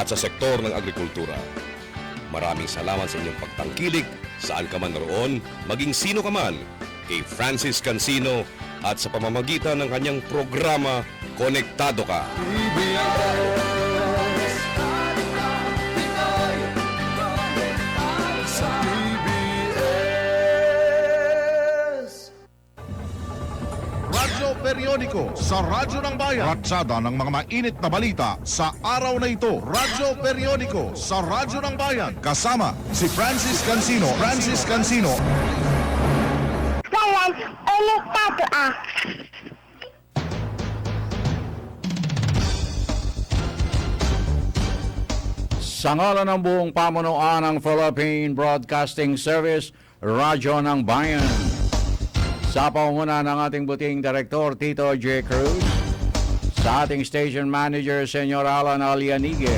at sa sektor ng agrikultura. Maraming salamat sa inyong pagtangkilik saan ka man roon, maging sino ka man, kay Francis Cancino at sa pamamagitan ng kanyang programa, Konektado Ka. PBS sa PBS. Radyo Periodiko sa Radyo ng Bayan. Ratsada ng mga mainit na balita sa araw na ito. Radyo Periodiko sa Radyo ng Bayan. Kasama si Francis Cancino. Francis Cancino. Ngayon, konektado ah. Sa ngalan ng buong pamunuan ng Philippine Broadcasting Service, Radyo ng Bayan. Sa pangunguna ng ating buting direktor, Tito J. Cruz. Sa ating station manager, Senyor Alan Alianigue.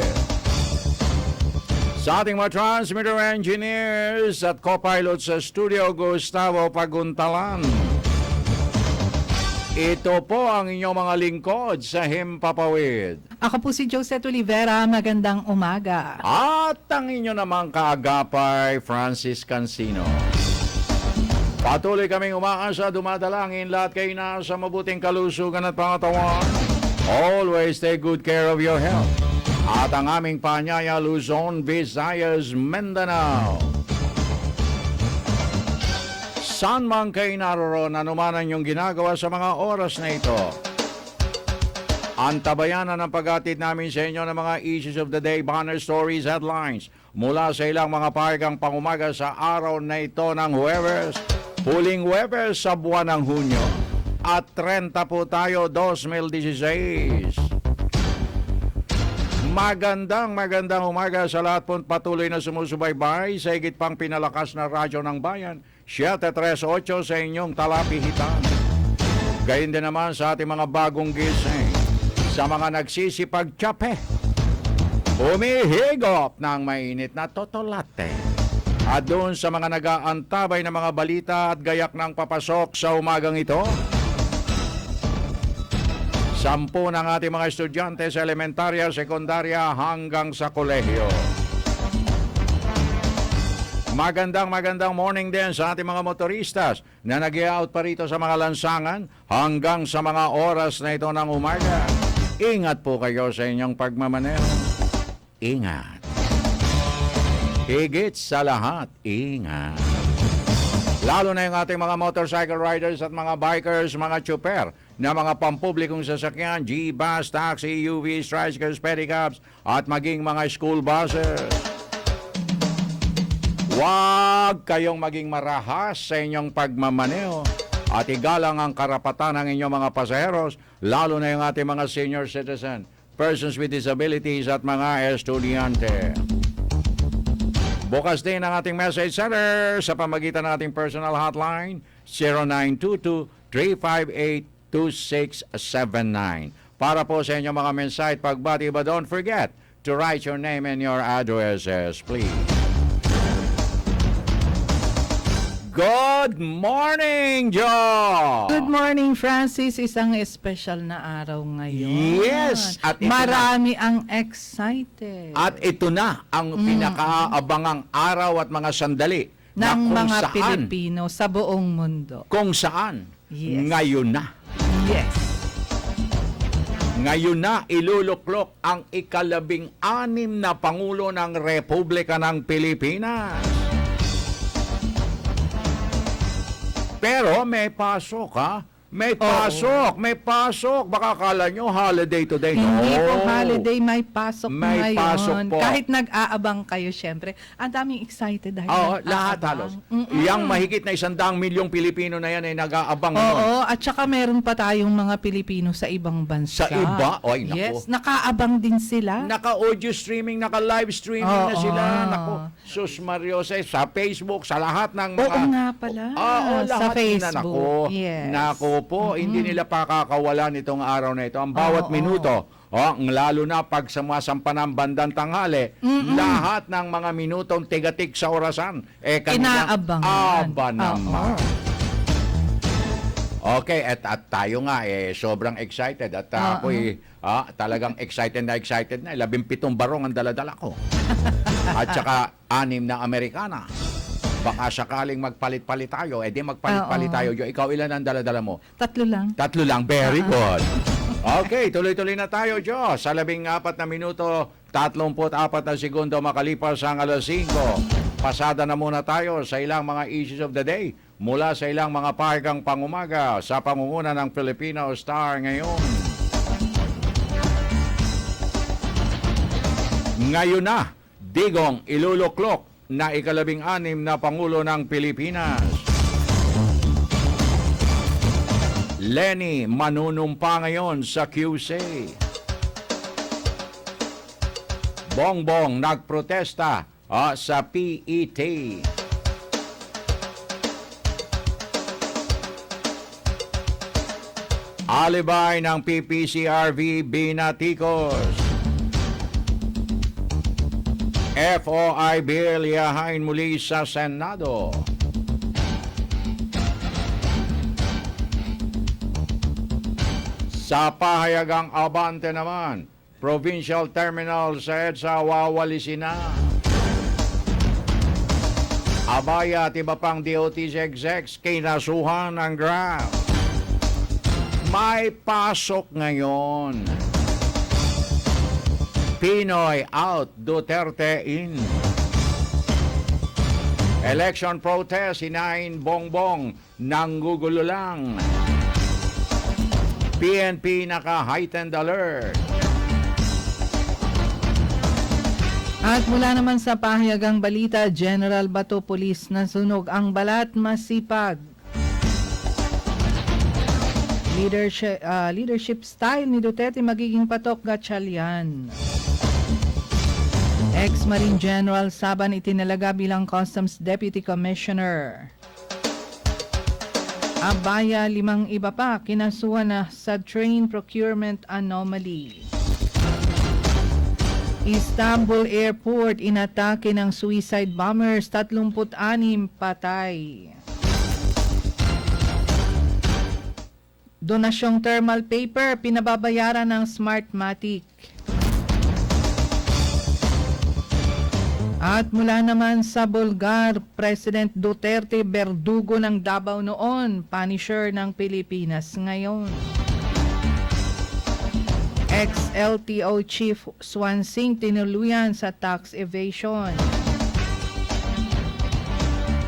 Sa ating mga transmitter engineers at co-pilot sa studio, Gustavo Paguntalan. Ito po ang inyong mga lingkod sa Himpapawid. Ako po si Josette Olivera, magandang umaga. At ang inyo namang kaagapay, Francis Cancino. Patuloy kaming umaasa, dumadalangin, lahat kayo na sa mabuting kalusugan at pangatawan. Always take good care of your health. At ang aming panyaya, Luzon, Visayas, Mindanao. Saan man kayo naroon, anuman ang inyong ginagawa sa mga oras na ito. Antabayanan ang pag-atid namin sa inyo ng mga issues of the day, banner stories, headlines, mula sa ilang mga pahagang pangumaga sa araw na ito ng Huwebes, huling Huwebes sa buwan ng Hunyo. At 30 po tayo, 2016. Magandang umaga sa lahat po patuloy na sumusubaybay sa higit pang pinalakas na radyo ng bayan, 738 sa inyong talapihitan. Gayun din naman sa ating mga bagong gising, sa mga nagsisipag-tsape, humihigop ng mainit na totolate, at doon sa mga nag-aantabay ng mga balita at gayak ng papasok sa umagang ito, 10 ng ating mga estudyante sa elementarya, sekundarya hanggang sa kolehiyo. Magandang morning din sa ating mga motoristas na nag-i-out pa rito sa mga lansangan hanggang sa mga oras na ito ng umaga. Ingat po kayo sa inyong pagmamaneho. Ingat. Higit sa lahat, ingat. Lalo na yung ating mga motorcycle riders at mga bikers, mga tsuper na mga pampublikong sasakyan, G-bus, taxi, UVs, tricycles, pedicabs, at maging mga school buses. Huwag kayong maging marahas sa inyong pagmamaneho at igalang ang karapatan ng inyong mga pasaheros, lalo na yung ating mga senior citizen, persons with disabilities at mga estudyante. Bukas din ang ating message center sa pamagitan ng ating personal hotline 0922-358-2679. Para po sa inyong mga mensahe at pagbati, but don't forget to write your name and your addresses, please. Good morning, Joe! Good morning, Francis. Isang espesyal na araw ngayon. Yes! At ito marami ang excited. At ito na ang pinakaabangang araw at mga sandali ng mga saan, Pilipino sa buong mundo. Kung saan, Yes. ngayon na. Yes. Ngayon na iluluklok ang ika-16 na Pangulo ng Republika ng Pilipinas. Pero may pasok, ha? May pasok, may pasok. Baka akala nyo holiday today. Hindi No. po holiday, may pasok May ngayon. pasok po. Kahit nag-aabang kayo, syempre, ang daming excited dahil Oo, nag-aabang. lahat halos. Yang mahigit na 100 milyong Pilipino na yan ay nag-aabang. Oo, at saka meron pa tayong mga Pilipino sa ibang bansa. Sa iba? Oy, naku. Yes, nakaabang din sila. Naka-audio streaming, naka-live streaming na Oo. sila. Naku, sus Mario, sa Facebook, sa lahat ng mga... Oo nga pala. Oo, sa lahat Facebook. na, naku. Yes. Naku po, hindi nila pakakawalan itong araw na ito. Ang bawat Oo. minuto, lalo na pag sumasampa ng bandang tanghali, lahat ng mga minutong tigatik sa orasan, kanilang Inaabangan. aba naman. Oo. Okay, at tayo nga sobrang excited at ako'y talagang excited na. 17 barong ang dala-dala ko. At saka 6 na Amerikana. Baka sakaling magpalit-palit tayo, di magpalit-palit tayo. Ikaw, ilan ang dala-dala mo? 3 lang. 3 lang, very good. Okay, tuloy-tuloy na tayo, Jo. Sa 14 na minuto, 34 na segundo makalipas ang alas 5. Pasada na muna tayo sa ilang mga issues of the day mula sa ilang mga pahagang pangumaga sa pangunguna ng Filipino Star ngayon. Ngayon na, digong iluluklok na 16 na Pangulo ng Pilipinas. Lenny manunumpa ngayon sa QC. Bongbong nagprotesta sa PET. Alibay ng PPCRV binatikos. FOI bill iahain muli sa Senado. Sa pahayagang Abante naman, provincial terminal sa EDSA wawalisin na. Abaya at iba pang DOT's execs kinasuhan ng Grab. May pasok ngayon. Pinoy out, Duterte in. Election protest, hinahin Bongbong, nanggugulo lang. PNP naka-heightened alert. At mula naman sa pahayagang balita, General Bato Police nasunog ang balat masipag. Leadership style ni Duterte magiging patok gatsalyan. Ex-Marine General Saban itinalaga bilang Customs Deputy Commissioner. Abaya, 5 iba pa kinasuhan na sa train procurement anomaly. Istanbul Airport inatake ng suicide bombers, 36 patay. Donasyong thermal paper pinababayaran ng Smartmatic. At mula naman sa Bulgar, President Duterte berdugo ng Davao noon, punisher ng Pilipinas ngayon. Ex-LTO Chief Swansing tinuluyan sa tax evasion.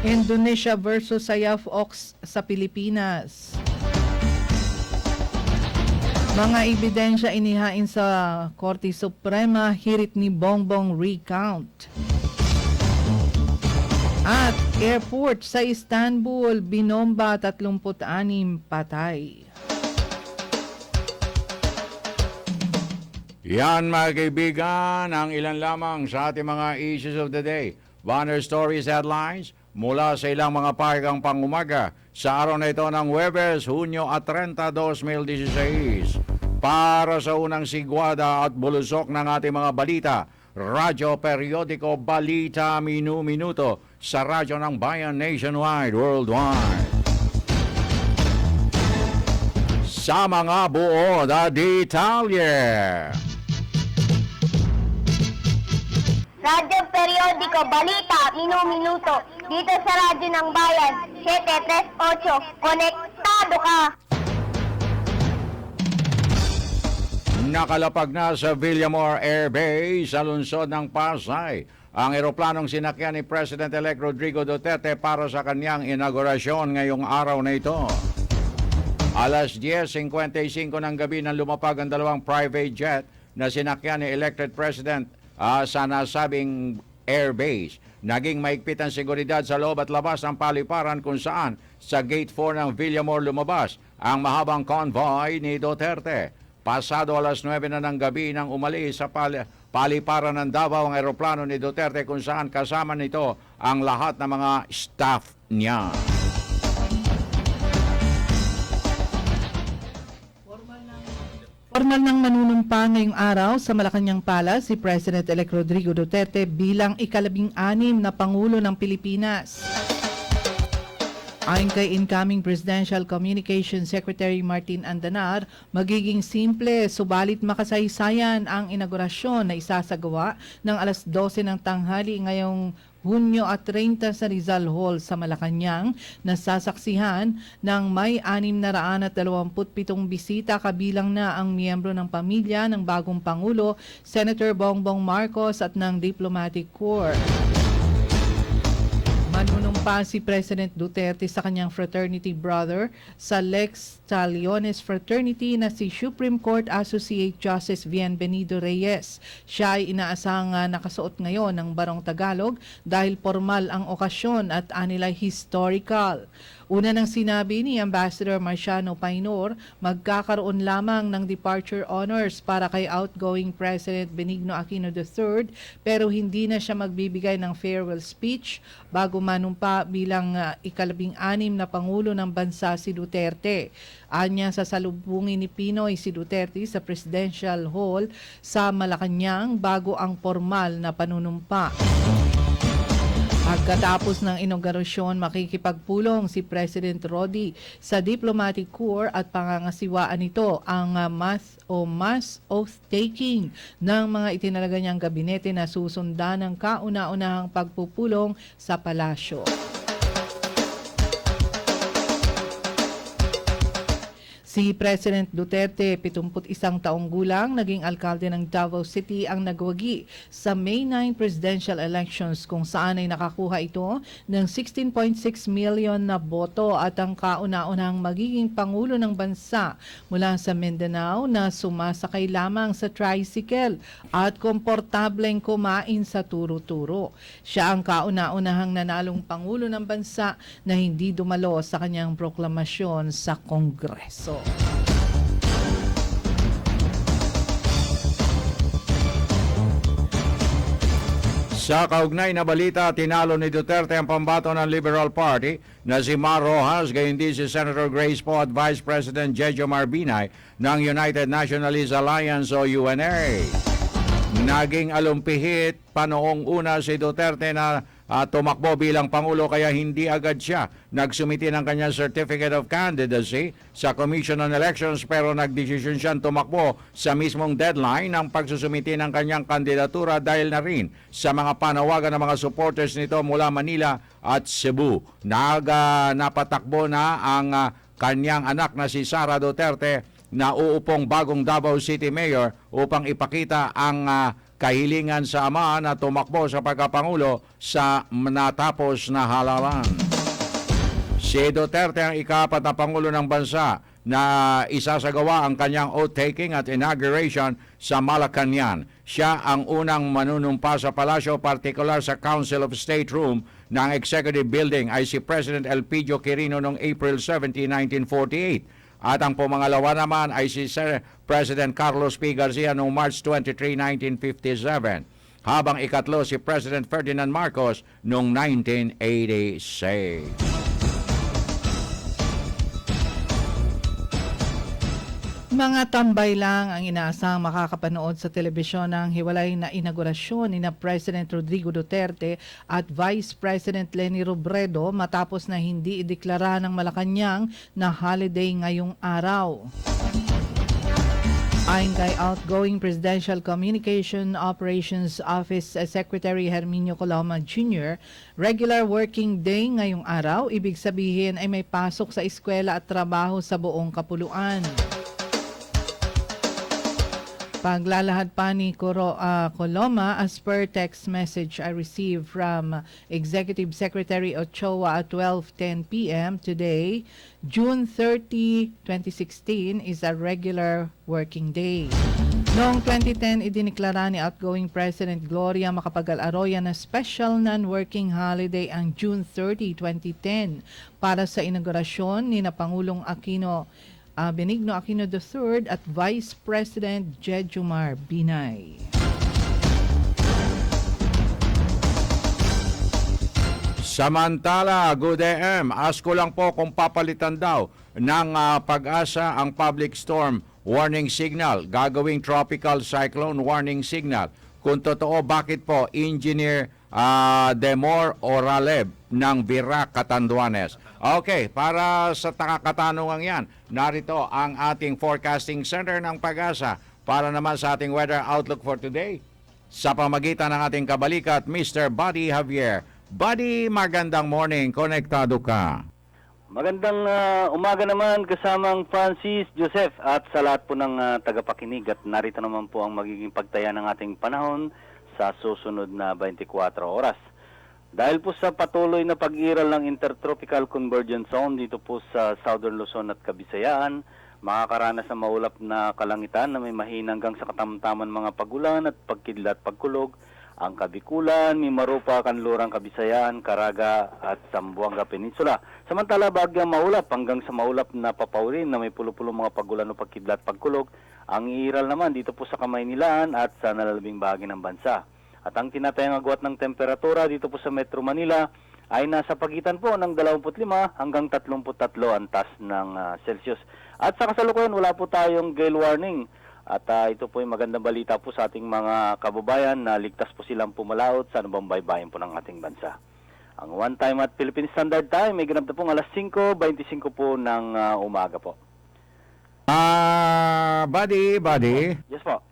Indonesia versus Sayaf Ox sa Pilipinas. Mga ebidensya inihain sa Korte Suprema, hirit ni Bongbong recount. At airport sa Istanbul, binomba, 36 patay. Yan mga kaibigan, ang ilan lamang sa ating mga issues of the day. Banner stories headlines mula sa ilang mga pahagang pangumaga sa araw na ito ng Huwebes, Hunyo 30, 2016. Para sa unang sigwada at bulusok ng ating mga balita, radyo, periodiko, balita, minu-minuto sa radyo ng Bayan nationwide, worldwide. Sa mga buo na detalye. Radyo Periodiko, Balita, Minu-Minuto. Dito sa Radyo ng Bayan, 738. Konektado ka! Nakalapag na sa Villamor Air Base sa lungsod ng Pasay ang eroplanong sinakyan ni President-elect Rodrigo Duterte para sa kanyang inaugurasyon ngayong araw na ito. Alas 10:55 ng gabi nang lumapag ang dalawang private jet na sinakyan ni elected President sa nasabing airbase. Naging maigpit ang seguridad sa loob at labas ng paliparan kung saan sa Gate 4 ng Villamor lumabas ang mahabang convoy ni Duterte. Pasado alas 9 na ng gabi nang umalis sa paliparan ng Davao ang eroplano ni Duterte kung saan kasama nito ang lahat ng mga staff niya. Formal nang manunumpa ngayong araw sa Malacanang Palace si President-elect Rodrigo Duterte bilang ika-16 na Pangulo ng Pilipinas. Ayon kay incoming Presidential Communications Secretary Martin Andanar, magiging simple subalit makasaysayan ang inaugurasyon na isasagawa ng alas 12 ng tanghali ngayong Hunyo at 30 sa Rizal Hall sa Malacanang na sasaksihan ng may 627 bisita kabilang na ang miyembro ng pamilya ng bagong Pangulo, Senator Bongbong Marcos at ng Diplomatic Corps. Manunumpa si President Duterte sa kanyang fraternity brother sa Lex Taliones Fraternity na si Supreme Court Associate Justice Bienvenido Reyes. Siya ay inaasang nakasuot ngayon ng barong Tagalog dahil formal ang okasyon at anilay historical. Una nang sinabi ni Ambassador Marciano Painor, magkakaroon lamang ng departure honors para kay outgoing President Benigno Aquino III pero hindi na siya magbibigay ng farewell speech bago manumpa bilang ika-16 na Pangulo ng bansa si Duterte. Anya sasalubungin ni Pinoy si Duterte sa Presidential Hall sa Malacanang bago ang formal na panunumpa. Pagkatapos ng inaugurasyon, makikipagpulong si President Rodi sa Diplomatic Corps at pangangasiwaan nito ang mass oath-taking ng mga itinalaga niyang gabinete na susundan ng kauna-unahang pagpupulong sa palasyo. Si President Duterte, 71 taong gulang, naging alkalde ng Davao City ang nagwagi sa May 9 presidential elections kung saan ay nakakuha ito ng 16.6 million na boto at ang kauna-unahang magiging Pangulo ng bansa mula sa Mindanao na sumasakay lamang sa tricycle at komportableng kumain sa turo-turo. Siya ang kauna-unahang nanalong Pangulo ng bansa na hindi dumalo sa kanyang proklamasyon sa Kongreso. Sa kaugnay na balita, tinalo ni Duterte ang pambato ng Liberal Party na si Mar Rojas, gayon din si Senator Grace Poe at Vice President Jejo Marbinay ng United Nationalist Alliance o UNA. Naging alumpihit pa noong una si Duterte na tumakbo bilang Pangulo kaya hindi agad siya nagsumiti ng kanyang Certificate of Candidacy sa Commission on Elections pero nagdesisyon siyang tumakbo sa mismong deadline ng pagsusumiti ng kanyang kandidatura dahil na rin sa mga panawagan ng mga supporters nito mula Manila at Cebu. Napatakbo na ang kanyang anak na si Sara Duterte na uupong bagong Davao City Mayor upang ipakita ang kahilingan sa ama na tumakbo sa pagkapangulo sa natapos na halalan. Si Duterte ang ika-4 na Pangulo ng bansa na isasagawa ang kanyang oath-taking at inauguration sa Malacanang. Siya ang unang manunumpa sa palasyo, partikular sa Council of State Room ng Executive Building ay si President Elpidio Quirino noong April 17, 1948. At ang pumangalawa naman ay si President Carlos P. Garcia noong March 23, 1957. Habang ikatlo si President Ferdinand Marcos noong 1986. Mga tambay lang ang inaasang makakapanood sa telebisyon ng hiwalay na inaugurasyon ni na President Rodrigo Duterte at Vice President Leni Robredo matapos na hindi ideklara ng Malacanang na holiday ngayong araw. Ayon kay outgoing Presidential Communication Operations Office Secretary Herminio Coloma Jr., regular working day ngayong araw, ibig sabihin ay may pasok sa eskwela at trabaho sa buong kapuluan. Paglalahad pa ni Coloma, as per text message I received from Executive Secretary Ochoa at 12:10 p.m. today, June 30, 2016 is a regular working day. Noong 2010, idiniklara ni outgoing President Gloria Macapagal-Arroyo na special non-working holiday ang June 30, 2010 para sa inaugurasyon ni na Pangulong Benigno Aquino III at Vice President Jejo Marbinay. Samantala, good AM, asko lang po kung papalitan daw ng pag-asa ang public storm warning signal, gagawing tropical cyclone warning signal. Kung totoo, bakit po engineer Demor Oraleb ng Virac, Catanduanes. Okay, para sa katanungan yan, narito ang ating forecasting center ng Pag-asa para naman sa ating weather outlook for today sa pamagitan ng ating kabalikat, Mr. Buddy Javier. Buddy, magandang morning. Konektado ka. Magandang umaga naman kasamang Francis, Joseph at sa lahat po ng tagapakinig at narito naman po ang magiging pagtaya ng ating panahon sa susunod na 24 oras. Dahil po sa patuloy na pag-iral ng Intertropical Convergence Zone dito po sa Southern Luzon at Kabisayaan, makakaranas ng maulap na kalangitan na may mahina hanggang sa katamtaman mga pagulan at pagkidlat pagkulog ang Kabikulan, Mimarupa, Kanlurang, Kabisayaan, Caraga at Zamboanga Peninsula. Samantala, bagyang maulap hanggang sa maulap na papawin na may pulo-pulo mga pagulan o pagkidlat pagkulog ang iiral naman dito po sa Kamaynilaan at sa nalalabing bahagi ng bansa. At ang tinatayang agwat ng temperatura dito po sa Metro Manila ay nasa pagitan po ng 25 hanggang 33 ang taas ng Celsius. At sa kasalukuyan, wala po tayong gale warning. At ito po yung magandang balita po sa ating mga kababayan na ligtas po silang pumalaot sa nabambaybayan po ng ating bansa. Ang one time at Philippine Standard Time may ganap na pong alas 5:25 po ng umaga po. Buddy. Yes po.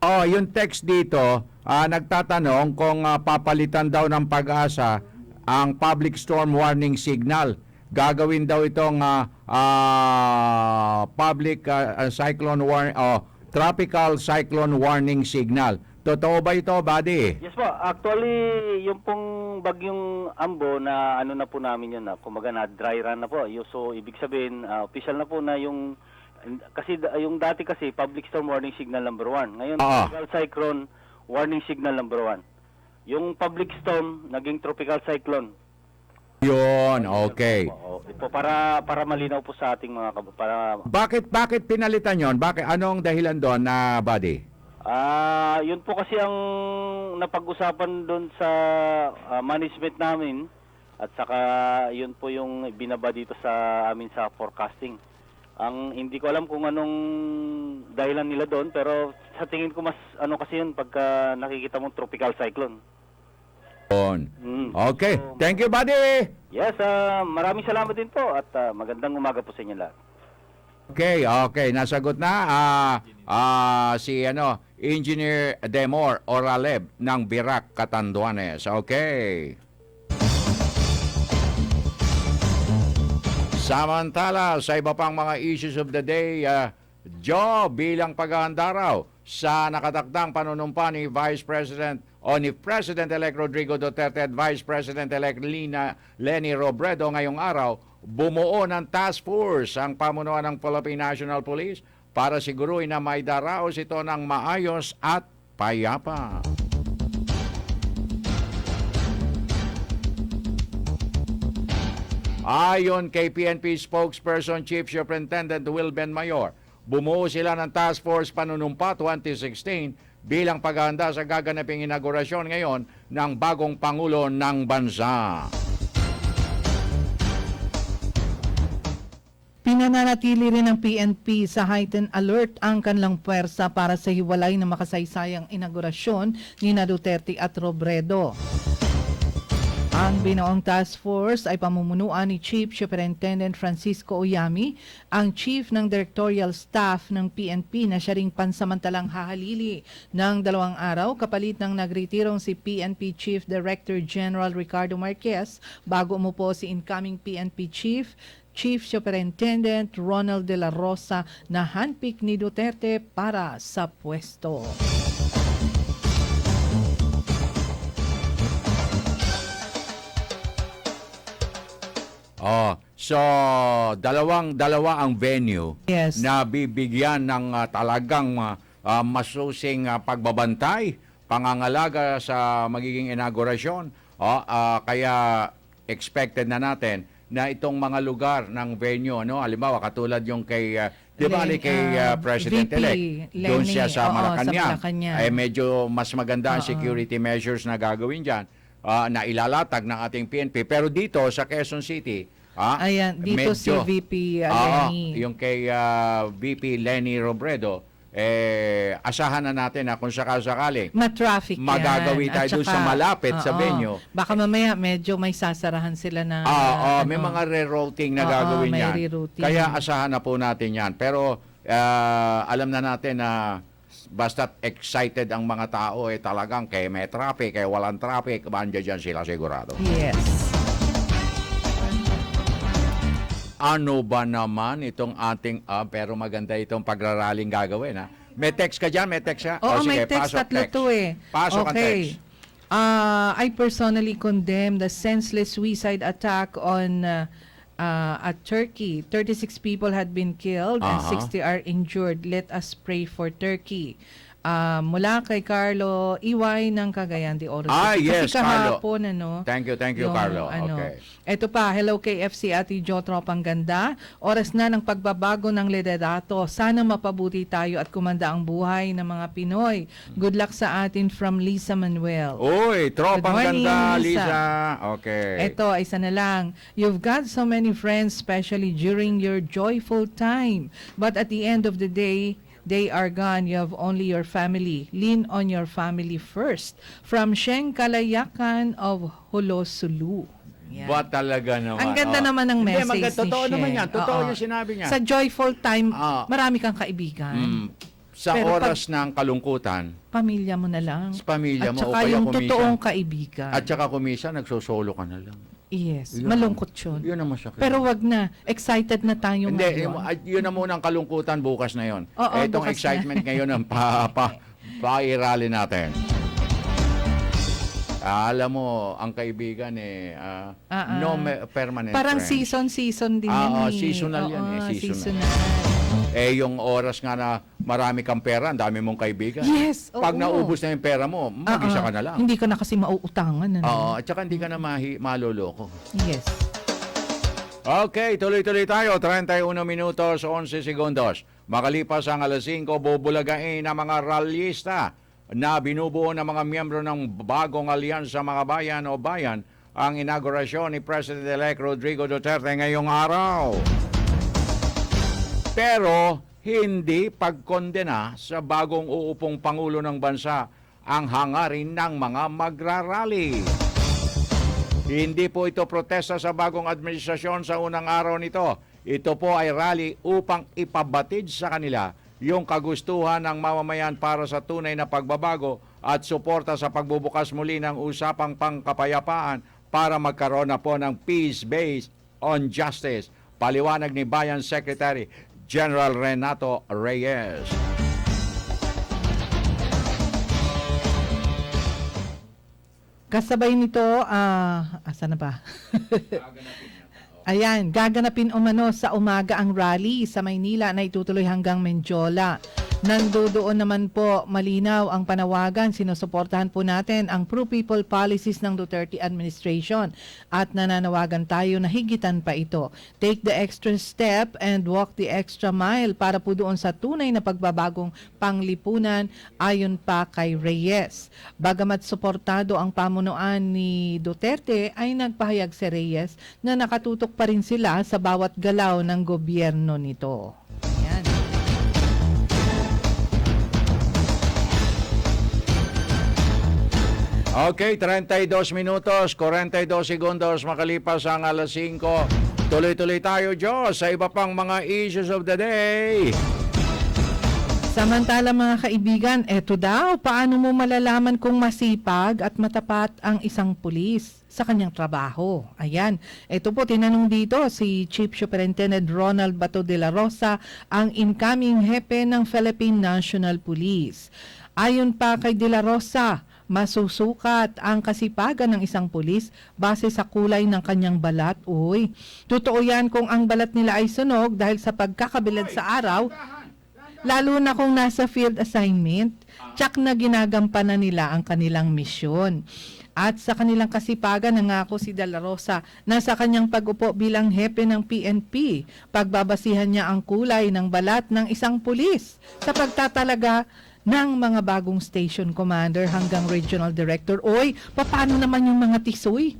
Oh, yung text dito, nagtatanong kung papalitan daw ng Pag-asa ang public storm warning signal. Gagawin daw itong public cyclone warning, tropical cyclone warning signal. Totoo ba ito, buddy? Yes po. Actually, yung pong bagyong Ambo na ano na po namin yun na kumaga na dry run na po. So, ibig sabihin, official na po na yung kasi yung dati kasi public storm warning signal number 1. Ngayon, tropical cyclone warning signal number 1. Yung public storm naging tropical cyclone. Yun, okay. Ito para malinaw po sa ating mga para Bakit pinalitan yon? Bakit anong dahilan doon na buddy? Yun po kasi ang napag-usapan doon sa management namin at saka yun po yung binaba dito sa amin sa forecasting. Ang hindi ko alam kung anong dahilan nila doon pero sa tingin ko mas ano kasi yun pagka nakikita mong tropical cyclone. Okay. So, thank you, buddy. Yes, maraming salamat din po at magandang umaga po sa inyo lahat. Okay. Nasagot na si Engineer Demor Oraleb ng Virac, Catanduanes. Okay. Samantala, sa iba pang mga issues of the day, Joe, bilang paghahanda raw sa nakatakdang panunumpa ni ni President-elect Rodrigo Duterte at Vice President-elect Leni Robredo ngayong araw, bumuo ng task force ang pamunuan ng Philippine National Police para siguruhin na may daraos ito ng maayos at payapa. Ayon kay PNP spokesperson Chief Superintendent Wilben Mayor, bumuo sila ng Task Force Panunumpa 2016 bilang paghahanda sa gaganaping inaugurasyon ngayon ng bagong Pangulo ng Bansa. Pinananatili rin ng PNP sa heightened alert ang kanilang puwersa para sa hiwalay na makasaysayang inaugurasyon ni Duterte at Robredo. Ang binuong task force ay pamumunuan ni Chief Superintendent Francisco Oyami, ang Chief ng Directorial Staff ng PNP na siya ring pansamantalang hahalili ng 2 araw kapalit ng nagretirong si PNP Chief Director General Ricardo Marquez bago umupo si incoming PNP Chief Superintendent Ronald de la Rosa na handpick ni Duterte para sa pwesto. So dalawa ang venue na bibigyan ng talagang masusing pagbabantay, pangangalaga sa magiging inaugurasyon. Kaya expected na natin na itong mga lugar ng venue, halimbawa katulad yung kay President-elect, doon siya sa Malacanang, ay medyo mas maganda ang security measures na gagawin dyan, na ilalatag ng ating PNP. Pero dito sa Quezon City, Ayan, dito medyo, si VP Lenny. yung kay VP Leni Robredo, asahan na natin na kung sakasakali Ma-traffic yan. magagawi tayo At doon sa saka, malapit sa oo, venue. Baka mamaya medyo may sasarahan sila na May mga rerouting na Oo, gagawin may yan. rerouting. Kaya asahan na po natin yan. Pero alam na natin na basta't excited ang mga tao, talagang kaya may traffic, kaya walang traffic, andiyan dyan sila sigurado. Yes. Ano ba naman itong ating, pero maganda itong pagraraling gagawin, ha? May text ka dyan? May text ka? Oo, Sige, may text, pasok tatlo to eh. Pasok ang Okay. text. I personally condemn the senseless suicide attack on at Turkey. 36 people had been killed and 60 are injured. Let us pray for Turkey. Mula kay Carlo Iway ng Cagayan de Oro. Yes, Kasi kahapon, ano, Thank you, Carlo. Okay. Ito pa, hello KFC Ate Jo Tropang Ganda. Oras na ng pagbabago ng liderato. Sana mapabuti tayo at kumanda ang buhay ng mga Pinoy. Good luck sa atin from Lisa Manuel. Uy, tropang Good morning, ganda, Lisa. Lisa. Okay. Ito, isa na lang. You've got so many friends, especially during your joyful time. But at the end of the day, they are gone. You have only your family. Lean on your family first. From Sheng Kalayakan of Hulosulu. Yan. Ba talaga naman? Ang ganda naman ng message Hindi, totoo ni naman Sheng. yan. Totoo Oo. yung sinabi niya. Sa joyful time, Oo. marami kang kaibigan. Sa Pero oras ng kalungkutan, Pamilya mo na lang. sa pamilya At mo o saka kaya yung kumisa. totoong kaibigan. At saka kumisa, nagsosolo ka na lang. Yes, Yun. malungkot yun. Yun ang masakit. Pero wag na. Excited na tayo Hindi, ngayon. yun na muna ang kalungkutan, bukas na yun. Oo, Itong bukas excitement ngayon ang pairali natin. Alam mo, ang kaibigan permanent Parang friends. season din yan. Seasonal yan Oo, seasonal. Yung oras nga na marami kang pera, ang dami mong kaibigan. Yes, oo. Pag naubos na yung pera mo, mag-isa ka na lang. Hindi ka na kasi mauutangan. Ano? At saka hindi ka na maloloko. Yes. Okay, tuloy-tuloy tayo. 31 minutos, 11 segundos. Makalipas ang alas 5, bubulagain ang mga ralyista na binubuo ng mga miyembro ng bagong alyansa mga bayan o bayan ang inaugurasyon ni President-elect Rodrigo Duterte ngayong araw. Pero hindi pagkondena sa bagong uupong Pangulo ng Bansa ang hangarin ng mga magrarally. Hindi po ito protesta sa bagong administrasyon sa unang araw nito. Ito po ay rally upang ipabatid sa kanila yung kagustuhan ng mamamayan para sa tunay na pagbabago at suporta sa pagbubukas muli ng usapang pangkapayapaan para magkaroon na po ng peace based on justice. Paliwanag ni Bayan Secretary General Renato Reyes. Kasabay nito, asa na ba? Ayan, gaganapin umano sa umaga ang rally sa Maynila na itutuloy hanggang Menjola. Nandoon naman po malinaw ang panawagan, sinusuportahan po natin ang pro-people policies ng Duterte administration at nananawagan tayo na higitan pa ito. Take the extra step and walk the extra mile para po doon sa tunay na pagbabagong panglipunan ayon pa kay Reyes. Bagamat suportado ang pamunuan ni Duterte ay nagpahayag si Reyes na nakatutok pa rin sila sa bawat galaw ng gobyerno nito. Yan. Okay, 32 minutos, 42 segundos makalipas ang alas 5. Tuloy-tuloy tayo, Diyos, sa iba pang mga issues of the day. Samantala mga kaibigan, eto daw, paano mo malalaman kung masipag at matapat ang isang pulis sa kanyang trabaho? Ayan, eto po tinanong dito si Chief Superintendent Ronald Bato de la Rosa, ang incoming hepe ng Philippine National Police. Ayon pa kay de la Rosa, masusukat ang kasipagan ng isang pulis base sa kulay ng kanyang balat. Uy, totoo yan kung ang balat nila ay sunog dahil sa pagkakabilad sa araw, lalo na kung nasa field assignment, tsak na ginagampanan nila ang kanilang misyon. At sa kanilang kasipagan, nangako si De La Rosa na sa kanyang pag-upo bilang hepe ng PNP, pagbabasihan niya ang kulay ng balat ng isang pulis sa pagtatalaga ng mga bagong station commander hanggang regional director. Oy, paano naman yung mga tisoy?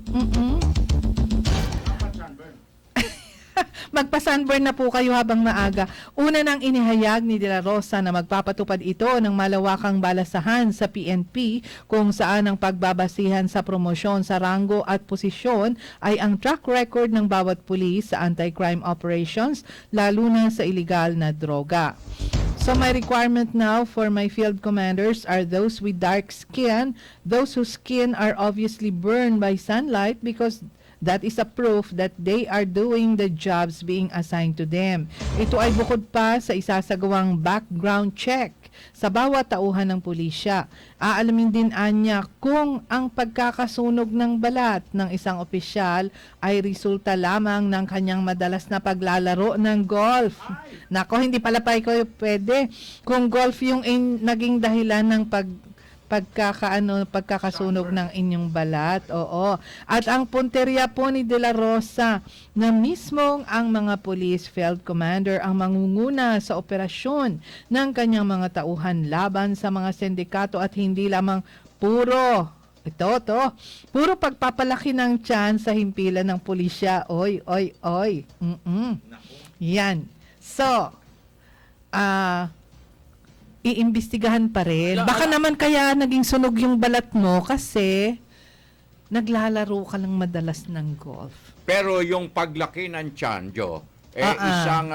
Magpa-sunburn na po kayo habang maaga. Una nang inihayag ni De La Rosa na magpapatupad ito ng malawakang balasahan sa PNP kung saan ang pagbabasihan sa promosyon sa ranggo at posisyon ay ang track record ng bawat pulis sa anti-crime operations, lalo na sa iligal na droga. So my requirement now for my field commanders are those with dark skin, those whose skin are obviously burned by sunlight because that is a proof that they are doing the jobs being assigned to them. Ito ay bukod pa sa isasagawang background check sa bawat tauhan ng pulisya. Aalamin din anya kung ang pagkakasunog ng balat ng isang opisyal ay resulta lamang ng kanyang madalas na paglalaro ng golf. Nako, hindi pala pa ikaw pwede. Kung golf yung naging dahilan ng pagkakasunog ng inyong balat. Oo. At ang punteriya po ni De La Rosa na mismong ang mga police field commander ang mangunguna sa operasyon ng kanyang mga tauhan laban sa mga sindikato at hindi lamang puro pagpapalaki ng tiyan sa himpilan ng pulisya. Oy. Yan. So, iimbestigahan pa rin. Baka naman kaya naging sunog yung balat mo kasi naglalaro ka lang madalas ng golf. Pero yung paglaki ng tiyan, Jo, isang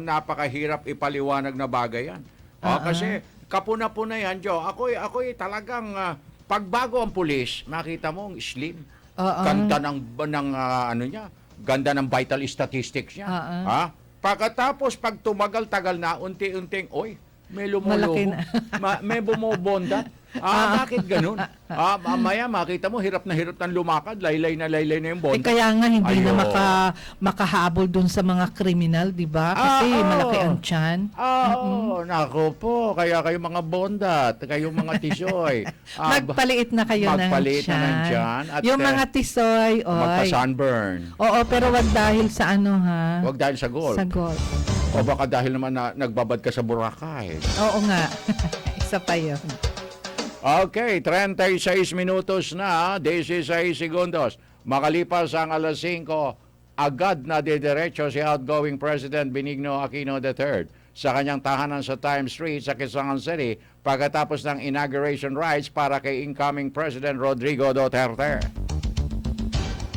napakahirap ipaliwanag na bagay yan. Kasi kapuna-puna yan, Jo. Ako'y talagang pagbago ang pulis, makita mo ang slim. Ganda ng ano niya, ganda ng vital statistics niya. Pagkatapos pag tumagal-tagal na unti-unting, may lumulubo. May bumobonda. Bakit ganun? Mamaya makita mo, hirap na lumakad, laylay na yung bonda. Kaya nga hindi na makahabol dun sa mga kriminal, di ba? Kasi malaki ang tiyan. Nako po, kaya kayo mga bonda, kayo mga tisoy. Magpaliit na kayo ng tiyan. At yung mga tisoy, magpa-sunburn. Oo, pero wag dahil sa ano ha? Wag dahil sa golf. Sa golf. O baka dahil naman na nagbabad ka sa Boracay. Oo nga. Isa pa yun. Okay, 36 minutos na, 16 segundos. Makalipas ang alas 5, agad na didiretso si outgoing President Benigno Aquino III sa kanyang tahanan sa Times Street sa Quezon City pagkatapos ng inauguration rites para kay incoming President Rodrigo Duterte.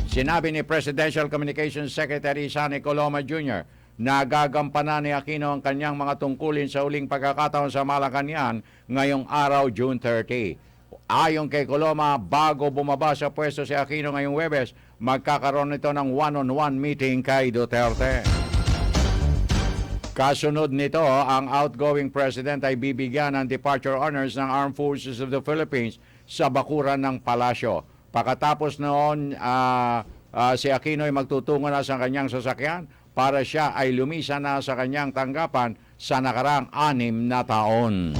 Sinabi ni Presidential Communications Secretary Sonny Coloma Jr. na gagampanan ni Aquino ang kanyang mga tungkulin sa uling pagkakataon sa Malacanang ngayong araw, June 30. Ayon kay Coloma, bago bumaba sa pwesto si Aquino ngayong Huwebes, magkakaroon ito ng one-on-one meeting kay Duterte. Kasunod nito, ang outgoing president ay bibigyan ng departure honors ng Armed Forces of the Philippines sa bakuran ng palasyo. Pagkatapos noon, si Aquino ay magtutungo na sa kanyang sasakyan para siya ay lumisa na sa kanyang tanggapan sa nakarang 6 na taon.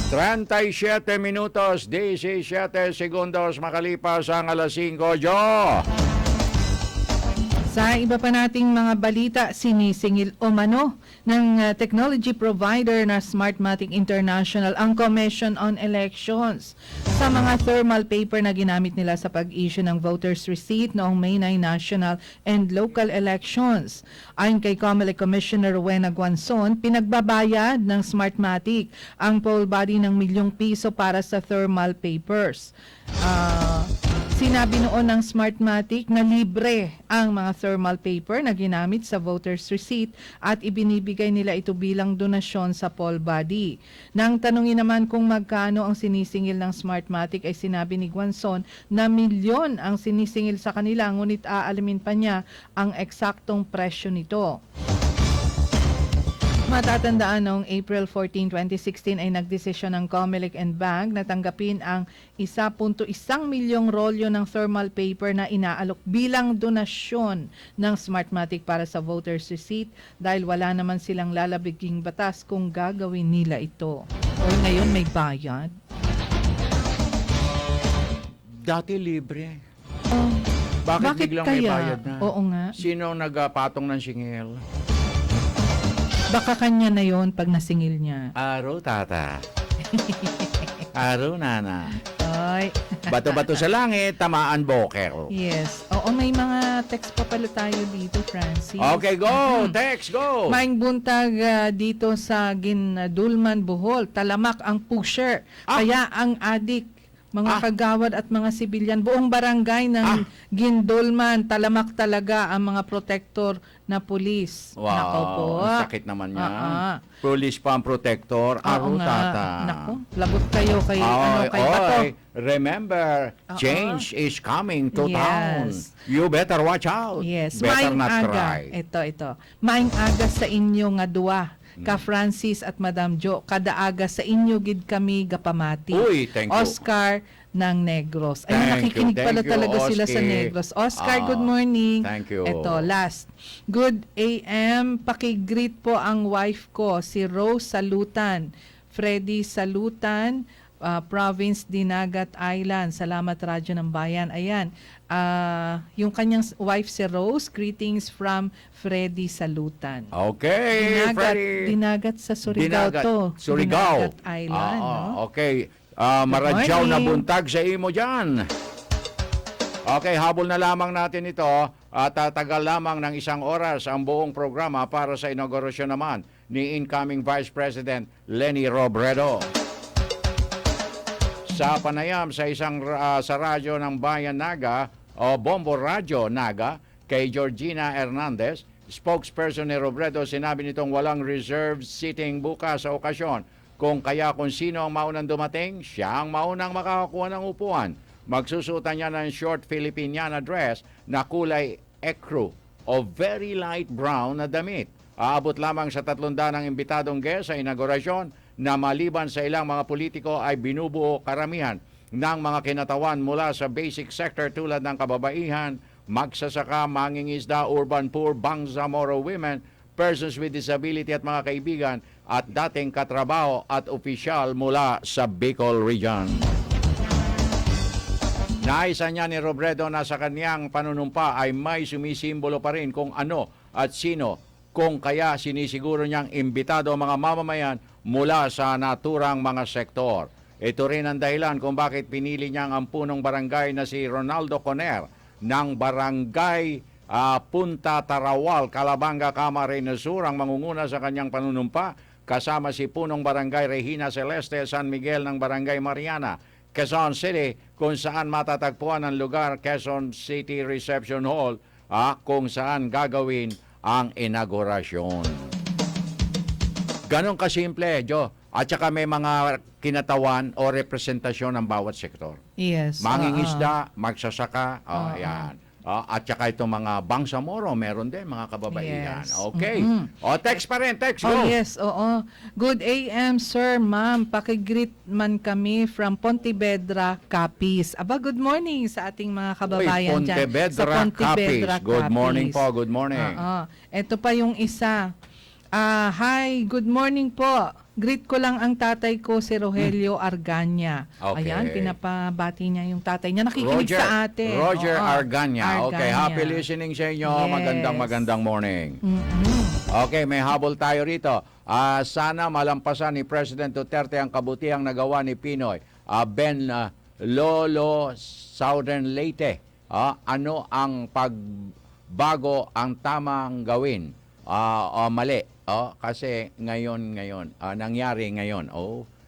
37 minutos, 17 segundos makalipas ang alas 5. Jo! Sa iba pa nating mga balita, sinisingil umano ng technology provider na Smartmatic International ang Commission on Elections sa mga thermal paper na ginamit nila sa pag-issue ng voters receipt noong May 9 national and local elections. Ayon kay COMELEC Commissioner Rowena Guanzon, pinagbabayad ng Smartmatic ang poll body ng ₱1,000,000 para sa thermal papers. Sinabi noon ng Smartmatic na libre ang mga thermal paper na ginamit sa voter's receipt at ibinibigay nila ito bilang donasyon sa poll body. Nang tanungin naman kung magkano ang sinisingil ng Smartmatic ay sinabi ni Guanzon na milyon ang sinisingil sa kanila, ngunit aalamin pa niya ang eksaktong presyo nito. Matatandaan noong April 14, 2016 ay nagdesisyon ng COMELEC and Bank na tanggapin ang 1.1 milyong rolyo ng thermal paper na inaalok bilang donasyon ng Smartmatic para sa voters receipt dahil wala naman silang lalabiging batas kung gagawin nila ito. O ngayon may bayad. Dati libre. Bakit biglang kaya? may bayad na? Oo nga. Sino nagpatong ng singil? Baka kanya na yon pag nasingil niya. Araw, tata. Araw, nana. Ay. Bato-bato sa langit, tamaan boker. Yes. Oo may mga text pa pala tayo dito, Francis. Okay, go! Text, go! Maing buntag dito sa Gindulman, Bohol. Talamak ang pusher. Kaya ang adik, mga kagawad at mga sibilyan, buong barangay ng Gindulman, talamak talaga ang mga protector na pulis. Wow, Nako po. ang sakit naman yan. Police pa ang protector. Oo nga. Tata. Nako, lagot kayo kay, kay Bato. Remember, change is coming to town. Yes. You better watch out. Yes, Better maing not aga. cry. Ito. Maing aga sa inyo nga duwa. Ka Francis at Madam Jo, kada aga sa inyo gid kami gapamati. Uy, thank you. Oscar ng Negros. Ay, Thank nakikinig you, pala thank you, talaga sila sa Oski. Negros. Oscar, good morning. Thank you. Ito, last. Good AM, pakigreet po ang wife ko, si Rose Salutan. Freddy Salutan, Province Dinagat Island. Salamat Radyo ng Bayan. Ayan. Yung kanyang wife si Rose, greetings from Freddy Salutan. Okay, Freddy. Dinagat sa Surigao to. Surigao. Dinagat Island, no? Okay. Maradyaw na morning. buntag sa imo dyan. Okay, habol na lamang natin ito at tatagal lamang ng 1 oras ang buong programa para sa inaugurasyon naman ni incoming Vice President Leni Robredo. Sa panayam sa sa radyo ng Bayan Naga o Bombo Radyo Naga kay Georgina Hernandez, spokesperson ni Robredo, sinabi nitong walang reserved seating bukas sa okasyon. Kung sino ang maunang dumating, siya ang maunang makakakuha ng upuan. Magsusutan niya ng short Filipiniana dress na kulay ecru o very light brown na damit. Aabot lamang sa 300 ng imbitadong guest sa inaugurasyon na maliban sa ilang mga politiko ay binubuo karamihan ng mga kinatawan mula sa basic sector tulad ng kababaihan, magsasaka, mangingisda, urban poor, bangsamoro women, persons with disability at mga kaibigan at dating katrabaho at opisyal mula sa Bicol Region. Naisa niya ni Robredo na sa kanyang panunumpa ay may sumisimbolo pa rin kung ano at sino, kung kaya sinisiguro niyang imbitado ang mga mamamayan mula sa naturang mga sektor. Ito rin ang dahilan kung bakit pinili niya ang punong barangay na si Ronaldo Conner ng barangay Punta Tarawal, Calabanga, Camarines Sur ang mangunguna sa kanyang panunumpa, kasama si punong barangay Regina Celeste San Miguel ng barangay Mariana, Quezon City, kung saan matatagpuan ang lugar Quezon City Reception Hall kung saan gagawin ang inaugurasyon. Ganon kasimple, Jo. At saka may mga kinatawan o representasyon ng bawat sektor. Yes. Mangingisda, magsasaka, yan. At saka itong mga bangsamoro, meron din mga kababaihan. Yes. Okay. Text pa rin, text, go. Oh, yes, oo. Good AM, sir, ma'am. Pakigreet man kami from Pontevedra, Capiz. Aba, good morning sa ating mga kababayan dyan. Sa Pontevedra, Capiz. Good morning po, good morning. Ito pa yung isa. Hi, good morning po. Greet ko lang ang tatay ko, si Rogelio Arganya. Okay. Ayan, pinapabati niya yung tatay niya. Nakikinig sa atin. Roger Oo, Arganya. Okay, Arganya. happy listening sa inyo. Yes. Magandang morning. Okay, may habol tayo rito. Sana malampasan ni President Duterte ang kabutihang nagawa ni Pinoy. Ben Lolo Southern Leyte. Ano ang pagbago ang tamang gawin? Mali. Kasi ngayon, nangyari ngayon.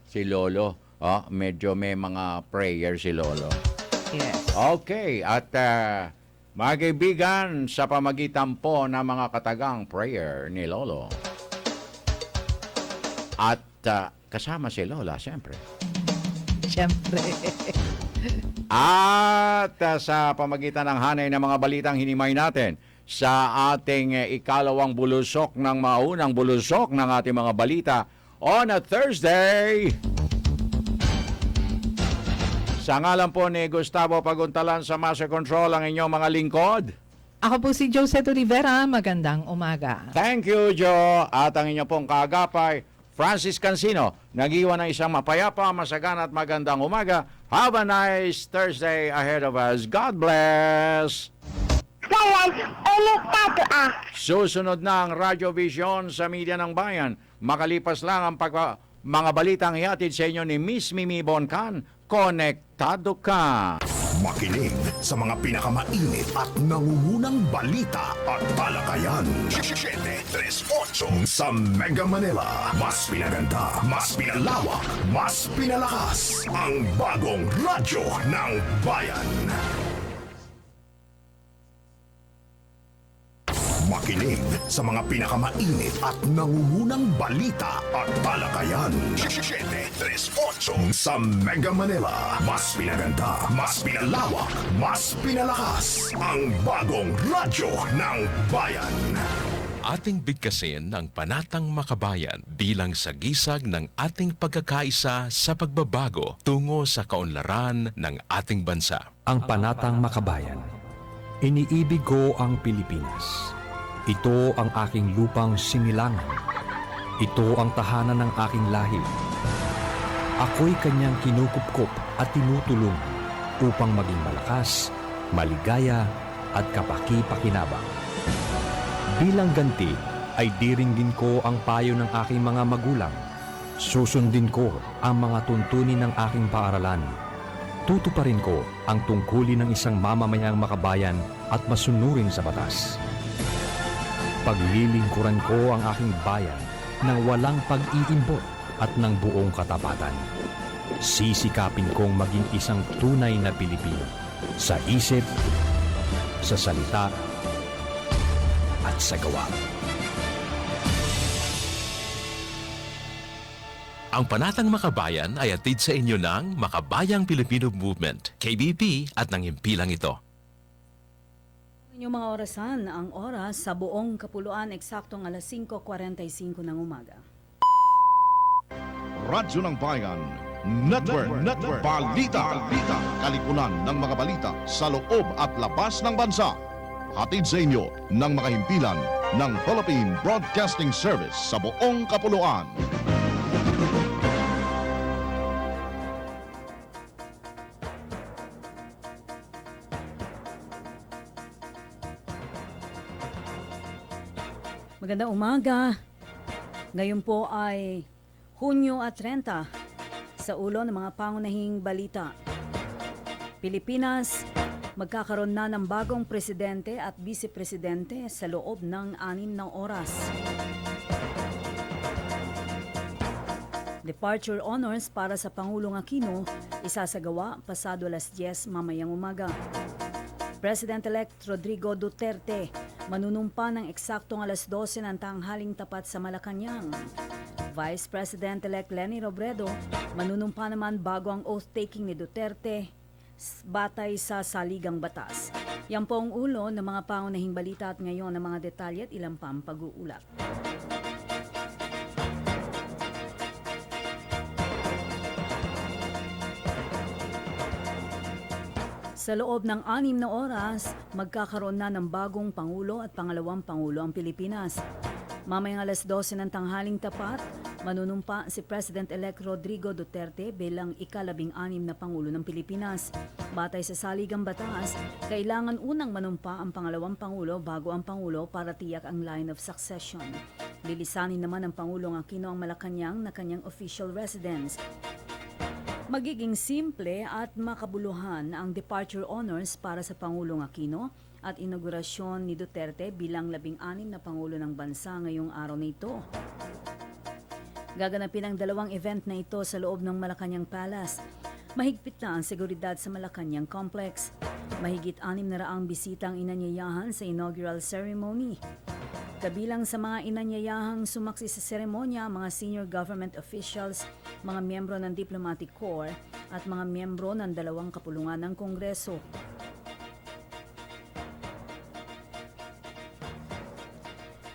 Si Lolo. Medyo may mga prayer si Lolo. Yes. Okay, at mga kaibigan, sa pamagitan po ng mga katagang prayer ni Lolo. At kasama si Lola, siyempre. Siyempre. At sa pamagitan ng hanay ng mga balitang hinimay natin, sa ating ikalawang bulusok ng maunang bulusok ng ating mga balita on a Thursday. Sa ngalan po ni Gustavo Paguntalan sa Master Control, ang inyong mga lingkod. Ako po si Josette Olivera. Magandang umaga. Thank you, Joe. At ang inyong pong kaagapay, Francis Cancino, nag-iwan ng isang mapayapa, masagana at magandang umaga. Have a nice Thursday ahead of us. God bless. Susunod na ang Radyo Vision sa media ng bayan. Makalipas lang ang mga balitang ihatid sa inyo ni Miss Mimi Boncan. Konektado ka! Makinig sa mga pinakamainit at nangungunang balita at talakayan. 738 sa Mega Manila. Mas pinaganda, mas pinalawak, mas pinalakas. Ang bagong radyo ng bayan. Makinig sa mga pinakamainit at nangungunang balita at talakayan. 738 sa Mega Manila. Mas pinaganda, mas pinalawak, mas pinalakas. Ang bagong radyo ng bayan. Ating bigkasin ang panatang makabayan bilang sagisag ng ating pagkakaisa sa pagbabago tungo sa kaunlaran ng ating bansa. Ang panatang makabayan. Iniibig ko ang Pilipinas. Ito ang aking lupang sinilangan. Ito ang tahanan ng aking lahi. Ako'y kanyang kinukupkop at tinutulungan upang maging malakas, maligaya at kapaki-pakinabang. Bilang ganti ay diringgin ko ang payo ng aking mga magulang. Susundin ko ang mga tuntunin ng aking paaralan. Tutuparin ko ang tungkulin ng isang mamamayang makabayan at masunurin sa batas. Paglilingkuran ko ang aking bayan ng walang pag-iimbot at ng buong katapatan. Sisikapin kong maging isang tunay na Pilipino sa isip, sa salita, at sa gawa. Ang Panatang Makabayan ay atid sa inyo ng Makabayang Filipino Movement, KBP at ng himpilang ito. Inyong mga orasan, ang oras sa buong kapuluan, eksaktong alas 5:45 ng umaga. Radyo ng Bayan, Network, Balita, Kalipunan ng mga balita sa loob at labas ng bansa. Hatid sa inyo ng mga himpilan ng Philippine Broadcasting Service sa buong kapuluan. Magandang umaga. Ngayon po ay Hunyo at 30 sa ulo ng mga pangunahing balita. Pilipinas, magkakaroon na ng bagong presidente at vice-presidente sa loob ng 6 na oras. Departure honors para sa Pangulong Aquino isasagawa pasado alas 10 mamayang umaga. President-elect Rodrigo Duterte manunumpa ng eksaktong alas 12 ng tanghaling tapat sa Malacanang. Vice President-elect Leni Robredo manunumpa naman bago ang oath-taking ni Duterte batay sa saligang batas. Yan po ang ulo ng mga pangunahing balita at ngayon ng mga detalye at ilang pang pag-uulat. Sa loob ng 6 na oras, magkakaroon na ng bagong Pangulo at Pangalawang Pangulo ang Pilipinas. Mamayang alas 12 ng tanghaling tapat, manunumpa si President-elect Rodrigo Duterte bilang ika-16 na Pangulo ng Pilipinas. Batay sa saligang batas, kailangan unang manumpa ang Pangalawang Pangulo bago ang Pangulo para tiyak ang line of succession. Lilisanin naman ng Pangulong Aquino ang Malacanang na kanyang official residence. Magiging simple at makabuluhan ang departure honors para sa Pangulong Aquino at inaugurasyon ni Duterte bilang 16 na Pangulo ng bansa ngayong araw na ito. Gaganapin ang dalawang event na ito sa loob ng Malacanang Palace. Mahigpit na ang seguridad sa Malacanang Complex. Mahigit 600 bisitang inanyayahan sa inaugural ceremony. Kabilang sa mga inanyayahang sumaksi sa seremonya, mga senior government officials, mga miyembro ng Diplomatic Corps at mga miyembro ng 2 kapulungan ng Kongreso.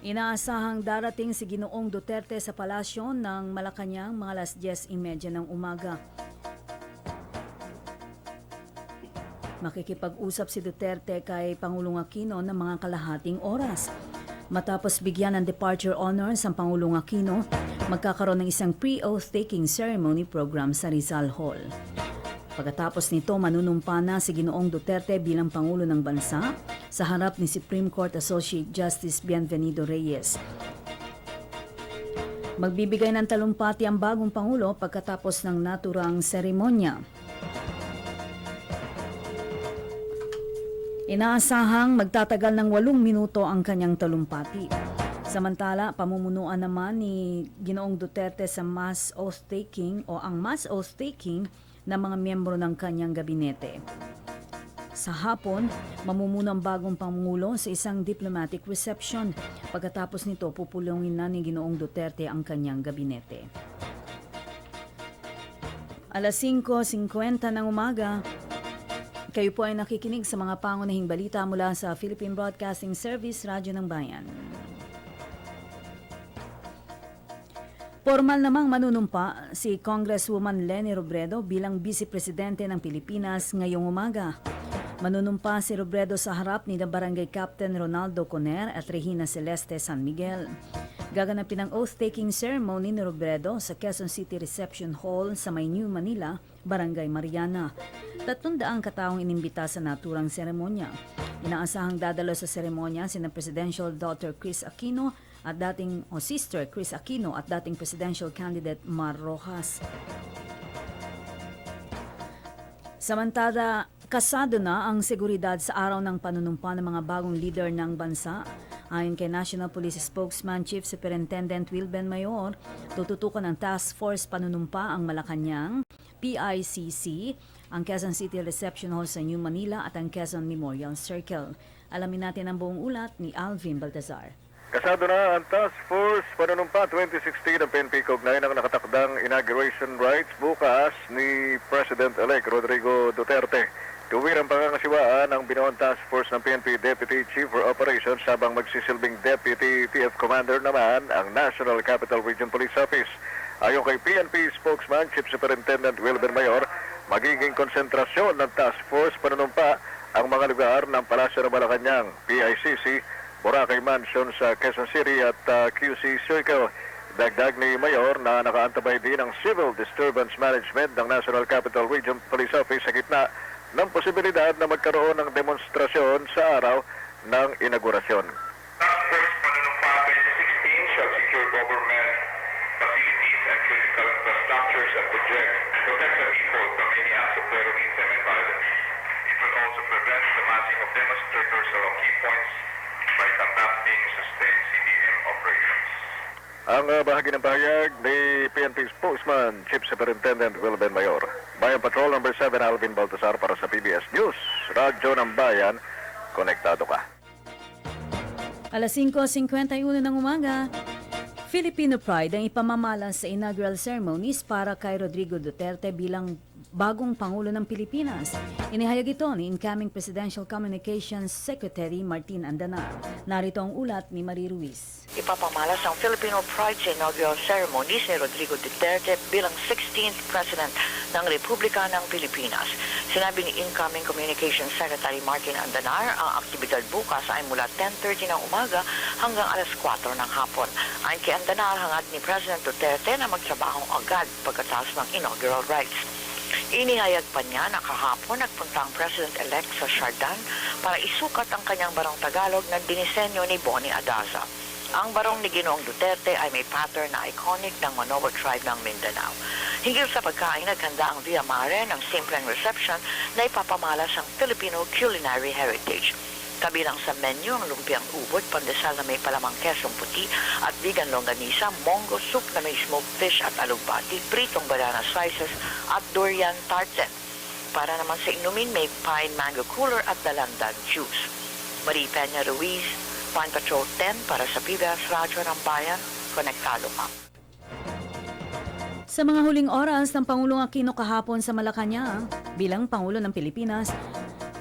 Inaasahang darating si Ginoong Duterte sa palasyo ng Malacanang mga alas 10:30 ng umaga. Makikipag-usap si Duterte kay Pangulong Aquino ng mga kalahating oras. Matapos bigyan ng departure honors ang Pangulong Aquino, magkakaroon ng isang pre-oath-taking ceremony program sa Rizal Hall. Pagkatapos nito, manunumpa na si Ginoong Duterte bilang Pangulo ng Bansa sa harap ni Supreme Court Associate Justice Bienvenido Reyes. Magbibigay ng talumpati ang bagong Pangulo pagkatapos ng naturang seremonya. Inaasahang magtatagal ng 8 minuto ang kanyang talumpati. Samantala, pamumunuan naman ni Ginoong Duterte sa mass oath-taking o ang mass oath-taking ng mga miyembro ng kanyang gabinete. Sa hapon, mamumuno ang bagong Pangulo sa isang diplomatic reception. Pagkatapos nito, pupulungin na ni Ginoong Duterte ang kanyang gabinete. Alas 5:50 ng umaga, kayo po ay nakikinig sa mga pangunahing balita mula sa Philippine Broadcasting Service, Radyo ng Bayan. Formal namang manunumpa si Congresswoman Leni Robredo bilang Vice Presidente ng Pilipinas ngayong umaga. Manunumpa si Robredo sa harap ni Barangay Captain Ronaldo Coner at Regina Celeste San Miguel. Gaganapin ang oath-taking ceremony ni Robredo sa Quezon City Reception Hall sa Metro Manila, Barangay Mariana. 300 kataong inimbita sa naturang seremonya. Inaasahang dadalo sa seremonya sina Presidential Daughter Chris Aquino at Sister Chris Aquino at dating Presidential Candidate Mar Rojas. Samantala, kasado na ang seguridad sa araw ng panunumpa ng mga bagong leader ng bansa. Ayon kay National Police Spokesman Chief Superintendent Wilben Mayor, tututukan ng Task Force panunumpa ang Malacanang, PICC, ang Quezon City Reception Hall sa New Manila at ang Quezon Memorial Circle. Alamin natin ang buong ulat ni Alvin Baltazar. Kasado na ang Task Force Panunumpa 2016 ng PNP kaugnay ng nakatakdang inauguration rites bukas ni President-elect Rodrigo Duterte. Tuwir ang pangangasiwaan ng binuong Task Force ng PNP Deputy Chief for Operations habang magsisilbing Deputy TF Commander naman ang National Capital Region Police Office. Ayon kay PNP Spokesman Chief Superintendent Wilben Mayor, magiging konsentrasyon ng Task Force Panunumpa ang mga lugar ng Palasyo ng Malacanang, PICC, Boracay Mansion sa Quezon City at QC Circle. Dagdag ni Mayor na nakaantabay din ang Civil Disturbance Management ng National Capital Region Police Office sa gitna ng posibilidad na magkaroon ng demonstrasyon sa araw ng inaugurasyon. Task Force Panunumpa 2016 shall secure government facilities and critical infrastructures and projects to protect the people from any acts of terrorism and violence. It will also prevent the massing of demonstrators along key points by conducting sustained CDM operations. Ang bahagi ng pahayag ni PNP Spokesman Chief Superintendent Wilben Mayor. Bayan Patrol number 7 Alvin Baltasar para sa PBS News, Radyo ng Bayan, konektado ka. Alas 5:51 ng umaga, Filipino Pride ang ipamamalas sa inaugural ceremonies para kay Rodrigo Duterte bilang bagong Pangulo ng Pilipinas. Inihayag ito ni incoming Presidential Communications Secretary Martin Andanar. Narito ang ulat ni Marie Ruiz. Ipapamalas ang Filipino Pride sa inaugural ceremonies ni Rodrigo Duterte bilang 16th President ng Republika ng Pilipinas. Sinabi ni incoming Communications Secretary Martin Andanar, ang aktibidad bukas ay mula 10:30 ng umaga hanggang alas 4 ng hapon. Ayon kay Andanar, hangad ni President Duterte na magtrabaho agad pagkatapos ng inaugural rites. Inihayag pa niya na kahapon nagpunta ang President-elect sa Siargao para isukat ang kanyang barong Tagalog na dinisenyo ni Bonnie Adaza. Ang barong ni Ginoong Duterte ay may pattern na iconic ng Manoa tribe ng Mindanao. Hinggil sa pagkain, naghanda ang Via Mare ng simpleng reception na ipapamalas ang Filipino culinary heritage. Kabilang sa menu ang lumpiang ubod, pandesal na may palamang kesong puti at vegan longganisa, mongo soup na may smoked fish at alugbati, pritong banana slices at durian tartlet. Para naman sa inumin, may pine mango cooler at dalandan juice. Marie Peña Ruiz, Pan Patrol 10 para sa PBS Radyo ng Bayan, konektado ka. Sa mga huling oras ng Pangulong Aquino kahapon sa Malacanang bilang Pangulo ng Pilipinas,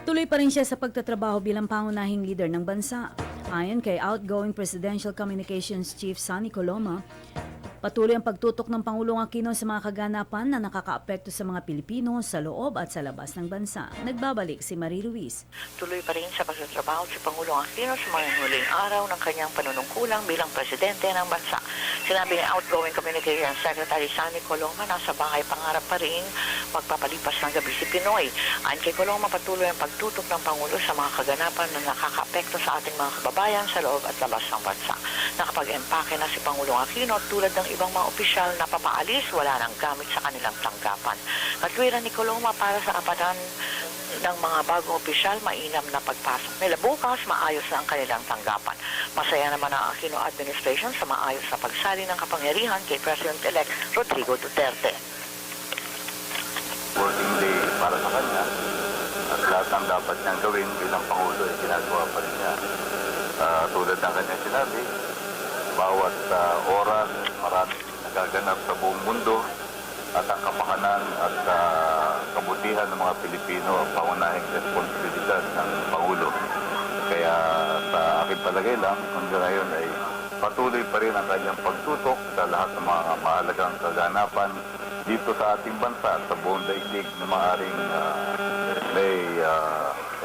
tuloy pa rin siya sa pagtatrabaho bilang pangunahing leader ng bansa. Ayon kay outgoing Presidential Communications Chief Sonny Coloma, patuloy ang pagtutok ng Pangulong Aquino sa mga kaganapan na nakakaapekto sa mga Pilipino sa loob at sa labas ng bansa. Nagbabalik si Marie Ruiz. Tuloy pa rin sa pagtatrabaho si Pangulong Aquino sa mga huling araw ng kanyang panunungkulang bilang presidente ng bansa. Sinabi ni outgoing Communications Secretary Sonny Coloma na sa bahay pangarap pa rin pagpapalipas ng gabi si Pinoy. Ayon kay Coloma, patuloy ang pagtutok ng Pangulo sa mga kaganapan na nakakaapekto sa ating mga kababayan sa loob at labas ng bansa. Nakapag-empake na si Pangulong Aquino tulad ng ibang mga opisyal na papaalis, wala nang gamit sa kanilang tanggapan. Katwiran ni Coloma, para sa kapatan ng mga bagong opisyal, mainam na pagpasok nila. Bukas, maayos na ang kanilang tanggapan. Masaya naman ang Aquino administration sa maayos na pagsali ng kapangyarihan kay President-elect Rodrigo Duterte. Working day para sa kanya at lahat ng dapat niyang gawin bilang Pangulo ay ginagawa pa rin niya. Tulad ng kanyang sinabi, bawat oras maraming nagaganap sa buong mundo at ang kapakanan at kabutihan ng mga Pilipino ang pangunahing responsibilidad ng Pangulo. Kaya sa aking palagay lang, hanggang ngayon ay patuloy pa rin ang kanyang pagtutok sa lahat ng mga mahalagang kaganapan dito sa ating bansa sa buong daigdig na maaaring may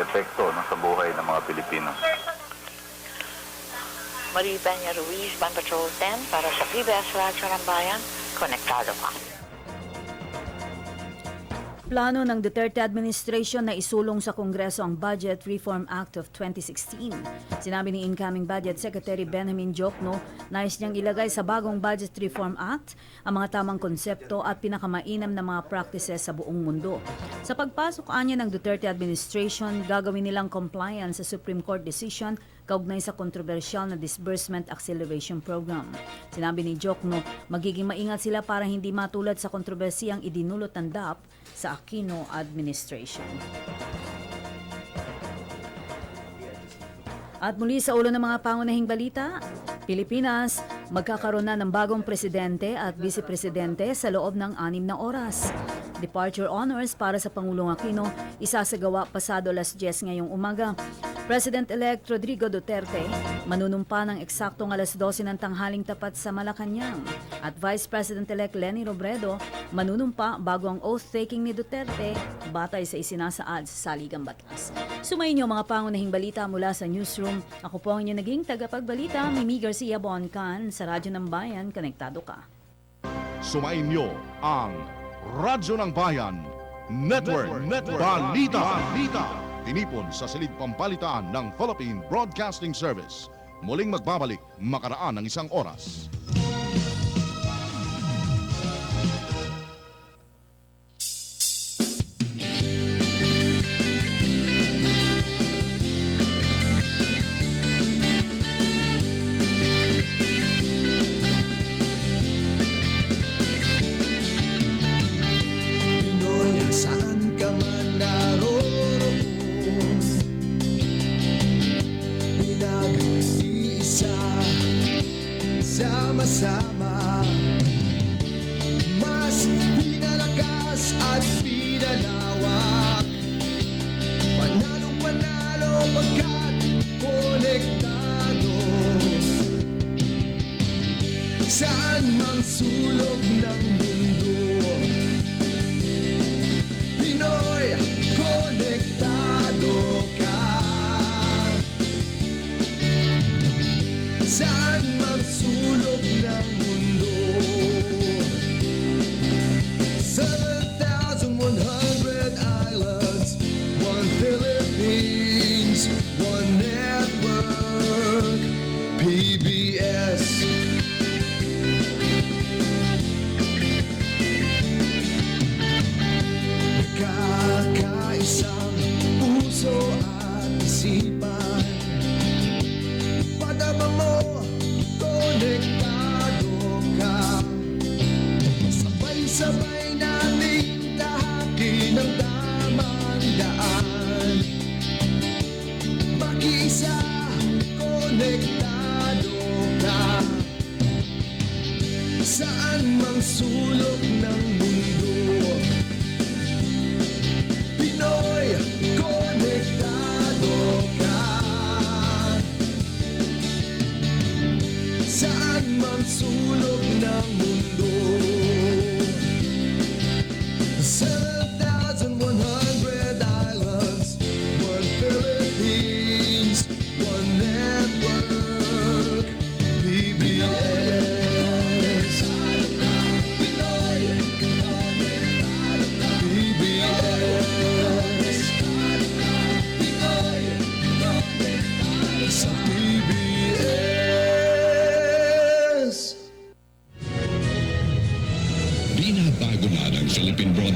epekto sa buhay ng mga Pilipino. Marie Peña Ruiz, Ban Patrol 10 para sa PBS Radyo ng Bayan, konektado ka. Plano ng Duterte administration na isulong sa Kongreso ang Budget Reform Act of 2016. Sinabi ni incoming Budget Secretary Benjamin Jokno, nais niyang ilagay sa bagong Budget Reform Act ang mga tamang konsepto at pinakamainam na mga practices sa buong mundo. Sa pagpasok anya ng Duterte administration, gagawin nilang compliance sa Supreme Court decision kaugnay sa kontrobersyal na Disbursement Acceleration Program. Sinabi ni Jokno, magiging maingat sila para hindi matulad sa kontrobersiyang idinulot ng DAP sa Aquino administration. At muli sa ulo ng mga pangunahing balita, Pilipinas, magkakaroon na ng bagong presidente at vice-presidente sa loob ng 6 na oras. Departure honors para sa Pangulong Aquino isasagawa pasado 10:00 ngayong umaga. President-elect Rodrigo Duterte manunumpa ng eksaktong 12:00 ng tanghaling tapat sa Malacanang at Vice President-elect Leni Robredo manunumpa bago ang oath-taking ni Duterte batay sa isinasaad sa saligang batas. Sumayin niyo mga pangunahing balita mula sa newsroom. Ako po ang inyong naging tagapagbalita, Mimi Garcia Boncan sa Radyo ng Bayan, Konektado Ka. Sumayin niyo ang Radyo ng Bayan Network. Balita. Tinipon sa silid pampalitaan ng Philippine Broadcasting Service. Muling magbabalik makaraan ng 1 oras. Sama-sama, mas pinalakas at pinalawak. Panalo-panalo pagkat konektado. Saan mang sulok ng mundo, Pinoy, konektado ka. Saan mang sulok ng mundo, 7,100 islands, one Philippines, one network, PBS.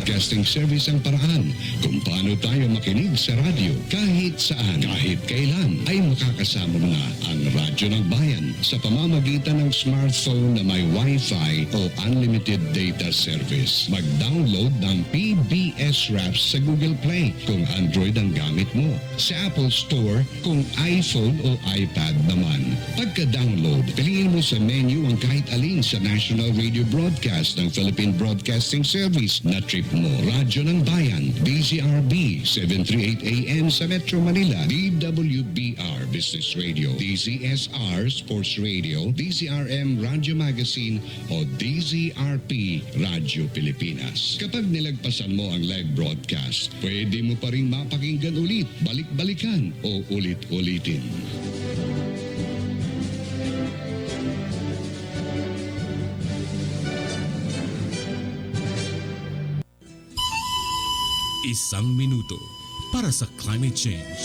Broadcasting Service ang paraan kung paano tayo makinig sa radyo kahit saan, kahit kailan ay makakasama na ang Radyo ng Bayan sa pamamagitan ng smartphone na may Wi-Fi o unlimited data service. Mag-download ng PBS Raps sa Google Play kung Android ang gamit mo. Sa Apple Store kung iPhone o iPad naman. Pagka-download, piliin mo sa menu ang kahit alin sa national radio broadcast ng Philippine Broadcasting Service na trip mo. Radyo ng Bayan, DZRB, 738 AM sa Metro Manila, DWBR Business Radio, DZSR Sports Radio, DZRM Radio Magazine o DZRP Radio Pilipinas. Kapag nilagpasan mo ang live broadcast, pwede mo pa rin mapakinggan ulit, balik-balikan o ulit-ulitin. Isang minuto para sa climate change.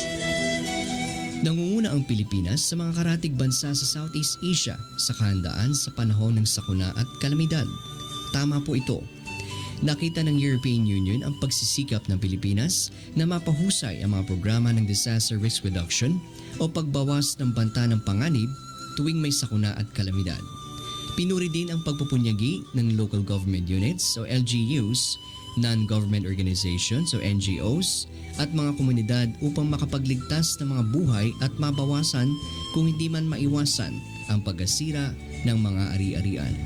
Nangunguna ang Pilipinas sa mga karatig bansa sa Southeast Asia sa kahandaan sa panahon ng sakuna at kalamidad. Tama po ito. Nakita ng European Union ang pagsisikap ng Pilipinas na mapahusay ang mga programa ng disaster risk reduction o pagbawas ng banta ng panganib tuwing may sakuna at kalamidad. Pinuri din ang pagpupunyagi ng local government units o LGUs, non-government organizations o NGOs at mga komunidad upang makapagligtas ng mga buhay at mabawasan kung hindi man maiwasan ang pagkasira ng mga ari-arian.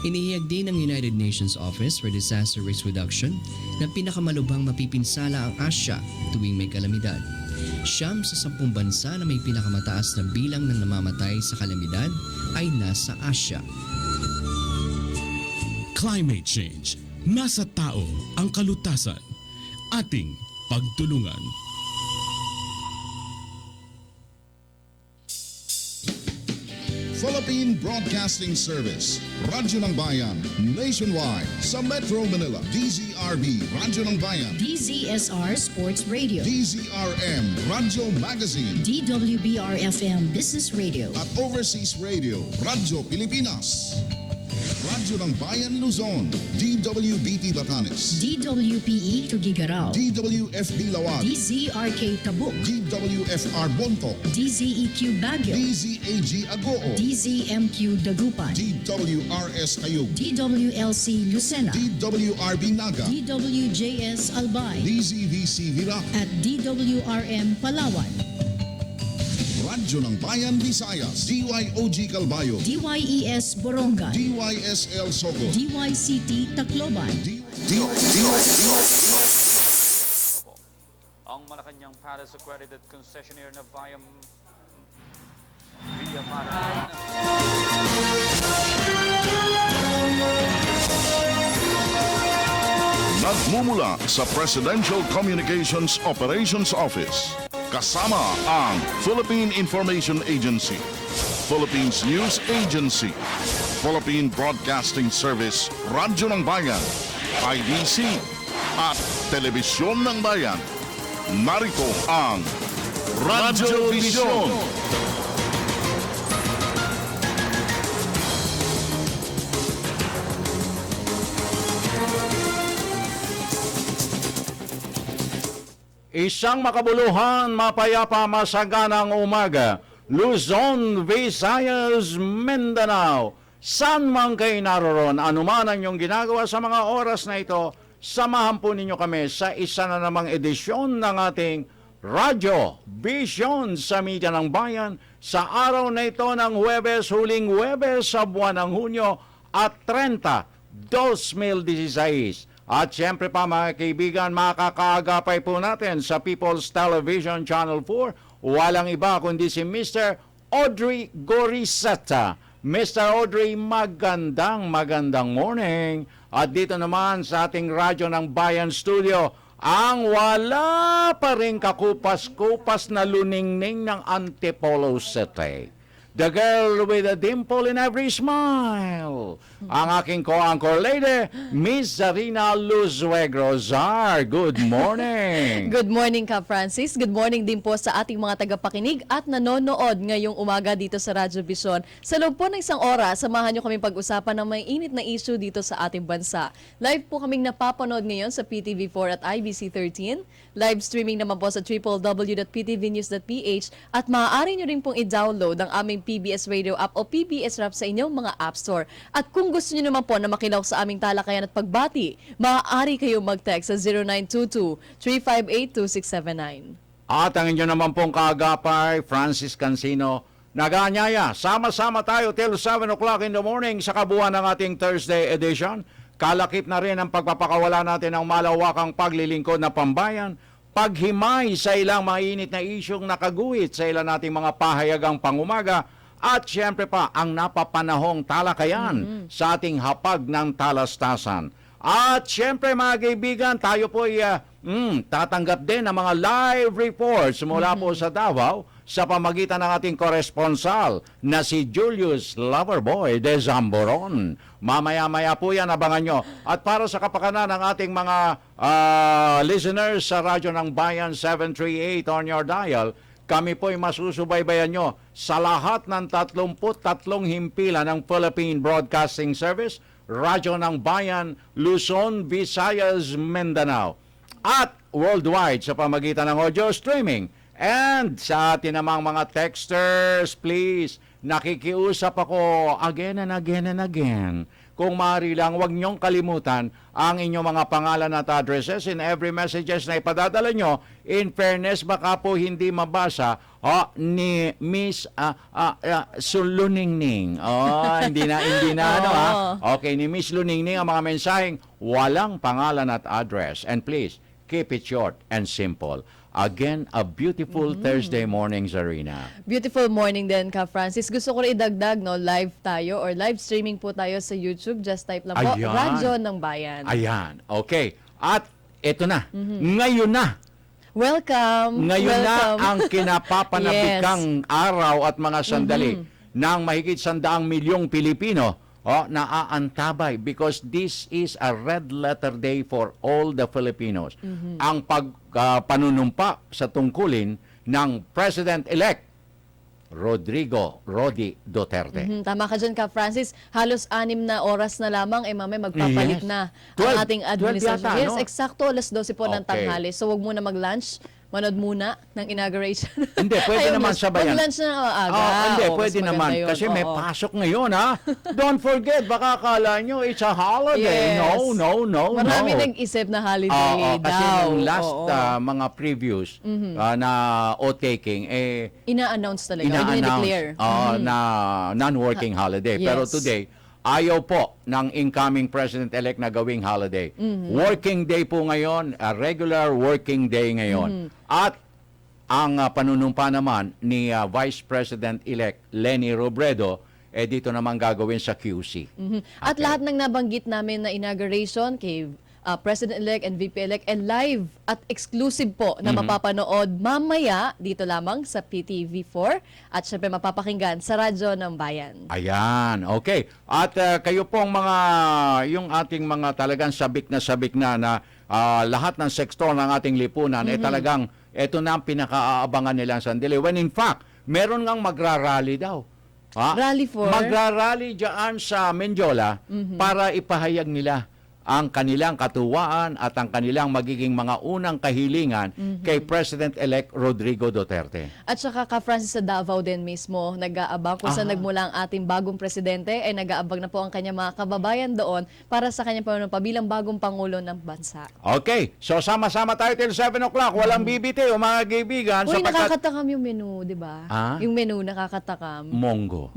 Inihiyag din ng United Nations Office for Disaster Risk Reduction na pinakamalubhang mapipinsala ang Asya tuwing may kalamidad. 9 sa 10 bansa na may pinakamataas na bilang ng namamatay sa kalamidad ay nasa Asya. Climate change. Nasa tao ang kalutasan. Ating pagtulungan. Philippine Broadcasting Service, Radyo ng Bayan, nationwide, sa Metro Manila, DZRB, Radyo ng Bayan, DZSR Sports Radio, DZRM, Radyo Magazine, DWBR-FM Business Radio, at Overseas Radio, Radyo Pilipinas. Radyo ng Bayan Luzon, DWBT Batanes, DWPE Tugigarao, DWFB Lawag, DZRK Tabuk, DWFR Bontoc, DZEQ Baguio, DZAG Agoo, DZMQ Dagupan, DWRS Ayub, DWLC Lucena, DWRB Naga, DWJS Albay, DZVC Virac, at DWRM Palawan. Radyo ng Bayan Visayas, DYOG Calbayo, DYES Borongan, DYSL Sogo, DYCT Tacloban, ang Malacanang Palace accredited concessionaire na Via Mara. Nagmumula sa Presidential Communications Operations Office, kasama ang Philippine Information Agency, Philippines News Agency, Philippine Broadcasting Service, Radyo ng Bayan, IDC, at Telebisyon ng Bayan. Narito ang Radyo Vision. Isang makabuluhan, mapayapa, masaganang umaga. Luzon, Visayas, Mindanao. San man kayo naroon, anuman ang inyong ginagawa sa mga oras na ito, samahan po ninyo kami sa isa na namang edisyon ng ating Radyo Vision sa Media ng Bayan sa araw na ito ng Huwebes, huling Huwebes sa buwan ng Hunyo at 30, 2016. At siyempre pa mga kaibigan, makakaagapay po natin sa People's Television Channel 4. Walang iba kundi si Mr. Audrey Goriseta. Mr. Audrey, magandang morning. At dito naman sa ating Radyo ng Bayan Studio, ang wala pa rin kakupas-kupas na luningning ng Antipolo City. the girl with a dimple in every smile. Ang aking co-anchor lady, Miss Zarina Luzuegro. Zar, good morning. Good morning ka, Francis. Good morning din po sa ating mga tagapakinig at nanonood ngayong umaga dito sa Radyo Vision. Sa loob po ng isang oras, samahan nyo kaming pag-usapan ng may init na issue dito sa ating bansa. Live po kaming napapanood ngayon sa PTV4 at IBC13. Live streaming naman po sa www.ptvnews.ph at maaari nyo rin pong i-download ang aming PBS Radio app o PBS Rap sa inyong mga App Store. At kung gusto nyo naman po na makilaw sa aming talakayan at pagbati, maaari kayong mag-text sa 0922-358-2679. At ang inyo naman pong kaagapay, Francis Cancino, nag-aanyaya. Sama-sama tayo till 7 o'clock in the morning sa kabuuan ng ating Thursday edition. Kalakip na rin ang pagpapakawala natin ng malawakang paglilingkod na pambayan, paghimay sa ilang mainit na isyong nakaguhit sa ilang nating mga pahayagang pangumaga, at siyempre pa ang napapanahong talakayan sa ating hapag ng talastasan. At siyempre mga kaibigan, tayo po ay tatanggap din ng mga live reports mula po sa Davao sa pamagitan ng ating koresponsal na si Julius Loverboy de Zamboron. Mamaya-maya po yan, abangan nyo. At para sa kapakanan ng ating mga listeners sa Radyo ng Bayan 738 on your dial, kami po ay masusubaybayan nyo sa lahat ng 33 himpilan ng Philippine Broadcasting Service, Radyo ng Bayan, Luzon, Visayas, Mindanao, at worldwide sa pamagitan ng audio streaming. And sa atin namang mga texters, please, nakikiusap ako again and again and again. Kung maaari lang, huwag niyong kalimutan ang inyong mga pangalan at addresses in every messages na ipadadala nyo. In fairness, baka po hindi mabasa ni Miss Luningning. Hindi na. Okay, ni Miss Luningning ang mga mensaheng walang pangalan at address. And please, keep it short and simple. Again, a beautiful Thursday morning, Zarina. Beautiful morning din ka, Francis. Gusto ko rin idagdag, no, live tayo or live streaming po tayo sa YouTube. Just type lang po, Radyo ng Bayan. Ayan, okay. At ito na, ngayon na. Welcome. Ngayon na ang kinapapanabikang araw at mga sandali ng mahigit 100 milyong Pilipino na aantabay because this is a red letter day for all the Filipinos. Ang panunumpa sa tungkulin ng President-elect Rodrigo Duterte. Tama ka dyan ka, Francis. Halos 6 na oras na lamang, mamaya magpapalit na ang ating administration. Yes, eksakto, 12:00 po ng tanghali. So, wag muna mag-lunch. Manood muna ng inauguration. Hindi, pwede naman sabayan. Mag-lunch na aga. Hindi, pwede naman. Yun. Kasi may pasok ngayon, ha? Don't forget, baka akala nyo, it's a holiday. Yes. No. Marami nag-isip na holiday daw. Kasi yung last mga previews na o-taking, ina-announce talaga. Ina-declare. Na non-working holiday. Yes. Pero today, ayaw po ng incoming President-elect na gawing holiday. Working day po ngayon, a regular working day ngayon. At ang panunumpa naman ni Vice President-elect Leni Robredo, dito naman gagawin sa QC. At lahat ng nabanggit namin na inauguration kay President-elect and VP-elect live at exclusive po na mapapanood mamaya dito lamang sa PTV4 at syempre mapapakinggan sa Radyo ng Bayan. Ayan, okay. At kayo pong yung ating mga talagang sabik na lahat ng sektor ng ating lipunan, talagang ito na ang pinaka-aabangan nilang sandali. When in fact, meron ngang magrarally daw. Rally for? Magrarally dyan sa Mendiola para ipahayag nila ang kanilang katuwaan at ang kanilang magiging mga unang kahilingan kay President-elect Rodrigo Duterte. At saka ka Francis sa Davao din mismo, nag-aabang kung saan nagmula ang ating bagong presidente, ay nag-aabang na po ang kanyang mga kababayan doon para sa kanyang panunumpa bilang bagong Pangulo ng bansa. Okay, so sama-sama tayo till 7 o'clock. Walang bibiti o mga kaibigan. Uy, nakakatakam yung menu, di ba? Yung menu nakakatakam. Munggo.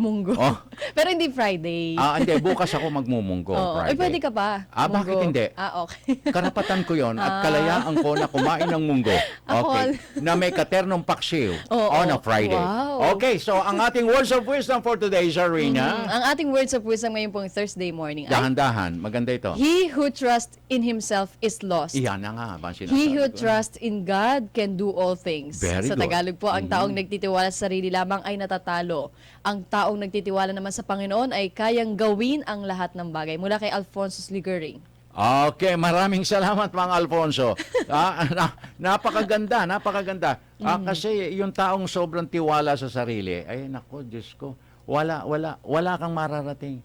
Pero hindi Friday. Hindi, bukas ako magmumunggo. Friday. Pwede ka pa. Bakit hindi? Okay. Karapatan ko yon at kalayaan ko na kumain ng munggo. Okay. Na may katernong paksiw on a Friday. Wow. Okay, so ang ating words of wisdom for today, Zarina. Ang ating words of wisdom ngayon pong Thursday morning ay, Dahan-dahan, maganda ito. He who trusts in himself is lost. Iyan na nga, ba ang sinasabi He who ko? trusts in God can do all things. Very Sa good. Tagalog po, ang taong nagtitiwala sa sarili lamang ay natatalo. Ang taong nagtitiwala naman sa Panginoon ay kayang gawin ang lahat ng bagay. Mula kay Alfonso Sligering. Okay, maraming salamat mga Alfonso. Napakaganda, napakaganda. Kasi yung taong sobrang tiwala sa sarili, ay nako, Diyos ko, wala kang mararating.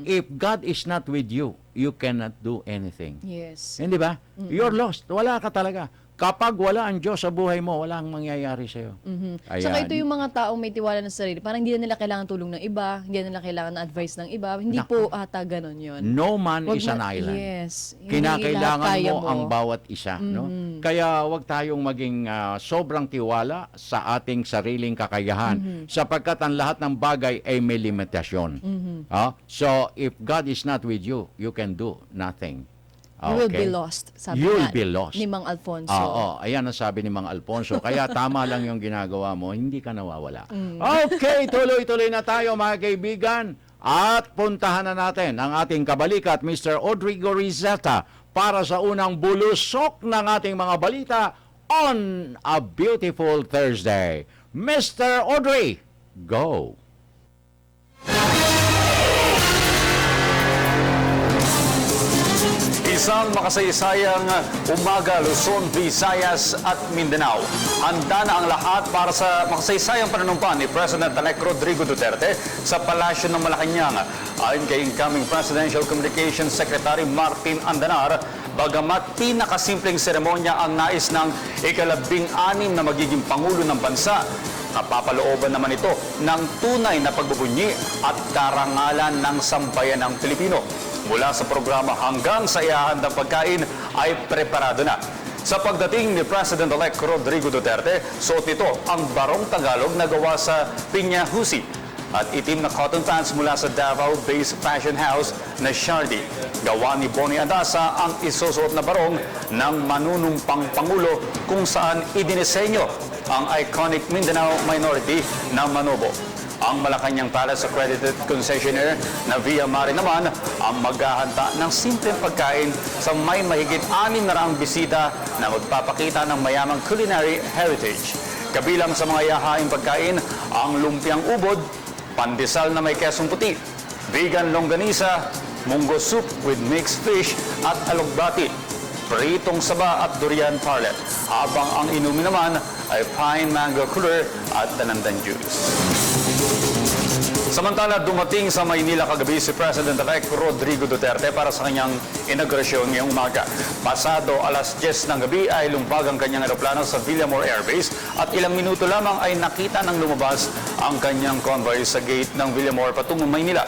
If God is not with you, you cannot do anything. Yes. Hindi ba? You're lost. Wala ka talaga. Kapag wala ang Diyos sa buhay mo, wala ang mangyayari sa'yo. Ayan. Saka ito yung mga taong may tiwala ng sarili. Parang hindi na nila kailangan tulong ng iba, hindi na nila kailangan ng advice ng iba. Hindi po ata ganun yun. No man is an island. Yes. Kinakailangan mo ang bawat isa. No? Kaya wag tayong maging sobrang tiwala sa ating sariling kakayahan sapagkat ang lahat ng bagay ay may limitasyon. So, if God is not with you, you can do nothing. You will be lost, sabi You'll nga be lost. ni Mang Alfonso. Oo, ayan ang sabi ni Mang Alfonso. Kaya tama lang yung ginagawa mo, hindi ka nawawala. Okay, tuloy-tuloy na tayo mga kaibigan. At puntahan na natin ang ating kabalikat, Mr. Rodrigo Rizeta, para sa unang bulusok ng ating mga balita on a beautiful Thursday. Mr. Audrey, go! Isang makasaysayang umaga, Luzon, Visayas at Mindanao. Handa na ang lahat para sa makasaysayang panunumpa ni President-elect Rodrigo Duterte sa Palasyo ng Malacanang. Ayon kay incoming Presidential Communications Secretary Martin Andanar, bagamat pinakasimpleng seremonya ang nais ng ika-16 na magiging Pangulo ng Bansa, napapalooban naman ito ng tunay na pagbubunyi at karangalan ng sambayanang Pilipino. Mula sa programa hanggang sa ihahandang pagkain ay preparado na. Sa pagdating ni President-elect Rodrigo Duterte, suot nito ang barong Tagalog na gawa sa pinya husi at itim na cotton pants mula sa Davao-based fashion house na Shardy. Gawa ni Bonnie Adasa ang isusuot na barong ng manunumpang Pangulo kung saan idinisenyo ang iconic Mindanao minority ng Manobo. Ang Malacanang Palace accredited concessionaire na Via Mare naman ang maghahanda ng simpleng pagkain sa may mahigit 600 bisita na magpapakita ng mayamang culinary heritage. Kabilang sa mga ihahaing pagkain ang lumpiang ubod, pandesal na may kesong puti, vegan longganisa, munggo soup with mixed fish at alugbati, pritong saba at durian parlet, habang ang inumin naman ay pine mango cooler at tanandan juice. Samantala, dumating sa Maynila kagabi si President-elect Rodrigo Duterte para sa kanyang inaugurasyon ngayong umaga. Pasado alas 10 ng gabi ay lumpag ang kanyang eroplano sa Villamor Air Base at ilang minuto lamang ay nakita ng lumabas ang kanyang convoy sa gate ng Villamor patungong Maynila.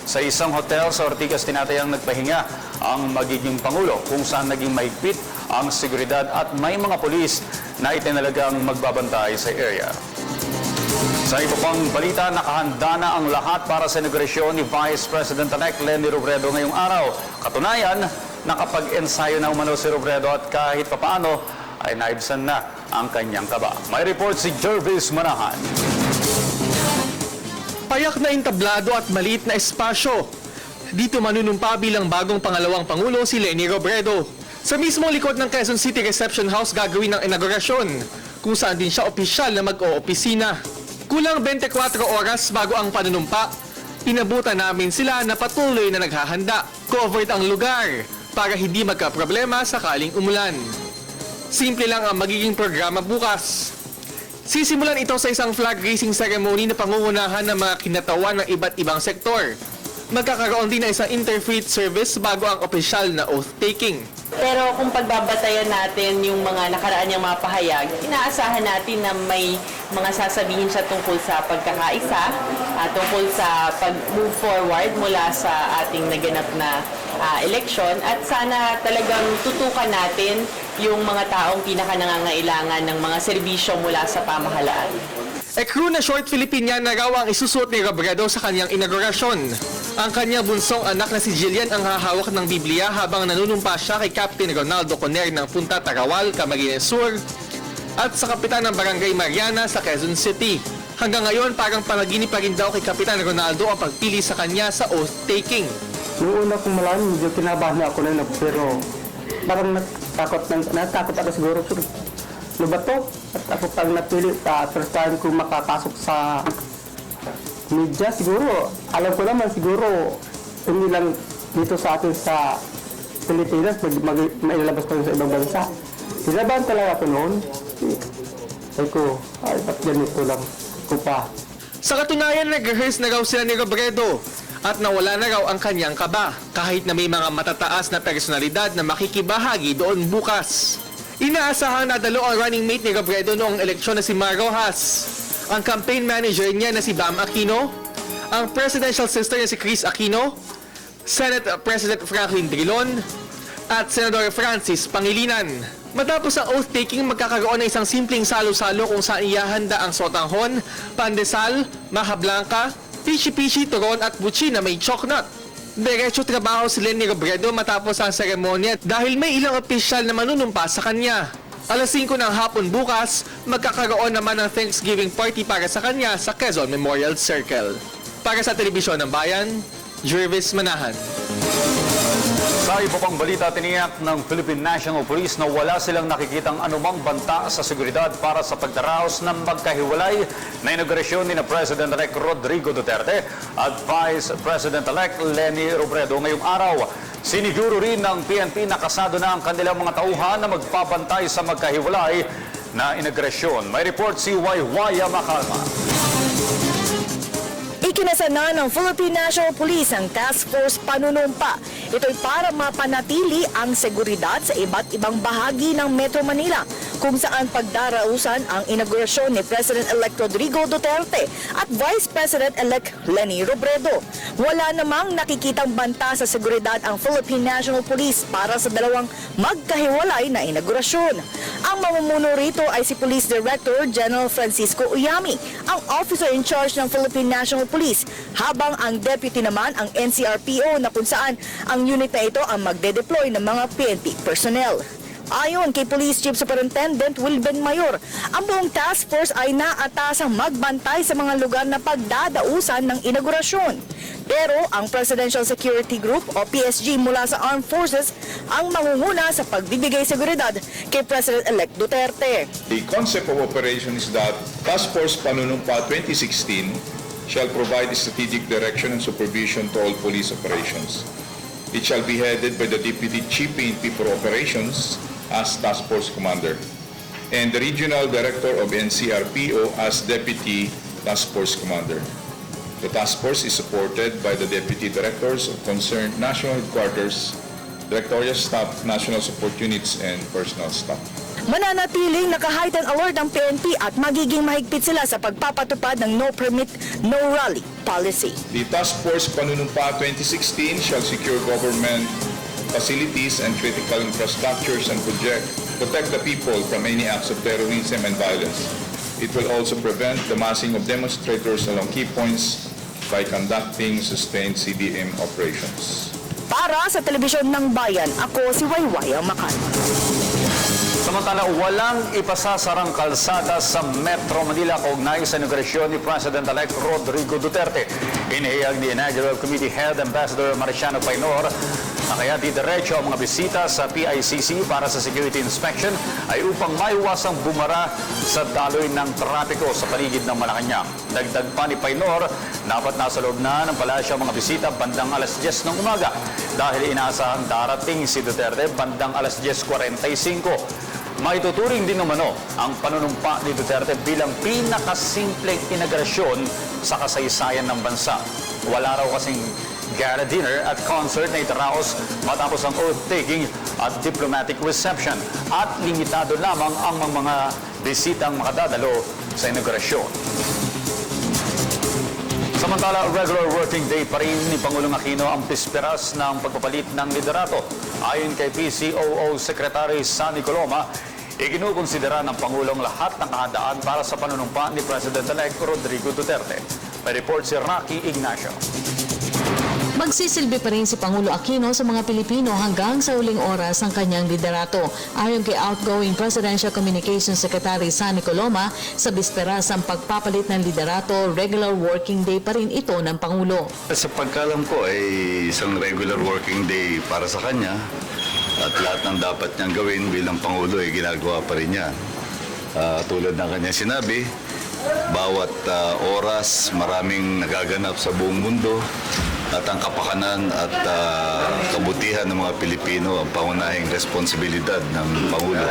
Sa isang hotel sa Ortigas tinatayang nagpahinga ang magiging Pangulo kung saan naging mahigpit ang seguridad at may mga pulis na itinalagang magbabantay sa area. Sa iba pang balita, nakahanda na ang lahat para sa inaugurasyon ni Vice President-elect Leni Robredo ngayong araw. Katunayan, nakapag-ensayo na umano si Robredo at kahit papaano ay naibsan na ang kanyang kaba. May report si Jervis Manahan. Payak na entablado at maliit na espasyo. Dito manunumpa bilang bagong pangalawang Pangulo si Leni Robredo. Sa mismong likod ng Quezon City Reception House gagawin ng inaugurasyon, kung saan din siya opisyal na mag-oopisina. Kulang 24 oras bago ang panunumpa, inabutan namin sila na patuloy na naghahanda. Covered ang lugar para hindi magka-problema sakaling umulan. Simple lang ang magiging programa bukas. Sisimulan ito sa isang flag raising ceremony na pangungunahan ng mga kinatawan ng iba't ibang sektor. Magkakaroon din ng isang interfaith service bago ang opisyal na oath-taking. Pero kung pagbabatayan natin yung mga nakaraan niyang mga pahayag, inaasahan natin na may mga sasabihin siya tungkol sa pagkakaisa, tungkol sa pag-move forward mula sa ating naganap na eleksyon, at sana talagang tutukan natin yung mga taong pinaka-nangangailangan ng mga serbisyo mula sa pamahalaan. Crew na short Filipiniana raw ang isusuot ni Robredo sa kanyang inaugurasyon. Ang kanyang bunsong anak na si Jillian ang hahawak ng Biblia habang nanunumpa siya kay Captain Ronaldo Conner ng Punta Tarawal, Camarines Sur at sa Kapitan ng Barangay Mariana sa Quezon City. Hanggang ngayon, parang panaginip pa rin daw kay Kapitan Ronaldo ang pagpili sa kanya sa oath-taking. Noong una kong malaman, medyo kinabahan ako na pero parang natakot ako siguro. Ano ba to? At ako pag napili, first time ko makapasok sa media siguro. Alam ko naman siguro, hindi lang dito sa atin sa Pilipinas, mailabas pa sa ibang bansa. Nilaban talaga ako noon. Sabi ko, ay ba't ganito lang ko pa. Sa katunayan, nag-rehearse na raw sila ni Robredo at nawala na raw ang kanyang kaba kahit na may mga matataas na personalidad na makikibahagi doon bukas. Inaasahan na dalo ang running mate ni Robredo noong eleksyon na si Mar Rojas, ang campaign manager niya na si Bam Aquino, ang presidential sister niya si Chris Aquino, Senate President Franklin Drilon, at Senador Francis Pangilinan. Matapos ang oath-taking, magkakaroon ng isang simpleng salo-salo kung saan iyahanda ang sotanghon, pandesal, maha blanca, pichi-pichi, turon at butchi na may choknut. Diretso trabaho si Lenny Robredo matapos ang seremonya dahil may ilang opisyal na manunumpa sa kanya. Alas 5 ng hapon bukas, magkakaroon naman ng Thanksgiving party para sa kanya sa Quezon Memorial Circle. Para sa Telebisyon ng Bayan, Jervis Manahan. Sa iba pang balita, tiniyak ng Philippine National Police na wala silang nakikitang anumang banta sa seguridad para sa pagdaraos ng magkahiwalay na inaugurasyon ni President-elect Rodrigo Duterte at Vice President-elect Leni Robredo ngayong araw. Siniguro rin ng PNP na kasado na ang kanilang mga tauhan na magpapantay sa magkahiwalay na inaugurasyon. May report si Waywaya Makalma. Ikinasa na ng Philippine National Police ang Task Force Panunumpa. Ito'y para mapanatili ang seguridad sa iba't ibang bahagi ng Metro Manila kung saan pagdarausan ang inaugurasyon ni President-elect Rodrigo Duterte at Vice President-elect Leni Robredo. Wala namang nakikitang banta sa seguridad ang Philippine National Police para sa dalawang magkahiwalay na inaugurasyon. Ang mamumuno rito ay si Police Director General Francisco Uyami, ang officer in charge ng Philippine National Police, habang ang deputy naman ang NCRPO na kung saan ang unit na ito ang magde-deploy ng mga PNP personnel. Ayon kay Police Chief Superintendent Wilben Mayor, ang buong task force ay naatasang magbantay sa mga lugar na pagdadausan ng inaugurasyon. Pero ang Presidential Security Group o PSG mula sa Armed Forces ang mangunguna sa pagbibigay seguridad kay President-elect Duterte. The concept of operation is that Task Force Panunumpa 2016 shall provide strategic direction and supervision to all police operations. It shall be headed by the Deputy Chief PNP for Operations as Task Force Commander and the Regional Director of NCRPO as Deputy Task Force Commander. The task force is supported by the Deputy Directors of concerned national headquarters, Directorial Staff, National Support Units, and Personal Staff. Mananatiling naka-heightened alert ang PNP at magiging mahigpit sila sa pagpapatupad ng no permit, no rally policy. The Task Force Panunumpa 2016 shall secure government facilities and critical infrastructures and protect the people from any acts of terrorism and violence. It will also prevent the massing of demonstrators along key points by conducting sustained CDM operations. Para sa Telebisyon ng Bayan, ako si Waywaya Makalma. Samantala, walang ipasasarang kalsada sa Metro Manila kaugnay sa inaugurasyon ni President-elect Rodrigo Duterte. Inihayag ni Inaugural Committee Head Ambassador Marciano Painor na kaya didiretso ang mga bisita sa PICC para sa security inspection ay upang maiwasang bumara sa daloy ng trapiko sa paligid ng Malacanang. Dagdag pa ni Painor, dapat nasa loob na ng palasyo ang mga bisita bandang alas 10 ng umaga dahil inaasahang darating si Duterte bandang alas 10:45. Maituturing din umano ang panunumpa ni Duterte bilang pinakasimpleng inaugurasyon sa kasaysayan ng bansa. Wala raw kasing gala dinner at concert na itaraos matapos ang oath-taking at diplomatic reception at limitado lamang ang mga bisitang makadadalo sa inaugurasyon. Samantala, regular working day pa rin ni Pangulong Aquino ang pisperas ng pagpapalit ng liderato. Ayon kay PCOO Secretary Sunny Coloma, Ikinukonsidera ng Pangulong lahat ng kahandaan para sa panunumpa ni President-elect Rodrigo Duterte. May report si Rocky Ignacio. Magsisilbi pa rin si Pangulo Aquino sa mga Pilipino hanggang sa huling oras ng kanyang liderato. Ayon kay outgoing Presidential Communications Secretary Sunny Coloma, sa bisperas ng pagpapalit ng liderato, regular working day pa rin ito ng Pangulo. Sa pagkalam ko ay isang regular working day para sa kanya at lahat ng dapat niyang gawin bilang Pangulo ay ginagawa pa rin niya. Tulad ng kanyang sinabi, bawat oras maraming nagaganap sa buong mundo at ang kapakanan at kabutihan ng mga Pilipino ang pangunahing responsibilidad ng Pangulo.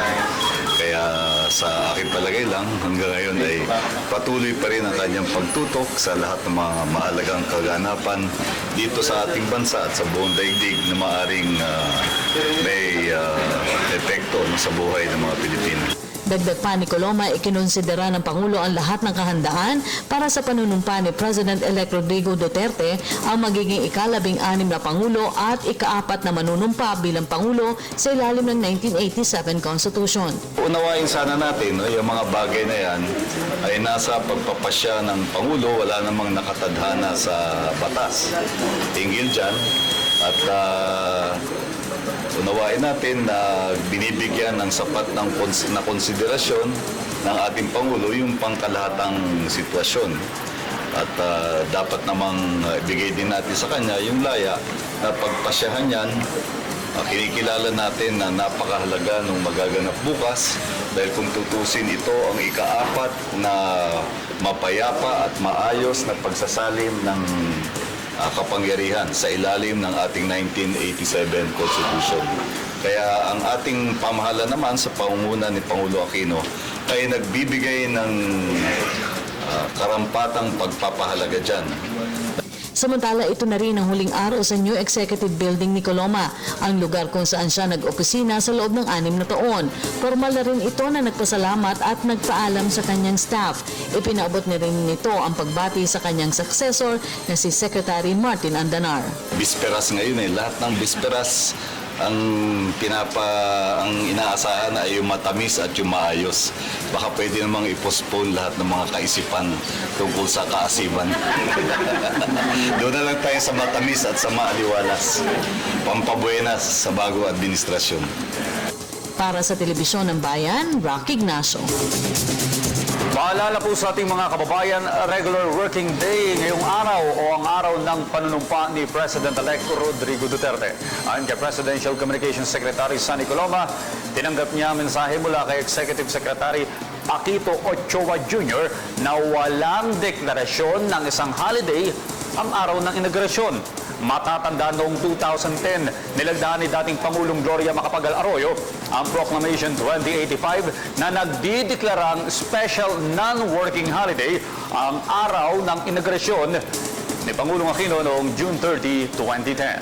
Kaya sa aking palagay lang, hanggang ngayon ay patuloy pa rin ang kanyang pagtutok sa lahat ng mga mahalagang kaganapan dito sa ating bansa at sa buong daigdig na maaring may epekto sa buhay ng mga Pilipino. Dagdag pa ni Coloma, ikinonsidera ng Pangulo ang lahat ng kahandaan para sa panunumpa ni President-elect Rodrigo Duterte ang magiging ika-labing-anim na Pangulo at ika-4 na manunumpa bilang Pangulo sa ilalim ng 1987 Constitution. Unawain sana natin, yung mga bagay na yan ay nasa pagpapasya ng Pangulo, wala namang nakatadhana sa batas. Hinggil dyan at unawain natin na binibigyan ng sapat na konsiderasyon ng ating Pangulo yung pangkalahatang sitwasyon. At dapat namang ibigay din natin sa kanya yung laya na pagpasyahan yan. Kinikilala natin na napakahalaga nung magaganap bukas dahil kung tutusin ito ang ika-4 na mapayapa at maayos na pagsasalim ng kapangyarihan sa ilalim ng ating 1987 Constitution. Kaya ang ating pamahala naman sa pangunguna ni Pangulo Aquino ay nagbibigay ng karampatang pagpapahalaga dyan. Samantala, ito na rin ang huling araw sa New Executive Building ni Coloma, ang lugar kung saan siya nag-opisina sa loob ng 6 na taon. Formal na rin ito na nagpasalamat at nagpaalam sa kanyang staff. Ipinaabot na rin nito ang pagbati sa kanyang successor na si Secretary Martin Andanar. Bisperas ngayon lahat ng bisperas ang inaasahan ay yung matamis at yung maayos. Baka pwede namang i-postpone lahat ng mga kaisipan tungkol sa kaasiban. Doon na lang tayo sa matamis at sa maaliwalas. Pampabuenas sa bagong administrasyon. Para sa Telebisyon ng Bayan, Rocky Ignacio. Paalala po sa ating mga kababayan, regular working day ngayong araw o ang araw ng panunumpa ni President-elect Rodrigo Duterte. Ayon kay Presidential Communications Secretary Sunny Coloma, tinanggap niya mensahe mula kay Executive Secretary Akito Ochoa Jr. na walang deklarasyon ng isang holiday ang araw ng inaugurasyon. Matatanda noong 2010, nilagdaan ni dating Pangulong Gloria Macapagal Arroyo ang Proclamation 2085 na nagdideklarang special non-working holiday ang araw ng inaugurasyon ni Pangulong Aquino noong June 30, 2010.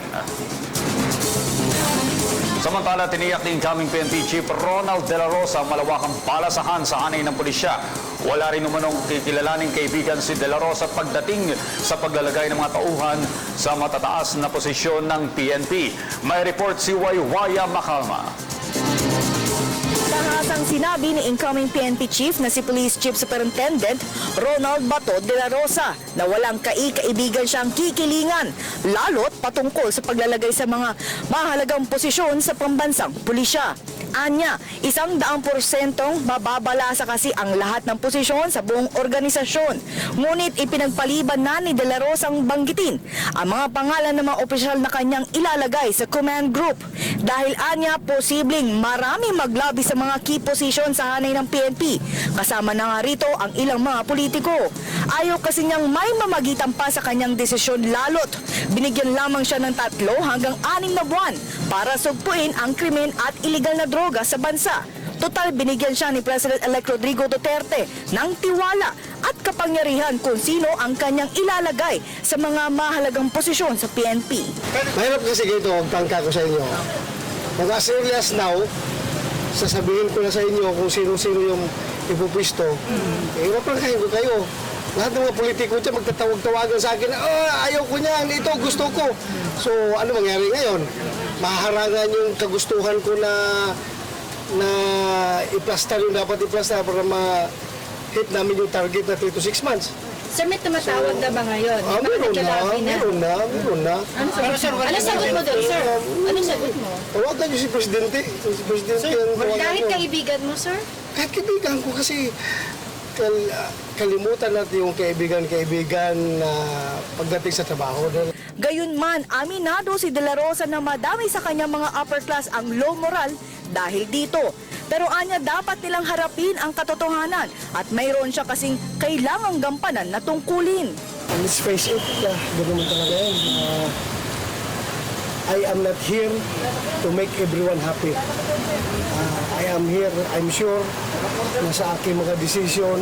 Samantala, tiniyak ni incoming PNP Chief Ronald De La Rosa malawakang palasahan sa hanay ng pulisya. Wala rin umanong kikilalaning kaibigan si De La Rosa pagdating sa paglalagay ng mga tauhan sa matataas na posisyon ng PNP. May report si Waywaya Makalma. Tahasang sinabi ni incoming PNP Chief na si Police Chief Superintendent Ronald Bato de la Rosa na walang kaibigan siyang kikilingan, lalo't patungkol sa paglalagay sa mga mahalagang posisyon sa pambansang pulisya. Anya, 100% mababalasa kasi ang lahat ng posisyon sa buong organisasyon. Ngunit ipinagpaliban na ni De La Rosang banggitin ang mga pangalan ng mga opisyal na kanyang ilalagay sa command group. Dahil anya, posibleng marami maglabi sa mga key position sa hanay ng PNP. Kasama na nga rito ang ilang mga politiko. Ayaw kasi niyang may mamagitan pa sa kanyang desisyon, lalot binigyan lamang siya ng 3 hanggang 6 na buwan para sugpuin ang krimen at iligal na droga sa bansa. Total, binigyan siya ni President-elect Rodrigo Duterte ng tiwala at kapangyarihan kung sino ang kanyang ilalagay sa mga mahalagang posisyon sa PNP. Mahirap kasi ganito, tangka ko sa inyo. Kung as early as now, sasabihin ko na sa inyo kung sino-sino yung ipupwisto. Mapangkahin ko kayo. Lahat ng mga politiko dyan magtatawag-tawagan sa akin, ayaw ko niyan, ito gusto ko. So ano mangyari ngayon? Mahaharangan yung kagustuhan ko na na i-plaster yung dapat i-plaster para ma-hit namin yung target na 3 to 6 months. Sir, may tumatawag na ba ngayon? Meron na. Ano sagot mo doon, sir? Ano sagot mo? Tawagan niyo si Presidente. Si Presidente ang tawagan Kahit ko. kaibigan mo, sir? Kahit kaibigan ko kasi kalimutan natin yung kaibigan na pagdating sa trabaho. Gayunman, aminado si De La Rosa na madami sa kanyang mga upper class ang low moral dahil dito. Pero anya dapat nilang harapin ang katotohanan at mayroon siya kasing kailangang gampanan na tungkulin. Let's face it, ganoon man talaga yan. I am not here to make everyone happy. I am here, I'm sure, na sa aking mga decision,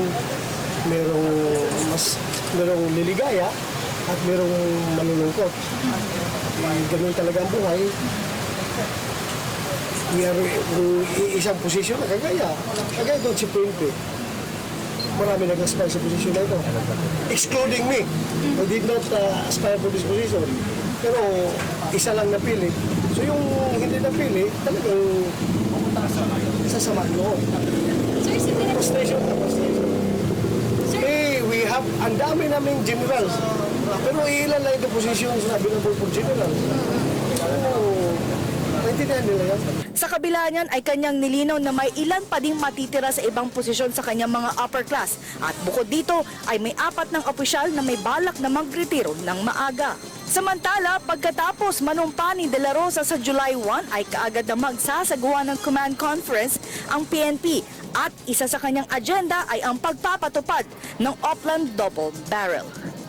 merong liligaya at merong malulungkot. Ganoon talaga ang buhay. Isang posisyon na kagaya doon si Pimpi. Marami nag-aspire sa posisyon na ito. Excluding me. I did not aspire for this position. Pero isa lang napili. So yung hindi napili, talagang sasama loob. Frustration. We have, ang dami naming generals. Pero ilan lang ito position na available for generals. Sa kabila niyan ay kanyang nilinaw na may ilan pa ding matitira sa ibang posisyon sa kanyang mga upper class. At bukod dito ay may 4 ng opisyal na may balak na magretiro ng maaga. Samantala, pagkatapos manumpa ni De La Rosa sa July 1 ay kaagad na magsasagawa ng command conference ang PNP at isa sa kanyang agenda ay ang pagpapatupad ng Upland Double Barrel.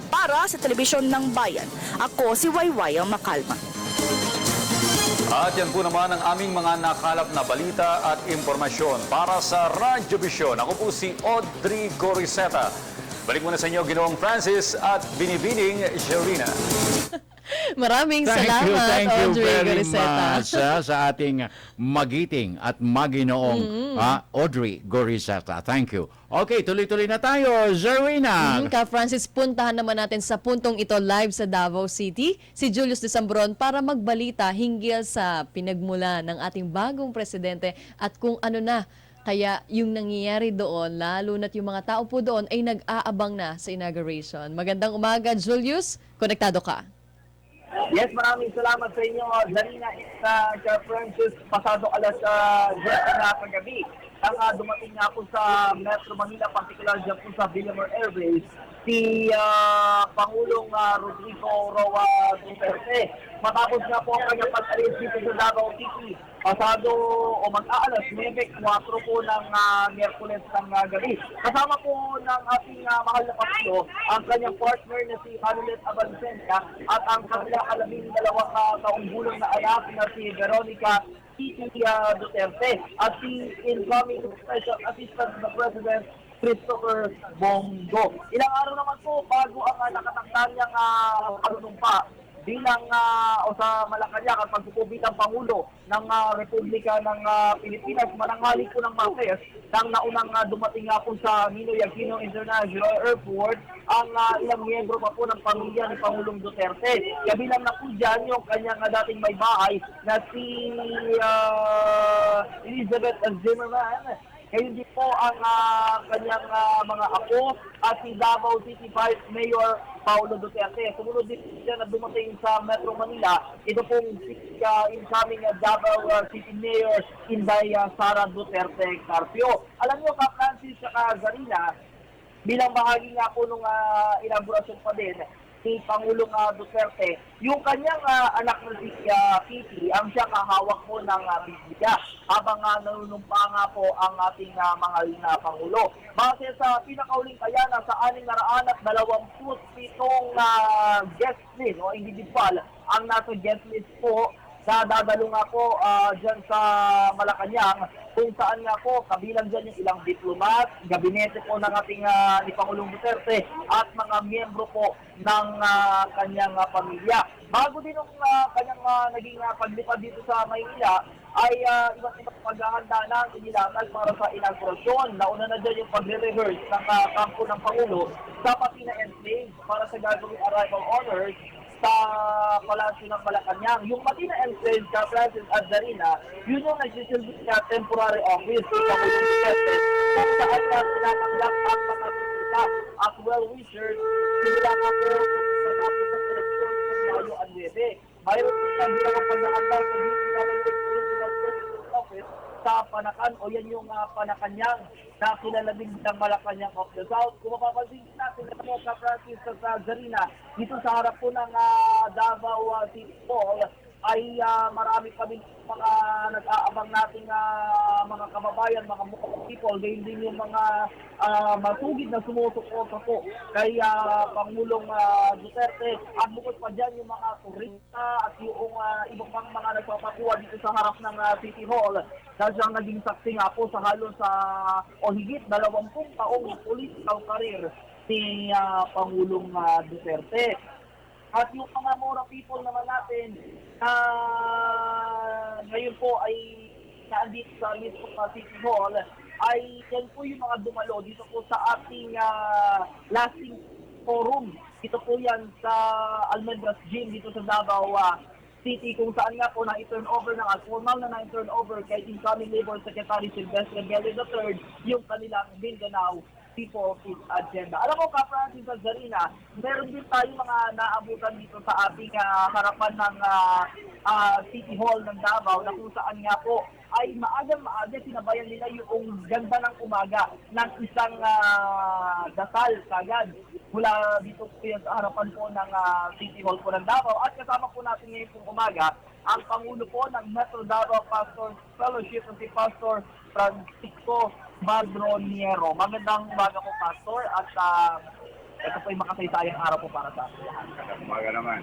Para sa telebisyon ng Bayan, ako si Wayway ang Makalma. At yan po naman ang aming mga nakalap na balita at impormasyon para sa Radyo Vision. Ako po si Rodrigo Riseta. Balik muna sa inyo, Ginoong Francis at Binibining Sherina. Maraming salamat, thank you Rodrigo very Riseta. much sa ating magiting at maginoong Audrey Goriseta. Thank you. Okay, tuloy-tuloy na tayo. Zerwina. Ka Francis, puntahan naman natin sa puntong ito live sa Davao City, si Julius de Sambron para magbalita hinggil sa pinagmula ng ating bagong presidente at kung ano na kaya yung nangyayari doon, lalo na't yung mga tao po doon ay nag-aabang na sa inauguration. Magandang umaga, Julius. Konektado ka. Yes, maraming salamat sa inyo. Zarina, Sir Francis, pasado alas 10 na kagabi. Ang dumating nga po sa Metro Manila, particular dyan po sa Villamor Airways, si Pangulong Rodrigo Duterte. Matapos nga po ang kanyang pag-alis dito sa Davao City, pasado o mag-aalas 9:04 po ng Miyerkules ng gabi. Kasama po ng ating mahal na Pangulo ang kanyang partner na si Hanulet Abancena at ang kanilang 12 taong gulang na anak na si Veronica Duterte at si incoming Special Assistant to the President Christopher Bongo. Ilang araw naman po bago ang nakatakdang niyang panunumpa bilang o sa Malacanang at pagpupubitang Pangulo ng Republika ng Pilipinas, mananghali po ng Martes nang naunang dumating nga po sa Ninoy Aquino International Airport ang ilang miyembro pa po ng pamilya ni Pangulong Duterte. Kabilang na po dyan yung kanyang dating may bahay na si Elizabeth Zimmerman. Ngayon din po ang kanyang mga apo at si Davao City Vice Mayor Paulo Duterte. Sumunod din siya na dumating sa Metro Manila. Ito pong incoming Davao City Mayor Inday Sara Duterte Carpio. Alam niyo, Francis at Zarina, bilang bahagi nga po nung inaugurasyon pa din si Pangulong Duterte, yung kanyang anak na si Kitty ang siya kahawak po ng Biblia habang nanunumpa nga po ang ating mahal na Pangulo. Base sa pinakauling kaya sa 627 guest list o individual ang nasa guest list po sa dadalo nga po dyan sa Malacanang, kung saan nga po kabilang dyan yung ilang diplomat, gabinete po ng ating ni Pangulong Duterte at mga miyembro po ng kanyang pamilya. Bago din yung kanyang naging paglipad dito sa Maynila, ay iba't ibang paghahanda na ang inilatag para sa inaugurasyon. Nauna na dyan yung pagre-rehearse ng kampo ng Pangulo sa Patina Enclave para sa gagawing arrival honors sa Palasyo ng Malacanang. Yung Matina Entrance sa Francis at Zarina, yun yung nagsisilbi na temporary office sa Pangulong Duterte kung saan na tinatanggap ang mga bisita at well-wishers sila nga po sa tapos ng eleksyon ng Mayo 9. Mayroon po ang ginawang pagkakanta sa Regional Office sa Panakan o yan yung Panakanyang na kilala din ng Malacanang of the South. Kung mapapansin natin na sa Francis sa Zarina, dito sa harap po ng Davao City Hall, ay marami kami mga nag-aabang nating mga kababayan, mga people, gayon din yung mga masugid na sumusuporta po kay Pangulong Duterte. At bukod pa dyan yung mga turista at yung ibang pang mga nagpapakuha dito sa harap ng City Hall na siyang naging saksi nga po sa halos o higit 20 taong political career ni Pangulong Duterte. At yung mga Mora people naman natin, ngayon po ay naandito sa mismo City Hall, ay yan po yung mga dumalo dito po sa ating lasting forum. Dito po yan sa Almendras Gym dito sa Davao City, kung saan nga po na-turn over na formal na na-turn over kay incoming Labor Secretary Silvestre Bello III yung kanilang Mindanao People's Agenda. Alam mo, Francis at Zarina, meron din tayong mga naabutan dito sa ating harapan ng City Hall ng Davao na kung saan nga po ay maaga sinabayan nila yung ganda ng umaga ng isang dasal kagad mula dito po sa harapan po ng City Hall po ng Davao. At kasama po natin ngayon pong umaga ang Pangulo po ng Metro Davao Pastor Fellowship ng si Pastor Francisco Madroniero. Magandang umaga po, Pastor, at ito po yung makasaysayang araw po para sa atin lahat. Umaga naman.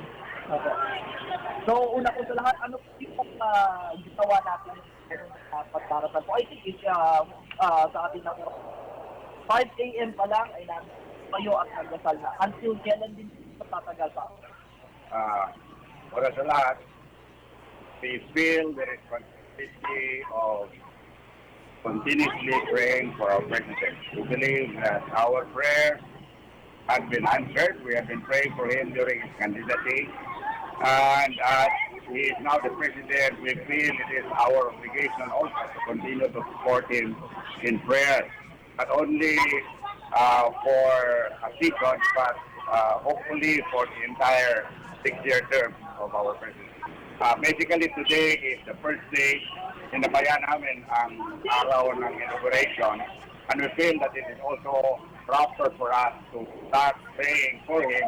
Okay. So, una po sa lahat, ano po yung gitawa natin pagdaratan po? I think is sa atin na po 5 a.m. pa lang ay namin kayo at nagdasal na. Until kailan din tatagal pa? Para sa lahat, we feel the responsibility of continuously praying for our president. We believe that our prayer has been answered. We have been praying for him during his candidacy. And as he is now the president, we feel it is our obligation also to continue to support him in prayer. Not only for a season, but hopefully for the entire 6-year term of our president. Basically, today is the first day in the bayan namin ang araw ng inauguration, and we feel that it is also proper for us to start praying for him,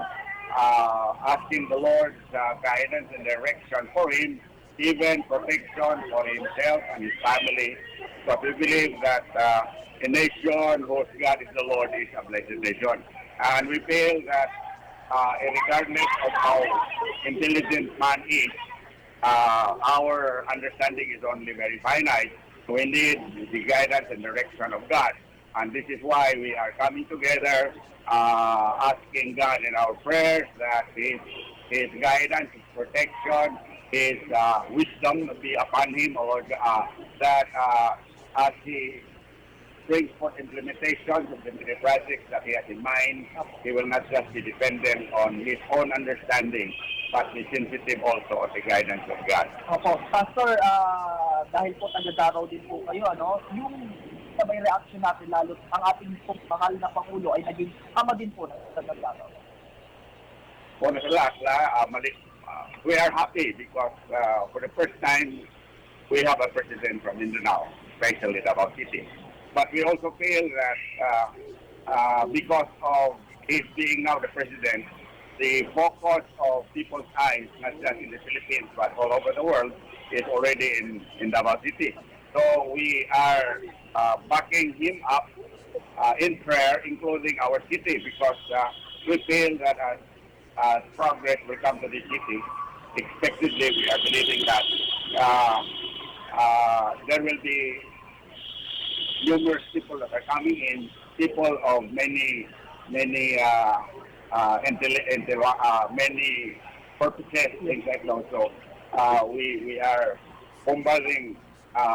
asking the Lord's guidance and direction for him, even protection for himself and his family. But we believe that a nation whose God is the Lord is a blessed nation. And we feel that regardless of how intelligent man is, our understanding is only very finite. We need the guidance and direction of God. And this is why we are coming together, asking God in our prayers that His guidance, His protection, His wisdom be upon Him, or that as He brings forth implementations of the many projects that He has in mind, He will not just be dependent on His own understanding, but be sensitive also of the guidance of God. Opo, Pastor, dahil po taga-Davao din po kayo, yung sabay reaction natin, lalo ang ating mahal na Pangulo ay naging ama din po sa taga-Davao. Una sa lahat, we are happy because for the first time, we have a president from Mindanao, especially Davao City. But we also feel that because of his being now the president, the focus of people's eyes, not just in the Philippines, but all over the world, is already in Davao City. So we are backing him up in prayer, including our city, because we feel that as progress will come to the city, expectedly we are believing that there will be numerous people that are coming in, people of many purposes, things like that. So we are bombarding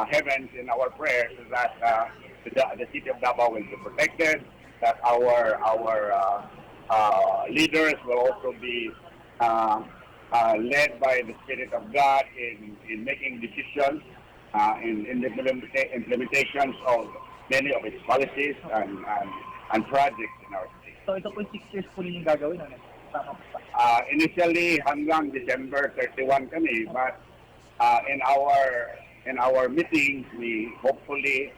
heavens in our prayers that the city of Davao will be protected, that our leaders will also be led by the Spirit of God in making decisions in the implementations of many of its policies and projects in our state. So ito po 6 years po ninyong gagawin, ano? Tama po ba? Initially hanggang December 31 kami, but in our meetings we hopefully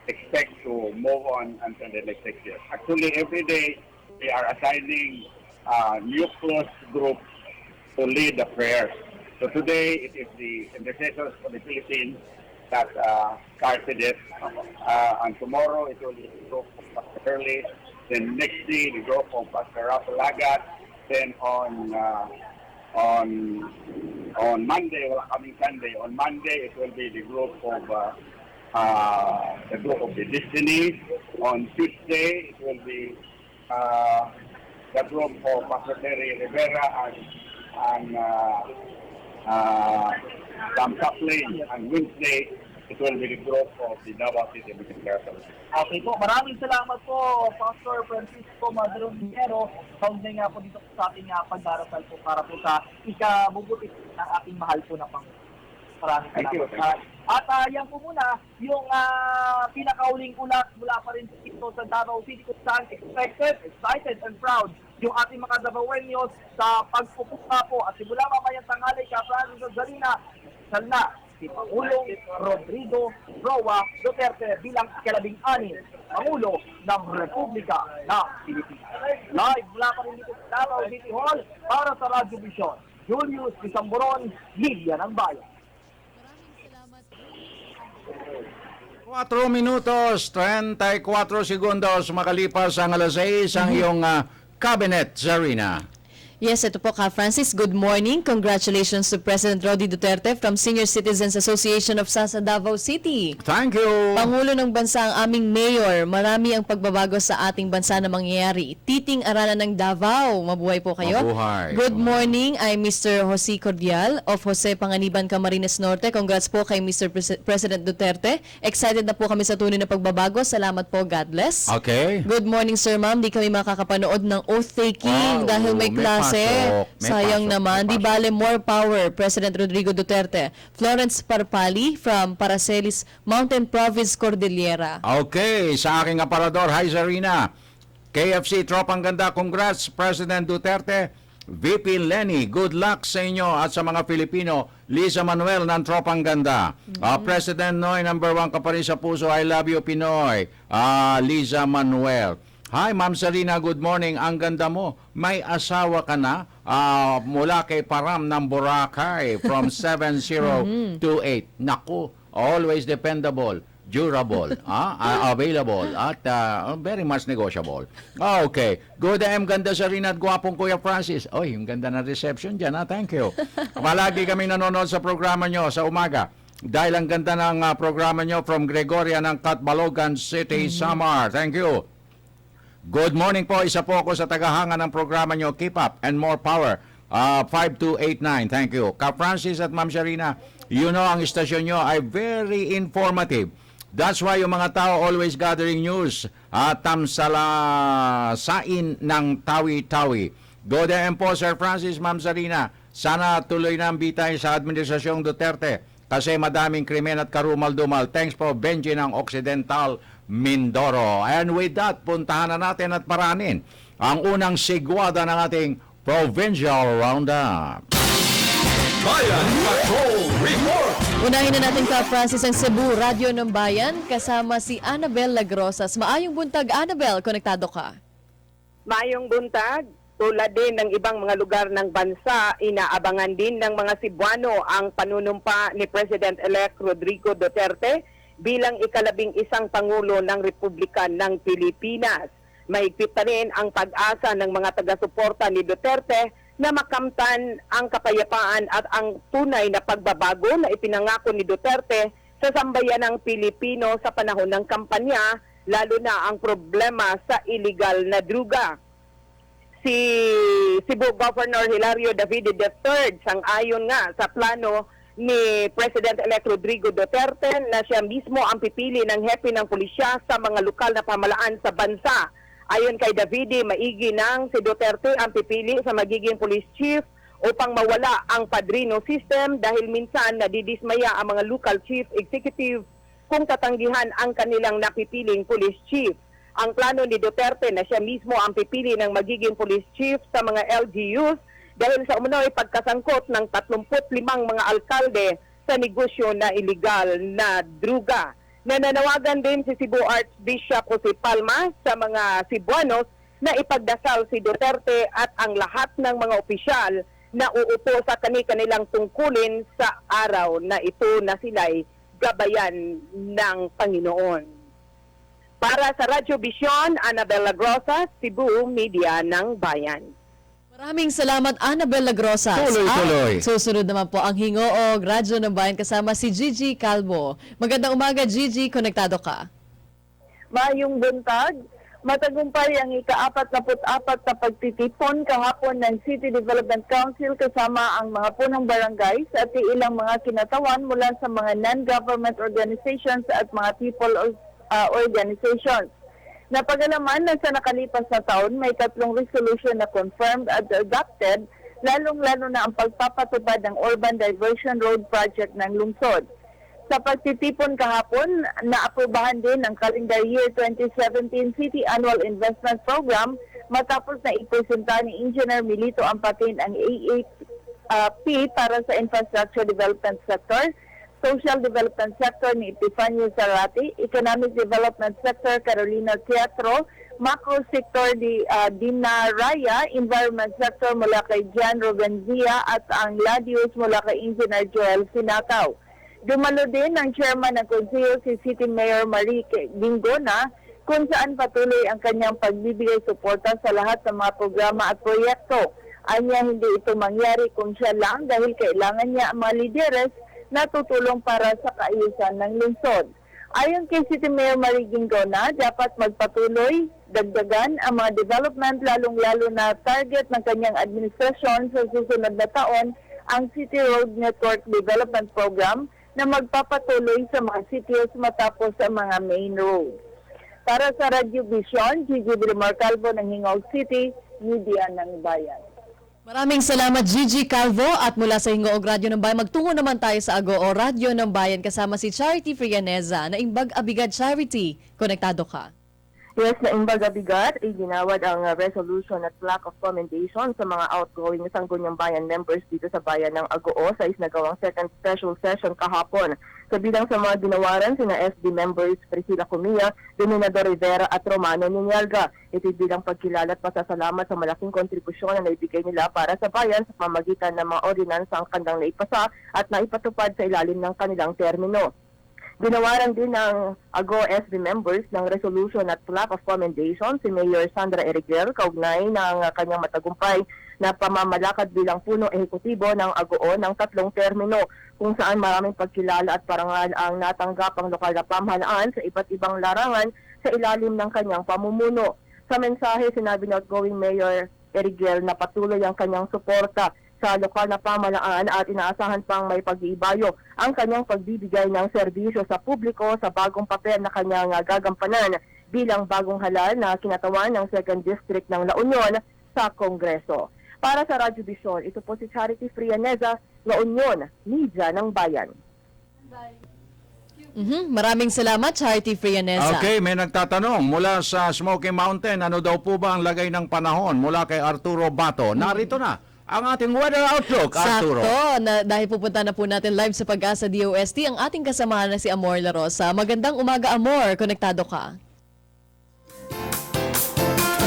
expect to move on until the next 6 years. Actually, every day we are assigning new close groups to lead the prayers. So today it is the intercessors for the Philippines that started it, and tomorrow it will be the group of Pastor Hurley. Then next day the group of Pastor Rafa Lagat. Then on Monday, coming Sunday, on Monday it will be the group of the Destiny. On Tuesday it will be the group of Pastor Terry Rivera and Sam Chaplin. And Wednesday it will be the group of the Davao City. Okay po, maraming salamat po, Pastor Francisco Madronero. Kaugnay nga po dito sa ating pagdarasal po para po sa ikabubuti ng ating mahal po na Panginoon. Maraming salamat. At yan po muna, yung pinakauling ulat mula pa rin dito sa Davao City kung saan expected, excited, and proud yung ating mga Davaoeños sa pagpupusta po at simula mamayang tanghali ka Francis Zarina, salna si Pangulong Rodrigo Roa Duterte bilang ika-16 Pangulo ng Republika ng Pilipinas. Live mula pa rin dito sa Davao City Hall para sa Radyo Vision. Julius Isamboron, Lilia ng Bayan. 4 minutos, 34 segundos makalipas ang alas 6 ang iyong cabinet, Zarina. Yes, ito po Ka Francis. Good morning. Congratulations to President Rodrigo Duterte from Senior Citizens Association of Sasa Davao City. Thank you. Pangulo ng bansa ang aming mayor. Marami ang pagbabago sa ating bansa na mangyayari. Titing Aralan ng Davao. Mabuhay po kayo. Mabuhay. Good morning. I'm Mr. Jose Cordial of Jose Panganiban, Camarines Norte. Congrats po kay Mr. President Duterte. Excited na po kami sa tunay na pagbabago. Salamat po. God bless. Okay. Good morning, Sir Ma'am. Di kami makakapanood ng oath-taking dahil may klase. Sayang naman. Di bale, more power, President Rodrigo Duterte. Florence Parpali from Paracelis Mountain Province, Cordillera. Okay, sa aking aparador, hi Zarina. KFC, Tropang Ganda, congrats President Duterte. VP Lenny, good luck sa inyo at sa mga Pilipino. Lisa Manuel ng Tropang Ganda. President Noy, number 1 ka pa rin sa puso. I love you, Pinoy. Lisa Manuel. Hi, Ma'am Sarina, good morning. Ang ganda mo. May asawa ka na mula kay Param ng Boracay from 7028. Naku, always dependable, durable, available, at very much negotiable. Okay. Good ganda Sarina at gwapong Kuya Francis. Oy, yung ganda ng reception dyan, Thank you. Palagi kami nanonood sa programa nyo sa umaga. Dahil ang ganda ng programa nyo from Gregoria ng Catbalogan City, Samar. Thank you. Good morning po. Isa po ako sa tagahanga ng programa nyo. Keep up and more power. 5289. Thank you. Ka Francis at Ma'am Sharina, you know ang istasyon nyo ay very informative. That's why yung mga tao always gathering news. Tamsalasain ng tawi-tawi. Good AM po, Sir Francis, Ma'am Sharina. Sana tuloy na ang bitay sa Administrasyong Duterte kasi madaming krimen at karumal-dumal. Thanks po, Benji ng Occidental Mindoro. And with that, puntahan na natin at paranin ang unang sigwada ng ating Provincial Roundup. Bayan Patrol Report! Unahin na natin Ka Francis ang Cebu Radio ng Bayan kasama si Annabel Lagrosas. Maayong buntag, Annabel. Konektado ka. Maayong buntag. Tulad din ng ibang mga lugar ng bansa, inaabangan din ng mga Cebuano ang panunumpa ni President-elect Rodrigo Duterte bilang ika-11 Pangulo ng Republika ng Pilipinas. Mahigpit pa rin ang pag-asa ng mga taga-suporta ni Duterte na makamtan ang kapayapaan at ang tunay na pagbabago na ipinangako ni Duterte sa sambayanang Pilipino sa panahon ng kampanya, lalo na ang problema sa illegal na druga. Si Cebu Governor Hilario Davide III sang-ayon nga sa plano ni President-elect Rodrigo Duterte na siya mismo ang pipili ng hepe ng pulisya sa mga lokal na pamahalaan sa bansa Ayon kay Davide, maigi nang si Duterte ang pipili sa magiging police chief upang mawala ang padrino system dahil minsan nadidismaya ang mga local chief executive kung tatanggihan ang kanilang napipiling police chief. Ang plano ni Duterte na siya mismo ang pipili ng magiging police chief sa mga LGUs dahil sa umunoy pagkasangkot ng 35 mga alkalde sa negosyo na iligal na druga. Nananawagan din si Cebu Archbishop Jose Palma sa mga Cebuanos na ipagdasal si Duterte at ang lahat ng mga opisyal na uupo sa kanilang tungkulin sa araw na ito na sila'y gabayan ng Panginoon. Para sa Radyo Vision, Annabella Grosa, Cebu Media ng Bayan. Maraming salamat, Annabel Lagrosa. Tuloy-tuloy. Susunod naman po ang Hingoog, Radyo ng Bayan kasama si Gigi Calvo. Magandang umaga, Gigi. Konektado ka. Mayong buntag, matagumpay ang ika-44 na pagtitipon kahapon ng City Development Council kasama ang mga punong barangays at ilang mga kinatawan mula sa mga non-government organizations at mga people organizations. Napagalaman na sa nakalipas na taon, may 3 resolution na confirmed at adopted, lalong-lalo na ang pagpapatupad ng Urban Diversion Road Project ng lungsod. Sa pagtitipon kahapon, naaprubahan din ang Calendar Year 2017 City Annual Investment Program matapos na ipresenta ni Engineer Milito Ampatin ang AAP para sa Infrastructure Development Sector, Social Development Sector ni Epifanio Zarate, Economic Development Sector Carolina Teatro, Macro Sector di Dina Raya, Environment Sector mula kay Jan Robenzia at ang Ladius mula kay Engineer Joel Sinakaw. Dumalo din ang chairman ng konseyo si City Mayor Marie Gingona kung saan patuloy ang kanyang pagbibigay suporta sa lahat ng mga programa at proyekto. Anya hindi ito mangyari kung siya lang dahil kailangan niya ang mga lideres na tutulong para sa kaayusan ng lungsod. Ayon kay City Mayor Marie Gingona, dapat magpatuloy, dagdagan ang mga development lalong-lalo na target ng kanyang administrasyon sa susunod na taon ang City Road Network Development Program na magpapatuloy sa mga cities matapos ang mga main roads. Para sa Radio Vision, Gigi Villamar Calvo ng Hingaw City, Media ng Bayan. Maraming salamat, Gigi Calvo. At mula sa Hingoog Radyo ng Bayan, magtungo naman tayo sa Agoo Radyo ng Bayan kasama si Charity Frianeza na Imbag Abigad Charity. Konektado ka. Yes, na Imbag Abigat, iginawad ang resolution at plaque of commendation sa mga outgoing Sangguniang Bayan members dito sa Bayan ng Agoo sa isnagawang second special session kahapon. Kabilang sa mga ginawaran, sina SD members Priscilla Cumia, Dominador Rivera at Romano Ninyalga. Ito bilang pagkilala at pasasalamat sa malaking kontribusyon na naibigay nila para sa bayan sa pamamagitan ng mga ordinansa ang kandang naipasa at naipatupad sa ilalim ng kanilang termino. Ginawaran din ng AGO SB members ng resolution at plaque of commendation si Mayor Sandra Eriguel kaugnay ng kanyang matagumpay na pamamalakad bilang punong ehekutibo ng AGO ng 3 termino kung saan maraming pagkilala at parangal ang natanggap ang lokal na pamahalaan sa iba't ibang larangan sa ilalim ng kanyang pamumuno. Sa mensahe, sinabi ng outgoing Mayor Eriguel na patuloy ang kanyang suporta sa lokal na pamahalaan at inaasahan pang may pag-iibayo ang kanyang pagbibigay ng serbisyo sa publiko sa bagong papel na kanyang gagampanan bilang bagong halal na kinatawan ng 2nd District ng La Union sa Kongreso. Para sa Radyo Vision, ito po si Charity Frianeza, La Union, Media ng Bayan. Maraming salamat, Charity Frianeza. Okay, may nagtatanong mula sa Smoky Mountain, ano daw po ba ang lagay ng panahon mula kay Arturo Bato? Narito na ang ating weather outlook, Arturo. Sakto, dahil pupunta na po natin live sa Pag-asa DOST, ang ating kasamahan na si Amor La Rosa. Magandang umaga, Amor. Konektado ka.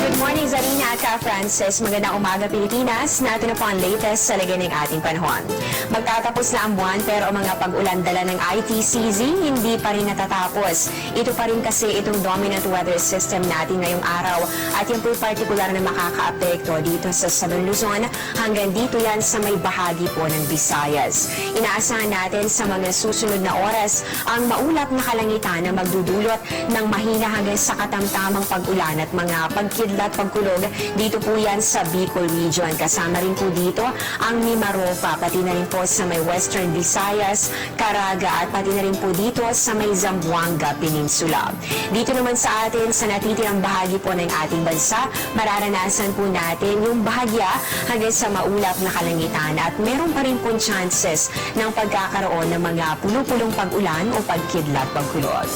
Good morning, Zarina at Ka Francis. Magandang umaga, Pilipinas. Natin na po ang latest sa lagay ng ating panahon. Magtatapos na ang buwan pero ang mga pag-ulan dala ng ITCZ hindi pa rin natatapos. Ito pa rin kasi itong dominant weather system natin ngayong araw at yan po partikular na makaka-apekto dito sa Southern Luzon hanggang dito yan sa may bahagi po ng Visayas. Inaasahan natin sa mga susunod na oras ang maulap na kalangitan na magdudulot ng mahina hanggang sa katamtamang pag-ulan at mga pagkidlat pagkulog Dito po yan sa Bicol Region. Kasama rin po dito ang Mimaropa, pati na rin po sa may Western Visayas, Caraga, at pati na rin po dito sa may Zamboanga Peninsula. Dito naman sa atin, sa natitirang bahagi po ng ating bansa, mararanasan po natin yung bahagya hanggang sa maulap na kalangitan at meron pa rin po chances ng pagkakaroon ng mga puno-pulong pag-ulan o pagkidlat pagkulot.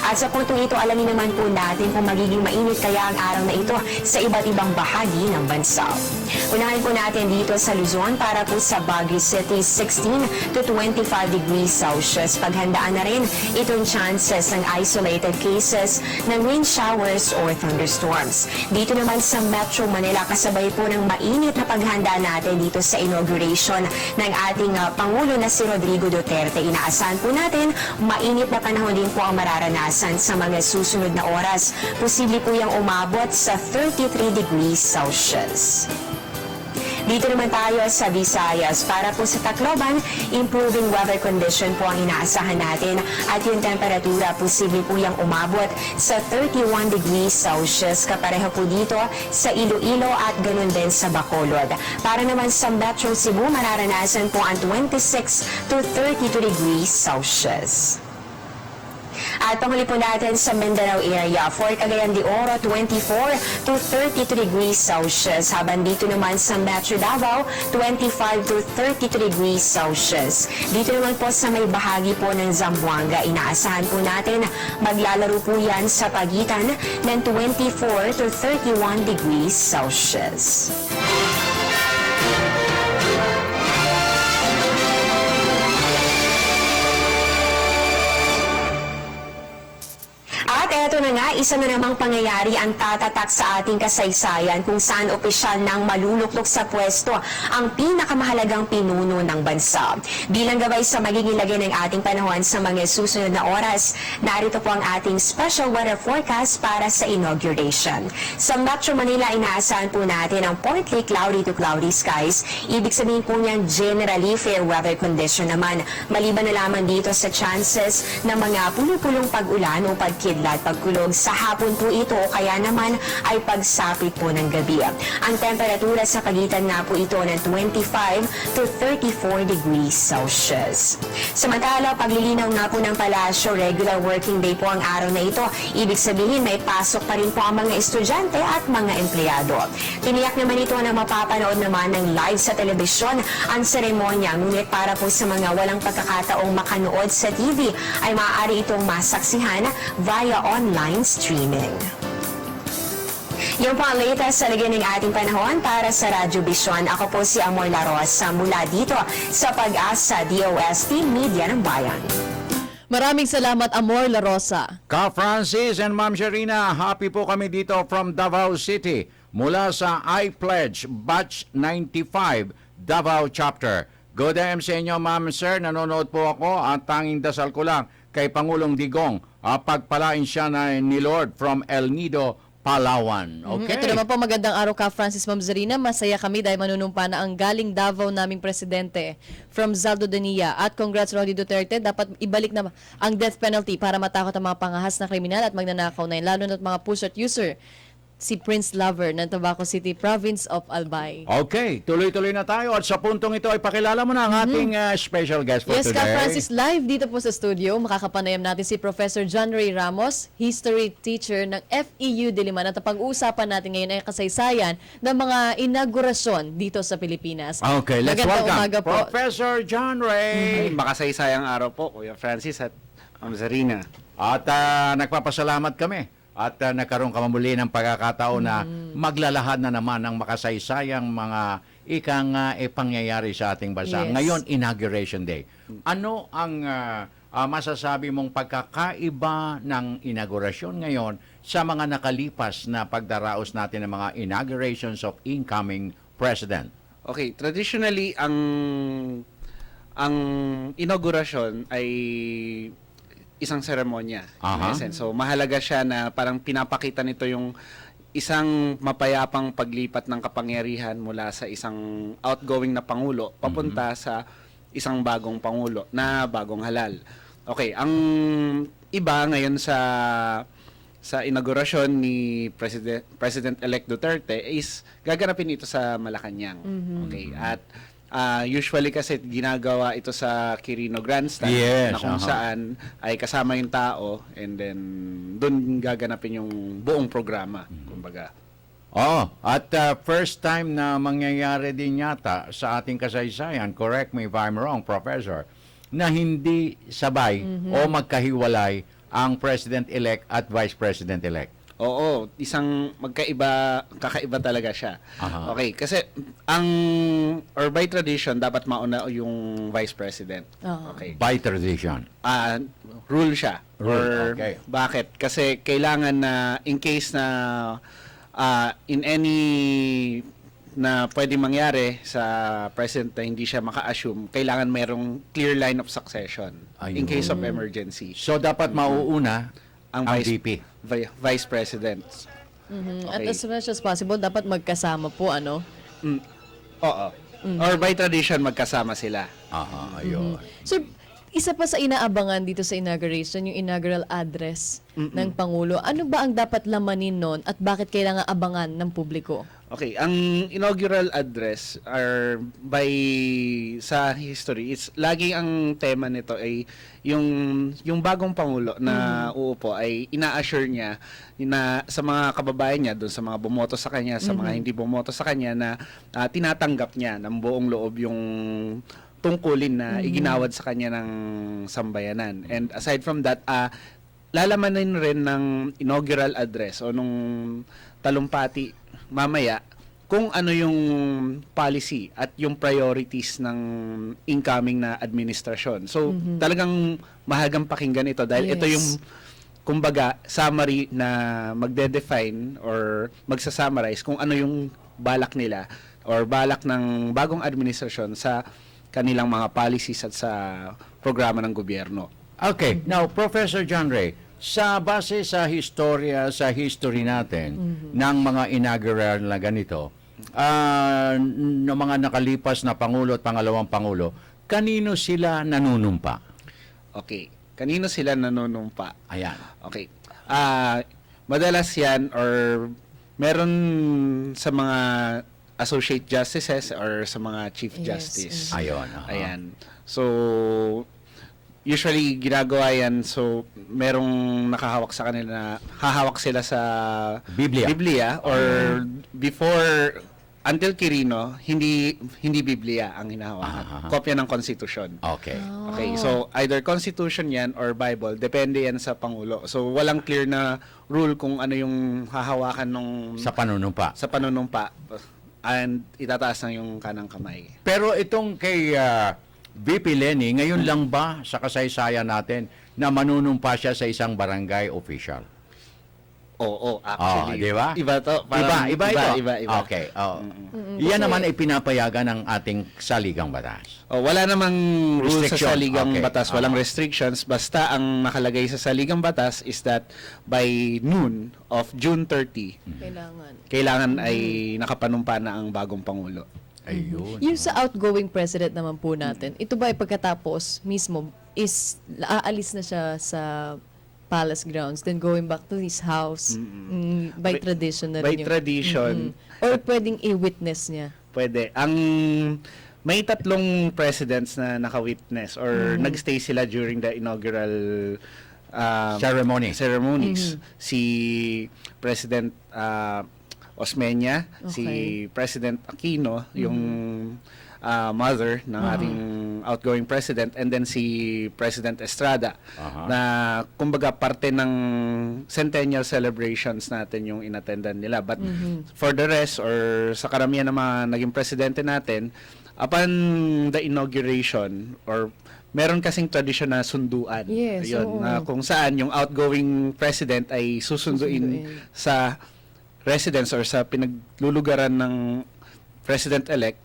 At sa puntong ito, alamin naman po natin kung magiging mainit kaya ang araw na ito sa iba't ibang bahagi ng bansa. Unahin po natin dito sa Luzon para po sa Baguio City, 16 to 25 degrees Celsius. Paghandaan na rin itong chances ng isolated cases ng rain showers or thunderstorms. Dito naman sa Metro Manila, kasabay po ng mainit na paghanda natin dito sa inauguration ng ating Pangulo na si Rodrigo Duterte. Inaasahan po natin, mainit na panahon din po ang mararanasan sa mga susunod na oras. Posible po yung umabot sa 33 degrees Celsius. Dito naman tayo sa Visayas. Para po sa Tacloban, improving weather condition po ang inaasahan natin at yung temperatura posible po yung umabot sa 31 degrees Celsius. Kapareho po dito sa Iloilo at ganun din sa Bacolod. Para naman sa Metro Cebu, mararanasan po ang 26 to 32 degrees Celsius. At panghuli po natin sa Mindanao area, for Cagayan de Oro, 24 to 32 degrees Celsius. Habang dito naman sa Metro Davao, 25 to 32 degrees Celsius. Dito naman po sa may bahagi po ng Zamboanga, inaasahan po natin maglalaro po yan sa pagitan ng 24 to 31 degrees Celsius. At eto na nga, isa na namang pangyayari ang tatatak sa ating kasaysayan kung saan opisyal nang maluluklok sa pwesto ang pinakamahalagang pinuno ng bansa. Bilang gabay sa magiging lagay ng ating panahon sa mga susunod na oras, narito po ang ating special weather forecast para sa inauguration. Sa Metro Manila, inaasahan po natin ang partly cloudy to cloudy skies. Ibig sabihin po niyan generally fair weather condition naman. Maliban na lamang dito sa chances ng mga puno-pulong pag-ulan o pagkidlat pagkulog sa hapon po ito o kaya naman ay pagsapit po ng gabi. Ang temperatura sa pagitan nga po ito ng 25 to 34 degrees Celsius. Samantala, paglilinaw nga po ng palasyo, regular working day po ang araw na ito. Ibig sabihin may pasok pa rin po ang mga estudyante at mga empleyado. Tiniyak naman ito na mapapanood naman ng live sa telebisyon ang seremonya, ngunit para po sa mga walang pagkakataong makanood sa TV ay maaari itong masaksihan via online streaming. Yung po ang latest sa lagay ng ating panahon para sa Radyo Vision. Ako po si Amor La Rosa mula dito sa Pag-asa DOST Media ng Bayan. Maraming salamat, Amor La Rosa. Ka Francis and Ma'am Sharina, happy po kami dito from Davao City mula sa I Pledge Batch 95 Davao Chapter. Good AM sa inyo, Ma'am Sir. Nanonood po ako at tanging dasal ko lang kay Pangulong Digong, pagpalain siya ni Lord from El Nido, Palawan. Okay. Ito naman po, magandang araw ka, Francis Ma'am Zarina. Masaya kami dahil manunumpa na ang galing Davao naming presidente from Zaldo Denia. At congrats, Rodrigo Duterte. Dapat ibalik na ang death penalty para matakot ang mga pangahas na kriminal at magnanakaw na yun, lalo na't mga push-out user. Si Prince Lover ng Davao City, Province of Albay. Okay, tuloy-tuloy na tayo at sa puntong ito ay pakilala mo na ang ating special guest for yes, today. Ka Francis, live dito po sa studio. Makakapanayam natin si Professor John Ray Ramos, history teacher ng FEU Diliman. At ang pag-uusapan natin ngayon ay kasaysayan ng mga inaugurasyon dito sa Pilipinas. Okay, let's welcome welcome Professor John Ray. Makasaysayang araw po, Kuya Francis at Ma'am Zarina. At nagpapasalamat kami. At nagkaroon ka muli ng pagkakataon na maglalahad na naman ng makasaysayang mga pangyayari sa ating bansa. Yes. Ngayon, Inauguration Day. Ano ang masasabi mong pagkakaiba ng inaugurasyon ngayon sa mga nakalipas na pagdaraos natin ng mga inaugurations of incoming President? Okay, traditionally, ang inaugurasyon ay isang seremonya. In essence. So, mahalaga siya na parang pinapakita nito yung isang mapayapang paglipat ng kapangyarihan mula sa isang outgoing na pangulo papunta sa isang bagong pangulo na bagong halal. Okay, ang iba ngayon sa sa inaugurasyon ni President-elect Duterte is gaganapin ito sa Malacanang. Okay, at usually kasi ginagawa ito sa Quirino Grandstand, Yes, na kung saan ay kasama yung tao, and then doon gaganapin yung buong programa, kumbaga. At first time na mangyayari din yata sa ating kasaysayan, correct me if I'm wrong, Professor, na hindi sabay o magkahiwalay ang President-elect at Vice President-elect. Oo, isang kakaiba talaga siya. Okay, kasi by tradition, dapat mauna yung Vice President. Okay. By tradition. Rule siya. Okay. Bakit? Kasi kailangan na, in case na in any na pwede mangyari sa president na hindi siya maka-assume, kailangan mayroong clear line of succession in case of emergency. So, dapat mauuna ang VP. Vice President. At as much as possible, dapat magkasama po, ano? Oo. Or by tradition, magkasama sila. Ayun. So, isa pa sa inaabangan dito sa inauguration, yung inaugural address ng Pangulo. Ano ba ang dapat lamanin nun at bakit kailangan abangan ng publiko? Okay, ang inaugural address sa history, it's lagi ang tema nito ay yung bagong pangulo na uupo ay ina-assure niya na sa mga kababayan niya, doon sa mga bumoto sa kanya, sa mga hindi bumoto sa kanya, na tinatanggap niya ng buong loob yung tungkulin na iginawad sa kanya ng sambayanan. And aside from that, lalamanin rin ng inaugural address o nung talumpati mamaya kung ano yung policy at yung priorities ng incoming na administrasyon. So, talagang mahagang pakinggan ito dahil ito yung, kumbaga, summary na magde-define or magsa-summarize kung ano yung balak nila or balak ng bagong administrasyon sa kanilang mga policies at sa programa ng gobyerno. Okay. Now, Professor John Ray, sa base sa history natin ng mga inaugural na ganito, ng mga nakalipas na Pangulo at Pangalawang Pangulo, kanino sila nanunumpa? Okay. Kanino sila nanunumpa? Ayan. Okay. Madalas yan or meron sa mga associate justices or sa mga chief justice. Ayun. Ayan. So, usually ginagawa yan, so merong nakahawak sa kanila na hahawak sila sa Biblia or before, until Quirino, hindi Biblia ang hinahawakan. Kopya ng Constitution. Okay. Okay, so either Constitution yan or Bible, depende yan sa Pangulo. So walang clear na rule kung ano yung hahawakan nung Sa panunumpa. And itataas na yung kanang kamay. Pero itong kay VP Lenny, ngayon lang ba sa kasaysayan natin na manunumpa siya sa isang barangay official? Oo, actually. Di ba? Iba to. Iba ito? Iba. Okay. Yan naman ay pinapayagan ng ating saligang batas. Wala namang rules sa saligang Okay. batas. Walang restrictions. Basta ang nakalagay sa saligang batas is that by noon of June 30, kailangan ay nakapanumpa na ang bagong Pangulo. Ayun. Yung sa outgoing president naman po natin, ito ba ay pagkatapos mismo is aalis na siya sa palace grounds, then going back to his house by tradition na rin By tradition. Or pwedeng i-witness niya? Pwede. May 3 presidents na naka-witness or nagstay sila during the inaugural ceremonies. Si President Osmeña, si President Aquino, yung mother ng ating outgoing president, and then si President Estrada, na kumbaga parte ng centennial celebrations natin yung inattendan nila. But for the rest, or sa karamihan ng mga naging presidente natin, upon the inauguration, or meron kasing tradisyon na sunduan. Yes, Yun, na kung saan yung outgoing president ay susunduin sa residence or sa pinaglulugaran ng president-elect,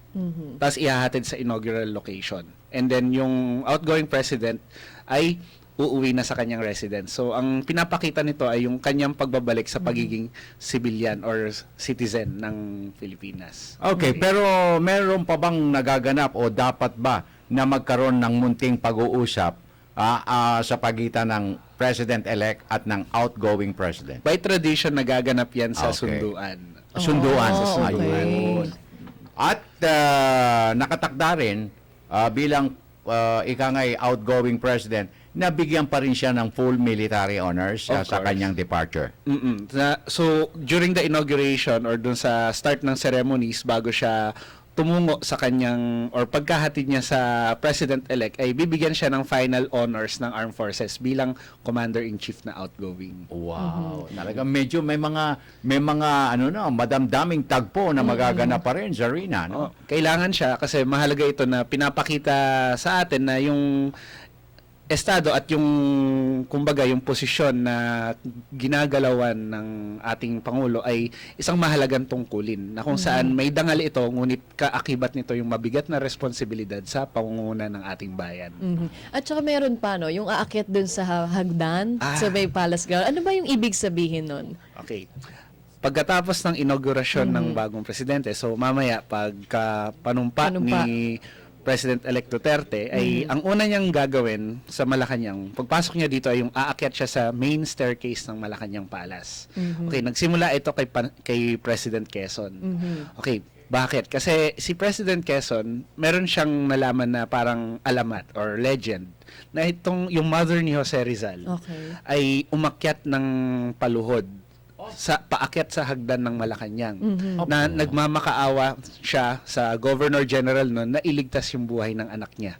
tapos ihahatid sa inaugural location. And then yung outgoing president ay uuwi na sa kanyang residence. So ang pinapakita nito ay yung kanyang pagbabalik sa pagiging civilian or citizen ng Pilipinas. Okay, pero meron pa bang nagaganap o dapat ba na magkaroon ng munting pag-uusap sa pagitan ng President-elect at ng outgoing President? By tradition, nagaganap yan sa Okay. sunduan. Sunduan. okay. Ayun. At nakatakda rin bilang ika nga'y outgoing President, nabigyan pa rin siya ng full military honors Of sa course. kanyang departure. So, during the inauguration or dun sa start ng ceremonies, bago siya tumungo sa kanyang or pagkahatid niya sa President-elect, ay bibigyan siya ng final honors ng Armed Forces bilang Commander-in-Chief na outgoing. Wow. Talagang medyo may mga madamdaming tagpo na magaganap pa rin sa arena, no? Kailangan siya kasi mahalaga ito na pinapakita sa atin na yung estado at yung kumbaga yung posisyon na ginagalawan ng ating Pangulo ay isang mahalagang tungkulin na kung saan may dangal ito ngunit kaakibat nito yung mabigat na responsibilidad sa pangunguna ng ating bayan. At saka meron pa, no, yung aakyat dun sa hagdan, sa may palace ground. Ano ba yung ibig sabihin nun? Okay. Pagkatapos ng inaugurasyon ng bagong presidente, so mamaya pagka panumpa ni President-elect Duterte, ay ang una niyang gagawin sa Malacanang, pagpasok niya dito ay yung aakyat siya sa main staircase ng Malacanang Palace. Okay, nagsimula ito kay President Quezon. Okay, bakit? Kasi si President Quezon, meron siyang nalaman na parang alamat or legend na itong yung mother ni Jose Rizal ay umakyat ng paluhod paakyat sa hagdan ng Malacanang na nagmamakaawa siya sa Governor General noon na iligtas yung buhay ng anak niya.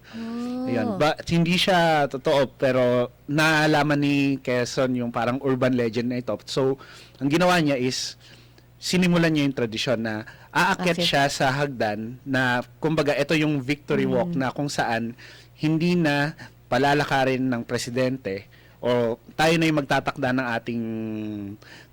Ayun. Hindi siya totoo pero naalaman ni Quezon yung parang urban legend na ito. So, ang ginawa niya is sinimulan niya yung tradisyon na aakyat siya sa hagdan na kumbaga ito yung victory walk na kung saan hindi na palalakarin ng presidente o tayo na yung magtatakda ng ating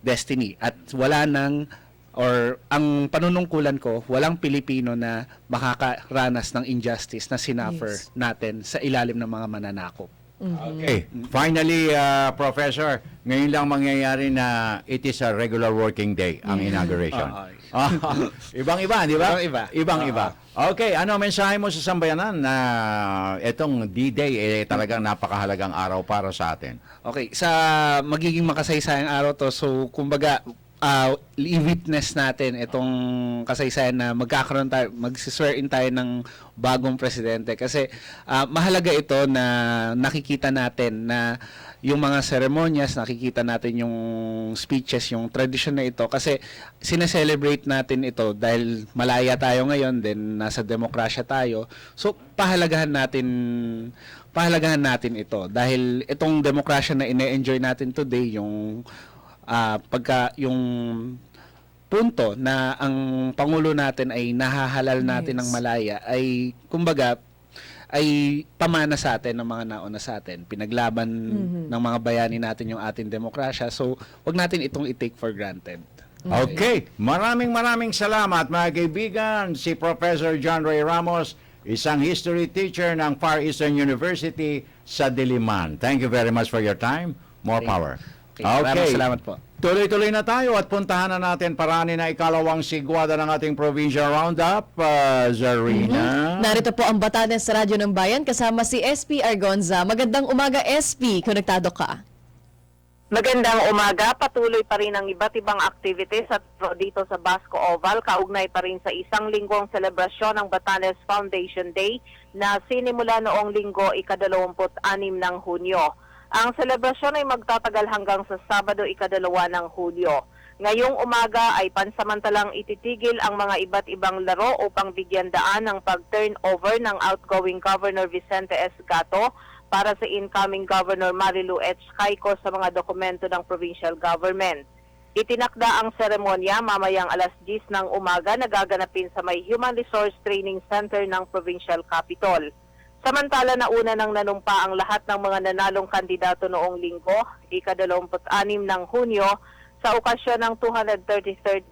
destiny at wala nang or ang panunungkulan ko, walang Pilipino na makakaranas ng injustice na sinuffer natin sa ilalim ng mga mananakop. Okay. Finally, Professor, ngayon lang mangyayari na it is a regular working day, ang inauguration. Ibang-iba, di ba? Ibang-iba. Okay, ano mensahe mo sa sambayanan na itong D-Day talagang napakahalagang araw para sa atin? Okay, sa magiging makasaysayang araw to, so kumbaga i-witness natin itong kasaysayan na magkakaroon tayo, magsiswear-in tayo ng bagong presidente kasi mahalaga ito na nakikita natin na yung mga seremonyas, nakikita natin yung speeches, yung tradition na ito kasi sineselebrate natin ito dahil malaya tayo ngayon, then nasa demokrasya tayo. So pahalagahan natin ito dahil itong demokrasya na ine-enjoy natin today, yung yung punto na ang Pangulo natin ay nahahalal natin ng malaya ay kumbaga ay pamana sa atin ng mga nauna sa atin. Pinaglaban ng mga bayani natin yung ating demokrasya. So, wag natin itong i-take for granted. Okay. Maraming salamat mga kaibigan. Si Professor John Ray Ramos, isang history teacher ng Far Eastern University sa Diliman. Thank you very much for your time. More power. Okay. Salamat po. Tuloy-tuloy na tayo at puntahan na natin parani na ikalawang sigwada ng ating Provincial Roundup, Zarina. Narito po ang Batanes sa Radyo ng Bayan kasama si SP Argonza. Magandang umaga, SP. Konektado ka. Magandang umaga. Patuloy pa rin ang iba't ibang activities at dito sa Basco Oval. Kaugnay pa rin sa isang linggong selebrasyon ng Batanes Foundation Day na sinimula noong linggo ika-26 ng Hunyo. Ang selebrasyon ay magtatagal hanggang sa Sabado ika-2 ng Hulyo. Ngayong umaga ay pansamantalang ititigil ang mga iba't ibang laro upang bigyan daan ng pag-turnover ng outgoing Governor Vicente S. Gato para sa incoming Governor Marilu H. Cayco sa mga dokumento ng provincial government. Itinakda ang seremonya mamayang alas 10 ng umaga na gaganapin sa may Human Resource Training Center ng Provincial Capitol. Samantala nauna nang nanumpa ang lahat ng mga nanalong kandidato noong linggo, ika-26 ng Hunyo, sa okasyon ng 233rd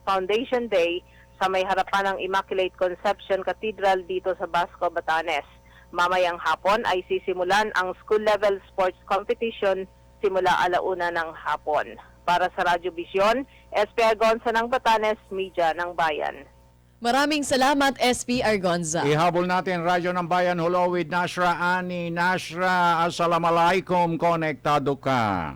Foundation Day sa may harapan ng Immaculate Conception Cathedral dito sa Basco, Batanes. Mamayang hapon ay sisimulan ang school-level sports competition simula 1:00 ng hapon. Para sa Radyo Vision, SP Argonza ng Batanes, Media ng Bayan. Maraming salamat, SP Argonza. Ihabol natin Radyo ng Bayan Hulo with Nashra Ani. Nashra, assalamualaikum, konektado ka.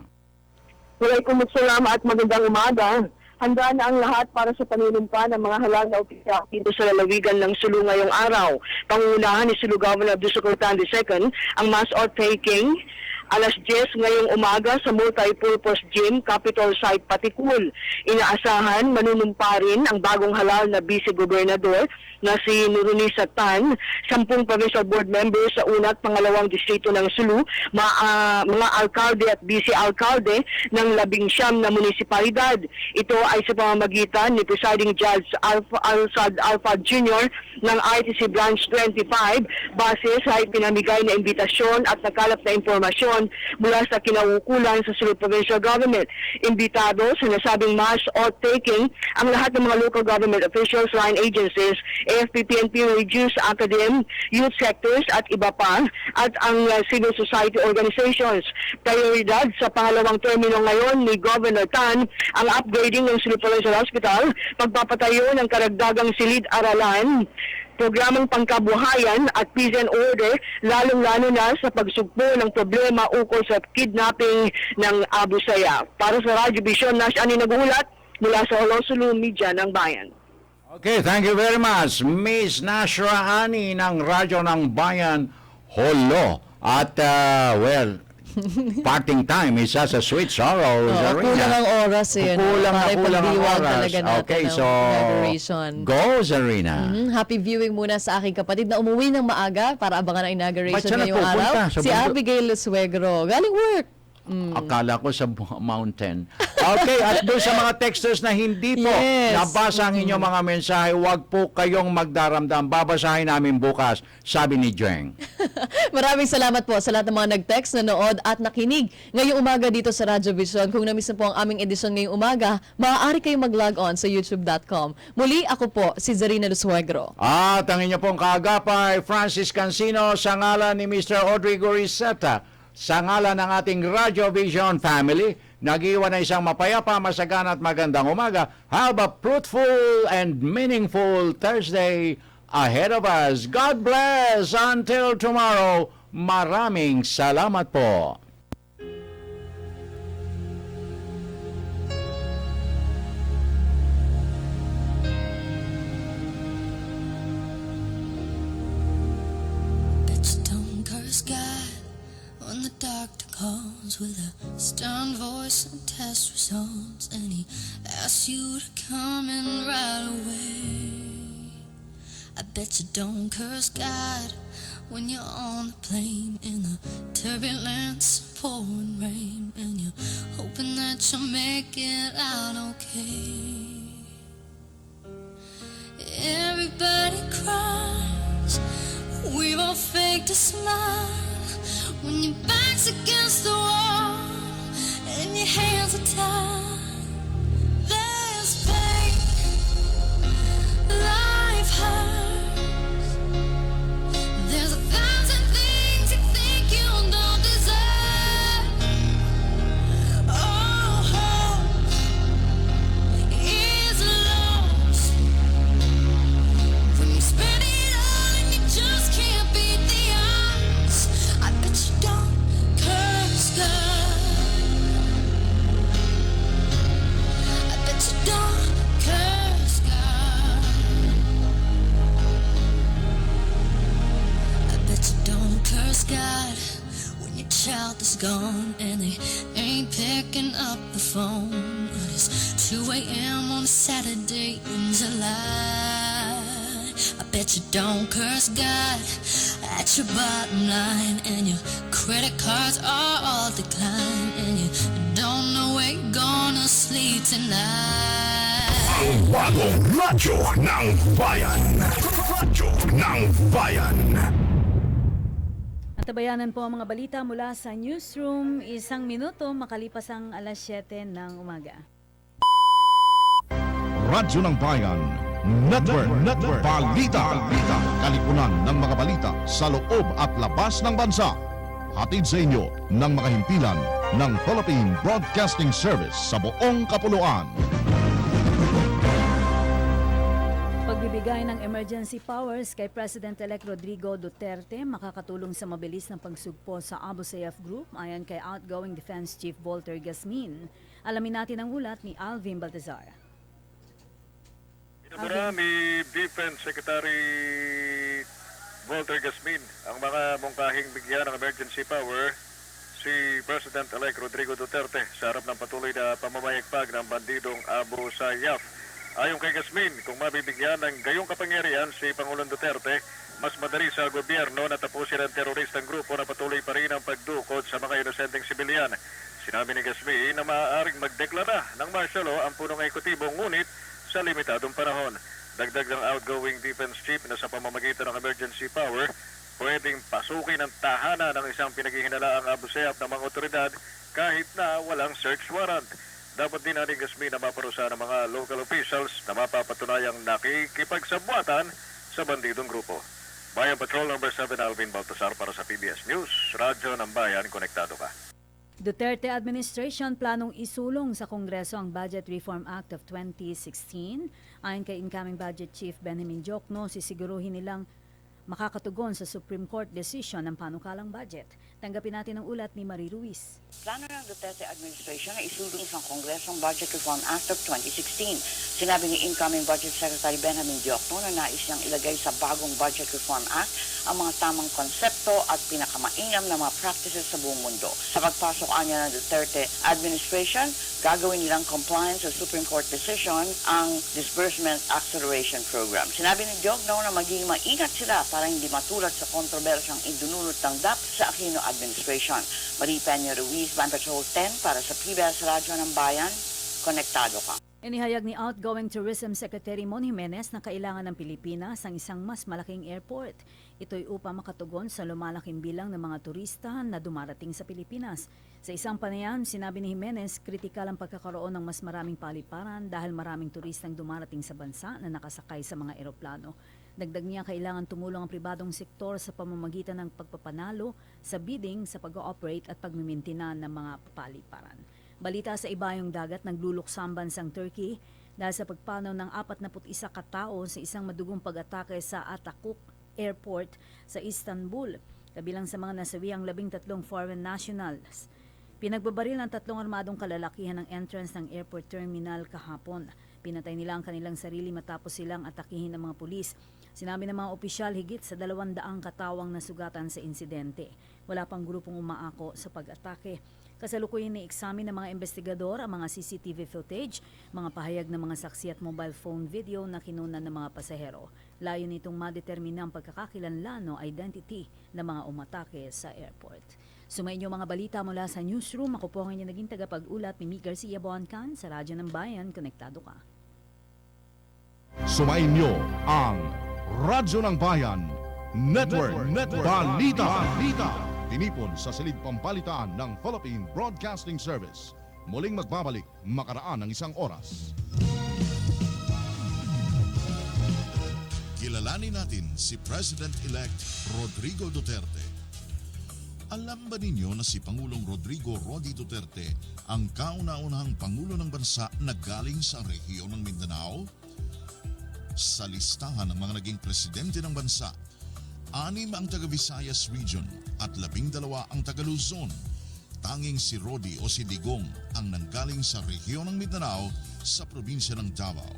Waalaikumsalam at magandang umaga. Handa na ang lahat para sa panunumpa ng mga halal na opisyal dito sa lalawigan ng Sulu ngayong araw. Pangunahan ni Sulu Governor Rodrigo ang mass oath-taking alas 10 ngayong umaga sa multi-purpose gym, Capitol Site, Patikul. Inaasahan, manunumpa rin ang bagong halal na vice-gobernador na si Nurunisa Tan, 10 provincial board members sa una at pangalawang distrito ng Sulu, mga alkalde at vice-alkalde ng 19 na munisipalidad. Ito ay sa pamamagitan ni Presiding Judge Alfa Jr. ng ITC Branch 25 base sa ipinamigay na imbitasyon at nakalap na informasyon mula sa kinauukulan sa Sulu Provincial Government. Imbitado sa nasabing mass oath-taking ang lahat ng mga local government officials, line agencies, AFP, PNP, religious, academic, youth sectors at iba pa, at ang civil society organizations. Prioridad sa pangalawang termino ngayon ni Governor Tan ang upgrading ng Sulu Provincial Hospital, pagpapatayo ng karagdagang silid-aralan, programang pangkabuhayan at peace and order, lalong-lalo na sa pagsugpo ng problema ukol sa kidnapping ng Abu Sayyaf. Para sa Radyo Vision, Nash Ani nagulat mula sa Sulu Media ng Bayan. Okay, thank you very much, Miss Nashra Ani ng Radyo ng Bayan Holo. At, parting time is just a sweet sorrow. Kulang ang oras eh. Kulang ang oras. Okay, so, inauguration. Go, Zarina. Happy viewing muna sa aking kapatid na umuwi ng maaga para abangan ang inauguration ngayong araw. Si bundok? Abigail Suegro. Galing work. Akala ko sa mountain. Okay, at doon sa mga texters na hindi po nabasa ang inyong mga mensahe, huwag po kayong magdaramdam. Babasahin namin bukas, sabi ni Jeng. Maraming salamat po sa lahat ng mga nag-text, nanood at nakinig ngayong umaga dito sa Radyo Vision. Kung namiss na po ang aming edisyon ngayong umaga, maaari kayong mag-log on sa youtube.com. Muli, ako po, si Zarina Lusuegro. At ang inyong pong kaagapay, Francis Cancino, sa ngalan ni Mr. Rodrigo Riseta, sa ngalan ng ating Radio Vision family, nag-iwan na isang mapayapa, masagana at magandang umaga. Have a fruitful and meaningful Thursday ahead of us. God bless until tomorrow. Maraming salamat po. When the doctor calls with a stern voice and test results, and he asks you to come in right away, I bet you don't curse God when you're on the plane in the turbulence, pouring rain, and you're hoping that you'll make it out okay. Everybody cries, we've all faked a smile when your back's against the wall and your hands are tied. There's pain, life hurts. There's 1,000 things you think you don't deserve. Oh, hope is lost when you spend it all and you just can't beat the odds. I bet you don't curse God. I bet you don't curse God. I bet you don't curse God when your child is gone and they ain't picking up the phone. It's 2 a.m. on a Saturday in July. I bet you don't curse God at your bottom line, and your credit cards are all declined, and you don't know where you're gonna sleep tonight. Ang bagong radyo ng bayan. Radyo ng bayan. Natabayanan po ang mga balita mula sa newsroom. 1 minuto makalipas ang alas 7 ng umaga. Radyo ng Bayan Network. Balita. Kalipunan ng mga balita sa loob at labas ng bansa. Hatid sa inyo ng mga himpilan ng Philippine Broadcasting Service sa buong kapuluan. Pagbibigay ng emergency powers kay President-elect Rodrigo Duterte makakatulong sa mabilis na pagsugpo sa Abu Sayyaf Group ayon kay outgoing Defense Chief Walter Gasmin. Alamin natin ang ulat ni Alvin Baltazar. Pinabura ni Defense Secretary Walter Gasmin ang mga mungkahing bigyan ng emergency power si President-elect Rodrigo Duterte sa harap ng patuloy na pamamayagpag ng bandidong Abu Sayyaf. Ayon kay Gasmin, kung mabibigyan ng gayong kapangyarihan si Pangulong Duterte, mas madali sa gobyerno na tapusin ang teroristang grupo na patuloy pa rin ang pagdukot sa mga inosenteng sibilyan. Sinabi ni Gasmin na maaaring magdeklara ng martial law ang punong ekutibo ngunit sa limitadong panahon. Dagdag ng outgoing defense chief na sa pamamagitan ng emergency power, pwedeng pasukin ang tahanan ng isang pinaghihinalaang Abu Sayyaf ng mga otoridad kahit na walang search warrant. Dapat din natin Gasmin na maparusahan ng mga local officials na mapapatunayang nakikipagsabwatan sa bandidong grupo. Bayan Patrol number 7 Alvin Baltasar para sa PBS News, Radyo ng Bayan, konektado ka. Duterte administration planong isulong sa Kongreso ang Budget Reform Act of 2016. Ayon kay incoming Budget Chief Benjamin Jokno, sisiguruhin nilang makakatugon sa Supreme Court decision ng panukalang budget. Tanggapin natin ang ulat ni Marie Ruiz. Plano ng Duterte administration na isulong sa Kongreso ang Budget Reform Act of 2016. Sinabi ni incoming Budget Secretary Benjamin Jokno na nais niyang ilagay sa bagong Budget Reform Act ang mga tamang konsepto at pinakamainam na mga practices sa buong mundo. Sa pagpasok niya ng Duterte administration, gagawin nilang compliance sa Supreme Court decision ang Disbursement Acceleration Program. Sinabi ni Jokno na maging maingat sila para hindi matulad sa kontrobersyang idunulot ng DAP sa Aquino administration. Marie Peña Ruiz, Bayan Patrol 10 para sa PBS Radyo ng Bayan, konektado ka. Inihayag ni outgoing Tourism Secretary Mon Jimenez na kailangan ng Pilipinas ang isang mas malaking airport. Ito'y upang makatugon sa lumalaking bilang ng mga turista na dumarating sa Pilipinas. Sa isang panayam, sinabi ni Jimenez, kritikal ang pagkakaroon ng mas maraming paliparan dahil maraming turistang dumarating sa bansa na nakasakay sa mga eroplano. Dagdag niya kailangan tumulong ang pribadong sektor sa pamamagitan ng pagpapanalo sa bidding sa pag-ooperate at pagmimintinan ng mga paliparan. Balita sa ibayong dagat, nagluluksa ang bansang Turkey dahil sa pagpanaw ng 41 katao sa isang madugong pag-atake sa Atatürk Airport sa Istanbul. Kabilang sa mga nasawi ang 13 foreign nationals. Pinagbabaril ng 3 armadong kalalakihan ng entrance ng airport terminal kahapon. Pinatay nila ang kanilang sarili matapos silang atakihin ng mga pulis. Sinabi ng mga opisyal higit sa 200 katawang nasugatan sa insidente. Wala pang grupong umaako sa pag-atake. Kasalukuyan ni eksamin ng mga investigador ang mga CCTV footage, mga pahayag ng mga saksi at mobile phone video na kinunan ng mga pasahero. Layo nitong madetermina ang pagkakakilanlan o identity ng mga umatake sa airport. Sumayin niyo mga balita mula sa newsroom. Ako po ang inyong naging tagapag-ulat, Mimi Garcia Boncan, sa Radyo ng Bayan. Konektado ka. Sumayin niyo ang Radyo ng Bayan Network. Balita. Tinipon sa silid pampalitaan ng Philippine Broadcasting Service. Muling magbabalik makaraan ng 1 oras. Kilalanin natin si President-elect Rodrigo Duterte. Alam ba ninyo na si Pangulong Rodrigo Rodi Duterte ang kauna-unahang Pangulo ng bansa na galing sa rehiyon ng Mindanao? Sa listahan ng mga naging presidente ng bansa, 6 ang taga-Visayas Region at 12 ang taga-Luzon. Tanging si Rodi o si Digong ang nanggaling sa rehiyon ng Mindanao sa probinsya ng Davao.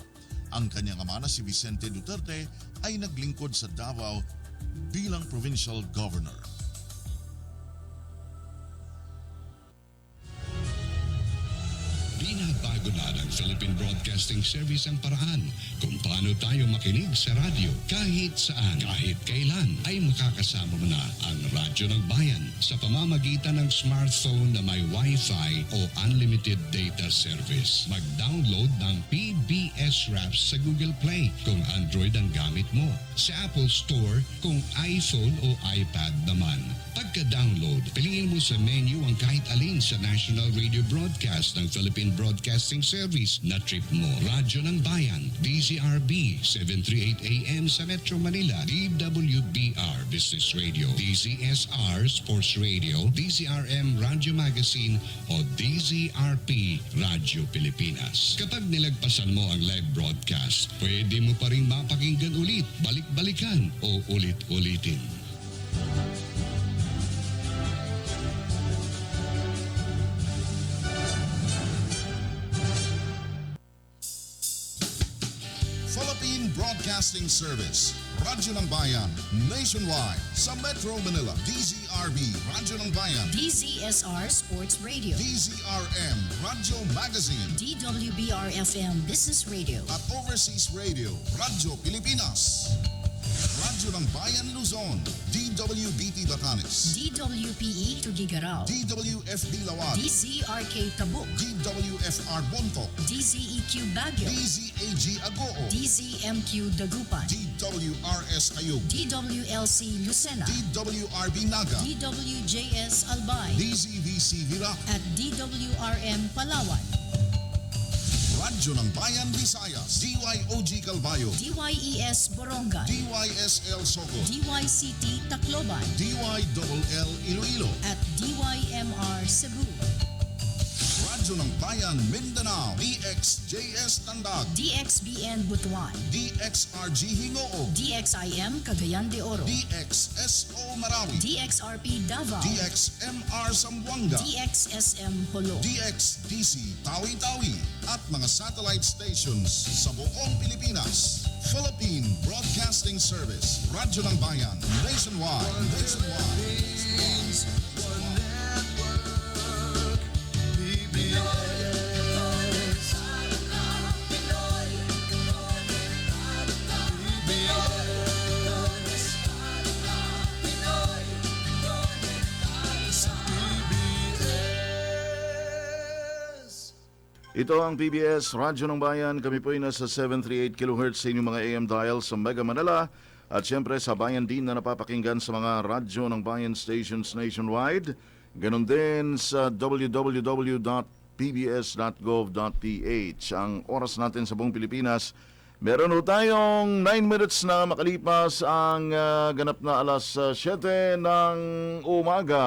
Ang kanyang ama na si Vicente Duterte ay naglingkod sa Davao bilang provincial governor. Binabago na ng Philippine Broadcasting Service ang paraan kung paano tayo makinig sa radyo. Kahit saan, kahit kailan, ay makakasama mo na ang Radyo ng Bayan sa pamamagitan ng smartphone na may Wi-Fi o unlimited data service. Mag-download ng PBS Raps sa Google Play kung Android ang gamit mo. Sa Apple Store kung iPhone o iPad naman. Pagka-download, piliin mo sa menu ang kahit alin sa national radio broadcast ng Philippine Philippine Broadcasting Service na trip mo. Radyo ng Bayan, DZRB, 738 AM sa Metro Manila, DWBR Business Radio, DZSR Sports Radio, DZRM Radio Magazine o DZRP Radio Pilipinas. Kapag nilagpasan mo ang live broadcast, pwede mo pa rin mapakinggan ulit, balik-balikan o ulit-ulitin. Philippine Broadcasting Service, Radyo ng Bayan, nationwide, sa Metro Manila, DZRB, Radyo ng Bayan, DZSR Sports Radio, DZRM, Radyo Magazine, DWBR-FM Business Radio, at Overseas Radio, Radyo Pilipinas. Radyo ng Bayan Luzon, DWBT Batanes, DWPE Tugigarao, DWFB Lawag, DZRK Tabuk, DWFR Bontoc, DZEQ Baguio, DZAG Agoo, DZMQ Dagupan, DWRS Ayub, DWLC Lucena, DWRB Naga, DWJS Albay, DZVC Virac, at DWRM Palawan, Radyo ng Bayan Visayas, DYOG Calbayo, DYES Borongan, DYSL Sogo, DYCT Tacloban, DYLL Iloilo, at DYMR Cebu. Radyo ng Bayan Mindanao, DXJS Tandag, DXBN Butuan, DXRG Hingoo, DXIM Cagayan de Oro, DXSO Marawi, DXRP Davao, DXMR Zamboanga, DXSM Holo, DXDC Tawi-Tawi, at mga satellite stations sa buong Pilipinas. Philippine Broadcasting Service, Radyo ng Bayan, nationwide. Ito ang PBS Radyo ng Bayan. Kami po ay nasa 738 kHz sa inyong mga AM dial sa Mega Manila at siyempre sa bayan din na napapakinggan sa mga radyo ng Bayan stations nationwide. Ganon din sa www.pbs.gov.ph. Ang oras natin sa buong Pilipinas, meron po tayong 9 minutes na makalipas ang ganap na alas 7 ng umaga.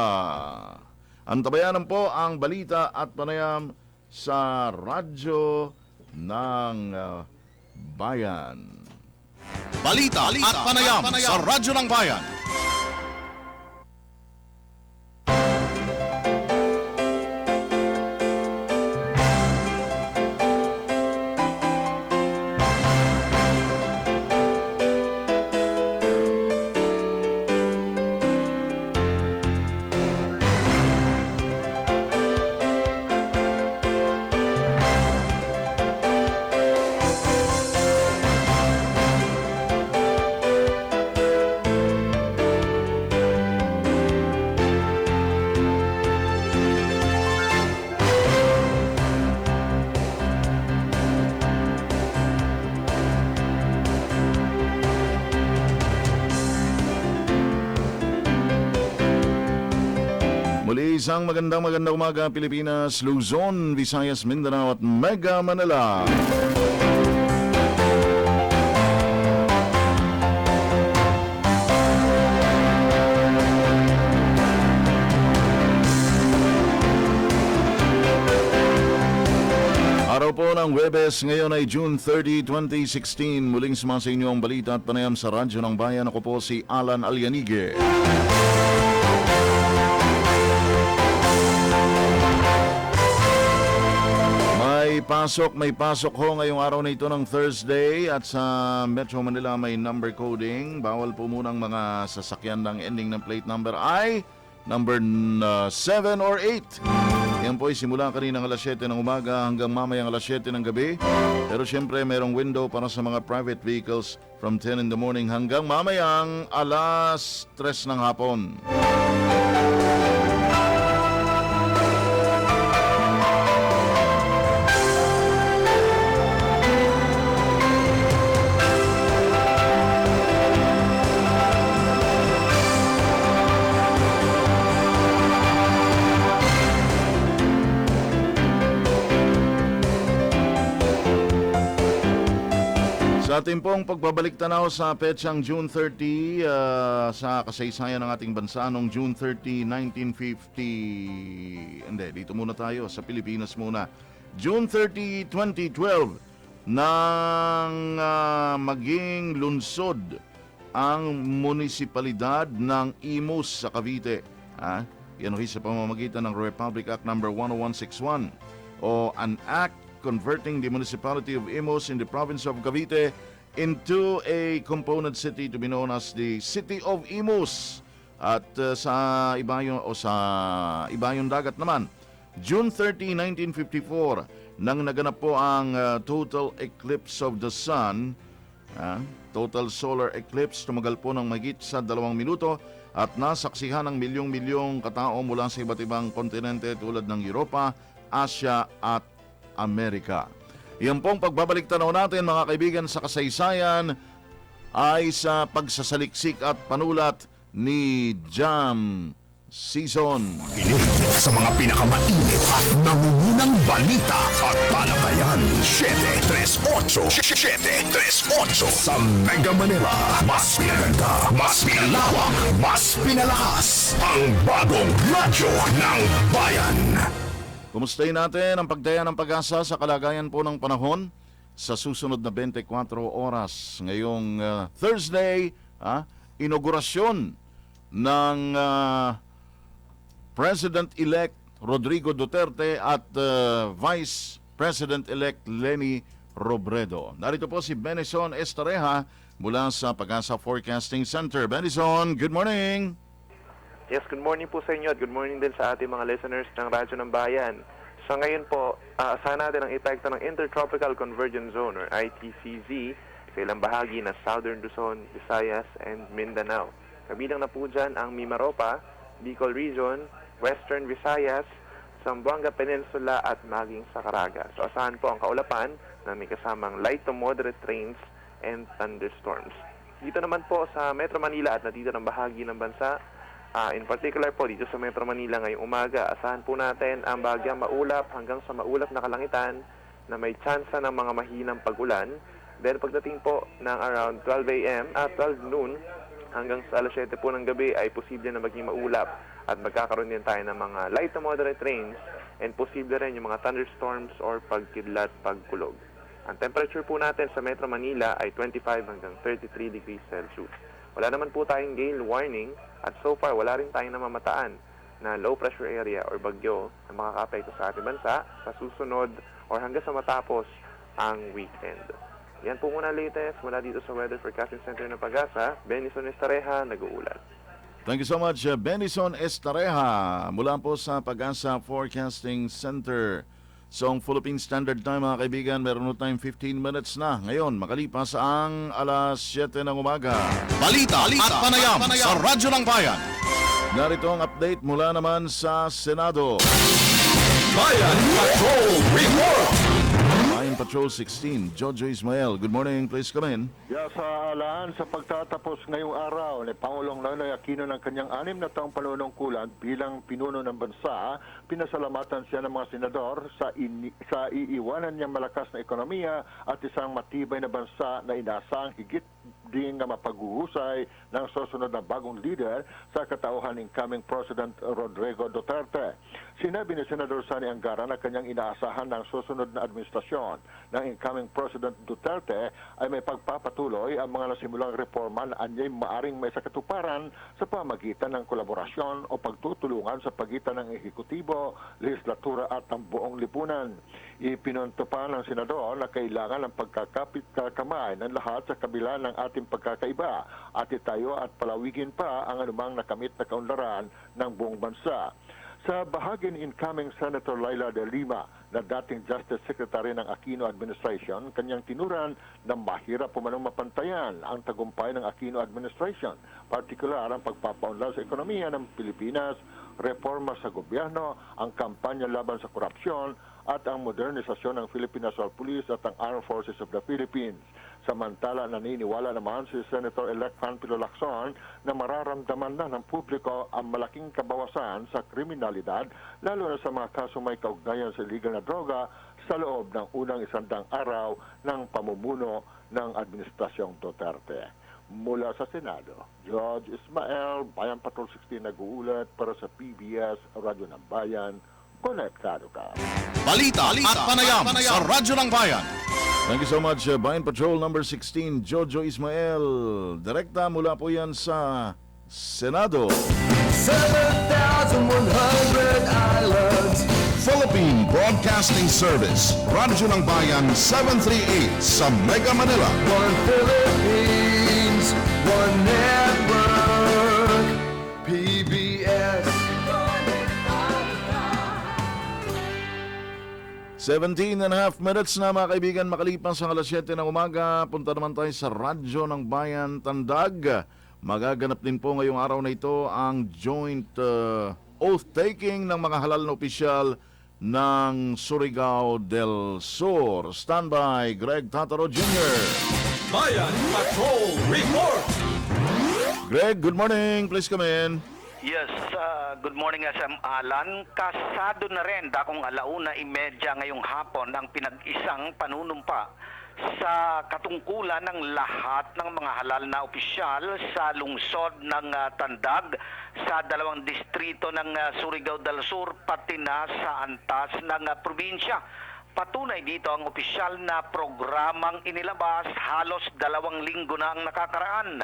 Antabayanan po ang balita at panayam sa Radyo ng Bayan. Balita at panayam sa Radyo ng Bayan. Isang magandang umaga Pilipinas, Luzon, Visayas, Mindanao at Mega Manila. Araw po ng Huwebes, ngayon ay June 30, 2016. Muling sumasa inyo ang balita at panayam sa Radyo ng Bayan. Ako po si Alan Alyanige. May pasok ho ngayong araw na ito ng Thursday at sa Metro Manila may number coding. Bawal po munang mga sasakyan ng ending ng plate number ay number 7 or 8. Yan po ay simula kaninang alas 7 ng umaga hanggang mamayang alas 7 ng gabi. Pero syempre mayroong window para sa mga private vehicles from 10 in the morning hanggang mamayang alas 3 ng hapon. Sa ating pong pagbabalik tanaw sa petsang June 30 sa kasaysayan ng ating bansa noong June 30, 1950. Hindi, dito muna tayo sa Pilipinas muna. June 30, 2012 nang maging lungsod ang munisipalidad ng Imus sa Cavite. Yan ho sa pamamagitan ng Republic Act No. 10161 o an act converting the municipality of Imus in the province of Cavite into a component city to be known as the City of Imus. At sa Ibayong Dagat naman, June 30, 1954, nang naganap po ang total eclipse of the sun, total solar eclipse, tumagal po ng mahigit sa 2 minuto at nasaksihan ng milyong-milyong katao mula sa iba't ibang kontinente tulad ng Europa, Asia at Amerika. Yan pong pagbabalik tanaw natin mga kaibigan sa kasaysayan ay sa pagsasaliksik at panulat ni Jam Season. Pinig sa mga pinakamainit at nangungunang balita at talakayan. 738 sa Mega Manila. Mas pinaganda, mas pinalawak, mas pinalakas. Ang bagong radyo ng bayan. Kumustahin natin ang pagdaya ng pag-asa sa kalagayan po ng panahon sa susunod na 24 oras. Ngayong Thursday, inaugurasyon ng President-elect Rodrigo Duterte at Vice President-elect Leni Robredo. Narito po si Benison Estareja mula sa Pag-asa Forecasting Center. Benison, good morning! Yes, good morning po sa inyo at good morning din sa ating mga listeners ng Radyo ng Bayan. So ngayon po, asahan natin ang epekto ng Intertropical Convergence Zone or ITCZ sa ilang bahagi ng Southern Luzon, Visayas, and Mindanao. Kabilang na po dyan ang Mimaropa, Bicol Region, Western Visayas, Zamboanga Peninsula at maging sa Caraga. So asahan po ang kaulapan na may kasamang light to moderate rains and thunderstorms. Dito naman po sa Metro Manila at natito ng bahagi ng bansa, in particular po dito sa Metro Manila ngayong umaga, asahan po natin ang bagyang maulap hanggang sa maulap na kalangitan na may tsansa ng mga mahinang pag-ulan. Then pagdating po ng around 12 a.m. at 12 noon hanggang sa alas 7 po ng gabi ay posible na maging maulap at magkakaroon din tayo ng mga light to moderate rains and posible rin yung mga thunderstorms or pagkidlat, pagkulog. Ang temperature po natin sa Metro Manila ay 25 hanggang 33 degrees Celsius. Wala naman po tayong gale warning at so far wala rin tayong namamataan na low pressure area or bagyo na makaka-apekto sa ating bansa sa susunod or hanggang sa matapos ang weekend. Yan po muna latest mula dito sa Weather Forecasting Center ng Pag-asa. Benison Estareja, nag-uulat. Thank you so much, Benison Estareja, mula po sa Pag-asa Forecasting Center. So, ang Philippine Standard Time, mga kaibigan, meron tayong 15 minutes na. Ngayon, makalipas ang alas 7 ng umaga. Balita at panayam sa Radyo ng Bayan. Narito ang update mula naman sa Senado. Bayan Patrol Report! Bayan Patrol 16, Jojo Ismael. Good morning, please come in. Sa alaan sa pagtatapos ngayong araw ni Pangulong Noynoy Aquino ng kanyang 6 na taong panunungkulan bilang pinuno ng bansa, pinasalamatan siya ng mga senador sa iiwanan niyang malakas na ekonomiya at isang matibay na bansa na inaasang higit ding mapaghuhusay ng susunod na bagong leader sa katauhan incoming President Rodrigo Duterte. Sinabi ni Senador Sani Angara na kanyang inaasahan ng susunod na administrasyon ng incoming President Duterte ay may pagpapatuloy ang mga nasimulang reforma na anyay maaring may sakatuparan sa pamagitan ng kolaborasyon o pagtutulungan sa pagitan ng ehekutibo, legislatura at ang buong lipunan. Ipinunto pa ng senador na kailangan ng pagkakapit-kakamay ng lahat sa kabila ng ating pagkakaiba at itayo at palawigin pa ang anumang nakamit na kaunlaran ng buong bansa. Sa bahagi ni incoming Senator Laila de Lima na dating Justice Secretary ng Aquino Administration, kanyang tinuran na mahirap pumanong mapantayan ang tagumpay ng Aquino Administration, partikular ang pagpapaunlad sa ekonomiya ng Pilipinas, reforma sa gobyerno, ang kampanya laban sa korupsyon, at ang modernisasyon ng Philippine National Police at ang Armed Forces of the Philippines. Samantala, naniniwala naman si Senator-elect Panfilo Lacson na mararamdaman na ng publiko ang malaking kabawasan sa kriminalidad, lalo na sa mga kaso may kaugnayan sa illegal na droga sa loob ng unang 100 araw ng pamumuno ng Administrasyong Duterte. Mula sa Senado, George Ismael, Bayan Patrol 16 nag-uulat para sa PBS Radyo ng Bayan. Konektado ka. Balita at panayam sa Radyo ng Bayan. Thank you so much, Bayan Patrol number 16, Jojo Ismael. Direkta mula po yan sa Senado. 7,100 islands. Philippine Broadcasting Service, Radyo ng Bayan 738 sa Mega Manila. One Philippines, one network, PBS. 17 and a half minutes na mga kaibigan, makalipas ang alas 7 ng umaga. Punta naman tayo sa Radyo ng Bayan Tandag. Magaganap din po ngayong araw na ito ang joint oath-taking ng mga halal na opisyal ng Surigao del Sur. Standby, Greg Tataro Jr. Bayan Patrol Report! Greg, good morning. Please come in. Yes, good morning SM Alan. Kasado na rin dakong 1:30 ngayong hapon ang pinag-isang panunumpa sa katungkulan ng lahat ng mga halal na opisyal sa lungsod ng Tandag, sa 2 distrito ng Surigao del Sur, pati na sa antas ng probinsya. Patunay dito ang opisyal na programang inilabas halos 2 linggo na ang nakakaraan.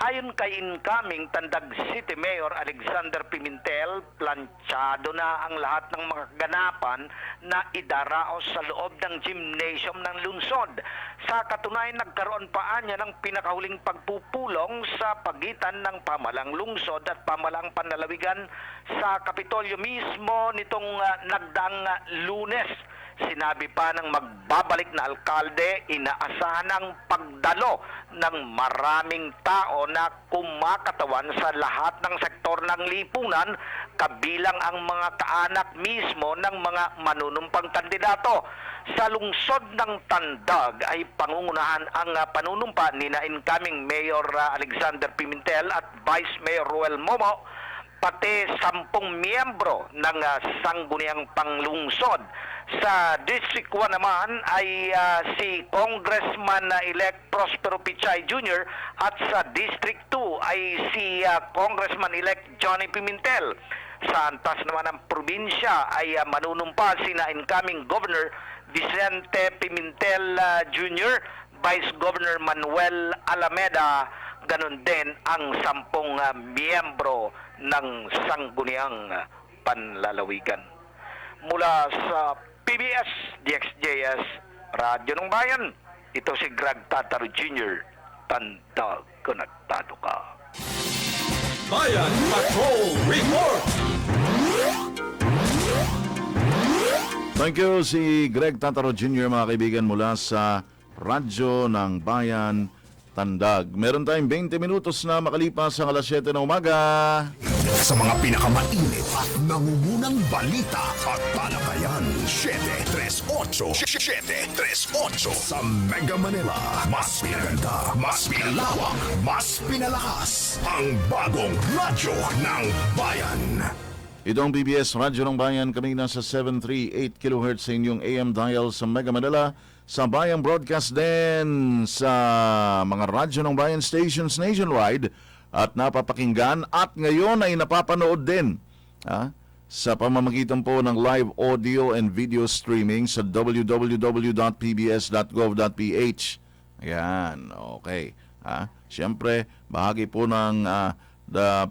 Ayon kay incoming Tandag City Mayor Alexander Pimentel, planchado na ang lahat ng mga kaganapan na idaraos sa loob ng gymnasium ng lungsod. Sa katunayan, nagkaroon pa niya ng pinakahuling pagpupulong sa pagitan ng pamalang lungsod at pamalang panlalawigan sa Kapitolyo mismo nitong nagdaang Lunes. Sinabi pa ng magbabalik na alkalde, inaasahan ang pagdalo ng maraming tao na kumakatawan sa lahat ng sektor ng lipunan, kabilang ang mga kaanak mismo ng mga manunumpang kandidato. Sa lungsod ng Tandag ay pangungunahan ang panunumpa ni na incoming Mayor Alexander Pimentel at Vice Mayor Ruel Momo, pati 10 miyembro ng sangguniang panglungsod. Sa District 1 naman ay si Congressman-elect Prospero Pichay Jr. at sa District 2 ay si Congressman-elect Johnny Pimentel. Sa antas naman ng probinsya ay manunumpa sina incoming Governor Vicente Pimentel Jr., Vice Governor Manuel Alameda, ganun din ang 10 miyembro ng sangguniang panlalawigan. Mula sa PBS DXJS Radyo ng Bayan, ito si Greg Tataro Jr. Tandag, konektado ka. Bayan Patrol Report! Thank you si Greg Tataro Jr. mga kaibigan mula sa Radyo ng Bayan Tandag. Meron tayong 20 minutos na makalipas ang alas 7 ng umaga. Sa mga pinakamainit at nangungunang balita at talakayan, 738 sa Mega Manila. Mas pinaganda, mas pinalawak, mas pinalakas. Ang bagong radyo ng bayan. Ito ang PBS Radyo ng Bayan. Kami nasa 738 kHz sa inyong AM dial sa Mega Manila. Sa Bayan Broadcast din sa mga radyo ng Bayan stations nationwide at napapakinggan at ngayon ay napapanood din sa pamamagitan po ng live audio and video streaming sa www.pbs.gov.ph. Ayan, okay. Siyempre, bahagi po ng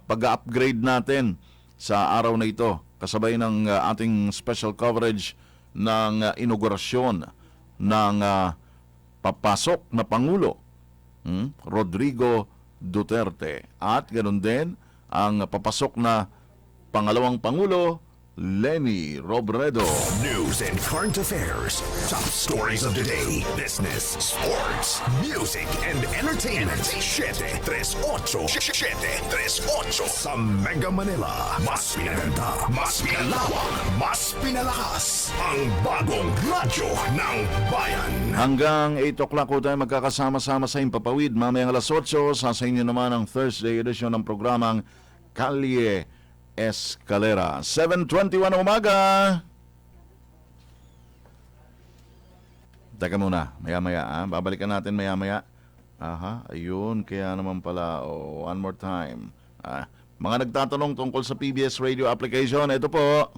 pag-upgrade natin sa araw na ito kasabay ng ating special coverage ng inaugurasyon ng papasok na Pangulo Rodrigo Duterte at ganoon din ang papasok na pangalawang Pangulo Leni Robredo. News and current affairs, top stories of the day, business, sports, music, and entertainment. 738 sa Mega Manila. Mas pinaganda, mas pinalawak, mas pinalakas. Ang bagong radyo ng bayan. Hanggang 8 o'clock ko tayo magkakasama-sama sa Impapawid. Mamayang alas 8, sa inyo naman ang Thursday edition ng programang Kalye Escalera. 7:21 ng umaga. Teka muna, maya-maya babalikan natin maya-maya. Aha, ayun, kaya naman pala. One more time. Mga nagtatanong tungkol sa PBS Radio application, ito po.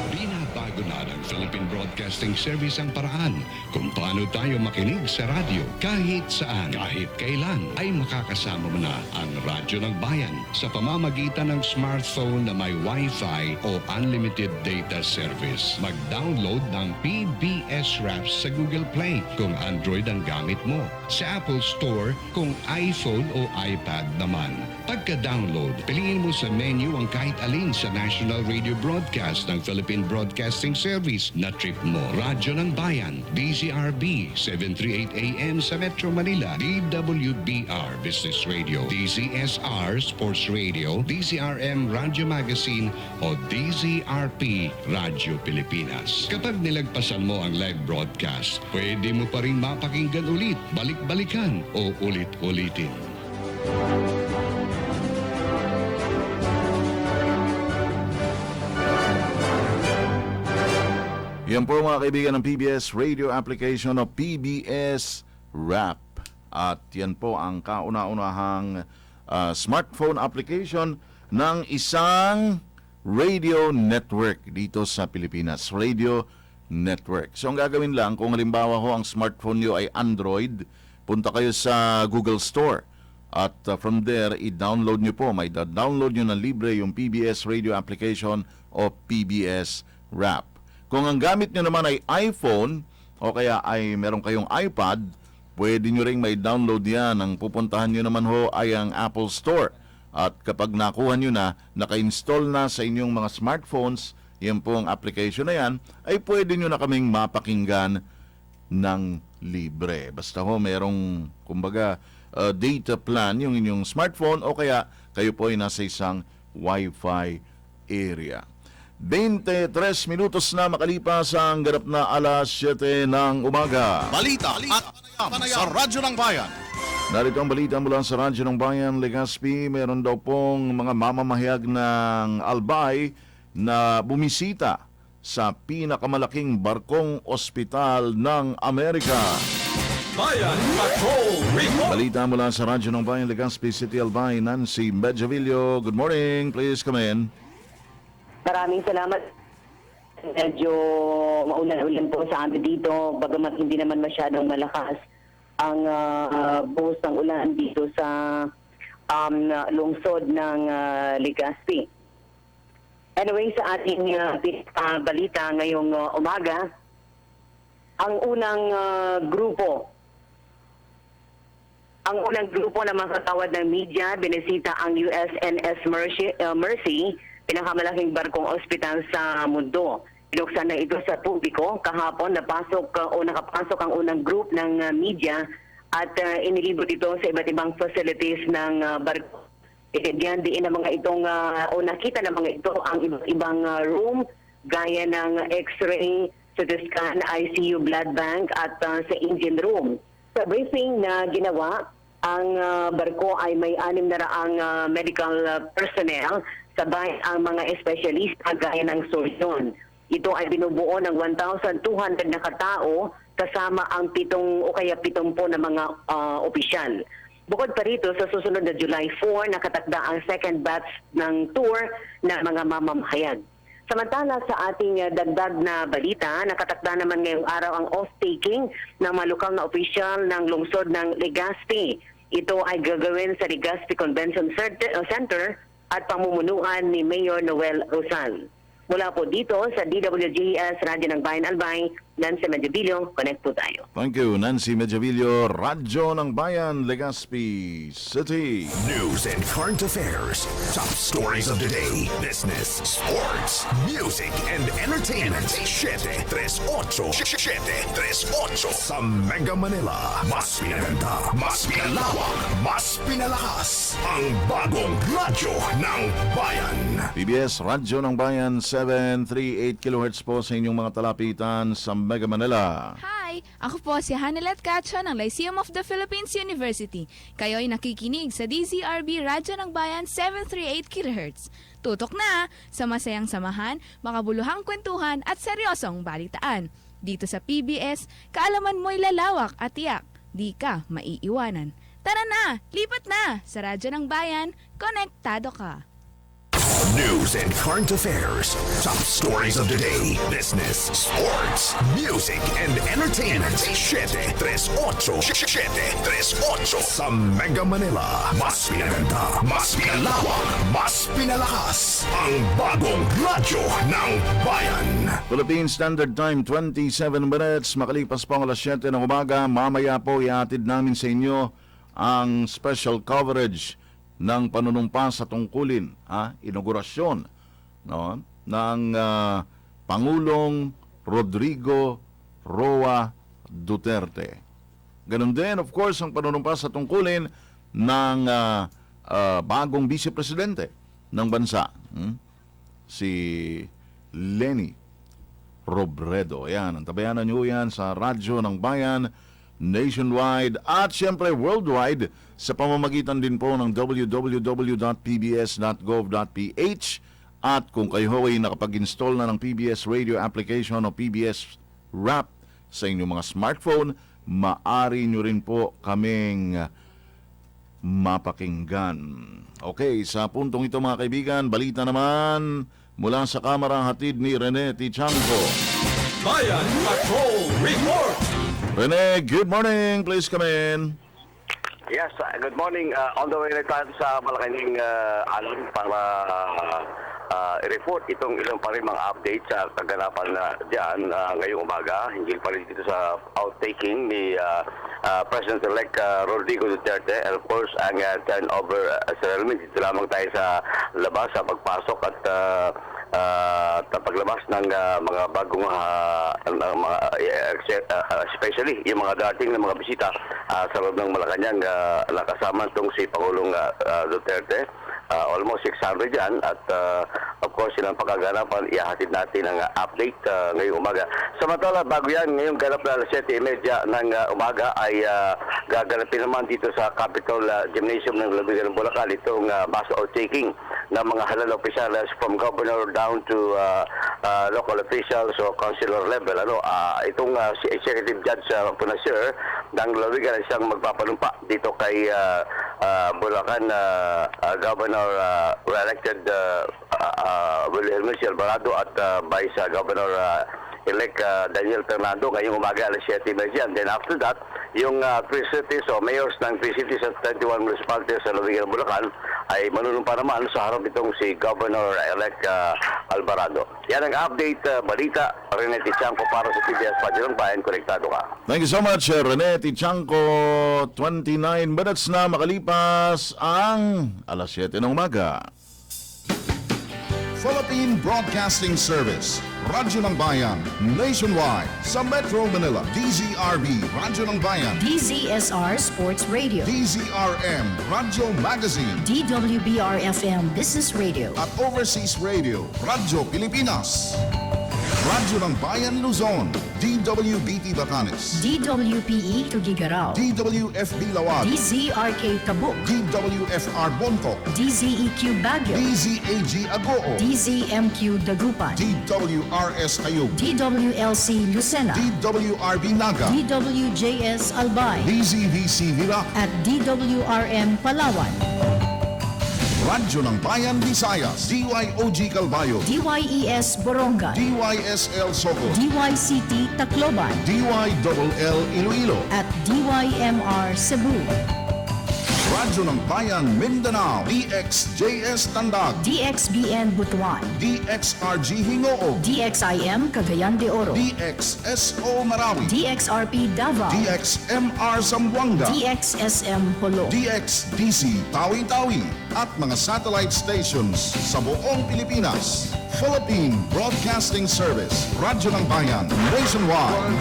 Binabago na ng Philippine Broadcasting Service ang paraan kung paano tayo makinig sa radyo. Kahit saan, kahit kailan, ay makakasama mo na ang Radyo ng Bayan sa pamamagitan ng smartphone na may Wi-Fi o unlimited data service. Mag-download ng PBS Raps sa Google Play kung Android ang gamit mo. Sa Apple Store kung iPhone o iPad naman. Pagka-download, piliin mo sa menu ang kahit alin sa national radio broadcast ng Philippine Broadcasting Service na trip mo. Radyo ng Bayan, DZRB, 738 AM sa Metro Manila, DWBR Business Radio, DZSR Sports Radio, DZRM Radio Magazine o DZRP Radio Pilipinas. Kapag nilagpasan mo ang live broadcast, pwede mo pa rin mapakinggan ulit, balik-balikan o ulit-ulitin. Yan po mga kaibigan ng PBS Radio application o PBS Rap. At yan po ang kauna-unahang smartphone application ng isang radio network dito sa Pilipinas. Radio network. So ang gagawin lang, kung halimbawa ho ang smartphone nyo ay Android, punta kayo sa Google Store. At from there, i-download nyo po. May download nyo na libre yung PBS Radio application o PBS Rap. Kung ang gamit nyo naman ay iPhone o kaya ay meron kayong iPad, pwede nyo ring may download yan. Ang pupuntahan nyo naman ho ay ang Apple Store. At kapag nakuha nyo na, naka-install na sa inyong mga smartphones, yan po ang application na yan, ay pwede nyo na kaming mapakinggan ng libre. Basta ho merong, kumbaga, data plan yung inyong smartphone o kaya kayo po ay nasa isang Wi-Fi area. 23 minutos na makalipas ang ganap na alas 7 ng umaga. Balita at panayam sa Radyo ng Bayan. Narito ang balita mula sa Radyo ng Bayan, Legazpi. Meron daw pong mga mamamahayag ng Albay na bumisita sa pinakamalaking barkong ospital ng Amerika. Bayan Patrol Report! Balita mula sa Radyo ng Bayan, Legazpi City, Albay, Nancy Medjavillo. Good morning, please come in. Maraming salamat. Medyo maulan-ulan po sa amin dito, bagamat hindi naman masyadong malakas ang buhos ng ulan dito sa lungsod ng Legazpi. Anyway, sa ating balita ngayong umaga, ang unang grupo na mga katawad ng media, binisita ang USNS Mercy, pinakamalaking barkong ospital sa mundo. Binuksan na ito sa publiko kahapon, nakapasok ang unang group ng media at inilibot ito sa iba't ibang facilities ng barko. Diyan ng mga itong, nakita ng mga ito ang iba't ibang room gaya ng X-ray, CT scan, ICU, blood bank at sa engine room. Sa briefing na ginawa, ang barko ay may 600 medical personnel, sabay ang mga espesyalista gaya ng surgeon. Ito ay binubuo ng 1,200 na katao kasama ang 7 na mga opisyal. Bukod pa rito, sa susunod na July 4, nakatakda ang second batch ng tour na mga mamamahayag. Samantala sa ating dagdag na balita, nakatakda naman ngayong araw ang off-taking ng mga lokal na opisyal ng lungsod ng Legazpi. Ito ay gagawin sa Legazpi Convention Center at pamumunuan ni Mayor Noel Rosal. Mula po dito sa DWGS Radyo ng Bayan Albay, Nancy Medjavillo, connect po tayo. Thank you, Nancy Medjavillo, Radyo ng Bayan, Legazpi City. News and current affairs. Top stories of the day. Business, sports, music, and entertainment. 738. Sa Mega Manila. Mas pinaganda, mas pinalawak, mas pinalakas. Ang bagong radyo ng bayan. PBS Radyo ng Bayan, 738 kHz po sa inyong mga talapitan sa Mega Manila. Hi, Hi! Ako po si Hanelet Cacho ng Lyceum of the Philippines University. Kayo'y nakikinig sa DZRB Radyo ng Bayan 738 kHz. Tutok na sa masayang samahan, makabuluhang kwentuhan at seryosong balitaan. Dito sa PBS, kaalaman mo'y lalawak at tiyak. Di ka maiiwanan. Tara na! Lipat na! Sa Radyo ng Bayan, konektado ka! News and current affairs. Top stories of the day. Business, sports, music, and entertainment. 738. 738. Sa Mega Manila. Mas pinaganda, mas pinalawak, mas pinalakas. Ang bagong radyo ng bayan. Philippine Standard Time, 27 minutes. Makalipas po ang alas 7 ng umaga. Mamaya po ihatid namin sa inyo ang special coverage ng panunumpa sa tungkulin, inaugurasyon ng Pangulong Rodrigo Roa Duterte. Ganun din, of course, ang panunumpa sa tungkulin ng bagong vice-presidente ng bansa, si Leni Robredo. Ayan, antabayanan nyo yan sa Radyo ng Bayan, nationwide at syempre worldwide sa pamamagitan din po ng www.pbs.gov.ph at kung kayo ay nakapag-install na ng PBS Radio application o PBS Rap sa inyong mga smartphone, maaari nyo rin po kaming mapakinggan. Okay, sa puntong ito mga kaibigan, balita naman mula sa kamera hatid ni Rene Tichanco. Bayan Patrol Report! Rene, good morning. Please come in. Yes, good morning. On the way na tayo sa Malacanang alon para i-report itong ilang pa rin mga updates sa kaganapan na dyan ngayong umaga. Hinggil pa rin dito sa outtaking ni President-elect Rodrigo Duterte. And of course, ang turnover ceremony. Dito lamang tayo sa labas sa pagpasok at paglabas ng mga bagong especially yung mga dating ng mga bisita sa loob ng Malacanang nakasama itong si Pangulong Duterte. Almost 600 yan at of course silang pagkaganapan ihahatid natin ang update ngayong umaga. Samantala bago yan, ngayong ganap na alas 7:30 ng umaga ay gaganapin naman dito sa Capitol Gymnasium ng Labigan ng Bulacan itong mass outtaking ng mga halal officials from governor down to local officials o councilor level. Itong si Executive Judge Punasir ng Labigan ay siyang magpapanumpa dito kay Bulacan Governor re-elected William Alvarado at Vice Governor elect Daniel Fernando ngayong umaga alas 7:30. Then after that, yung 3 cities o mayors ng 3 cities at 21 municipalities sa Labigan ng Bulacan ay manunumpa naman sa harap itong si Governor-elect Alvarado. Yan ang update balita. Rene Tichanco para sa PBS Radyo ng Bayan. Konektado ka. Thank you so much, Rene Tichanco. 29 minutes na makalipas ang alas 7 ng umaga. Philippine Broadcasting Service, Radyo ng Bayan, nationwide, sa Metro Manila, DZRB, Radyo ng Bayan, DZSR Sports Radio, DZRM, Radyo Magazine, DWBR-FM Business Radio, at Overseas Radio, Radyo Pilipinas. Radyo ng Bayan Luzon, DWBT Batanes, DWPE Tugigarao, DWFB Lawag, DZRK Tabuk, DWFR Bontoc, DZEQ Baguio, DZAG Agoo, DZMQ Dagupan, DWRS Ayub, DWLC Lucena, DWRB Naga, DWJS Albay, DZVC Virac, at DWRM Palawan, Radyo ng Bayan Visayas, DYOG Calbayo, DYES Boronga, DYSL Soco, DYCT Tacloban, DYLL Iloilo, at DYMR Cebu. Radyo ng Bayan Mindanao, DXJS Tandag, DXBN Butuan, DXRG Hingoog, DXIM Cagayan de Oro, DXSO Marawi, DXRP Davao, DXMR Zamboanga, DXSM Polo, DXDC Tawi-Tawi, at mga satellite stations sa buong Pilipinas. Philippine Broadcasting Service, Radyo ng Bayan, nationwide.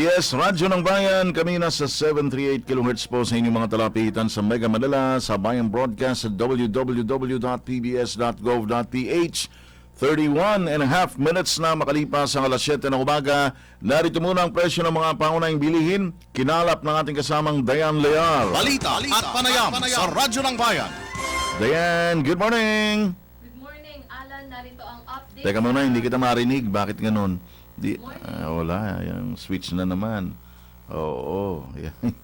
PBS Radyo ng Bayan, kami nasa 738 kHz po sa inyong mga talapitan sa Mega Manila, sa Bayan Broadcast sa www.pbs.gov.ph. 31 and a half minutes na makalipas ang alas 7 ng umaga. Narito muna ang presyo ng mga pangunahing bilihin. Kinalap ng ating kasamang Dayan Leal. Balita at panayam sa Radyo ng Bayan. Dayan, good morning! Good morning, Alan. Narito ang update. Teka muna, hindi kita marinig. Bakit ganun? Wala, yung switch na naman. Oo, yan.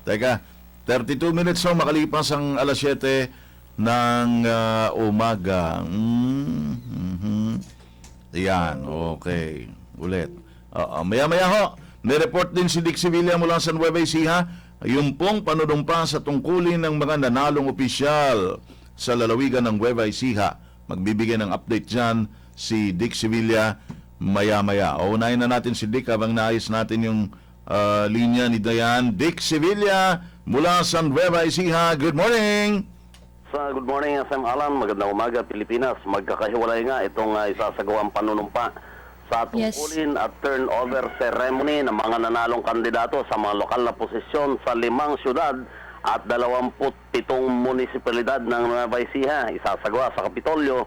Teka, 32 minutes so makalipas ang alas 7 ng umaga. Yan, okay. Ulit. Maya-maya ho, nireport din si Dick Sevilla mula sa Nueva Ecija, yung pong panunumpa sa tungkulin ng mga nanalong opisyal sa lalawigan ng Nueva Ecija. Magbibigay ng update dyan si Dick Sevilla maya-maya. Unahin na natin si Dick habang naayos natin yung linya ni Dayan. Dick Sevilla mula sa Nueva Ecija. Good morning! Good morning, SM Alan. Magandang umaga, Pilipinas. Magkakahiwalay nga itong isasagawang panunumpa sa tungkulin at turnover ceremony ng mga nanalong kandidato sa mga lokal na posisyon sa 5 syudad at 27 munisipalidad ng Nueva Ecija. Isasagawa sa Kapitolyo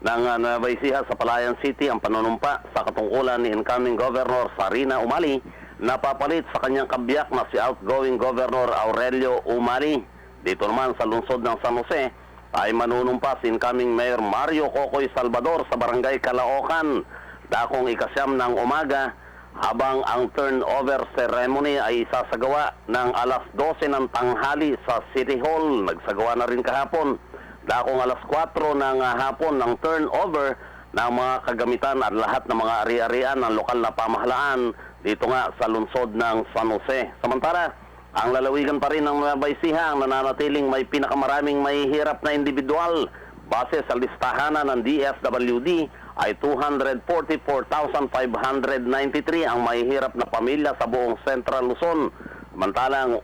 ng Nueva Ecija sa Palayan City ang panunumpa sa katungkulan ni incoming Governor Sarina Umali na papalit sa kanyang kabiyak na si outgoing Governor Aurelio Umali. Dito naman sa lungsod ng San Jose ay manunumpa si incoming Mayor Mario Cocoy Salvador sa Barangay Caloocan dakong 9 ng umaga, habang ang turnover ceremony ay isasagawa ng alas 12 ng tanghali sa City Hall. Nagsagawa na rin kahapon dakong alas 4 ng hapon ng turnover ng mga kagamitan at lahat ng mga ari-arian ng lokal na pamahalaan dito nga sa lungsod ng San Jose. Samantala, ang lalawigan pa rin ng Nueva Ecija ang nananatiling may pinakamaraming mahihirap na individual. Base sa listahan ng DZRB ay 244,593 ang mahihirap na pamilya sa buong Central Luzon. Samantalang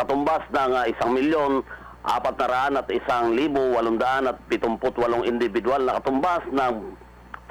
katumbas ng 1,401,878 individual na katumbas ng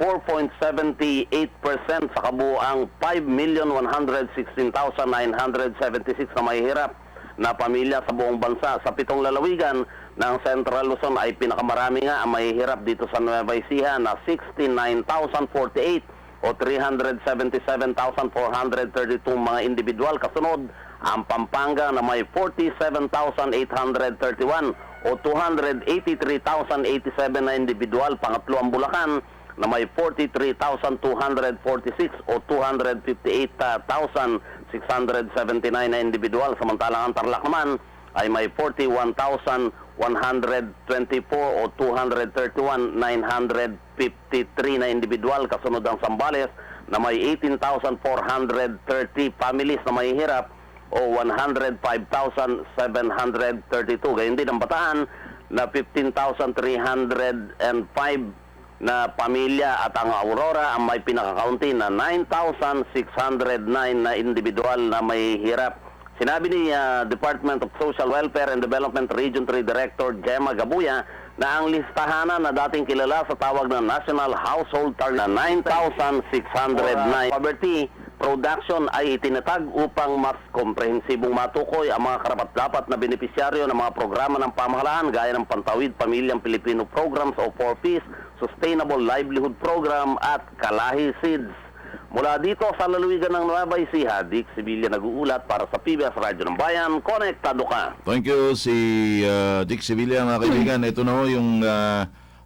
4.78% sa kabuuang 5,116,976 na mahihirap na pamilya sa buong bansa. Sa 7 lalawigan ng Central Luzon ay pinakamarami nga ang mahihirap dito sa Nueva Ecija na 69,048 o 377,432 mga individual. Kasunod ang Pampanga na may 47,831 o 283,087 na individual. Pangatlo ang Bulacan na may 43,246 o 258,679 na individual. Samantalang ang Tarlac naman ay may 41,124 o 231,953 na individual. Kasunod ang Zambales na may 18,430 families na mahihirap o 105,732. Gayon din ang Bataan na 15,305 na pamilya, at ang Aurora ang may pinakakaunti na 9,609 na individual na may hirap. Sinabi ni Department of Social Welfare and Development Region 3 Director Gemma Gabuya na ang listahanan na dating kilala sa tawag ng National Household Target na 9,609 poverty production ay itinatag upang mas komprehensibong matukoy ang mga karapat-dapat na benepisyaryo ng mga programa ng pamahalaan gaya ng Pantawid Pamilyang Pilipino Programs o 4Ps, Sustainable Livelihood Program at Kalahi Seeds. Mula dito sa lalawigan ng Nueva Ecija, Dick Sevilla nag-uulat para sa PBS Radyo ng Bayan. Konektado ka. Thank you si Dick Sevilla, mga kaibigan. Ito na ho yung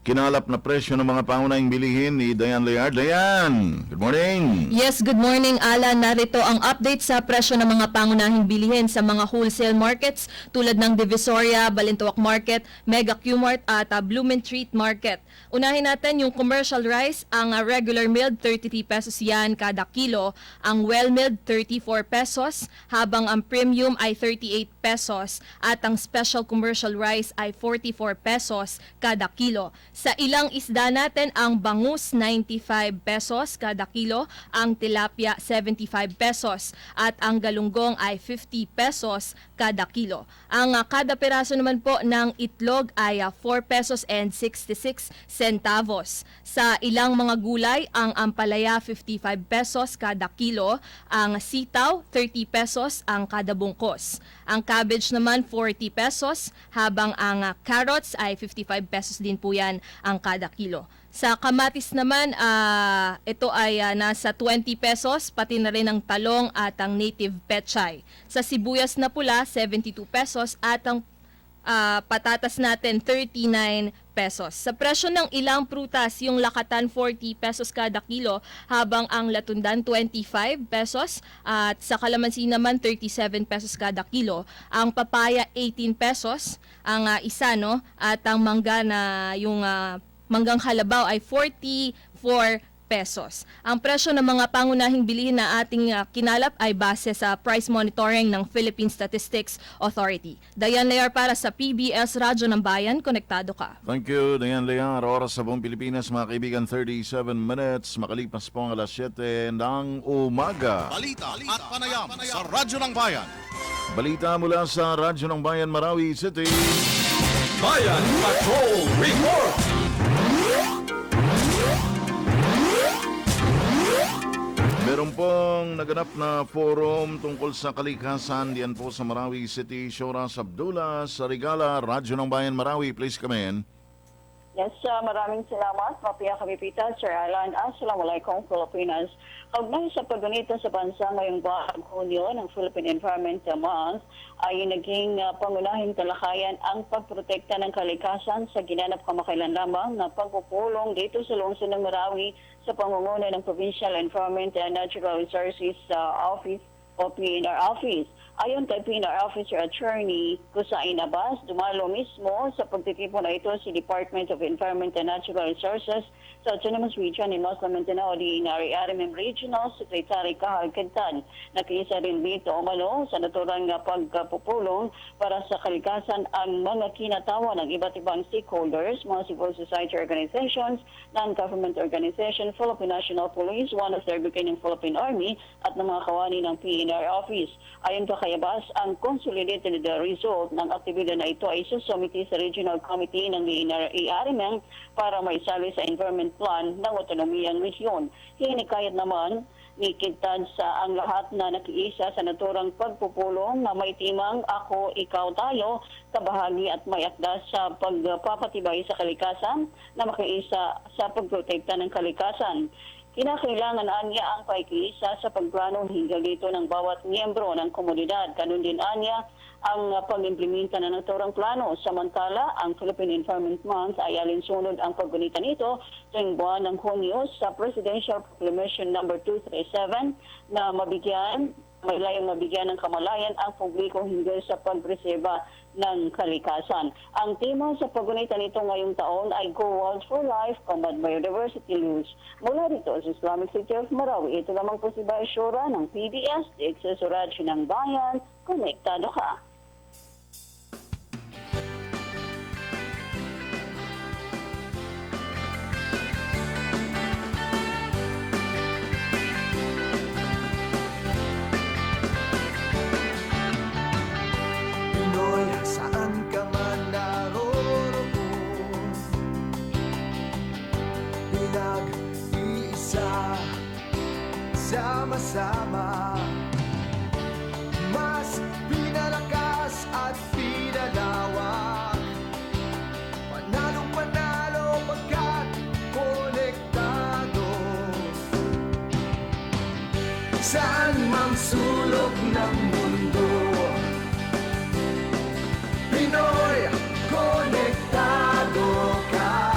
kinalap na presyo ng mga pangunahing bilihin ni Dayan Leal. Dayan, good morning. Yes, good morning, Alan. Narito ang update sa presyo ng mga pangunahing bilihin sa mga wholesale markets tulad ng Divisoria, Balintawak Market, Mega Q-Mart at Blumentritt Market. Unahin natin yung commercial rice. Ang regular milled, 33 pesos yan kada kilo. Ang well milled, 34 pesos. Habang ang premium ay 38 pesos. At ang special commercial rice ay 44 pesos kada kilo. Sa ilang isda natin, ang bangus 95 pesos kada kilo, ang tilapia 75 pesos at ang galunggong ay 50 pesos kada kilo. Ang kada piraso naman po ng itlog ay 4 pesos and 66 centavos. Sa ilang mga gulay, ang ampalaya 55 pesos kada kilo, ang sitaw 30 pesos ang kada bungkos. Ang cabbage naman 40 pesos, habang ang carrots ay 55 pesos din po yan ang kada kilo. Sa kamatis naman, ito ay nasa 20 pesos, pati na rin ang talong at ang native pechay. Sa sibuyas na pula, 72 pesos at ang patatas natin 39 pesos. Sa presyo ng ilang prutas, yung lakatan 40 pesos kada kilo, habang ang latundan 25 pesos at sa kalamansi naman 37 pesos kada kilo. Ang papaya 18 pesos ang isa, no? At ang mangga na yung manggang halabaw ay 44 pesos. Ang presyo ng mga pangunahing bilihin na ating kinalap ay base sa price monitoring ng Philippine Statistics Authority. Dayan Layar para sa PBS Radyo ng Bayan, konektado ka. Thank you, Dayan Lear. Oras sa buong Pilipinas, mga kaibigan, 37 minutes. Makalipas po ang alas 7 ng umaga. Balita at panayam sa Radyo ng Bayan. Balita mula sa Radyo ng Bayan, Marawi City. Bayan Patrol Report! Meron pong naganap na forum tungkol sa kalikasan diyan po sa Marawi City. Shoras Abdullah sa Regala, Radyo ng Bayan, Marawi. Please come in. Yes, maraming salamat. Mapiya kami pita, Sir Alan. Assalamualaikum, Pilipinas. Kaugnay sa paggunita sa bansa ngayong buwan Hunyo ng Philippine Environment Month ay naging pangunahing talakayan ang pagprotekta ng kalikasan sa ginanap kamakailan lamang na pagpupulong dito sa lungsod ng Marawi sa pangunguna ng Provincial Environment and Natural Resources Office o PNR Office. Ayon kay PNR Officer Attorney Kusain Abbas, dumalo mismo sa pagtitipon na ito si Department of Environment and Natural Resources sa Autonomous Region in North Mindanao di Inari-Arimem Regional Secretary Kahal Kentan. Nakiisa rin dito umano sa naturang pagpupulong para sa kalikasan ang mga kinatawa ng iba't ibang stakeholders, mga civil society organizations, non-government organization, Philippine National Police, one of their beginning Philippine Army at ng mga kawani ng PNR Office. Ayon kay Abbas, ang consolidated result ng aktibidad na ito ay susumiti sa Regional Committee ng Inari-Arimem para maisali sa Environment Plan ng Autonomiyang Misyon. Hinikayat naman ni Kintan sa ang lahat na nakiisa sa naturang pagpupulong na may timang ako, ikaw, tayo, kabahagi at may akdas sa pagpapatibay sa kalikasan na makiisa sa pagprotekta ng kalikasan. Kinakailangan anya ang pakikiisa sa pagplano hinggil dito ng bawat miyembro ng komunidad. Ganun din anya ang pag-implementa ng naturang plano. Samantala, ang Philippine Environment Month ay alinsunod ang paggunita nito tuwing buwan ng Hunyo sa Presidential Proclamation No. 237 na may layong mabigyan ng kamalayan ang publiko hinggil sa pagpreserba ng kalikasan. Ang tema sa paggunita nito ngayong taon ay Go Wild for Life, Combat Biodiversity Loss. Mula dito sa Islamic City of Marawi, ito lamang po si Baishura ng PBS, Dixie Radyo ng Bayan, konektado ka. Saan ka man naroroon, pinag-iisa, sama-sama, mas pinalakas at pinalawak, panalong panalo pagkat konektado. Saan mang sulok ng mundo, Pinoy, konektado ka.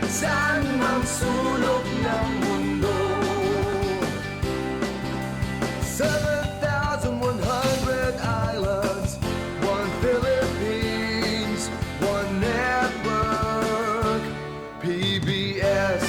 Saan mang sulok ng mundo, 7,100 islands, one Philippines, one network, PBS.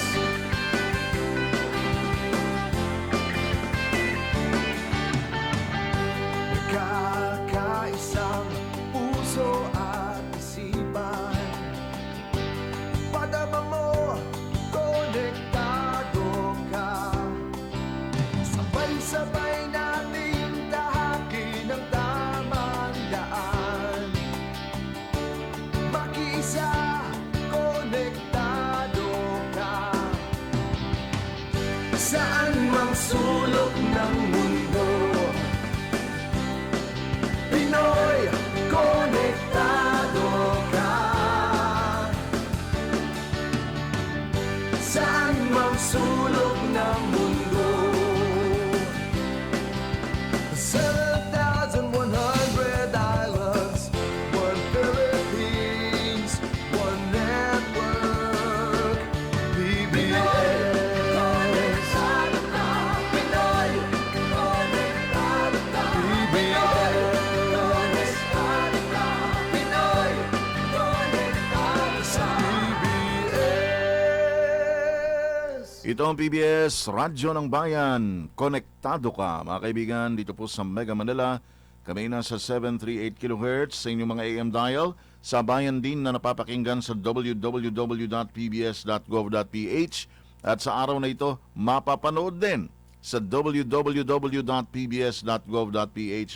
Ito ang PBS Radyo ng Bayan. Konektado ka, mga kaibigan, dito po sa Mega Manila. Kami nasa 738 kHz sa inyong mga AM dial. Sa bayan din na napapakinggan sa www.pbs.gov.ph. At sa araw na ito, mapapanood din sa www.pbs.gov.ph.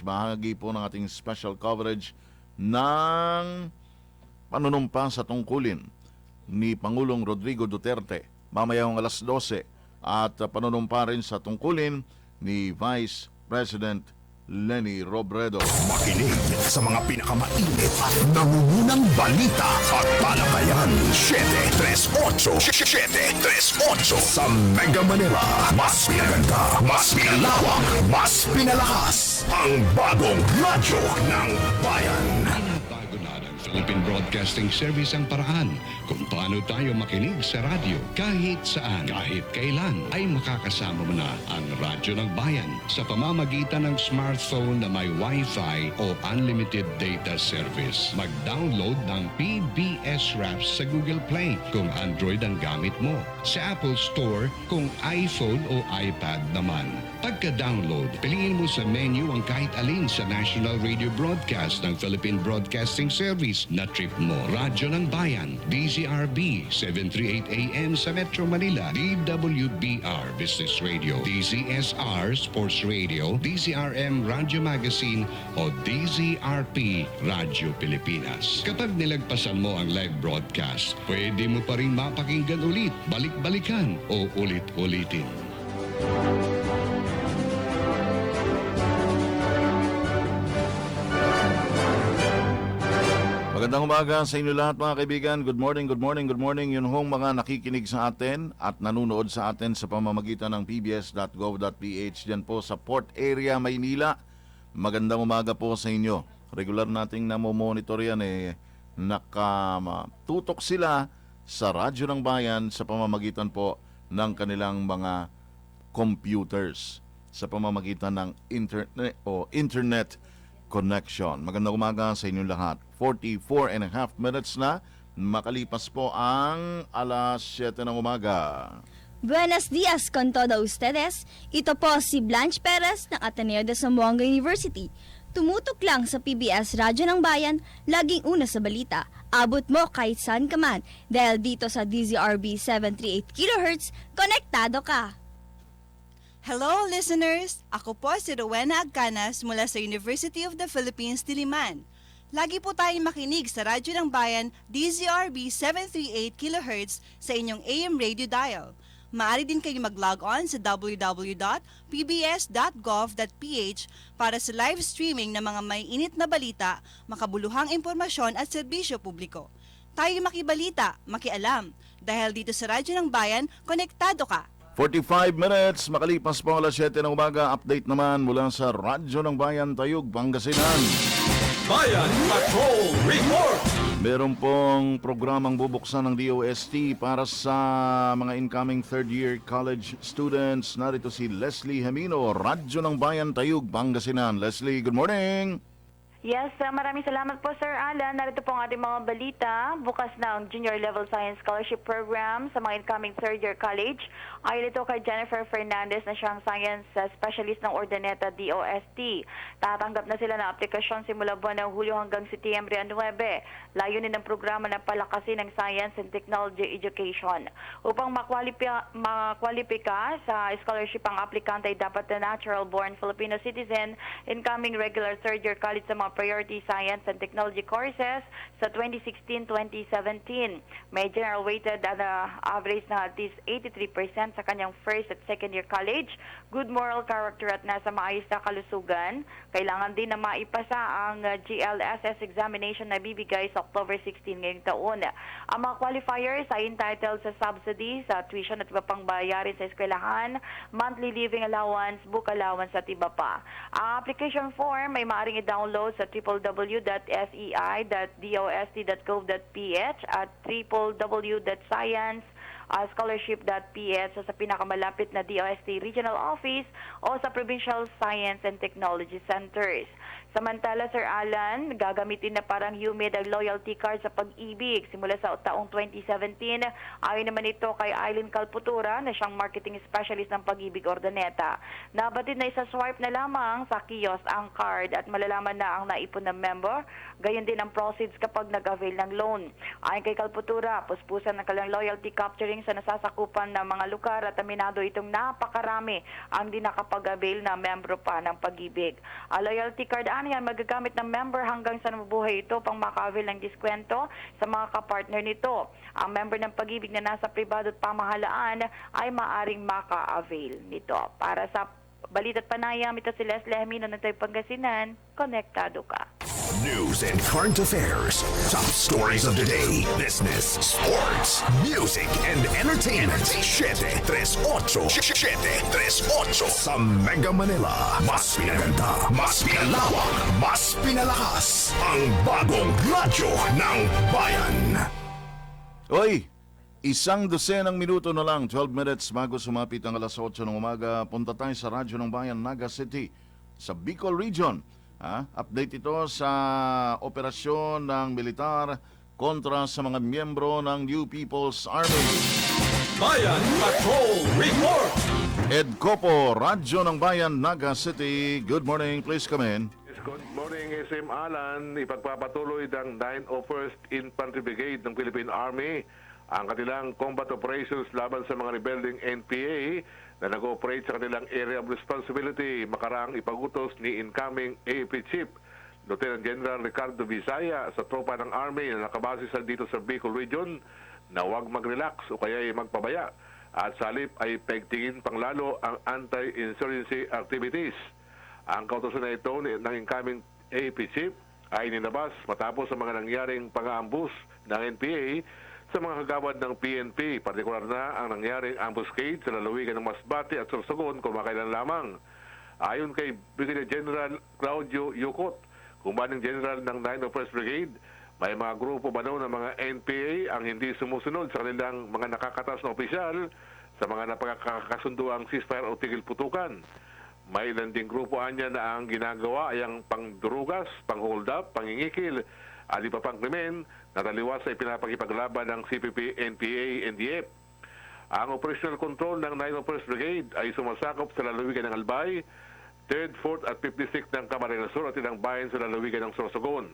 Bahagi po ng ating special coverage ng panunumpa sa tungkulin ni Pangulong Rodrigo Duterte mamayang alas 12 at panunumpa rin sa tungkulin ni Vice President Leni Robredo. Makinig sa mga pinakamainit at nangungunang balita at talakayan. 738 sa Mega Manila. Mas pinaganda, mas pinalawak, mas pinalakas. Ang bagong radyo ng bayan. Philippine Broadcasting Service ang paraan kung paano tayo makinig sa radyo kahit saan, kahit kailan ay makakasama mo na ang Radyo ng Bayan sa pamamagitan ng smartphone na may Wi-Fi o unlimited data service. Mag-download ng PBS Raps sa Google Play kung Android ang gamit mo, sa Apple Store kung iPhone o iPad naman. Pagka-download, piliin mo sa menu ang kahit alin sa national radio broadcast ng Philippine Broadcasting Service na trip mo. Radyo ng Bayan, DZRB, 738 AM sa Metro Manila, DWBR Business Radio, DZSR Sports Radio, DZRM Radio Magazine o DZRP Radio Pilipinas. Kapag nilagpasan mo ang live broadcast, pwede mo pa rin mapakinggan ulit, balik-balikan o ulit-ulitin. Magandang umaga sa inyo lahat mga kaibigan. Good morning, good morning, good morning. Yun hong mga nakikinig sa atin at nanunood sa atin sa pamamagitan ng pbs.gov.ph dyan po sa Port Area, Maynila. Magandang umaga po sa inyo. Regular nating namomonitor yan nakatutok sila sa Radyo ng Bayan sa pamamagitan po ng kanilang mga computers sa pamamagitan ng internet connection. Magandang umaga sa inyong lahat. 44 and a half minutes na makalipas po ang alas 7 ng umaga. Buenos dias con todos ustedes. Ito po si Blanche Perez ng Ateneo de Zamboanga University. Tumutok lang sa PBS Radyo ng Bayan, laging una sa balita. Abot mo kahit saan ka man. Dahil dito sa DZRB 738 kHz, konektado ka. Hello listeners! Ako po si Rowena Agcanas mula sa University of the Philippines, Diliman. Lagi po tayong makinig sa Radyo ng Bayan DZRB 738 kHz sa inyong AM radio dial. Maaari din kayo mag-log on sa www.pbs.gov.ph para sa live streaming ng mga may init na balita, makabuluhang impormasyon at serbisyo publiko. Tayo makibalita, makialam. Dahil dito sa Radyo ng Bayan, konektado ka. 45 minutes, makalipas po alas 7 ng umaga. Update naman mula sa Radyo ng Bayan, Tayug, Pangasinan. Bayan Patrol Report! Meron pong programang bubuksan ng DOST para sa mga incoming third-year college students. Narito si Leslie Hemino, Radyo ng Bayan, Tayug, Pangasinan. Leslie, good morning! Yes, maraming salamat po Sir Alan. Narito po ang ating mga balita. Bukas na ang Junior Level Science Scholarship Program sa mga incoming third-year college. Ayon ito kay Jennifer Fernandez na siyang Science Specialist ng Ordaneta DOST. Tatanggap na sila ng aplikasyon simula buwan ng Hulyo hanggang Setyembre 9. Layunin ng programa na palakasin ng Science and Technology Education. Upang makwalipika sa scholarship ang aplikante ay dapat na natural-born Filipino citizen, incoming regular third-year college sa mga priority science and technology courses sa 2016-2017. May general weighted average na at least 83% sa kanyang first at second year college, good moral character at nasa maayos na kalusugan. Kailangan din na maipasa ang GLSS examination na bibigay sa October 16 ngayong taon. Ang mga qualifiers ay entitled sa subsidy sa tuition at iba pang bayarin sa eskwelahan, monthly living allowance, book allowance at iba pa. Ang application form ay maaaring i-download sa www.sei.dost.gov.ph at www.science.gov.ph scholarship.ph sa pinakamalapit na DOST Regional Office o sa Provincial Science and Technology Centers. Samantala, Sir Alan, gagamitin na parang humid ang loyalty card sa pag-ibig simula sa taong 2017. Ayon naman ito kay Eileen Calputura na siyang marketing specialist ng Pag-ibig Ordaneta. Nabatid na isa swipe na lamang sa kiosk ang card at malalaman na ang naipon ng member. Gayon din ang proceeds kapag nag-avail ng loan. Ayon kay Calputura, puspusan ng kanilang loyalty capturing sa nasasakupan ng mga lugar at aminado itong napakarami ang di nakapag-avail na membro pa ng Pag-ibig. Ang loyalty card yan magagamit ng member hanggang sa nabubuhay ito pang maka-avail ng diskwento sa mga kapartner nito. Ang member ng Pag-ibig na nasa pribado at pamahalaan ay maaring maka-avail nito. Para sa Balita't Panayam, ito si Leslie Hamino ng Toy Pangasinan. Konektado ka. News and current affairs. Top stories of the day. Business, sports, music, and entertainment. 738. Sa Mega Manila. Mas pinaganda, mas pinalawak, mas pinalakas. Ang bagong radyo ng bayan. Oy! 1 dosenang minuto na lang, 12 minutes bago sumapit ang alas 8 ng umaga. Punta tayo sa Radyo ng Bayan, Naga City, sa Bicol Region. Update ito sa operasyon ng militar kontra sa mga miyembro ng New People's Army. Bayan Patrol Report! Ed Copo, Radyo ng Bayan, Naga City. Good morning, please come in. Good morning, SM Alan. Ipagpapatuloy ng 901st Infantry Brigade ng Philippine Army ang kanilang combat operations laban sa mga rebelding NPA na nag-ooperate sa kanilang area of responsibility makaraang ipagutos ni incoming AFP Chief Lieutenant General Ricardo Visaya sa tropa ng Army na nakabase dito sa Bicol Region na huwag mag-relax o kaya ay magpabaya at sa halip ay pegtingin panglalo ang anti-insurgency activities. Ang kautosan na ito ng incoming AFP Chief ay ninabas matapos sa mga nangyaring pang-aambus ng NPA sa mga kagawad ng PNP, partikular na ang nangyaring ambuscade sa lalawigan ng Masbate at Sorsogon kumakailan lamang. Ayon kay Brigadier General Claudio Yucot, Commanding General ng 901st Brigade, may mga grupo ba ng mga NPA ang hindi sumusunod sa kanilang mga nakakatas na opisyal sa mga napagkakasunduang ceasefire o tigil putukan. May ilan ding grupo anya na ang ginagawa ay ang pangdurugas, pang-hold up, pangingikil, at iba pang krimen na taliwas sa ipinapakipaglaban ng CPP, NPA, NDF. Ang operational control ng 901st Brigade ay sumasakop sa lalawigan ng Albay, 3rd, 4th at 56 ng Camarines Sur at ilang bayan sa lalawigan ng Sorsogon.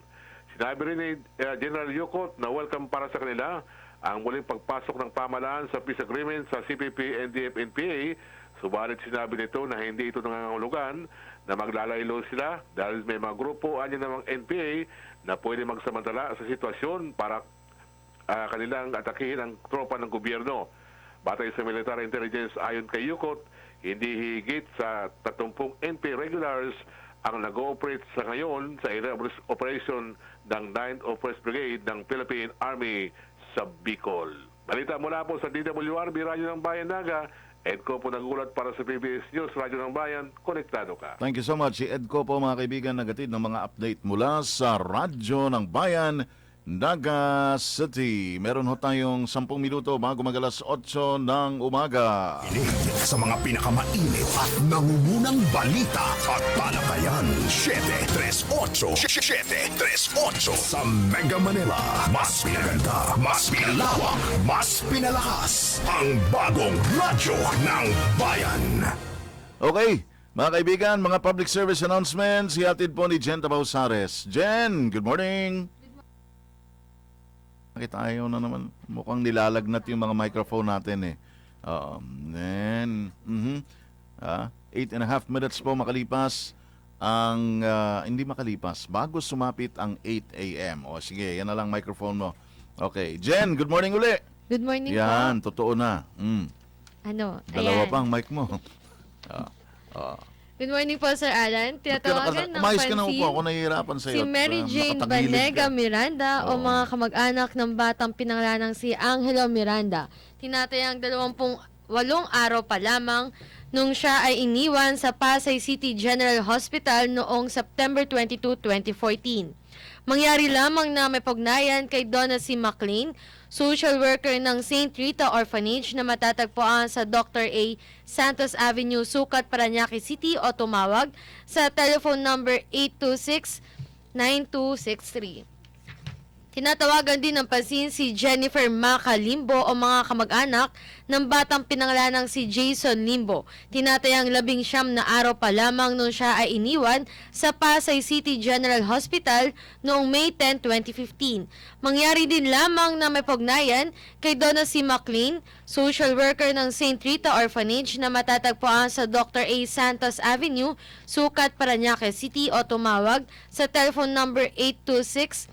Sinabi rin ni General Yucot na welcome para sa kanila ang muling pagpasok ng pamahalaan sa peace agreement sa CPP, NDF, NPA. Subalit sinabi nito na hindi ito nangangahulugan na maglalaylo sila dahil may mga grupo anya namang NPA na pwede magsamantala sa sitwasyon para kanilang atakihin ang tropa ng gobyerno. Batay sa military intelligence ayon kay Yucot, hindi higit sa 30 NPA regulars ang nag-ooperate sa ngayon sa area of operation ng 901st Brigade ng Philippine Army sa Bicol. Balita mula po sa DZRB Radyo ng Bayan Naga. Ed Copo nagulat para sa PBS News, Radyo ng Bayan. Konektado ka. Thank you so much. Si Ed Copo, mga kaibigan, nagatid ng mga update mula sa Radyo ng Bayan, Naga City. Meron ho tayong 10 minuto bago mag-alas 8 ng umaga. Sa mga pinakamainit at nangungunang balita at talakayan. 738. Sa Mega Manila. Mas pinaganda, mas pinalawak, mas pinalakas. Ang bagong radyo ng bayan. Okay, mga kaibigan, mga public service announcements. Hihatid po ni Jen Davao City. Jen, good morning. Nakita ayaw na naman. Mukhang nilalagnat yung mga microphone natin eh. Then, 8.5 minutes po makalipas ang, hindi makalipas, bago sumapit ang 8 a.m. O sige, yan na lang microphone mo. Okay, Jen, good morning uli. Good morning yan, po. Totoo na. Dalawa ayan. pa ang mic mo. Good morning po, Sir Alan. Tinatawagan ng umayos ka na pansin upo. Ako nahihirapan sa'yo. si Mary Jane nakatagilid Banega ka. Miranda o mga kamag-anak ng batang pinangalanang si Angelo Miranda. Tinatayang 28 araw pa lamang nung siya ay iniwan sa Pasay City General Hospital noong September 22, 2014. Mangyari lamang na may pugnayan kay Donna C. McLean, social worker ng St. Rita Orphanage na matatagpuan sa Dr. A. Santos Avenue, Sucat, Parañaque City o tumawag sa telephone number 826-9263. Tinatawagan din ng pansin si Jennifer Maca Limbo o mga kamag-anak ng batang pinangalanan si Jason Limbo. Tinatayang 19 na araw pa lamang nung siya ay iniwan sa Pasay City General Hospital noong May 10, 2015. Mangyari din lamang na may pugnayan kay Donna C. McLean, social worker ng St. Rita Orphanage na matatagpuan sa Dr. A. Santos Avenue, Sucat, Parañaque City o tumawag sa telephone number 826-9263.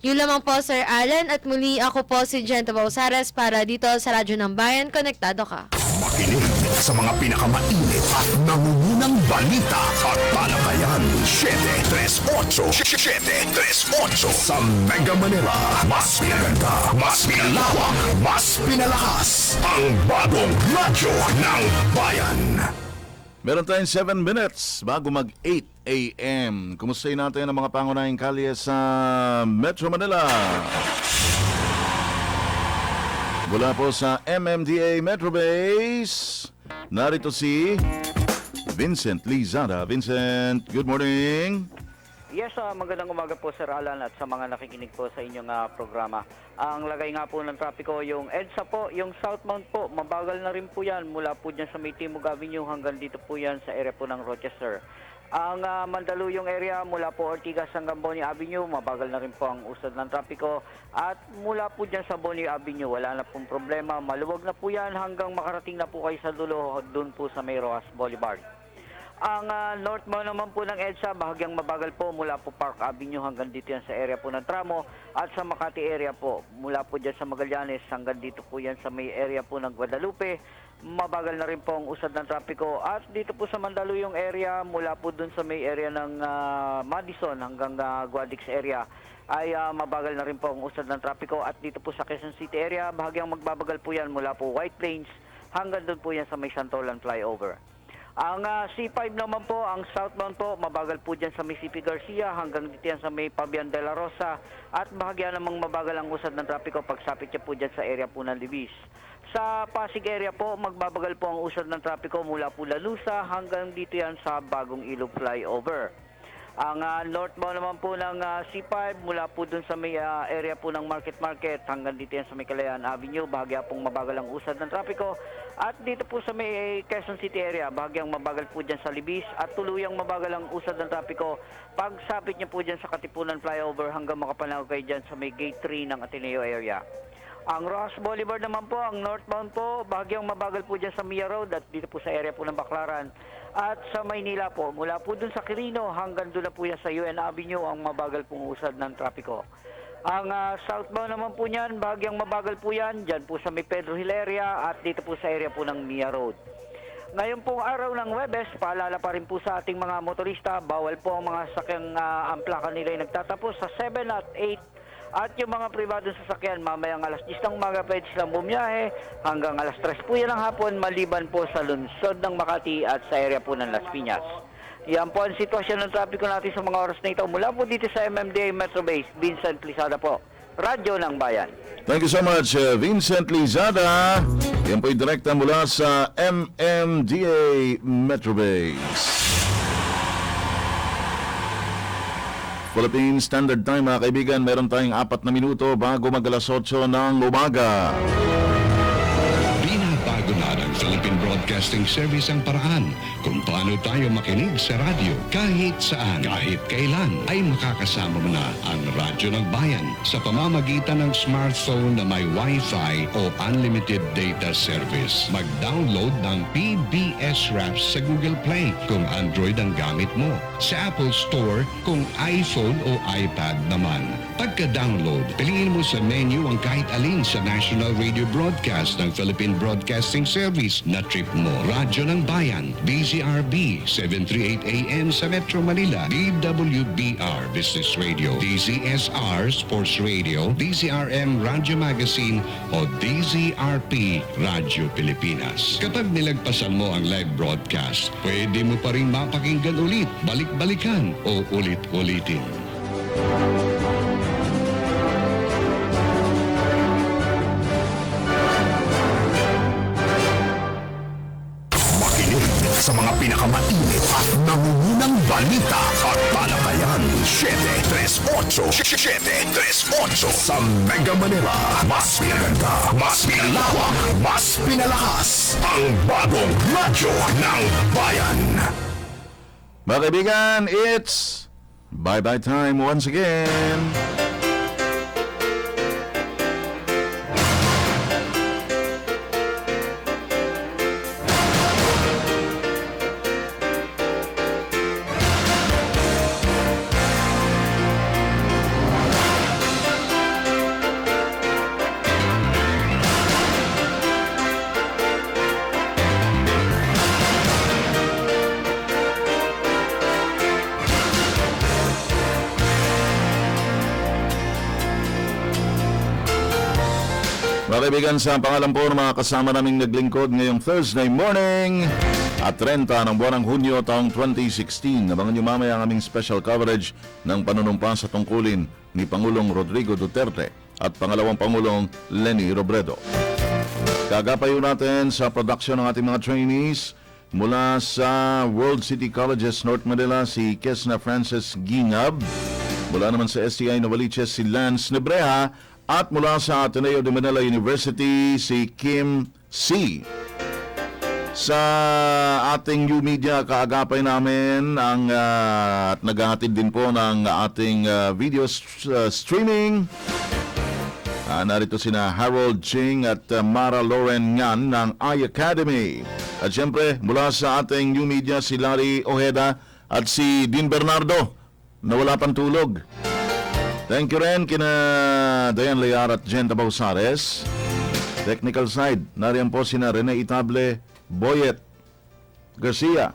Yun lamang po, Sir Alan, at muli ako po si Jen Tabausares para dito sa Radyo ng Bayan. Konektado ka. Makinig sa mga pinakamainit at nangungunang balita at talakayan. 738 sa Mega Manila. Mas pinaganda, mas pinalawak, mas pinalakas. Ang bagong radyo ng bayan. Meron tayong 7 minutes bago mag-8 a.m. Kumustahin natin ang mga pangunahing kalye sa Metro Manila. Mula po sa MMDA Metro Base, narito si Vincent Lizada. Vincent, good morning. Yes, magandang umaga po Sir Alan at sa mga nakikinig po sa inyong programa. Ang lagay nga po ng trapiko, yung EDSA po, yung southbound po, mabagal na rin po yan mula po dyan sa May Timog Avenue hanggang dito po yan sa area po ng Rochester. Ang Mandaluyong area mula po Ortigas hanggang Bonnie Avenue, mabagal na rin po ang usad ng trapiko. At mula po dyan sa Bonnie Avenue, wala na pong problema, maluwag na po yan hanggang makarating na po kayo sa dulo, doon po sa May Rojas Boulevard. Ang northbound naman po ng EDSA, bahagyang mabagal po mula po Park Avenue hanggang dito yan sa area po ng Tramo at sa Makati area po, mula po dyan sa Magallanes hanggang dito po yan sa may area po ng Guadalupe, mabagal na rin po ang usad ng trapiko at dito po sa Mandaluyong area, mula po dun sa may area ng Madison hanggang Guadix area ay mabagal na rin po ang usad ng trapiko at dito po sa Quezon City area, bahagyang magbabagal po yan mula po White Plains hanggang dun po yan sa may Santolan Flyover. Ang C5 naman po, ang southbound po, mabagal po dyan sa may CP Garcia hanggang dito yan sa may Pabian de la Rosa at bahagya namang mabagal ang usad ng trapiko pagsapit niya po dyan sa area po ng Libis. Sa Pasig area po, magbabagal po ang usad ng trapiko mula po Lalusa hanggang dito yan sa Bagong Ilog Flyover. Ang northbound naman po ng C5 mula po dun sa may area po ng Market hanggang dito yan sa may Kalayaan Avenue, bahagya pong mabagal ang usad ng trapiko. At dito po sa may Quezon City area, bahagyang mabagal po dyan sa Libis at tuluyang mabagal ang usad ng trapiko pagsapit niya po dyan sa Katipunan Flyover hanggang makapanawag kayo dyan sa may Gate 3 ng Ateneo area. Ang Rojas Boulevard naman po, ang northbound po, bahagyang mabagal po dyan sa Mia Road at dito po sa area po ng Baclaran. At sa Maynila po, mula po dun sa Quirino hanggang doon na po yan sa UN Avenue ang mabagal pong usad ng trapiko. Ang southbound naman po niyan, bahagyang mabagal po yan, dyan po sa may Pedro Hill area at dito po sa area po ng Mia Road. Ngayon pong araw ng Webes, paalala pa rin po sa ating mga motorista, bawal po ang mga sakyang ang plaka nila ay nagtatapos sa 7 at 8. At yung mga pribadong sasakyan, mamayang alas 10 ng umaga pwede silang bumiyahe hanggang alas 3 po yan ng hapon maliban po sa lungsod ng Makati at sa area po ng Las Piñas. Yan po ang sitwasyon ng trapiko natin sa mga oras na ito. Mula po dito sa MMDA Metro Base, Vincent Lizada po, Radyo ng Bayan. Thank you so much, Vincent Lizada. Yan po'y direkta mula sa MMDA Metro Base. Philippine Standard Time, mga kaibigan, meron tayong 4 na minuto bago mag-alas 8 ng umaga. Binabago na ng Philippine Broadcasting Service ang paraan kung paano tayo makinig sa radyo kahit saan, kahit kailan ay makakasama mo na ang Radyo ng Bayan sa pamamagitan ng smartphone na may Wi-Fi o unlimited data service. Mag-download ng PBS Raps sa Google Play kung Android ang gamit mo, sa Apple Store kung iPhone o iPad naman. Pagka-download, piliin mo sa menu ang kahit alin sa national radio broadcast ng Philippine Broadcasting Service. service na trip mo. Radyo ng Bayan, DZRB, 738 AM sa Metro Manila, DWBR Business Radio, DZSR Sports Radio, DZRM Radio Magazine o DZRP Radio Pilipinas. Kapag nilagpasan mo ang live broadcast, pwede mo pa rin mapakinggan ulit, balik-balikan o ulit-ulitin. Sa mga pinakamainit at nangungunang balita at talakayan. 738 sa Mega Manila. Mas pinaganda, mas pinalawak, mas pinalakas. Ang bagong radyo ng bayan. Mga kaibigan, it's bye-bye time once again. Mga kaibigan, sa pangalan po ng mga kasama naming naglingkod ngayong Thursday morning at 30 ng buwan ng Hunyo taong 2016. Abangan nyo mamaya ang aming special coverage ng panunumpa sa tungkulin ni Pangulong Rodrigo Duterte at pangalawang Pangulong Leni Robredo. Kagapayo natin sa production ng ating mga trainees mula sa World City Colleges North Manila si Kesna Frances Gingab, mula naman sa STI Novaliches si Lance Nebreha, at mula sa Ateneo de Manila University, si Kim C. Sa ating new media, kaagapay namin ang at naghahatid din po ng ating video streaming. Narito sina Harold Ching at Mara Lauren Ngan ng iAcademy. At siyempre, mula sa ating new media, si Larry Ojeda at si Dean Bernardo na wala pang tulog. Thank you rin kina Dayan Layar at Jen Tabausares. Technical side, nariyan po sina Rene Itable, Boyet Garcia.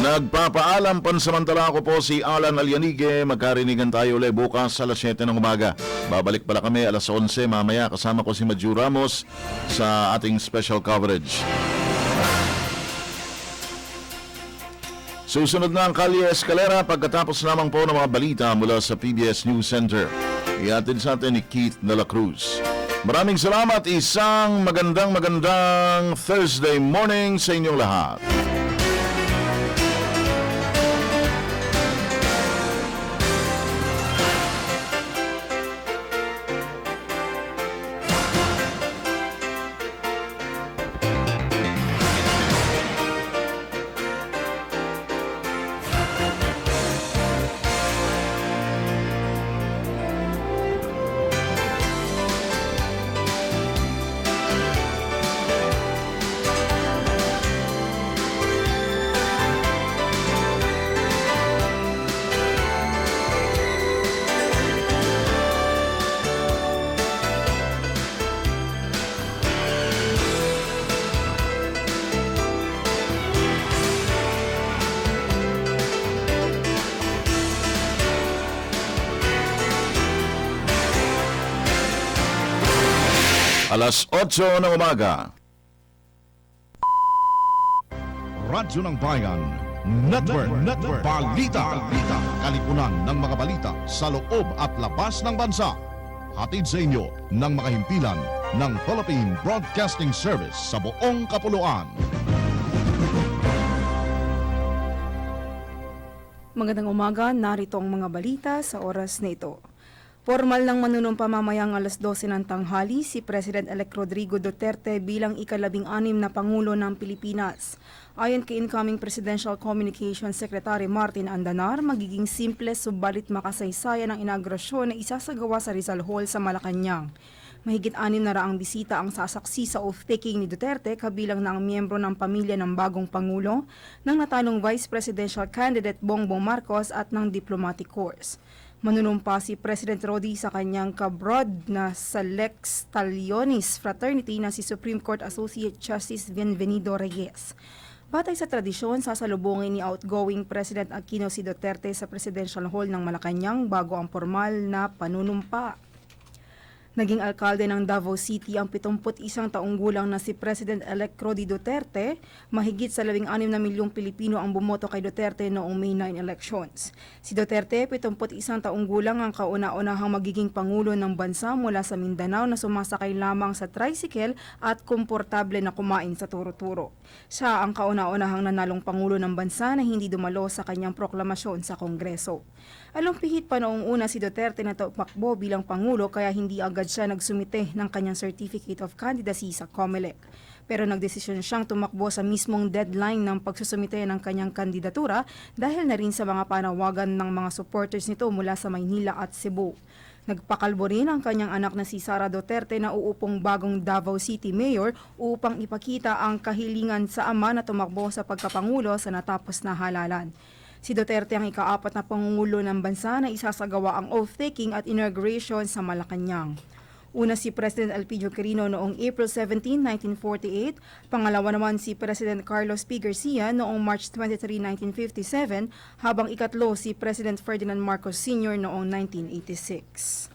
Nagpapaalam pansamantala ako po si Alan Alyanige. Magkarinigan tayo ulit bukas sa alas 7 ng umaga. Babalik pala kami alas 11 mamaya. Kasama ko si Maju Ramos sa ating special coverage. Susunod na ang Kalye Escalera pagkatapos lamang po ng mga balita mula sa PBS News Center. Ihatid sa atin ni Keith de la Cruz. Maraming salamat. Isang magandang Thursday morning sa inyong lahat. Alas 8 ng umaga. Radyo ng Bayan Network. Balita. Kalipunan ng mga balita sa loob at labas ng bansa. Hatid sa inyo ng mga himpilan ng Philippine Broadcasting Service sa buong kapuluan. Magandang umaga, narito ang mga balita sa oras na ito. Formal ng manunumpa mamayang alas 12 ng tanghali si President-elect Rodrigo Duterte bilang ika-16 na Pangulo ng Pilipinas. Ayon kay incoming Presidential Communications Secretary Martin Andanar, magiging simple subalit makasaysayan ang inaugurasyon na isasagawa sa Rizal Hall sa Malacanang. Mahigit 600 bisita ang sasaksi sa oath-taking ni Duterte, kabilang na ang miyembro ng pamilya ng bagong Pangulo, ng natanong Vice Presidential Candidate Bongbong Marcos at ng Diplomatic Corps. Manunumpa si President Rodi sa kanyang kabrod na sa Lex Talionis Fraternity na si Supreme Court Associate Justice Bienvenido Reyes. Batay sa tradisyon, sasalubungin ni outgoing President Aquino si Duterte sa Presidential Hall ng Malacanang bago ang formal na panunumpa. Naging alkalde ng Davao City ang 71 taong gulang na si President-elect Rodi Duterte. Mahigit sa 16 na milyong Pilipino ang bumoto kay Duterte noong May 9 elections. Si Duterte, 71 taong gulang ang kauna-unahang magiging pangulo ng bansa mula sa Mindanao na sumasakay lamang sa tricycle at komportable na kumain sa turo-turo. Siya ang kauna-unahang nanalong pangulo ng bansa na hindi dumalo sa kanyang proklamasyon sa Kongreso. Alumpihit pa noong una si Duterte na tumakbo bilang pangulo kaya hindi agad siya nagsumite ng kanyang Certificate of Candidacy sa COMELEC. Pero nagdesisyon siyang tumakbo sa mismong deadline ng pagsusumite ng kanyang kandidatura dahil na rin sa mga panawagan ng mga supporters nito mula sa Maynila at Cebu. Nagpakalbo rin ang kanyang anak na si Sara Duterte na uupong bagong Davao City Mayor upang ipakita ang kahilingan sa ama na tumakbo sa pagkapangulo sa natapos na halalan. Si Duterte ang ika-4 na pangulo ng bansa na isasagawa ang oath-taking at inauguration sa Malacanang. Una si President Elpidio Quirino noong April 17, 1948, pangalawa naman si President Carlos P. Garcia noong March 23, 1957, habang ikatlo si President Ferdinand Marcos Sr. noong 1986.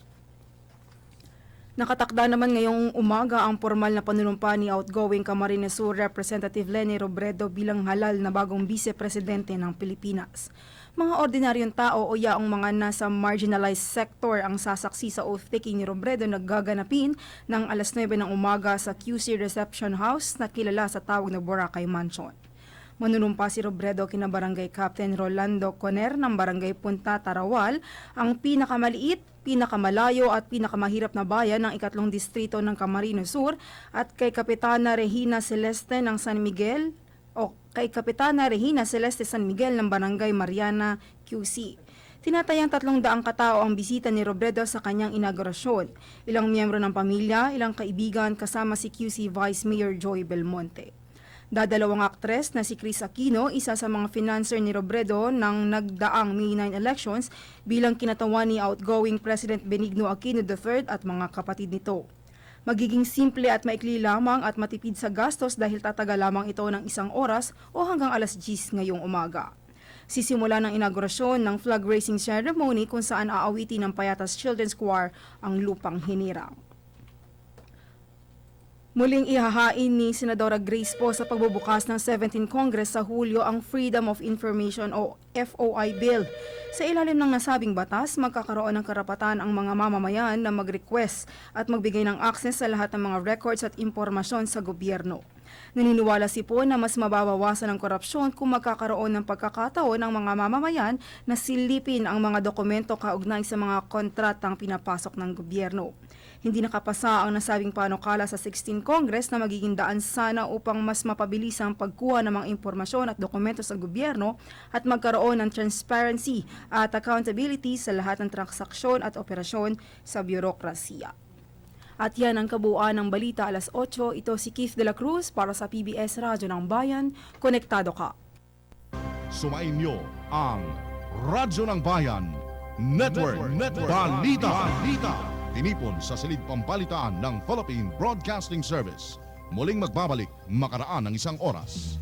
Nakatakda naman ngayong umaga ang formal na panunumpa ni outgoing Camarines Sur Representative Leni Robredo bilang halal na bagong vice-presidente ng Pilipinas. Mga ordinaryong tao o yaong mga nasa marginalized sector ang sasaksi sa oath-taking ni Robredo na gaganapin ng alas 9 ng umaga sa QC Reception House na kilala sa tawag na Boracay Mansion. Manunumpa si Robredo kina Barangay Captain Rolando Coner ng Barangay Punta Tarawal, ang pinakamaliit, pinakamalayo at pinakamahirap na bayan ng 3 distrito ng Camarines Sur at kay Kapitana Regina Celeste ng San Miguel kay Kapitana Regina Celeste San Miguel ng Barangay Mariana, QC. Tinatayang 300 katao ang bisita ni Robredo sa kanyang inaugurasyon. Ilang miyembro ng pamilya, ilang kaibigan kasama si QC Vice Mayor Joy Belmonte. Dadalawang aktres na si Chris Aquino, isa sa mga financer ni Robredo ng nagdaang May 9 elections bilang kinatawan ni outgoing President Benigno Aquino III at mga kapatid nito. Magiging simple at maikli lamang at matipid sa gastos dahil tatagal lamang ito ng 1 oras o hanggang alas 10 ngayong umaga. Sisimula ng inaugurasyon ng flag raising ceremony kung saan aawitin ng Payatas Children's Choir ang Lupang Hinirang. Muling ihahain ni Senadora Grace Poe sa pagbubukas ng 17th Congress sa Hulyo ang Freedom of Information o FOI Bill. Sa ilalim ng nasabing batas, magkakaroon ng karapatan ang mga mamamayan na mag-request at magbigay ng access sa lahat ng mga records at impormasyon sa gobyerno. Naniniwala si Poe na mas mababawasan ang korupsyon kung magkakaroon ng pagkakataon ng mga mamamayan na silipin ang mga dokumento kaugnay sa mga kontratang pinapasok ng gobyerno. Hindi nakapasa ang nasabing panukala sa 16th Congress na magiging daan sana upang mas mapabilis ang pagkuha ng mga impormasyon at dokumento sa gobyerno at magkaroon ng transparency at accountability sa lahat ng transaksyon at operasyon sa byurokrasiya. At yan ang kabuuan ng balita alas 8. Ito si Keith de la Cruz para sa PBS Radyo ng Bayan. Konektado ka. Sumain nyo ang Radyo ng Bayan Network. Balita. Tinipon sa silid pampalitaan ng Philippine Broadcasting Service. Muling magbabalik makaraan ng 1 oras.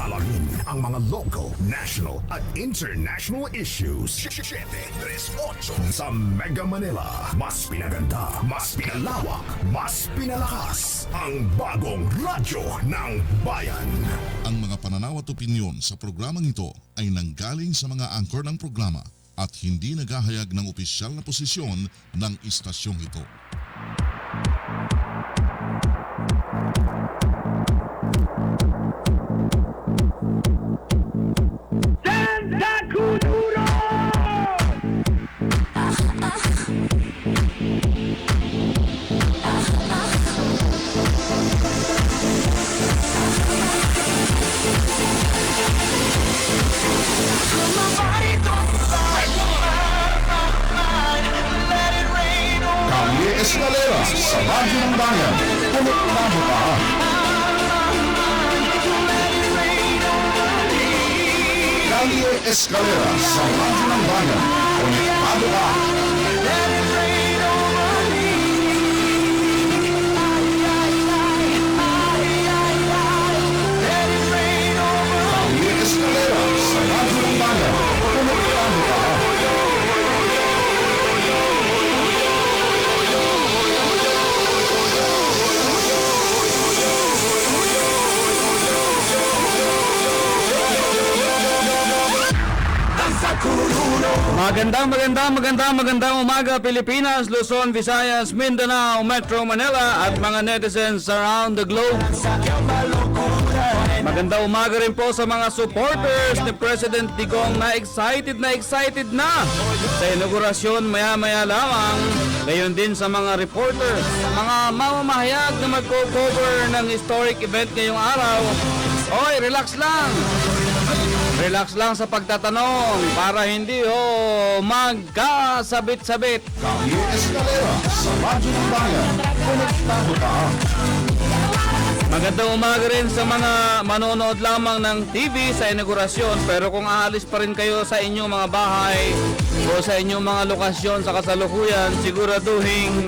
Alamin ang mga local, national at international issues. 738 sa Mega Manila. Mas pinaganda, mas pinalawak, mas pinalakas. Ang bagong radyo ng bayan. Ang mga pananaw at opinyon sa programang ito ay nanggaling sa mga anchor ng programa at hindi naghahayag ng opisyal na posisyon ng istasyong ito. Santa Kuduro! Kami Escalera sa Radyo ng Bayan. Konektado ka. Kalye Escalera sa Radyo ng Bayan. Konektado ka. Kalye Escalera sa Radyo ng Bayan. Konektado ka. Magandang umaga Pilipinas, Luzon, Visayas, Mindanao, Metro Manila at mga netizens around the globe. Magandang umaga rin po sa mga supporters ni President Digong na excited na sa inaugurasyon maya-maya lamang. Gayon din sa mga reporters, mga mamamahayag na magko-cover ng historic event ngayong araw. Oy, relax lang! Relax lang sa pagtatanong para hindi magkasabit-sabit. Kalye Escalera sa Radyo ng Bayan. Konektado ka. Magandang umaga rin sa mga manonood lamang ng TV sa inaugurasyon, pero kung aalis pa rin kayo sa inyong mga bahay o sa inyong mga lokasyon sa kasalukuyan, siguraduhin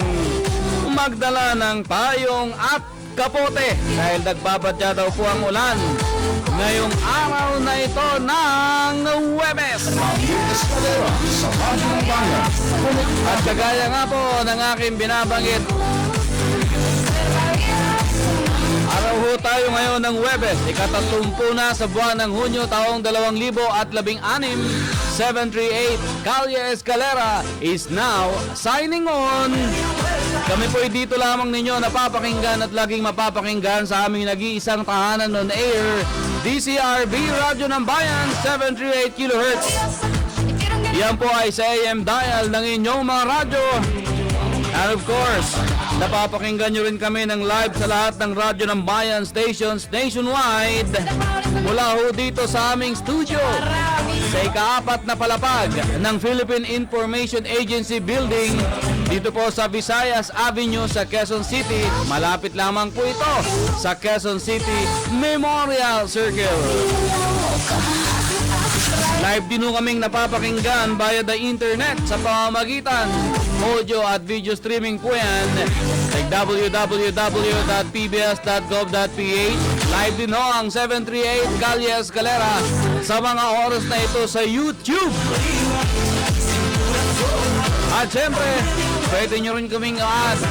magdala ng payong at kapote dahil nagbabadya daw po ang ulan ngayong araw na ito ng Huwebes. At kagaya nga po ng aking binabanggit, araw ho tayo ngayon ng Huwebes, ika-30 na sa buwan ng Hunyo taong 2016. 738 Kalye Escalera is now signing on. Kami po ay dito lamang ninyo napapakinggan at laging mapapakinggan sa aming nag-iisang tahanan on air, DZRB Radyo ng Bayan, 738 kHz. Yan po ay sa AM dial ng inyong mga radyo. And of course, napapakinggan nyo rin kami ng live sa lahat ng Radyo ng Bayan stations nationwide. Mula ho dito sa aming studio sa ika-4 na palapag ng Philippine Information Agency Building dito po sa Visayas Avenue sa Quezon City. Malapit lamang po ito sa Quezon City Memorial Circle. Live din ho kaming napapakinggan via the internet sa pamamagitan audio at video streaming po yan like www.pbs.gov.ph. Live din ho ang 738 Kalye Escalera sa mga oras na ito sa YouTube. At syempre, pwede nyo rin kaming add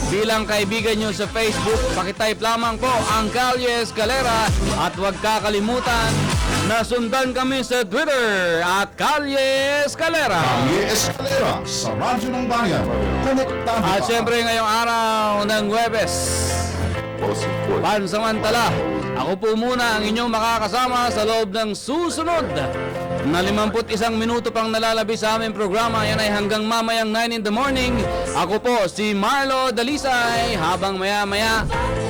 bilang kaibigan nyo sa Facebook. Pakitype lamang po ang Kalye Escalera at huwag kakalimutan na sundan kami sa Twitter at Kalye Escalera. Kalye Escalera sa Radyo ng Bayan. Konektado ka. At syempre ngayong araw ng Huwebes, pansamantala, ako po muna ang inyong makakasama sa loob ng susunod na 51 minuto pang nalalabi sa aming programa. Yan ay hanggang mamayang 9 in the morning. Ako po si Marlo Dalisay, habang maya-maya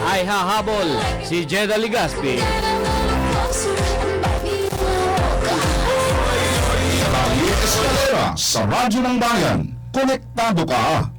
ay hahabol si Jeda Ligaspi. Kalye Escalera sa Radyo ng Bayan. Konektado ka.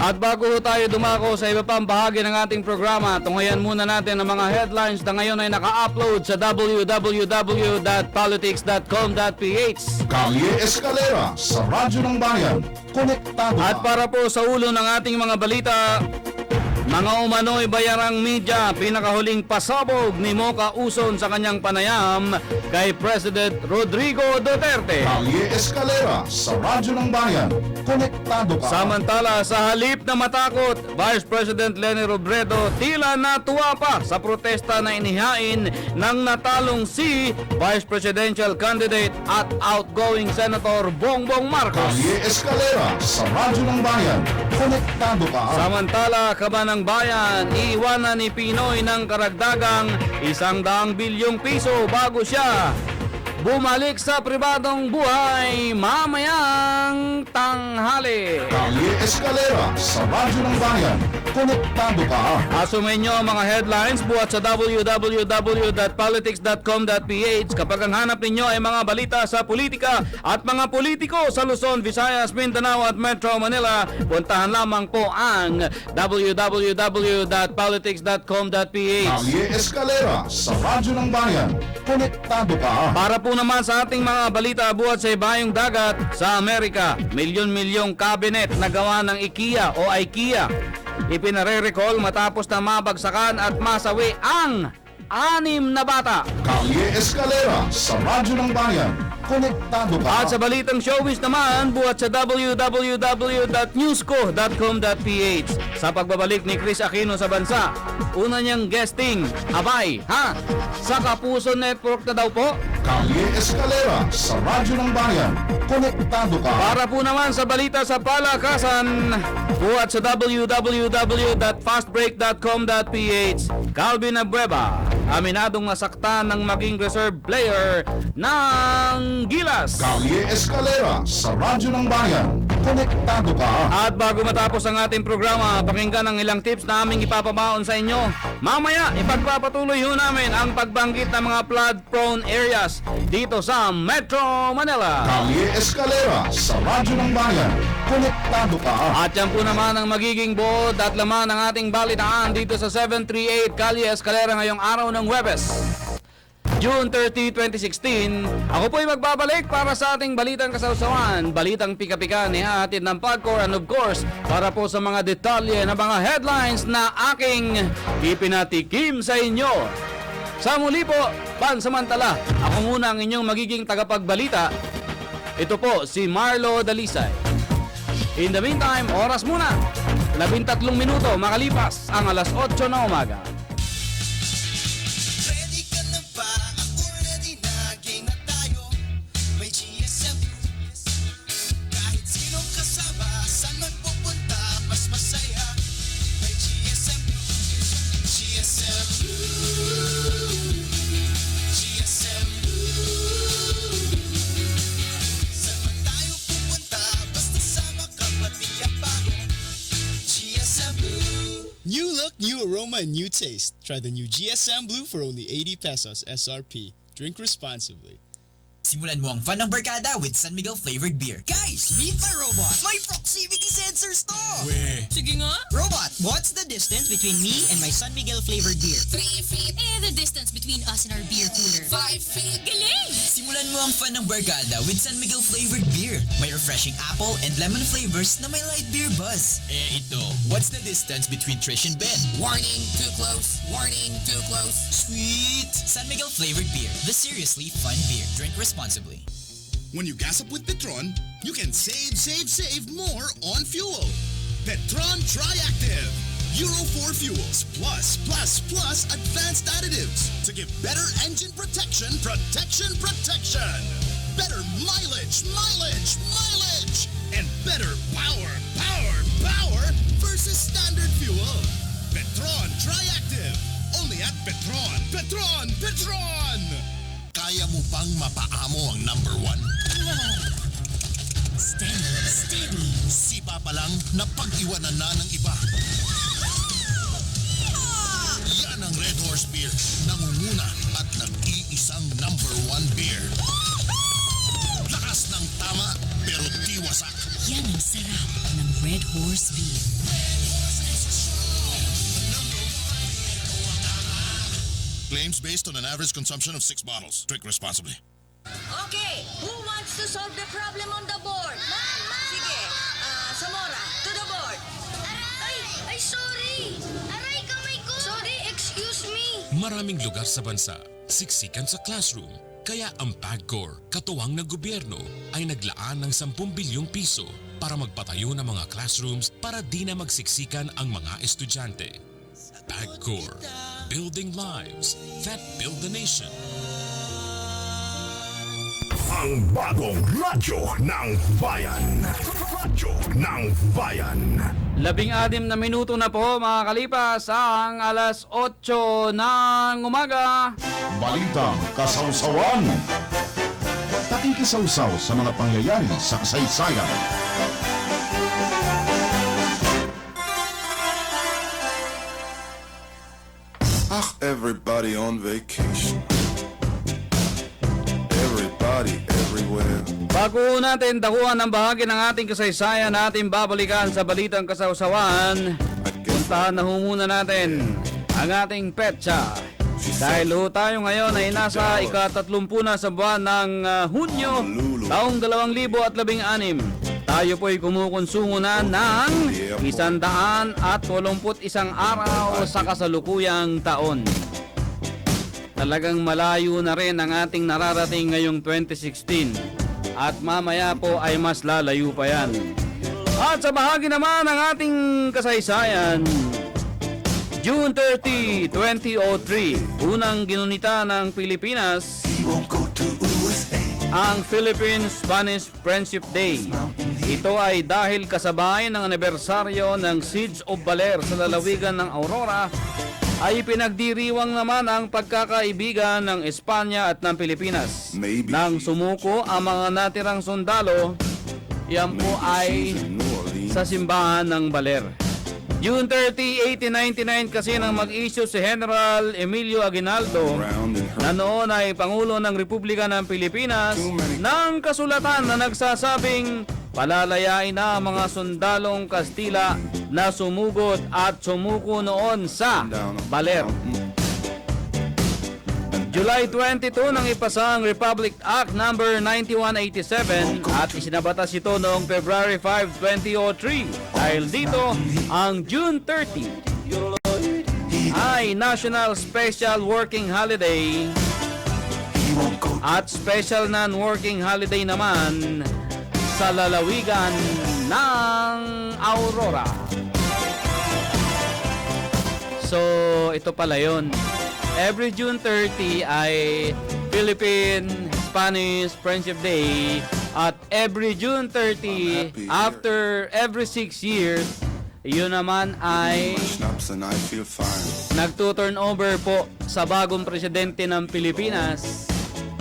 At bago ho tayo dumako sa iba pang bahagi ng ating programa, tunghayan muna natin ang mga headlines na ngayon ay naka-upload sa www.politics.com.ph. Kalye Escalera sa Radyo ng Bayan. Konektado ka. At para po sa ulo ng ating mga balita, mga umano'y bayarang media, pinakahuling pasabog ni Mocha Uson sa kanyang panayam kay President Rodrigo Duterte. Kalye Escalera sa Radyo ng Bayan. Konektado ka. Samantala, sa halip na matakot, Vice President Robredo tila natuwa pa sa protesta na inihain ng natalong si Vice Presidential Candidate at outgoing Senator Bongbong Marcos. Kalye Escalera sa Radyo ng Bayan. Konektado ka. Samantala, Kabanang Bayan, iiwanan ni Pinoy ng karagdagang 100 bilyong piso bago siya bumalik sa pribadong buhay mamayang tanghali. Kalye Escalera sa Radyo ng Bayan. Konektado ka. Asumin nyo ang mga headlines buhat sa www.politics.com.ph kapag ang hanap ninyo ay mga balita sa politika at mga politiko sa Luzon, Visayas, Mindanao at Metro Manila. Puntahan lamang po ang www.politics.com.ph. Kalye Escalera sa Radyo ng Bayan. Konektado ka. Para po naman sa ating mga balita buhat sa ibayong dagat sa Amerika, milyon-milyong cabinet na gawa ng IKEA o IKEA ipinare-recall matapos na mabagsakan at masawi ang 6 na bata. Kalye Escalera sa Radyo ng Bayan. Konektado ka. At sa balitang showbiz naman, buhat sa www.newsco.com.ph. Sa pagbabalik ni Chris Aquino sa bansa, una niyang guesting, abay, sa Kapuso Network na daw po. Kalye Escalera sa Radyo ng Bayan. Konektado ka. Para po naman sa balita sa palakasan, buhat sa www.fastbreak.com.ph. Calvin Abueva, aminadong nasaktan ng maging reserve player ng Gilas. Kalye Escalera sa Radyo ng Bayan. Konektado ka. At bago matapos ang ating programa, pakinggan ang ilang tips na aming ipapabaon sa inyo. Mamaya, ipagpapatuloy ho namin ang pagbanggit ng mga flood-prone areas dito sa Metro Manila. Kalye Escalera sa Radyo ng Bayan. Konektado ka. At yan po naman ang magiging buod at laman ng ating balitaan dito sa 738 Kalye Escalera ngayong araw ng Huwebes, June 30, 2016. Ako po'y magbabalik para sa ating balitang kasawsawan, balitang pika-pika ni hatid ng Pagcor, and of course, para po sa mga detalye ng mga headlines na aking ipinatikim sa inyo. Sa muli po, pansamantala, ako muna ang inyong magiging tagapagbalita. Ito po si Marlo Dalisay. In the meantime, oras muna, 13 minuto makalipas ang alas 8 na umaga. New aroma and new taste. Try the new GSM Blue for only 80 pesos SRP. Drink responsibly. Simulan mo ang fun ng barkada with San Miguel flavored beer. Guys, meet my robot! May proximity sensors to! Weh. Sige nga! Robot, what's the distance between me and my San Miguel flavored beer? 3 feet. The distance between us and our beer cooler. 5 feet. Galing! Simulan mo ang fun ng barkada with San Miguel flavored beer. May refreshing apple and lemon flavors na may light beer buzz. Ito, what's the distance between Trish and Ben? Warning, too close. Warning, too close. Sweet! San Miguel flavored beer. The seriously fun beer. Drink responsibly. When you gas up with Petron, you can save more on fuel. Petron Triactive. Euro 4 fuels plus advanced additives to give better engine protection. Better mileage, and better power versus standard fuel. Petron Triactive. Only at Petron. Petron! Kaya mo bang mapaamo ang number 1? Steady. Sipa pa lang, napag-iwanan na ng iba. Yan ang Red Horse Beer. Nangunguna at nag-iisang number 1 beer. Lakas ng tama, pero di wasak. Yan ang sarap ng Red Horse Beer. Claims based on an average consumption of 6 bottles. Drink responsibly. Okay, who wants to solve the problem on the board? Mama! Sige, Samora, to the board. Ay, sorry! Aray, kamay ko! Sorry, excuse me. Maraming lugar sa bansa, siksikan sa classroom. Kaya ang PAGCOR, katuwang ng gobyerno, ay naglaan ng 10 bilyong piso para magpatayo ng mga classrooms para di na magsiksikan ang mga estudyante. PAGCOR, building lives that build the nation. Ang bagong radyo ng bayan. Radyo ng bayan. 16 na minuto na po mga kalipas ang alas 8 ng umaga. Balitang kasawsawan. Pakikisawsaw sa mga pangyayari sa kasaysayan. Everybody on vacation. Everybody everywhere. Bago natin dakuhan ang bahagi ng ating kasaysayan, natin babalikan sa balitang kasawsawan. Puntahan na muna natin ang ating petsa. Dahil tayo ngayon ay nasa ika-30 na sa buwan ng Hunyo, taong 2016. Tayo po'y kumukonsumo na ng 181 araw sa kasalukuyang taon. Talagang malayo na rin ang ating nararating ngayong 2016 at mamaya po ay mas lalayo pa yan. At sa bahagi naman ng ating kasaysayan, June 30, 2003, unang ginunita ng Pilipinas ang Philippine-Spanish Friendship Day. Ito ay dahil kasabay ng anibersaryo ng Siege of Baler sa lalawigan ng Aurora, ay pinagdiriwang naman ang pagkakaibigan ng Espanya at ng Pilipinas. Nang sumuko ang mga natirang sundalo, yan po ay sa simbahan ng Baler. June 30, 1899 kasi nang mag-issue si General Emilio Aguinaldo na noon ay Pangulo ng Republika ng Pilipinas ng kasulatan na nagsasabing palalayain na mga sundalong Kastila na sumugod at sumuko noon sa Baler. July 22 nang ipasa ang Republic Act No. 9187 at isinabatas ito noong February 5, 2003. Dahil dito, ang June 30 ay National Special Working Holiday at Special Non-Working Holiday naman sa lalawigan ng Aurora. So, ito pala yun. Every June 30 ay Philippine-Spanish Friendship Day at every June 30 after every 6 years, yun naman ay nagtuturn over po sa bagong presidente ng Pilipinas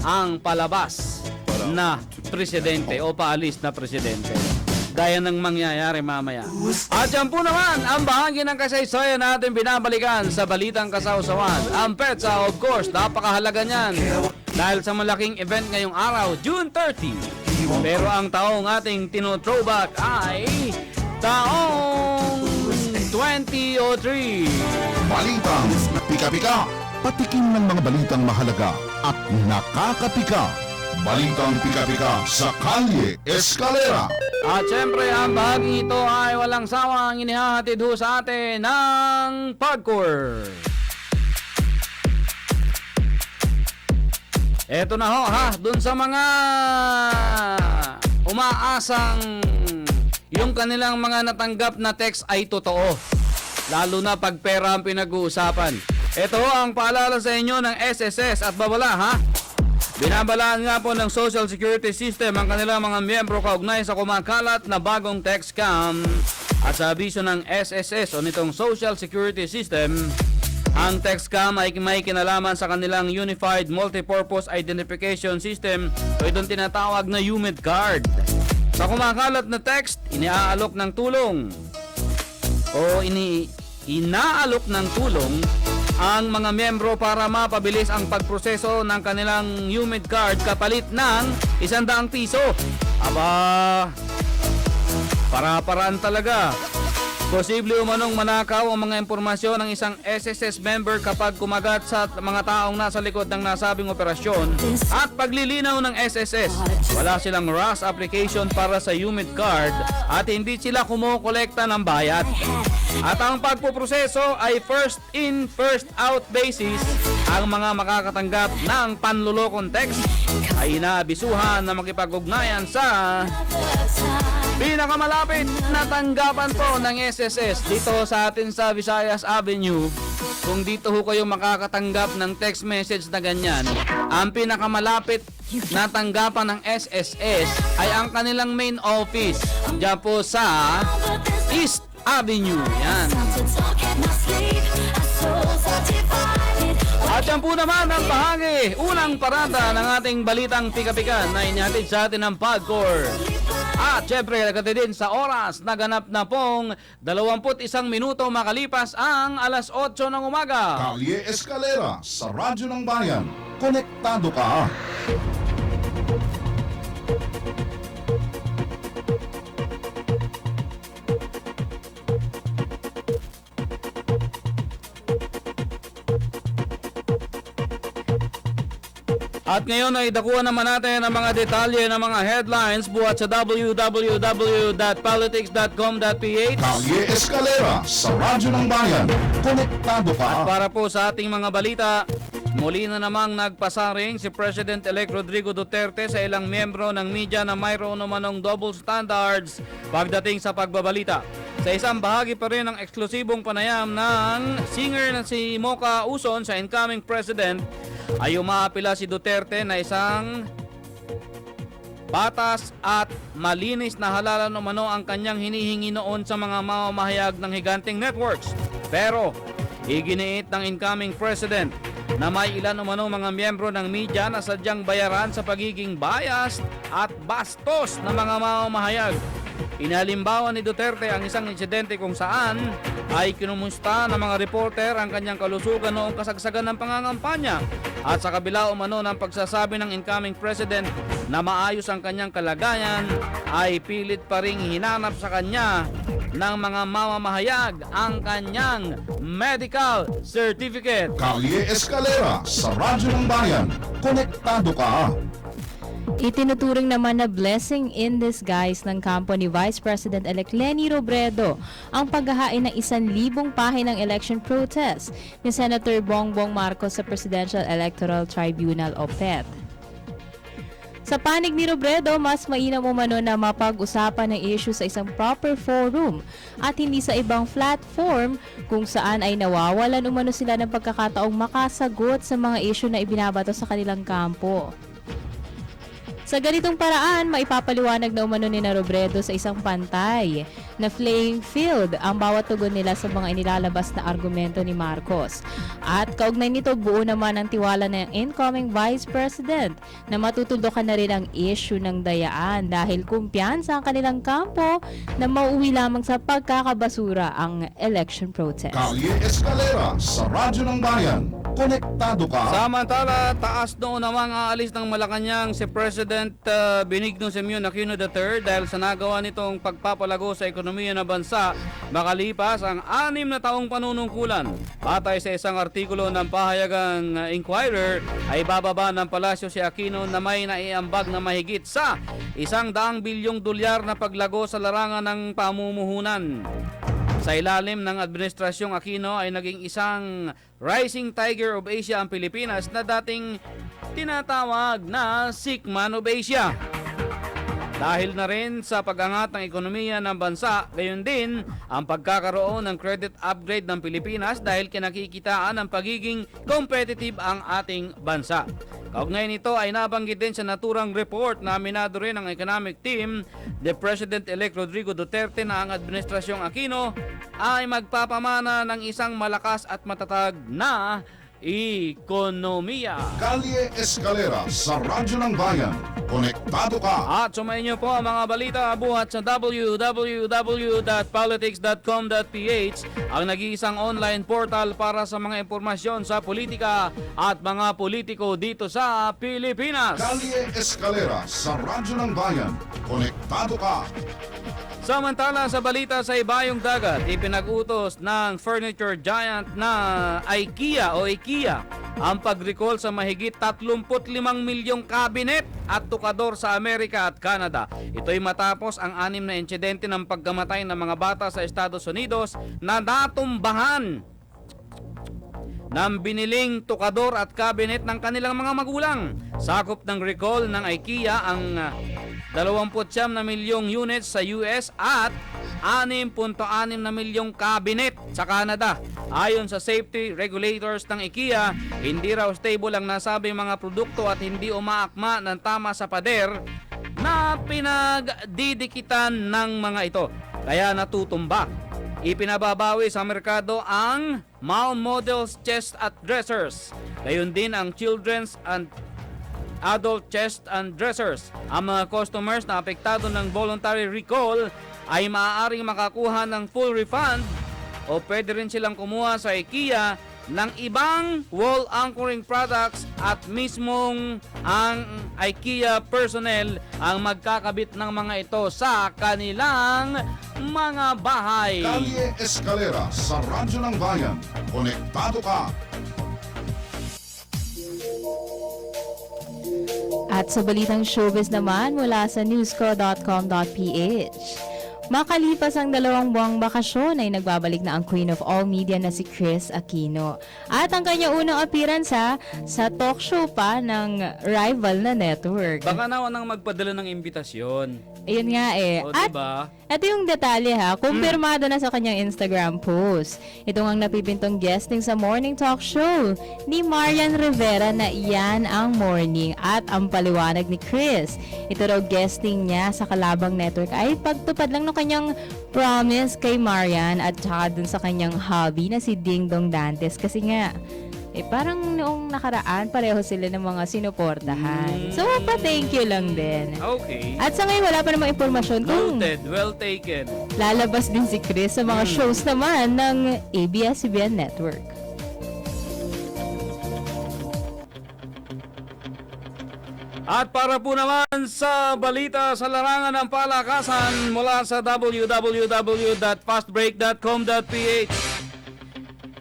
ang palabas na presidente o paalis na presidente. Gaya ng mangyayari mamaya. At yan po naman ang bahagi ng kasaysayan natin binabalikan sa balitang kasawsawan. Ang petsa, of course, napakahalaga niyan dahil sa malaking event ngayong araw, June 30. Pero ang taong ating tino-throwback ay taong 2003. Balitang pika-pika, patikim ng mga balitang mahalaga at nakakapika. Balitang pika-pika sa Kalye Escalera. At syempre, ang bahagi ito ay walang sawang inihahatid ho sa atin ng Pagcor. Eto na ho ha, dun sa mga umaasang yung kanilang mga natanggap na text ay totoo. Lalo na pag pera ang pinag-uusapan. Ito ho ang paalala sa inyo ng SSS at babala ha. Binabalaan nga po ng Social Security System ang kanilang mga miyembro kaugnay sa kumakalat na bagong text scam. At sa abiso ng SSS o nitong Social Security System, ang text scam ay may kinalaman sa kanilang Unified Multipurpose Identification System o itong tinatawag na UMID card. Sa kumakalat na text, inaalok ng tulong o inaalok ng tulong ang mga miyembro para mapabilis ang pagproseso ng kanilang UMID card kapalit ng 100 piso. Aba, para-paraan talaga. Posible umanong manakaw ang mga impormasyon ng isang SSS member kapag kumagat sa mga taong nasa likod ng nasabing operasyon. At paglilinaw ng SSS, wala silang RAS application para sa UMID card at hindi sila kumukolekta ng bayad. At ang pagpuproseso ay first in, first out basis. Ang mga makakatanggap ng panlulokong text ay inaabisuhan na makipag-ugnayan sa pinakamalapit na tanggapan po ng SSS dito sa atin sa Visayas Avenue. Kung dito ho kayo makakatanggap ng text message na ganyan, ang pinakamalapit na tanggapan ng SSS ay ang kanilang main office dyan po sa East Avenue. Yan. At yan po naman ang bahagi, unang parada ng ating balitang pika-pika na inihatid sa atin ng PAGCOR. At syempre, nagkati din sa oras, naganap na pong 21 minuto makalipas ang alas 8 ng umaga. Kalye Escalera sa Radyo ng Bayan. Konektado ka. At ngayon ay dakuhan naman natin ang mga detalye ng mga headlines buhat sa www.politics.com.ph. Kalye Escalera sa Radyo ng Bayan. Konektado ka. At para po sa ating mga balita, muli na namang nagpasaring si President-elect Rodrigo Duterte sa ilang miyembro ng media na mayroon namanong double standards pagdating sa pagbabalita. Sa isang bahagi pa rin ng eksklusibong panayam ng singer na si Mocha Uson sa incoming president, ay umaapila si Duterte na isang patas at malinis na halalan umano ang kanyang hinihingi noon sa mga mamamahayag ng higanting networks. Pero iginiit ng incoming president na may ilan umano mga miyembro ng media na sadyang bayaran sa pagiging biased at bastos na mga mamamahayag. Inalimbawa ni Duterte ang isang insidente kung saan ay kinumusta ng mga reporter ang kanyang kalusugan noong kasagsagan ng pangangampanya at sa kabila umano ng pagsasabi ng incoming president na maayos ang kanyang kalagayan ay pilit pa ring hinanap sa kanya ng mga mamamahayag ang kanyang medical certificate. Kalye Escalera sa Radyo ng Bayan. Konektado ka. Itinuturing naman na blessing in disguise ng kampo ni Vice President-elect Leni Robredo ang paghahain ng 1,000 pahinang election protest ni Senator Bongbong Marcos sa Presidential Electoral Tribunal o PET. Sa panig ni Robredo, mas mainam umano na mapag-usapan ng issue sa isang proper forum at hindi sa ibang platform kung saan ay nawawalan umano sila ng pagkakataong makasagot sa mga issue na ibinabato sa kanilang kampo. Sa ganitong paraan, maipapaliwanag na umano ni Robredo sa isang pantay na playing field ang bawat tugon nila sa mga inilalabas na argumento ni Marcos. At kaugnay nito, buo naman ang tiwala ng incoming Vice President na matutuldukan na rin ang issue ng dayaan dahil kumpiyansa ang kanilang kampo na mauwi lamang sa pagkakabasura ang election protest. Kalye Escalera sa Radyo ng Bayan. Konektado ka. Samantala, taas noon namang aalis ng Malacanang si President Benigno Simeon Aquino III dahil sa nagawa nitong pagpapalago sa ekonomiya ng bansa makalipas ang 6 na taong panunungkulan. Batay sa isang artikulo ng pahayagang Inquirer, ay bababa ng palasyo si Aquino na may naiambag na mahigit sa 100 bilyong dolyar na paglago sa larangan ng pamumuhunan. Sa ilalim ng Administrasyong Aquino ay naging isang Rising Tiger of Asia ang Pilipinas na dating tinatawag na Sickman of Asia. Dahil na rin sa pag-angat ng ekonomiya ng bansa, gayon din ang pagkakaroon ng credit upgrade ng Pilipinas dahil kinakikitaan ang pagiging competitive ang ating bansa. Kaugnay nito ay nabanggit din sa naturang report na aminado rin ng economic team the President-elect Rodrigo Duterte na ang Administrasyong Aquino ay magpapamana ng isang malakas at matatag na ekonomiya. Kalye Escalera sa Radyo ng Bayan. Konektado ka. At sumayin niyo po ang mga balita buhat sa www.politics.com.ph, ang nag-iisang online portal para sa mga impormasyon sa politika at mga politiko dito sa Pilipinas. Kalye Escalera sa Radyo ng Bayan. Konektado ka. Samantala sa balita sa ibayong dagat, ipinag-utos ng furniture giant na IKEA ang pag-recall sa mahigit 35 milyong kabinet at tukador sa Amerika at Canada. Ito'y matapos ang 6 na insidente ng pagkamatay ng mga bata sa Estados Unidos na natumbahan ng biniling tukador at kabinet ng kanilang mga magulang. Sakop ng recall ng IKEA ang 29 na milyong units sa US at 6.6 na milyong kabinet sa Canada. Ayon sa safety regulators ng IKEA, hindi raw stable ang nasabing mga produkto at hindi umaakma ng tama sa pader na pinagdidikitan ng mga ito. Kaya natutumba. Ipinababawi sa merkado ang mall models, chest at dressers. Gayon din ang children's and adult chest and dressers. Ang mga customers na apektado ng voluntary recall ay maaaring makakuha ng full refund o pwede rin silang kumuha sa IKEA ng ibang wall anchoring products at mismong ang IKEA personnel ang magkakabit ng mga ito sa kanilang mga bahay. Kalye Escalera sa Radyo ng Bayan. Konektado ka. At sa balitang showbiz naman mula sa newsco.com.ph. Makalipas ang 2 buwang bakasyon ay nagbabalik na ang Queen of All Media na si Chris Aquino. At ang kanyang unang appearance sa talk show pa ng rival na network. Baka nawa nang magpadala ng imbitasyon. Ayun nga eh. O, At diba? ito yung detalye kumpirmado na sa kanyang Instagram post. Ito ang napipintong guesting sa morning talk show ni Marian Rivera na Iyan ang Morning at ang paliwanag ni Chris. Ito raw guesting niya sa Kalabang Network ay pagtupad lang ng kanyang promise kay Marian at saka dun sa kanyang hobby na si Ding Dong Dantes kasi nga parang noong nakaraan, pareho sila ng mga sinuportahan. So, pa-thank you lang din. Okay. At sa ngayon, wala pa namang impormasyon kung Noted. Well taken. lalabas din si Chris sa mga shows naman ng ABS-CBN Network. At para po naman sa balita sa larangan ng palakasan mula sa www.fastbreak.com.ph.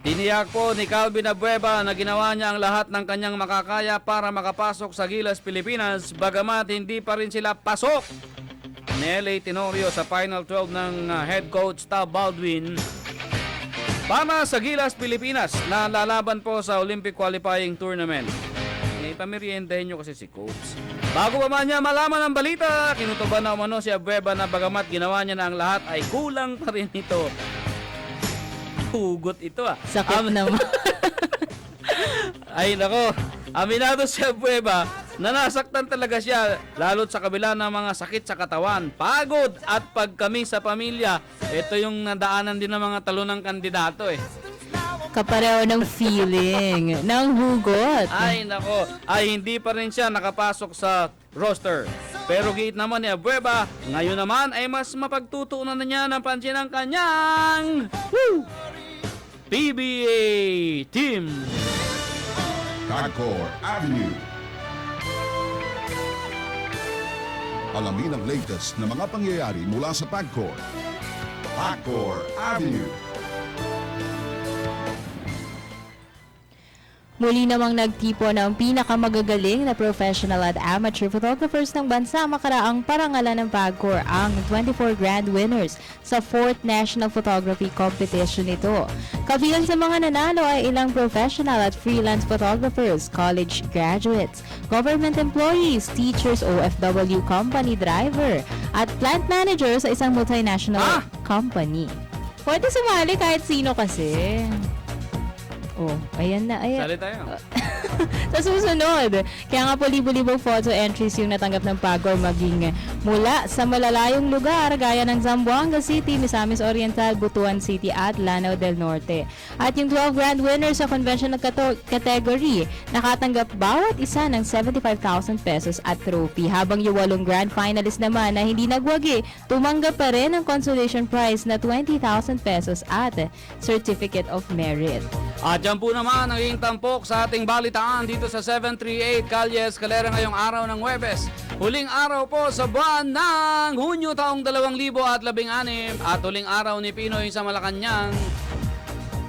Tiniyak po ni Calvin Abueva na ginawa niya ang lahat ng kanyang makakaya para makapasok sa Gilas Pilipinas bagamat hindi pa rin sila pasok ni LA Tenorio sa Final 12 ng head coach Tab Baldwin para sa Gilas Pilipinas na lalaban po sa Olympic Qualifying Tournament. Pameriendahin nyo kasi si Coach. Bago pa man niya malaman ang balita, kinutuban na umano si Abueva na bagamat ginawa niya na ang lahat ay kulang pa rin ito. Hugot ito Sakit naman. Ay nako, aminado si Abueva na nasaktan talaga siya lalo't sa kabila ng mga sakit sa katawan, pagod at pagkami sa pamilya. Ito yung nadaanan din ng mga talunang kandidato Kapareho ng feeling, ng hugot. Ay nako, ay hindi pa rin siya nakapasok sa roster. Pero giit naman ni Abueva, ngayon naman ay mas mapagtutuunan na niya ng pansin ang kanyang PBA team. Hardcore Avenue. Alamin ang latest na mga pangyayari mula sa Pagcor. Pagcor Avenue. Muli namang nagtipon ang pinakamagagaling na professional at amateur photographers ng bansa makaraang parangalan ng Pagcor ang 24 grand winners sa 4th National Photography Competition nito. Kabilang sa mga nanalo ay ilang professional at freelance photographers, college graduates, government employees, teachers, OFW company driver, at plant manager sa isang multinational company. Pwede sumali kahit sino kasi. Oh, ayan na. Ayan. Sali tayo. Sa susunod, kaya nga po libo-libong photo entries yung natanggap ng Pagcor maging mula sa malalayong lugar gaya ng Zamboanga City, Misamis Oriental, Butuan City at Lanao del Norte. At yung 12 grand winners sa conventional category, nakatanggap bawat isa ng 75,000 pesos at trophy. Habang yung 8 grand finalists naman na hindi nagwagi, tumanggap pa rin ng consolation prize na 20,000 pesos at certificate of merit. At dyan po naman ang iyong tampok sa ating balitaan dito sa 738 Kalye Escalera ngayong araw ng Huwebes. Huling araw po sa buwan ng Hunyo taong 2016 at huling araw ni Pinoy sa Malacanang.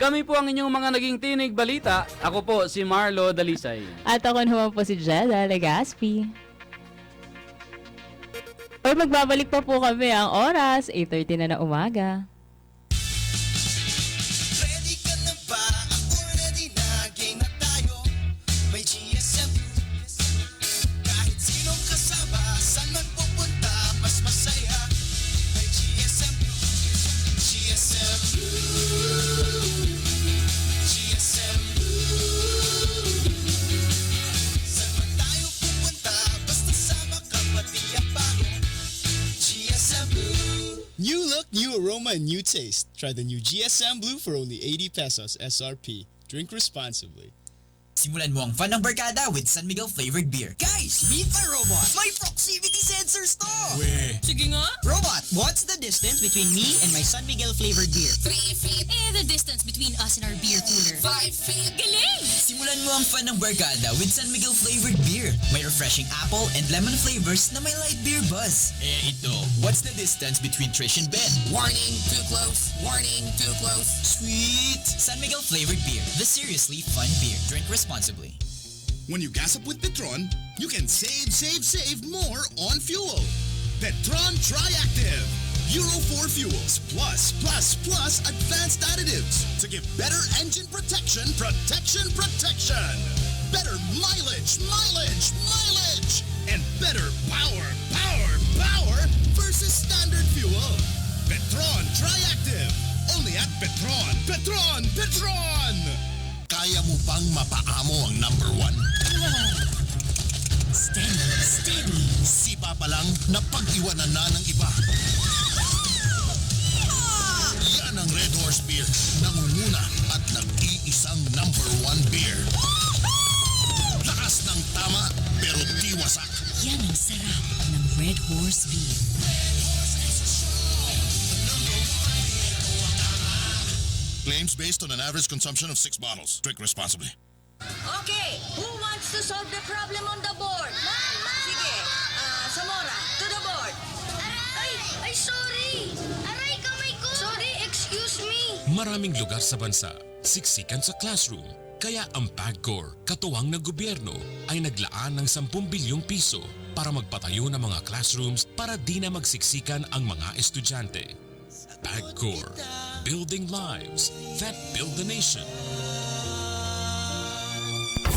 Kami po ang inyong mga naging tinig balita. Ako po si Marlo Dalisay. At ako naman po si Jella Legaspi. Or magbabalik pa po kami ang oras, 8:30 na umaga. New look, New aroma and new taste. Try the new GSM Blue for only 80 pesos SRP. Drink responsibly. Simulan mo ang fun ng barkada with San Miguel flavored beer. Guys, meet my robot! May proximity sensors to! Sige nga. Robot, what's the distance between me and my San Miguel flavored beer? 3 feet. The distance between us and our beer cooler. 5 feet. Galing! Simulan mo ang fun ng barkada with San Miguel flavored beer. May refreshing apple and lemon flavors na may light beer buzz. Ito, what's the distance between Trish and Ben? Warning, too close. Warning, too close. Sweet! San Miguel flavored beer, the seriously fun beer. Drink responsibly. When you gas up with Petron, you can save more on fuel. Petron Triactive. Euro 4 fuels plus advanced additives to give better engine protection. Better mileage, and better power versus standard fuel. Petron Triactive. Only at Petron. Kaya mo bang mapaamo ang number 1? Steady. Sipa pa lang, napag-iwanan na ng iba. Yan ang Red Horse Beer. Nangunguna at nag-iisang number 1 beer. Lakas ng tama, pero di wasak. Yan ang sarap ng Red Horse Beer. Claims based on an average consumption of 6 bottles. Drink responsibly. Okay, who wants to solve the problem on the board? Sige, Zamora, to the board. Ay, sorry! Aray, kamay ko! Sorry, excuse me! Maraming lugar sa bansa, siksikan sa classroom. Kaya ang PAGCOR, katuwang ng gobyerno, ay naglaan ng 10 bilyong piso para magpatayo ng mga classrooms para di na magsiksikan ang mga estudyante. PAGCOR, building lives that build the nation.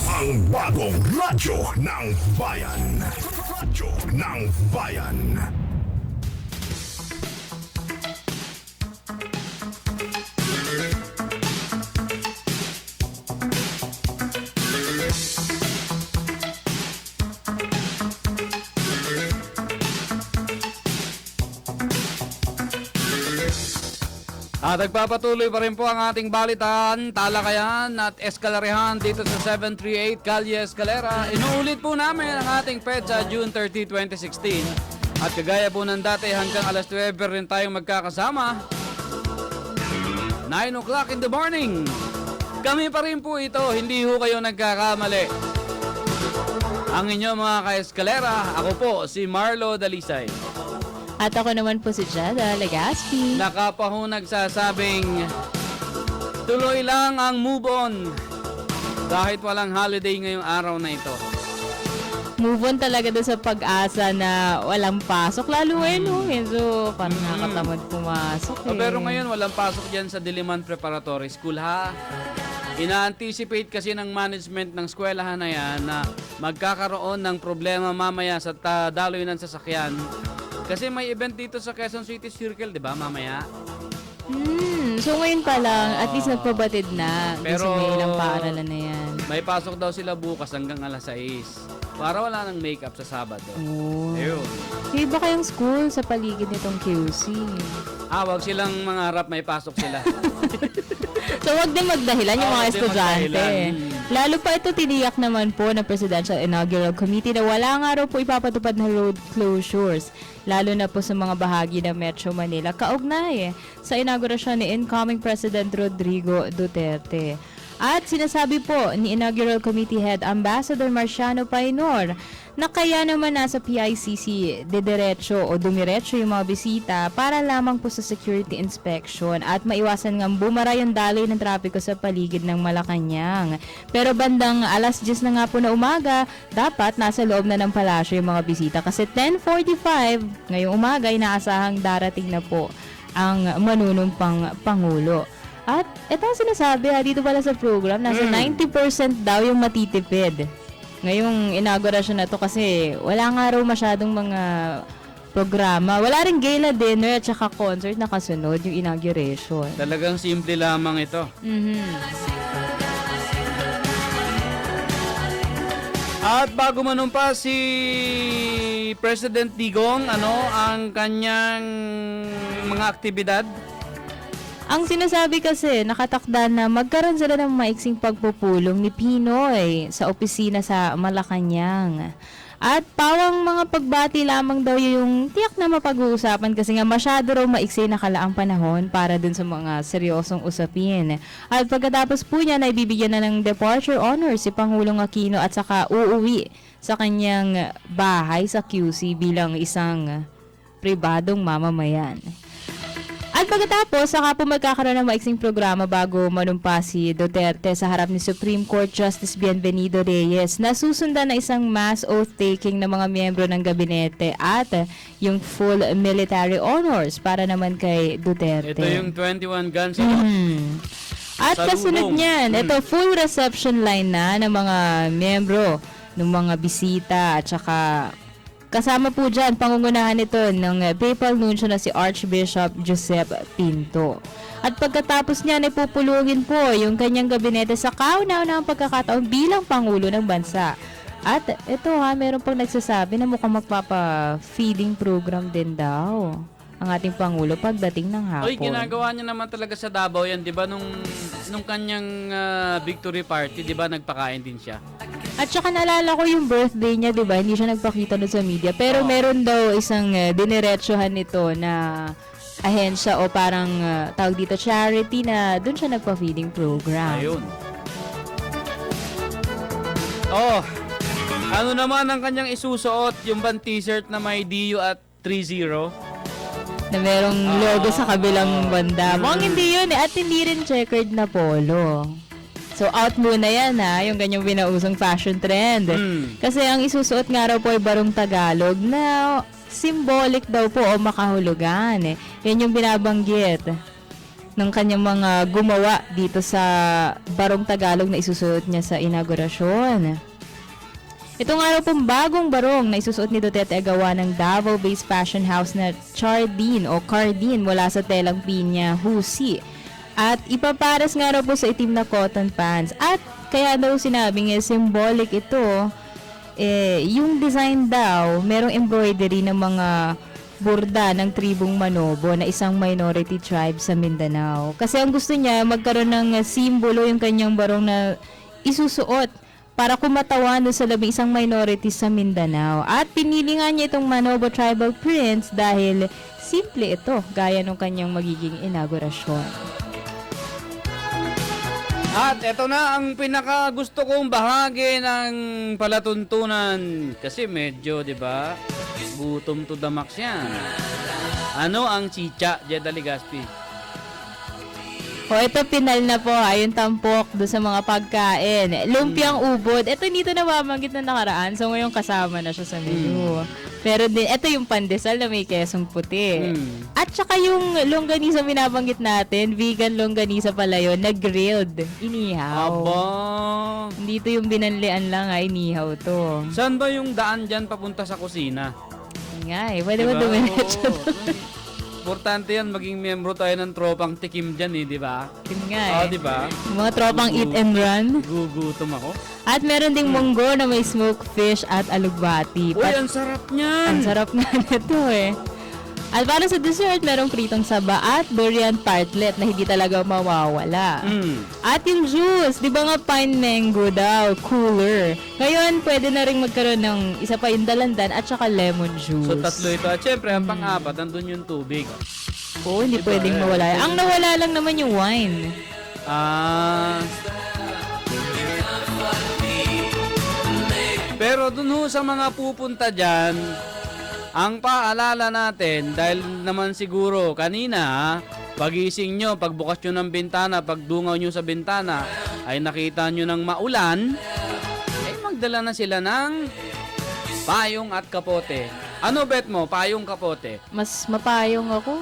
Ang bagong radyo ng bayan. Radyo ng bayan. At nagpapatuloy pa rin po ang ating balitan, talakayan at eskalarihan dito sa 738 Calle Escalera. Inuulit po namin ang ating petsa June 30, 2016. At kagaya po ng dati hanggang alas 9 rin tayong magkakasama. 9 o'clock in the morning. Kami pa rin po ito, hindi ho kayo nagkakamali. Ang inyong mga ka-eskalera, ako po si Marlo Dalisay. At ako naman po si Jada Legaspi. Nakapaho nagsasabing tuloy lang ang move on kahit walang holiday ngayong araw na ito. Move on talaga doon sa pag-asa na walang pasok. Lalo no? Medyo parang nakatamad pumasok Pero ngayon walang pasok dyan sa Diliman Preparatory School ha. Ina-anticipate kasi ng management ng eskwelahan na yan na magkakaroon ng problema mamaya sa daloy ng sasakyan. Kasi may event dito sa Quezon City Circle, di ba, mamaya? So ngayon pa lang, at least nagpabatid na. Pero kasi may ilang paaralan na yan. May pasok daw sila bukas hanggang alas 6. Para wala nang makeup sa Sabado. Oh. Ayun. May iba kayong school sa paligid nitong QC? Wag silang mangarap may pasok sila. So wag din magdahilan yung mga estudyante. Lalo pa ito tiniyak naman po ng Presidential Inaugural Committee na wala nga raw po ipapatupad na road closures. Lalo na po sa mga bahagi ng Metro Manila kaugnay sa inaugurasyon ni incoming President Rodrigo Duterte. At sinasabi po ni Inaugural Committee Head Ambassador Marciano Painor na kaya naman nasa PICC dumiretso yung mga bisita para lamang po sa security inspection at maiwasan ng bumara yung daloy ng trapiko sa paligid ng Malacanang. Pero bandang alas 10 na nga po na umaga, dapat nasa loob na ng palasyo yung mga bisita kasi 10:45 ngayong umaga inaasahang darating na po ang manunumpang Pangulo. At ito ang sinasabi dito pala sa program, nasa 90% daw yung matitipid. Ngayong inaugurasyon na to kasi wala nga raw masyadong mga programa. Wala rin gala dinner at saka concert na kasunod yung inauguration. Talagang simple lamang ito. At bago manumpa si President Digong, ang kanyang mga aktibidad? Ang sinasabi kasi, nakatakda na magkaroon sila ng maiksing pagpupulong ni Pinoy sa opisina sa Malacanang. At pawang mga pagbati lamang daw yung tiyak na mapag-uusapan kasi nga masyado raw maiksi na kalaang panahon para dun sa mga seryosong usapin. At pagkatapos po niya na ibibigyan na ng departure honor si Pangulong Aquino at saka uuwi sa kanyang bahay sa QC bilang isang pribadong mamamayan. At pagkatapos, saka po magkakaroon ng maiksing programa bago manumpa si Duterte sa harap ni Supreme Court Justice Bienvenido Reyes na susundan na isang mass oath-taking ng mga miyembro ng gabinete at yung full military honors para naman kay Duterte. Ito yung 21 guns. At kasunod niyan, ito full reception line na ng mga miyembro ng mga bisita at saka kasama po dyan, pangungunahan ito ng papal nuncio na si Archbishop Joseph Pinto. At pagkatapos niya, ipupulungin po yung kanyang gabinete sa kauna-unahang pagkakataon bilang Pangulo ng Bansa. At ito meron pang nagsasabi na mukhang magpapa-feeding program din daw ang ating Pangulo pagdating ng hapon. Oy, ginagawa niya naman talaga sa Davao yan, di ba? Nung kanyang victory party, di ba, nagpakain din siya? At saka naalala ko yung birthday niya, di ba? Hindi siya nagpakita doon sa media. Pero meron daw isang diniretsohan nito na ahensya o parang tawag dito charity na doon siya nagpa-feeding program. Ayun. Oh, ano naman ang kanyang isusuot? Yung bang t-shirt na may DU at 30? Na merong logo sa kabilang banda. Mukhang hindi yun at hindi rin checkered na polo. So out muna yan yung ganyang binausong fashion trend. Kasi ang isusuot nga raw po ay barong Tagalog na symbolic daw po o makahulugan. Yan yung binabanggit ng kanyang mga gumawa dito sa barong Tagalog na isusuot niya sa inaugurasyon. Ito nga raw pong bagong barong na isusuot ni Duterte ay gawa ng Davao-based fashion house na Cardin mula sa telang pinya Husi. At ipapares nga raw po sa itim na cotton pants. At kaya daw sinabing symbolic ito, yung design daw, merong embroidery ng mga burda ng tribong Manobo na isang minority tribe sa Mindanao. Kasi ang gusto niya, magkaroon ng simbolo yung kanyang barong na isusuot para kumatawan sa labing isang minority sa Mindanao. At pinili nga niya itong Manobo tribal prints dahil simple ito, gaya ng kanyang magiging inaugurasyon. At ito na ang pinaka gusto kong bahagi ng palatuntunan kasi medyo, 'di ba? Gutom to the max 'yan. Ano ang chicha, Jeda Ligaspi? Ito pinal na po, ayun tampok do sa mga pagkain. Lumpiang ubod, ito dito nababanggit na nakaraan, so ngayon kasama na siya sa menu. Pero din, ito yung pandesal na may kesong puti. At saka yung longganisa binabanggit natin, vegan longganisa pala yun, na grilled, inihaw. Aba! Dito yung binanlian lang, inihaw to. Saan ba yung daan dyan papunta sa kusina? Nga pwede ba dumiretso doon? Importante yan, maging miyembro tayo ng tropang tikim dyan di ba? Tikim nga di ba? Mga tropang eat and run. Gugutom ako. At meron ding munggo na may smoked fish at alugbati. Uy, ang sarap niyan! Ang sarap nga nito At para sa dessert, merong pritong saba at durian tartlet na hindi talaga mawawala. At yung juice, di ba nga pine mango daw, cooler. Ngayon, pwede na rin magkaroon ng isa pa yung dalandan at saka lemon juice. So, tatlo ito. At syempre, ang pang-apat, nandun yung tubig. Oo, hindi pwedeng mawala. Ang nawala lang naman yung wine. Pero dun sa mga pupunta dyan, ang paalala natin, dahil naman siguro kanina, pagising nyo, pagbukas nyo ng bintana, pagdungaw nyo sa bintana, ay nakita nyo ng maulan, magdala na sila ng payong at kapote. Ano bet mo, payong kapote? Mas mapayong ako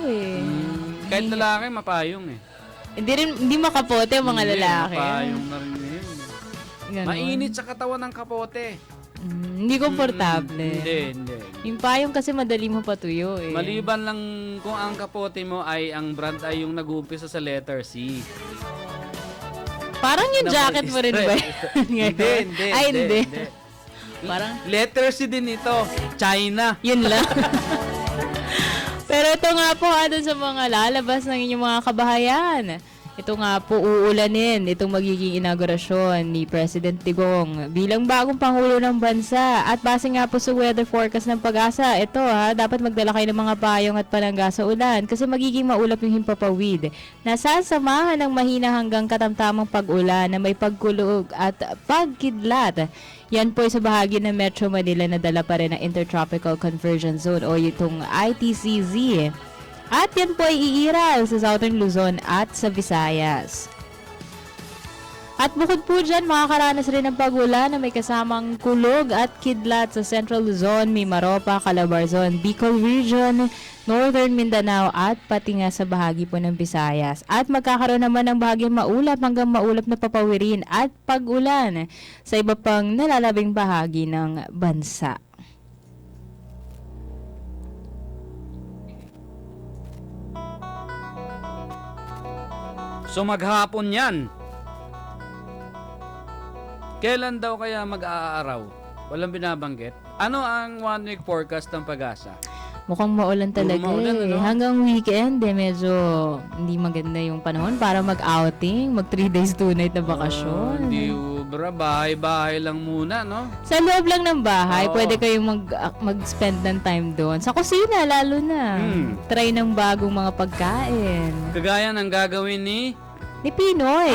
Kahit lalaki, mapayong Hindi makapote ang mga lalaki. Mapayong na rin yun. Mainit sa katawan ng kapote. Hindi komportable. Hindi. Yung payong kasi madali mo patuyo Maliban lang kung ang kapote mo ay ang brand ay yung nag-uumpisa sa letter C. Parang yung jacket mo rin ba? Hindi. Parang letter C din ito. China. Yun lang. Pero ito nga po, dun sa mga lalabas ng inyong mga kabahayan. Ito nga po, uulanin itong magiging inaugurasyon ni President Digong bilang bagong Pangulo ng Bansa. At base nga po sa weather forecast ng Pag-asa, ito dapat magdala kayo ng mga payong at palangga sa ulan kasi magiging maulap yung himpapawid. Nasasamahan ng mahina hanggang katamtamang pag-ulan na may pagkulog at pagkidlat. Yan po sa bahagi ng Metro Manila na dala pa rin ng Intertropical Convergence Zone o itong ITCZ. At yan po ay iiral sa Southern Luzon at sa Visayas. At bukod po dyan, makakaranas rin ng pag-ulan na may kasamang kulog at kidlat sa Central Luzon, Mimaropa, Calabarzon, Bicol Region, Northern Mindanao at pati nga sa bahagi po ng Visayas. At magkakaroon naman ng bahagyang maulap hanggang maulap na papawirin at pag-ulan sa iba pang nalalabing bahagi ng bansa. So maghapon yan. Kailan daw kaya mag-aaraw? Walang binabanggit. Ano ang 1 week forecast ng Pag-asa? Mukhang maulan talaga Maulan, ano? Hanggang weekend medyo hindi maganda yung panahon para mag-outing, mag 3 days 2 night na bakasyon. Hindi ubra, bahay-bahay lang muna, no? Sa loob lang ng bahay, pwede kayong mag-spend ng time doon. Sa kusina, lalo na. Try ng bagong mga pagkain. Kagaya ng gagawin ni Pinoy.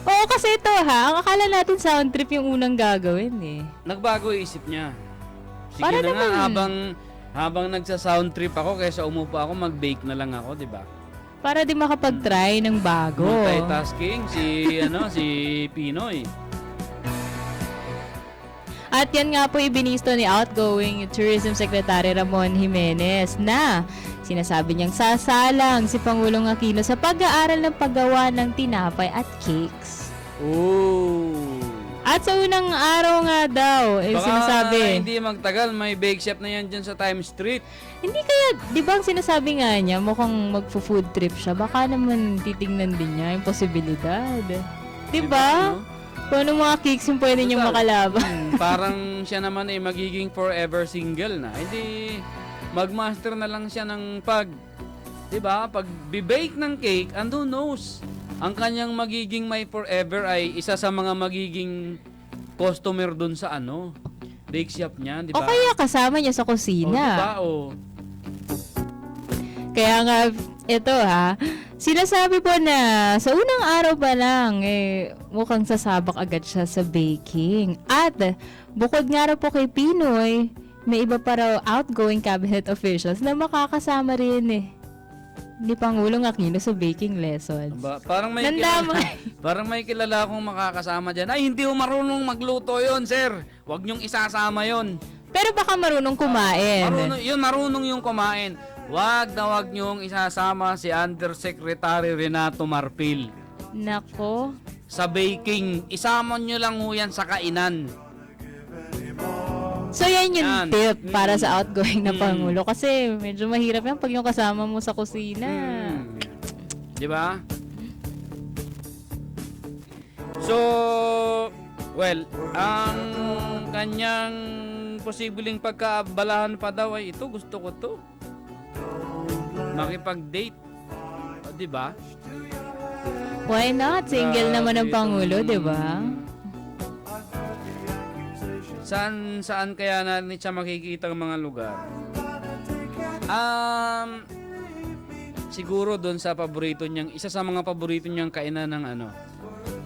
Oo, kasi ito ang akala natin sound trip yung unang gagawin Nagbago isip niya. Sige Para na nga, naman. habang nagsa-sound trip ako, kaysa umupo ako, mag-bake na lang ako, di ba? Para di makapag-try ng bago. Multitasking, si Pinoy. At yan nga po ibinisto ni outgoing Tourism Secretary Ramon Jimenez na sinasabi niyang sasalang si Pangulong Aquino sa pag-aaral ng paggawa ng tinapay at cakes. Oh! At sa unang araw nga daw, sinasabi. Baka hindi magtagal, may bake shop na yan dyan sa Times Street. Hindi kaya, di ba ang sinasabi nga niya, mukhang magpo-food trip siya, baka naman titingnan din niya yung posibilidad. Di ba? Kung anong mga cakes yung pwede niyang makalaban. Parang siya naman magiging forever single na. Hindi, magmaster na lang siya ng diba? Pag bibake ng cake, and who knows? Ang kanyang magiging may forever ay isa sa mga magiging customer dun sa bake shop niya, di ba? O kaya kasama niya sa kusina. Kaya nga, ito sinasabi po na sa unang araw pa lang, mukhang sasabak agad siya sa baking. At bukod nga raw po kay Pinoy, may iba pa raw outgoing cabinet officials na makakasama rin ni Pangulong Aquino sa baking lesson. Parang may kilala akong makakasama dyan. Ay, hindi marunong magluto yon, sir. Huwag niyong isasama yon. Pero baka marunong kumain. Marunong yung kumain. Wag niyong isasama si Undersecretary Renato Marpil. Nako. Sa baking, isama niyo lang yan sa kainan. So yan yung tip para sa outgoing na Pangulo kasi medyo mahirap yan pag yung kasama mo sa kusina. Di ba? So, well, ang kanyang posibleng pagkaabalahan pa daw ay ito, gusto ko to. Makipag-date. Di ba? Why not? Single naman ang Pangulo, di ba? Saan kaya natin siya makikita ng mga lugar? Siguro doon sa isa sa mga paborito niyang kainan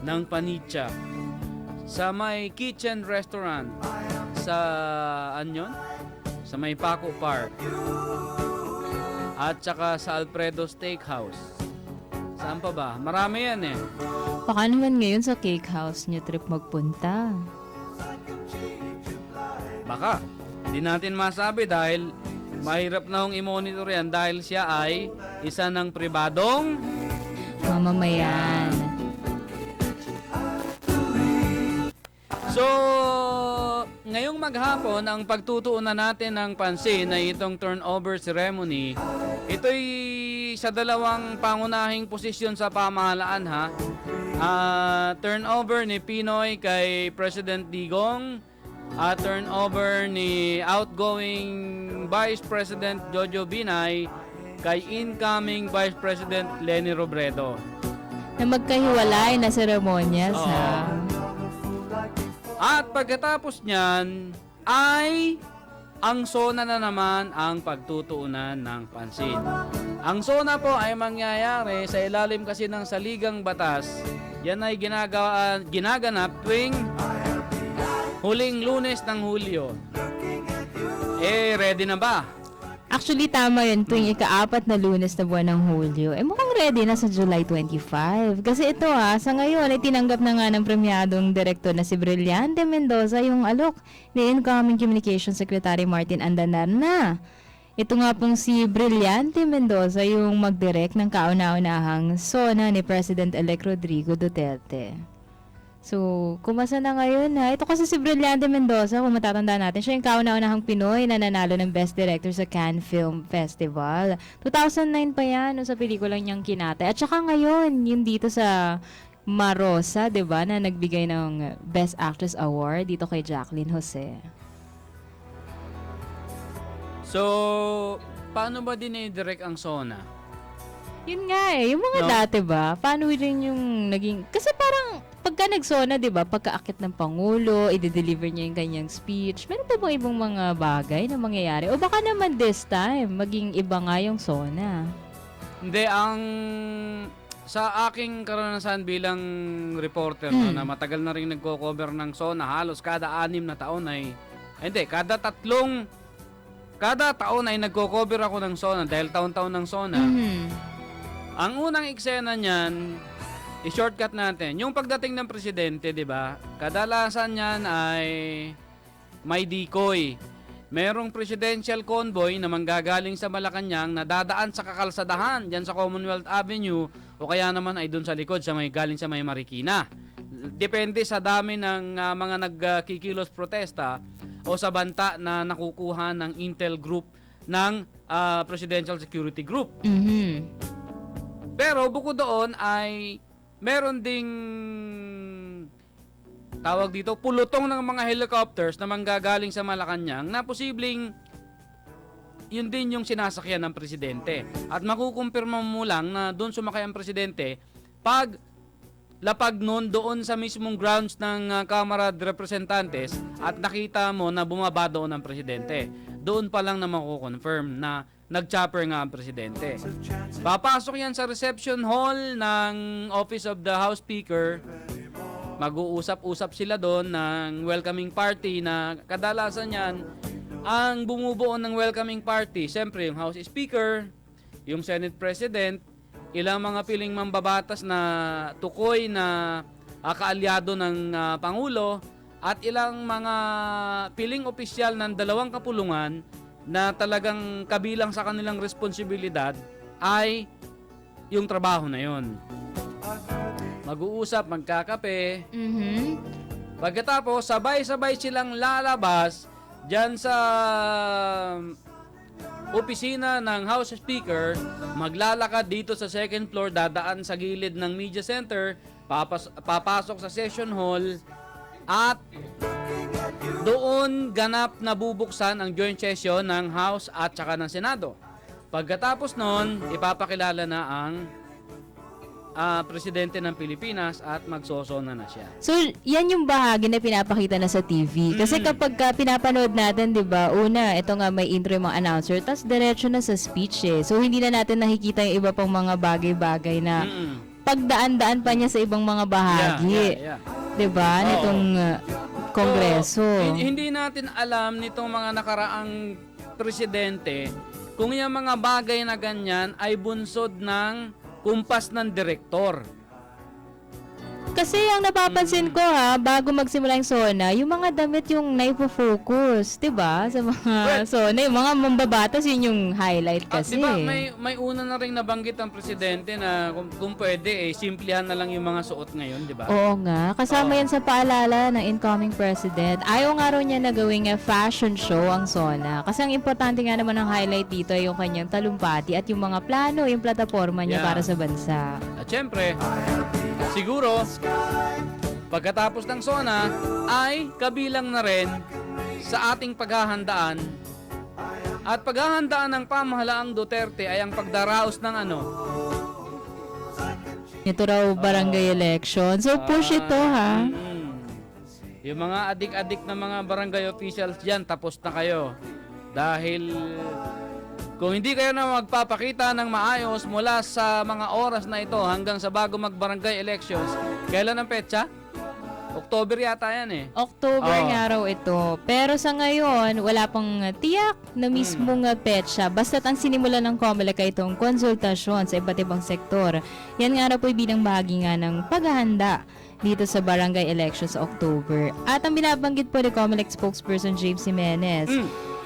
ng panitsa. Sa may kitchen restaurant sa sa may Paco Park. At saka sa Alfredo Steakhouse. Saan pa ba? Marami yan Baka naman ngayon sa cake house niyo trip magpunta. Baka. Hindi natin masabi dahil mahirap na hong i-monitor yan dahil siya ay isa ng pribadong mamamayan. So, ngayong maghapon, ang pagtutuunan natin ng pansin na itong turnover ceremony, ito'y sa dalawang pangunahing posisyon sa pamahalaan turnover ni Pinoy kay President Digong at turnover ni outgoing Vice President Jojo Binay kay incoming Vice President Leni Robredo. Na magkahiwalay na seremonyas, Oo. ha? At pagkatapos niyan ay ang SONA na naman ang pagtutuunan ng pansin. Ang SONA po ay mangyayari sa ilalim kasi ng saligang batas. Yan ay ginaganap tuwing huling Lunes ng Hulyo. Ready na ba? Actually, tama yun. Tuwing ika-4 na Lunes na buwan ng Hulyo. Mukhang ready na sa July 25. Kasi ito sa ngayon ay tinanggap na nga ng premyadong direktor na si Brillante Mendoza yung alok ni Incoming Communications Secretary Martin Andanar na. Ito nga pong si Brillante Mendoza yung mag-direct ng kauna-unahang SONA ni President-elect Rodrigo Duterte. So, kumasa na ngayon ha. Ito kasi si Brillante Mendoza, kung matatandaan natin, siya yung kauna-unahang Pinoy na nanalo ng Best Director sa Cannes Film Festival. 2009 pa yan, sa pelikulang niyang Kinatay. At saka ngayon, yung dito sa Marosa, 'di ba, na nagbigay ng Best Actress Award dito kay Jacqueline Jose. So, paano ba dinidирect ang SONA? Yun nga yung mga dati ba, paano rin yung naging, kasi parang pagka nag-SONA, 'di ba, pagkaakit ng Pangulo, i-deliver niya yung kanyang speech, meron pa bang ibang mga bagay na mangyayari? O baka naman this time, maging iba nga yung SONA? Hindi, sa aking karanasan bilang reporter na matagal na rin nagko-cover ng SONA, halos kada 6 na taon kada taon ay nagko-cover ako ng SONA dahil taon-taon ng SONA. Ang unang eksena niyan, i-shortcut natin. Yung pagdating ng presidente, 'di ba? Kadalasan niyan ay may decoy. Merong presidential convoy na manggagaling sa Malacanang na dadaan sa kakalsadahan diyan sa Commonwealth Avenue o kaya naman ay doon sa likod galing sa may Marikina. Depende sa dami ng mga nagkikilos protesta o sa banta na nakukuha ng Intel Group ng Presidential Security Group. Pero bukod doon ay meron ding tawag dito pulutong ng mga helicopters na manggagaling sa Malacanang na posibleng yun din yung sinasakyan ng presidente. At makukumpirma mo lang na doon sumakay ang presidente pag lapag noon doon sa mismong grounds ng Kamara de Representantes at nakita mo na bumaba doon ang presidente. Doon pa lang na makukonfirm na nag-chopper nga ang presidente. Papasok yan sa reception hall ng Office of the House Speaker. Mag-uusap-usap sila doon ng welcoming party na kadalasan yan ang bumubuo ng welcoming party. Siyempre yung House Speaker, yung Senate President, ilang mga piling mambabatas na tukoy na kaalyado ng Pangulo at ilang mga piling opisyal ng dalawang kapulungan na talagang kabilang sa kanilang responsibilidad ay yung trabaho na yon. Mag-uusap, magkakape. Pagkatapos, sabay-sabay silang lalabas dyan sa opisina ng House Speaker, maglalakad dito sa second floor, dadaan sa gilid ng media center, papasok sa session hall, at doon ganap na bubuksan ang joint session ng House at saka ng Senado. Pagkatapos nun, ipapakilala na ang presidente ng Pilipinas at magsosona na siya. So, yan yung bahagi na pinapakita na sa TV. Kasi kapag pinapanood natin, 'di ba? Una, ito nga may intro yung mga announcer, tas diretso na sa speech So, hindi na natin nakikita yung iba pang mga bagay-bagay na pagdaan-daan pa niya sa ibang mga bahagi. 'Di ba? Nitong Kongreso. Hindi natin alam nitong mga nakaraang presidente kung yung mga bagay na ganyan ay bunsod ng kumpas ng direktor. Kasi ang napapansin ko bago magsimula yung SONA, yung mga damit yung naipo-focus, 'di ba? Sa mga SONA, yung mga mambabatas yun yung highlight kasi. Di ba may una na ring nabanggit ang presidente na kung pwede simplihan na lang yung mga suot ngayon, 'di ba? Oo nga, kasama yan sa paalala ng incoming president. Ayaw nga raw niya na gawing fashion show ang SONA. Kasi ang importante nga naman ng highlight dito ay yung kanyang talumpati at yung mga plano, yung plataforma niya para sa bansa. At syempre, siguro pagkatapos ng SONA ay kabilang na rin sa ating paghahandaan at paghahandaan ng pamahalaang Duterte ay ang pagdaraos ng Ito raw barangay election. So push ito ha. Yung mga adik-adik na mga barangay officials dyan, tapos na kayo. Dahil kung hindi kayo na magpapakita ng maayos mula sa mga oras na ito hanggang sa bago mag-barangay elections, kailan ang petsa? October yata yan eh. October nga raw ito. Pero sa ngayon, wala pang tiyak na mismong petsa. Basta't ang sinimula ng COMELEC ay itong konsultasyon sa iba't ibang sektor. Yan nga raw po bilang bahagi nga ng paghahanda dito sa barangay election sa October. At ang binabanggit po ni COMELEC spokesperson James Jimenez,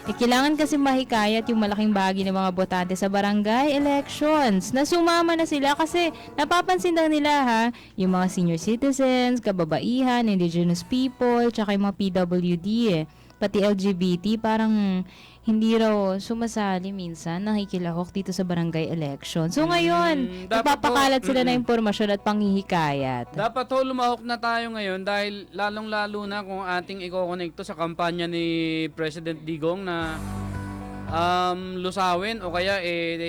kailangan kasi mahikayat yung malaking bahagi ng mga botante sa barangay elections na sumama na sila kasi napapansin daw nila yung mga senior citizens, kababaihan, indigenous people, tsaka yung mga PWD pati LGBT parang hindi raw sumasali minsan, nakikilahok dito sa barangay election. So ngayon, nagpapakalat sila na impormasyon at panghihikayat. Dapat lumahok na tayo ngayon dahil lalong-lalo na kung ating i-connect sa kampanya ni President Digong na lusawin o kaya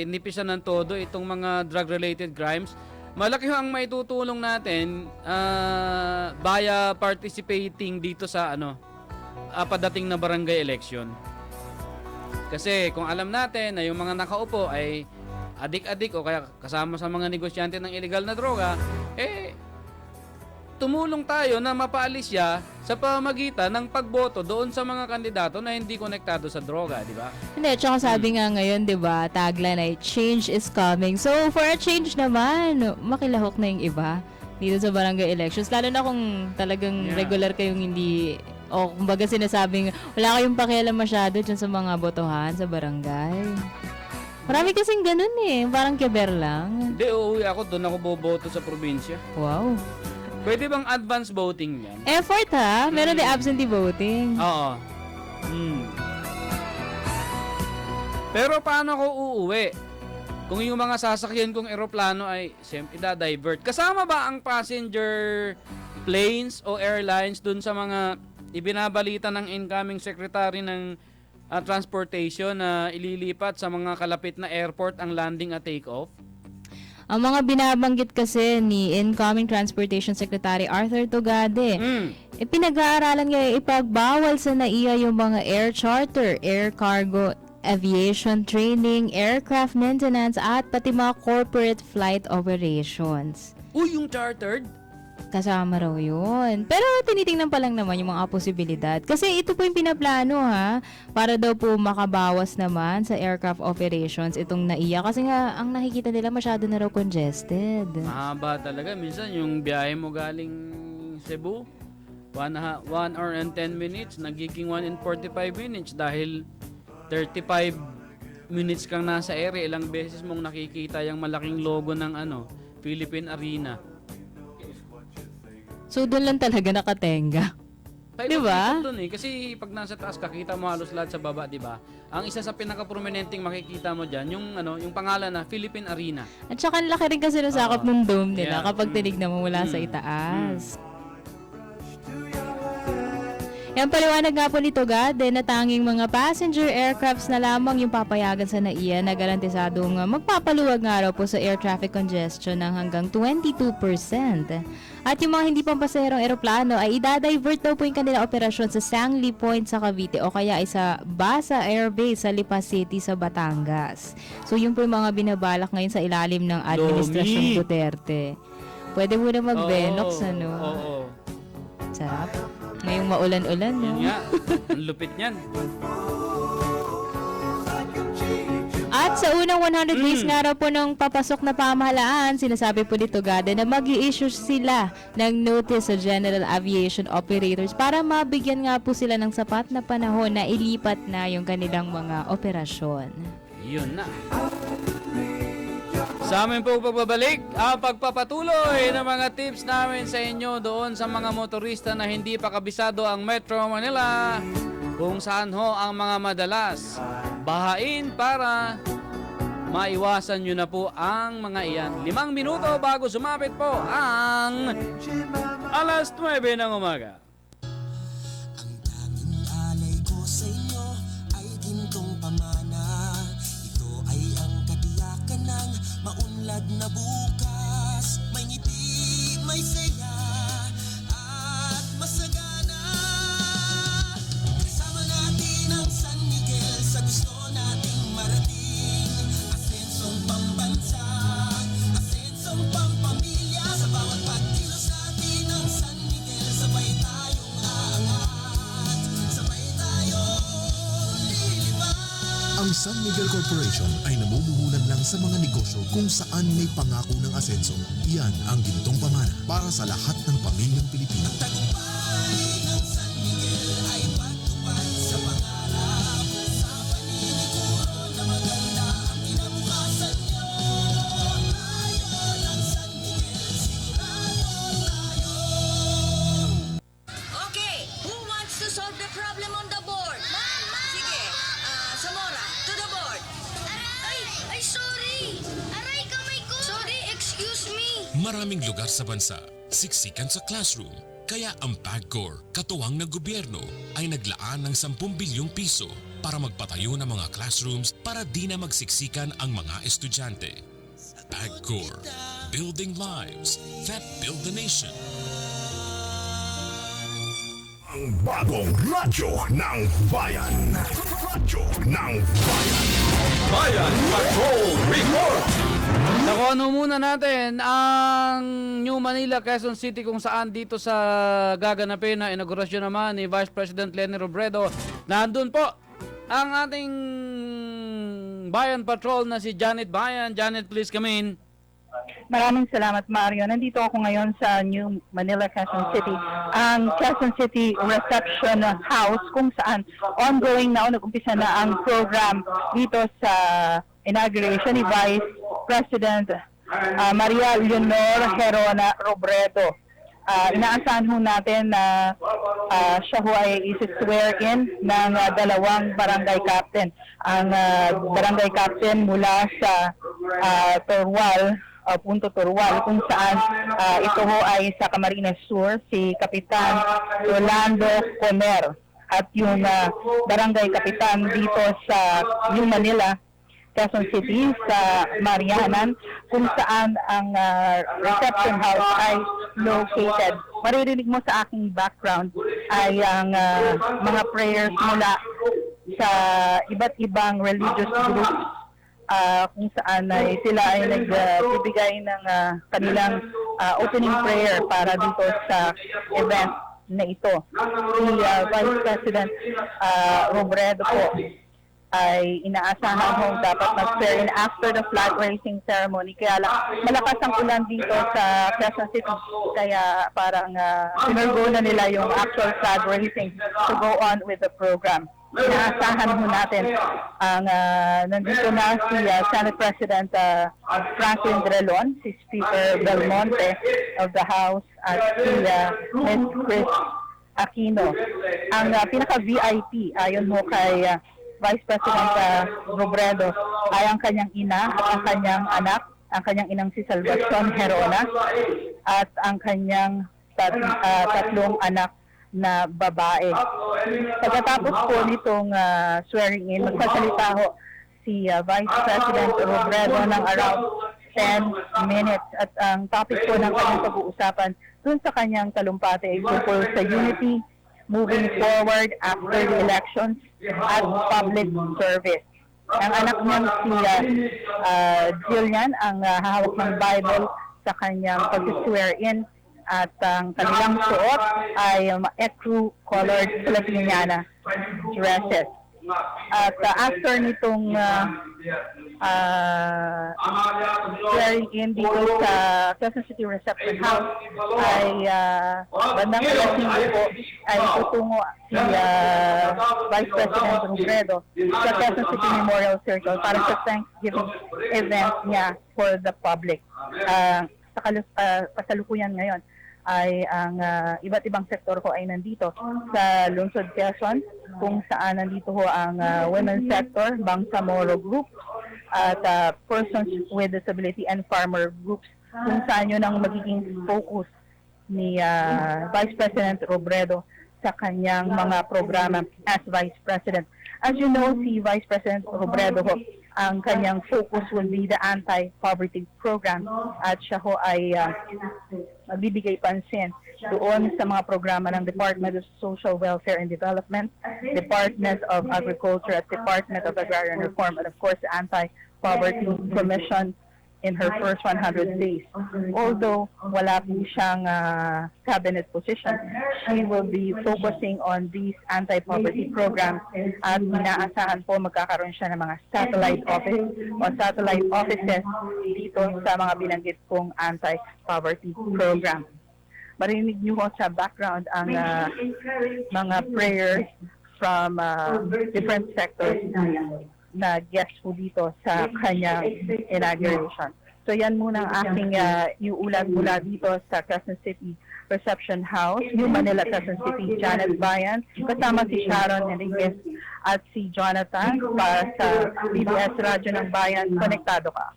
nipisan ng todo itong mga drug-related crimes. Malaki ang maitutulong natin via participating dito sa padating na barangay election. Kasi kung alam natin na yung mga nakaupo ay adik-adik o kaya kasama sa mga negosyante ng illegal na droga, tumulong tayo na mapaalis siya sa pamamagitan ng pagboto doon sa mga kandidato na hindi konektado sa droga, di ba? Hindi, tsaka sabi nga ngayon, di ba, tagline ay change is coming. So for a change naman, makilahok na yung iba dito sa barangay elections. Lalo na kung talagang regular kayong hindi... O kumbaga sinasabing wala kayong pakialam masyado dyan sa mga botohan sa barangay. Marami kasing ganun parang keber lang. Hindi, uuwi ako, doon ako boboto sa probinsya. Wow. Pwede bang advance voting yan? Effort meron din absentee voting. Oo. Pero paano ako uuwi? Kung yung mga sasakyan kong eroplano ay siyempre divert. Kasama ba ang passenger planes o airlines dun sa mga ibinabalita ng incoming secretary ng transportation na ililipat sa mga kalapit na airport ang landing at take-off? Ang mga binabanggit kasi ni incoming transportation secretary Arthur Tugade, pinag-aaralan niya ipagbawal sa NAIA yung mga air charter, air cargo, aviation training, aircraft maintenance at pati mga corporate flight operations. Yung chartered? Kasama raw yun. Pero tinitingnan pa lang naman yung mga posibilidad. Kasi ito po yung pinaplano para daw po makabawas naman sa aircraft operations itong NAIA. Kasi nga, ang nakikita nila masyado na raw congested. Mahaba talaga. Minsan yung biyahe mo galing Cebu, 1 hour and 10 minutes, nagiging 1 and 45 minutes dahil 35 minutes kang nasa ere. Ilang beses mong nakikita yung malaking logo ng Philippine Arena. So, doon lang talaga nakatenga. Di ba? Kasi pag nasa taas kakita mo halos lahat sa baba, di ba? Ang isa sa pinaka-prominenteng makikita mo diyan, yung pangalan na Philippine Arena. At saka laki rin kasi ng sakop ng dome nila kapag tinignan mo mula sa itaas. Yan paliwanag nga po ni Tugade na tanging mga passenger aircrafts na lamang yung papayagan sa NAIA na garantisadong magpapaluwag nga raw po sa air traffic congestion ng hanggang 22%. At yung mga hindi pampasaherong eroplano ay idadivert daw po yung kanilang operasyon sa Sangley Point sa Cavite o kaya ay sa Basa Air Base sa Lipa City sa Batangas. So yun po yung mga binabalak ngayon sa ilalim ng Administrasyon Duterte. Pwede mo na mag-Venox, Oo. Sarap. Ngayong maulan-ulan, no? Yun nga, ang lupit niyan. At sa unang 100 days nga raw po ng papasok na pamahalaan, sinasabi po ni Tugade na mag-i-issue sila ng notice sa General Aviation Operators para mabigyan nga po sila ng sapat na panahon na ilipat na yung kanilang mga operasyon. Yun na. Sa amin po pagbabalik ang pagpapatuloy ng mga tips namin sa inyo doon sa mga motorista na hindi pa kabisado ang Metro Manila, kung saan ho ang mga madalas bahain para maiwasan nyo na po ang mga iyan. 5 minuto bago sumapit po ang alas 9 ng umaga. Alay ko sa inyo ay gintong pamana. Ito ay ang katiyakan ng maunlad na bukas. May ngiti, may saya, at masagana. Kasama natin ang San Miguel sa gusto nating marating. Asensong pambansa, asensong pampamilya. Sa bawat pagkilos natin ng San Miguel, sabay tayong aangat, sabay tayong lilipad. Ang San Miguel Corporation ay namumuhunan lang sa mga negosyo kung saan may pangako ng asenso. Iyan ang gintong pamana para sa lahat ng pamilyang Pilipino. Tagumpay ng San Miguel ay patupad sa pangarap. Sa paniniguro na maganda ang kinabukasan nyo. Tayo ng San Miguel, sigurado tayo. Okay, who wants to solve the problem on the board? Sige, Zamora, to the board. Ay, sorry. Aray, kamay ko. Sorry, excuse me. Maraming lugar sa bansa, siksikan sa classroom. Kaya ang PAGCOR, katuwang ng gobyerno, ay naglaan ng 10 bilyong piso para magpatayo ng mga classrooms para di na magsiksikan ang mga estudyante. PAGCOR, building lives that build the nation. Ang bagong radyo ng bayan. Radyo ng bayan. Bayan Patrol Report! Nakuha muna natin ang New Manila, Quezon City, kung saan dito sa gaganapin na inaugurasyon naman ni Vice President Leonor Robredo. Nandun po ang ating Bayan Patrol na si Janet Bayan. Janet, please come in. Maraming salamat, Mario. Nandito ako ngayon sa New Manila, Quezon City. Ang Quezon City Reception House kung saan ongoing na o nag-umpisa na ang program dito sa inauguration ni Vice President Maria Leonor G Robredo. Inaasahan ho natin na siya ho ay isi-swear in ng dalawang barangay captain. Ang barangay captain mula sa Torwal, Punto Torwal, kung saan ito ho ay sa Camarines Sur, si Kapitan Rolando Comer, at yung barangay kapitan dito sa New Manila, Quezon City, sa Marianan, kung saan ang reception house ay located. Maririnig mo sa aking background ay ang mga prayers mula sa iba't ibang religious groups, kung saan ay sila ay nagbibigay ng kanilang opening prayer para dito sa event na ito. Si Vice President Robredo po ay inaasahan mo dapat mag-swear in after the flag raising ceremony. Kaya lang, malakas ang ulan dito sa Quezon City, kaya parang sinurgo na nila yung actual flag raising to go on with the program. Inaasahan mo natin ang nandito na si Senate President Franklin Drelon, si Speaker Belmonte of the House, at si Ms. Chris Aquino. Ang pinaka-VIP ayon mo kay Vice President Robredo ay ang kanyang ina at ang kanyang anak, ang kanyang inang si Salvacion Herona, at ang kanyang tatlong anak na babae. Pagkatapos po nitong swearing in, magsasalita ho si Vice President Robredo ng around 10 minutes, at ang topic po ng kanyang pag-uusapan dun sa kanyang talumpati ay tungkol sa unity, moving forward after the elections, at public service. Ang anak niya si Jillian ang hahawak ng Bible sa kanyang pag-swear in, at ang kanilang suot ay ecru-colored Filipiniana dresses. At after nitong swearing in dito sa Quezon City Reception House ay bandang alas 5 po ay tutungo si Vice President Rodrigo sa Quezon City Memorial Circle para sa Thanksgiving event niya for the public. Sa kasalukuyan ngayon ay ang iba't ibang sektor ko ay nandito sa Lungsod Quezon, kung saan nandito ho ang women's sector, Bangsamoro Group, at persons with disability and farmer groups, kung saan yun ang magiging focus ni Vice President Robredo sa kanyang mga programa as Vice President. As you know, si Vice President Robredo ho, ang kanyang focus will be the anti-poverty program at siya ho ay magbibigay pansin doon sa mga programa ng Department of Social Welfare and Development, Department of Agriculture at Department of Agrarian Reform, and of course the Anti-Poverty Commission in her first 100 days. Although wala po siyang cabinet position, she will be focusing on these anti-poverty programs at inaasahan po magkakaroon siya ng mga satellite offices dito sa mga binanggit pong anti-poverty program. Marinig niyo po sa background ang mga prayers from different sectors na guest po dito sa kanyang inauguration. So yan muna ang aking iulat mula dito sa Quezon City Reception House, New Manila, Quezon City, Janet Bayan, kasama si Sharon Enriquez at si Jonathan para sa PBS Radyo ng Bayan. Konektado ka.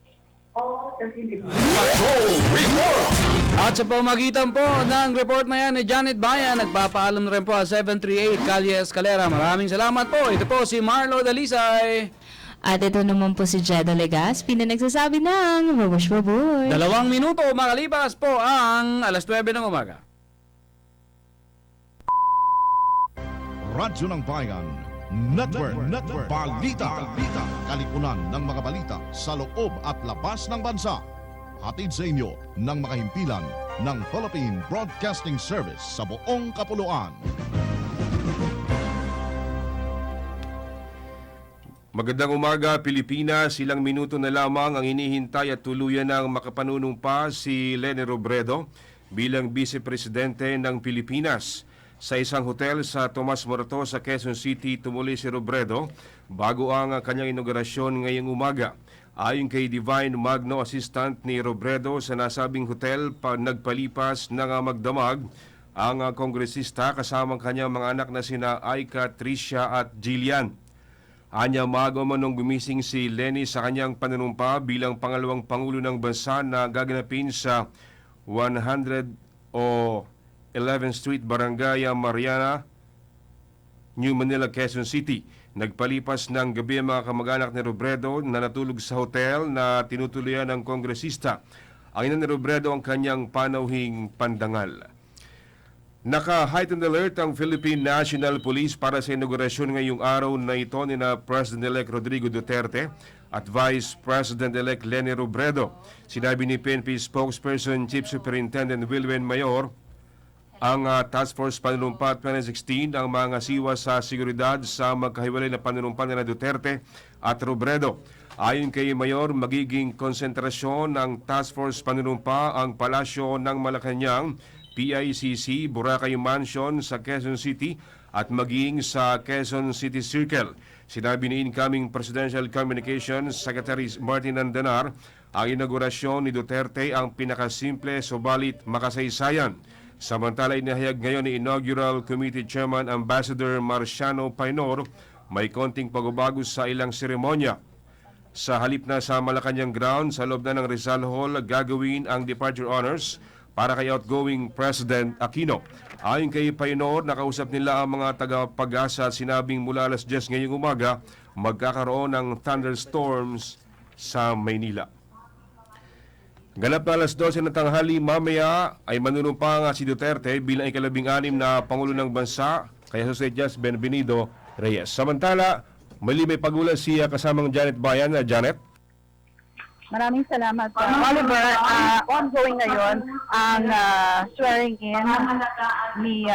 At sa pamagitan po ng report na yan ni Janet Bayan, nagpapaalam na rin po sa 738 Calle Escalera. Maraming salamat po. Ito po si Marlo Dalisay. At ito naman po si Jeda Legaspi na nagsasabi ng Wawash Waboy. 2 minuto makalipas po ang alas 9 ng umaga. Radyo ng Bayan Network. Balita. Kalipunan ng mga balita sa loob at labas ng bansa. Hatid sa inyo ng mga himpilan ng Philippine Broadcasting Service sa buong kapuluan. Magandang umaga, Pilipinas. Ilang minuto na lamang ang hinihintay at tuluyan ng makapanunumpa si Leonor Robredo bilang Vice Presidente ng Pilipinas. Sa isang hotel sa Tomas Morato sa Quezon City, tumuli si Robredo bago ang kanyang inaugurasyon ngayong umaga. Ayon kay Divine Magno, assistant ni Robredo sa nasabing hotel, nagpalipas ng magdamag ang kongresista kasamang kanyang mga anak na sina Aika, Tricia at Jillian. Anya maaga manong gumising si Lenny sa kanyang panunumpa bilang pangalawang pangulo ng bansa na gaganapin sa 111th Street, Barangay Mariana, New Manila, Quezon City. Nagpalipas ng gabi ang mga kamag-anak ni Robredo na natulog sa hotel na tinutuluyan ng kongresista. Ang ina ni Robredo ang kanyang panauhing pandangal. Naka-heightened alert ang Philippine National Police para sa inaugurasyon ngayong araw na ito ni na President-elect Rodrigo Duterte at Vice President-elect Leonor Robredo. Sinabi ni PNP spokesperson Chief Superintendent Wilwen Mayor, ang Task Force Panunumpa 2016 ang mga siwa sa seguridad sa magkahiwalay na panunumpa na Duterte at Robredo. Ayon kay Mayor, magiging konsentrasyon ng Task Force Panunumpa ang Palasyo ng Malacanang, PICC, Boracay Mansion sa Quezon City at maging sa Quezon City Circle. Sinabi ni incoming Presidential Communications Secretary Martin Andanar, ang inaugurasyon ni Duterte ang pinakasimple subalit makasaysayan. Samantala, inahayag ngayon ni Inaugural Committee Chairman Ambassador Marciano Painor, may konting pagbabago sa ilang seremonya. Sa halip na sa Malacanang ground, sa loob na ng Rizal Hall, gagawin ang departure honors para kay outgoing President Aquino. Ayon kay Painor, nakausap nila ang mga taga-Pag-asa at sinabing mula alas 10 ngayong umaga, magkakaroon ng thunderstorms sa Maynila. Ganap na alas 12 ng tanghali, mamaya ay manunumpa nga si Duterte bilang ika-16 na Pangulo ng Bansa kay Jose Just Benvenido Reyes. Samantala, mali may pagulat siya kasamang Janet Bayan. Janet? Maraming salamat, Oliver. Ongoing ngayon ang swearing in ni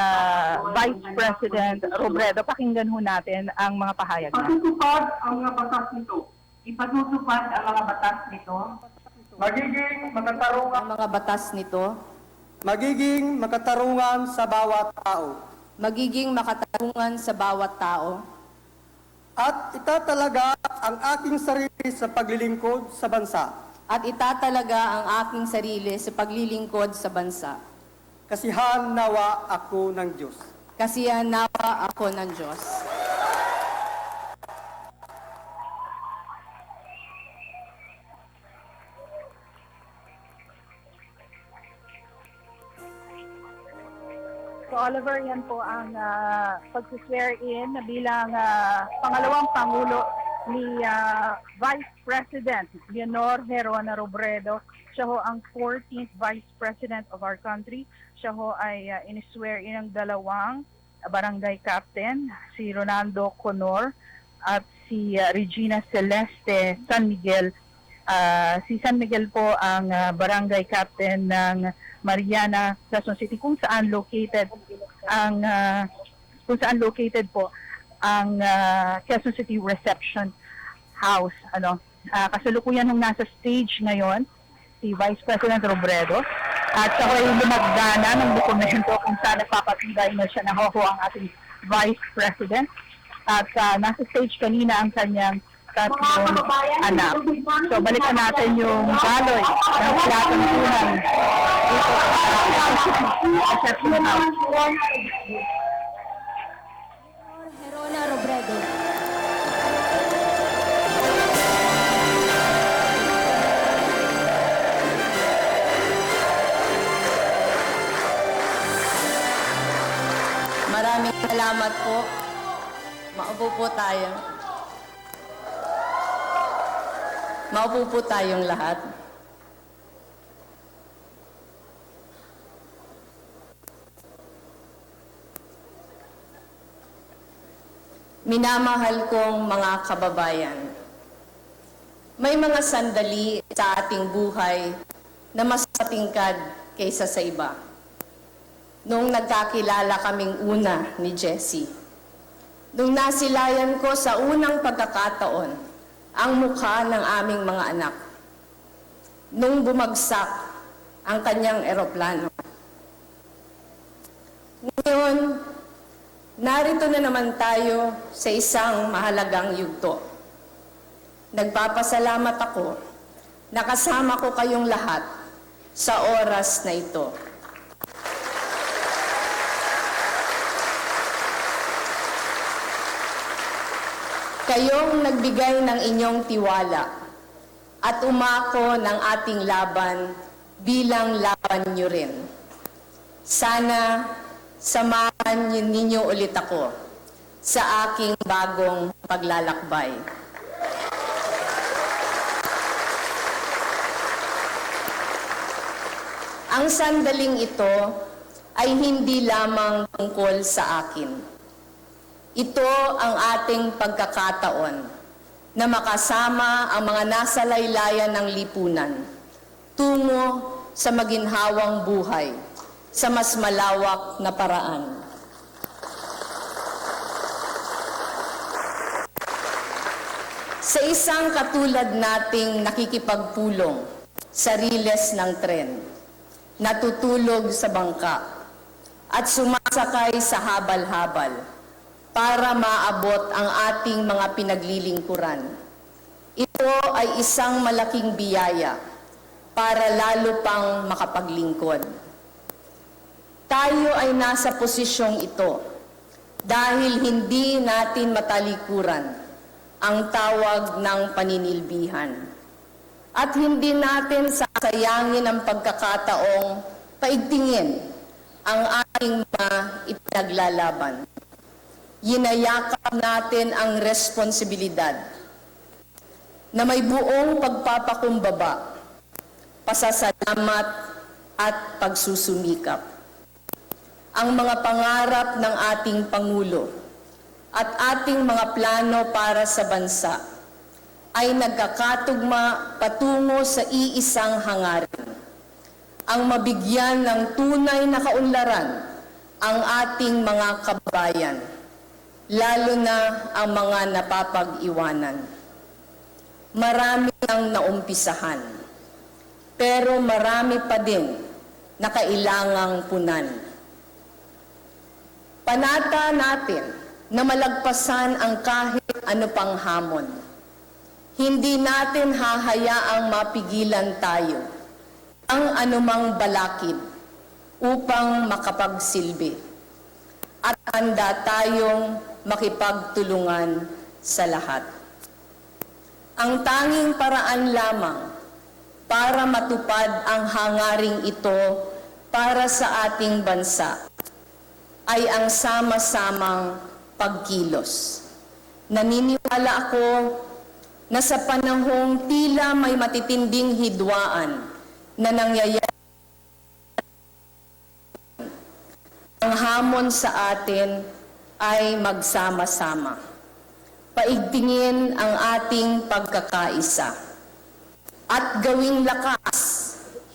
Vice President Robredo. Pakinggan ho natin ang mga pahayag niya. Ipatutupad ang mga batas nito. Ipatutupad ang mga batas nito. Magiging makatarungan ang mga batas nito. Magiging makatarungan sa bawat tao. Magiging makatarungan sa bawat tao. At itatalaga ang aking sarili sa paglilingkod sa bansa. At itatalaga ang aking sarili sa paglilingkod sa bansa. Kasihan nawa ako ng Diyos. Kasihan nawa ako ng Diyos. Oliver, yan po ang pag-swear in bilang pangalawang Pangulo ni Vice President Leonor G. Robredo. Siya ho ang 14th Vice President of our country. Siya ho ay in-swear in ng dalawang barangay captain, si Ronaldo Conor at si Regina Celeste San Miguel. Si San Miguel po ang barangay captain ng Mariana, Quezon City, kung saan located po ang Quezon City Reception House. Kasalukuyan nung nasa stage ngayon si Vice President Robredo at siya ay lumagdana ng dokumento kung saan nagpapatibay na siya na ang ating Vice President at nasa stage kanina ang kanyang tatlong anak. So balikan natin yung baloy ng palatuntunan dito sa Reception House. Herona Robredo. Maraming salamat po. Maupo po tayo. Maupo po tayong lahat. Minamahal kong mga kababayan, may mga sandali sa ating buhay na mas matingkad kaysa sa iba. Nung nagkakilala kaming una ni Jessie, nung nasilayan ko sa unang pagkakataon ang mukha ng aming mga anak, nung bumagsak ang kanyang eroplano. Ngayon, narito na naman tayo sa isang mahalagang yugto. Nagpapasalamat ako na kasama ko kayong lahat sa oras na ito. Kayong nagbigay ng inyong tiwala at umako ng ating laban bilang laban nyo rin. Sana samahan ninyo ulit ako sa aking bagong paglalakbay. Ang sandaling ito ay hindi lamang tungkol sa akin. Ito ang ating pagkakataon na makasama ang mga nasa laylayan ng lipunan tungo sa maginhawang buhay sa mas malawak na paraan. Sa isang katulad nating nakikipagpulong sa riles ng tren, natutulog sa bangka at sumasakay sa habal-habal para maabot ang ating mga pinaglilingkuran. Ito ay isang malaking biyaya para lalo pang makapaglingkod. Tayo ay nasa posisyong ito dahil hindi natin matalikuran ang tawag ng paninilbihan. At hindi natin sasayangin ang pagkakataong paigtingin ang ating mga ipinaglalaban. Yinayakap natin ang responsibilidad na may buong pagpapakumbaba, pasasalamat at pagsusumikap. Ang mga pangarap ng ating Pangulo at ating mga plano para sa bansa ay nagkakatugma patungo sa iisang hangarin. Ang mabigyan ng tunay na kaunlaran ang ating mga kababayan, lalo na ang mga napapag-iwanan. Marami ang naumpisahan, pero marami pa din na kailangang punan. Panata natin na malagpasan ang kahit ano pang hamon. Hindi natin hahayaang mapigilan tayo ang anumang balakid upang makapagsilbi. At handa tayong makipagtulungan sa lahat. Ang tanging paraan lamang para matupad ang hangaring ito para sa ating bansa ay ang sama-samang pagkilos. Naniniwala ako na sa panahong tila may matitinding hidwaan na nangyayari, ang hamon sa atin ay magsama-sama. Paigtingin ang ating pagkakaisa at gawing lakas,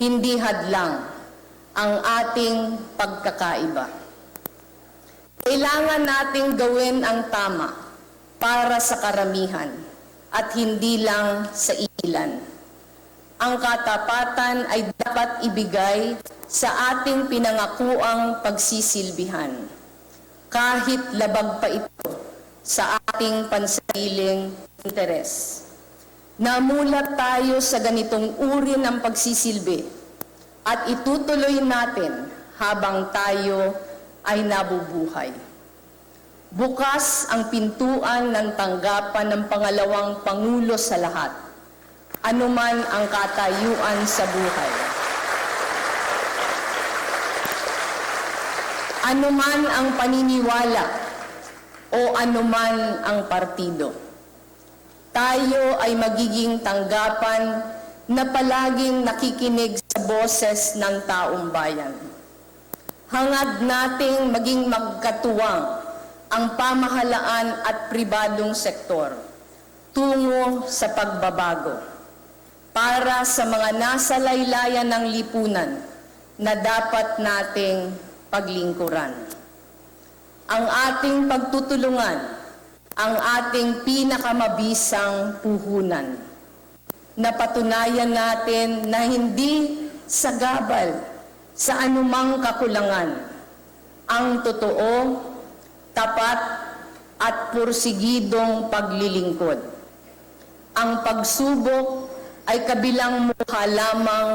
hindi hadlang, ang ating pagkakaiba. Kailangan nating gawin ang tama para sa karamihan at hindi lang sa ilan. Ang katapatan ay dapat ibigay sa ating pinangakuang pagsisilbihan, kahit labag pa ito sa ating pansariling interes. Namulat tayo sa ganitong uri ng pagsisilbi at itutuloy natin habang tayo ay nabubuhay. Bukas ang pintuan ng tanggapan ng pangalawang Pangulo sa lahat, anuman ang katayuan sa buhay. Anuman ang paniniwala o anuman ang partido. Tayo ay magiging tanggapan na palaging nakikinig sa boses ng taong bayan. Hangad nating maging magkatuwang ang pamahalaan at pribadong sektor tungo sa pagbabago para sa mga nasa laylayan ng lipunan na dapat nating paglingkuran. Ang ating pagtutulungan, ang ating pinakamabisang puhunan. Napatunayan natin na hindi sagabal sa anumang kakulangan ang totoo, tapat at pursigidong paglilingkod. Ang pagsubok ay kabilang mukha lamang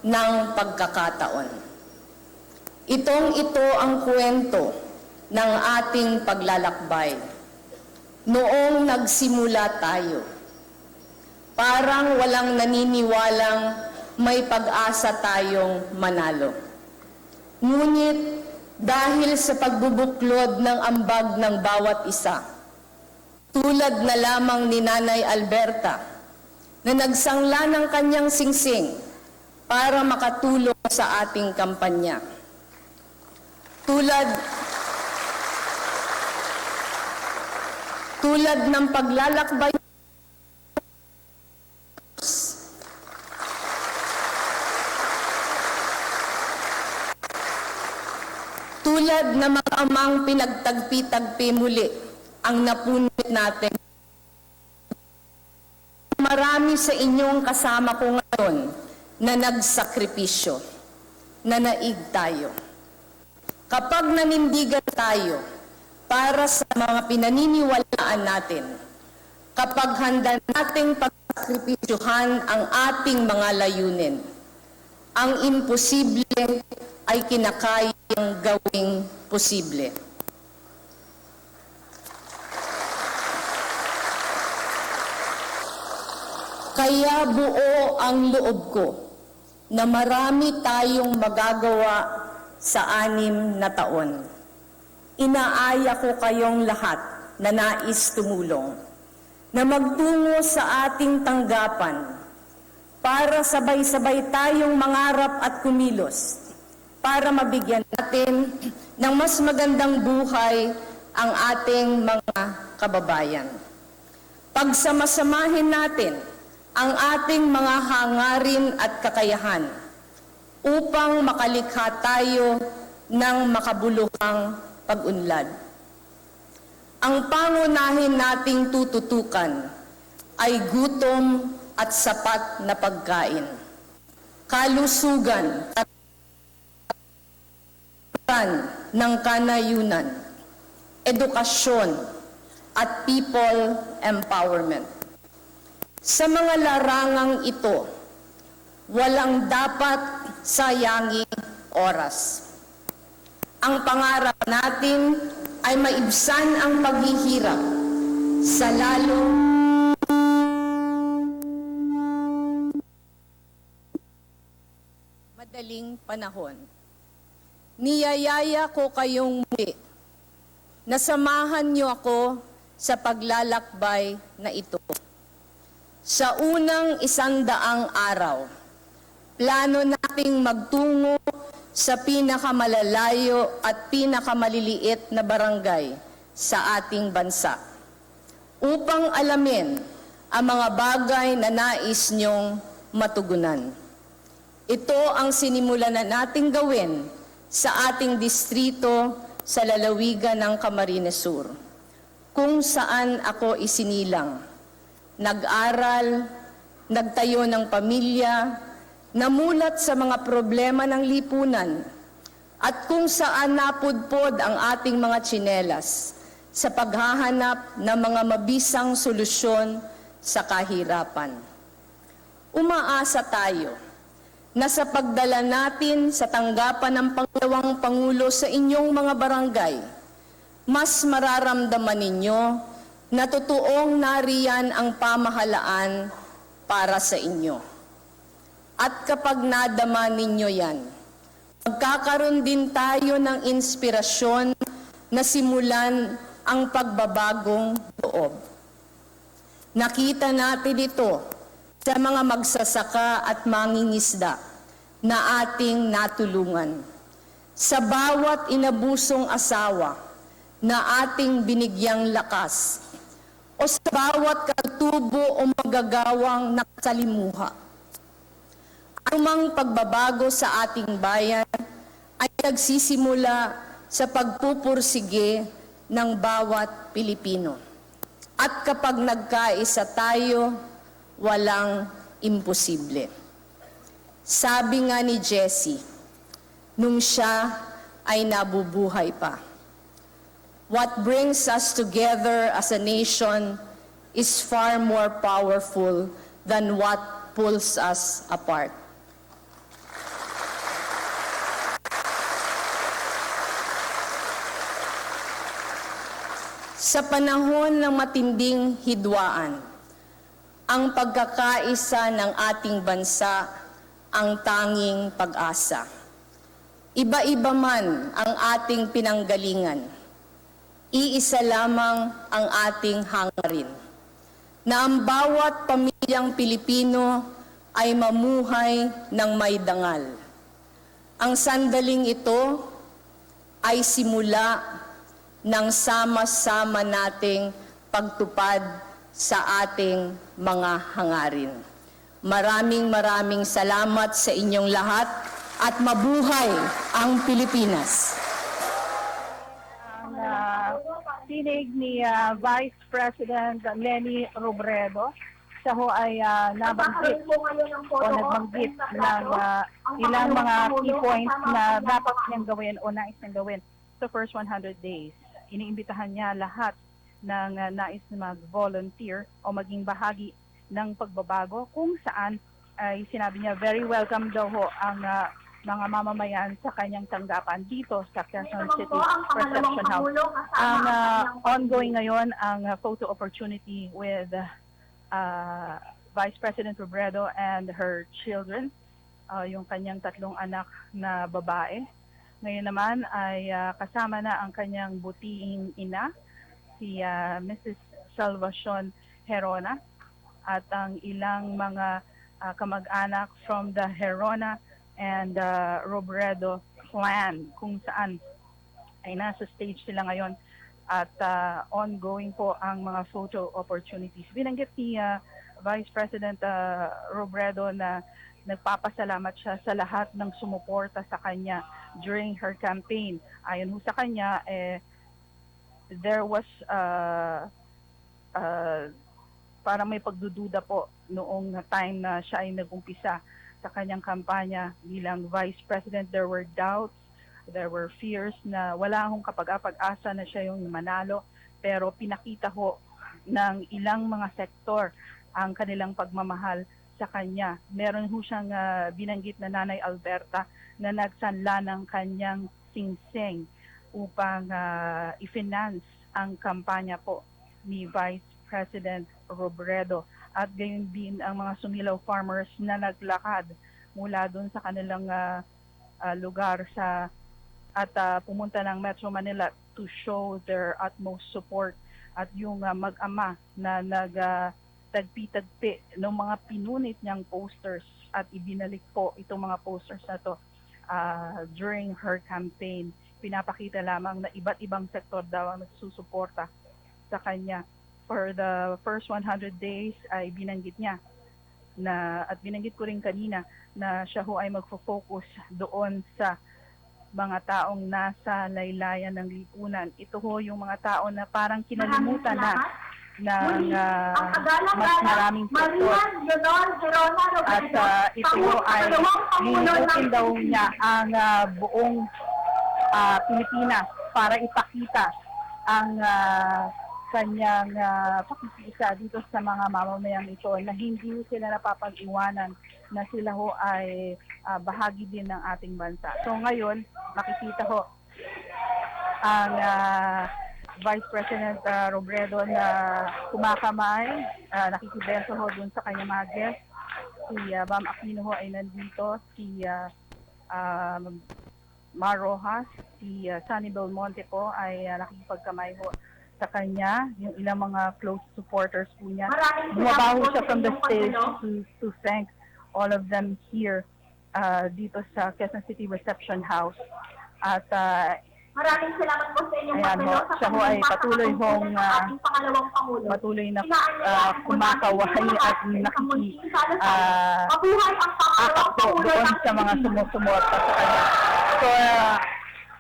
ng pagkakataon. Ito ang kwento ng ating paglalakbay. Noong nagsimula tayo, parang walang naniniwalang may pag-asa tayong manalo. Ngunit dahil sa pagbubuklod ng ambag ng bawat isa, tulad na lamang ni Nanay Alberta na nagsangla ng kanyang singsing para makatulong sa ating kampanya. Tulad ng paglalakbay tulad na mga amang pinagtagpi-tagpi muli ang napunit natin. Marami sa inyong kasama ko ngayon na nagsakripisyo, na naig tayo. Kapag nanindigan tayo para sa mga pinaniniwalaan natin, kapag handa nating pagsakripisyohan ang ating mga layunin, ang imposible ay kinakayang gawing posible. Kaya buo ang loob ko na marami tayong magagawa sa 6 na taon. Inaaya ko kayong lahat na nais tumulong, na magtungo sa ating tanggapan para sabay-sabay tayong mangarap at kumilos, para mabigyan natin ng mas magandang buhay ang ating mga kababayan. Pagsamasamahin natin ang ating mga hangarin at kakayahan upang makalikha tayo ng makabuluhang pag-unlad. Ang pangunahin nating tututukan ay gutom at sapat na pagkain, kalusugan at ng kanayunan, edukasyon at people empowerment. Sa mga larangang ito, walang dapat sayanging oras. Ang pangarap natin ay maibsan ang paghihirap sa lalong madaling panahon. niyayaya ko kayong muli na samahan niyo ako sa paglalakbay na ito. Sa unang 100 araw, plano nating magtungo sa pinakamalalayo at pinakamaliliit na barangay sa ating bansa upang alamin ang mga bagay na nais niyong matugunan. Ito ang sinimulan na nating gawin sa ating distrito sa lalawigan ng Camarines Sur, kung saan ako isinilang, nag-aral, nagtayo ng pamilya, namulat sa mga problema ng lipunan, at kung saan napudpod ang ating mga tsinelas sa paghahanap ng mga mabisang solusyon sa kahirapan. Umaasa tayo na sa pagdala natin sa tanggapan ng Pangalawang Pangulo sa inyong mga barangay, mas mararamdaman ninyo na totoong nariyan ang pamahalaan para sa inyo. At kapag nadama ninyo yan, magkakaroon din tayo ng inspirasyon na simulan ang pagbabagong loob. Nakita natin ito sa mga magsasaka at mangingisda na ating natulungan, sa bawat inabusong asawa na ating binigyang lakas, o sa bawat katubo o magagawang nakasalimuha. Anumang pagbabago sa ating bayan ay nagsisimula sa pagpupursige ng bawat Pilipino. At kapag nagkaisa tayo, walang imposible. Sabi nga ni Jessie, nung siya ay nabubuhay pa, what brings us together as a nation is far more powerful than what pulls us apart. Sa panahon ng matinding hidwaan, ang pagkakaisa ng ating bansa ang tanging pag-asa. Iba-iba man ang ating pinanggalingan, iisa lamang ang ating hangarin, na ang bawat pamilyang Pilipino ay mamuhay ng may dangal. Ang sandaling ito ay simula ng sama-sama nating pagtupad sa ating mga hangarin. Maraming salamat sa inyong lahat at mabuhay ang Pilipinas. Ang tinig ni Vice President Leni Robredo, siya ho ay nabanggit o nagbanggit ng ilang mga key points na dapat niyang gawin o nais niyang gawin sa first 100 days. Iniimbitahan niya lahat ng nais na mag-volunteer o maging bahagi ng pagbabago, kung saan ay sinabi niya very welcome daw ho ang mga mamamayan sa kanyang tanggapan dito sa Quezon City Reception House. Ang ongoing ngayon ang photo opportunity with Vice President Robredo and her children, yung kanyang 3 anak na babae. Ngayon naman ay kasama na ang kanyang butiing ina, si Mrs. Salvacion Herona, at ang ilang mga kamag-anak from the Herona and Robredo clan, kung saan ay nasa stage sila ngayon at ongoing po ang mga photo opportunities. Binanggit ni Vice President Robredo na nagpapasalamat siya sa lahat ng sumuporta sa kanya during her campaign. Ayon ho sa kanya, there was parang may pagdududa po noong time na siya ay nag-umpisa sa kanyang kampanya bilang Vice President. There were doubts, there were fears na wala akong kapag-asa na siya yung manalo, pero pinakita ho ng ilang mga sektor ang kanilang pagmamahal sa kanya. Meron ho siyang binanggit na Nanay Alberta na nagsanla ng kanyang singsing upang i-finance ang kampanya po ni Vice President Robredo. At gayon din ang mga Sumilaw farmers na naglakad mula doon sa kanilang lugar sa at pumunta ng Metro Manila to show their utmost support at yung mag-ama na tagpi-tagpi ng mga pinunit niyang posters at ibinalik po itong mga posters na to during her campaign. Pinapakita lamang na iba't ibang sektor daw ang nagsusuporta sa kanya. For the first 100 days ay binanggit niya at binanggit ko rin kanina na siya ho ay magfo-focus doon sa mga taong nasa laylayan ng lipunan. Ito ho yung mga tao na parang kinalimutan na ng mas maraming sektor. At ito ho ay liliputin daw niya ang buong Pilipinas para ipakita ang kanyang pakikisa dito sa mga mamamayang ito na hindi sila napapag-iwanan, na sila ho ay bahagi din ng ating bansa. So ngayon, makikita ho ang Vice President Robredo na kumakamay, nakikibeso ho dun sa kanyang mga guest. Si Bam Aquino ho ay nandito, si Mar Rojas, si Sunny Belmonte po ay nakikipagkamay ho sa kanya, yung ilang mga close supporters po niya. Bumaba ho siya from the stage to thank all of them here dito sa Quezon City Reception House. At maraming salamat po sa inyong pagdalo. Siya ho ay patuloy na kumakaway at nakikakap po doon sa mga sumusuporta sa kanya. So,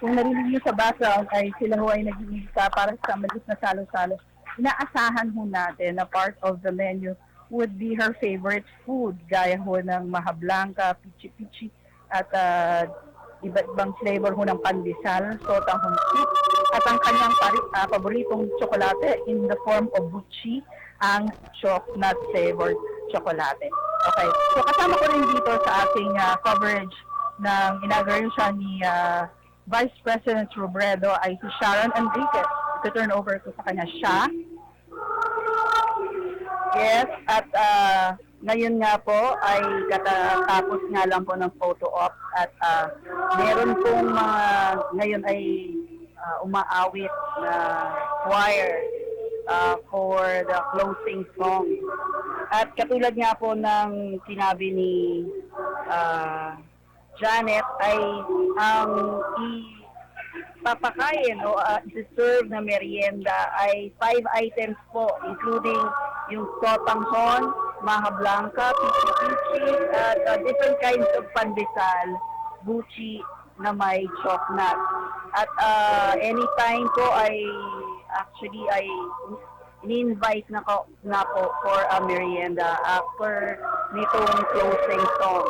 kung narinig niyo sa background ay sila ho ay nag-iisa para sa malis na salo-salo. Inaasahan ho natin na part of the menu would be her favorite food, gaya ho ng maha blanca, pichi-pichi, at iba't ibang flavor ho ng pandesal, sotang humsik, at ang kanyang paboritong tsokolate in the form of buchi, ang chocolate flavored tsokolate. Okay, so kasama ko rin dito sa ating coverage ng inauguration ni Vice President Robredo ay si Sharon Enriquez. To turn over ko sa kanya siya. Yes, at ngayon nga po ay katatapos nga lang po ng photo op at meron pong mga ngayon ay umaawit na choir for the closing song. At katulad nga po ng sinabi ni Janet ay ang ipapakain o isi-serve na merienda ay 5 items po, including yung sotanghon, maha blanca, pichi-pichi, at different kinds of pandesal, buchi na may chocolate. At anytime po ay actually ay in-invite na po for a merienda after nitong closing song.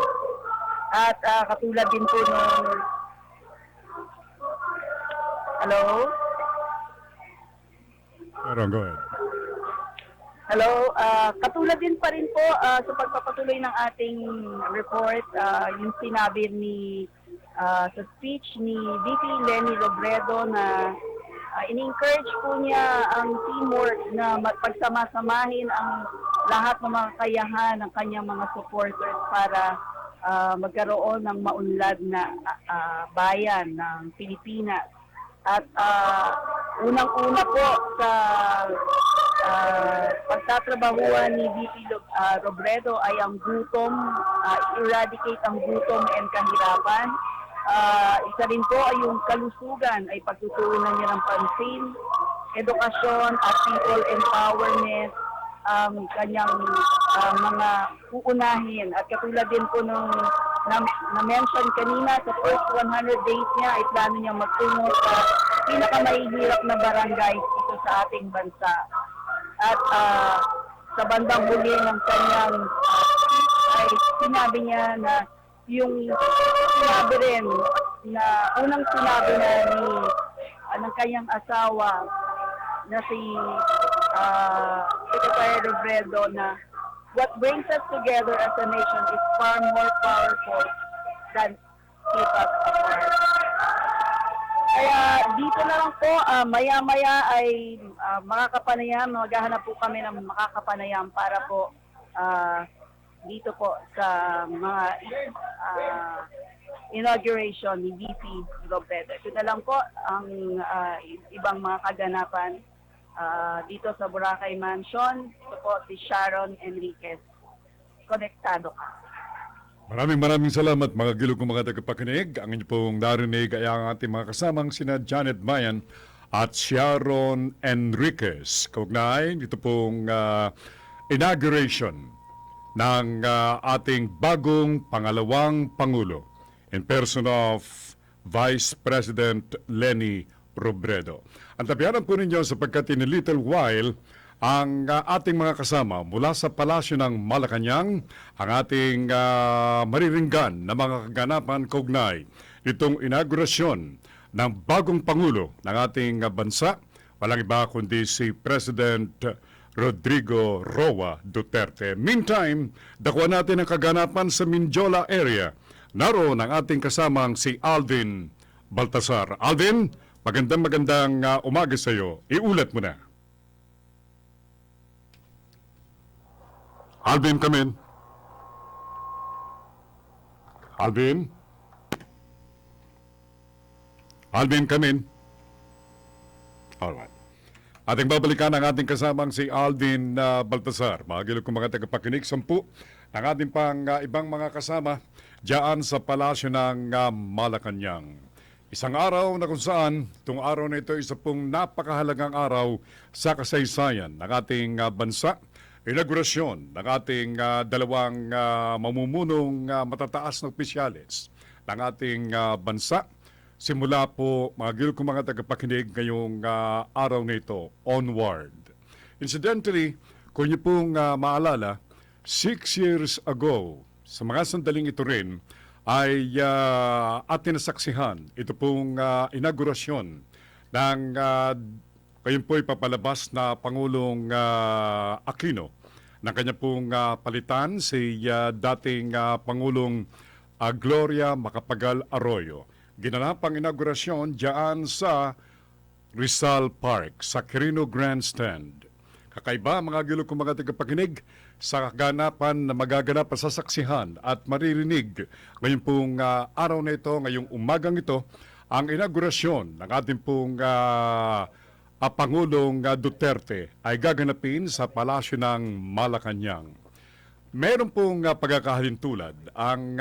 At katulad din po nung hello? Go ahead. Hello, katulad din pa rin po sa pagpapatuloy ng ating report, yung sinabi ni sa speech ni VP Leni Robredo na in-encourage po niya ang teamwork na pagsama-samahin ang lahat ng mga kayahan ng kanyang mga supporters para magkaroon ng maunlad na bayan ng Pilipinas. At unang-una po sa pagtatrabahuan ni VP Robredo ay ang gutom, eradicate ang gutom and kahirapan. Isa rin po ay yung kalusugan ay pagtutuunan niya ng pansin, edukasyon at people empowerment ang kanyang mga uunahin. At katulad din po nung na-mention kanina sa first 100 days niya ay plano niya magtungo sa pinakamahihirap na barangay dito sa ating bansa. At sa bandang huli ng kanyang ay sinabi niya na yung sinabi rin na unang sinabi na ni ng kanyang asawa na si Secretary Robredo na what brings us together as a nation is far more powerful than keep us apart. Kaya dito na lang po, maya-maya ay makakapanayam, maghahanap po kami ng makakapanayam para po dito po sa mga inauguration ni VP Robredo. Ito na lang po ang ibang mga kaganapan dito sa Boracay Mansion. Ito po si Sharon Enriquez. Konektado ka. Maraming salamat mga gilo kong mga tagapakinig. Ang inyo pong narinig ay ang ating mga kasamang sina Janet Bayan at Sharon Enriquez. Kaugnay, ito pong inauguration ng ating bagong pangalawang Pangulo in person of Vice President Leni Robredo. Ang tabihanan po ninyo sapagkat in a little while, ang ating mga kasama mula sa Palasyo ng Malacanang, ang ating mariringgan na mga kaganapan kaugnay itong inaugurasyon ng bagong Pangulo ng ating bansa. Walang iba kundi si President Rodrigo Roa Duterte. Meantime, dakuan natin ang kaganapan sa Mindiola area. Naroon ang ating kasamang si Alvin Baltasar. Alvin, magandang umaga sa iyo. Iulat mo na. Alvin, come in. Alvin? Alvin, come in. Alright. Ating babalikan ang ating kasamang si Alvin Baltasar. Mga kong mga tagapakinig, 10 ang ating pang ibang mga kasama diyan sa Palasyo ng Malacanang. Isang araw na kung saan, itong araw na ito isa pong napakahalagang araw sa kasaysayan ng ating bansa. Inaugurasyon ng ating dalawang mamumunong matataas na opisyales ng ating bansa. Simula po, mga kong mga tagapakinig ngayong araw na ito, onward. Incidentally, kung niyo pong maalala, 6 years ago, sa mga sandaling ito rin, ay atin nasaksihan ito pong inaugurasyon ng ngayon po ipapalabas na Pangulong Aquino na kanya pong palitan si dating Pangulong Gloria Macapagal Arroyo. Ginanap ang inaugurasyon diyan sa Rizal Park, sa Quirino Grandstand. Kakaiba mga gilo kong mga tagapakinig sa kaganapan na magaganap sa saksihan at maririnig ngayon pong araw na ito, ngayong umagang ito, ang inaugurasyon ng ating pong Pangulong Duterte ay gaganapin sa Palasyo ng Malacanang. Meron pong pagkakahalintulad ang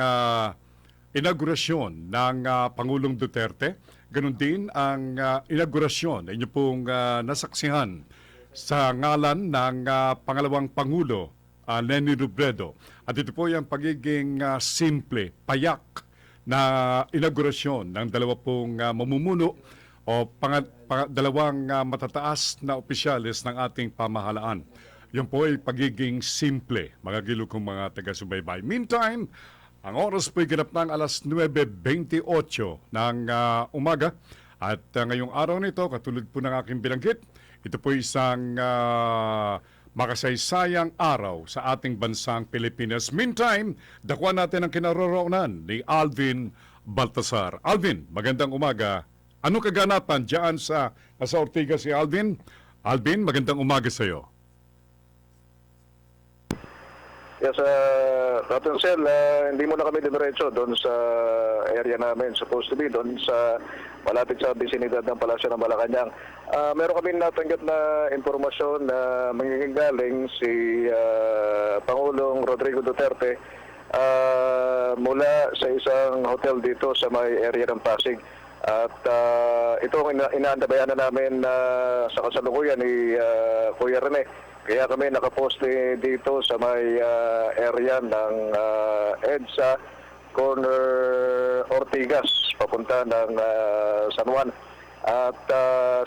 inaugurasyon ng Pangulong Duterte. Ganon din ang inaugurasyon na inyo pong nasaksihan sa ngalan ng pangalawang Pangulo, Leni Robredo. At ito po yung pagiging simple, payak na inaugurasyon ng dalawa pong mamumuno o dalawang matataas na opisyalis ng ating pamahalaan. Yan po ay pagiging simple, mga gilo kong mga taga-subaybay. Meantime, ang oras po ay ganap ng alas 9:28 ng umaga. At ngayong araw nito, katulad po ng aking binanggit, ito po isang makasaysayang araw sa ating bansang Pilipinas. Meantime, dakuan natin ang kinaroroonan ni Alvin Baltasar. Alvin, magandang umaga. Ano kaganapan dyan sa Ortigas si Alvin? Alvin, magandang umaga sa iyo. Yes, Captain Sel, hindi mo na kami diretso doon sa area namin. Supposed to be doon sa malapit sa bisinidad ng Palasyo ng Malacanang. Meron kami natanggap na impormasyon na manggagaling si Pangulong Rodrigo Duterte mula sa isang hotel dito sa may area ng Pasig. At ito ang inaantabayan na namin sa kasalukuyan ni Kuya Rene. Kaya kami nakaposte dito sa may area ng EDSA, corner Ortigas, papunta ng San Juan. At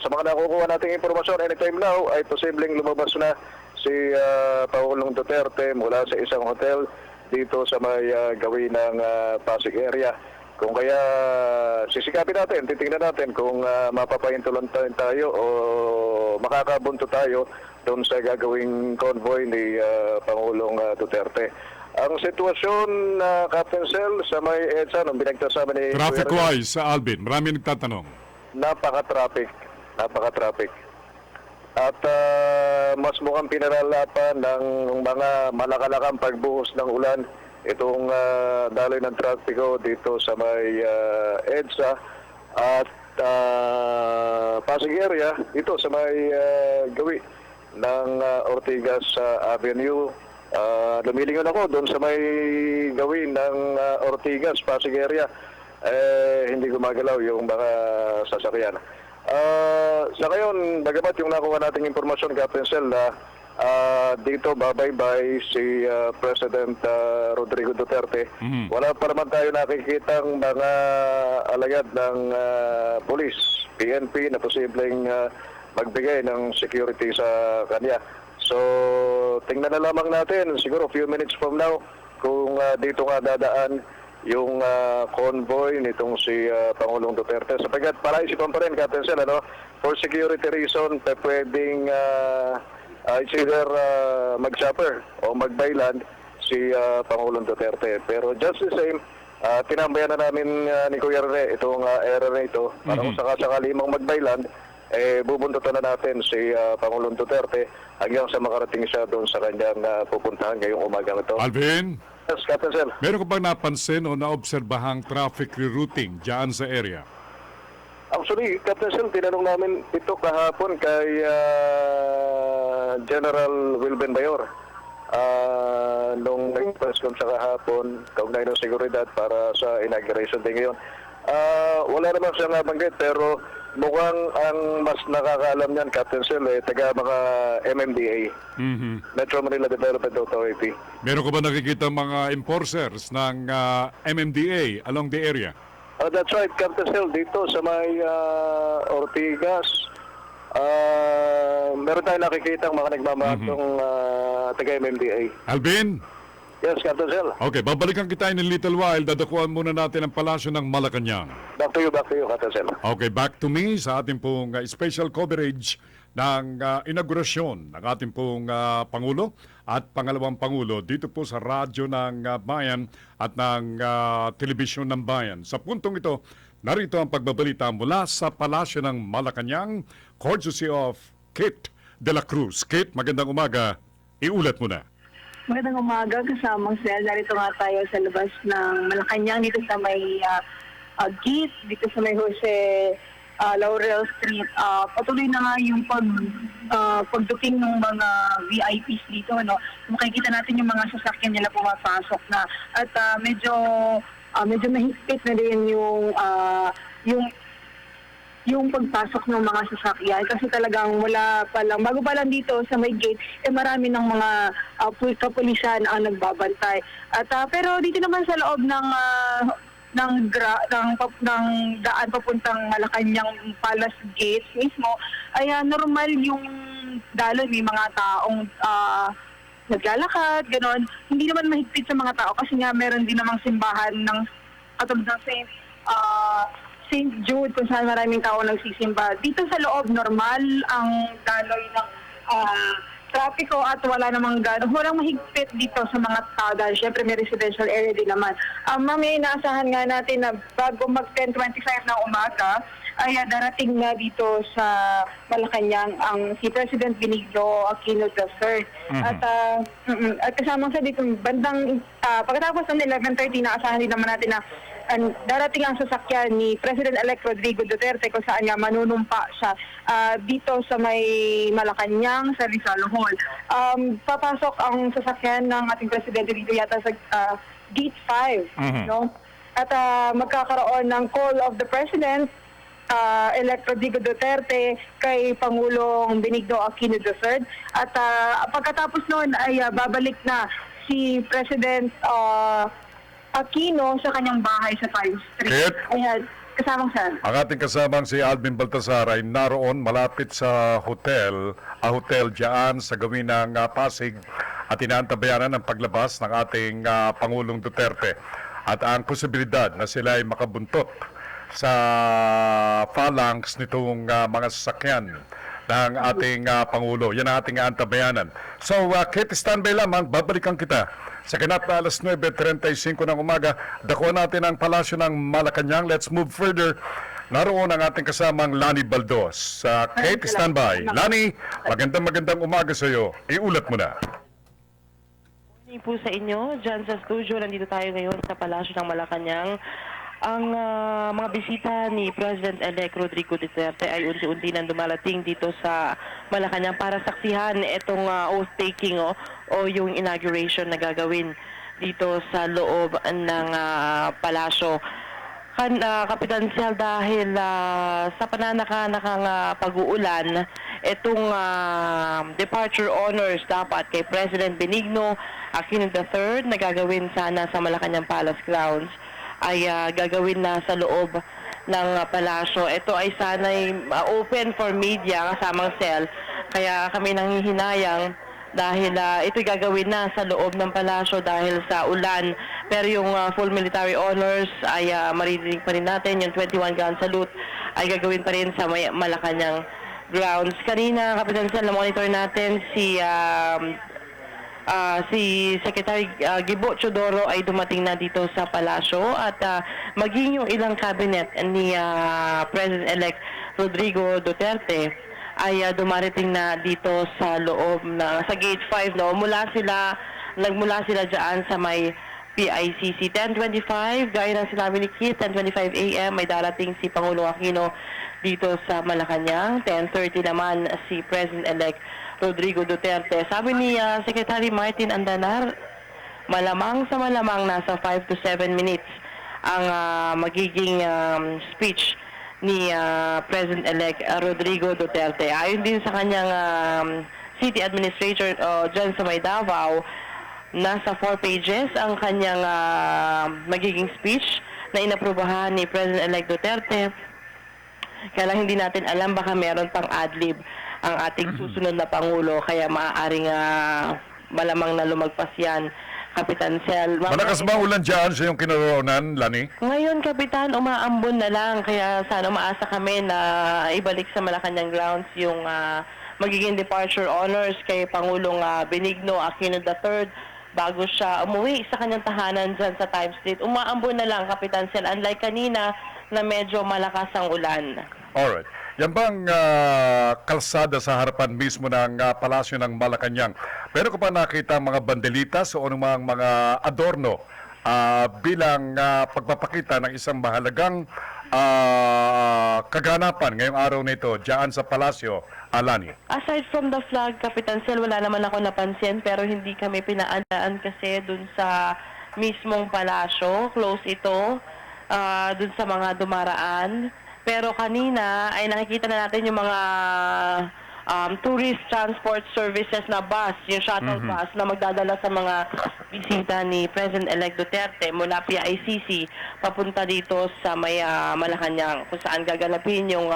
sa mga nakukuha nating impormasyon anytime now, ay posibleng lumabas na si Pangulong Duterte mula sa isang hotel dito sa may gawin ng Pasig area. Kung kaya sisikapin natin, titingnan natin kung mapapahintulan tayo o makakabunto tayo doon sa gagawing convoy ni Pangulong Duterte. Ang sitwasyon, Captain Sel, sa may EDSA, nung binagtas sa amin ni... Traffic-wise, Alvin, marami nagtatanong. Napaka-traffic. At mas mukhang pinaralapan ng mga malakalakang pagbuhos ng ulan itong daloy ng trapiko dito sa may EDSA at Pasig area, ito sa may gawi ng Ortigas Avenue. Lumilingon ako doon sa may gawin ng Ortigas, Pasig area. Hindi gumagalaw yung mga sasakyan. Sa ngayon, bagamat yung nakuha nating impormasyon, Captain Sel, dito babaybay si President Rodrigo Duterte. Wala pa naman tayo nakikitang mga alagad ng police, PNP na posibleng magbigay ng security sa kanya. So, tingnan na lamang natin siguro few minutes from now kung dito nga dadaan yung convoy nitong si Pangulong Duterte. Sapagkat palaisipan pa rin, Captain Sel, for security reason, pwedeng it's either mag-chopper o mag-byland si Pangulong Duterte. Pero just the same, tinambayan na namin ni Kuya Rene itong era na ito. Para kung sakasakali mang mag-byland, bubuntutan na natin si Pangulong Duterte hanggang sa makarating siya doon sa kanyang pupuntahan ngayong umagang ito. Alvin? Yes, Captain Sel. Meron ko bang napansin o naobserbahang traffic rerouting dyan sa area? Actually, Captain Sel, tinanong namin ito kahapon kay General Wilben Bayor. Nung nag-press com sa kahapon, kaugnay ng seguridad para sa inauguration day ngayon. Wala naman siyang nabanggit, pero mukhang ang mas nakakaalam niyan, Captain Sel, taga mga MMDA, Metro Manila Development Authority. Meron ko ba nakikita mga enforcers ng MMDA along the area? That's right, Captain Sel, dito sa may Ortigas, meron tayong nakikita mga nagmamatong taga-MMDA. Alvin? Yes, Captain Sel. Okay, babalikan kita in a little while. Dadakuan muna natin ang palasyo ng Malacanang. Back to you, Captain Sel. Okay, back to me sa ating pong special coverage ng inaugurasyon ng ating pong Pangulo at pangalawang Pangulo dito po sa radyo ng Bayan at ng telebisyon ng Bayan. Sa puntong ito, narito ang pagbabalita mula sa palasyo ng Malacanang, courtesy of Kate de la Cruz. Kate, magandang umaga. Iulat mo na. Magandang umaga, kasamang sila. Narito nga tayo sa labas ng Malacanang dito sa may gate, dito sa may Jose Laurel Street. Patuloy na nga yung pagdating ng mga VIPs dito. Makikita natin yung mga sasakyan nila pumapasok na. At medyo mahigpit na din yung pagpasok ng mga sasakyan kasi talagang wala pa lang, bago pa lang dito sa may gate, marami ng mga kapulisan ang nagbabantay. At pero dito naman sa loob ng daan papuntang Malacanang Palace Gate mismo, ay normal yung daloy, may mga taong naglalakad, gano'n. Hindi naman mahigpit sa mga tao kasi nga meron din namang simbahan ng katulad ng St. Jude kung saan maraming tao nagsisimba. Dito sa loob, normal ang daloy ng trapiko at wala namang walang mahigpit dito sa mga tao dahil syempre may residential area din naman. Mamaya inaasahan nga natin na bago mag 10:25 ng umaga ay darating na dito sa Malacanang ang si President Benigno Aquino III. At kasama sa dito bandang pagkatapos ng 11:30 naasahan din naman natin na darating ang sasakyan ni President-elect Rodrigo Duterte kung saan nga manunumpa siya dito sa may Malacanang sa Rizal Hall. Papasok ang sasakyan ng ating Presidente dito yata sa Gate 5. No? At magkakaroon ng call of the President elect Rodrigo Duterte kay Pangulong Benigno Aquino III. At pagkatapos noon ay babalik na si President Aquino sa kanyang bahay sa 5th Street. Ayan, kasamang saan? Ang ating kasamang si Alvin Baltasar ay naroon malapit sa hotel dyan sa gawin ng Pasig at inaantabayanan ng paglabas ng ating Pangulong Duterte. At ang posibilidad na sila ay makabuntot sa phalanx nitong mga sasakyan ng ating Pangulo. Yan ang ating antabayanan. So, Kate, standby lamang, babalikan kita. Sa kanat na alas 9:35 ng umaga, dakuan natin ang palasyo ng Malacanang. Let's move further. Naroon ang ating kasamang Lani Baldos. Kate, standby. Lani, magandang umaga sa iyo. Iulat mo na. Good po sa inyo, dyan sa studio. Nandito tayo ngayon sa Palasyo ng Malacanang. Ang mga bisita ni President-elect Rodrigo Duterte ay unti-unti nang dumarating dito sa Malacanang para saksihan itong oath-taking o yung inauguration na gagawin dito sa loob ng palasyo. Kapitan Sel, dahil sa pananakanakang pag-uulan, itong departure honors dapat kay President Benigno Aquino III na gagawin sana sa Malacanang Palace Grounds ay gagawin na sa loob ng palasyo. Ito ay sana'y open for media kasamang Sel, kaya kami nanghihinayang dahil ito'y gagawin na sa loob ng palasyo dahil sa ulan. Pero yung full military honors ay maririnig pa rin natin. Yung 21 gun salute ay gagawin pa rin sa Malacanang grounds. Kanina, Kapitan Sel, na-monitor natin si Secretary Gibo Chodoro ay dumating na dito sa palasyo at maging yung ilang cabinet ni President-elect Rodrigo Duterte ay dumarating na dito sa loob sa Gate 5. Nagmula sila dyan sa may PICC. 10:25, gaya ng sinabi ni Keith, 10:25 a.m. may darating si Pangulong Aquino dito sa Malacanang. 10:30 naman si President-elect Rodrigo Duterte. Sabi ni Secretary Martin Andanar, malamang sa malamang nasa 5 to 7 minutes ang magiging speech ni President-elect Rodrigo Duterte. Ayon din sa kanyang city administrator dyan sa may Davao, nasa 4 pages ang kanyang magiging speech na inaprubahan ni President-elect Duterte. Kaya lang hindi natin alam, baka meron pang adlib ang ating susunod na Pangulo, kaya maaaring malamang na lumagpas yan, Kapitan Sel. Malakas ba ulan dyan sa iyong kinaroonan, Lani? Ngayon, Kapitan, umaambon na lang. Kaya sana umaasa kami na ibalik sa Malacanang grounds yung magiging departure honors kay Pangulong Benigno Aquino III bago siya umuwi sa kanyang tahanan dyan sa Times Street. Umaambon na lang, Kapitan Sel. Unlike kanina na medyo malakas ang ulan. Alright. Yan bang kalsada sa harapan mismo ng Palasyo ng Malacanang? Pero ko pa nakita mga bandelitas o anumang mga adorno bilang pagpapakita ng isang mahalagang kaganapan ngayong araw na ito dyan sa Palasyo, Alani? Aside from the flag, Kapitan Sel, wala naman ako napansin, pero hindi kami pinaandaan kasi dun sa mismong palasyo. Close ito, dun sa mga dumaraan. Pero kanina ay nakikita na natin yung mga tourist transport services na bus, yung shuttle bus na magdadala sa mga bisita ni President-elect Duterte mula PICC papunta dito sa may Malacanang, kung saan gaganapin yung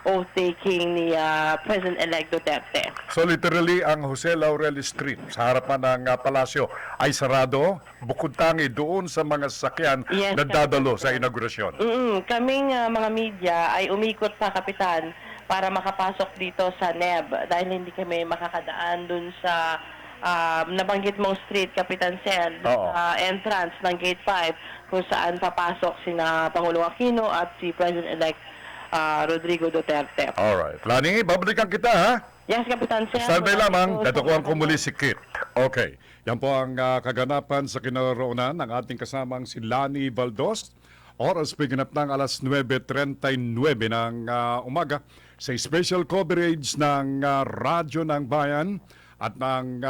oath-taking ni President-elect Duterte. So literally, ang Jose Laurel Street sa harapan ng palasyo ay sarado, bukod tangi doon sa mga sasakyan na dadalo sa inaugurasyon. Kaming mga media ay umikot sa Kapitan para makapasok dito sa NEB dahil hindi kami makakadaan dun sa nabanggit mong street, Kapitan Sel, entrance ng Gate 5 kung saan papasok sina Pangulong Aquino at si President-elect Rodrigo Duterte. Alright. Lani, babalikan kita, ha? Yes, Kapitan Sel. Standby lamang, datukuhan ko muli si Kit. Okay. Yan po ang kaganapan sa kinaroonan ng ating kasamang si Lani Valdos. Oras piginap ng alas 9:39 ng umaga sa special coverage ng Radyo ng Bayan at ng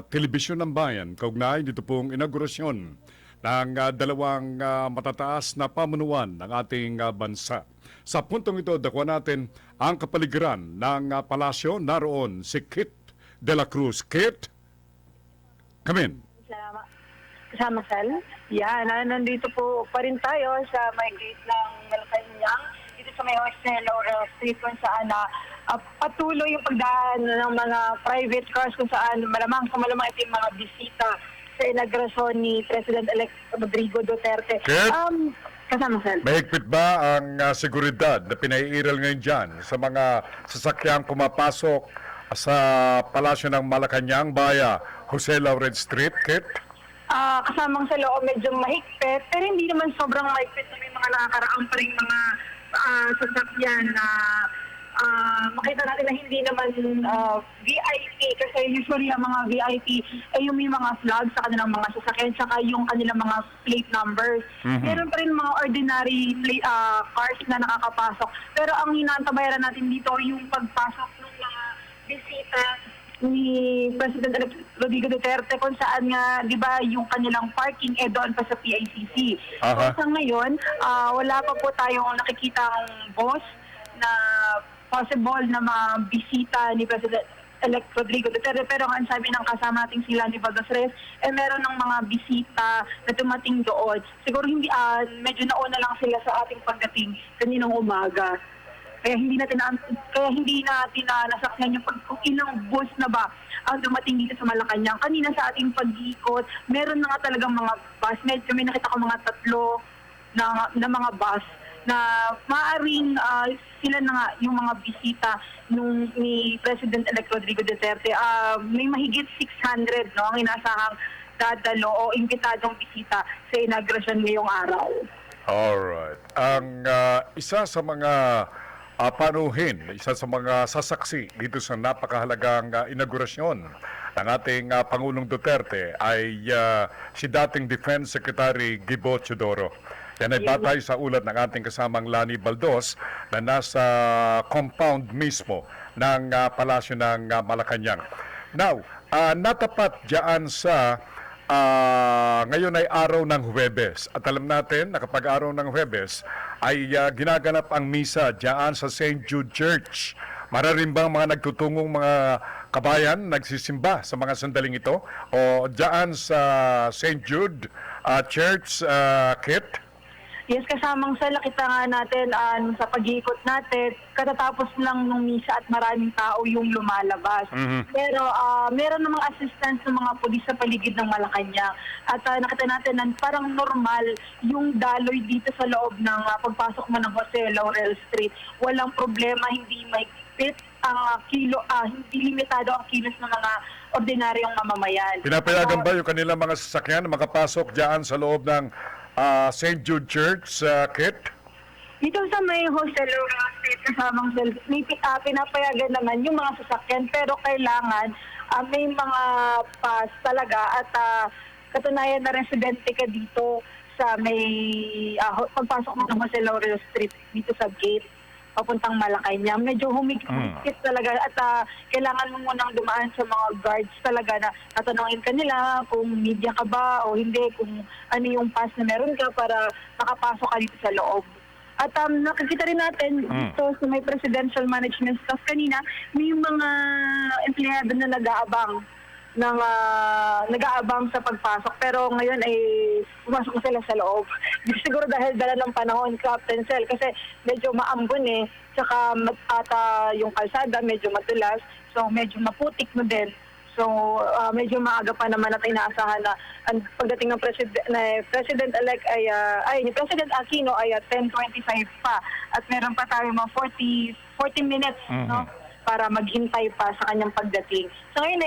Telebisyon ng Bayan. Kaugnay dito pong inaugurasyon ng dalawang matataas na pamunuan ng ating bansa. Sa puntong ito, dakwa natin ang kapaligiran ng palasyo. Naroon si Kit de la Cruz. Kit, come in. Salamat. Kasama Sel. Yan, nandito po pa rin tayo sa may gate ng Malacanang, dito sa may Jose Laurel Street kung saan patuloy yung pagdaan ng mga private cars kung saan malamang ito yung mga bisita sa inaugurasyon ni President-elect Rodrigo Duterte. Kit? Kasama Sel. Mahigpit ba ang seguridad na pinaiiral ngayon dyan sa mga sasakyang pumapasok sa Palasyo ng Malacanang via Jose Laurel Street, Kit? Kasamang sa loob medyo mahigpit, pero hindi naman sobrang mahigpit na may mga nakakaraang pa rin mga sasakyan na makita natin na hindi naman VIP, kasi usually ang mga VIP ay yung may mga flags sa kanilang mga sasakyan saka yung kanilang mga plate numbers. Meron pa rin mga ordinary cars na nakakapasok. Pero ang hinantabayaran natin dito yung pagpasok ng mga bisita ni President Rodrigo Duterte, kung saan nga, di ba, yung kanilang parking doon pa sa PICC. So sa ngayon, wala pa po tayong nakikitang boss na possible na mabisita ni President-elect Rodrigo Duterte. Pero ang sabi ng kasama nating sila ni Valdos Reyes, meron ng mga bisita na tumating doon. Siguro hindi, medyo nauna lang sila sa ating pagdating kaninang umaga. Kaya hindi natin nasakyan yung kung ilang bus na ba ang dumating dito sa Malacanang. Kanina sa ating pag-iikot, meron na nga talagang mga bus. Medyo may nakita ko mga 3 na mga bus na maaaring sila na nga yung mga bisita ni President-elect Rodrigo Duterte. May mahigit 600 ang inasahang dadalo o imbitadong bisita sa inaugurasyon ngayong araw. Alright. Ang isa sa mga panuhin, isa sa mga sasaksi dito sa napakahalagang inaugurasyon ng ating Pangulong Duterte ay si dating Defense Secretary Gibo Teodoro. Yan ay batay sa ulat ng ating kasamang Lani Baldos na nasa compound mismo ng Palasyo ng Malacanang. Now, natapat dyan sa ngayon ay araw ng Huwebes. At alam natin na kapag araw ng Huwebes ay ginaganap ang misa dyan sa St. Jude Church. Mararimbang mga nagtutungong mga kabayan nagsisimba sa mga sandaling ito o dyan sa St. Jude Church, Kit? Yes, kasamang sa lakita nga natin sa pag-iikot natin, katatapos lang nung misa at maraming tao yung lumalabas. Pero meron namang assistance ng mga pulis sa paligid ng Malacanang. At nakita natin na parang normal yung daloy dito sa loob ng pagpasok mo ng Jose Laurel Street. Walang problema, hindi mahigpit ang hindi limitado ang kilos ng mga ordinaryong mamamayan. Pinapayagan ba yung kanilang mga sasakyan na makapasok dyan sa loob ng St. Jude Church, Kit? Dito sa may Jose Laurel Street kasamang may pinapayagan naman yung mga sasakyan, pero kailangan may mga pass talaga at katunayan na residente ka dito sa may pagpasok mo ng Jose Laurel Street dito sa gate papuntang Malacanang. Medyo humigpit talaga at kailangan mo munang dumaan sa mga guards talaga na tatanungin ka nila kung media ka ba o hindi, kung ano yung pass na meron ka para makapasok ka dito sa loob. At nakikita rin natin dito sa may presidential management staff kanina, may mga empleyado na nag-aabang sa pagpasok, pero ngayon ay pumasok na sila sa loob. Siguro dahil dala ng panahon, Captain Sel, kasi medyo maambon tsaka yung kalsada medyo matulas, so medyo maputik mo din. So medyo maaga pa naman at inaasahan na pagdating ng President-elect ni President Aquino ay 10:25 pa at meron pa tayo mga 40 minutes para maghintay pa sa kanyang pagdating. So ngayon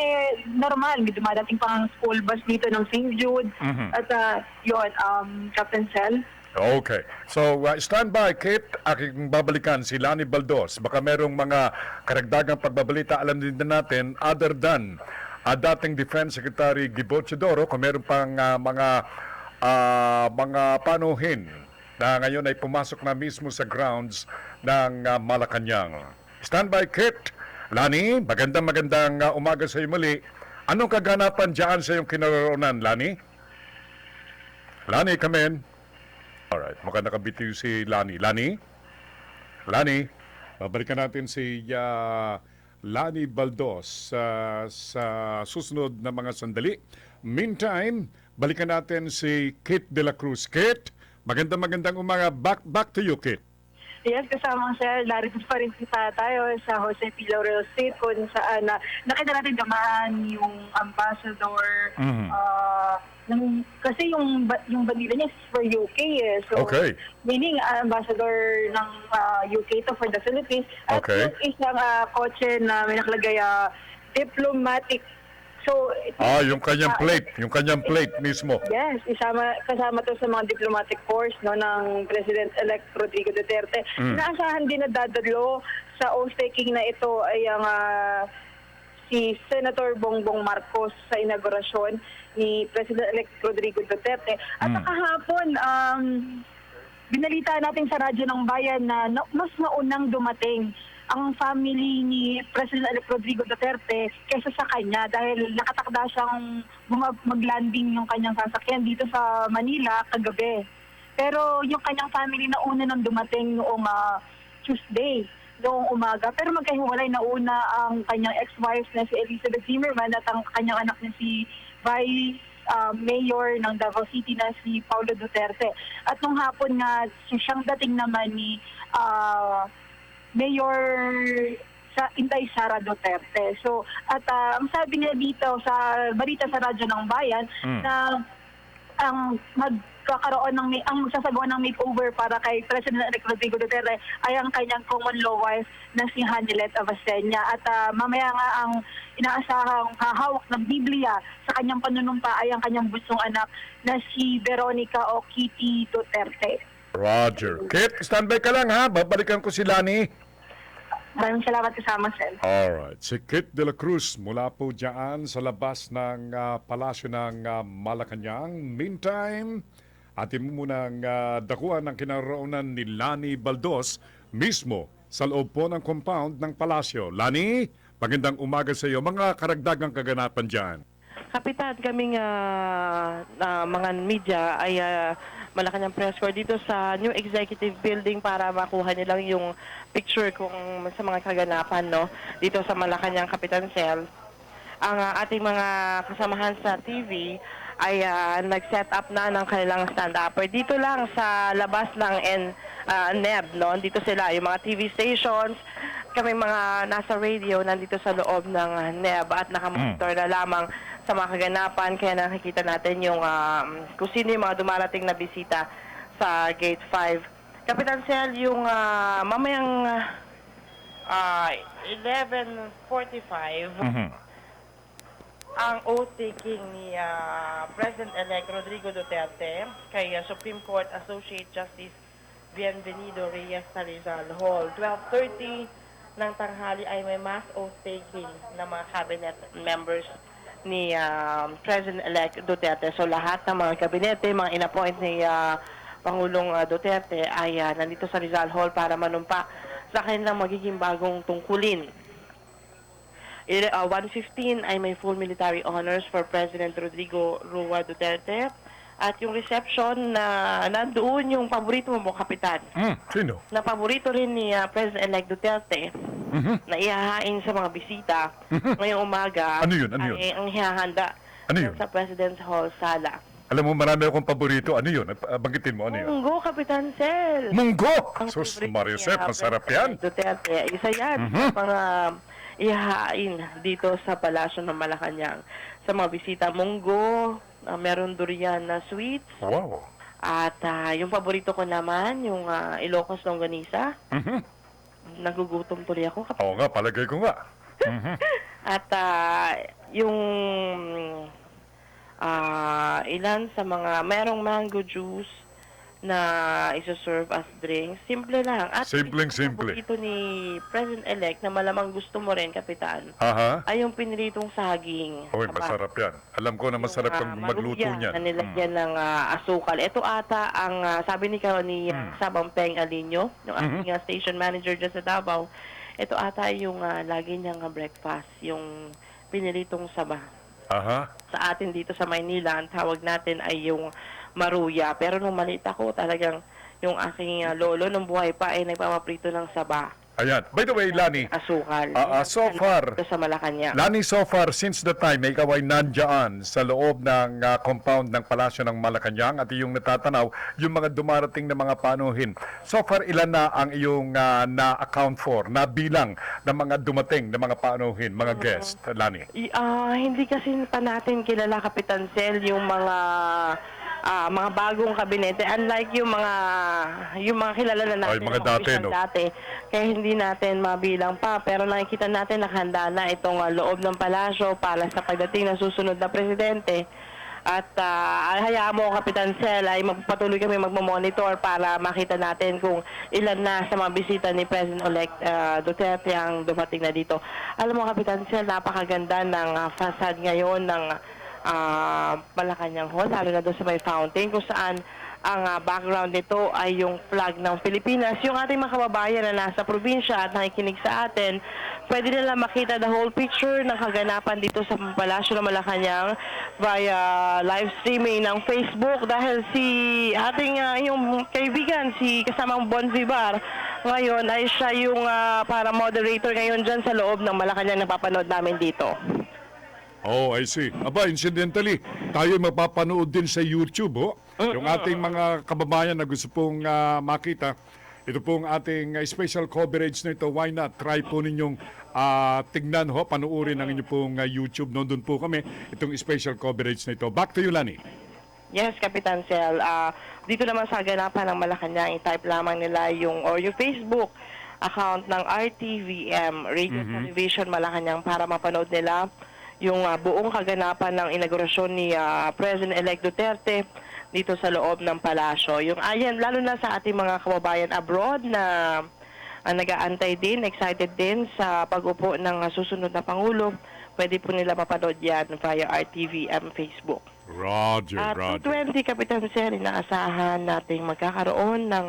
normal, may dumadating pang school bus dito ng St. Jude. At Captain Sel. Okay. So, stand by, Kate. Aking babalikan si Lani Baldos. Baka merong mga karagdagang pagbabalita. Alam din natin, other than dating Defense Secretary Gibo Teodoro, kung meron pang mga panuhin na ngayon ay pumasok na mismo sa grounds ng Malacanang. Stand by, Kit. Lani, magandang umaga sa iyo muli. Anong kaganapan dyan sa iyong kinaroroonan, Lani? Lani, come in. Alright, mukhang nakabitiw si Lani. Lani, babalikan natin si Lani Baldos sa susunod na mga sandali. Meantime, balikan natin si Kit de la Cruz. Kit, magandang umaga. Back to you, Kit. Yes, kasama Sir, narito pa rin tayo sa Jose P. Laurel Street kung saan nakita natin gamaan yung ambassador. Kasi yung bandila niya is for UK So, meaning ambassador ng UK to for the Philippines. At yung isang kotse na may nakalagay diplomatic So, yung kanyang plate mismo. yes, kasama to sa mga diplomatic force no ng President-elect Rodrigo Duterte. Inaasahan din na dadalo sa oath-taking na ito ay ang si Senator Bongbong Marcos sa inaugurasyon ni President-elect Rodrigo Duterte. At kahapon, binalita natin sa Radyo ng Bayan na mas naunang dumating ang family ni President-elect Rodrigo Duterte kaysa sa kanya dahil nakatakda siyang mag-landing yung kanyang sasakyan dito sa Manila kagabi. Pero yung kanyang family na una nang dumating noong Tuesday, noong umaga. Pero magkahiwalay na una ang kanyang ex-wife na si Elizabeth Zimmerman at ang kanyang anak na si Vice Mayor ng Davao City na si Paulo Duterte. At nung hapon nga, siyang dating naman ni Mayor Inday Sara Duterte. So, at ang sabi niya dito sa balita sa Radyo ng Bayan na ang magkakaroon ang magsasagawa ng makeover para kay President-elect Rodrigo Duterte ay ang kanyang common law wife na si Hanilet Avacenia. At mamaya nga ang inaasahang hahawak ng Biblia sa kanyang panunumpa ay ang kanyang bunsong anak na si Veronica o Kitty Duterte. Roger. Kit, standby ka lang ha. Babalikan ko si Lani. Maraming salamat kasama, Sel. Alright. Si Kit de la Cruz mula po dyan sa labas ng palasyo ng Malacanang. Meantime, atin mo munang dakuan ang kinaroonan ni Lani Baldos mismo sa loob po ng compound ng palasyo. Lani, magandang umaga sa iyo. Mga karagdagang kaganapan dyan. Kapitan, kaming mga media ay Malacanang press corps dito sa new executive building para makuha nilang yung picture kung sa mga kaganapan no dito sa Malacanang, Kapitan Sel. Ang ating mga kasamahan sa TV ay nag-set up na ng kanilang stand-upper dito lang sa labas ng NEB no. Dito sila yung mga TV stations, kami mga nasa radio nandito sa loob ng NEB at nakamonitor na lamang sa mga kaganapan, kaya nakikita natin yung kung sino yung mga dumarating na bisita sa Gate 5. Kapitan Sel, yung mamayang 11:45, ang oath-taking ni President-elect Rodrigo Duterte kay Supreme Court Associate Justice Bienvenido Reyes sa Rizal Hall. 12:30 ng tanghali ay may mass oath-taking ng mga cabinet members ni President-elect Duterte. So lahat ng mga kabinete, mga inappoint ni Pangulong Duterte ay nandito sa Rizal Hall para manumpa sa kanilang magiging bagong tungkulin. 1:15 ay may full military honors for President Rodrigo Roa Duterte. At yung reception na nandoon yung paborito mo, Kapitan. Sino? Na paborito rin ni President-elect Duterte na ihahain sa mga bisita ngayong umaga. Ano yun? Ay ang ihahanda sa President's Hall Sala. Alam mo, marami akong paborito. Ano yun? Banggitin mo, ano yun? Munggo, Kapitan Sel. Munggo! Sus, Mariosep, masarap yan. Duterte, isa yan sa mga ihahain dito sa Palasyo ng Malacanang. Sa mga bisita, munggo, meron durian na sweets. Wow. At yung paborito ko naman, yung Ilocos longganisa. Nagugutom tuloy ako. Oo nga, palagay ko nga. At yung ilan sa mga, merong mango juice na isa-serve as drinks. Simple lang. At Simpleng-simple. Ito ni President-elect na malamang gusto mo rin, Kapitan, Aha. ay yung pinilitong saging. Oy, masarap yan. Alam ko na masarap kang magluto niyan. Na nilagyan ng asukal. Ito ata ang sabi ni Sabang Peng Alinyo, yung ating station manager dyan sa Davao. Ito ata yung lagi niyang breakfast, yung pinilitong saba. Aha. Sa atin dito sa Maynila, ang tawag natin ay yung maruya. Pero nung maliit ako, talagang yung aking lolo nung buhay pa ay nagpapaprito ng saba. Ayan. By the way, Lani, asukal. So far, sa Malacanang. Lani, so far, since the time na ikaw ay nandyan sa loob ng compound ng Palasyo ng Malacanang at iyong natatanaw yung mga dumarating na mga panuhin, so far, ilan na ang iyong na-account for, na bilang ng mga dumating na mga panuhin, mga guest, Lani? Hindi kasi pa natin kilala, Kapitan Sel, yung mga mga bagong kabinete, unlike yung mga kilala na natin, mga dati, official no? dati, kaya hindi natin mabilang pa. Pero nakikita natin nakahanda na itong loob ng palasyo para sa pagdating ng susunod na presidente. At hayaan mo, Kapitan Sel, ay magpatuloy kami magmamonitor para makita natin kung ilan na sa mga bisita ni President-elect Duterte ang dumating na dito. Alam mo, Kapitan Sel, napakaganda ng facade ngayon ng Malacanang Hall, lalo na doon sa may fountain, kung saan ang background nito ay yung flag ng Pilipinas. Yung ating mga kababayan na nasa probinsya at nakikinig sa atin, pwede nila makita the whole picture ng kaganapan dito sa Palasyo ng Malacanang via live streaming ng Facebook, dahil si ating yung kaibigan, si kasamang Bon Vivar, ngayon ay siya yung para moderator ngayon dyan sa loob ng Malacanang na papanood namin dito. Oh, I see. Aba, incidentally, tayo mapapanood din sa YouTube, yung ating mga kababayan na gusto pong makita. Ito pong ating special coverage na ito. Why not? Try po ninyong tignan, panuorin ang inyong pong YouTube. Nandun po kami, itong special coverage na ito. Back to you, Lani. Yes, Kapitan Sel. Dito naman sa ganapan ng Malacanang, i-type lamang nila yung Facebook account ng RTVM, Radio Television Malacanang, para mapanood nila yung buong kaganapan ng inaugurasyon ni President-elect Duterte dito sa loob ng palasyo. Yung ayan, lalo na sa ating mga kababayan abroad na nag-aantay din, excited din sa pag-upo ng susunod na Pangulo, pwede po nila mapanood yan via RTVM Facebook. Roger, At Roger. 2:20, Kapitan Sel, inaasahan nating magkakaroon ng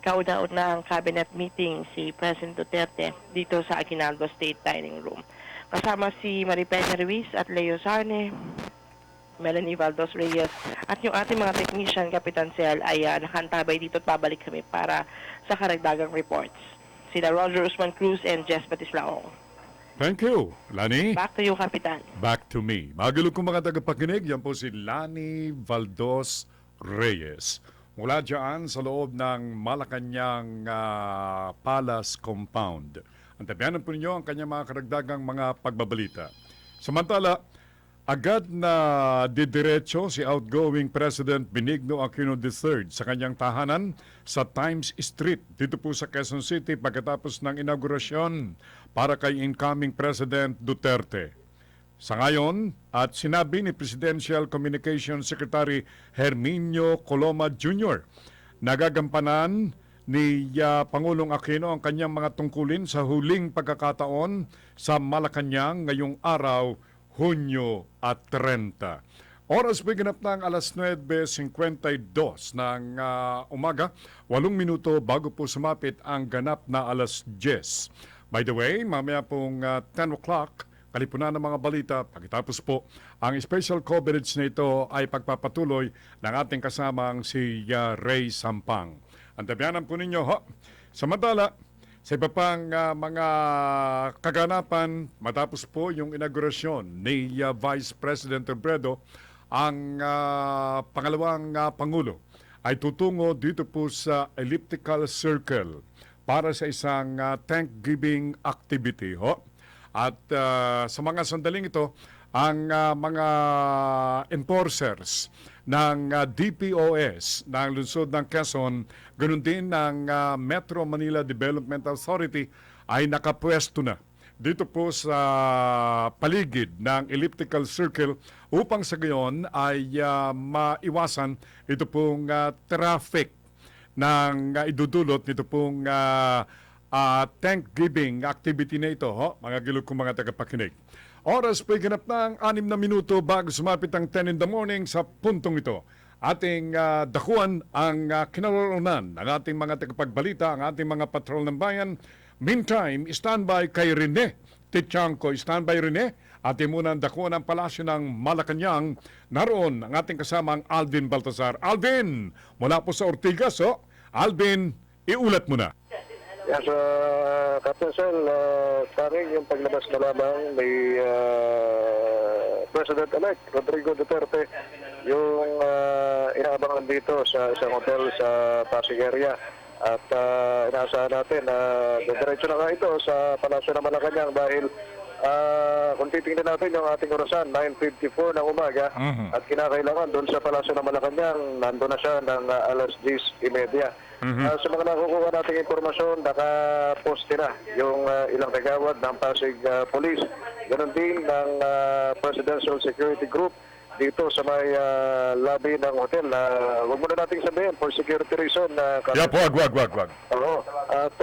kauna-unang cabinet meeting si President Duterte dito sa Aguinaldo State Dining Room. Kasama si Maripena Ruiz at Leo Sarne, Melanie Valdos Reyes, at yung ating mga technician, Kapitan Sel, ay nakantabay dito at babalik kami para sa karagdagang reports. Sila Roger Usman Cruz and Jess Batislaong. Thank you, Lani. Back to you, Kapitan. Back to me. Magulog kong mga tagapakinig, yan po si Lani Valdos Reyes. Mula dyan sa loob ng Malacanang Palace Compound. Antabayanan po ninyo ang kanyang mga karagdagang mga pagbabalita. Samantala, agad na didiretso si outgoing President Benigno Aquino III sa kanyang tahanan sa Times Street dito po sa Quezon City pagkatapos ng inaugurasyon para kay incoming President Duterte. Sa ngayon, at sinabi ni Presidential Communications Secretary Herminio Coloma Jr., nagagampanan ni Pangulong Aquino ang kanyang mga tungkulin sa huling pagkakataon sa Malacanang ngayong araw, Hunyo at 30. Oras biganap ng alas 9:52 ng umaga, 8 minuto bago po sumapit ang ganap na alas 10. By the way, mamaya pong 10 o'clock, kalipunan ng mga balita. Pagkatapos po, ang special coverage na ito ay pagpapatuloy ng ating kasamang si Ray Sampang. Antabayanan po ninyo, Samantala, sa iba pang mga kaganapan, matapos po yung inaugurasyon ni Vice President Robredo, ang pangalawang Pangulo ay tutungo dito po sa Elliptical Circle para sa isang thank-giving activity. At sa mga sandaling ito, ang mga enforcers ng DPOS ng lungsod ng Quezon, ganoon din ng Metro Manila Development Authority ay nakapwesto na dito po sa paligid ng Elliptical Circle upang sa gayon ay maiwasan ito pong traffic ng idudulot nito pong thank-giving activity na ito, mga gilog kong mga tagapakinig. Oras po ganap ng 6 na minuto bago sumapit ang 10 in the morning sa puntong ito. Ating dakuan ang kinaroroonan ng ating mga tagapagbalita, ang ating mga patrol ng bayan. Meantime, standby kay Rene Tichanco. Standby Rene, ating muna ang dakuan ng palasyo ng Malacanang. Naroon ang ating kasamang Alvin Baltasar. Alvin, mula po sa Ortigas. Alvin, iulat mo na. Yes, Captain Sel, paring yung paglabas na lamang ni President-elect Rodrigo Duterte, yung inaabangan dito sa isang hotel sa Pasig area. At inaasahan natin na diretso na nga ito sa Palasyo ng Malacanang dahil kung titingnan natin yung ating orasan, 9:54 ng umaga, at kinakailangan doon sa Palasyo ng Malacanang, nandun na siya ng alas 10:30. Sa mga nakukuha nating informasyon, nakaposte na yung ilang kagawad ng Pasig Police. Ganon din ng Presidential Security Group dito sa may lobby ng hotel. Huwag muna nating sabihin for security reason. Wag. Oo. At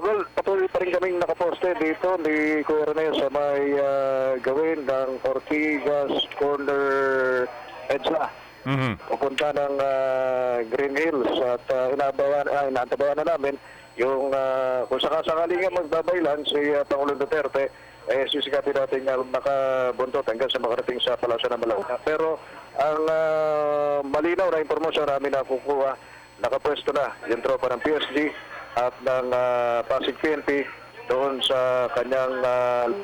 well, patuloy pa rin kaming nakaposte dito ni Kuya Rene sa may gawin ng Ortigas Corner EDSA. Pupunta ng Green Hills at inaantabayan na namin yung kung sakasakali nga magbabaylan si Pangulong Duterte, sisikapin natin makabuntot hanggang sa makarating sa Palasyo ng Malacanang. Pero ang malinaw na impormasyon namin na kukuha, nakapwesto na yung tropa ng PSG at ng Pasig PNP doon sa kanyang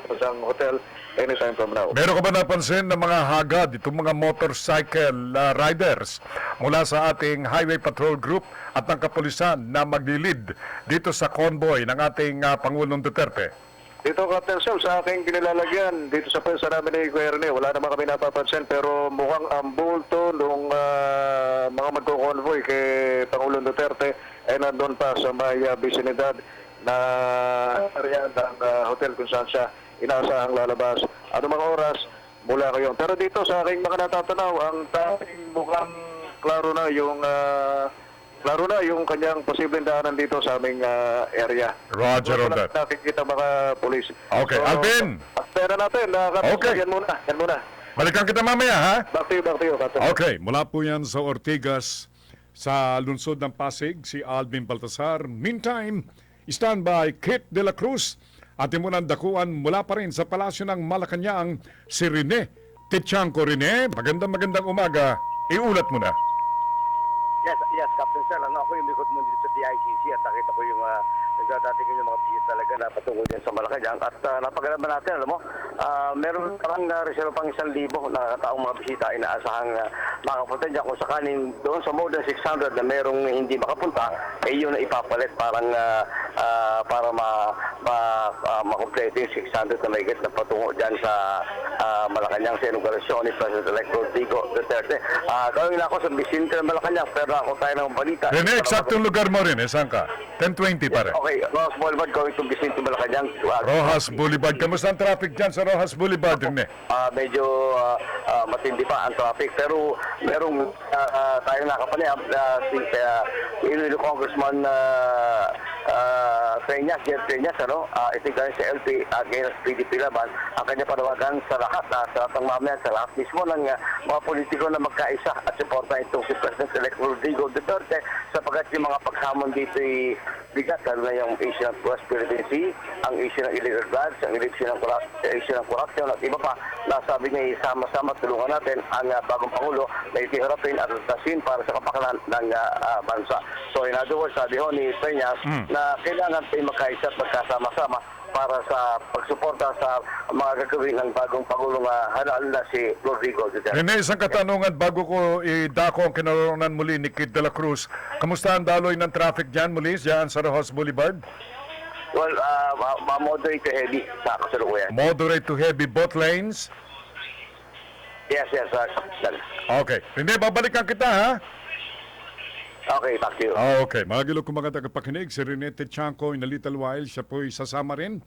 isang hotel anytime from now. Meron ka ba napansin ng mga hagad, itong mga motorcycle riders mula sa ating Highway Patrol Group at ng kapulisan na maglilid dito sa convoy ng ating Pangulong Duterte? Dito, Captain Sel, sa aking kinilalagyan, dito sa pwensa namin ni Kuya Rene, wala naman kami napapansin, pero mukhang ang bulto nung mga magko-convoy kay Pangulong Duterte ay nandun pa sa may bisinidad na area ng hotel kung saan siya inaasahang lalabas. Ano mga oras mula ngayon. Pero dito sa aking mga natatanaw, ang tanging mukhang klaro na yung kanyang posibleng daanan dito sa aming area. Roger on that. Nakikita mga polis. Okay, so, Alvin. Pera natin. Okay. Yan muna. Balikan kita mamaya, ha? Back to you. Okay, mula po yan sa Ortigas sa lungsod ng Pasig, si Alvin Baltasar. Meantime, standby Kit de la Cruz. Ating munang dakuan mula pa rin sa Palasyo ng Malacanang, si Rene Techanco. Rene, magandang umaga. Iulat mo na. Yes, Captain Sir. Ako yung likod mo dito sa DICC at nakita ko yung nagdadating yung mga bisita talaga na patungo din sa Malacanang. At napagalaman natin, alam mo, meron parang reserve pang 1,000 na taong mga bisita inaasahan makapunta dyan. Kung sakaling doon sa more than 600 na merong hindi makapunta, yun na ipapalit para makompleto yung 600 na may get na patungo dyan sa Malacanang sa Inauguration ni President Rodrigo Duterte. Gawin na ako sa Vicente ng Malacanang, pero ako tayo ng balita. Rene, eksaktong lugar mo rin, saan ka? 10:20 pare. Okay, Rojas Boulevard going to Vicente Malacanang. Rojas Boulevard. Kamusta ang traffic dyan sa Rojas Boulevard, Rene? Medyo matindi pa ang traffic, pero merong tayo nakapanayam si Iloilo Congressman Jeff Treñas, ito galing sa LP, ngayon sa PDP Laban, ang kanya panawagan sa lahat ng mamayan, sa lahat mismo ng mga politiko na magkaisa at suporta itong si President-elect Rodrigo Duterte sapagkat yung mga paghamon dito ay bigat, lalo na yung issue ng prosperity, ang issue ng illegal drugs, ang issue ng corruption at iba pa. Nasabi niya sama-sama tulungan natin ang bagong Pangulo na itiharapin at atasin para sa kapakanan ng bansa. So in other words, sabi ho ni Treñas na kailangan tayo magkaisa at magkasama-sama para sa pagsuporta sa mga gagawin ng bagong Pangulong halal na si Rodrigo Duterte. Rene, isang katanungan bago ko idako ang kinaroonan muli ni Kit de la Cruz. Kamusta ang daloy ng traffic dyan muli dyan sa Rojas Boulevard? Well, moderate to heavy sa kasalukuyan. Moderate to heavy both lanes? Yes. Okay. Rene, babalikan kita, ha? Okay, back to you. Okay, magilog kong mga tagapakinig, si Rene Techanco in a little while, siya po'y sasama rin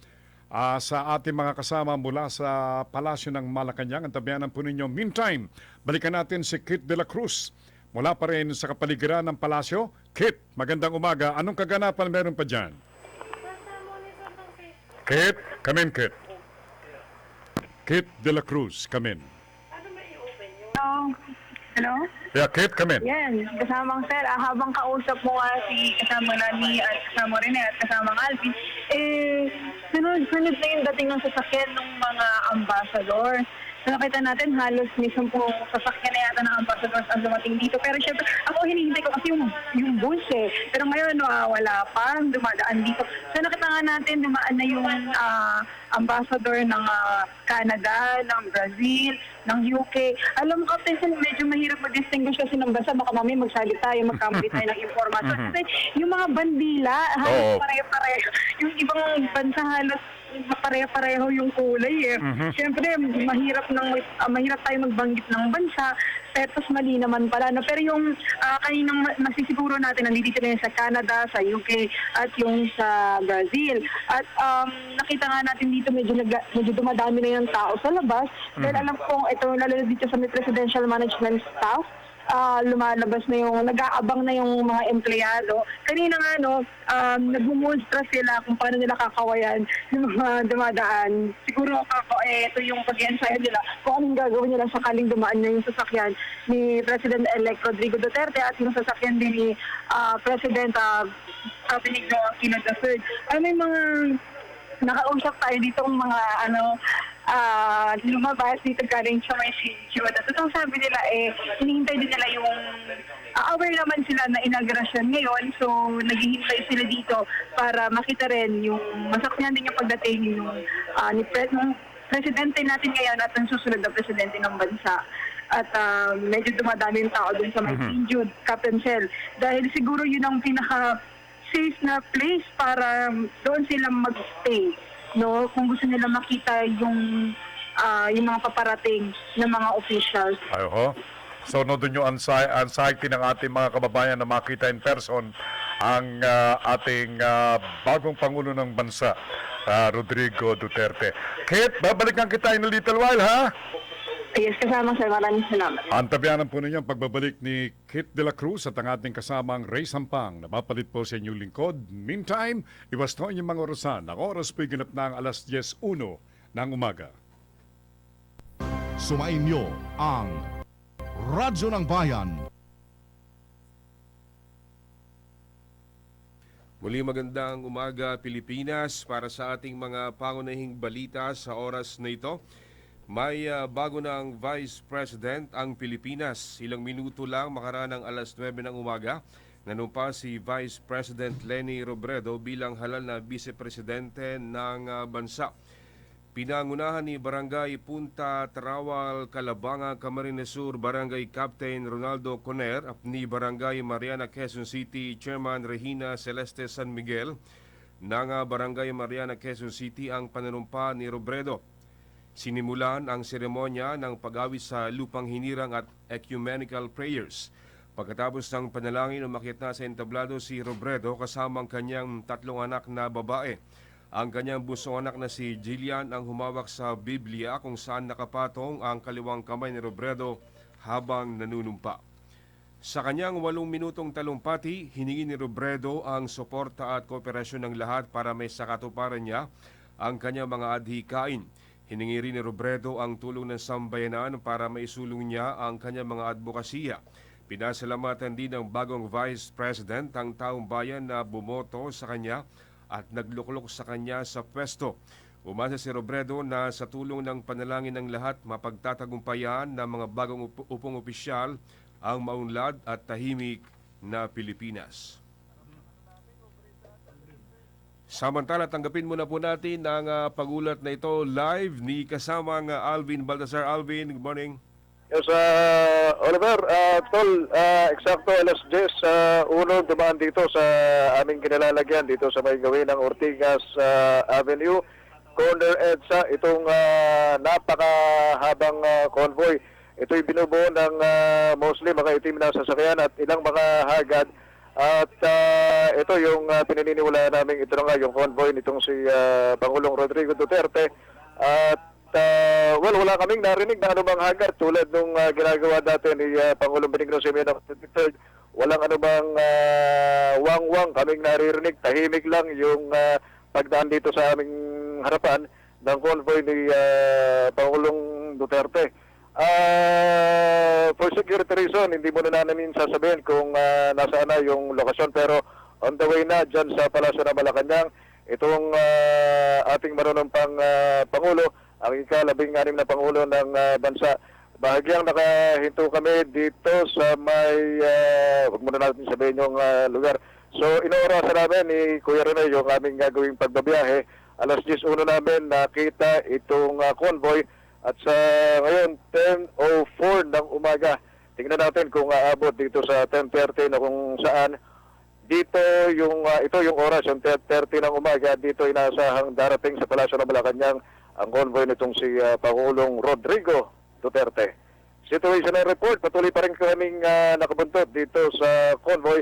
sa ating mga kasama mula sa Palasyo ng Malacanang. Ang tabianan po ninyo. Meantime, balikan natin si Kit de la Cruz. Mula pa rin sa kapaligiran ng Palasyo. Kit, magandang umaga. Anong kaganapan meron pa dyan? Kit, come in, Kit. Kit de la Cruz, come in. Hello? Yeah, Kit, come in. Yan, kasamang sir, habang kausap mo si kasama Nani at kasama Rene at kasamang Alvin, sunod-sunod na yung dating ng sasakyan ng mga ambassador. So nakita natin halos may 10 sasakyan na yata ng ambassadors ang dumating dito. Pero syempre, ako hinihintay ko kasi yung bus eh. Pero ngayon wala pa, dumadaan dito. So nakita nga natin, dumaan na yung ambassador ng Canada, ng Brazil, ng UK. Alam mo, Captain, medyo mahirap mag-distinguish kasi ng bansa. Baka mamaya magsalita tayo, magkamali tayo ng informasyon. Kasi yung mga bandila, halos pare-pareho. Yung ibang bansa halos pare-pareho yung kulay eh. Siyempre, mahirap tayo magbanggit ng bansa, petos mali naman pala. No? Pero yung kaninang masisiguro natin, nandito na yun sa Canada, sa UK, at yung sa Brazil. At nakita nga natin dito medyo dumadami na yung tao sa labas. Dahil alam kong ito, lalo na dito sa may presidential management staff, lumalabas na yung, nag-aabang na yung mga empleyado. Kanina nga, nagmumonstra sila kung paano nila kakawayan yung mga dumadaan. Siguro ito yung pag-ensayo nila kung anong gagawin nila sakaling dumaan na yung sasakyan ni President-elect Rodrigo Duterte at yung sasakyan din ni President Benigno Aquino III. May mga nakausap tayo dito ng mga lumabas dito galing sa may sitio. At sabi nila hinihintay din nila yung aware naman sila na inaugurasyon ngayon. So naghihintay sila dito para makita rin yung masakyan din yung pagdating yung ni presidente natin ngayon at ang susunod na presidente ng bansa. At medyo dumadami yung tao dun sa may St. Jude, Capencel. Dahil siguro yun ang pinaka-safe na place para doon sila mag-stay. No, kung gusto nila makita yung mga paparating ng mga officials. So doon yung anxiety ng ating mga kababayan na makita in person ang ating bagong Pangulo ng Bansa, Rodrigo Duterte. Kate, babalikan kita in a little while, ha? Yes, kasama sir. Maraming salamat. Antabianan po ninyo ang pagbabalik ni Kit de la Cruz at ang ating kasamang Ray Sampang na mapalit po sa inyong lingkod. Meantime, iwas na inyong mga orasan. Ang oras po'y ganap na ang 10:01 ng umaga. Sumain nyo ang Radyo ng Bayan. Muli magandang umaga Pilipinas para sa ating mga pangunahing balita sa oras na ito. May bago na ang Vice President ang Pilipinas. Ilang minuto lang makaraan ng 9:00 ng umaga, nanumpa si Vice President Leni Robredo bilang halal na Vice Presidente ng bansa. Pinangunahan ni Barangay Punta Tarawal, Calabanga, Camarines Sur, Barangay Captain Ronaldo Coner at ni Barangay Mariana, Quezon City, Chairman Regina Celeste San Miguel ng Barangay Mariana, Quezon City ang pananumpa ni Robredo. Sinimulan ang seremonya ng pag-awit sa lupang hinirang at ecumenical prayers. Pagkatapos ng panalangin, umakyat na sa entablado si Robredo kasama ang kanyang 3 anak na babae. Ang kanyang bunsong anak na si Jillian ang humawak sa Biblia kung saan nakapatong ang kaliwang kamay ni Robredo habang nanunumpa. Sa kanyang 8 minutong talumpati, hiningi ni Robredo ang suporta at kooperasyon ng lahat para may sakatuparan niya ang kanyang mga adhikain. Hiningi rin ni Robredo ang tulong ng sambayanan para maisulong niya ang kanyang mga advokasya. Pinasalamatan din ng bagong Vice President ang taong bayan na bumoto sa kanya at nagluklok sa kanya sa pwesto. Umasa si Robredo na sa tulong ng panalangin ng lahat, mapagtatagumpayan ng mga bagong upong opisyal ang maunlad at tahimik na Pilipinas. Samantala, tanggapin muna po natin ang pagulat na ito live ni kasamang Alvin Baltasar. Alvin, good morning. Yes, Oliver, Tol, eksakto alas 10, dumaan dito sa aming kinalalagyan dito sa may gawin ng Ortigas Avenue, corner EDSA, itong napakahabang convoy. Ito'y binubuo ng mostly mga itim na sasakyan at ilang mga hagad. At ito yung pinaniniwala namin, ito na nga yung convoy nitong si Pangulong Rodrigo Duterte. At wala kaming narinig na anumang hagad tulad nung ginagawa dati ni Pangulong Benigno III. Walang anumang wang-wang kaming naririnig. Tahimik lang yung pagdaan dito sa aming harapan ng convoy ni Pangulong Duterte. For security reason, hindi muna namin sasabihin kung nasaan na yung lokasyon, pero on the way na dyan sa Palasyo ng Malacanang, itong ating manunumpang Pangulo, ang ika-16 na Pangulo ng bansa. Bahagyang nakahinto kami dito sa may, wag muna natin sabihin yung lugar. So inoorasan namin ni Kuya Rene yung aming gagawing pagbabiyahe. Alas 10:01 namin nakita itong convoy. At sa ngayon, 10:04 ng umaga, tingnan natin kung aabot dito sa 10:30 na kung saan Dito ito yung oras, yung 10:30 ng umaga, dito inaasahang darating sa Palasyo ng Malacanang ang convoy nitong si Pangulong Rodrigo Duterte. Situational report, patuloy pa rin kaming nakabuntot dito sa convoy,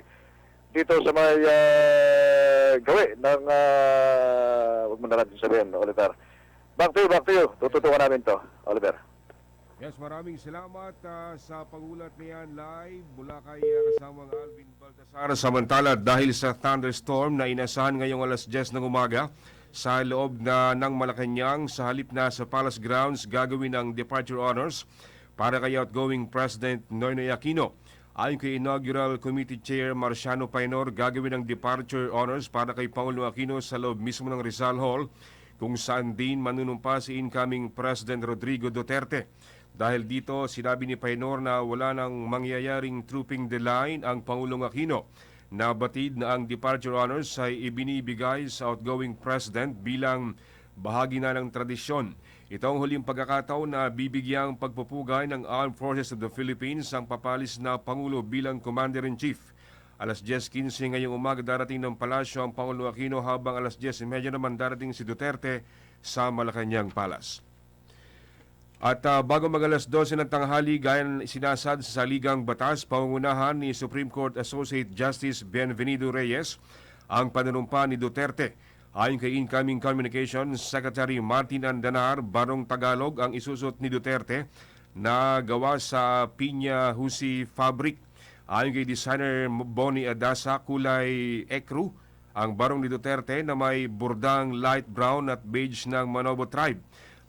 dito sa may gawi ng, huwag mo na natin sabihin, Oliver. Back to you. Tututukan namin to, Oliver. Yes, maraming salamat sa pangulat niyan live mula kay kasamang Alvin Baltasar. Samantala, dahil sa thunderstorm na inasahan ngayong alas 10 ng umaga sa loob ng Malacanang, sa halip na sa Palace Grounds, gagawin ang departure honors para kay outgoing President Noynoy Aquino. Ayon kay Inaugural Committee Chair Marciano Painor, gagawin ang departure honors para kay Pangulong Aquino sa loob mismo ng Rizal Hall, kung saan din manunumpa si incoming President Rodrigo Duterte. Dahil dito, sinabi ni Painor na wala nang mangyayaring trooping the line ang Pangulong Aquino. Nabatid na ang departure honors ay ibinibigay sa outgoing President bilang bahagi na ng tradisyon. Ito ang huling pagkakataon na bibigyang pagpupugay ng Armed Forces of the Philippines ang papalis na Pangulo bilang Commander-in-Chief. Alas 10:15 ngayong umaga darating ng palasyo ang Pangulong Aquino, habang alas 10:30 naman darating si Duterte sa Malacanang Palace. At bago mag-alas 12 ng tanghali, gaya ng sinasad sa Saligang Batas, pangungunahan ni Supreme Court Associate Justice Bienvenido Reyes ang panunumpa ni Duterte. Ayon kay Incoming Communications Secretary Martin Andanar, barong Tagalog ang isusot ni Duterte na gawa sa Pinya Husi Fabric. Ayon kay designer Bonnie Adasa, kulay ecru ang barong ni Duterte na may burdang light brown at beige ng Manobo tribe.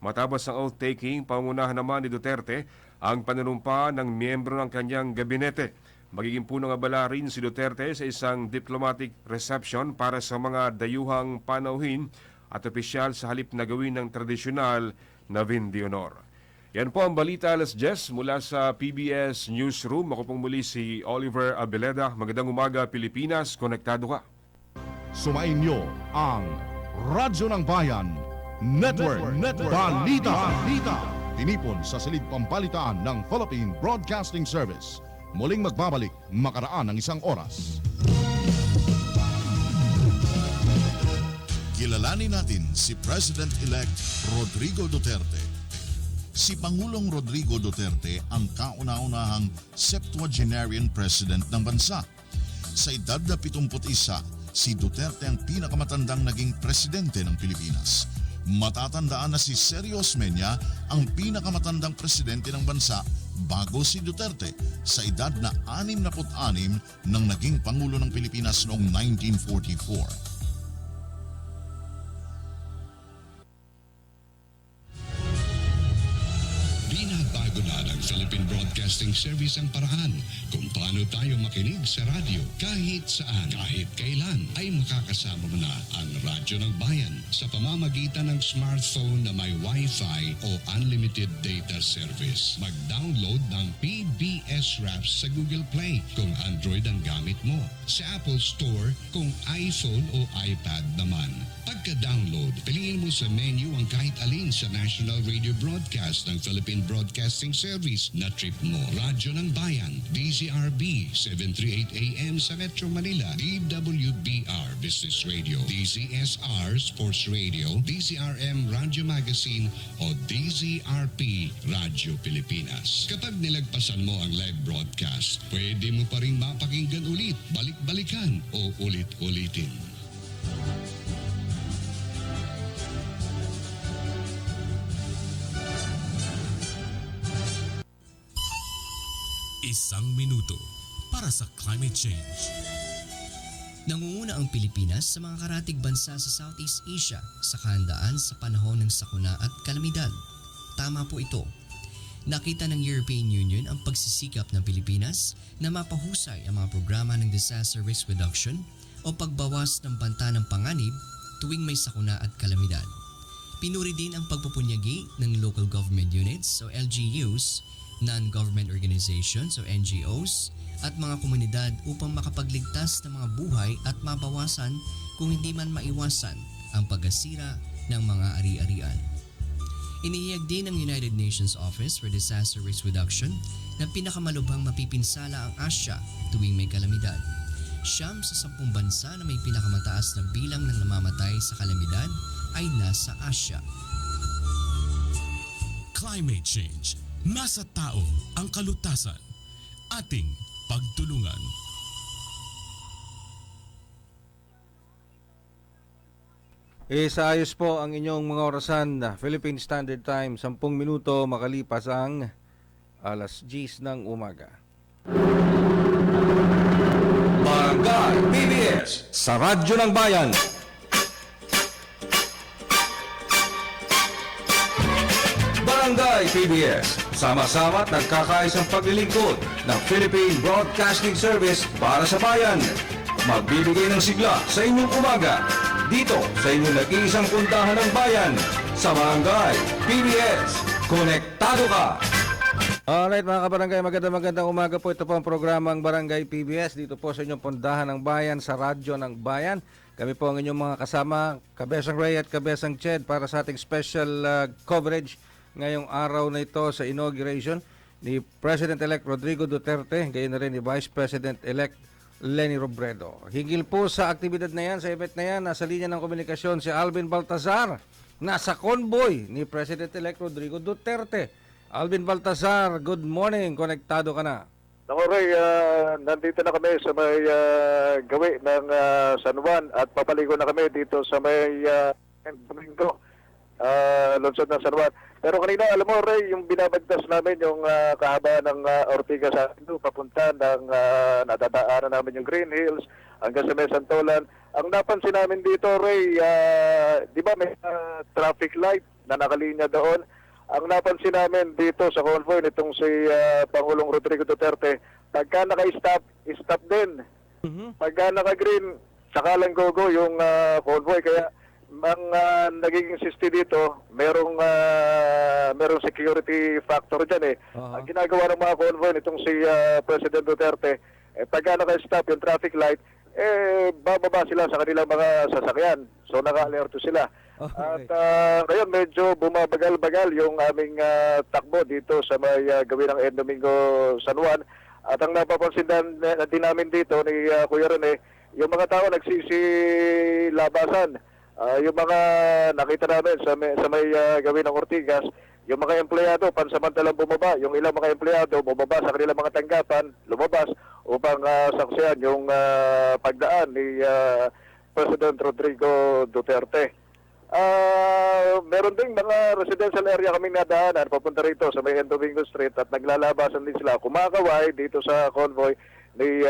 Matapos ang oath-taking, pangunahan naman ni Duterte ang panunumpa ng miyembro ng kanyang gabinete. Magiging punong abala rin si Duterte sa isang diplomatic reception para sa mga dayuhang panauhin at opisyal sa halip na gawin ng tradisyonal na vin de honor. Yan po ang balita alas 10 mula sa PBS Newsroom. Ako pong muli si Oliver Abeleda. Magandang umaga, Pilipinas. Konektado ka. Sumain nyo ang Radyo ng Bayan Network. Balita. Tinipon sa silid pampalitaan ng Philippine Broadcasting Service. Muling magbabalik makaraan ng isang oras. Kilalanin natin si President-elect Rodrigo Duterte. Si Pangulong Rodrigo Duterte ang kauna-unahang septuagenarian president ng bansa. Sa edad na 71, si Duterte ang pinakamatandang naging presidente ng Pilipinas. Matatandaan na si Sergio Osmeña ang pinakamatandang presidente ng bansa bago si Duterte sa edad na 66 nang naging Pangulo ng Pilipinas noong 1944. Binabago na ng Philippine Broadcasting Service ang paraan kung paano tayo makinig sa radyo. Kahit saan, kahit kailan, ay makakasama mo na ang Radyo ng Bayan sa pamamagitan ng smartphone na may Wi-Fi o unlimited data service. Mag-download ng PBS Raps sa Google Play kung Android ang gamit mo, sa Apple Store kung iPhone o iPad naman. Pagka-download, piliin mo sa menu ang kahit alin sa national radio broadcast ng Philippine Broadcasting Service na trip mo. Radyo ng Bayan, DZRB 738 AM sa Metro Manila, DWBR Business Radio, DZSR Sports Radio, DZRM Radio Magazine o DZRP Radio Pilipinas. Kapag nilagpasan mo ang live broadcast, pwede mo pa rin mapakinggan ulit, balik-balikan o ulit-ulitin. Isang minuto para sa climate change. Nangunguna ang Pilipinas sa mga karatig bansa sa Southeast Asia sa kahandaan sa panahon ng sakuna at kalamidad. Tama po ito. Nakita ng European Union ang pagsisikap ng Pilipinas na mapahusay ang mga programa ng disaster risk reduction o pagbawas ng banta ng panganib tuwing may sakuna at kalamidad. Pinuri din ang pagpupunyagi ng local government units o LGUs, non-government organizations o NGOs at mga komunidad upang makapagligtas ng mga buhay at mabawasan kung hindi man maiwasan ang pagkasira ng mga ari-arian. Inihiyag din ng United Nations Office for Disaster Risk Reduction na pinakamalubhang mapipinsala ang Asya tuwing may kalamidad. Siyam sa 10 bansa na may pinakamataas na bilang ng namamatay sa kalamidad ay nasa Asya. Climate change. Nasa tao ang kalutasan. Ating pagtulungan. Sa ayos po ang inyong mga orasan. Philippine Standard Time, 10 minuto makalipas ang alas 10 ng umaga. Barangay PBS Sa Radyo ng Bayan. Barangay PBS, sama-sama at nagkakaisang paglilingkod ng Philippine Broadcasting Service para sa bayan. Magbibigay ng sigla sa inyong umaga, dito sa inyong nag-iisang puntahan ng bayan, sa Barangay PBS. Konektado ka! Alright mga kabarangay, magandang umaga po. Ito po ang programang Barangay PBS dito po sa inyong pundahan ng bayan, sa Radyo ng Bayan. Kami po ang inyong mga kasama, Kabesang Ray at Kabesang Ched, para sa ating special coverage ngayong araw na ito sa inauguration ni President-elect Rodrigo Duterte, gayon na rin ni Vice President-elect Leni Robredo. Higil po sa aktibidad na yan, sa event na yan, nasa linya ng komunikasyon si Alvin Baltazar, nasa convoy ni President-elect Rodrigo Duterte. Alvin Baltazar, good morning. Konektado ka na. Ako, Ray, nandito na kami sa may gawi ng San Juan at papaligo na kami dito sa may Domingo, lungsod ng San Juan. Pero kanina, alam mo, Ray, yung binabagtas namin, yung kahaba ng Ortigas sa Indo, papunta ng nadadaanan namin yung Green Hills hanggang sa may Santolan. Ang napansin namin dito, Ray, di ba may traffic light na nakalinya doon? Ang napansin namin dito sa convoy nitong si Pangulong Rodrigo Duterte, pagka naka-stop, stop din. Pagka naka-green, saka lang go-go yung convoy. Kaya ang nagiging sisti dito, merong security factor dyan eh. Ang ginagawa ng mga convoy nitong si President Duterte, pagka naka-stop yung traffic light, bababa sila sa kanilang mga sasakyan. So naka-alerto sila. At ngayon medyo bumabagal-bagal yung aming takbo dito sa may gawin ng Domingo San Juan. At ang napapansin din namin dito ni Kuya Rene, yung mga tao nagsisilabasan. Yung mga nakita namin sa may gawin ng Ortigas, yung mga empleyado pansamantalang bumaba, yung ilang mga empleyado bumaba sa kanilang mga tanggapan, lumabas upang saksiyan yung pagdaan ni President Rodrigo Duterte. Meron ding mga residential area kaming nadaanan papunta rito sa may Domingo Street at naglalabasan din sila, kumakaway dito sa convoy ni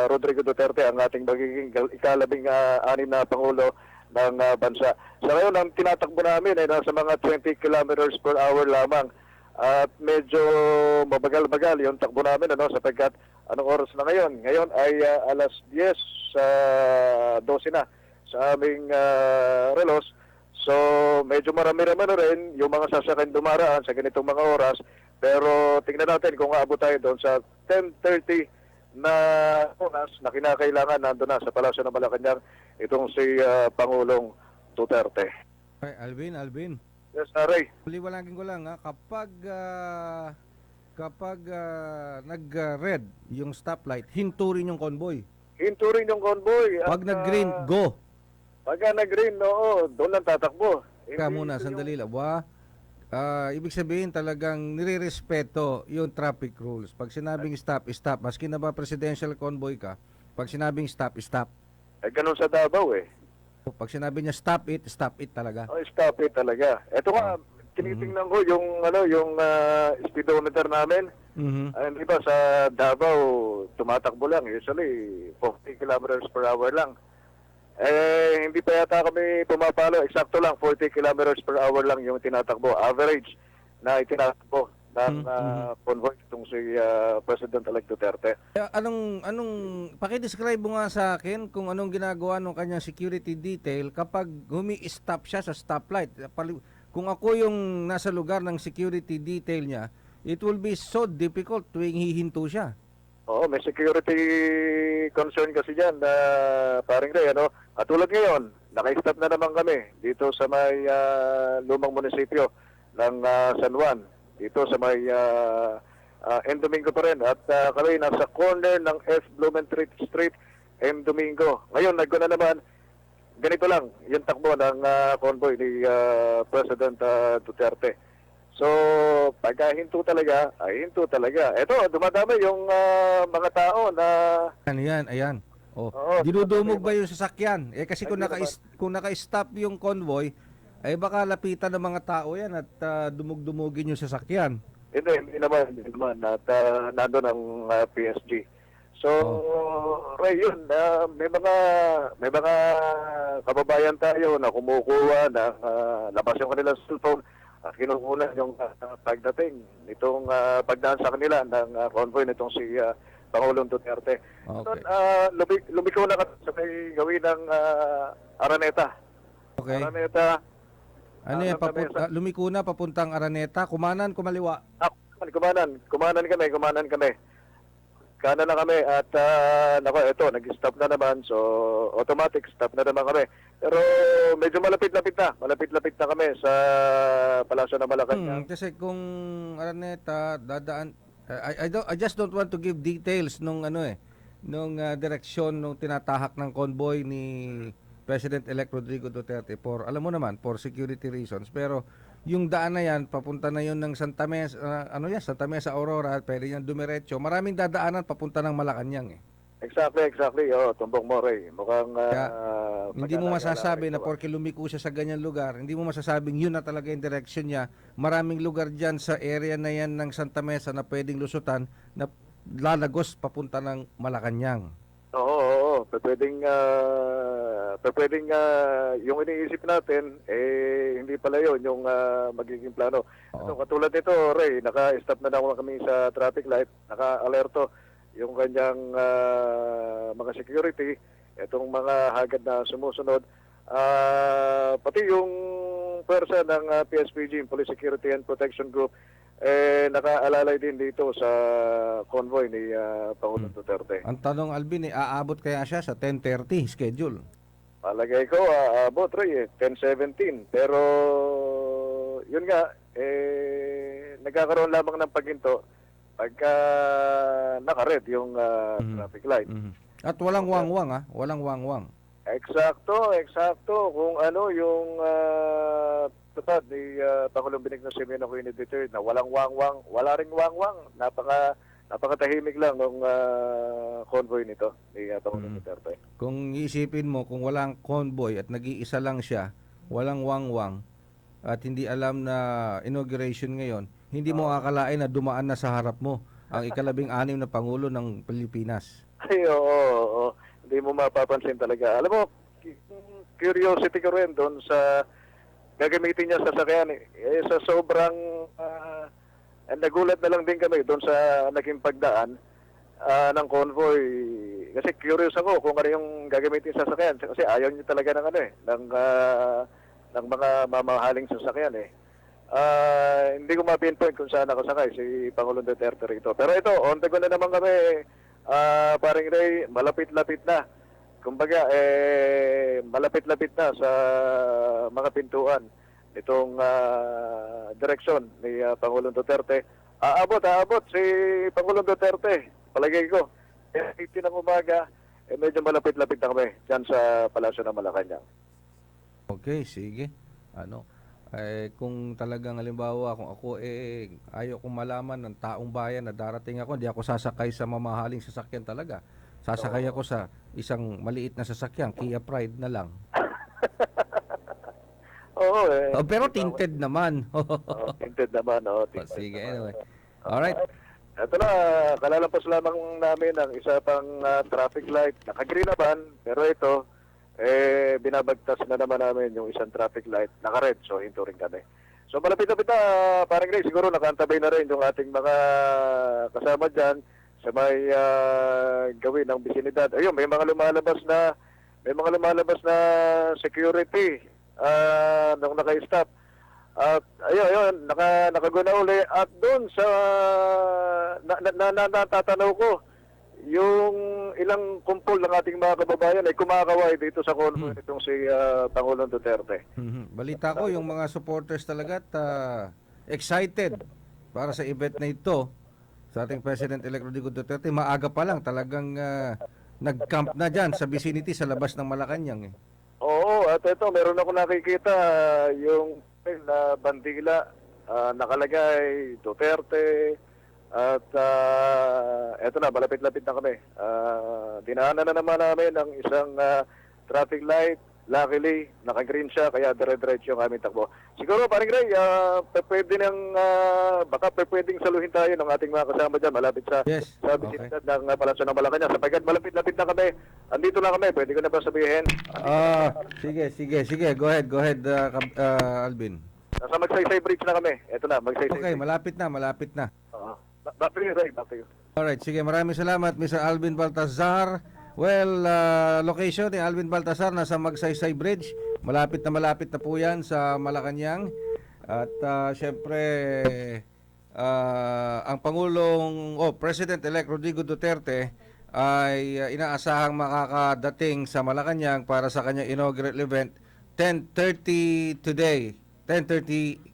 Rodrigo Duterte, ang ating magiging ikalabing-anim na Pangulo ng bansa. Sa ngayon, ang tinatakbo namin ay nasa mga 20 kilometers per hour lamang at medyo mabagal-bagal yung takbo namin sapagkat anong oras na ngayon? Ngayon ay alas 10 sa 12 na sa aming relos. So medyo marami-rami na rin yung mga sasakyan dumaraan sa ganitong mga oras. Pero tingnan natin kung aabot tayo doon sa 10:30 na oras na kinakailangan nandun na sa Palasyo ng Malacanang itong si Pangulong Duterte. Okay, Alvin. Yes, Ray. Liwanagin ko lang kapag nag-red yung stoplight, hinto rin yung convoy. Hinto rin yung convoy. Pag nag-green, go. Pagka nag-green, oo, doon lang tatakbo. Kaya muna, sandali lang. Ibig sabihin talagang nire-respeto yung traffic rules. Pag sinabing stop, stop. Maski na ba presidential convoy ka, pag sinabing stop, stop. Ganun sa Davao eh. Pag sinabi niya stop it talaga. Oh, stop it talaga. Ito nga, tinitingnan ko yung speedometer namin. Di ba sa Davao, tumatakbo lang. Usually, 40 kilometers per hour lang. Hindi pa yata kami pumapalo. Eksakto lang, 40 kilometers per hour lang yung tinatakbo. Average na itinatakbo ng convoy itong si President-elect Duterte. Pakidescribe mo nga sa akin kung anong ginagawa ng kanyang security detail kapag humi-stop siya sa stoplight. Kung ako yung nasa lugar ng security detail niya, it will be so difficult tuwing hihinto siya. Oo, may security concern kasi dyan na paring Ray, At tulad ngayon, naka-stop na naman kami dito sa may lumang munisipyo ng San Juan, dito sa may Domingo pa rin. At kami nasa corner ng F. Blumentritt Street noong Domingo. Ngayon, nagko na naman, ganito lang, yung takbo ng convoy ni President Duterte. So, pagka hinto talaga, ay hinto talaga. Ito, dumadami yung mga tao na... Ayan. Oh, Oo, dinudumog ba yung sasakyan? Kasi kung naka-stop yung convoy, ay baka lapitan ng mga tao yan at dumugdumugin yung sasakyan. Hindi naman. At nandun ang PSG. So, Ray, yun, may mga kababayan tayo na kumukuha ng labas yung kanilang cellphone at kinukunan yung pagdating nitong pagdaan sa kanila ng convoy nitong si Pangulong Duterte. Okay. Lumiko na sa may gawin ng Araneta. Okay. Araneta. Ano yan, lumiko na papuntang Araneta, kumanan, kumaliwa? Kumanan kami. Kanan na kami at ito, nag-stop na naman. So, automatic stop na naman kami. Pero medyo malapit-lapit na kami sa Palasyo ng Malacanang. Kasi kung Araneta, dadaan, I just don't want to give details nung direksyon nung tinatahak ng convoy ni President-elect Rodrigo Duterte alam mo naman, for security reasons. Pero yung daan na yan, papunta na yun ng Santa Mesa, Santa Mesa, Aurora, pwede yan dumiretso. Maraming dadaanan papunta ng Malacanang eh. Exactly. Tumbok mo, Ray. Mukhang... hindi mo masasabi na porque lumiko siya sa ganyan lugar, hindi mo masasabing yun na talaga yung direction niya. Maraming lugar dyan sa area na yan ng Santa Mesa na pwedeng lusutan na lalagos papunta ng Malacanang. Oo. Pwedeng yung iniisip natin, hindi pala yun yung magiging plano. So, katulad nito, Ray, naka-stop na naman kami sa traffic light, naka-alerto yung kanyang mga security, itong mga hagad na sumusunod, pati yung pwersa ng PSPG, Police Security and Protection Group, nakaalalay din dito sa convoy ni Pangulong Duterte. Ang tanong, Alvin, aabot kaya siya sa 10:30 schedule? Palagay ko, aabot, Ray, 10:17. Pero, yun nga, nagkakaroon lamang ng paghinto pagka naka-red yung traffic light. At walang wangwang, walang wangwang. Eksakto. Kung ano yung tutad ni Pangulong Benigno Simeon Aquino Duterte na walang wangwang, wala ring wangwang. Napakatahimik lang ng convoy nito ni Pangulong Duterte. Kung iisipin mo, kung walang convoy at nag-iisa lang siya, walang wangwang, at hindi alam na inauguration ngayon, hindi mo akalain na dumaan na sa harap mo ang ika-16 na Pangulo ng Pilipinas. Ay, oo. Hindi mo mapapansin talaga. Alam mo, curiosity ko rin doon sa gagamitin niya sa sasakyan. Sa sobrang nagulat na lang din kami doon sa naging pagdaan ng convoy. Kasi curious ako kung ano yung gagamitin sa sasakyan. Kasi ayaw niya talaga ng mga mamahaling sasakyan eh. Hindi ko ma-pinpoint kung saan nakasakay si Pangulong Duterte rito. Pero ito, on the go na naman kami, paring Ray, malapit-lapit na. Kumbaga, malapit-lapit na sa mga pintuan itong direksyon ni Pangulong Duterte. Aabot si Pangulong Duterte, palagay ko. 18 ng umaga, medyo malapit-lapit na kami dyan sa Palasyo ng Malacanang. Okay, sige. Kung talagang halimbawa, kung ako ayaw kong malaman ng taong bayan na darating ako, hindi ako sasakay sa mamahaling sasakyan talaga. Sasakay ako sa isang maliit na sasakyan, Kia Pride na lang. Pero tinted naman. Tinted naman, sige, anyway. Alright. Ito na, kalalapas lamang namin ang isa pang traffic light. Naka-green naman, pero ito, binabagtas na naman namin yung isang traffic light. Naka-red, so hinto rin kami. So malapit-lapit na, parang Ray, siguro nakaantabay na rin yung ating mga kasama dyan sa may gawin ng bisinidad. Ayun, may mga lumalabas na security nung naka-stop. At ayun, nakaguna uli. At doon sa natatanaw ko, yung ilang kumpol ng ating mga kababayan ay kumakaway dito sa convoy nitong si Pangulong Duterte. Balita ko, yung mga supporters talaga excited para sa event na ito sa ating President-elect Rodrigo Duterte. Maaga pa lang talagang nag-camp na dyan sa vicinity sa labas ng Malacanang eh. Oo, at ito, meron ako nakikita yung bandila, nakalagay Duterte, at eto na, malapit-lapit na kami. Dinaanan na naman namin ang isang traffic light. Luckily, naka-green siya, kaya dire-diretso yung aming takbo. Siguro, paring Ray, baka pwedeng saluhin tayo ng ating mga kasama dyan, malapit sa bisinidad ng Palasyo ng Malacanang. Sapagkat malapit-lapit na kami, andito na kami, pwede ko na ba sabihin? Sige. Go ahead, Alvin. Nasa Magsaysay Bridge na kami. Eto na, Magsaysay Okay, Bridge. malapit na. Back to you, Ray, back to you. Alright, sige, maraming salamat, Mr. Alvin Baltazar. Well, location ni Alvin Baltazar nasa Magsaysay Bridge. Malapit na po yan sa Malacanang. At syempre, ang President-elect Rodrigo Duterte ay inaasahang makakadating sa Malacanang para sa kanyang inaugural event 10:30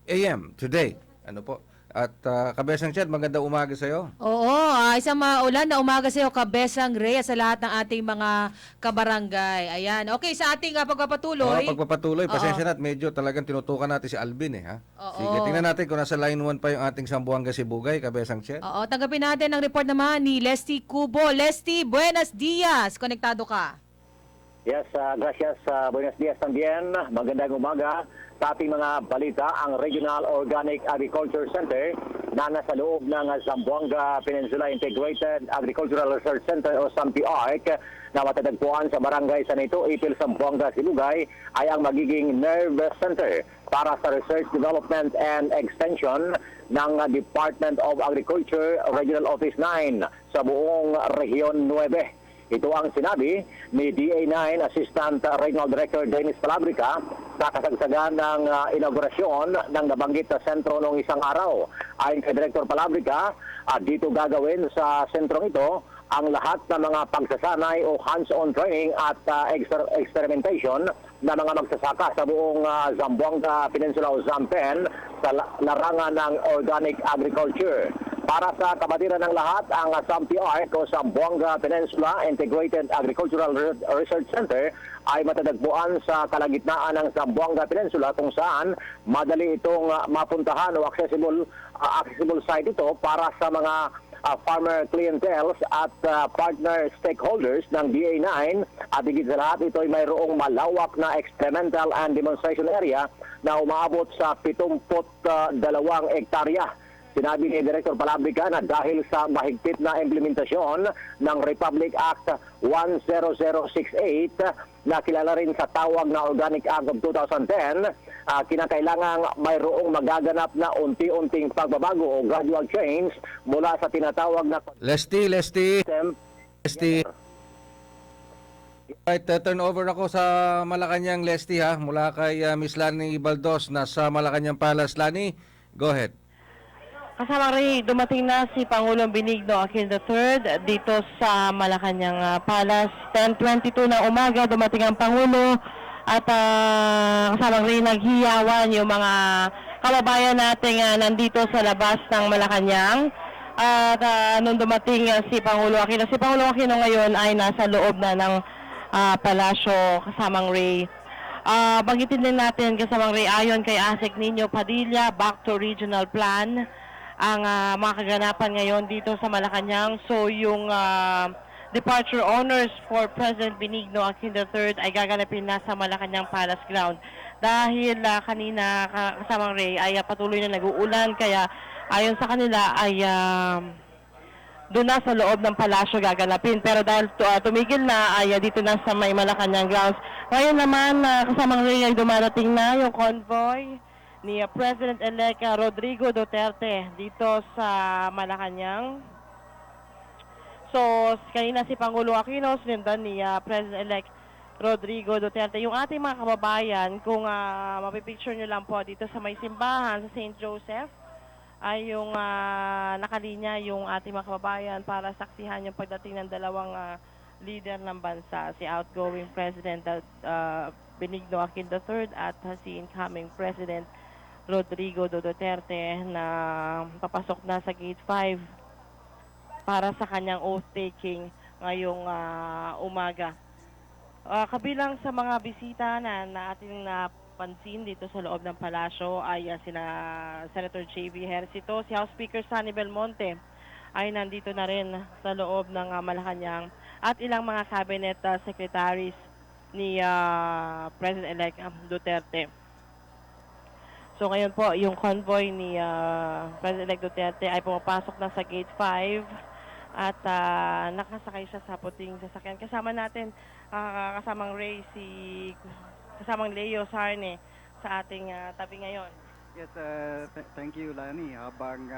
a.m. today. Ano po? At Kabesang Chet, magandang umaga sa iyo. Oo, isang maulan na umaga sa iyo, Kabesang Ray, at sa lahat ng ating mga kabarangay. Ayan. Okay, sa ating pagpapatuloy. Pasensya na at medyo talagang tinutukan natin si Alvin ha. Sige, tingnan natin kung nasa line 1 pa yung ating Sambuanga Sibugay, Kabesang Chet. Oo, tanggapin natin ang report naman ni Lesty Cubo. Lesty, buenos dias. Konektado ka. Yes, gracias. Buenos dias también. Magandang umaga. Sa ating mga balita, ang Regional Organic Agriculture Center na nasa loob ng Zamboanga Peninsula Integrated Agricultural Research Center o SAMPI-ARC na matatagpuan sa Barangay Sanito, Ipil, Zamboanga, Silugay ay ang magiging nerve center para sa Research Development and Extension ng Department of Agriculture Regional Office 9 sa buong Rehiyon 9. Ito ang sinabi ni DA9 Assistant Regional Director Dennis Palabrica sa kasagsagan ng inaugurasyon ng nabanggit na sentro noong isang araw. Ayon kay Director Palabrica, dito gagawin sa sentrong ito ang lahat ng mga pagsasanay o hands-on training at experimentation na mga magsasaka sa buong Zamboanga Peninsula o Zampen sa larangan ng organic agriculture. Para sa kabatiran ng lahat, ang SAMPI-ARC o Zamboanga Peninsula Integrated Agricultural Research Center ay matatagpuan sa kalagitnaan ng Zamboanga Peninsula kung saan madali itong mapuntahan o accessible site ito para sa mga farmer clientels at partner stakeholders ng DA9 at higit sa lahat ito ay mayroong malawak na experimental and demonstration area na umaabot sa 72 hektarya. Sinabi ni Director Palabrica na dahil sa mahigpit na implementasyon ng Republic Act 10068 na kilala rin sa tawag na Organic Act of 2010, kinakailangang mayroong magaganap na unti-unting pagbabago o gradual change mula sa tinatawag na... Lesty. Right, turn over ako sa Malacanang, Lesty ha, mula kay Miss Lani Baldos na sa Malacanang Palace. Lani, go ahead. Kasama rin, dumating na si Pangulong Benigno Aquino III dito sa Malacanang Palace. 10:22 ng umaga, dumating ang Pangulo at kasama rin naghiyawan yung mga kababayan nating nandito sa labas ng Malacanang. At nung dumating si Pangulo Aquino, ngayon ay nasa loob na ng palasyo kasamang Ray. Banggitin din natin kasamang Ray, ayon kay Asek Nino Padilla, back to regional plan ang mga kaganapan ngayon dito sa Malacanang. So yung departure honors for President Benigno Aquino III ay gaganapin na sa Malacanang Palace Ground. Dahil kanina kasamang Ray ay patuloy na nag-uulan, kaya ayon sa kanila ay doon na sa loob ng palasyo gaganapin. Pero dahil tumigil na ay dito na sa may Malacanang grounds. Ngayon naman kasamang Ray ay dumarating na yung convoy ni President-elect Rodrigo Duterte dito sa Malacanang. So, kanina si Pangulo Aquino, sinundan ni President-elect Rodrigo Duterte. Yung ating mga kababayan, kung mapipicture nyo lang po dito sa may simbahan sa St. Joseph, ay yung nakalinya yung ating mga kababayan para saksihan yung pagdating ng dalawang leader ng bansa, si outgoing President Benigno Aquino III at si incoming President Rodrigo Duterte na papasok na sa Gate 5 para sa kanyang oath-taking ngayong umaga. Kabilang sa mga bisita na ating napansin dito sa loob ng palasyo ay sina Senator J.V. Hercito, si House Speaker Sonny Belmonte ay nandito na rin sa loob ng Malacanang at ilang mga cabinet secretaries ni President-elect Duterte. So ngayon po, yung convoy ni President-elect Duterte ay pumapasok na sa Gate 5 at nakasakay siya sa puting sasakyan. Kasama natin, kasamang kasamang Leo Sarne sa ating tabi ngayon. Yes, thank you, Lani. Habang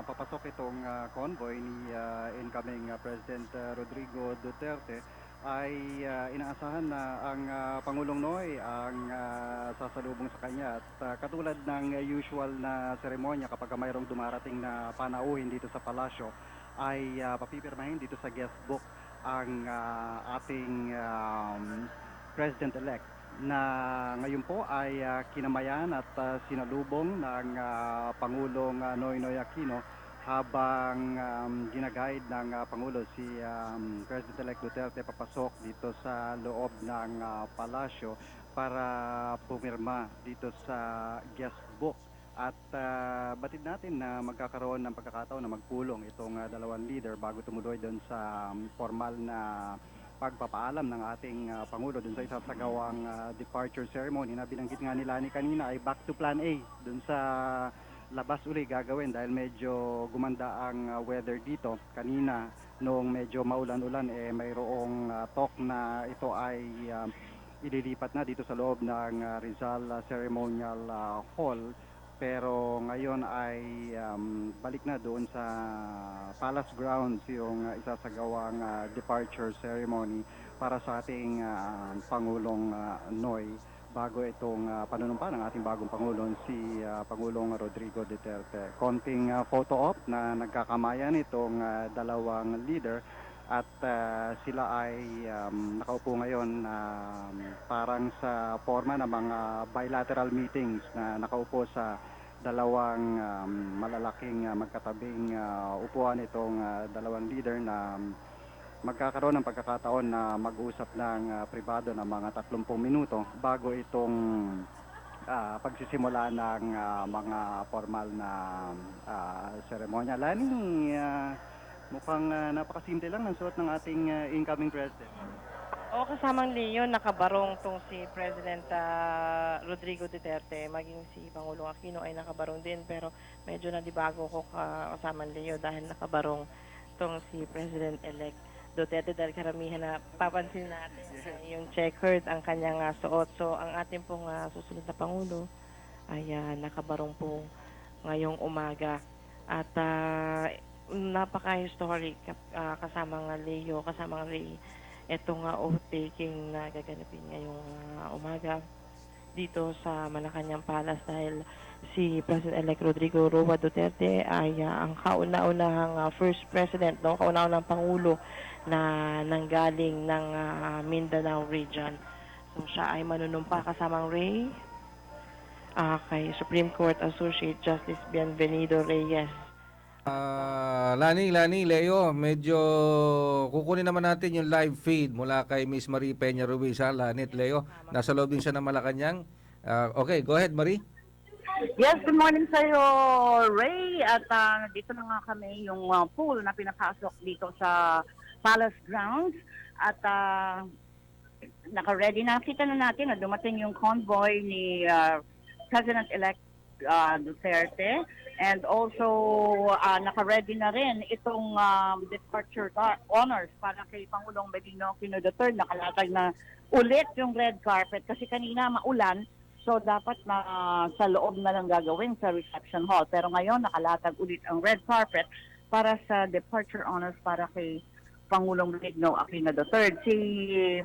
papasok itong convoy ni incoming President Rodrigo Duterte, ay inaasahan na ang Pangulong Noy ang sasalubong sa kanya. At katulad ng usual na seremonya kapag mayroong dumarating na panauhin dito sa palasyo, ay papipirmahin dito sa guest book ang ating President-elect na ngayon po ay kinamayan at sinalubong ng Pangulong Noynoy Aquino habang ginaguide ng Pangulo si President-elect Duterte papasok dito sa loob ng palasyo para pumirma dito sa guest book. At batid natin na magkakaroon ng pagkakataon na magpulong itong dalawang leader bago tumuloy doon sa formal na pagpapaalam ng ating Pangulo doon sa isasagawang departure ceremony na binanggit nga nila ni kanina ay back to plan A doon sa labas uli gagawin dahil medyo gumanda ang weather dito. Kanina noong medyo maulan-ulan mayroong talk na ito ay ililipat na dito sa loob ng Rizal Ceremonial Hall. Pero ngayon ay balik na doon sa Palace Grounds yung isasagawang departure ceremony para sa ating Pangulong Noy bago itong panunumpa ng ating bagong Pangulong si Pangulong Rodrigo Duterte. Konting photo op na nagkakamayan itong dalawang leader at sila ay nakaupo ngayon parang sa forma ng mga bilateral meetings na nakaupo sa dalawang malalaking magkatabing upuan itong dalawang leader na magkakaroon ng pagkakataon na mag-usap ng pribado ng mga 30 minuto bago itong pagsisimula ng mga formal na seremonya. Lani, mukhang napakasimple lang ng suot ng ating incoming president. O kasamang Leo, nakabarong tong si President Rodrigo Duterte, maging si Pangulong Aquino ay nakabarong din, pero medyo nadibago ko kasamang Leo dahil nakabarong tong si President-elect Duterte dahil karamihan na papansin natin yung checkered ang kanyang suot. So ang ating pong susunod na Pangulo ay nakabarong po ngayong umaga at napaka-historic kasamang Leo, kasamang Ray itong oath-taking na gaganapin ngayong umaga dito sa Malacanang Palace dahil si President-elect Rodrigo Roa Duterte ay ang kauna-unahang first president, no? Kauna-unahang Pangulo na nanggaling ng Mindanao region. So siya ay manunumpa kasamang Ray kay Supreme Court Associate Justice Bienvenido Reyes. Lani, Leo, medyo kukunin naman natin yung live feed mula kay Miss Marie Peña Ruiz, Lani at Leo. Nasa loob din siya ng Malacanang. Okay, go ahead, Marie. Yes, good morning sa iyo, Ray. At dito na nga kami yung pool na pinapasok dito sa Palace Grounds. At naka-ready na. Kita na natin na dumating yung convoy ni President-elect Duterte. And also, naka-ready na rin itong departure honors para kay Pangulong Benigno Aquino III. Nakalatag na ulit yung red carpet kasi kanina maulan. So, dapat na sa loob na lang gagawin sa reception hall. Pero ngayon, nakalatag ulit ang red carpet para sa departure honors para kay Pangulong Benigno Aquino III.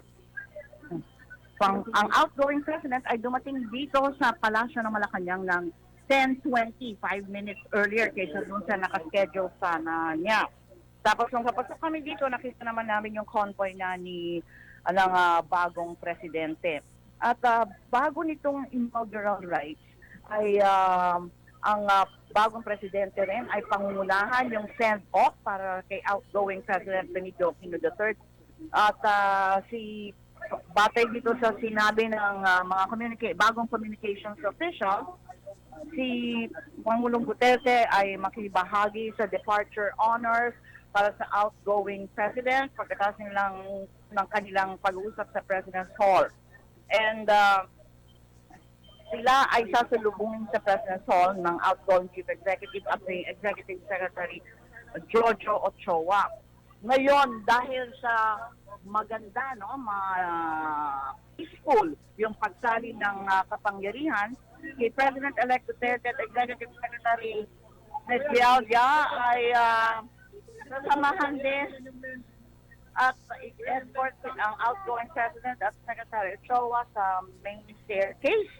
Ang outgoing president ay dumating dito sa Palasyo ng Malacanang ng 10:25 minutes earlier kaysa doon sa nakaschedule sana niya. Tapos nung kapasok kami dito, nakita naman namin yung convoy na ni bagong presidente. At bago nitong inaugural rites ay ang bagong presidente rin ay pangungunahan yung send-off para kay outgoing President Benito Duterte. At batay dito sa sinabi ng mga bagong communications official, si Pangulong Duterte ay makibahagi sa departure honors para sa outgoing president pagkatapos ng kanilang pag-uusap sa President's Hall. And sila ay sasalubungin sa President's Hall ng outgoing Chief Executive at the Executive Secretary Jojo Ochoa. Ngayon, dahil sa maganda, peaceful yung pagsali ng kapangyarihan, si President-elect Duterte at Executive Secretary Leonor ay sasamahan din at escort ang outgoing President at Secretary Ochoa sa main staircase.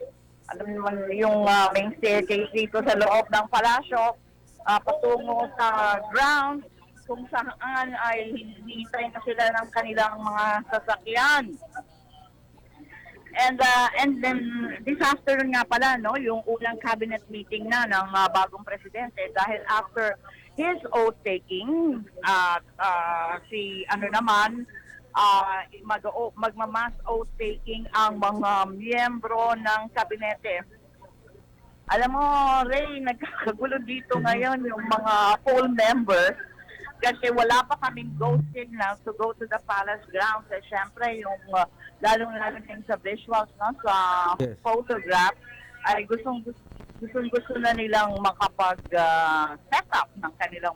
Alam naman yung main staircase dito sa loob ng palasyo patungo sa ground kung saan ay hinihintay na sila ng kanilang mga sasakyan. And then this afternoon nga pala, yung unang cabinet meeting na ng bagong presidente dahil after his oath-taking, magmamass oath-taking ang mga miyembro ng kabinete. Alam mo, Ray, nagkakagulo dito ngayon yung mga full members kasi wala pa kaming go signal to go to the palace grounds. Eh, syempre, yung lalong-lalo sa visuals, sa photograph, ay gusto na nilang makapag-set up ng kanilang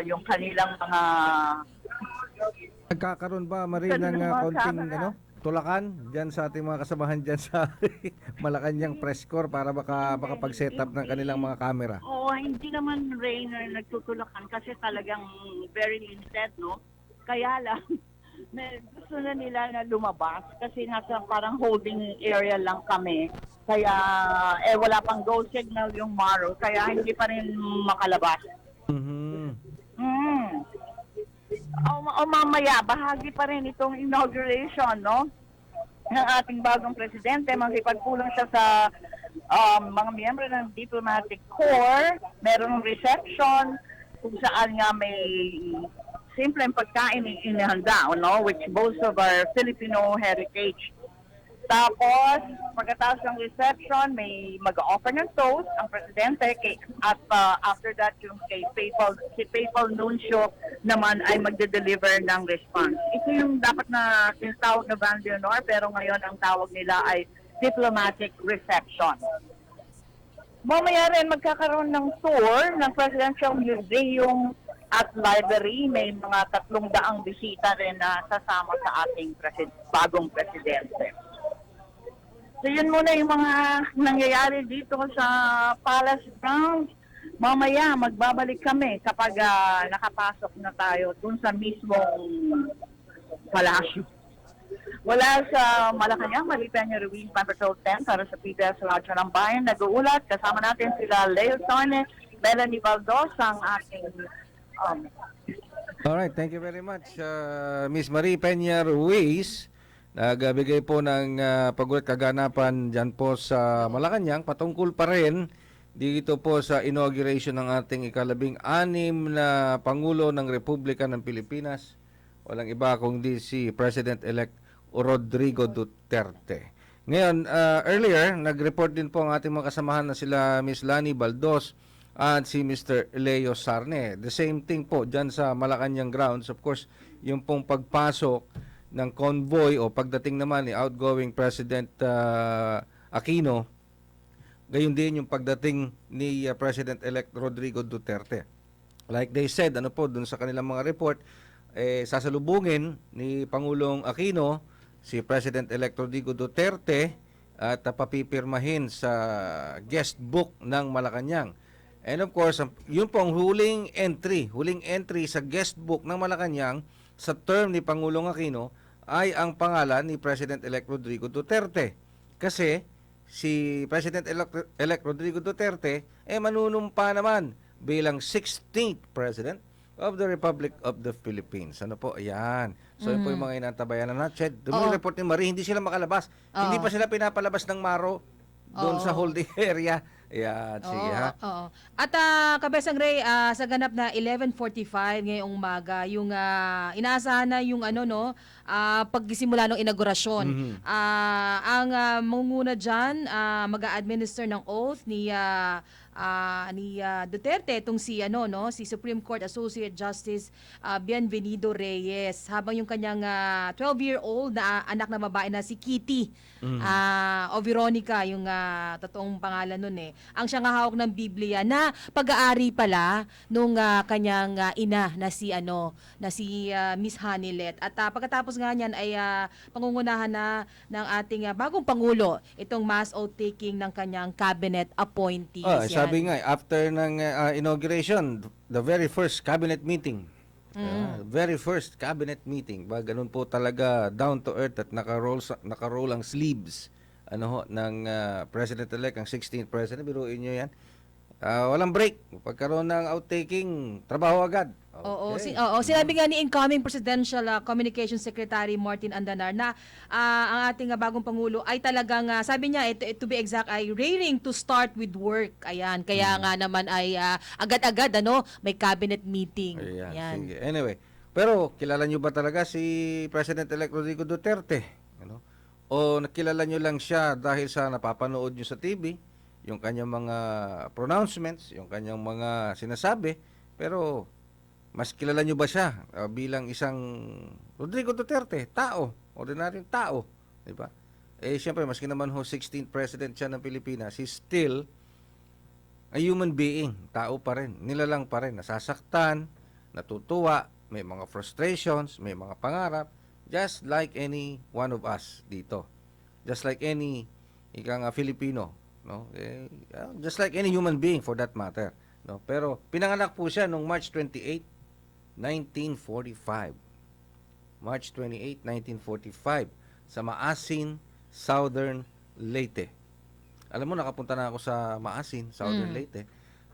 yung kanilang mga... Nagkakaroon ba, Marie, ng konting tulakan dyan sa ating mga kasamahan dyan sa Malacanang press corps para makapag-set up ng kanilang mga camera? Oo, hindi naman, Rainer, nagtutulakan kasi talagang very limited, Kaya lang, gusto na nila na lumabas kasi nasa parang holding area lang kami. Kaya, wala pang go signal yung Maro, kaya hindi pa rin makalabas. O mamaya, bahagi pa rin itong inauguration, ng ating bagong presidente. Makipagpulong siya sa mga miyembro ng diplomatic corps. Merong reception kung saan nga may simpleng pagkain inihanda, which boasts of our Filipino heritage. Tapos, pagkatapos ng reception, may mag-offer ng toast ang presidente at after that, yung si Papal Nuncio naman ay magde-deliver ng response. Ito yung dapat na tinatawag na Van Leonor, pero ngayon ang tawag nila ay diplomatic reception. Mamaya rin magkakaroon ng tour ng Presidential Museum at Library. May mga 300 bisita rin na sasama sa ating bagong presidente. So yun muna yung mga nangyayari dito sa Palace Grounds. Mamaya magbabalik kami kapag nakapasok na tayo dun sa mismong palasyo. Wala sa Malacanang, Maripenya Ruin, Patrol 10 para sa PBS Radyo ng Bayan. Nag-uulat, kasama natin sila Leo Torne, Melanie Valdos, ang ating... Alright, thank you very much, Miss Marie Peña Ruiz. Nagbigay po ng pagulat kaganapan dyan po sa Malacanang, patungkol pa rin dito po sa inauguration ng ating ika-16 na Pangulo ng Republika ng Pilipinas. Walang iba kundi si President-elect Rodrigo Duterte. Ngayon, earlier, nag-report din po ang ating mga kasamahan na sila Miss Lani Baldos at si Mr. Leo Sarne. The same thing po dyan sa Malacanang grounds. Of course, yung pong pagpasok ng convoy o pagdating naman ni outgoing President Aquino, gayon din yung pagdating ni President-elect Rodrigo Duterte. Like they said, dun sa kanilang mga report, sasalubungin ni Pangulong Aquino si President-elect Rodrigo Duterte at papipirmahin sa guest book ng Malacanang. And of course, yun pong huling entry sa guest book ng Malacanang sa term ni Pangulong Aquino ay ang pangalan ni President-elect Rodrigo Duterte. Kasi si President-elect Rodrigo Duterte manunumpa naman bilang 16th President of the Republic of the Philippines. Ano po? Ayan. So, yun po yung mga inantabayan na natin. Report ni Marie, hindi sila makalabas. Hindi pa sila pinapalabas ng Maro. doon Oo. sa holding area. Ayan, sige ha. Oo. At Kabesang Ray, sa ganap na 11:45 ngayong umaga, yung inaasahan na yung pagsimula ng inaugurasyon. Mhm. Ang mangunguna diyan, mag-a-administer ng oath ni Duterte itong si Supreme Court Associate Justice Bienvenido Reyes, habang yung kanyang 12-year-old na anak na babae na si Kitty o Veronica, yung totoong pangalan nun ang siyang hawak ng Biblia na pag-aari pala nung kanyang ina na si Miss Hanilet. At pagkatapos nga niyan ay pangungunahan na ng ating bagong pangulo itong mass oath-taking ng kanyang cabinet appointees. Sabi nga, after ng inauguration, the very first cabinet meeting. Very first cabinet meeting. Ganun po talaga, down to earth at nakaroll ang sleeves ng President-elect, ang 16th President. Biruin nyo yan. Walang break. Pagkaroon ng outtaking, trabaho agad. Okay. Sinabi nga ni incoming Presidential Communications Secretary Martin Andanar na ang ating bagong Pangulo ay talagang, sabi niya, to be exact, ay raring to start with work. Ayan, kaya nga naman ay agad-agad may cabinet meeting. Ayan. Sige. Anyway, pero kilala nyo ba talaga si President-elect Rodrigo Duterte? O nakilala nyo lang siya dahil sa napapanood nyo sa TV, yung kanyang mga pronouncements, yung kanyang mga sinasabi, pero mas kilala nyo ba siya bilang isang Rodrigo Duterte, tao, ordinaryong tao, di ba? Siyempre, maski naman 16th President siya ng Pilipinas, he's still a human being, tao pa rin, nilalang pa rin, nasasaktan, natutuwa, may mga frustrations, may mga pangarap, just like any one of us dito. Just like any Filipino, just like any human being for that matter, Pero pinanganak po siya noong March 28, 1945. March 28, 1945 sa Maasin, Southern Leyte. Alam mo, nakapunta na ako sa Maasin, Southern Leyte,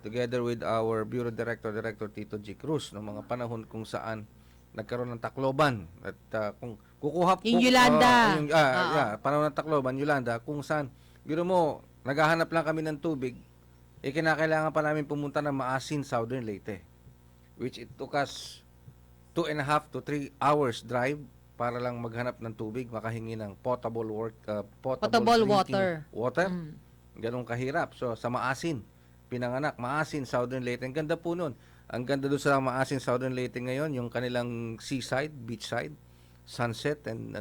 together with our Bureau Director, Director Tito G. Cruz, ng mga panahon kung saan nagkaroon ng Tacloban at kung kukuha po yung Yolanda. Panahon ng Tacloban, Yolanda, kung saan biro mo naghahanap lang kami ng tubig, kinakailangan pa namin pumunta ng Maasin, Southern Leyte, which it took us 2.5 to 3 hours drive para lang maghanap ng tubig, makahingi ng potable water. Ganun kahirap. So sa Maasin pinanganak, Maasin, Southern Leyte. Ang ganda po nun. Ang ganda doon sa Maasin, Southern Leyte ngayon, yung kanilang seaside, beachside, sunset and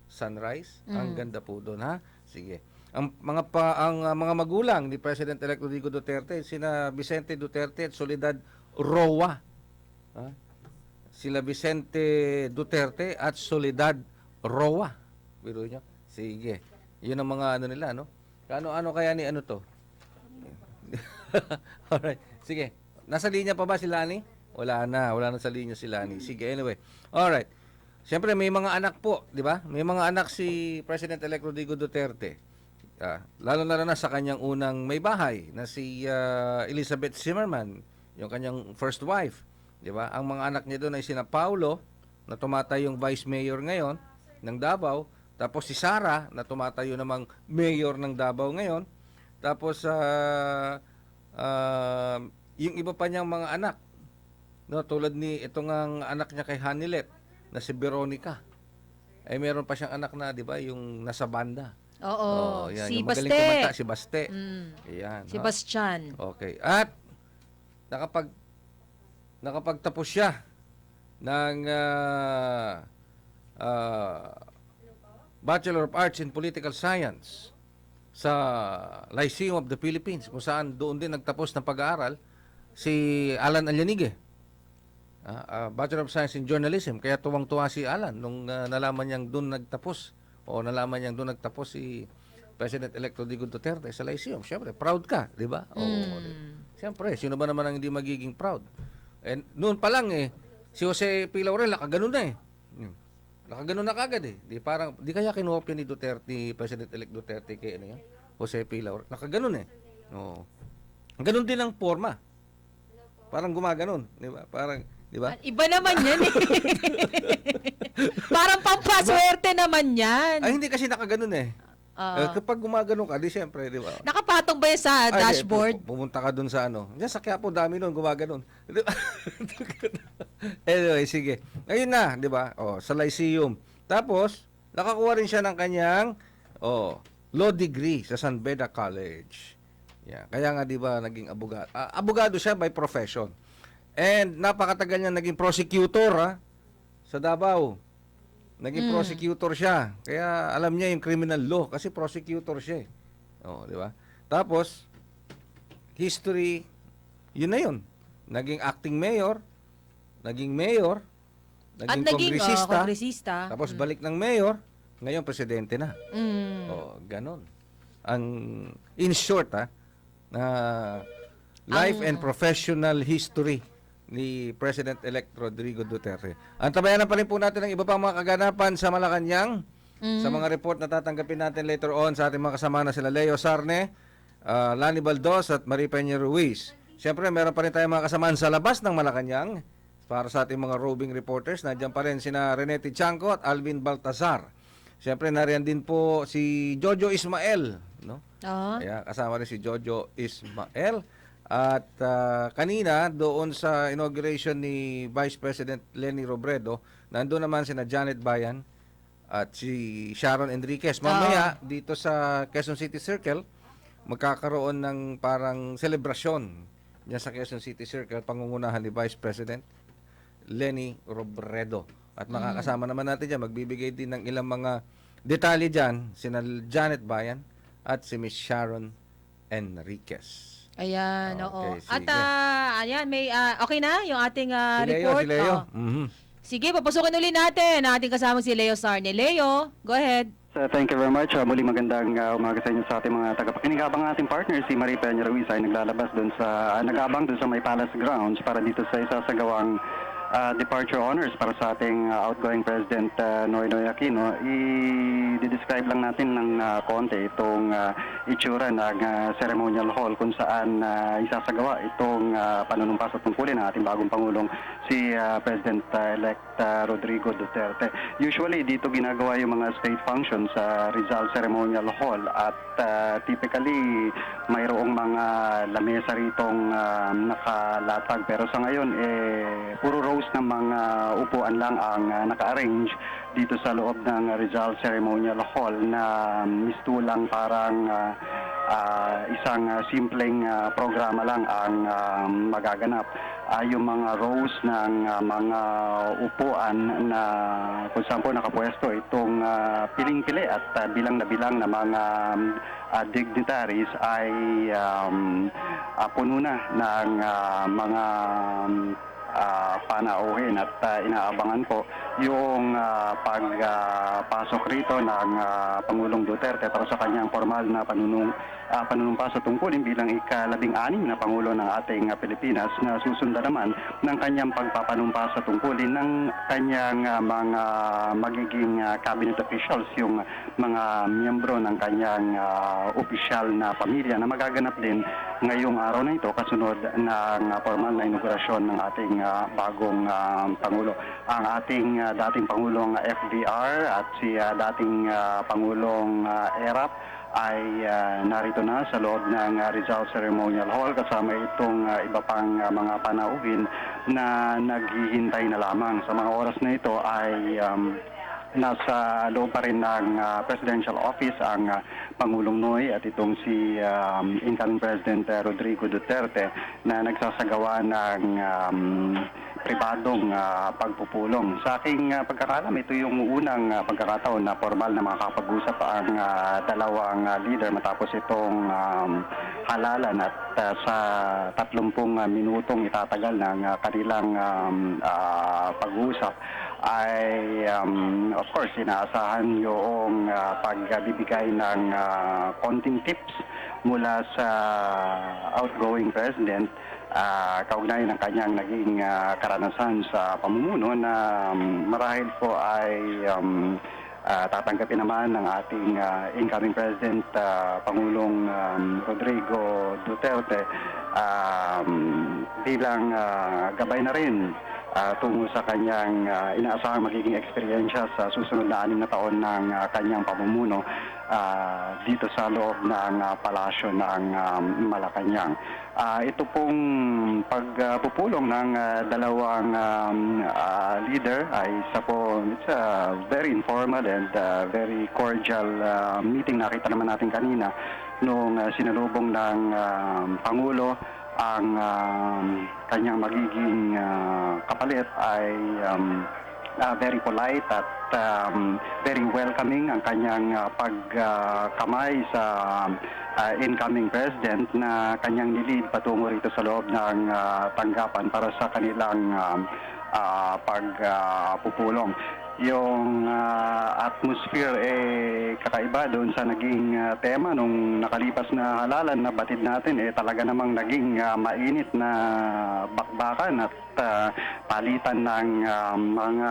sunrise. Ang ganda po doon, ha? Sige. Ang mga magulang ni President-elect Rodrigo Duterte, sina Vicente Duterte at Soledad Roa. Ha? Sila Vicente Duterte at Soledad Roa. Biro niyo? Sige. Yun ang mga nila, no? Ano kaya ni to? Alright. Sige. Nasa linya pa ba si Lani? Wala na sa linya si Lani. Sige, anyway. Alright. Siyempre, may mga anak po, di ba? May mga anak si President-elect Rodrigo Duterte. Lalo na sa kanyang unang may bahay na si Elizabeth Zimmerman, yung kanyang first wife. Di ba? Ang mga anak niya doon ay sina Paulo, na tumatayong vice mayor ngayon ng Davao. Tapos si Sara, na tumatayo namang mayor ng Davao ngayon. Tapos yung iba pa niyang mga anak, tulad ni itong ang anak niya kay Hanilet na si Veronica, ay meron pa siyang anak na, di ba, yung nasa banda. Oo, yan, si yung magaling Baste. kumanta, si Baste. Ayan, Si Bastian. Okay. At nakapagtapos siya ng Bachelor of Arts in Political Science sa Lyceum of the Philippines, kung saan doon din nagtapos ng pag-aaral si Alan Alyanige. Bachelor of Science in Journalism. Kaya tuwang-tuwa si Alan nung nalaman niyang doon nagtapos si President-elect Rodrigo Duterte sa Lyceum. Siyempre, proud ka, di ba? Siyempre, sino ba naman ang hindi magiging proud? And noon pa lang si Jose P. Laurel nakaganon na Nakaganon na kagad Di kaya kinopya ni Duterte, President-elect Duterte kay Jose P. Laurel. Nakaganon Ganon din ang forma. Parang gumaganon, di ba? Di ba? Iba naman yan Parang pampaswerte naman yan. Ay, hindi kasi nakaganon Kapag gumagano ka, di siyempre, di ba? Nakapatong ba yan sa dashboard? Pumunta ka dun sa ano. Diyan sa Quiapo, dami nun, gumaganon. Anyway, sige. Ayun na, di ba? Sa Lyceum. Tapos, nakakuha rin siya ng kanyang law degree sa San Beda College. Yeah. Kaya nga, di ba, naging abogado. Abogado siya by profession. And napakatagal niya naging prosecutor, sa Davao. Naging prosecutor siya. Kaya alam niya yung criminal law kasi prosecutor siya. Di ba? Tapos history, yun na yun. Naging acting mayor, naging kongresista, tapos balik ng mayor, ngayon presidente na. Ganon. In short, na life and professional history ni President-elect Rodrigo Duterte. Antabayanan pa rin po natin ang iba pang mga kaganapan sa Malacanang sa mga report na tatanggapin natin later on sa ating mga kasama na sila Leo Sarne, Lani Baldos at Marie Peña Ruiz. Siyempre, meron pa rin tayong mga kasamaan sa labas ng Malacanang para sa ating mga roving reporters. Nandiyan pa rin sina Renete Chanco at Alvin Baltazar. Siyempre, nariyan din po si Jojo Ismael. No? Kaya kasama rin si Jojo Ismael. At kanina, doon sa inauguration ni Vice President Leni Robredo, nandun naman sina Janet Bayan at si Sharon Enriquez. Mamaya, dito sa Quezon City Circle, magkakaroon ng parang selebrasyon diyan sa Quezon City Circle, pangungunahan ni Vice President Leni Robredo. At makakasama naman natin dyan, magbibigay din ng ilang mga detalye dyan, sina Janet Bayan at si Miss Sharon Enriquez. Ayan, oo. Okay, At ayan, may okay na yung ating report. Si Leo. Sige, papasukin ulit natin ang ating kasama si Leo Sarne. Leo, go ahead. Thank you very much. Muli magandang umaga sa inyo sa ating mga tagapakinig. Habang ating partner si Marie Peña Ruiz ay naglalabas doon sa nag-abang doon sa may Palace Grounds para dito sa isasagawang departure honors para sa ating outgoing President Noynoy Aquino. I-describe lang natin ng konti itong itsura ng ceremonial hall kung saan isasagawa itong panunumpa sa tungkulin ng ating bagong Pangulong si President-elect Rodrigo Duterte. Usually dito ginagawa yung mga state functions sa Rizal Ceremonial Hall at typically mayroong mga lamesa ritong nakalatag pero sa ngayon puro rows ng mga upuan lang ang naka-arrange dito sa loob ng Rizal Ceremonial Hall na mistulang parang isang simpleng programa lang ang magaganap. Yung mga rows ng mga upuan na kung saan po nakapwesto itong piling-pili at bilang na bilang na mga dignitaries ay puno na ng mga panauhin at inaabangan po yung pagpasok rito ng Pangulong Duterte para sa kanyang formal na panunumpa sa tungkulin bilang ika-16 na Pangulo ng ating Pilipinas na susundan naman ng kanyang pagpapanumpa sa tungkulin ng kanyang mga magiging cabinet officials, yung mga miyembro ng kanyang opisyal na pamilya na magaganap din ngayong araw na ito kasunod ng formal na inaugurasyon ng ating bagong Pangulo. Ang ating dating Pangulong FDR at si dating Pangulong ERAP ay narito na sa loob ng Rizal Ceremonial Hall kasama itong iba pang mga panauhin na naghihintay na lamang. Sa mga oras na ito ay nasa loob pa rin ng presidential office ang Pangulong Noy at itong si incoming President Rodrigo Duterte na nagsasagawa ng pribadong pagpupulong. Sa aking pagkakalam, ito yung unang pagkakataon na formal na makakapag-usap ang dalawang leader matapos itong halalan at sa 30 minutong itatagal ng kanilang pag-uusap ay of course inaasahan yung pagbibigay ng konting tips mula sa outgoing president kaugnay ng kanyang naging karanasan sa pamumuno na marahil po ay tatanggapin naman ng ating incoming President Pangulong Rodrigo Duterte bilang gabay na rin tungo sa kanyang inaasahang magiging eksperyensya sa susunod na 6 na taon ng kanyang pamumuno dito sa loob ng palasyo ng Malacanang. Ito pong pagpupulong ng dalawang leader ay it's a very informal and very cordial meeting. Nakita naman natin kanina nung sinalubong ng Pangulo ang kanyang magiging kapalit ay very polite at very welcoming ang kanyang pagkamay sa incoming president na kanyang nilid patungo rito sa loob ng tanggapan para sa kanilang pagpupulong. Yung atmosphere kakaiba doon sa naging tema nung nakalipas na halalan na batid natin talaga namang naging mainit na bakbakan at palitan ng mga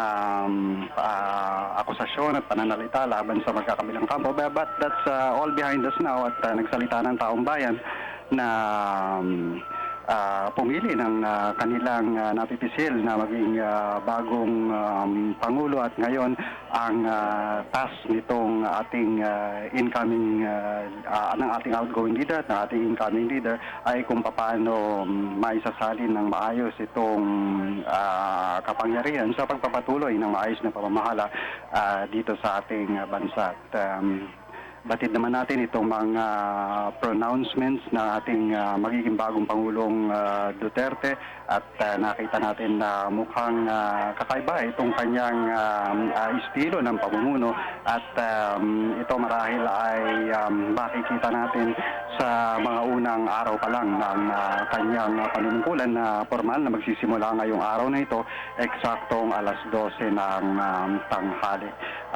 akusasyon at pananalita laban sa magkakabilang kampo. But that's all behind us now at nagsalita ng taong bayan na pumili ng kanilang napipisil na maging bagong Pangulo at ngayon ang task nitong ating incoming ng ating outgoing leader at ng ating incoming leader ay kung paano maisasalin ng maayos itong kapangyarihan sa pagpapatuloy ng maayos na pamamahala dito sa ating bansa. At batid naman natin itong mga pronouncements na ating magiging bagong Pangulong Duterte at nakita natin na mukhang kakaiba itong kanyang estilo ng pamumuno at ito marahil ay makikita natin sa mga unang araw pa lang ng kanyang panunungkulan na formal na magsisimula ngayong araw na ito eksaktong 12:00 ng tanghali.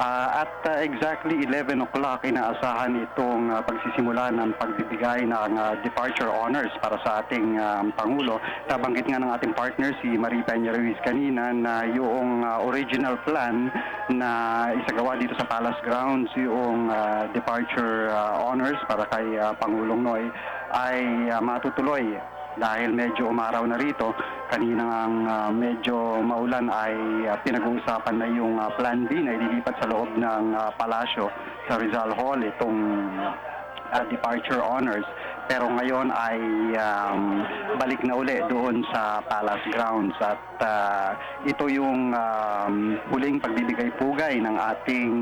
At exactly 11 o'clock inaasahan itong pagsisimula ng pagbibigay ng departure honors para sa ating Pangulo. Nabanggit nga ng ating partner si Maria Leonor G kanina na yung original plan na isagawa dito sa Palace Grounds yung departure honors para kay Pangulong Noy ay matutuloy dahil medyo umaraw na rito. Kanina ang medyo maulan ay pinag-uusapan na yung Plan B na ililipat sa loob ng palasyo sa Rizal Hall itong departure honors. Pero ngayon ay balik na uli doon sa Palace Grounds at ito yung huling pagbibigay pugay ng ating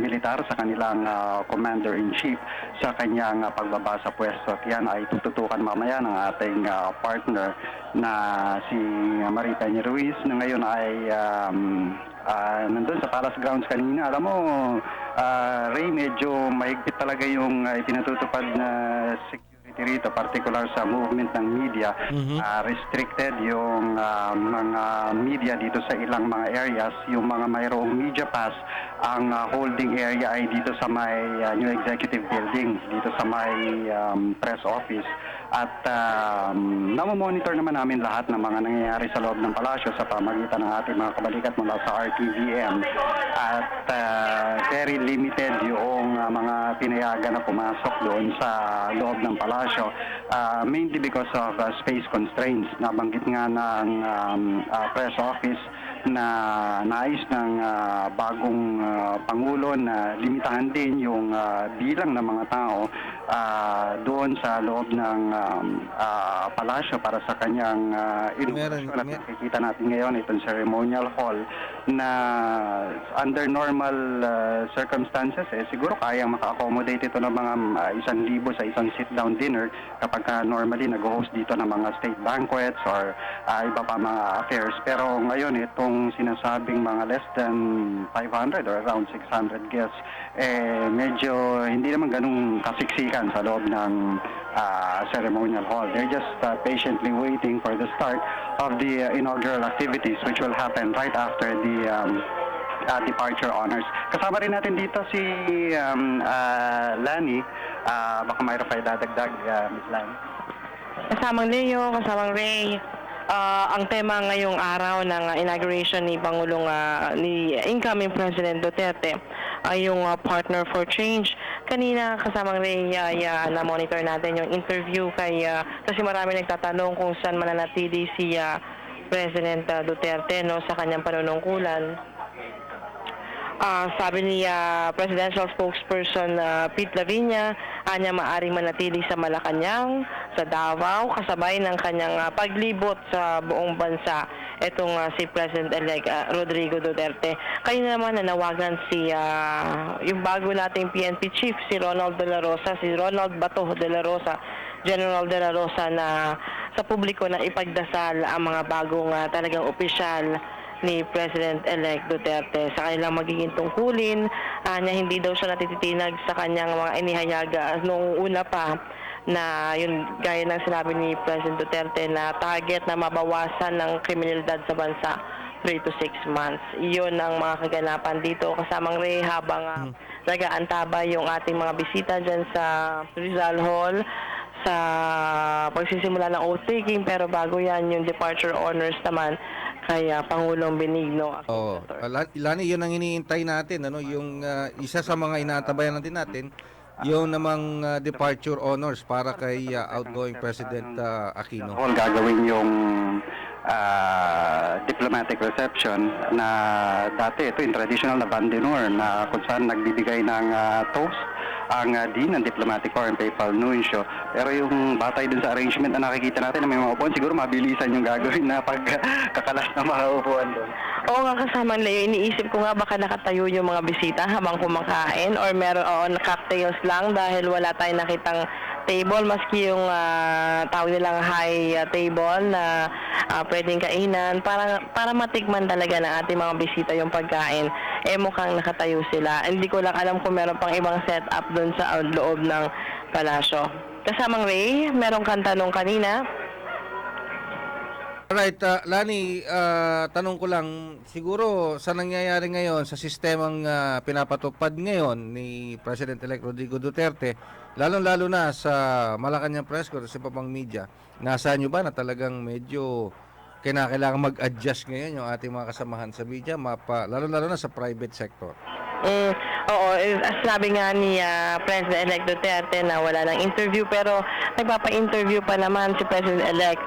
militar sa kanilang Commander-in-Chief sa kanyang pagbaba sa pwesto. At yan ay tututukan mamaya ng ating partner na si Maria Leonor G na ngayon ay nandun sa Palace Grounds kanina. Alam mo, Ray, medyo mahigpit talaga yung pinatutupad na security rito, particular sa movement ng media. Restricted yung mga media dito sa ilang mga areas. Yung mga mayroong media pass, ang holding area ay dito sa may New Executive Building, dito sa may press office. At namomonitor naman namin lahat ng mga nangyayari sa loob ng palasyo sa pamagitan ng ating mga kabalikat mula sa RTVM. At very limited yung mga pinayagan na pumasok doon sa loob ng palasyo. Mainly because of space constraints. Nabanggit nga ng press office na nais ng bagong Pangulo na limitahan din yung bilang ng mga tao doon sa loob ng palasyo para sa kanyang inauguration. At nakikita natin ngayon itong ceremonial hall na under normal circumstances siguro kayang maka-accommodate ito ng mga 1,000 sa isang sit-down dinner kapag normally nag-host dito ng mga state banquets or iba pa mga affairs. Pero ngayon itong sinasabing mga less than 500 or around 600 guests medyo hindi naman ganung kasiksikan sa loob ng ceremonial hall. They're just patiently waiting for the start of the inaugural activities which will happen right after the departure honors. Kasama rin natin dito si Lani. Baka mayroon kayo dadagdag, Ms. Lani. Kasamang Leo, kasamang Ray. Ang tema ngayong araw ng inauguration ni Pangulong ni incoming President Duterte ay yung Partner for Change. Kanina kasamang Ray, na-monitor natin yung interview kasi marami nagtatanong kung saan mananatili si President Duterte no, sa kanyang panunungkulan. Sabi ni Presidential Spokesperson Pete Lavinia, anya maaring manatili sa Malacanang, sa Davao, kasabay ng kanyang paglibot sa buong bansa. Itong si President-elect Rodrigo Duterte. Kaya naman nanawagan yung bago nating PNP Chief, si Ronald Bato de la Rosa, General de la Rosa, na sa publiko na ipagdasal ang mga bagong talagang opisyal ni President-elect Duterte sa kanilang magiging tungkulin. Niya hindi daw siya natititinag sa kanyang mga inihayag noong una pa na yun, gaya ng sinabi ni President Duterte na target na mabawasan ng kriminalidad sa bansa 3 to 6 months. Iyon ang mga kaganapan dito kasamang Ray habang nag-aantaba yung ating mga bisita dyan sa Rizal Hall sa pagsisimula ng oath-taking, pero bago yan yung departure honors naman kay Pangulong Benigno. Lani, yun ang iniintay natin, ano, yung isa sa mga inaantabayan natin, yung namang departure honors para kay outgoing President Aquino. Gagawin yung diplomatic reception na dati ito yung traditional na bandinor na kung saan nagbibigay ng toast ang Dean ng Diplomatic Corps and Papal Nuncio. Pero yung batay dun sa arrangement na nakikita natin na may mga upuan, siguro mabilisan yung gagawin na pagkakalas ng mga upuan doon. Oo nga, kasama Leo, iniisip ko nga baka nakatayo yung mga bisita habang kumakain or meron cocktails lang dahil wala tayong nakitang table, maski yung tawag nilang high table na pwedeng kainan para matikman talaga ng ating mga bisita yung pagkain. Mukhang nakatayo sila. Hindi ko lang alam kung meron pang ibang setup doon sa loob ng palasyo. Kasamang Ray, meron kang tanong kanina? Alright, Lani, tanong ko lang, siguro sa nangyayari ngayon sa sistemang pinapatupad ngayon ni President-elect Rodrigo Duterte, lalong-lalo na sa Malacanang Press Corps, sa ibang media, nasa nyo ba na talagang medyo kailangan mag-adjust ngayon yung ating mga kasamahan sa media, lalong-lalo na sa private sector? Oo, sabi nga ni President-elect Duterte na wala ng interview, pero nagpapa-interview pa naman si President-elect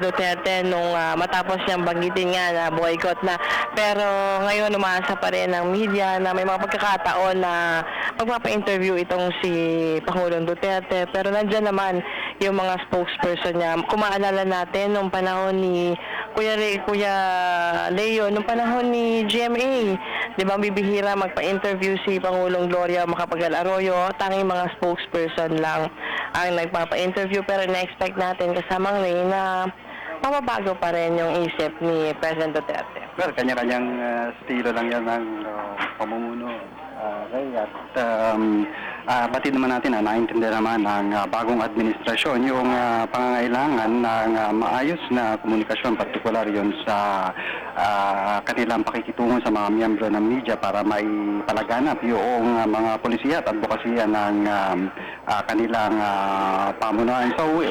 Duterte nung matapos niyang banggitin nga na boycott na. Pero ngayon umaasa pa rin ng media na may mga pagkakataon na magpapa-interview itong si Pangulong Duterte. Pero nandiyan naman yung mga spokesperson niya. Kung maalala natin nung panahon ni Kuya Leo, nung panahon ni GMA, di ba bibihira magpa-interview si Pangulong Gloria Macapagal-Arroyo, tanging mga spokesperson lang ang nagpapa-interview, pero na-expect natin kasamang Ray na mababago pa rin yung isip ni President Duterte. Well, kanya-kanyang estilo lang yan ng pamumuno. Batid naman natin na naintindihan naman ng bagong administrasyon yung pangangailangan ng maayos na komunikasyon, partikular yun sa kanilang pakikitungo sa mga miyembro ng media para may palaganap yung mga polisiya at advokasya ng kanilang pamunuan. So,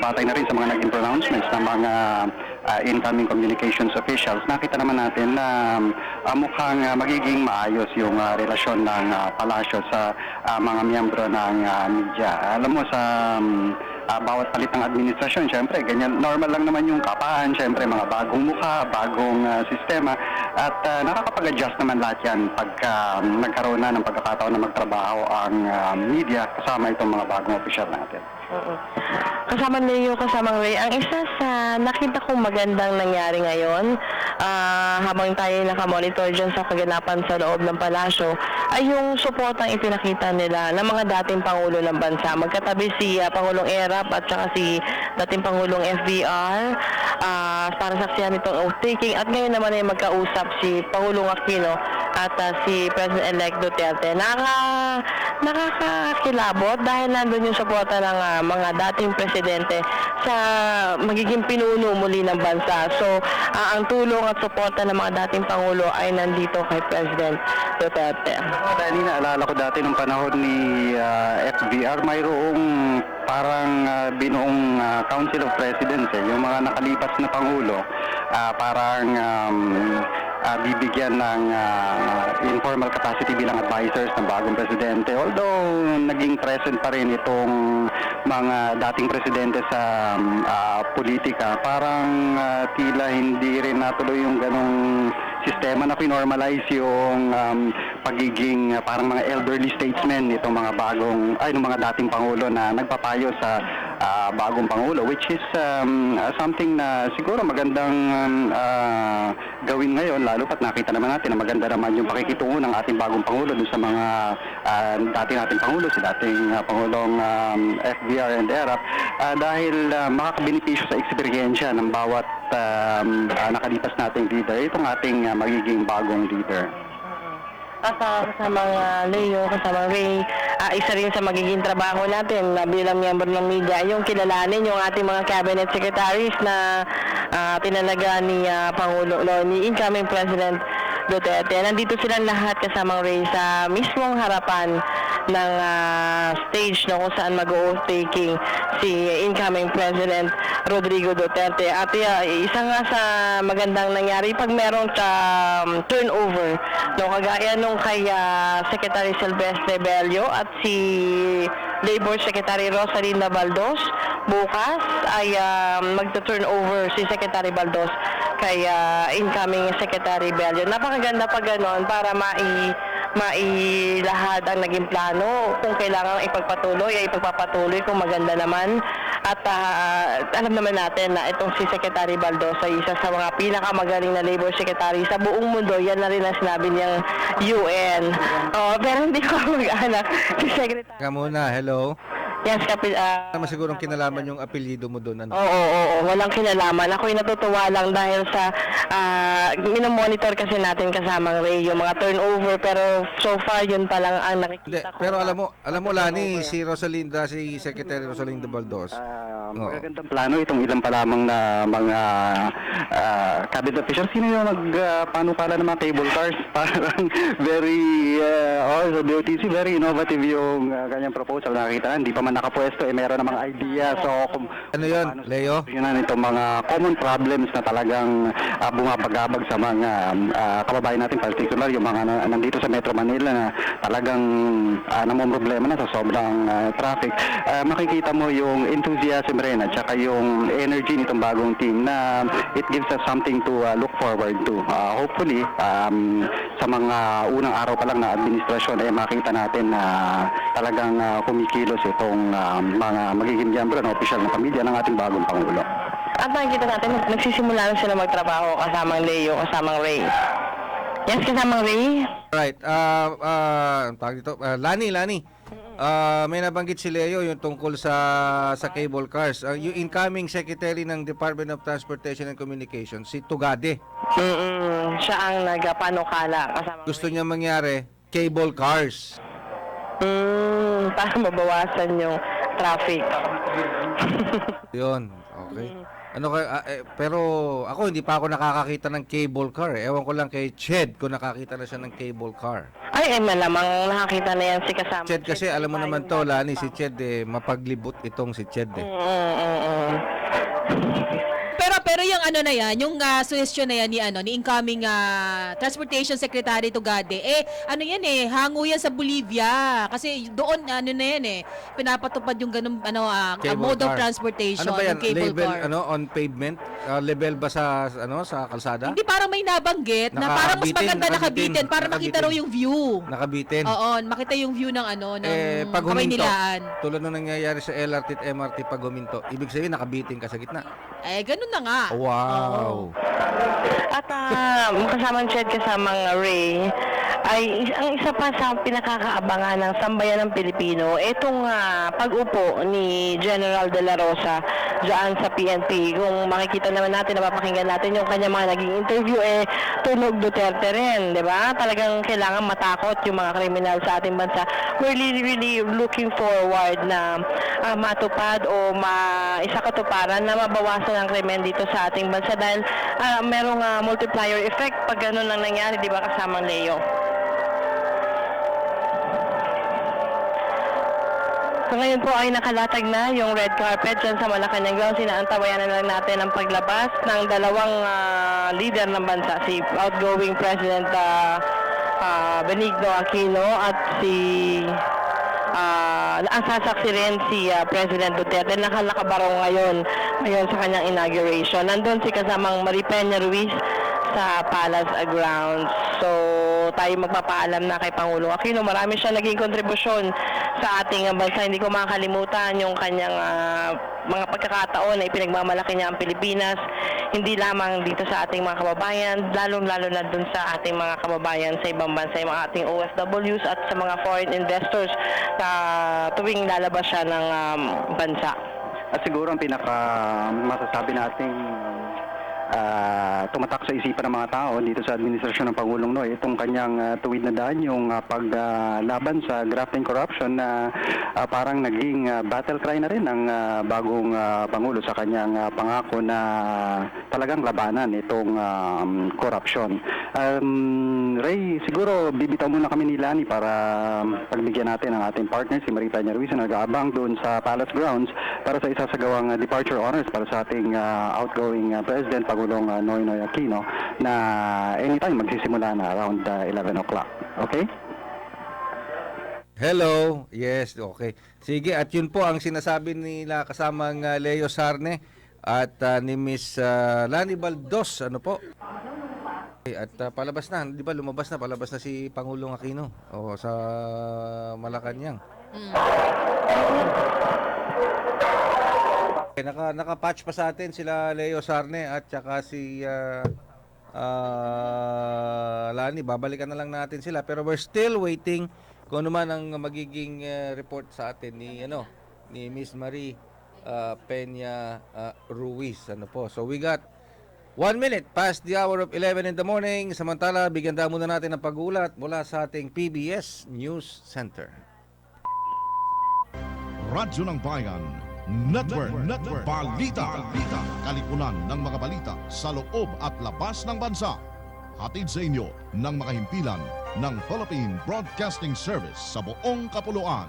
batay na rin sa mga naging pronouncements ng mga incoming communications officials, nakita naman natin na mukhang magiging maayos yung relasyon ng palasyo sa mga miyembro ng media. Alam mo, sa bawat palit ng administrasyon, syempre, ganyan, normal lang naman yung kapaan, syempre, mga bagong mukha, bagong sistema, at nakakapag-adjust naman lahat yan pagka nagkaroon na ng pagkakataon na magtrabaho ang media kasama itong mga bagong opisyal natin. Kasama Leo, kasamang Ray, ang isa sa nakita kong magandang nangyari ngayon habang tayo nakamonitor dyan sa kaganapan sa loob ng palasyo ay yung suportang ipinakita nila ng mga dating Pangulo ng bansa. Magkatabi si Pangulong Erap at saka si dating Pangulong FBR para saksihan itong oath-taking, at ngayon naman ay magkausap si Pangulong Aquino at si President-elect Duterte. Nakakakilabot dahil nandun yung suporta ng mga dating presidente sa magiging pinuno muli ng bansa. So, ang tulong at suporta ng mga dating Pangulo ay nandito kay President Duterte. Dahil naalala ko dati nung panahon ni FBR, mayroong parang binuong Council of Presidents, yung mga nakalipas na Pangulo, parang bibigyan ng informal capacity bilang advisors ng bagong presidente. Although naging present pa rin itong mga dating presidente sa politika, parang tila hindi rin natuloy yung ganong sistema na pinormalize yung pagiging parang mga elderly statesmen nitong mga ng mga dating pangulo na nagpapayo sa bagong pangulo, which is something na siguro magandang gawin ngayon, lalo pat nakita naman natin na maganda naman yung pakikitungo ng ating bagong pangulo dun sa mga dating nating pangulo, si dating Pangulong FBR and ERAP, dahil makakabenepisyo sa eksperyensya ng bawat nakalipas nating leader, itong ating magiging bagong leader. At kasama Leo, kasama Ray, isa rin sa magiging trabaho natin bilang miyembro ng media, yung kilalanin yung ating mga cabinet secretaries na tinalaga ni Pangulo, ni incoming President Duterte. Nandito silang lahat kasamang Ray sa mismong harapan ng stage na kung saan mag-o-taking si incoming President Rodrigo Duterte. At isa nga sa magandang nangyari pag merong turnover, no, kagaya nung kay Secretary Silvestre Bello at si Labor Secretary Rosalinda Baldos, bukas ay magta-turnover si Secretary Baldos kay incoming Secretary Bello. Napakaganda pag ganon para mailahad ang naging plano. Kung kailangan ipagpatuloy, ay ipagpapatuloy kung maganda naman. At alam naman natin na itong si Secretary Baldos ay isa sa mga pinakamagaling na labor secretary sa buong mundo. Yan na rin ang sinabi niyang UN. Pero hindi ko mag-anak si Secretary. Ka muna, hello. Yes, Naman sigurong kinalaman yung apelyido mo doon. Ano? Oo, walang kinalaman. Ako'y natutuwa lang dahil sa minomonitor kasi natin kasamang Ray yung mga turnover, pero so far yun pa lang ang nakikita ko. Pero alam mo Lani, si Secretary Rosalinda Baldos. Magagandang plano itong ilan pa lamang na mga cabinet officials. Sino yung nagpanukala ng mga cable cars? Parang very, sa DOTC, very innovative yung kanyang proposal. Nakita, hindi pa man nakapwesto, meron namang idea. So, ano yun, Leo? Yun itong mga common problems na talagang bumabagabag sa mga kababayan natin, particular yung mga nandito sa Metro Manila na talagang namomroblema na sa sobrang traffic. Makikita mo yung enthusiasm rin at saka yung energy nitong bagong team na it gives us something to look forward to. Hopefully, sa mga unang araw pa lang na administrasyon, makita natin na talagang kumikilos itong mga magiging miyembro na opisyal na pamilya ng ating bagong Pangulo. At nakikita natin, nagsisimula na sila magtrabaho kasamang Leo, kasamang Ray. Yes, kasamang Ray? Right. Tawag dito. Lani. May nabanggit si Leo yung tungkol sa cable cars. Yung incoming Secretary ng Department of Transportation and Communications, si Tugade. Siya ang nagpanukala kasamang Gusto niya mangyari, cable cars. Para mabawasan yung traffic. Yun, okay. Pero ako hindi pa ako nakakakita ng cable car. Ewan ko lang kay Ched kung nakakita na siya ng cable car. Ay, malamang nakakita na yan si kasama. Ched kasi alam mo naman to, Lani, si Ched mapaglibot itong si Ched Pero yung na yan, yung suggestion na yan ni incoming Transportation Secretary Tugade, hango yan sa Bolivia. Kasi doon na yan pinapatupad yung ganung mode of transportation, ano ba yan? yung cable Label car. on pavement? Level ba sa sa kalsada? Hindi, parang may nabanggit na parang mas maganda nakabitin para makita raw yung view. Nakabitin. Oo, makita yung view ng ng pag huminto, Kamaynilaan. tulad nung nangyayari sa LRT at MRT pag huminto, ibig sabihin nakabitin ka sa gitna. Ganun na nga. Wow. At kasamang Ched, kasamang Ray, ay ang isa pa sa pinakakaabangan ng sambayan ng Pilipino, itong pag-upo ni General De La Rosa dyan sa PNP. Kung makikita naman natin, napapakinggan natin yung kanya mga naging interview, tunog Duterte rin, di ba? Talagang kailangan matakot yung mga kriminal sa ating bansa. We're really looking forward na matupad o isakatuparan na mabawasan ang krimen dito sa ating bansa dahil merong multiplier effect pag ganun lang nangyari, di ba, kasamang Leo? So ngayon po ay nakalatag na yung red carpet dyan sa Malacanang Grounds. Inaantabayan na lang natin ang paglabas ng dalawang leader ng bansa, si outgoing President Benigno Aquino at ang sasaksi rin si President Duterte. Nakalakabaro ngayon sa kanyang inauguration. Nandun si kasamang Marie Peña Ruiz sa Palace Grounds. So tayo magpapaalam na kay Pangulong Aquino. Marami siya naging kontribusyon sa ating bansa. Hindi ko makakalimutan yung kanyang mga pagkakataon na ipinagmamalaki niya ang Pilipinas, hindi lamang dito sa ating mga kababayan, lalo na dun sa ating mga kababayan sa ibang bansa, yung mga ating OFWs at sa mga foreign investors tuwing lalabas siya ng bansa. At siguro ang pinaka masasabi nating tumatak sa isipan ng mga tao dito sa administrasyon ng Pangulong Noy, itong kanyang tuwid na daan, yung paglaban sa graft and corruption na parang naging battle cry na rin ng bagong Pangulo sa kanyang pangako na talagang labanan itong corruption. Ray, siguro bibitaw muna kami ni Lani para pagbigyan natin ang ating partner, si Marie Peña Ruiz, na nag-aabang doon sa Palace Grounds para sa isasagawang departure honors para sa ating outgoing President, Pangulong Noynoy Aquino, na anytime magsisimula na around 11 o'clock. Okay? Hello. Yes, okay. Sige, at yun po ang sinasabi nila kasamang Leo Sarne at ni Miss Lani Baldos. Ano po? At palabas na, di ba lumabas na, palabas na si Pangulong Aquino sa Malacanang. Naka-patch pa sa atin sila Leo Sarne at saka si Lani. Babalikan na lang natin sila, pero we're still waiting kung ano man ang magiging report sa atin ni Miss Marie Peña Ruiz. Ano po? So we got 1 minute past the hour of 11 in the morning. Samantala, bigyan daw muna natin ng pag-ulat mula sa ating PBS News Center. Radyo ng Bayan Network. Balita. Kalipunan ng mga balita sa loob at labas ng bansa. Hatid sa inyo ng makahimpilan ng Philippine Broadcasting Service sa buong kapuluan.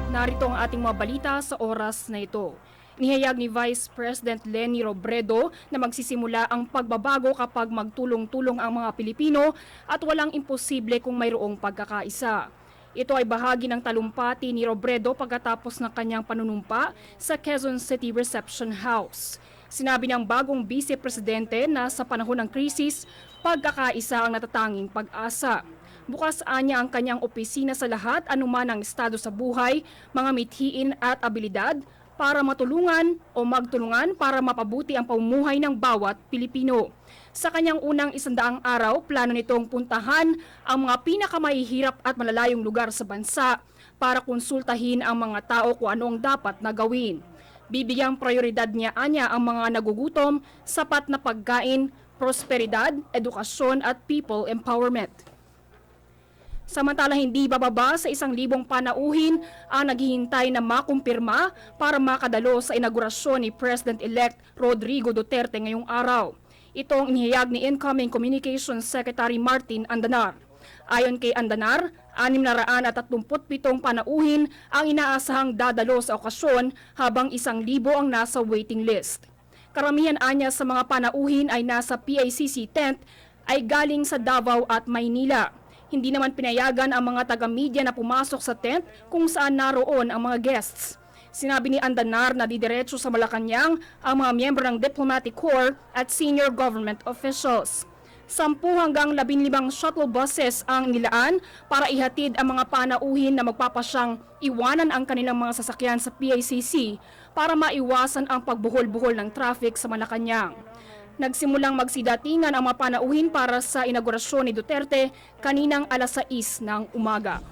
Narito ang ating mga balita sa oras na ito. Nihayag ni Vice President Leni Robredo na magsisimula ang pagbabago kapag magtulong-tulong ang mga Pilipino at walang imposible kung mayroong pagkakaisa. Ito ay bahagi ng talumpati ni Robredo pagkatapos ng kanyang panunumpa sa Quezon City Reception House. Sinabi ng bagong vice-presidente na sa panahon ng krisis, pagkakaisa ang natatanging pag-asa. Bukas anya ang kanyang opisina sa lahat anuman ang estado sa buhay, mga mithiin at abilidad para matulungan o magtulungan para mapabuti ang pamumuhay ng bawat Pilipino. Sa kanyang unang 100 araw, plano nitong puntahan ang mga pinakamahihirap at malalayong lugar sa bansa para konsultahin ang mga tao kung ano ang dapat na gawin. Bibigyang prioridad niya anya ang mga nagugutom, sapat na pagkain, prosperidad, edukasyon at people empowerment. Samantala hindi bababa sa 1,000 panauhin ang naghihintay na makumpirma para makadalo sa inaugurasyon ni President-elect Rodrigo Duterte ngayong araw. Ito ang inihayag ni incoming Communications Secretary Martin Andanar. Ayon kay Andanar, 637 panauhin ang inaasahang dadalo sa okasyon habang 1,000 ang nasa waiting list. Karamihan anya sa mga panauhin ay nasa PICC tent ay galing sa Davao at Maynila. Hindi naman pinayagan ang mga taga-media na pumasok sa tent kung saan naroon ang mga guests. Sinabi ni Andanar na didiretso sa Malacanang ang mga miyembro ng Diplomatic Corps at senior government officials. 10 hanggang 15 shuttle buses ang nilaan para ihatid ang mga panauhin na magpapasyang iwanan ang kanilang mga sasakyan sa PICC para maiwasan ang pagbuhol-buhol ng traffic sa Malacanang. Nagsimulang magsidatingan ang mga panauhin para sa inaugurasyon ni Duterte kaninang alas 6 ng umaga.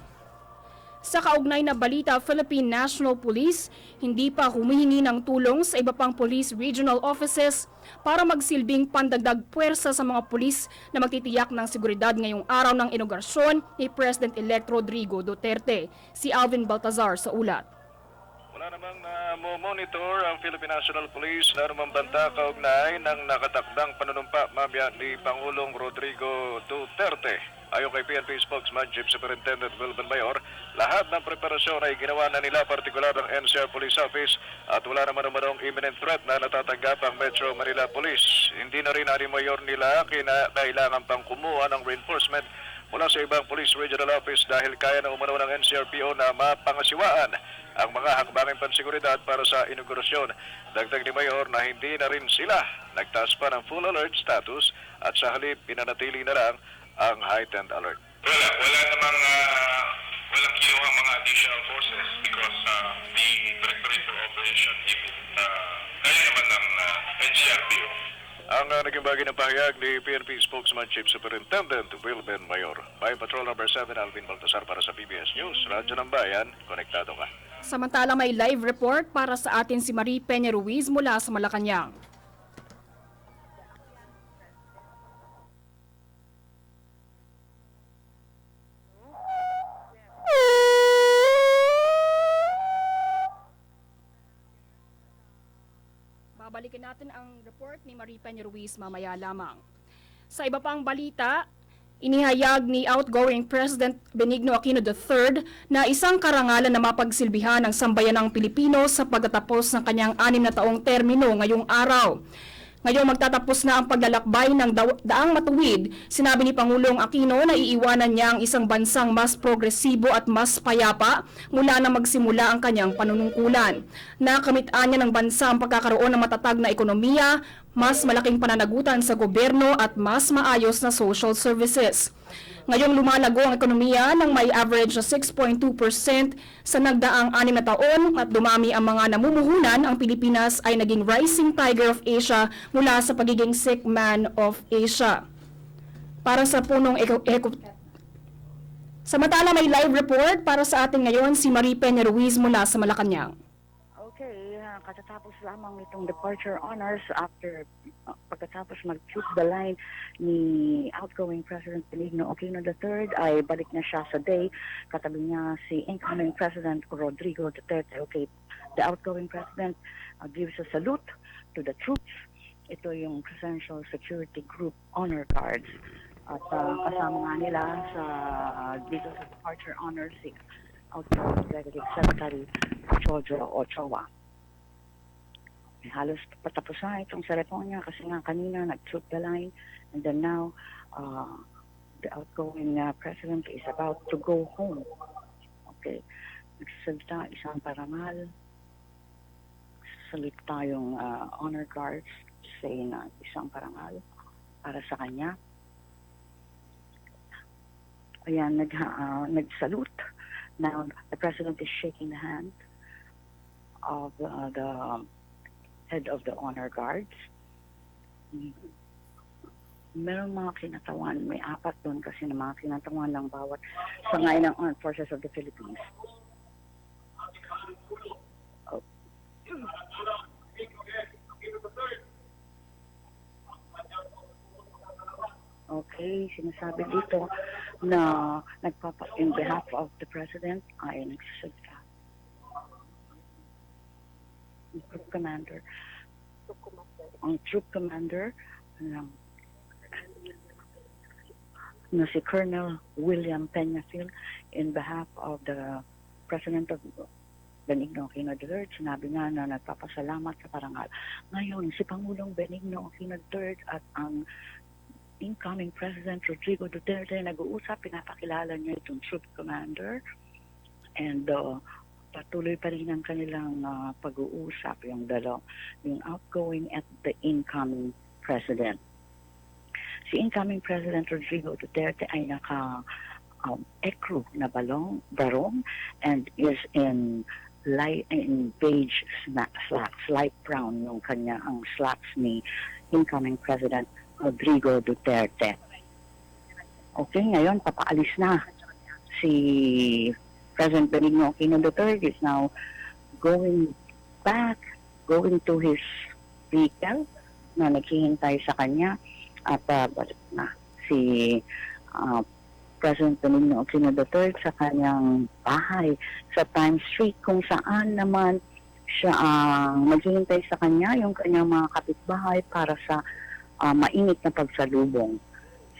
Sa kaugnay na balita, Philippine National Police hindi pa humihingi ng tulong sa iba pang police regional offices para magsilbing pandagdag puwersa sa mga pulis na magtitiyak ng seguridad ngayong araw ng inaugurasyon ni President-elect Rodrigo Duterte. Si Alvin Baltazar sa ulat. Wala namang monitor ang Philippine National Police na anumang banta kaugnay ng nakatakdang panunumpa mamaya ni Pangulong Rodrigo Duterte. Ayon kay PNP spokesman Chief Superintendent Wilben Mayor, lahat ng preparasyon ay ginawa na nila, partikular ng NCR Police Office, at wala naman imminent threat na natatanggap ang Metro Manila Police. Hindi na rin ani Mayor nila kailangan pang kumuha ng reinforcement mula sa ibang Police Regional Office dahil kaya na umano ng NCRPO na mapangasiwaan ang mga hakbanging pansiguridad para sa inaugurasyon. Dagdag ni Mayor na hindi na rin sila nagtaas pa ng full alert status at sa halip pinanatili na lang ang heightened alert. Wala namang walang kinuhang mga additional forces because the Directorate for Operation team kaya naman ng NCRPO. Ang naging bahagi ng pahayag ni PNP spokesman Chief Superintendent Wilben Mayor. Bayan Patrol number 7, Alvin Baltasar para sa PBS News, Radyo ng Bayan, konektado ka. Samantala may live report para sa atin si Marie Peña Ruiz mula sa Malacanang. Babalikan natin ang report ni Marie Peña Ruiz mamaya lamang. Sa iba pang balita, inihayag ni outgoing President Benigno Aquino III na isang karangalan na mapagsilbihan ng sambayanang Pilipino sa pagtatapos ng kanyang 6 na taong termino ngayong araw. Ngayong magtatapos na ang paglalakbay ng daang matuwid, sinabi ni Pangulong Aquino na iiwanan niya ang isang bansang mas progresibo at mas payapa mula na magsimula ang kanyang panunungkulan. Nakamitaan niya ng bansa ang pagkakaroon ng matatag na ekonomiya, mas malaking pananagutan sa gobyerno at mas maayos na social services. Ngayong lumalago ang ekonomiya ng may average na 6.2% sa nagdaang 6 na taon at dumami ang mga namumuhunan, ang Pilipinas ay naging Rising Tiger of Asia mula sa pagiging Sick Man of Asia. Para sa punong Samantala may live report para sa atin ngayon si Marie Peña Ruiz mula sa Malacanang. Okay, katatapos lamang itong departure honors after pagkatapos mag-shoot the line ni outgoing President Benigno Aquino III ay balik na siya sa day. Katabi niya si incoming President Rodrigo Duterte. Okay, the outgoing President gives a salute to the troops. Ito yung Presidential Security Group Honor Cards. At kasama nga nila sa dito sa departure honors si outgoing Executive Secretary Chodro Ochoa. Halos patapos na itong seremonya kasi nga kanina nag-shoot the line and then now the outgoing president is about to go home. Okay. Nagsasalita isang parangal. Salita yung honor guards say na isang parangal para sa kanya. Ayan, nag-salute. Now, the president is shaking the hand of the head of the honor guards. Meron mga kinatawan, may 4 doon kasi na mga kinatawan lang bawat sangay ng Armed Forces of the Philippines. Oh. Okay, sinasabi dito na in behalf of the president ay nagsasalita. Troop commander. Ang troop commander na si Colonel William Peñafiel in behalf of the President of Benigno Aquino III, sinabi nga na nagpapasalamat sa parangal. Ngayon, si Pangulong Benigno Aquino III at ang incoming President Rodrigo Duterte nag-uusap, pinapakilala niya itong troop commander and patuloy pa rin ang kanilang pag-uusap yung outgoing at the incoming President. Si incoming President Rodrigo Duterte ay naka-ecru na barong and is in beige slacks, light brown yung ang slacks ni incoming President Rodrigo Duterte. Okay, ngayon papaalis na si President Benigno Aquino III is now going to his vehicle na naghihintay sa kanya at balik na si President Benigno Aquino III sa kanyang bahay sa Times Street kung saan naman siya maghihintay sa kanya yung kanyang mga kapitbahay para sa mainit na pagsalubong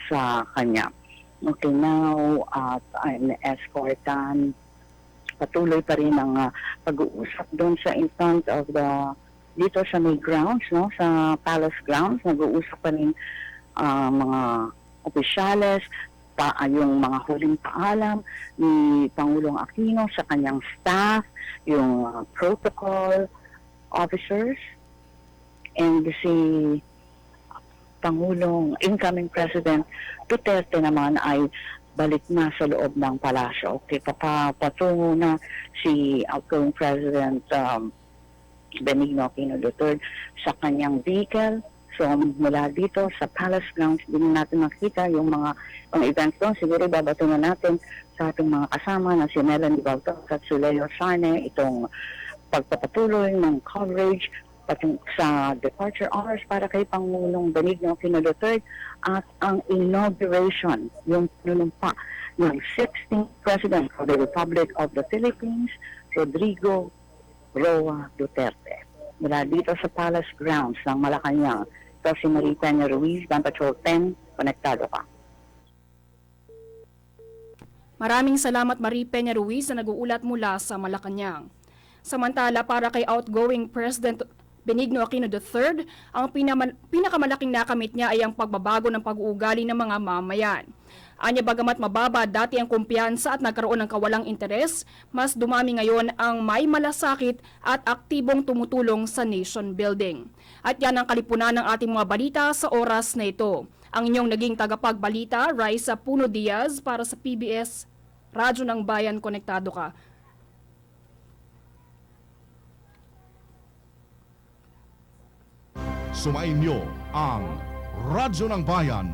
sa kanya. Okay, now at I'm escortan. Patuloy pa rin ang pag-uusap doon in front of dito sa may grounds, no, sa palace grounds. Nag-uusap pa rin mga opisyales, yung mga huling paalam ni Pangulong Aquino sa kanyang staff, yung protocol officers, and si Pangulong incoming President Duterte naman ay balik na sa loob ng palasyo. Okay, patungo na si outgoing President Benigno Aquino III sa kanyang vehicle. So mula dito sa Palace Grounds, din natin makita yung mga events doon. Siguro babato na natin sa ating mga kasama na si Melanie Balto at si Leo Sarne itong pagpapatuloy ng coverage sa departure honors para kay Pangulong Benigno Aquino III at ang inauguration, yung pinunumpa ng 16th President of the Republic of the Philippines, Rodrigo Roa Duterte. Mula dito sa Palace Grounds ng Malacanang, ito si Marie Peña Ruiz, Band Patrol 10, konektado ka. Maraming salamat Marie Peña Ruiz na nag-uulat mula sa Malacanang. Samantala, para kay outgoing President Benigno Aquino III, ang pinakamalaking nakamit niya ay ang pagbabago ng pag-uugali ng mga mamayan. Anya bagamat mababa dati ang kumpiyansa at nagkaroon ng kawalang interes, mas dumami ngayon ang may malasakit at aktibong tumutulong sa nation building. At yan ang kalipunan ng ating mga balita sa oras na ito. Ang inyong naging tagapagbalita, Raisa Puno Diaz para sa PBS Radyo ng Bayan, konektado ka. Sumayin niyo ang Radyo ng Bayan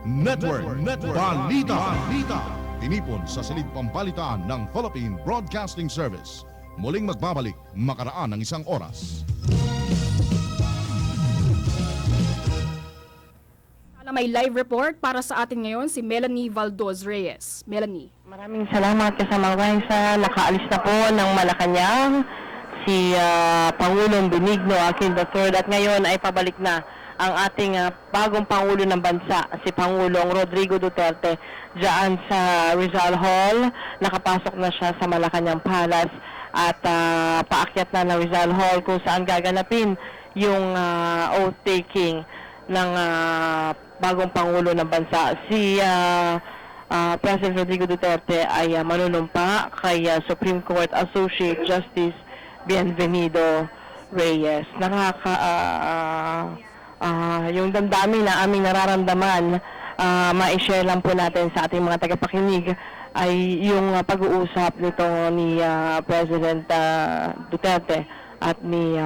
Network. Balita. Tinipon sa silid pambalitaan ng Philippine Broadcasting Service. Muling magbabalik makaraan ng isang oras. May live report para sa atin ngayon si Melanie Valdoz Reyes. Melanie. Maraming salamat kasama Raisa. Nakaalis na po ng Malacanang si Pangulong Benigno Aquino III at ngayon ay pabalik na ang ating bagong Pangulo ng Bansa, si Pangulong Rodrigo Duterte, dyan sa Rizal Hall. Nakapasok na siya sa Malacanang Palace at paakyat na ng Rizal Hall kung saan gaganapin yung oath-taking ng bagong Pangulo ng Bansa. Si President Rodrigo Duterte ay manunumpa kay Supreme Court Associate Justice Bienvenido Reyes. Yung damdamin na aming nararamdaman, ma-share lang po natin sa ating mga tagapakinig ay yung pag-uusap nito ni President Duterte at ni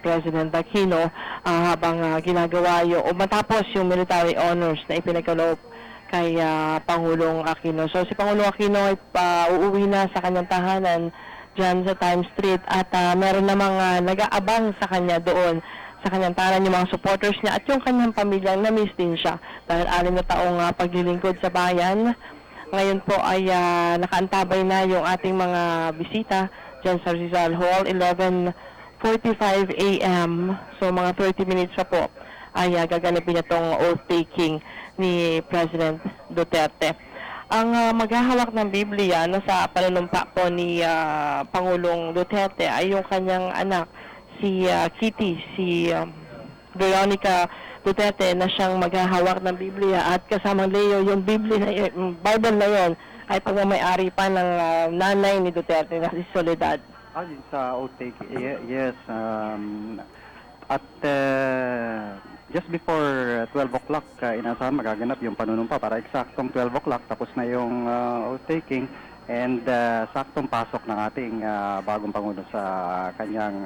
President Aquino habang ginagawa o matapos yung military honors na ipinagkaloob kay Pangulong Aquino. So si Pangulong Aquino ay uuwi na sa kanyang tahanan dyan sa Times Street at meron namang nag-aabang sa kanya doon sa kanyang tahanan, yung mga supporters niya at yung kanyang pamilyang na-miss din siya dahil 6 na taong paglilingkod sa bayan. Ngayon po ay nakaantabay na yung ating mga bisita dyan sa Rizal Hall, 11:45 a.m. So mga 30 minutes pa po ay gaganapin itong oath-taking ni President Duterte. Ang maghahawak ng Biblia sa panunumpa po ni Pangulong Duterte ay yung kanyang anak, si Kitty, si Veronica Duterte, na siyang maghahawak ng Biblia at kasamang Leo yung Bible na yun ay pagmamayari pa ng nanay ni Duterte na si Soledad. Sa oath-taking, yes. At just before 12 o'clock, inasahan magaganap yung panunumpa para eksaktong 12 o'clock tapos na yung oath-taking and saktong pasok ng ating bagong Pangulo sa kanyang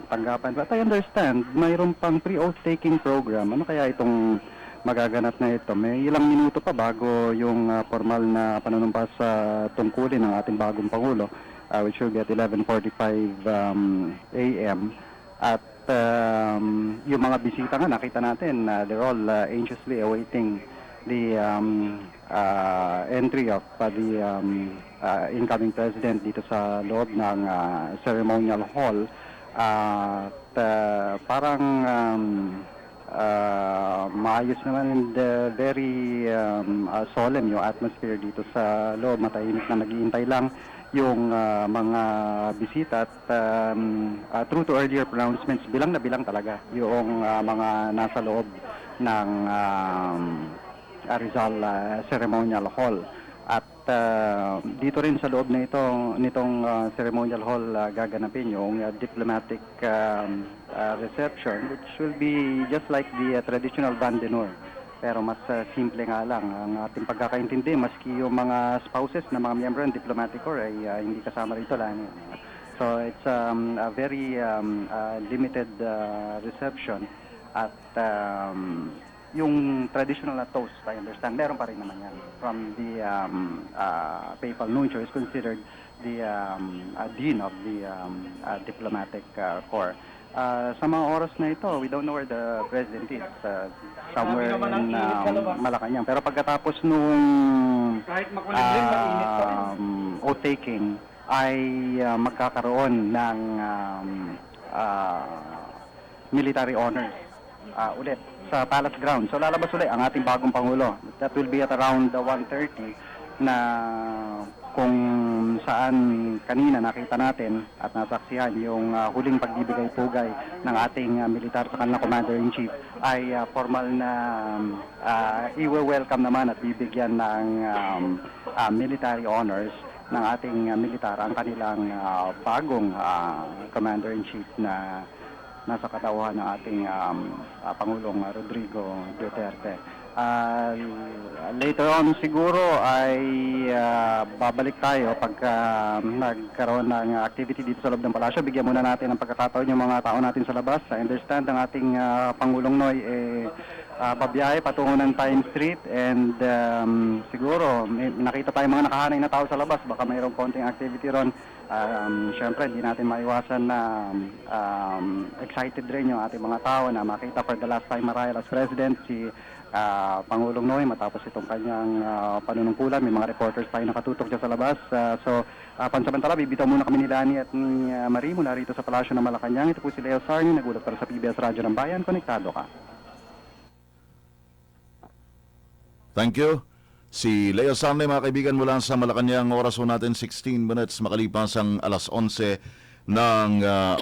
tanggapan. But I understand, mayroon pang pre-oath-taking program. Ano kaya itong magaganap na ito? May ilang minuto pa bago yung formal na panunumpa sa tungkulin ng ating bagong Pangulo, which will be at 11:45 a.m. At yung mga bisita nga, nakita natin, they're all anxiously awaiting the entry of the incoming president dito sa loob ng ceremonial hall. Parang maayos naman and very solemn yung atmosphere dito sa loob. Matahimik na naghihintay lang yung mga bisita at true to earlier pronouncements, bilang na bilang talaga yung mga nasa loob ng Rizal Ceremonial Hall. At dito rin sa loob na nitong ceremonial hall gaganapin yung diplomatic reception, which will be just like the traditional band d'honneur. Pero mas simple nga lang ang ating pagkakaintindi, maski yung mga spouses na mga miyembro ng diplomatic corps ay hindi kasama rito lang. So it's a very limited reception at yung traditional na toast, I understand, meron pa rin naman yan. From the papal nuncio is considered the dean of the diplomatic corps. Sa mga oras na ito, we don't know where the president is, somewhere in Malacanang. Pero pagkatapos nung oath-taking, ay magkakaroon ng military honors ulit sa Palace Ground. So lalabas ulit ang ating bagong Pangulo. That will be at around 1:30 na kung saan kanina nakita natin at nasaksihan yung huling pagbibigay pugay ng ating militar sa kanilang Commander-in-Chief ay formal na i-welcome naman at bibigyan ng military honors ng ating militar ang kanilang bagong Commander-in-Chief na nasa katauhan ng ating Pangulong Rodrigo Duterte. Later on siguro ay babalik tayo pagka nagkaroon ng activity dito sa loob ng palasyo. Bigyan muna natin ng pagkakataon yung mga tao natin sa labas. I understand ang ating Pangulong Noy babiyahe patungo ng Time Street and siguro nakita tayong mga nakahanay na tao sa labas. Baka mayroong konting activity ron. Siyempre, hindi natin maiwasan na excited rin yung ating mga tao na makita for the last time marahil as President si Pangulong Noy matapos itong kanyang panunungkulan. May mga reporters tayo nakatutok dyan sa labas. So, pansamantala, bibitaw muna kami ni Dani at ni Marie mula rito sa Palasyo ng Malacanang. Ito po si Leo Sarni, nagulat para sa PBS Radyo ng Bayan. Konektado ka. Thank you. Si Leo Sarne, mga kaibigan, mula sa Malacanang, oras ho natin 16 minutes makalipas ang alas 11 ng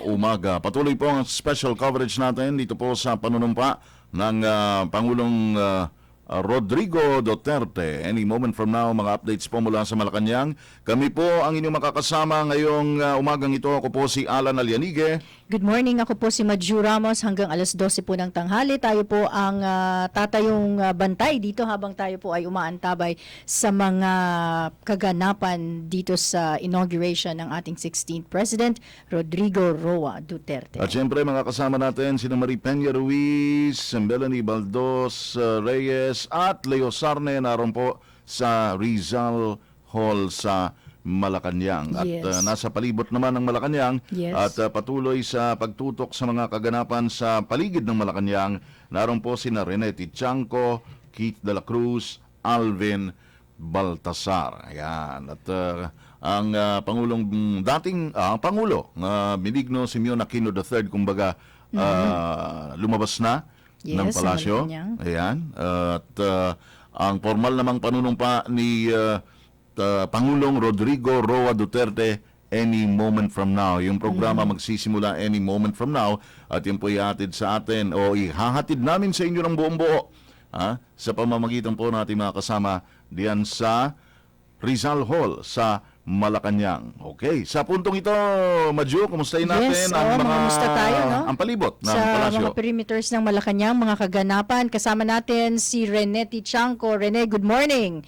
umaga. Patuloy po ang special coverage natin dito po sa panunumpa ng Pangulong Rodrigo Duterte. Any moment from now, mga updates po mula sa Malacanang. Kami po ang inyong makakasama ngayong umagang ito. Ako po si Alan Alianige. Good morning, ako po si Madju Ramos. Hanggang alas 12 po ng tanghali, tayo po ang tatayong bantay dito habang tayo po ay umaantabay sa mga kaganapan dito sa inauguration ng ating 16th President, Rodrigo Roa Duterte. At syempre, mga kasama natin, sina Marie Peña Ruiz, Melanie Baldos Reyes, at Leo Sarne, naroon po sa Rizal Hall sa Malacanang. At Yes. Nasa palibot naman ng Malacanang. Yes. At patuloy sa pagtutok sa mga kaganapan sa paligid ng Malacanang. Naroon po sina Rene Tichangco, Keith de la Cruz, Alvin Baltasar. Ayan. At ang Pangulong dating Pangulo, Benigno Simeon Aquino III, kumbaga lumabas na ng palasyo. Ayan. At ang formal namang panunumpa ni Pangulong Rodrigo Roa Duterte any moment from now. Yung programa magsisimula any moment from now at yun po ihatid sa atin o ihahatid namin sa inyo ng buong buo sa pamamagitan po natin mga kasama diyan sa Rizal Hall sa Malacanang. Okay, sa puntong ito, Madju, kumustahin natin ang mga tayo, no? ang palibot ng sa palasyo. mga perimeters ng Malacanang, mga kaganapan. Kasama natin si Rene Tichangco. Rene, good morning.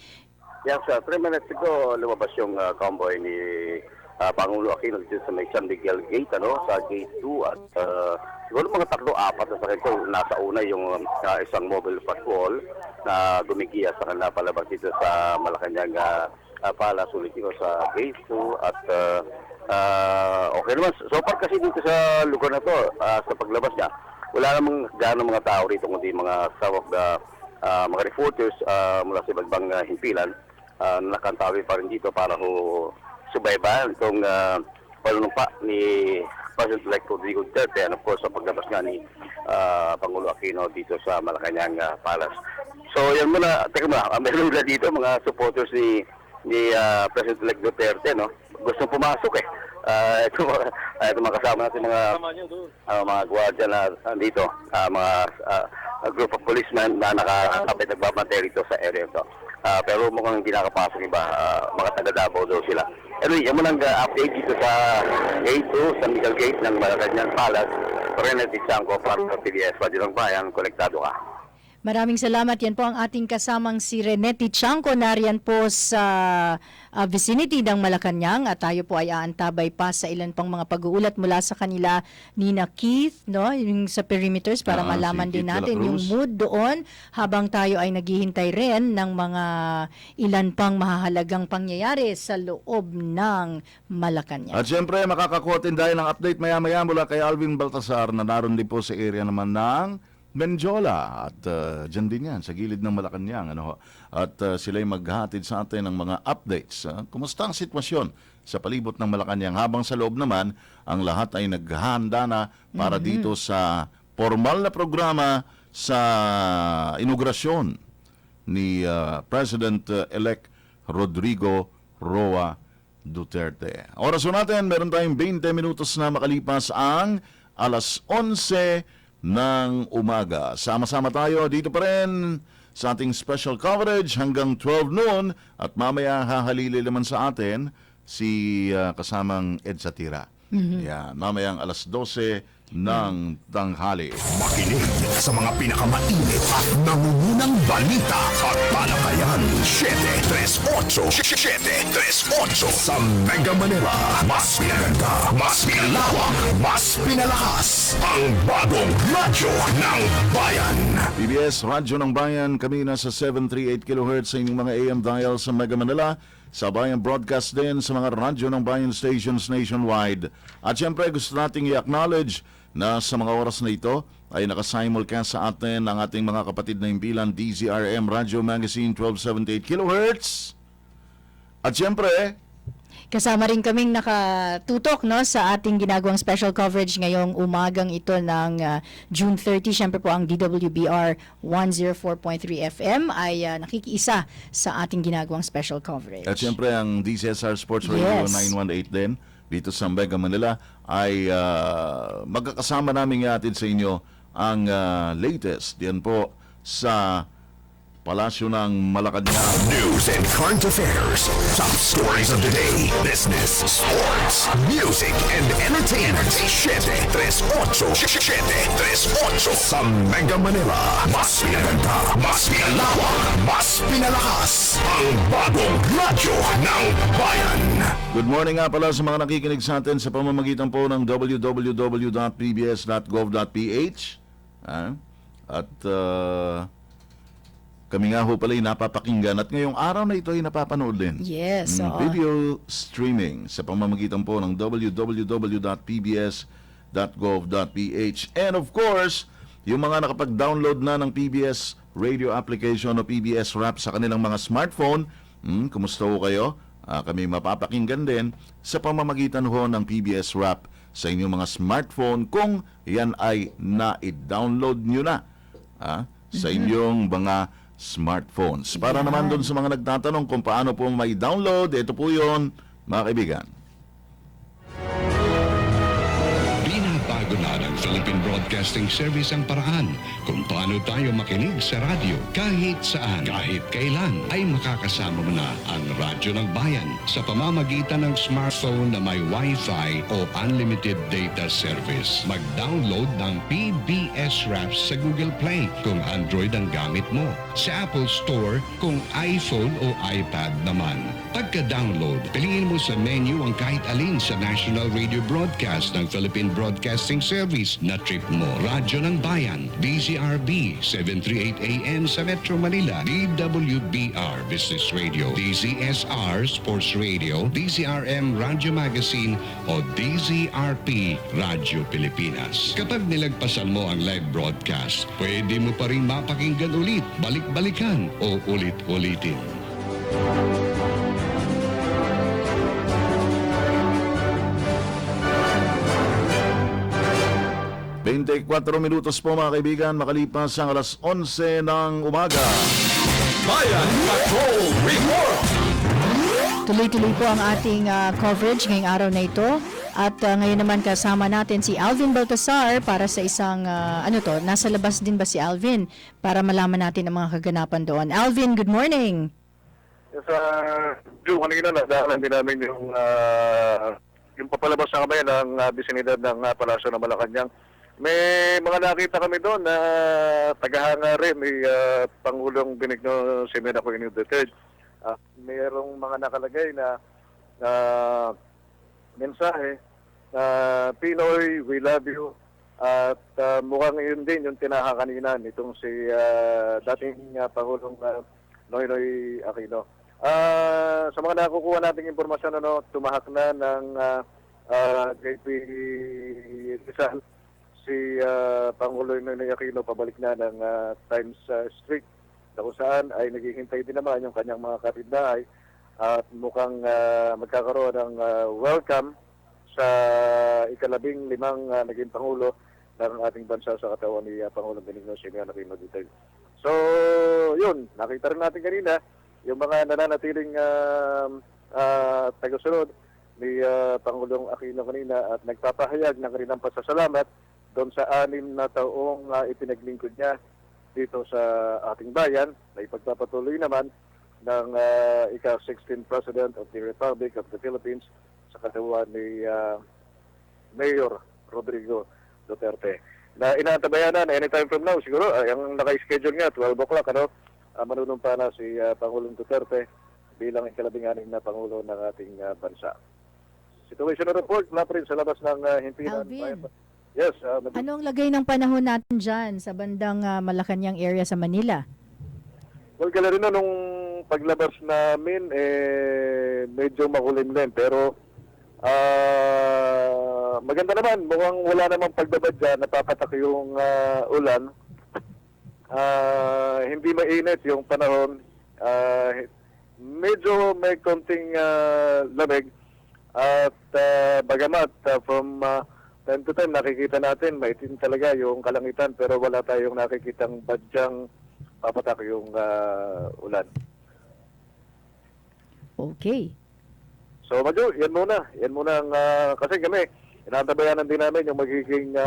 Yes, 3 minutes ago, lumabas yung convoy ni Pangulo Aquino dito sa may San Miguel Gate, sa Gate 2. At siguro mga 3-4 na sakit ko. Nasa una yung isang mobile patrol na gumigiya sa kanila palabas dito sa Malacanang Palace ulit sa Gate 2. At okay naman. So far kasi dito sa lugar na to, sa paglabas niya, wala namang gano'ng mga tao rito, kundi mga some of the mga reporters mula sa ibagbang himpilan nakantawi pa rin dito para subaybayan itong panunumpa ni President-elect Rodrigo Duterte, and of course, sa paglabas nga ni Pangulo Aquino dito sa Malacanang Palace. So, yan muna. Teka muna, meron nila dito mga supporters ni President-elect Duterte, no? Gusto pumasok eh. Ito mga kasama natin mga gwardiya na dito, mga group of policemen na nakakapit nagbabantay rito sa area ito. Pero mukhang hindi nakapasok iba, mga taga-Davao daw sila. Anyway, yan mo nang update dito sa Gate 2, sa Miguel Gate ng Malacanang Palace. President Chanco para sa PBS Radyo ng Bayan, konektado ka. Maraming salamat. Yan po ang ating kasamang si Renety Chanco, nariyan po sa vicinity ng Malacanang, at tayo po ay aantabay pa sa ilan pang mga pag-uulat mula sa kanila ni Keith, no, yung sa perimeters para malaman din natin yung mood doon habang tayo ay naghihintay rin ng mga ilan pang mahahalagang pangyayari sa loob ng Malacanang. At syempre, makakakuha din tayo ng update maya-maya mula kay Alvin Baltasar na naroon din po sa area naman ng Benjola at dyan din yan sa gilid ng Malacanang, at sila'y maghatid sa atin ng mga updates. Kumusta ang sitwasyon sa palibot ng Malacanang, habang sa loob naman ang lahat ay naghahanda na para dito sa formal na programa sa inaugurasyon ni President-elect Rodrigo Roa Duterte. Oras natin, meron tayong 20 minutos na makalipas ang alas 11 ng umaga. Sama-sama tayo dito pa rin sa ating special coverage hanggang 12 noon, at mamaya hahalili naman sa atin si kasamang Ed Satira. Yan, mamayang alas 12 ng tanghali. Makinig sa mga pinakamainit at nangungunang balita at talakayan. 738 sa Mega Manila. Mas pinaganda, mas pinalawak, mas pinalakas. Ang bagong radyo ng bayan. PBS Radyo ng Bayan, kami na sa 738 kHz sa inyong mga AM dial sa Mega Manila. Sa Bayan Broadcast din sa mga radyo ng Bayan stations nationwide. At syempre gusto nating i-acknowledge na sa mga oras na ito ay nakasimulcast sa atin ang ating mga kapatid na impilan DZRM Radio Magazine 1278 kHz. At syempre, kasama rin kaming nakatutok, no, sa ating ginagawang special coverage ngayong umagang ito ng June 30. Siyempre po ang DWBR 104.3 FM ay nakikiisa sa ating ginagawang special coverage. At siyempre ang DZSR Sports Radio 918 din dito sa Mega Manila ay magkakasama namin ihatid sa inyo ang latest diyan po sa Palasyo ng Malacanang. News and current affairs, top stories of the day, business, sports, music, and entertainment. 738 sa Mega Manila. Mas pinaganda, mas pinalawak, mas pinalakas. Ang bagong radyo ng bayan. Good morning nga pala sa mga nakikinig sa atin sa pamamagitan po ng www.pbs.gov.ph. At kami nga ho pala ay napapakinggan at ngayong araw na ito ay napapanood din. Yes. Video streaming sa pamamagitan po ng www.pbs.gov.ph. And of course, yung mga nakapag-download na ng PBS Radio application o PBS Rap sa kanilang mga smartphone, kumusta ho kayo? Kami mapapakinggan din sa pamamagitan ho ng PBS Rap sa inyong mga smartphone kung yan ay na-download nyo na sa inyong mga smartphones. Para naman doon sa mga nagtatanong kung paano po may download, ito po yun, mga kaibigan. Binabago na ng Philippine Broadcasting Service ang paraan kung paano tayo makinig sa radyo. Kahit saan, kahit kailan, ay makakasama mo na ang Radyo ng Bayan sa pamamagitan ng smartphone na may Wi-Fi o unlimited data service. Mag-download ng PBS Rap sa Google Play kung Android ang gamit mo. Sa Apple Store kung iPhone o iPad naman. Pagka-download, piliin mo sa menu ang kahit alin sa national radio broadcast ng Philippine Broadcasting Service na trip mo. Radyo ng Bayan, DZRB, 738 AM sa Metro Manila, DWBR Business Radio, DZSR Sports Radio, DZRM Radio Magazine o DZRP Radio Pilipinas. Kapag nilagpasan mo ang live broadcast, pwede mo pa rin mapakinggan ulit, balik-balikan o ulit-ulitin. 24 minutos po mga kaibigan, makalipas ang alas 11 ng umaga. Bayan Patrol Report! Tuloy-tuloy po ang ating coverage ngayong araw na ito. At ngayon naman kasama natin si Alvin Baltasar para sa isang, nasa labas din ba si Alvin? Para malaman natin ang mga kaganapan doon. Alvin, good morning! Sa kanina nadaanan din namin yung papalabas na kamay ng bisinidad ng Palasyo ng Malacanang. May mga nakita kami doon na tagahanga rin ni Pangulong Benigno Ximena Duterte. Mayroong mga nakalagay na mensahe na Pinoy, we love you. At mukhang yun din yung tinaha kanina nitong si dating Pangulong Noynoy Aquino. Sa mga nakukuha nating impormasyon, tumahak na ng JP Rizal si Pangulo Noynoy Aquino pabalik na ng Times Street, na kung saan ay naghihintay din naman yung kanyang mga kapitbahay at mukhang magkakaroon ng welcome sa ika-15 naging Pangulo ng ating bansa sa katawan ni Pangulong Benigno Ximena Duterte. So, yun, nakita rin natin kanina yung mga nananatiling tagasunod ni Pangulong Aquino kanina at nagpapahayag ng kanilang pasasalamat doon sa 6 na taong ipinaglingkod niya dito sa ating bayan na ipagpapatuloy naman ng ika-16th President of the Republic of the Philippines sa katawan ni Mayor Rodrigo Duterte. Na inaantabayan na anytime from now, siguro, ang naka-schedule nga, 12 o'clock, manunumpa na si Pangulong Duterte bilang ika-16 na Pangulo ng ating bansa. Situational report mula pa rin sa labas ng himpilan. Alvin, yes. anong lagay ng panahon natin dyan sa bandang Malacanang area sa Manila? Well, kala rin nung paglabas namin, medyo makulim din. Pero maganda naman, mukhang wala namang pagbabadya, napapatak yung ulan. Hindi mainit yung panahon. Medyo may konting lamig. At bagamat from time to time nakikita natin maitim talaga yung kalangitan pero wala tayong nakikitang badyang papatak yung ulan. Okay. So, Madyo, yan muna. Yan muna ang, kasi kami, inaantabayanan din namin yung magiging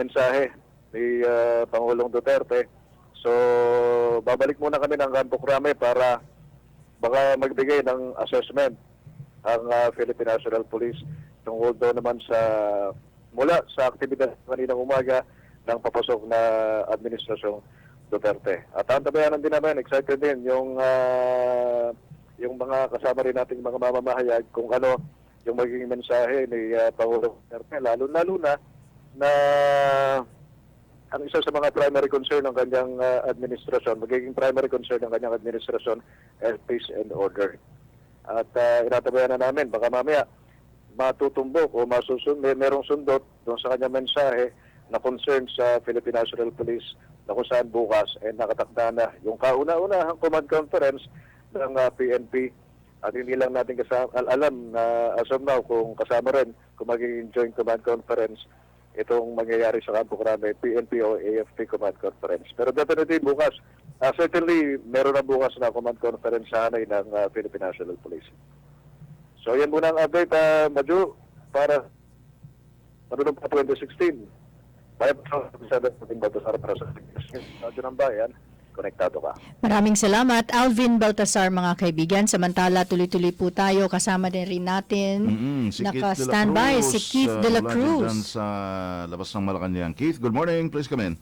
mensahe ni Pangulong Duterte. So, babalik muna kami ng Campo Crame para baka magbigay ng assessment ang Philippine National Police tungkol doon naman mula sa aktibidad kaninang umaga ng papasok na Administrasyong Duterte. At antabayanan din namin, excited din yung mga kasama rin nating mga mamamahayag kung ano yung magiging mensahe ni Pangulong Duterte, lalo na ang isa sa mga primary concern ng kanyang administrasyon, magiging primary concern ng kanyang administrasyon ay peace and order. At inatabayan na namin, baka mamaya matutumbok o merong sundot doon sa kanyang mensahe na concern sa Philippine National Police na kung saan bukas ay nakatakda na yung kauna-unahang command conference ng PNP at hindi lang natin alam na as of now kung kasama rin kung magiging joint command conference itong mangyayari sa Campo Crame, PNP o AFP command conference. Pero definitely bukas, certainly meron na bukas na command conference sa hanay ng Philippine National Police. So yan muna ang update, Maju, para manunumpa 2016. Bayan sa ating Baltasar para sa Radyo ng Bayan. Konektado ka. Maraming salamat, Alvin Baltasar, mga kaibigan. Samantala, tuloy-tuloy po tayo. Kasama din rin natin. Si Naka-standby si Keith de la Cruz. Sa labas ng Malacanang. Keith, good morning. Please come in.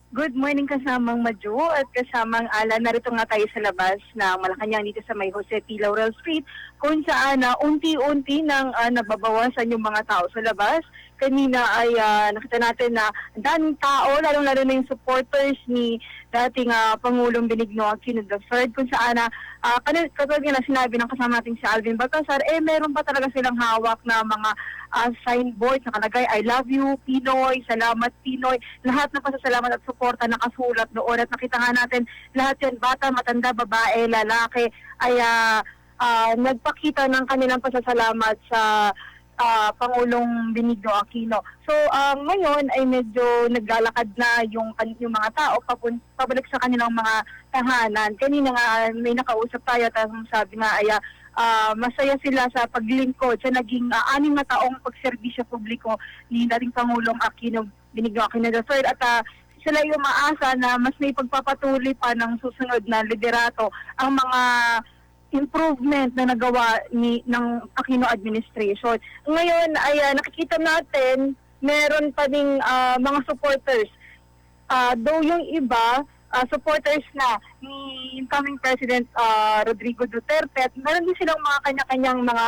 Good morning kasamang Madjo at kasamang Alan. Narito nga tayo sa labas ng Malacanang dito sa may Jose P. Laurel Street kung saan unti-unti nang nababawasan yung mga tao sa labas. Kanina ay nakita natin na daming tao, lalong-lalo na yung supporters ni dating Pangulong Benigno Aquino III kung saan katulad nga na sinabi ng kasama natin si Alvin Baltasar, meron pa talaga silang hawak na mga signboard nakalagay, I love you Pinoy, salamat Pinoy, lahat ng pasasalamat at suporta nakasulat doon at nakita nga natin lahat yan, bata, matanda, babae, lalaki ay nagpakita ng kanilang pasasalamat sa Pangulong Benigno Aquino. So ngayon ay medyo naglalakad na yung mga tao pabalik sa kanilang mga tahanan. Kanina nga may nakausap tayo at sabi nga ay masaya sila sa paglingkod sa naging 6 na taong pagserbisyo publiko ni dating Pangulong Benigno Aquino III at sila yung umaasa na mas may pagpapatuloy pa ng susunod na liderato ang mga improvement na nagawa ng Aquino administration. Ngayon ay nakikita natin meron pa ding mga supporters. Though yung iba supporters na ni incoming President Rodrigo Duterte at meron din silang mga kanya-kanyang mga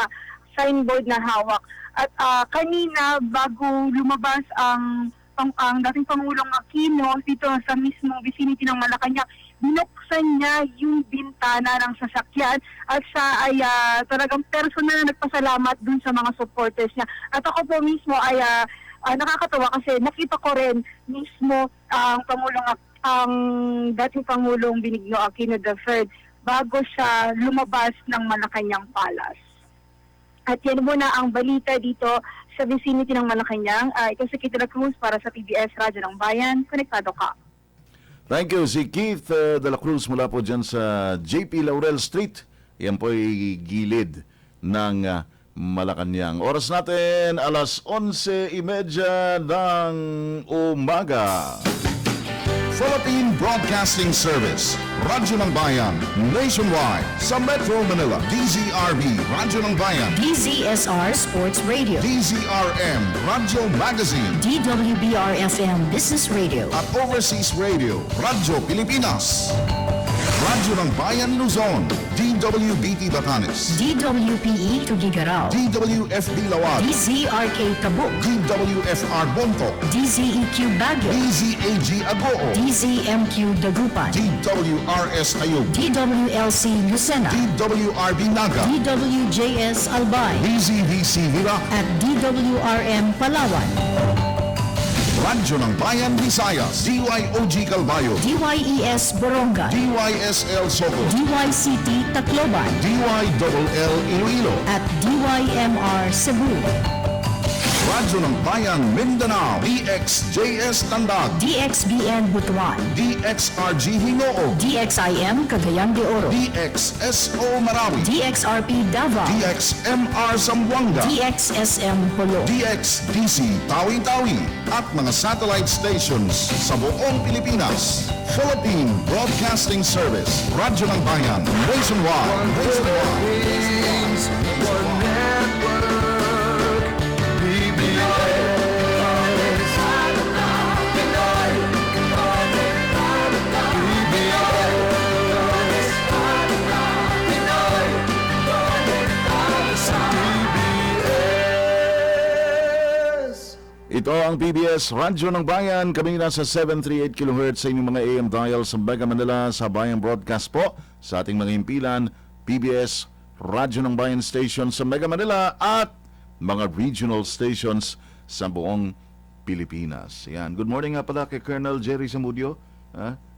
signboard na hawak. At kanina bago lumabas ang dating Pangulong Aquino dito sa mismong vicinity ng Malacanang, binuksan niya yung bintana ng sasakyan at siya ay talagang personal na nagpasalamat dun sa mga supporters niya. At ako po mismo ay nakakatawa kasi nakita ko rin mismo ang dating Pangulong Benigno Aquino III bago siya lumabas ng Malacanang Palace. At yan muna ang balita dito sa vicinity ng Malacanang. Ito si Keith de la Cruz para sa PBS Radyo ng Bayan. Konektado ka. Thank you, si Keith de la Cruz mula po dyan sa JP Laurel Street. Yan po ay gilid ng Malacanang. Oras natin, alas 11:30 ng umaga. Philippine Broadcasting Service, Radyo ng Bayan, nationwide, sa Metro Manila, DZRB, Radyo ng Bayan, DZSR Sports Radio, DZRM, Radyo Magazine, DWBR-FM Business Radio, at Overseas Radio, Radyo Pilipinas, Radyo ng Bayan Luzon, DWBT Batanes, DWPE Tugigarao, DWFB Lawag, DZRK Tabuk, DWFR Bontoc, DZEQ Baguio, DZAG Agoo, DZMQ Dagupan, DWRS Ayub, DWLC Lucena, DWRB Naga, DWJS Albay, DZVC Vira, at DWRM Palawan, Radyo ng Bayan Visayas, DYOG Calbayo, DYES Boronga, DYSL Soco, DYCT Tacloban, DYLL Iloilo, at DYMR Cebu, Radyo ng Bayan Mindanao, DXJS Tandag, DXBN Butuan, DXRG Hinoo, DXIM Cagayan de Oro, DXSO Marawi, DXRP Davao, DXMR Zamboanga, DXSM Polo, DXDC Tawi-Tawi, at mga satellite stations sa buong Pilipinas. Philippine Broadcasting Service, Radyo ng Bayan, nationwide. Ito ang PBS Radyo ng Bayan. Kami nasa 738 kHz sa inyong mga AM dial sa Mega Manila, sa Bayan Broadcast po, sa ating mga himpilan, PBS Radyo ng Bayan Station sa Mega Manila at mga regional stations sa buong Pilipinas. Yan. Good morning nga pala kay Colonel Jerry Zamudio.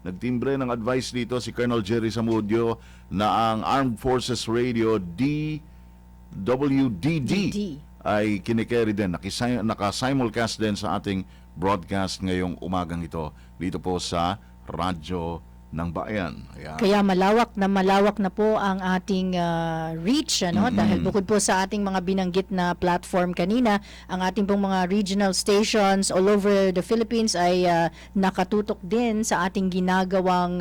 Nagtimbre ng advice dito si Colonel Jerry Zamudio na ang Armed Forces Radio DWDD ay kinikerry din, naka-simulcast din sa ating broadcast ngayong umagang ito dito po sa Radyo ng Bayan. Ayan. Kaya malawak na po ang ating reach, dahil bukod po sa ating mga binanggit na platform kanina, ang ating pong mga regional stations all over the Philippines ay nakatutok din sa ating ginagawang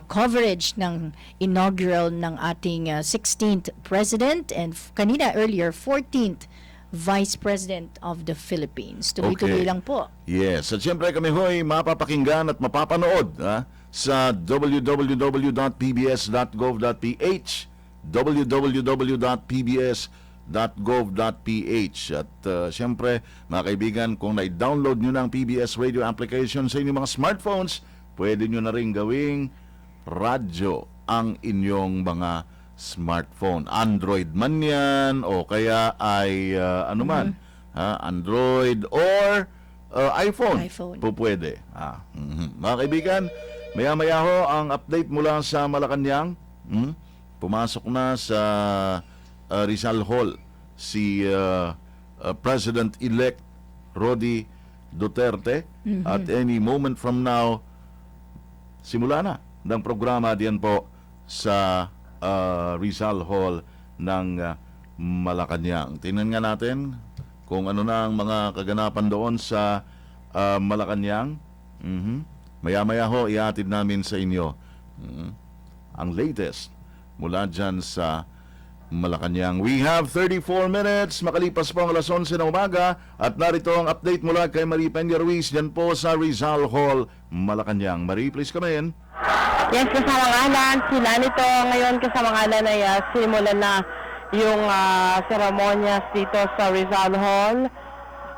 coverage ng inaugural ng ating 16th President and kanina earlier 14th Vice President of the Philippines. Tuloy-tuloy lang po. Yes. At siyempre kami ho'y mapapakinggan at mapapanood sa www.pbs.gov.ph www.pbs.gov.ph At siyempre mga kaibigan, kung na-download nyo ng PBS Radio application sa inyong mga smartphones, pwede nyo na rin gawing radyo ang inyong mga smartphone. Android man yan o kaya ay Android or iPhone. Po pwede. Mga kaibigan, maya-maya ho ang update mula sa Malacanang. Pumasok na sa Rizal Hall si President-elect Rodi Duterte. At any moment from now, simula na ng programa diyan po sa Rizal Hall ng Malacanang. Tingnan nga natin kung ano na ang mga kaganapan doon sa Malacanang. Maya-maya ho, ihatid namin sa inyo ang latest mula dyan sa Malacanang. We have 34 minutes, makalipas po ang alas 11 ng umaga, at narito ang update mula kay Marie Peña Ruiz dyan po sa Rizal Hall, Malacanang. Marie, please come in. Yes, kasamangalan, sila nito ngayon kasamangalan ay simulan na yung seremonyas dito sa Rizal Hall,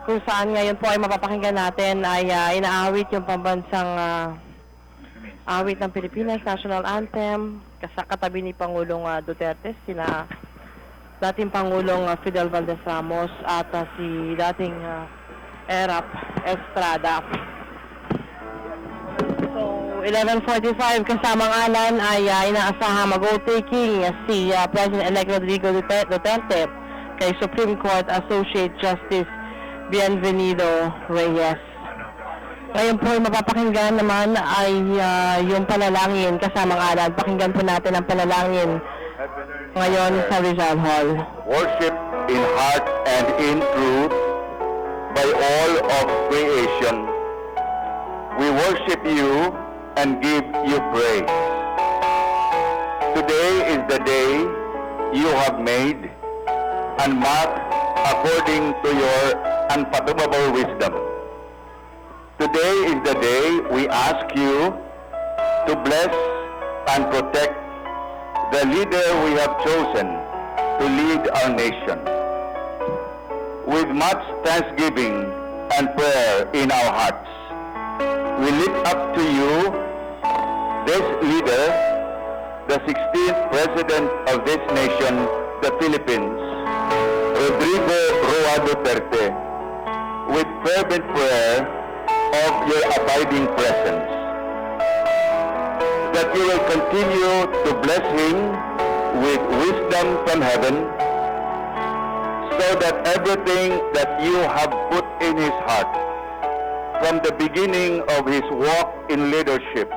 kung saan ngayon po ay mapapakinggan natin ay inaawit yung pambansang awit ng Pilipinas, National Anthem, katabi ni Pangulong Duterte, sila dating Pangulong Fidel Valdez Ramos at si dating Erap Estrada. So, 11:45 kasamang alan ay inaasahang mag-o-taking si President-elect Rodrigo Duterte kay Supreme Court Associate Justice Bienvenido Reyes. Ngayon po ay mapapakinggan naman ay yung panalangin kasamang alan. Pakinggan po natin ang panalangin ngayon sa Rizal Hall. Worship in heart and in truth by all of creation. We worship you and give you praise. Today is the day you have made and marked according to your unfathomable wisdom. Today is the day we ask you to bless and protect the leader we have chosen to lead our nation. With much thanksgiving and prayer in our hearts, we lift up to you this leader, the 16th President of this nation, the Philippines, Rodrigo Duterte, with fervent prayer of your abiding presence, that you will continue to bless him with wisdom from heaven, so that everything that you have put in his heart from the beginning of his walk in leadership,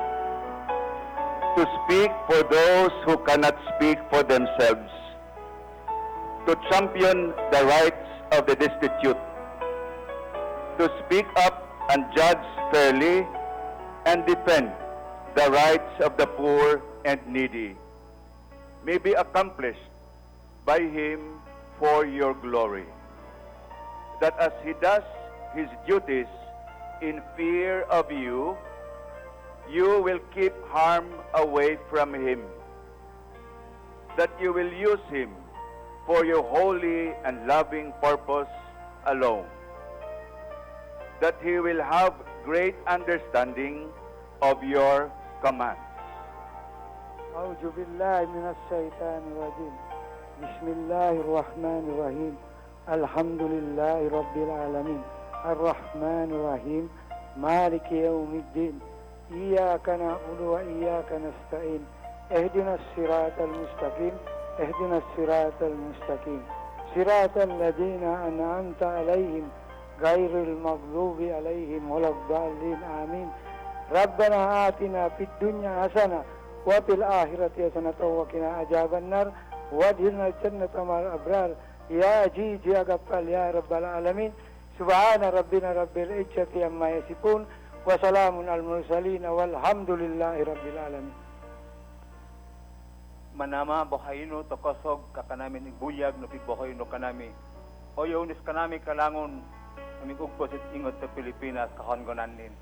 to speak for those who cannot speak for themselves, to champion the rights of the destitute, to speak up and judge fairly and defend the rights of the poor and needy, may be accomplished by him for your glory. That as he does his duties in fear of you, you will keep harm away from him. That you will use him for your holy and loving purpose alone. That he will have great understanding of your commands. أعوذ بالله من الشيطان الرجيم بسم الله الرحمن الرحيم الحمد لله رب العالمين الرحمن الرحيم مالك يوم الدين إياك نعبد وإياك نستعين اهدنا الصراط المستقيم اهدنا الصراط المستقيم صراط الذين أنعمت عليهم غير المغضوب عليهم ولا الضالين آمين ربنا آتنا في الدنيا حسنة وفي الآخرة حسنة وقنا عذاب النار وادخلنا الجنة مع الأبرار يا عزيز يا غفار يا رب العالمين سبحان ربنا رب العزة عما يصفون وسلام على المرسلين والحمد لله رب العالمين. Manama bohayno tokosog kakanamin igbuyag no pigbohayno kanami oyo unis kanami kalangon amigugpo sit ingot sa Pilipinas kahongonan nin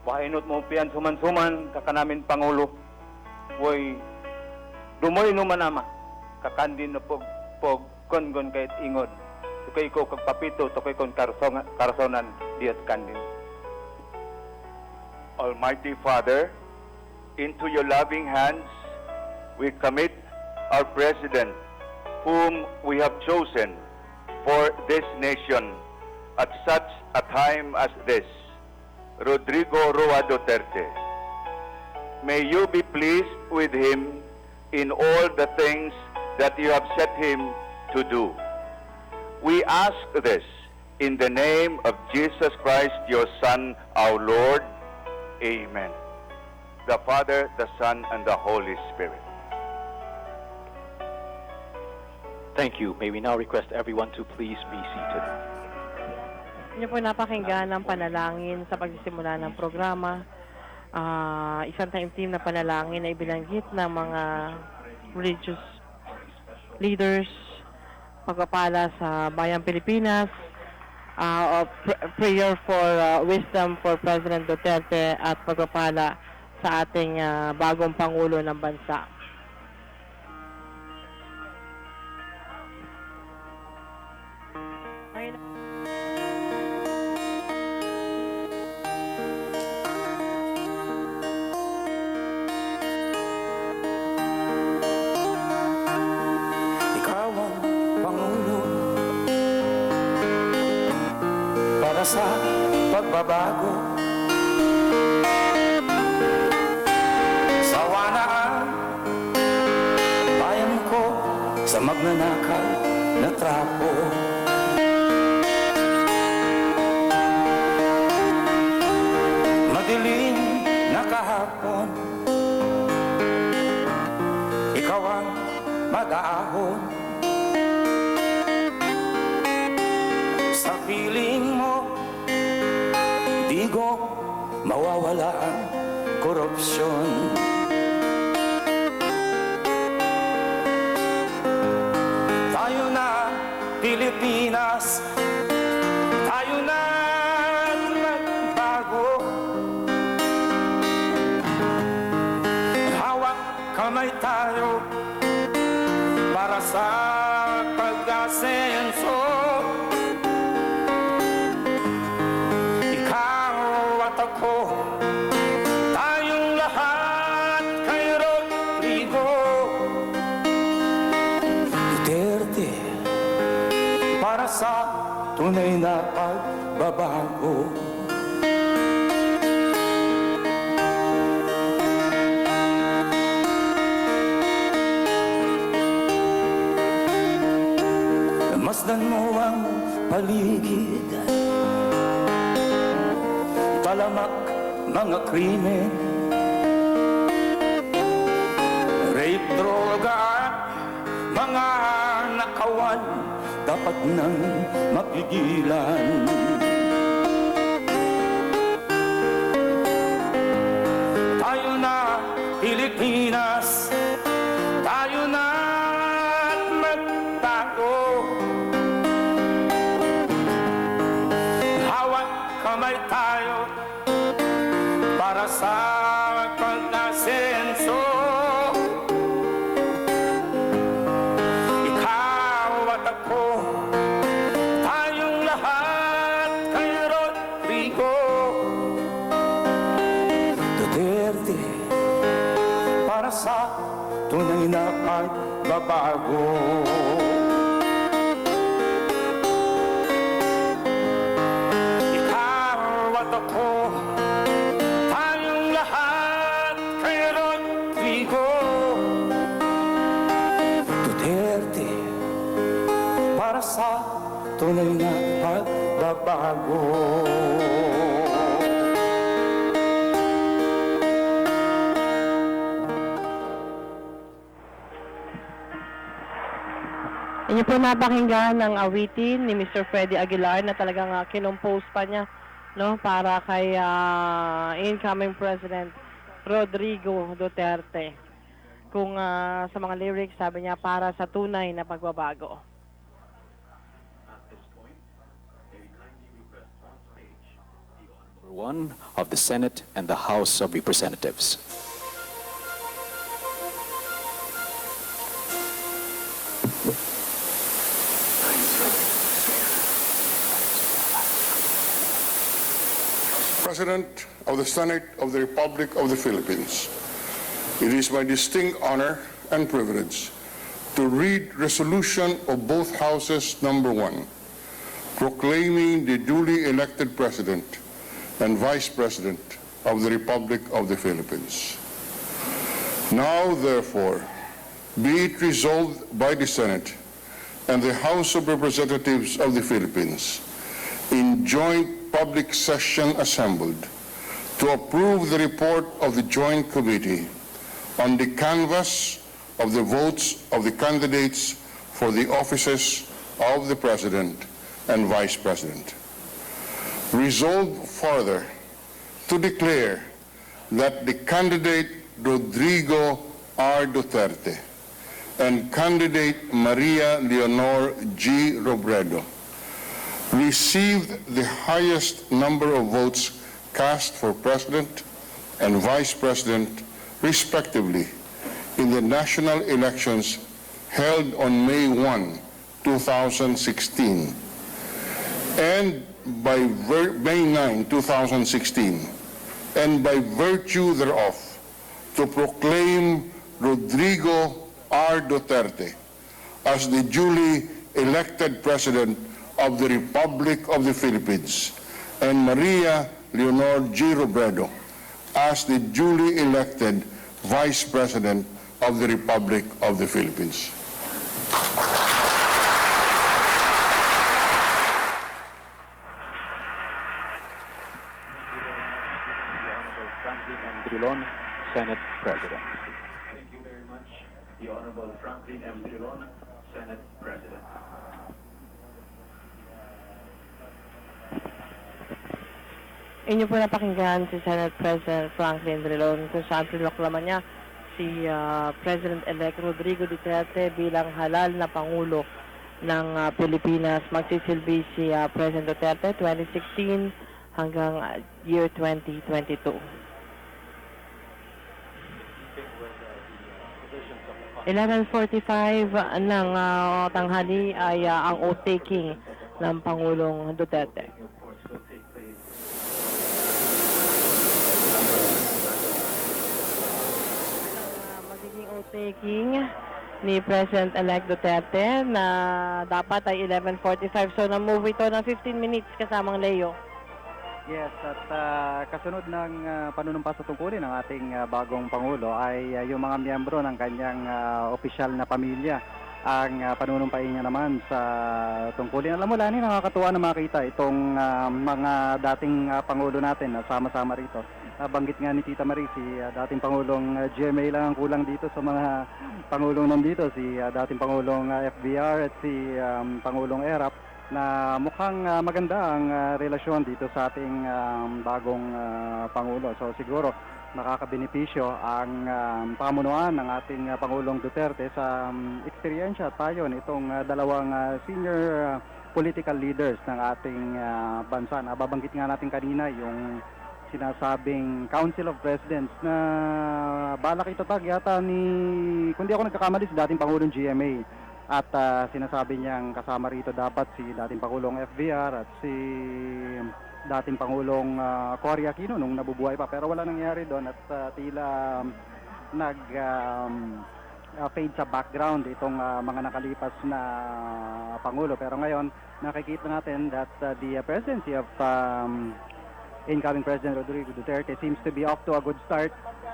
bohaynot mo pian suman-suman kakanamin pangulo woy dumoy no manama kakandin no pog kongon kahit ingod tukay ko kagpapito tukay kon karsonan diat kandin. Almighty Father, into your loving hands we commit our President, whom we have chosen for this nation at such a time as this, Rodrigo Duterte. May you be pleased with him in all the things that you have set him to do. We ask this in the name of Jesus Christ, your Son, our Lord. Amen. The Father, the Son, and the Holy Spirit. Thank you. May we now request everyone to please be seated. Inyo po napakinggan ang panalangin sa pagsisimula ng programa. Isang taimtim na panalangin na ibinanggit ng mga religious leaders, pagpapala sa Bayang Pilipinas, prayer for wisdom for President Duterte at pagpapala sa ating bagong Pangulo ng bansa. Sa pagbabago, sawa na ang bayan ko sa magnanakaw na trapo. Madilim na kahapon, ikaw ang mag-aahon sa piling mo. Di ko mawawala ang korupsyon. Tayo na Pilipinas, tayo na magbago. Hawak kamay tayo para sa pag-asenso. Tayong lahat kay Rodrigo Duterte para sa tunay na pagbabago. Masdan mo ang paligid, talamak mga krimen, rape, droga at mga nakawan dapat nang mapigilan. Tayo na Pilipinas, tayo na magtago. Hawak kamay tayo para sa pag-asenso. Ikaw at ako, tayong lahat kay Rodrigo Duterte para sa tunay na pagbabago. Ikaw at ako, sa tunay na pagbabago. Inyo po napakinggan ng awitin ni Mr. Freddy Aguilar na talagang kinompose pa niya, no, para kay incoming President Rodrigo Duterte. Kung sa mga lyrics, sabi niya, para sa tunay na pagbabago. One of the Senate and the House of Representatives. President of the Senate of the Republic of the Philippines, it is my distinct honor and privilege to read resolution of both houses number 1, proclaiming the duly elected President and Vice President of the Republic of the Philippines. Now, therefore, be it resolved by the Senate and the House of Representatives of the Philippines in joint public session assembled to approve the report of the Joint Committee on the canvass of the votes of the candidates for the offices of the President and Vice President. Resolved further to declare that the candidate Rodrigo R. Duterte and candidate Maria Leonor G. Robredo received the highest number of votes cast for President and Vice President, respectively, in the national elections held on May 1, 2016, and by May 9, 2016, and by virtue thereof, to proclaim Rodrigo R. Duterte as the duly elected President of the Republic of the Philippines, and Maria Leonor G. Robredo as the duly elected Vice President of the Republic of the Philippines. Senate President. Thank you very much, the Honorable Franklin M. Drilon, Senate President. Inyo po napakinggan si Senate President Franklin Drilon kung saan pinoklama niya si President-elect Rodrigo Duterte bilang halal na Pangulo ng Pilipinas. Magsisilbi si President Duterte 2016 hanggang year 2022. 11:45 ng tanghali ay ang oath-taking ng Pangulong Duterte. Magiging oath-taking ni President-elect Duterte na dapat ay 11:45. So, na-move ito ng 15 minutes kasamang Leo. Yes, at kasunod ng panunumpa sa tungkulin ng ating bagong Pangulo ay yung mga miyembro ng kanyang opisyal na pamilya ang panunumpain niya naman sa tungkulin. Alam mo, Lani, nakakatuwa na makita itong mga dating Pangulo natin na sama-sama rito. Banggit nga ni Tita Marie, si dating Pangulong GMA lang ang kulang dito sa mga Pangulong nandito, si dating Pangulong FBR at si Pangulong ERAP, na mukhang maganda ang relasyon dito sa ating bagong Pangulo. So siguro nakakabenepisyo ang pamunuan ng ating Pangulong Duterte sa eksperyensya at tayo nitong dalawang senior political leaders ng ating bansa. Nababanggit nga natin kanina yung sinasabing Council of Presidents na balak itatag yata ni, kung di ako nagkakamali, si dating Pangulong GMA. At sinasabi niyang kasama rito dapat si dating Pangulong FBR at si dating Pangulong Cory Aquino nung nabubuhay pa. Pero wala nangyari doon at tila nag-fade sa background itong mga nakalipas na Pangulo. Pero ngayon nakikita natin that the presidency of incoming President Rodrigo Duterte seems to be off to a good start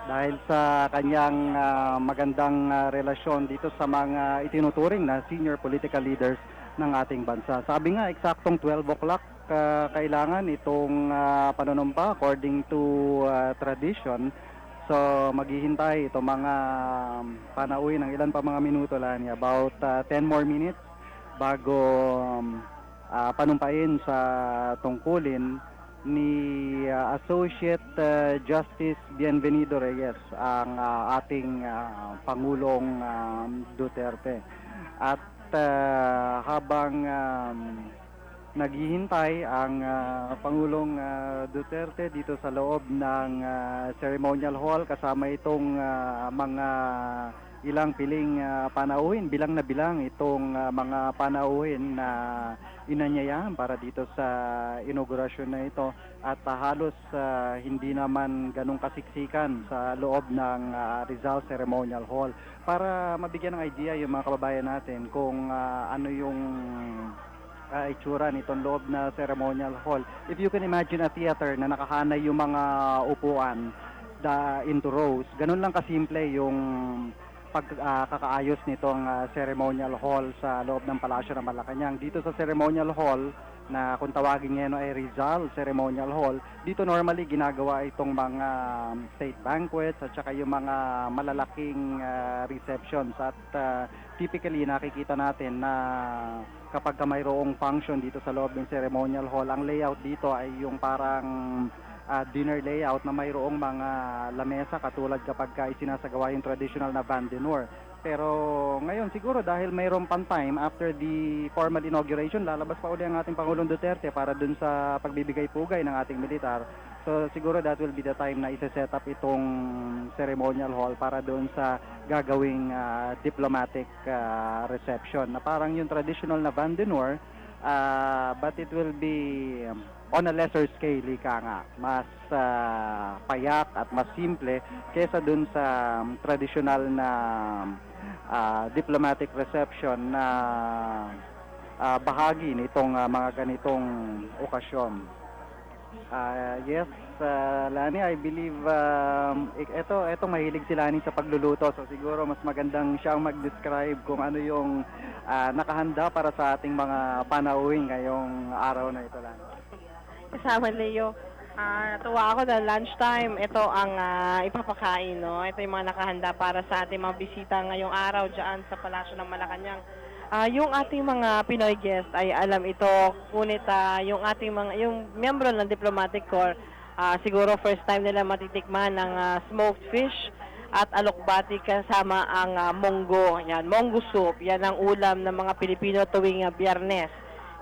dahil sa kanyang magandang relasyon dito sa mga itinuturing na senior political leaders ng ating bansa. Sabi nga, eksaktong 12 o'clock kailangan itong panunumpa according to tradition. So maghihintay itong mga panauhin ng ilan pa mga minuto lang, about 10 more minutes bago panumpain sa tungkulin ni Associate Justice Bienvenido Reyes ang ating Pangulong Duterte. At habang naghihintay ang Pangulong Duterte dito sa loob ng ceremonial hall kasama itong mga ilang piling panauhin, bilang na bilang itong mga panauhin na inanyayahan para dito sa inaugurasyon na ito at halos hindi naman ganong kasiksikan sa loob ng Rizal Ceremonial Hall para mabigyan ng idea yung mga kababayan natin kung ano yung itsura nitong loob na ceremonial hall. If you can imagine a theater na nakahanay yung mga upuan into rows, ganun lang kasimple yung pagkakaayos nitong ceremonial hall sa loob ng Palasyo ng Malacanang. Dito sa ceremonial hall, na kung tawagin ngayon ay Rizal Ceremonial Hall, dito normally ginagawa itong mga state banquets at saka yung mga malalaking receptions. At typically nakikita natin na kapag mayroong function dito sa loob ng ceremonial hall, ang layout dito ay yung parang dinner layout na mayroong mga lamesa katulad kapag isinasagawa yung traditional na Van Denor. Pero ngayon siguro dahil mayroong pan-time after the formal inauguration, lalabas pa uli ang ating Pangulong Duterte para dun sa pagbibigay pugay ng ating militar. So siguro that will be the time na isa-set up itong ceremonial hall para dun sa gagawing diplomatic reception na parang yung traditional na Van Denor, but it will be on a lesser scale, ika nga. Mas payak at mas simple kesa dun sa traditional na diplomatic reception na bahagi nitong mga ganitong okasyon. Yes, Lani, I believe ito mahilig si Lani sa pagluluto, so siguro mas magandang siyang mag-describe kung ano yung nakahanda para sa ating mga panauhin ngayong araw na ito, Lani. Kasama Leo. Natuwa ako dahil lunchtime, ito ang ipapakain, no? Ito yung mga nakahanda para sa ating mga bisita ngayong araw dyan sa Palasyo ng Malacanang. Yung ating mga Pinoy guest ay alam ito, ngunit yung ating yung miyembro ng Diplomatic Corps, siguro first time nila matitikman ng smoked fish at alokbati kasama ang monggo. Yan, monggo soup. Yan ang ulam ng mga Pilipino tuwing Biyernes.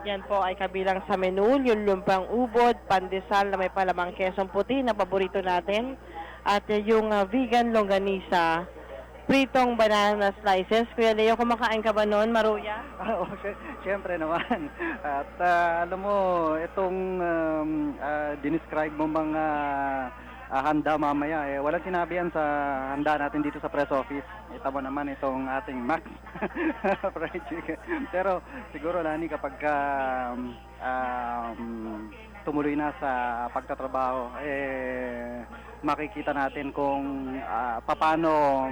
Yan po ay kabilang sa menu, yung lumpang ubod, pandesal na may palamang kesong puti na paborito natin, at yung vegan longganisa, pritong banana slices. Kuya Leo, kumakain ka ba noon, Maruya? Oo, siyempre naman. At alam mo, itong dinescribe mo mga handa mamaya, walang sinabi yan sa handa natin dito sa press office. Ito mo naman itong ating Max fried chicken. Pero siguro, Lani, kapag tumuloy na sa pagtatrabaho, makikita natin kung paano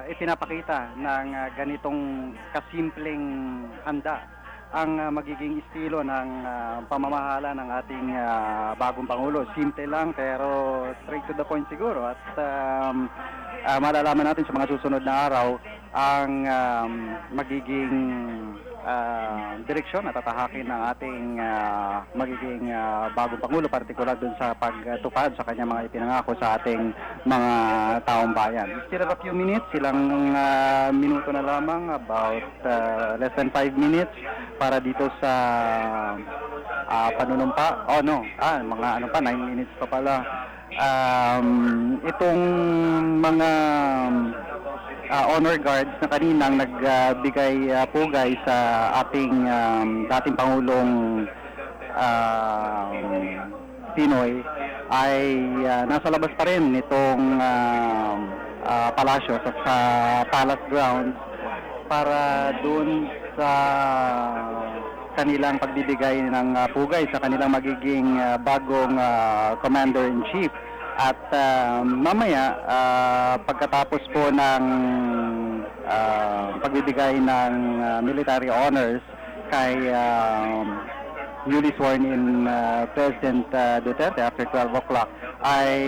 ipinapakita ng ganitong kasimpleng handa ang magiging estilo ng pamamahala ng ating bagong Pangulo. Simple lang pero straight to the point siguro, at malalaman natin sa mga susunod na araw ang magiging direksyon at tatahakin ng ating magiging bagong Pangulo, partikular dun sa pagtupad sa kanyang mga ipinangako sa ating mga taong bayan. Still have a few minutes, ilang minuto na lamang, about less than 5 minutes para dito sa panunumpa. Mga 9 minutes pa pala. Itong mga honor guards na kaninang nagbigay pugay sa ating dating Pangulong Pinoy ay nasa labas pa rin nitong palasyo sa Palace Grounds para doon sa kanilang pagbibigay ng pugay sa kanilang magiging bagong Commander-in-Chief. At mamaya, pagkatapos po ng pagbibigay ng military honors kay newly sworn in President Duterte after 12 o'clock, ay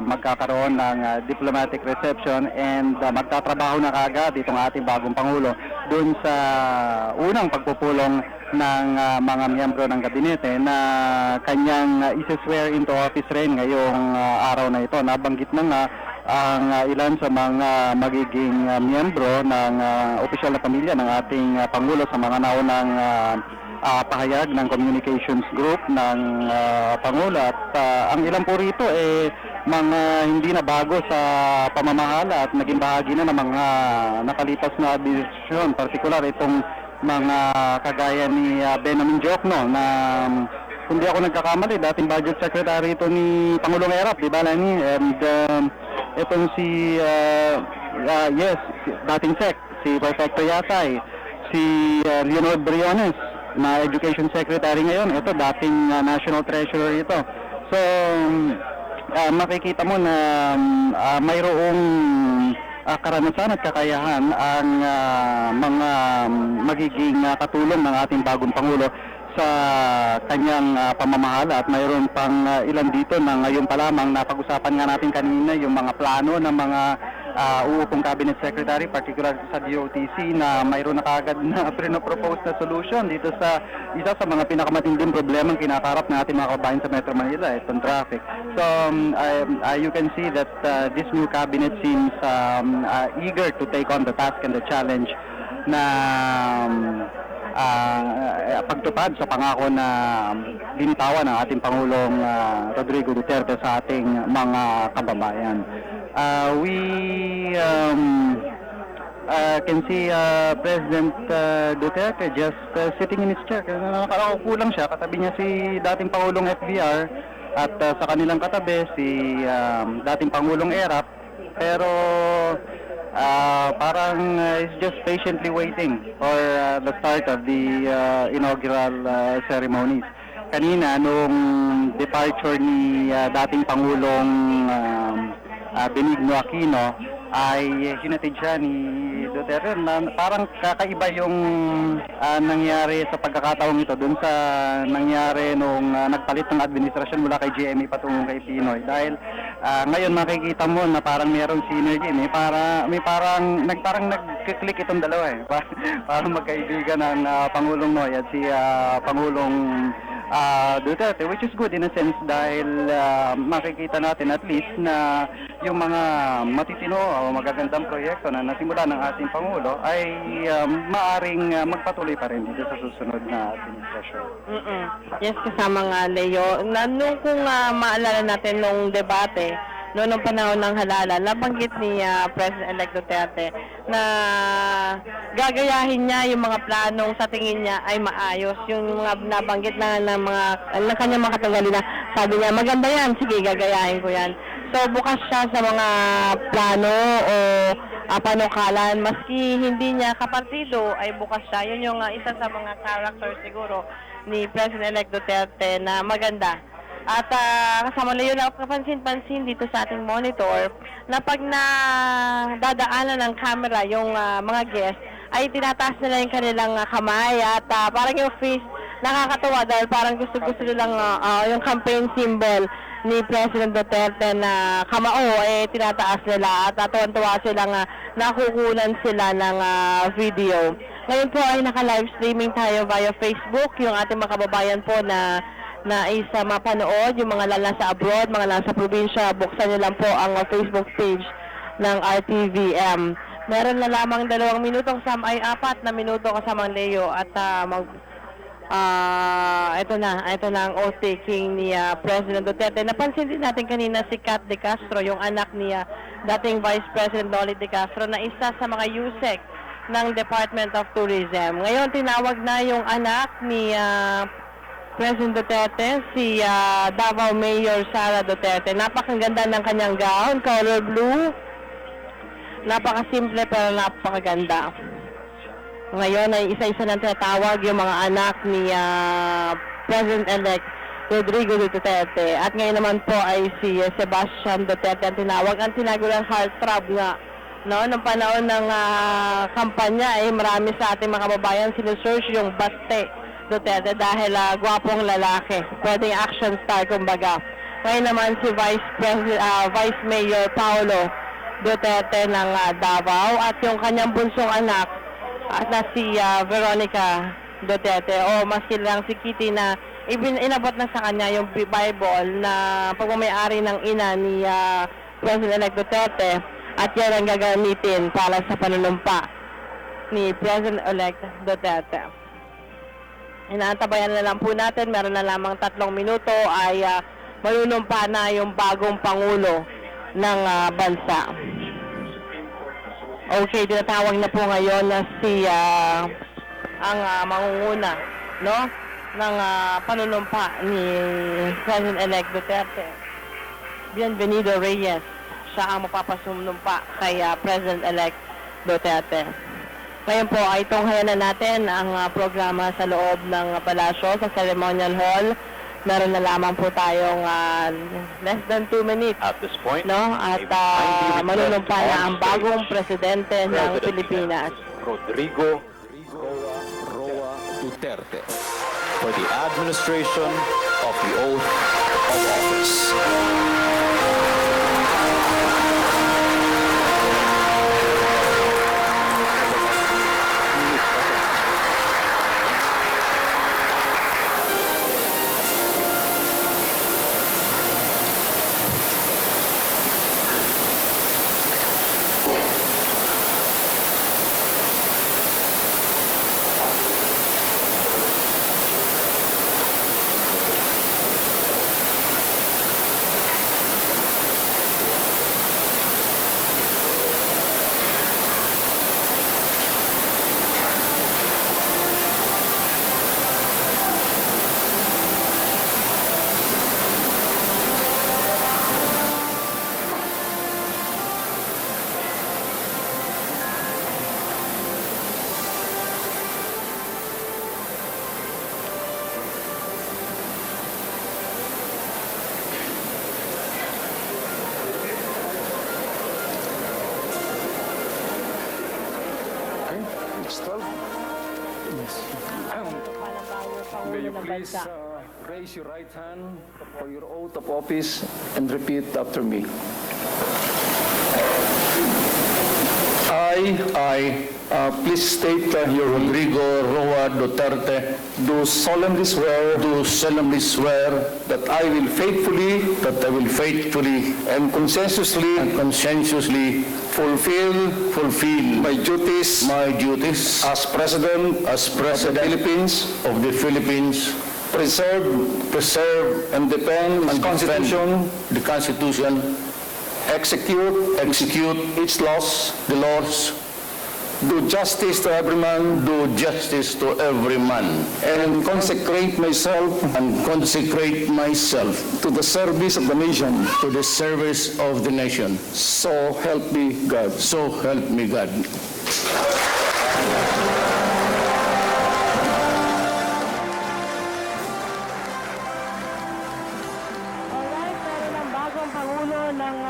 magkakaroon ng diplomatic reception and magtatrabaho na kaagad itong ating bagong Pangulo dun sa unang pagpupulong ng mga miyembro ng gabinete na kanyang isi-swear into office rin ngayong araw na ito. Nabanggit na nga ang ilan sa mga magiging miyembro ng opisyal na pamilya ng ating Pangulo sa mga naunang pahayag ng communications group ng Pangulo. At ang ilan po rito mga hindi na bago sa pamamahala at naging bahagi na ng mga nakalipas na administrasyon, partikular itong mga kagaya ni Benjamin Jokno na kung di ako nagkakamali, dating budget secretary ito ni Pangulong Erap, di ba, Lani? And itong si dating SEC, si Perfecto Yatay, si Leonor Briones na Education Secretary ngayon, ito dating National Treasurer ito. So makikita mo na mayroong karanasan at kakayahan ang mga magiging katulong ng ating bagong Pangulo sa kanyang pamamahala, at mayroon pang ilan dito na ngayon pa lamang napag-usapan nga natin kanina yung mga plano ng mga uupong cabinet secretary, particular sa DOTC, na mayroon na kaagad na pinopropose na solution dito sa isa sa mga pinakamatinding problema ang kinakarap ng ating mga kabayan sa Metro Manila, itong traffic. So you can see that this new cabinet seems eager to take on the task and the challenge na pagtupad sa pangako na linitawan ng ating Pangulong Rodrigo Duterte sa ating mga kababayan. We can see President Duterte just sitting in his chair. Nakaupo lang siya, katabi niya si dating Pangulong FBR, at sa kanilang katabi si dating Pangulong ERAP, pero parang is just patiently waiting for the start of the inaugural ceremonies. Kanina, nung departure ni dating Pangulong Benigno Aquino, ay hinatid siya ni Duterte na parang kakaiba yung nangyari sa pagkakataong ito dun sa nangyari nung nagpalit ng administrasyon mula kay GMA patungo kay Pinoy. Dahil ngayon makikita mo na parang mayroong synergy, may parang nagkiklik itong dalawa eh. Parang magkaibigan ng Pangulong Noy at si Pangulong Duterte, which is good in a sense dahil makikita natin at least na yung mga matitino o magagandang proyekto na nasimula ng ating Pangulo ay maaring magpatuloy pa rin dito sa susunod na administrasyon. Yes, kasama nga, Leo. Nung kung maalala natin nung debate, nung panahon ng halalan, nabanggit ni President-elect Duterte na gagayahin niya yung mga planong sa tingin niya ay maayos. Yung mga nabanggit na ng kanyang mga katanggalin na sabi niya, maganda yan, sige, gagayahin ko yan. So, bukas siya sa mga plano o panukalan. Maski hindi niya kapartido, ay bukas siya. Yun yung isa sa mga character siguro ni President-elect Duterte na maganda. At kasama na yun, kapansin-pansin dito sa ating monitor na pag dadaanan ng camera yung mga guests, ay tinataas nila yung kanilang kamay at parang yung face nakakatawa dahil parang gusto nilang yung campaign symbol ni President Duterte na kamao tinataas nila at tuwan-tuwa silang nakukunan sila ng video. Ngayon po ay naka-live streaming tayo via Facebook. Yung ating mga kababayan po na isa mapanood, yung mga nasa abroad, mga nasa probinsya, buksan nyo lang po ang Facebook page ng RTVM. Meron na lamang 2 minuto kasama ay 4 na minuto kasamang Leo at ito na ang oath-taking ni President Duterte. Napansin din natin kanina si Kat De Castro, yung anak ni dating Vice President Noli De Castro na isa sa mga USEC ng Department of Tourism. Ngayon tinawag na yung anak ni President Duterte, si Davao Mayor Sara Duterte. Napakaganda ng kanyang gown, color blue. Napakasimple pero napakaganda. Ngayon ay isa-isa nang tinatawag yung mga anak ni President-elect Rodrigo Duterte. At ngayon naman po ay si Sebastian Duterte ang tinawag. Ang tinagulang heartthrob nga. No, nung panahon ng kampanya ay marami sa ating mga kababayan sinusearch yung Baste Duterte dahil gwapong lalaki. Pwedeng action star kumbaga. Ngayon naman si Vice Mayor Paolo Duterte ng Davao at yung kanyang bunsong anak at na si Veronica Duterte o mas kilalang si Kitty na inabot na sa kanya yung Bible na pagmamayari ng ina ni President-elect Duterte at yan ang gagamitin para sa panunumpa ni President-elect Duterte. Inaantabayan na lang po natin, meron na lamang 3 minuto ay manunumpa na yung bagong Pangulo ng bansa. Okay, tinatawag na po ngayon na si ang mangunguna, no, ng panunumpa ni President-elect Duterte. Bienvenido Reyes, siya ang mapapasumnumpa kay President-elect Duterte. Ngayon po ay tunghayan na natin ang programa sa loob ng palasyo sa Ceremonial Hall meron na lamang po tayong less than 2 minutes. At this point, No? At manunumpa na ang bagong presidente ng Pilipinas. Rodrigo Roa Duterte for the administration of the oath of office. May you please raise your right hand for your oath of office and repeat after me. I, please state your Rodrigo Roa Duterte, do solemnly swear that I will faithfully and conscientiously fulfill my duties as President of the Philippines, preserve and defend the Constitution, execute its laws, do justice to every man, and consecrate myself to the service of the nation. So help me God.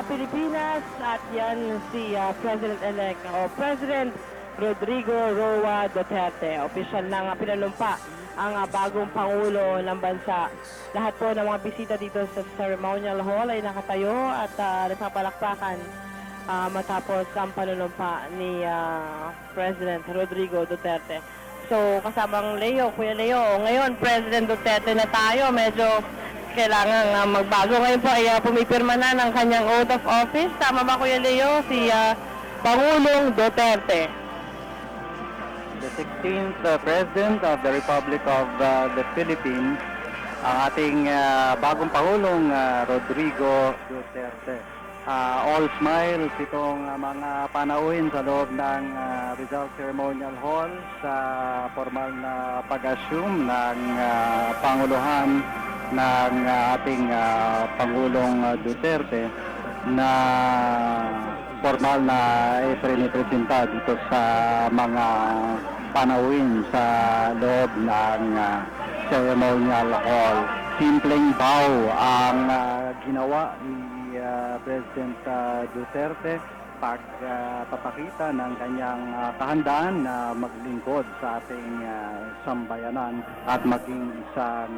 Pilipinas at yan si President-elect o President Rodrigo Roa Duterte. Opisyal nang pinanumpa ang bagong Pangulo ng bansa. Lahat po ng mga bisita dito sa ceremonial hall ay nakatayo at nagpapalakpakan matapos ang panunumpa ni President Rodrigo Duterte. So kasamang Leo, Kuya Leo, ngayon President Duterte na tayo, medyo kailangan magbago. Ngayon po ay pumipirma na ng kanyang oath of office. Tama ba, Kuya Leo? Si Pangulong Duterte. The 16th President of the Republic of the Philippines, ang ating bagong Pangulong Rodrigo Duterte. All smiles itong mga panauhin sa loob ng Rizal Ceremonial Hall sa formal na pag-assume ng Panguluhan ng ating Pangulong Duterte na formal na iprepresenta dito sa mga panauhin sa loob ng ceremonial hall. Simpleng bow ang ginawa ni President Duterte pagpapakita ng kanyang kahandaan na maglingkod sa ating sambayanan at maging isang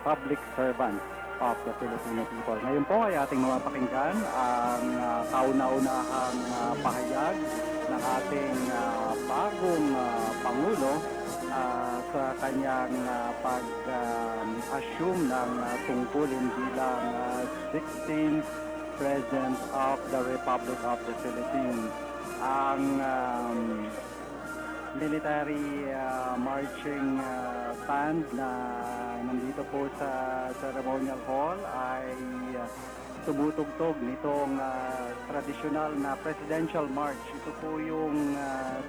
public servant of the Filipino people. Ngayon po ay ating mapapakinggan ang kauna-unahang pahayag ng ating bagong Pangulo sa kanyang pag-assume ng tungkulin bilang 16th President of the Republic of the Philippines. Ang military marching band na nandito po sa ceremonial hall ay tumutugtog nitong traditional na presidential march. Ito po yung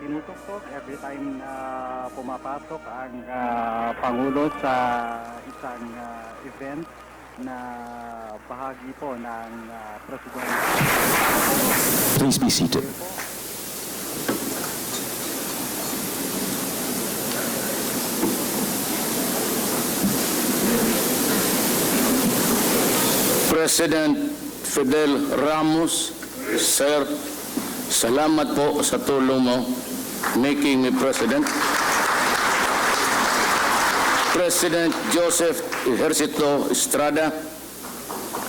tinutugtog every time na pumapasok ang Pangulo sa isang event na bahagi po ng President. Please be seated. President Fidel Ramos, Sir, salamat po sa tulong mo making me President. President Joseph Ejercito Estrada,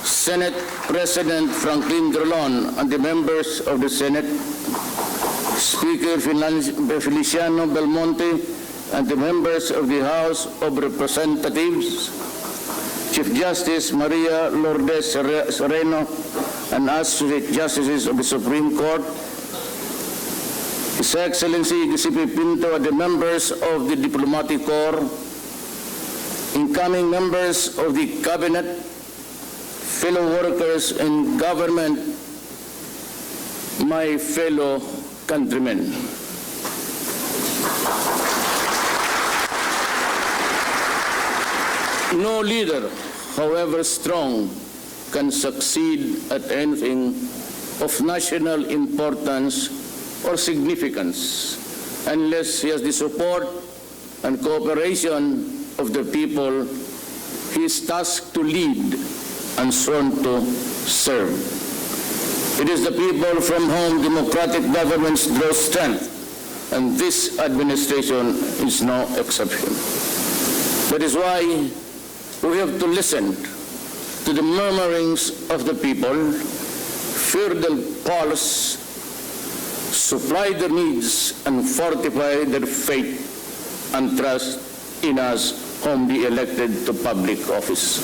Senate President Franklin Drilon and the members of the Senate, Speaker Feliciano Belmonte and the members of the House of Representatives, Chief Justice Maria Lourdes Sereno and Associate Justices of the Supreme Court, His Excellency Giuseppe Pinto and the members of the Diplomatic Corps, incoming members of the Cabinet, fellow workers in government, my fellow countrymen. No leader, however strong, can succeed at anything of national importance or significance unless he has the support and cooperation of the people he is tasked to lead and sworn to serve. It is the people from whom democratic governments draw strength, and this administration is no exception. That is why we have to listen to the murmurings of the people, feel their pulse, supply their needs, and fortify their faith and trust in us whom we elected to public office.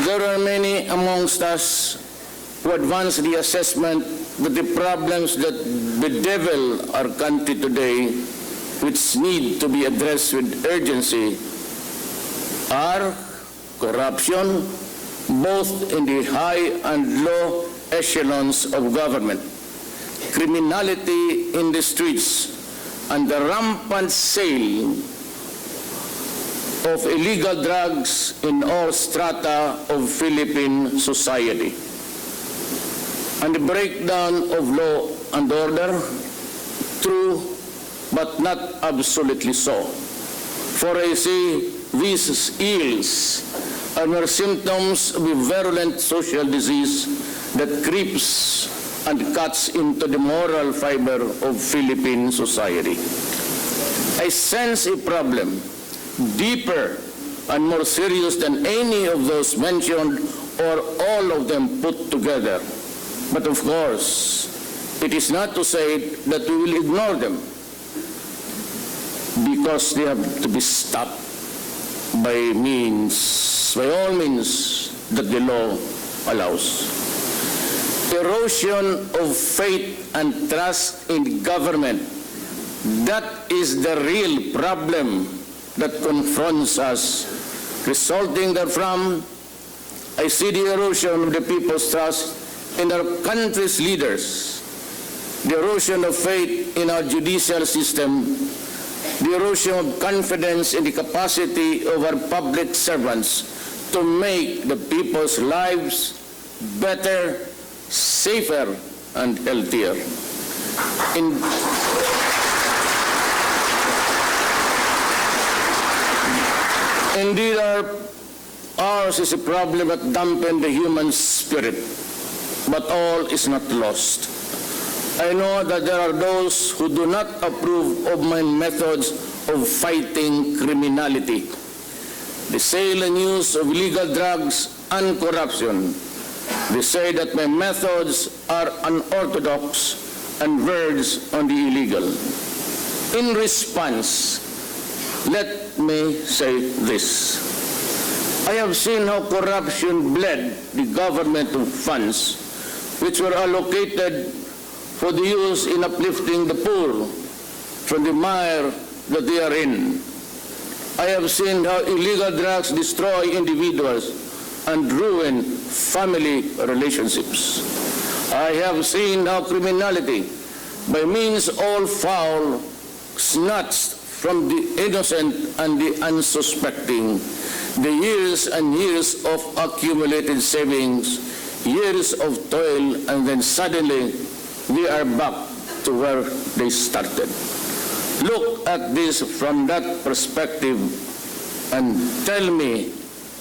There are many amongst us who advance the assessment that the problems that bedevil our country today, which need to be addressed with urgency, are corruption, both in the high and low echelons of government, criminality in the streets, and the rampant sale of illegal drugs in all strata of Philippine society, and the breakdown of law and order, true but not absolutely so. For I say these ills are mere symptoms of a virulent social disease that creeps and cuts into the moral fiber of Philippine society. I sense a problem deeper and more serious than any of those mentioned or all of them put together. But of course, it is not to say that we will ignore them, because they have to be stopped by all means that the law allows. Erosion of faith and trust in government, that is the real problem that confronts us. Resulting therefrom, I see the erosion of the people's trust in our country's leaders, the erosion of faith in our judicial system, the erosion of confidence in the capacity of our public servants to make the people's lives better, safer, and healthier. Indeed, ours is a problem that dampens the human spirit, but all is not lost. I know that there are those who do not approve of my methods of fighting criminality, the sale and use of illegal drugs and corruption. They say that my methods are unorthodox and verge on the illegal. In response, let me say this. I have seen how corruption bled the government of funds which were allocated for the use in uplifting the poor from the mire that they are in. I have seen how illegal drugs destroy individuals and ruin family relationships. I have seen how criminality, by means all foul, snatched from the innocent and the unsuspecting the years and years of accumulated savings, years of toil, and then suddenly they are back to where they started. look at this from that perspective and tell me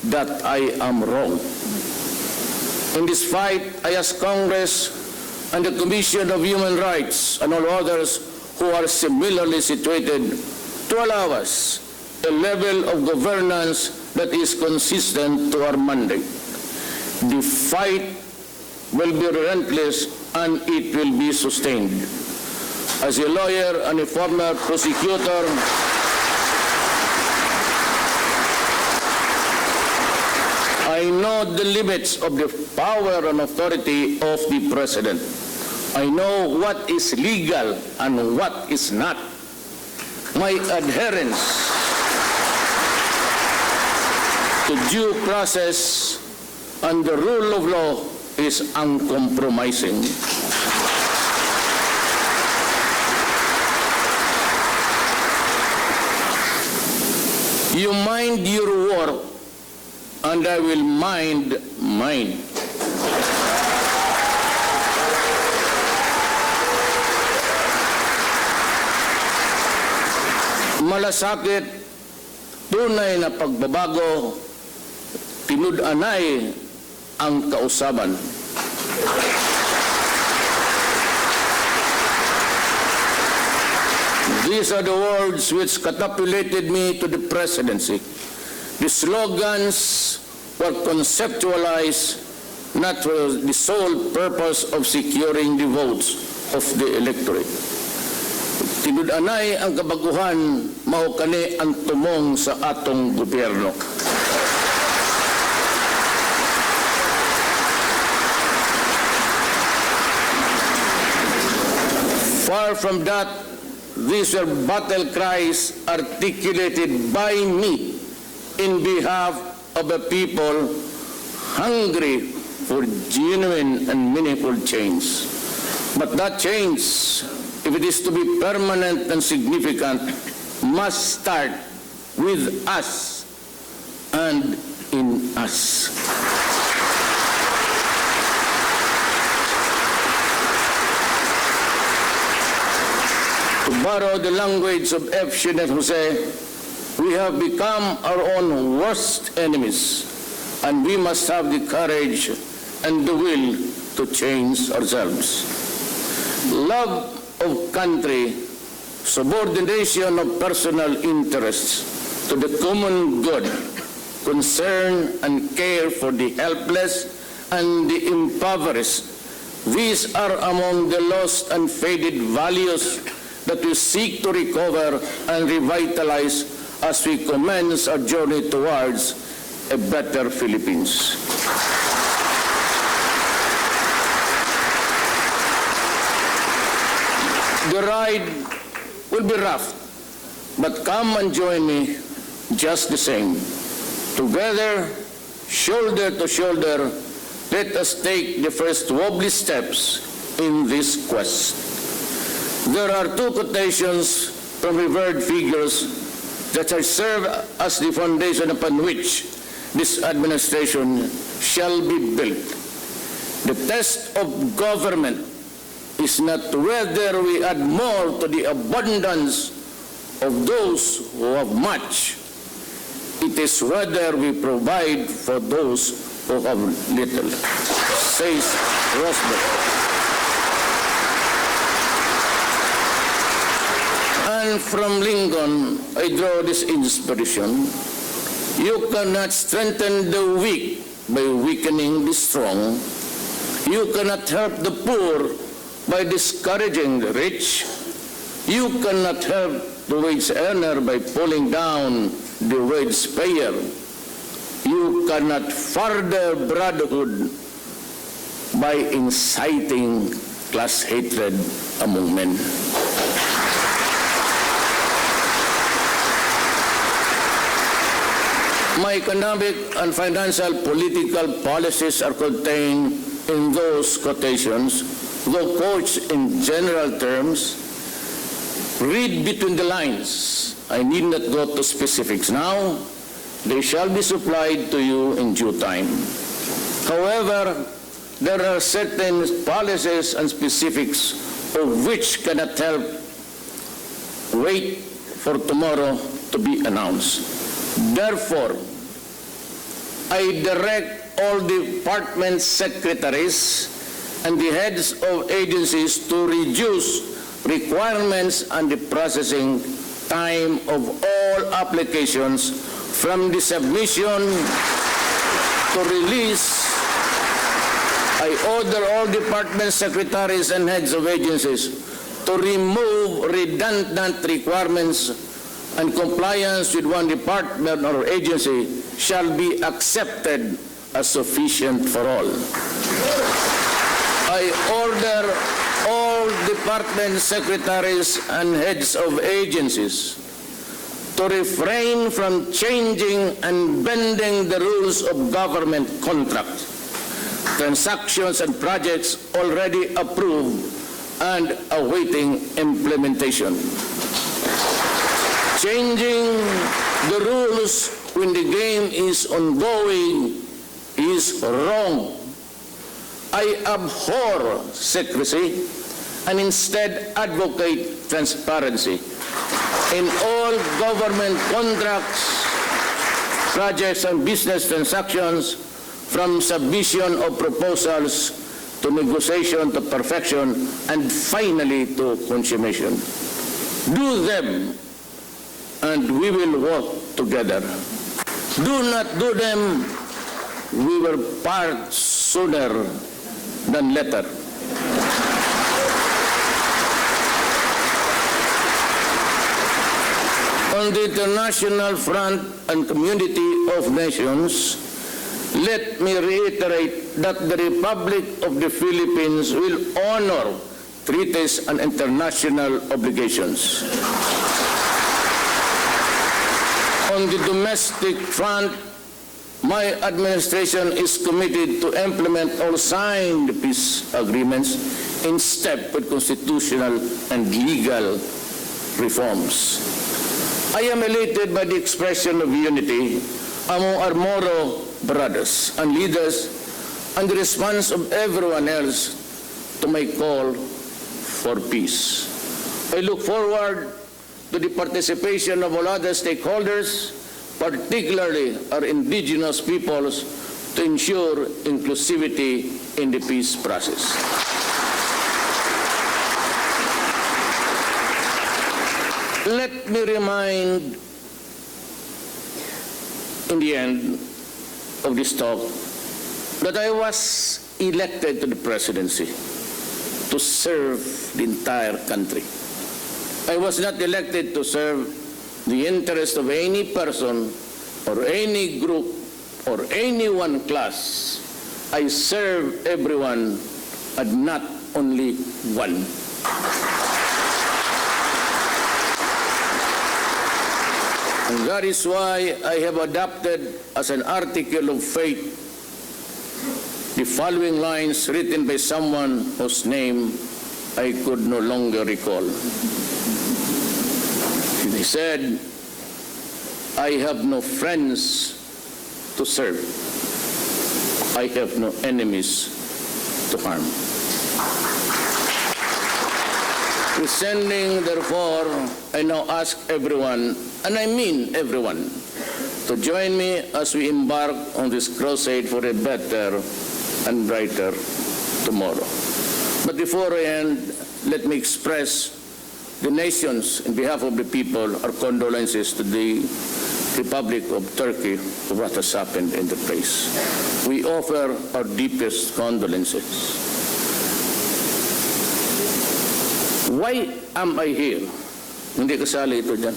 that I am wrong. In this fight, I ask Congress and the Commission of Human Rights and all others who are similarly situated to allow us a level of governance that is consistent to our mandate. The fight will be relentless and it will be sustained. As a lawyer and a former prosecutor, I know the limits of the power and authority of the President. I know what is legal and what is not. My adherence to due process and the rule of law is uncompromising. You mind your work, and I will mind mine. Malasakit, tunay na pagbabago, tinud-anay ang kausaban. These are the words which catapulted me to the presidency. The slogans were conceptualized not for the sole purpose of securing the votes of the electorate. Tinud-anay ang kabaguhan, mao kani ang tumong sa atong gobyerno. Far from that, these were battle cries articulated by me in behalf of a people hungry for genuine and meaningful change. But that change, if it is to be permanent and significant, must start with us and in us. To borrow the language of F.E. and Jose, we have become our own worst enemies, and we must have the courage and the will to change ourselves. Love of country, subordination of personal interests to the common good, concern and care for the helpless and the impoverished, these are among the lost and faded values that we seek to recover and revitalize as we commence our journey towards a better Philippines. The ride will be rough, but come and join me just the same. Together, shoulder to shoulder, let us take the first wobbly steps in this quest. There are two quotations from revered figures that shall serve as the foundation upon which this administration shall be built. The test of government is not whether we add more to the abundance of those who have much. It is whether we provide for those who have little, says Rodrigo. And from Lincoln, I draw this inspiration. You cannot strengthen the weak by weakening the strong. You cannot help the poor by discouraging the rich. You cannot help the wage earner by pulling down the wage payer. You cannot further brotherhood by inciting class hatred among men. My economic and financial political policies are contained in those quotations, though couched in general terms. Read between the lines. I need not go to specifics now. They shall be supplied to you in due time. However, there are certain policies and specifics of which cannot help wait for tomorrow to be announced. Therefore, I direct all department secretaries and the heads of agencies to reduce requirements and the processing time of all applications from the submission to release. I order all department secretaries and heads of agencies to remove redundant requirements, and compliance with one department or agency shall be accepted as sufficient for all. I order all department secretaries and heads of agencies to refrain from changing and bending the rules of government contract, transactions and projects already approved and awaiting implementation. Changing the rules when the game is ongoing is wrong. I abhor secrecy and instead advocate transparency in all government contracts, projects and business transactions, from submission of proposals to negotiation to perfection and finally to consummation. Do them and we will work together. Do not do them, we will part sooner than later. On the international front and community of nations, let me reiterate that the Republic of the Philippines will honor treaties and international obligations. On the domestic front, my administration is committed to implement all signed peace agreements in step with constitutional and legal reforms. I am elated by the expression of unity among our Moro brothers and leaders and the response of everyone else to my call for peace. I look forward to the participation of all other stakeholders, particularly our indigenous peoples, to ensure inclusivity in the peace process. Let me remind, in the end of this talk, that I was elected to the presidency to serve the entire country. I was not elected to serve the interest of any person or any group or any one class. I serve everyone and not only one. And that is why I have adopted as an article of faith the following lines written by someone whose name I could no longer recall. He said, I have no friends to serve. I have no enemies to harm. Descending, therefore, I now ask everyone, and I mean everyone, to join me as we embark on this crusade for a better and brighter tomorrow. But before I end, let me express the nations, in behalf of the people, our condolences to the Republic of Turkey for what has happened in the place. We offer our deepest condolences. Why am I here? Hindi kasali ito dyan.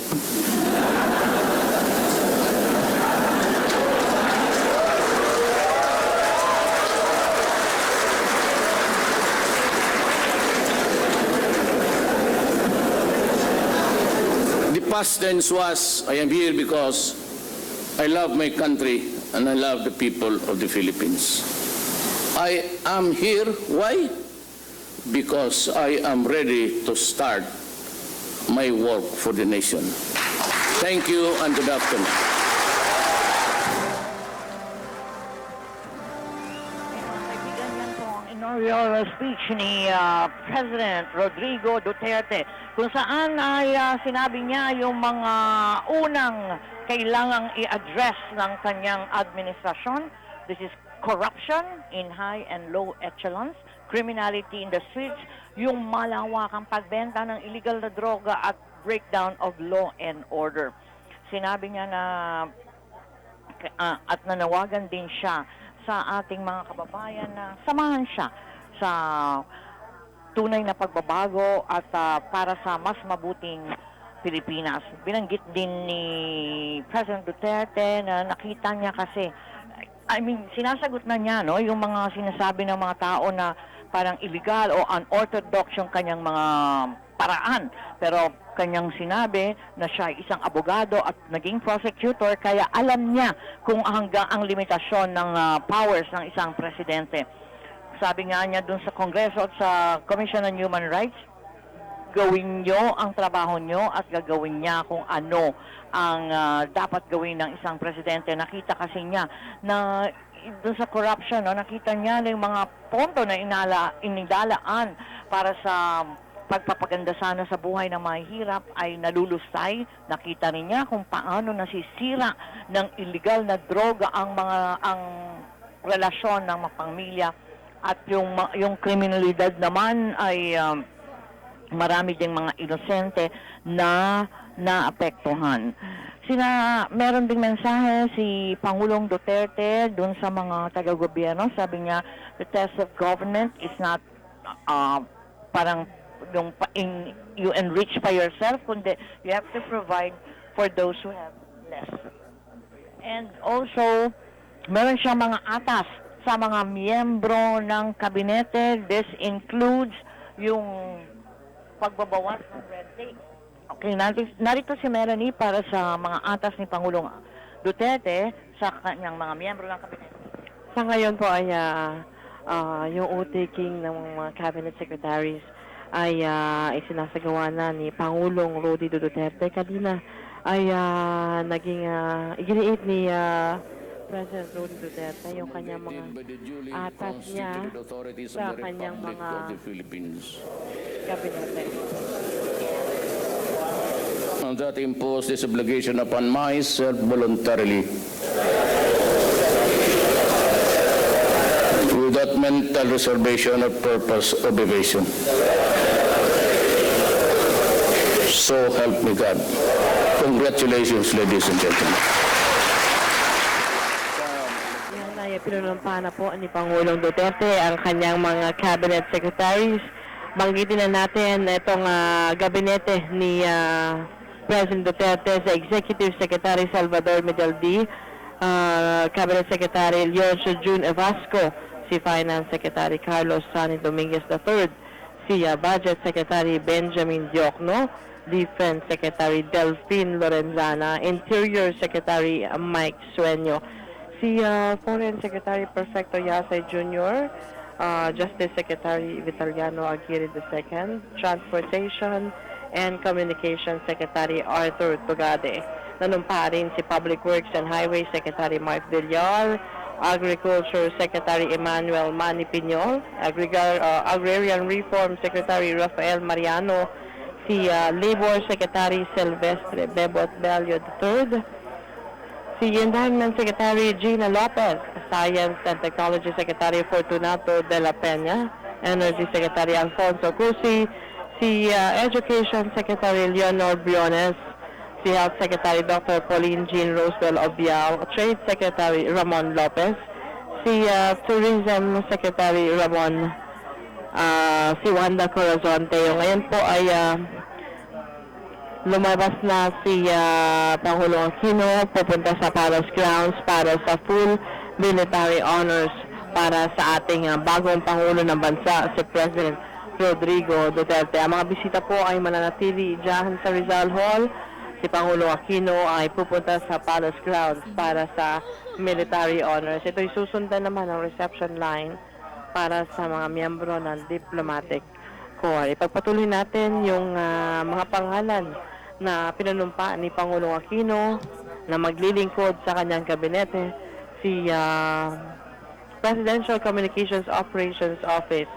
Past tense was, I am here because I love my country and I love the people of the Philippines. I am here, why? Because I am ready to start my work for the nation. Thank you and good afternoon. memorial speech ni President Rodrigo Duterte kung saan ay sinabi niya yung mga unang kailangang i-address ng kanyang administrasyon. This is corruption in high and low echelons, criminality in the streets, yung malawakang pagbenta ng illegal na droga at breakdown of law and order. Sinabi niya na at nanawagan din siya sa ating mga kababayan na samahan siya sa tunay na pagbabago at para sa mas mabuting Pilipinas. Binanggit din ni President Duterte na nakita niya kasi, sinasagot na niya yung mga sinasabi ng mga tao na parang illegal o unorthodox yung kanyang mga paraan. Pero kanyang sinabi na siya ay isang abogado at naging prosecutor, kaya alam niya kung hanggang ang limitasyon ng powers ng isang presidente. Sabi nga niya dun sa Kongreso at sa Commission on Human Rights, gawin nyo ang trabaho nyo at gagawin niya kung ano ang dapat gawin ng isang presidente. Nakita kasi niya na doon sa corruption, nakita niya na yung mga ponto na inilalaan para sa pagpapaganda sana sa buhay ng mahihirap ay nalulustay. Nakita rin niya kung paano nasisira ng illegal na droga ang relasyon ng mga pamilya at yung kriminalidad naman ay marami ding mga inosente na naapektuhan. Meron ding mensahe si Pangulong Duterte dun sa mga taga-gobyerno. Sabi niya, the test of government is not parang you enrich by yourself, kundi you have to provide for those who have less. And also, meron siyang mga atas sa mga miyembro ng kabinete. This includes yung pagbabawas ng red tape. Okay, narito si Melanie para sa mga atas ni Pangulong Duterte sa kanyang mga miyembro ng kabinete. Sa ngayon po ay yung o-taking ng mga cabinet secretaries ay isinasagawa na ni Pangulong Rodrigo Duterte. Kanina ay naging iginiit ni President Rodrigo Duterte yung kanyang mga atas niya sa kanyang mga kabinete. And that imposed this obligation upon myself voluntarily. Without mental reservation or purpose of evasion. So help me God. Congratulations, ladies and gentlemen. Yan ay pinunumpahan na po ni Pangulong Duterte ang kanyang mga cabinet secretaries. Banggitin na natin itong gabinete ni President Duterte sa Executive Secretary Salvador Medaldi, Cabinet Secretary Leonor June Evasco, si Finance Secretary Carlos Sani Dominguez III, si Budget Secretary Benjamin Diokno, Defense Secretary Delphine Lorenzana, Interior Secretary Mike Sueño, si Foreign Secretary Perfecto Yasay Jr., Justice Secretary Vitaliano Aguirre II, Transportation and Communications Secretary Arthur Tugade. Nanumpa rin si Public Works and Highway Secretary Mark Villar, Agriculture Secretary Emmanuel Manny Piñol, Agrarian Reform Secretary Rafael Mariano, si Labor Secretary Silvestre Bebot Bello III, si Environment Secretary Gina Lopez, Science and Technology Secretary Fortunato de la Peña, Energy Secretary Alfonso Cusi, si Education Secretary Leonor Briones, si Health Secretary Dr. Pauline Jean Roswell Obiao, Trade Secretary Ramon Lopez, si Tourism Secretary Ramon, si Wanda Corazonte. Ngayon po ay lumabas na si Pangulong Aquino, pupunta sa Palace Grounds para sa full military honors para sa ating bagong Pangulo ng Bansa, si President Rodrigo Duterte. Ang mga bisita po ay mananatili dyan sa Rizal Hall. Si Pangulong Aquino ay pupunta sa Palace Grounds para sa military honors. Ito'y susundan naman ang reception line para sa mga miyembro ng diplomatic corps. Ipagpatuloy natin yung mga pangalan na pinanumpa ni Pangulong Aquino na maglilingkod sa kanyang kabinete. Si Presidential Communications Operations Office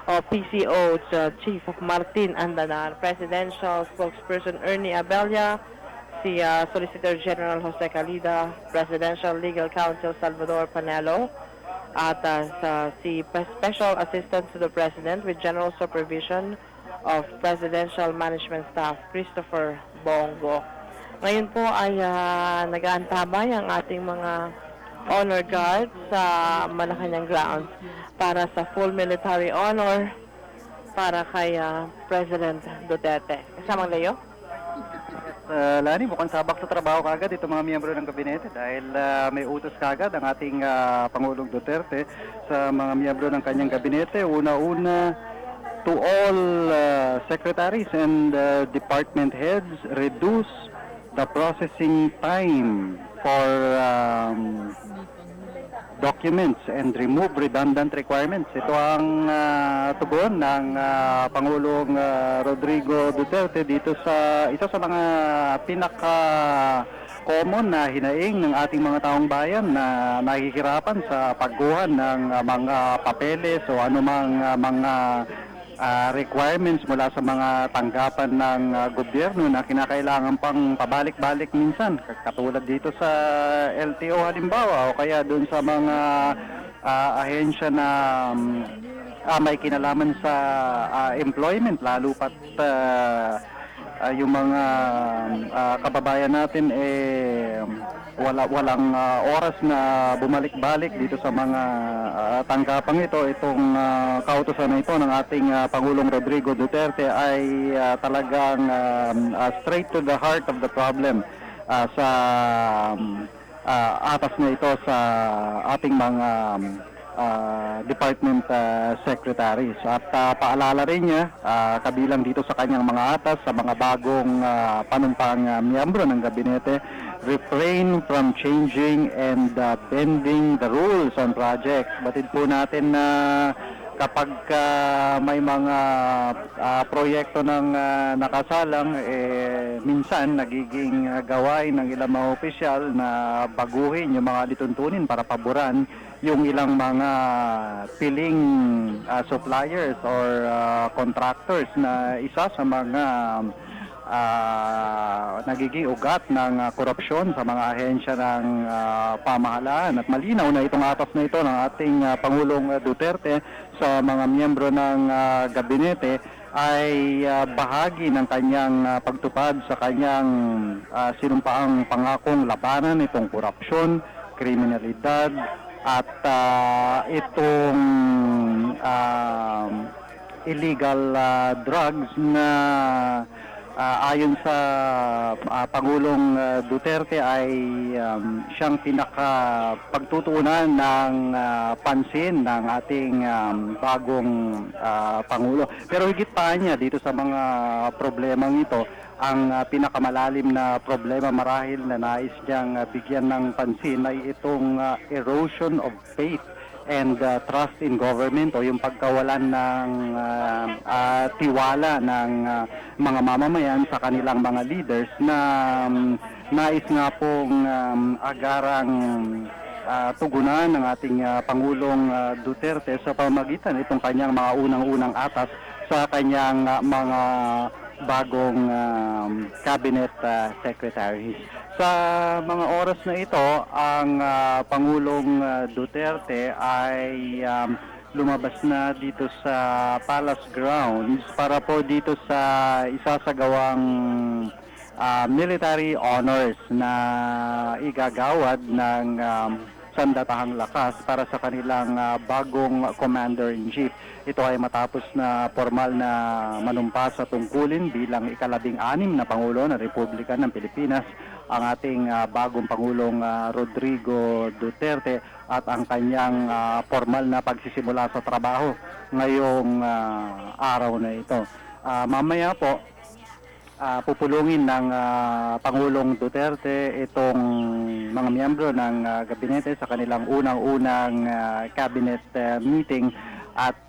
o PCO Chief Martin Andanar, Presidential Spokesperson Ernie Abella, si Solicitor General Jose Calida, Presidential Legal Counsel Salvador Panelo, at si Special Assistant to the President with General Supervision of Presidential Management Staff Christopher Bongo. Ngayon po ay nag-aantabay ang ating mga honor guards sa Malacanang grounds para sa full military honor para kay President Duterte. Kasamang Leo? Lani, mukhang sabak sa trabaho kagad itong mga miyembro ng gabinete dahil may utos kagad ang ating Pangulong Duterte sa mga miyembro ng kanyang gabinete. Una-una, to all secretaries and department heads, reduce the processing time for documents and remove redundant requirements. Ito ang tugon ng Pangulong Rodrigo Duterte dito sa isa sa mga pinaka-common na hinaing ng ating mga taong bayan na nahihirapan sa pagkuha ng mga papeles o anumang mga requirements mula sa mga tanggapan ng gobyerno na kinakailangan pang pabalik-balik minsan, katulad dito sa LTO halimbawa o kaya doon sa mga ahensya na may kinalaman sa employment, lalo pat yung mga kababayan natin walang oras na bumalik-balik dito sa mga tanggapang ito. Itong kautusan na ito ng ating Pangulong Rodrigo Duterte ay talagang straight to the heart of the problem sa atas na ito sa ating mga department secretaries. At paalala rin niya, kabilang dito sa kanyang mga atas, sa mga bagong panumpang miyembro ng gabinete, refrain from changing and bending the rules on projects. Batid po natin na kapag may mga proyekto ng nakasalang, minsan nagiging gawain ng ilang mga opisyal na baguhin yung mga lituntunin para paboran yung ilang mga piling suppliers or contractors na isa sa mga nagiging ugat ng korupsyon sa mga ahensya ng pamahalaan. At malinaw na itong atas na ito ng ating Pangulong Duterte sa mga miyembro ng gabinete ay bahagi ng kanyang pagtupad sa kanyang sinumpaang pangakong labanan itong korupsyon, kriminalidad, at itong illegal drugs na ayon sa Pangulong Duterte ay siyang pinakapagtutuunan ng pansin ng ating bagong Pangulo. Pero higit pa niya dito sa mga problemang ito, ang pinakamalalim na problema marahil na nais niyang bigyan ng pansin ay itong erosion of faith and trust in government o yung pagkawalan ng tiwala ng mga mamamayan sa kanilang mga leaders na nais nga pong agarang tugunan ng ating Pangulong Duterte sa pamamagitan itong kanyang mga unang-unang atas sa kanyang mga bagong cabinet secretaries. Sa mga oras na ito, ang Pangulong Duterte ay lumabas na dito sa Palace Grounds para po dito sa isasagawang military honors na igagawad ng sandatahang lakas para sa kanilang bagong Commander-in-Chief. Ito ay matapos na formal na manumpa sa tungkulin bilang ika-16 na Pangulo ng Republika ng Pilipinas ang ating bagong Pangulong Rodrigo Duterte at ang kanyang formal na pagsisimula sa trabaho ngayong araw na ito. Mamaya po, pupulungin ng Pangulong Duterte itong mga miyembro ng gabinete sa kanilang unang-unang cabinet meeting At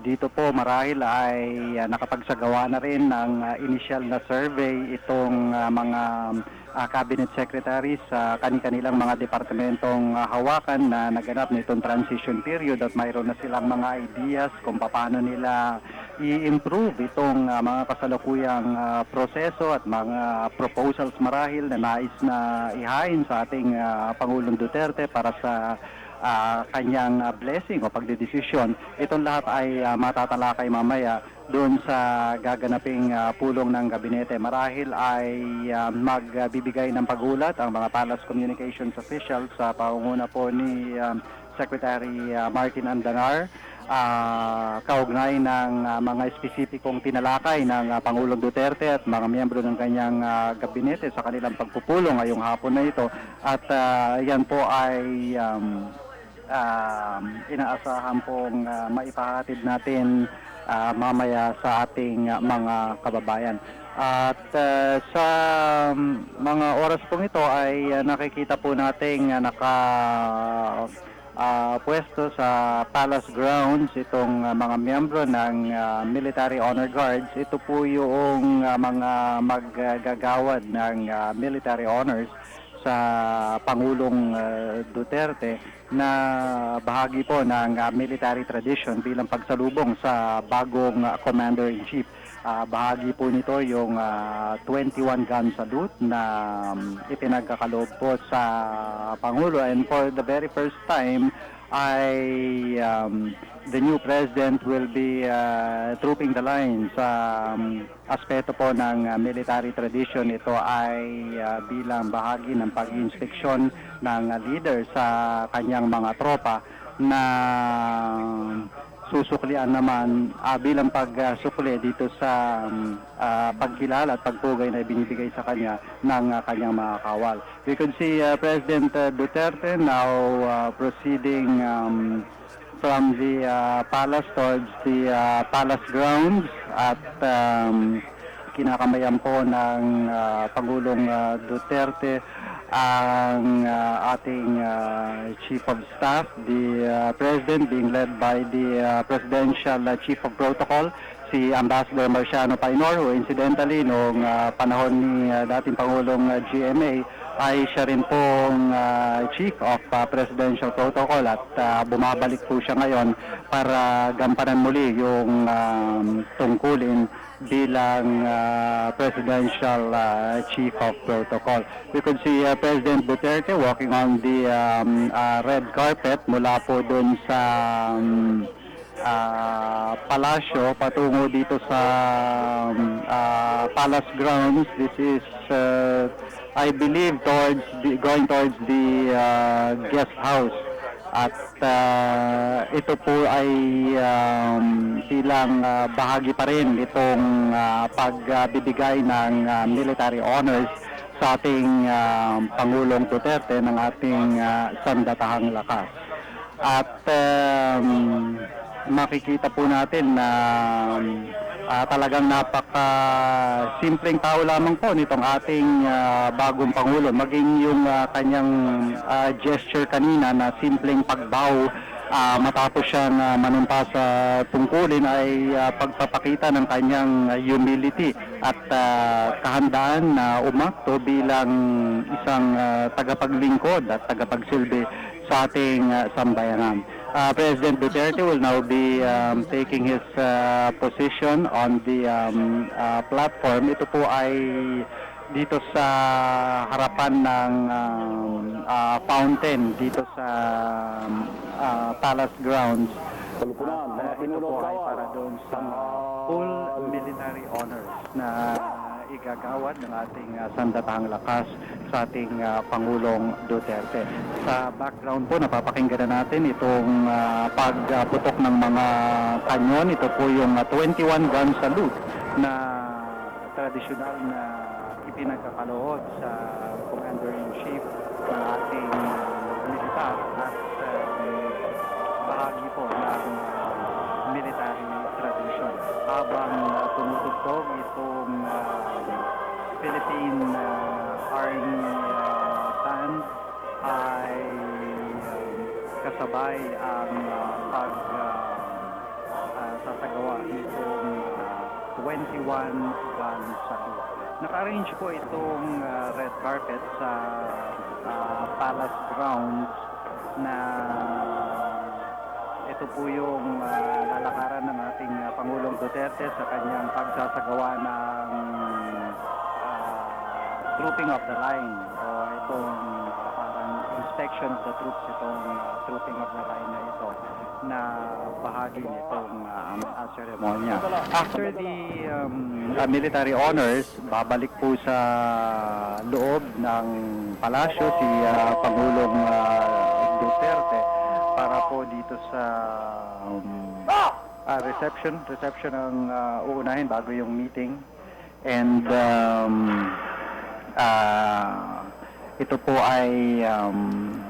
dito po marahil ay nakapagsagawa na rin ng initial na survey itong mga cabinet secretaries sa kanilang mga departamentong hawakan na naganap nitong transition period, at mayroon na silang mga ideas kung paano nila i-improve itong mga kasalukuyang proseso at mga proposals marahil na nais na ihain sa ating Pangulong Duterte para sa kanyang blessing o pagdedesisyon. Itong lahat ay matatalakay mamaya doon sa gaganaping pulong ng gabinete. Marahil ay magbibigay ng pagulat ang mga Palace Communications officials sa pangunguna po ni Secretary Martin Andanar, kaugnay ng mga espesipikong tinalakay ng Pangulong Duterte at mga miyembro ng kanyang gabinete sa kanilang pagpupulong ngayong hapon na ito. At yan po ay inaasahan pong maipahatid natin mamaya sa ating mga kababayan. At sa mga oras pong ito ay nakikita po nating pwesto sa Palace Grounds itong mga miyembro ng Military Honor Guards. Ito po yung mga maggagawad ng military honors sa Pangulong Duterte na bahagi po ng military tradition bilang pagsalubong sa bagong Commander-in-Chief. Bahagi po nito yung 21 gun salute na ipinagkakaloob po sa Pangulo, and for the very first time ay the new president will be trooping the line sa aspeto po ng military tradition. Ito ay bilang bahagi ng pag-inspeksyon ng leader sa kanyang mga tropa na susuklian naman bilang pagsukli dito sa pagkilala at pagpugay na ibinibigay sa kanya ng kanyang mga kawal. We could see President Duterte now proceeding from the palace towards the palace grounds, at kinakamayan po ng Pangulong Duterte ang ating Chief of Staff, the President being led by the Presidential Chief of Protocol, si Ambassador Marciano Painor, who incidentally noong panahon ni dating Pangulong GMA ay siya rin pong Chief of Presidential Protocol, at bumabalik po siya ngayon para gampanan muli yung tungkulin bilang Presidential Chief of Protocol. We could see President Duterte walking on the red carpet mula po dun sa palasyo patungo dito sa Palace Grounds. This is I believe going towards the guest house, at ito po ay bilang bahagi pa rin itong pagbibigay ng military honors sa ating Pangulong Duterte ng ating sandatahang lakas. At makikita po natin na talagang napaka-simpleng tao lamang po nitong ating bagong Pangulo. Maging yung kanyang gesture kanina na simpleng pagbow matapos siyang manumpa sa tungkulin ay pagpapakita ng kanyang humility at kahandaan na umakto bilang isang tagapaglingkod at tagapagsilbi sa ating sambayanan. President Duterte will now be taking his position on the platform. Ito po ay dito sa harapan ng fountain dito sa Palace Grounds. Ito po ay para doon sa full military honors na igagawad ng ating sandatahang lakas sa ating Pangulong Duterte. Sa background po, napapakinggan na natin itong pagputok ng mga kanyon. Ito po yung 21 gun salute na tradisyonal na ipinagkakaluhod sa Commander-in-Chief ng ating militar at bahagi po ng military tradition. Habang tumutugtog itong Philippine Army Band ay kasabay ang 21 Bansalu. Naka-arrange po itong red carpet sa Palace Grounds na ito po yung lalakaran ng ating Pangulong Duterte sa kanyang pagsasagawa ng trooping of the line o itong parang inspection of the troops, itong trooping of the line na ito na bahagi nitong seremonya. After the military honors, babalik po sa loob ng palasyo si Pangulong Duterte para po dito sa reception ang uunahin bago yung meeting. And ito po ay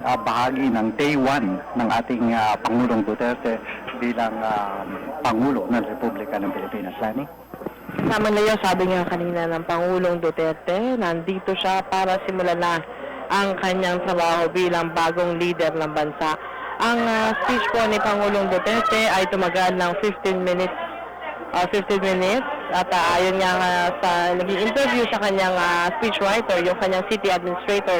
bahagi ng day 1 ng ating Pangulong Duterte bilang Pangulo ng Republika ng Pilipinas. Lani? Kasama na yun, sabi nga kanina ng Pangulong Duterte, nandito siya para simulan na ang kanyang trabaho bilang bagong leader ng bansa. Ang speech po ni Pangulong Duterte ay tumagal ng 15 minutes at ayon nga sa naging interview sa kanyang speechwriter, yung kanyang city administrator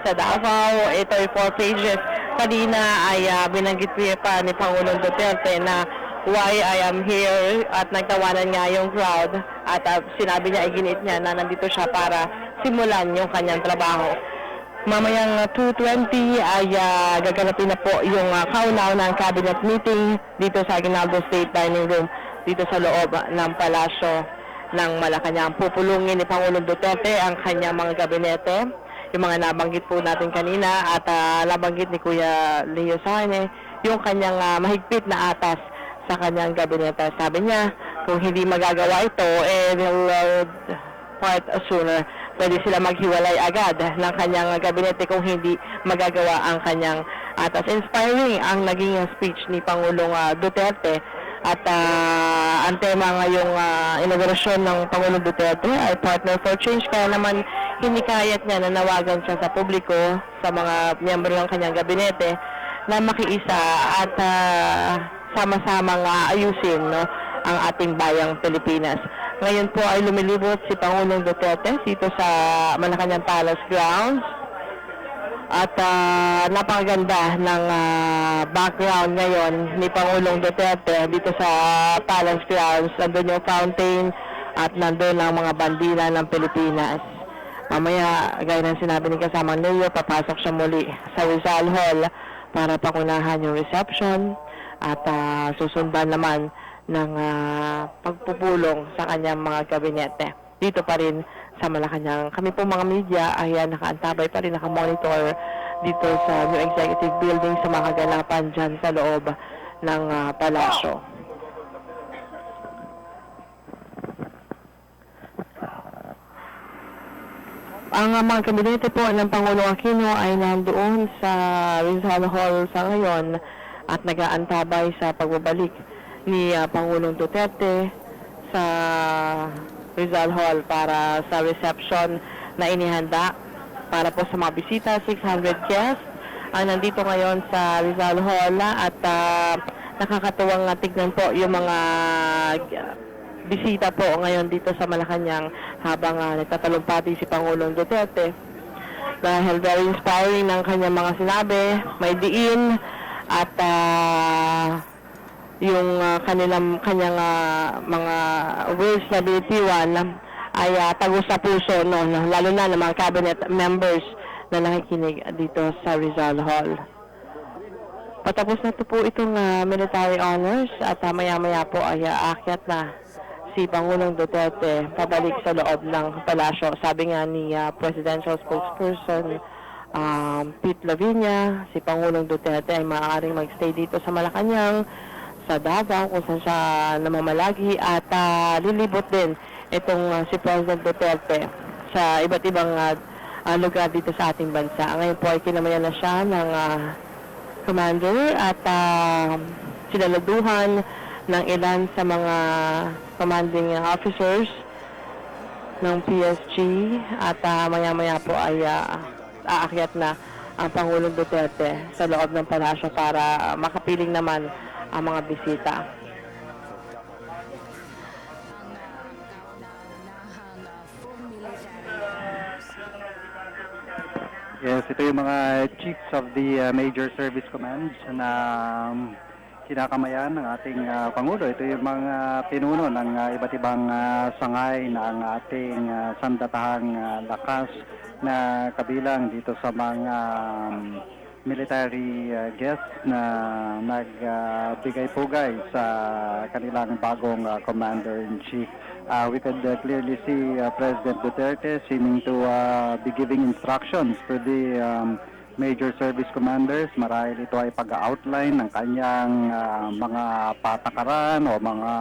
sa Davao, ito ay 4 pages. Kanina ay binanggit pa ni Pangulong Duterte na why I am here at nagtawanan nga yung crowd at sinabi niya, iginit niya na nandito siya para simulan yung kanyang trabaho. Mamayang 2:20 ay gaganapin na po yung countdown ng cabinet meeting dito sa Aguinaldo State Dining Room dito sa loob ng palasyo ng Malacanang. Pupulungin ni Pangulong Duterte ang kanyang mga gabinete, yung mga nabanggit po natin kanina at nabanggit ni Kuya Leo Sarne, yung kanyang mahigpit na atas sa kanyang gabinete. Sabi niya, kung hindi magagawa ito, they'll part sooner. Pwede sila maghiwalay agad ng kanyang gabinete kung hindi magagawa ang kanyang atas. Inspiring ang naging speech ni Pangulong Duterte. At ang tema ngayong inaugurasyon ng Pangulong Duterte ay Partner for Change. Kaya naman hinikayat niya na nawagan siya sa publiko, sa mga miyembro ng kanyang gabinete na makiisa at sama-samang ayusin ang ating bayang Pilipinas. Ngayon po ay lumilibot si Pangulong Duterte dito sa Malacanang Palace Grounds. At napakaganda ng background ngayon ni Pangulong Duterte dito sa Palace Grounds. Nandun yung fountain at nandun ang mga bandila ng Pilipinas. Mamaya, gaya ng sinabi ni kasamang Leo, papasok siya muli sa Rizal Hall para pakunahan yung reception at susundan naman ng pagpupulong sa kanyang mga gabinete. Dito pa rin sa Malacanang. Kami po mga media ay nakaantabay pa rin, nakamonitor dito sa New Executive Building sa mga kaganapan dyan sa loob ng palasyo. Ang mga kabinete po ng Pangulong Aquino ay nandoon sa Rizal Hall sa ngayon at nag-aantabay sa pagbabalik ni Pangulong Duterte sa Rizal Hall para sa reception na inihanda para po sa mga bisita. 600 guests ang nandito ngayon sa Rizal Hall at nakakatuwang tignan po yung mga bisita po ngayon dito sa Malacanang habang nagtatalumpati si Pangulong Duterte. Dahil very inspiring ng kanyang mga sinabi, may diin at yung kanyang mga words na binitiwan ay tago sa puso, lalo na ng mga cabinet members na nakikinig dito sa Rizal Hall. Patapos na po itong military honors at maya-maya po ay aakyat na si Pangulong Duterte pabalik sa loob ng palasyo. Sabi nga ni Presidential Spokesperson Pete Lavinia, si Pangulong Duterte ay maaaring magstay dito sa Malacanang, sa Davao kung saan siya namamalagi at lilibot din itong si President Duterte sa iba't ibang lugar dito sa ating bansa. Ngayon po ay kinamayan na siya ng commander at sinaladuhan ng ilan sa mga commanding officers ng PSG at maya-maya po ay aakyat na ang Pangulong Duterte sa loob ng palasyo para makapiling naman ang mga bisita. Yes, ito yung mga chiefs of the major service commands na kinakamayan ng ating Pangulo. Ito yung mga pinuno ng iba't ibang sangay ng ating sandatahang lakas na kabilang dito sa mga military guests na nagbigay pugay sa kanilang bagong commander-in-chief. We could clearly see President Duterte seeming to be giving instructions to the major service commanders. Marahil ito ay pag-outline ng kanyang mga patakaran o mga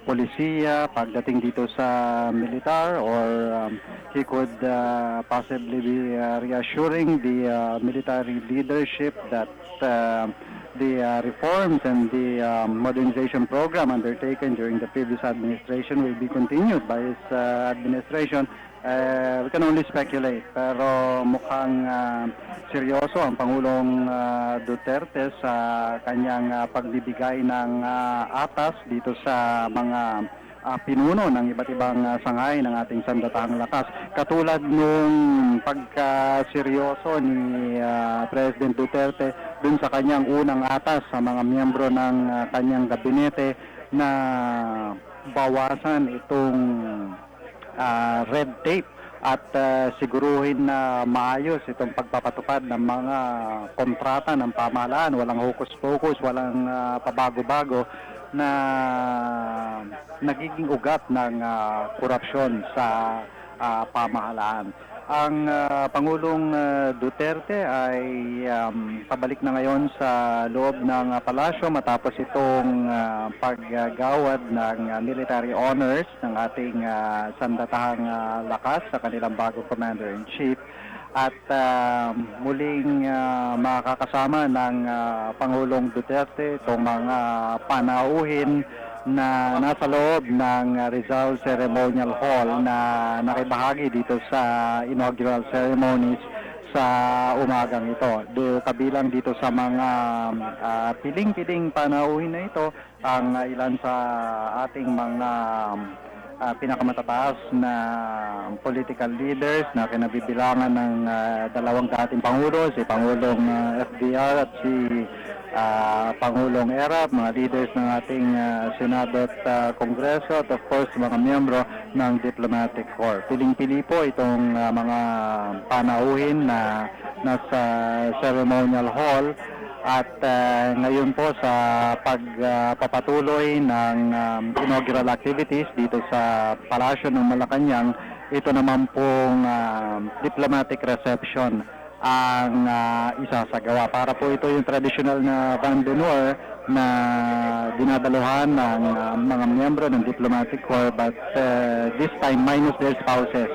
polisiya pagdating dito sa militar, or he could possibly be reassuring the military leadership that the reforms and the modernization program undertaken during the previous administration will be continued by his administration. We can only speculate, pero mukhang seryoso ang Pangulong Duterte sa kanyang pagbibigay ng atas dito sa mga pinuno ng iba't ibang sangay ng ating sandatahang lakas. Katulad nung pagkaseryoso ni President Duterte dun sa kanyang unang atas sa mga miyembro ng kanyang gabinete na bawasan itong red tape at siguruhin na maayos itong pagpapatupad ng mga kontrata ng pamahalaan. Walang hokus-pokus, walang pabago-bago na nagiging ugat ng korupsyon sa pamahalaan. Ang Pangulong Duterte ay pabalik na ngayon sa loob ng palasyo matapos itong paggawad ng military honors ng ating sandatahang lakas sa kanilang bago commander-in-chief. At muling makakasama ng Pangulong Duterte itong mga panauhin na nasa loob ng Rizal Ceremonial Hall na nakibahagi dito sa inaugural ceremonies sa umagang ito. Kabilang dito sa mga piling-piling panauhin na ito ang ilan sa ating mga pinakamataas na political leaders na kinabibilangan ng dalawang dating Pangulo, si Pangulong FDR at si Pangulong ERAP, mga leaders ng ating Senado at Kongreso, at of course mga miyembro ng Diplomatic Corps. Piling-pili po itong mga panauhin na nasa ceremonial hall. At ngayon po sa pagpapatuloy ng inaugural activities dito sa Palasyo ng Malacanang, ito naman pong diplomatic reception ang isasagawa. Para po ito yung traditional na Van d'honneur na dinadaluhan ng mga miyembro ng Diplomatic Corps, but this time minus their spouses.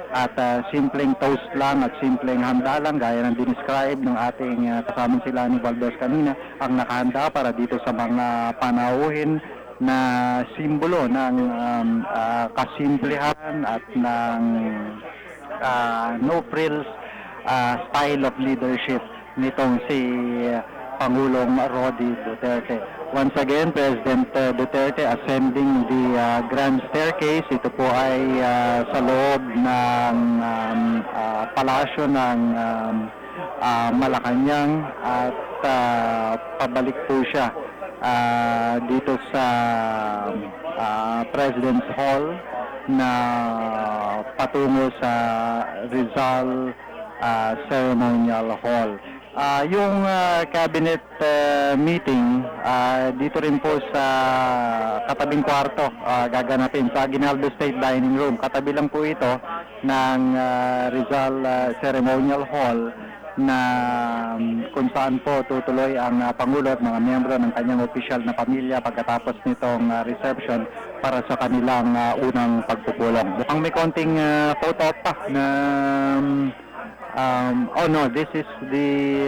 At simpleng toast lang at simpleng handa lang, gaya ng dinescribe ng ating kasamang sila ni Valdez kanina, ang nakahanda para dito sa mga panauhin na simbolo ng kasimplehan at ng no frills style of leadership nitong si Pangulong Rodi Duterte. Once again, President Duterte ascending the grand staircase. Ito po ay sa loob ng palasyo ng Malacanang, at pabalik po siya dito sa President's Hall na patungo sa Rizal Ceremonial Hall. Yung cabinet meeting dito rin po sa katabing kwarto gaganapin sa Aguinaldo State Dining Room. Katabi lang po ito ng Rizal Ceremonial Hall na kung saan po tutuloy ang Pangulo at mga miyembro ng kanyang opisyal na pamilya pagkatapos nitong reception para sa kanilang unang pagpupulong. Mukhang may konting photo pa na oh no, this is the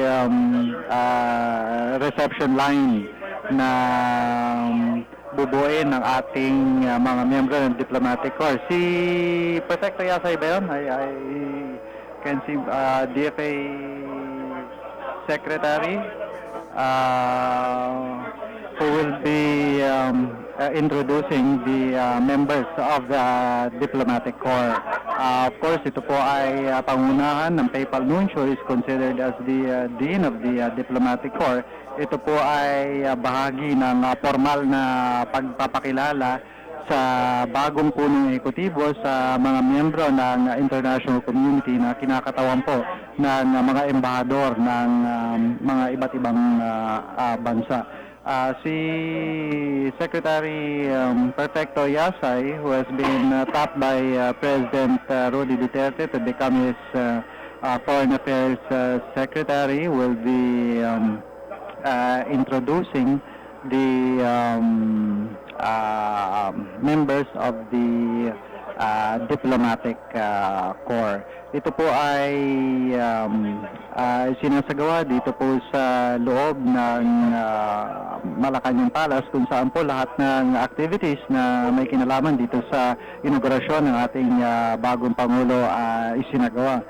reception line na bubuin ng ating mga miyembro ng Diplomatic Corps. Si Prefecto Yasay ba yun? I can see DFA Secretary who will be introducing the members of the diplomatic corps. Of course, ito po ay pangunahan ng Papal Nuncio, is considered as the Dean of the Diplomatic Corps. Ito po ay bahagi ng formal na pagpapakilala sa bagong punong ekutibo sa mga miyembro ng international community na kinakatawan po ng mga embahador ng mga iba't ibang bansa. Si Secretary Perfecto Yasay, who has been tapped by President Rodrigo Duterte to become his Foreign Affairs Secretary, will be introducing the members of the diplomatic corps. Ito po ay sinasagawa dito po sa loob ng Malacanang Palace, kung saan po lahat ng activities na may kinalaman dito sa inaugurasyon ng ating bagong Pangulo isinagawa.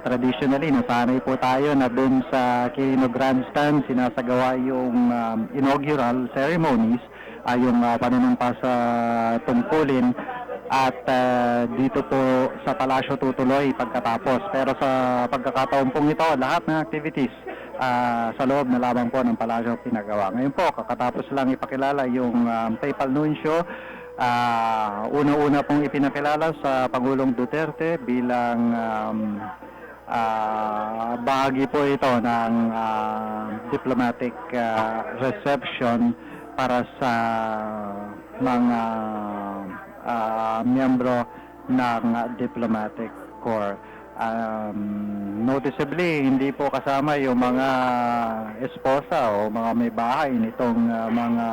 Traditionally, nasanay po tayo na dun sa Quirino Grandstand sinasagawa yung inaugural ceremonies, yung panunumpa sa tungkulin, at dito po sa palasyo tutuloy pagkatapos. Pero sa pagkakataon pong ito, lahat ng activities sa loob na lamang po ng palasyo pinagawa. Ngayon po, kakatapos lang ipakilala yung Papal Nuncio. Una-una pong ipinakilala sa Pangulong Duterte bilang bahagi po ito ng diplomatic reception para sa mga miyembro ng diplomatic corps. Noticeably, hindi po kasama yung mga esposa o mga may bahay nitong mga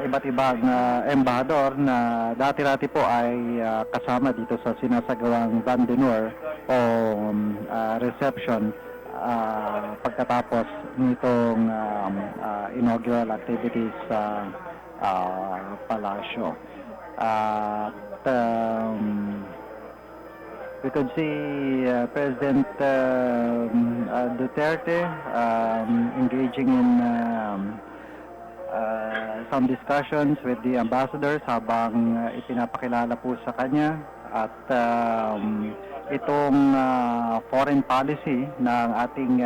iba't ibang embahador na dati-dati po ay kasama dito sa sinasagawang Ban d'Honneur o reception pagkatapos nitong inaugural activities sa palasyo. We could see President Duterte engaging in some discussions with the ambassadors habang ipinapakilala po sa kanya, at itong foreign policy ng ating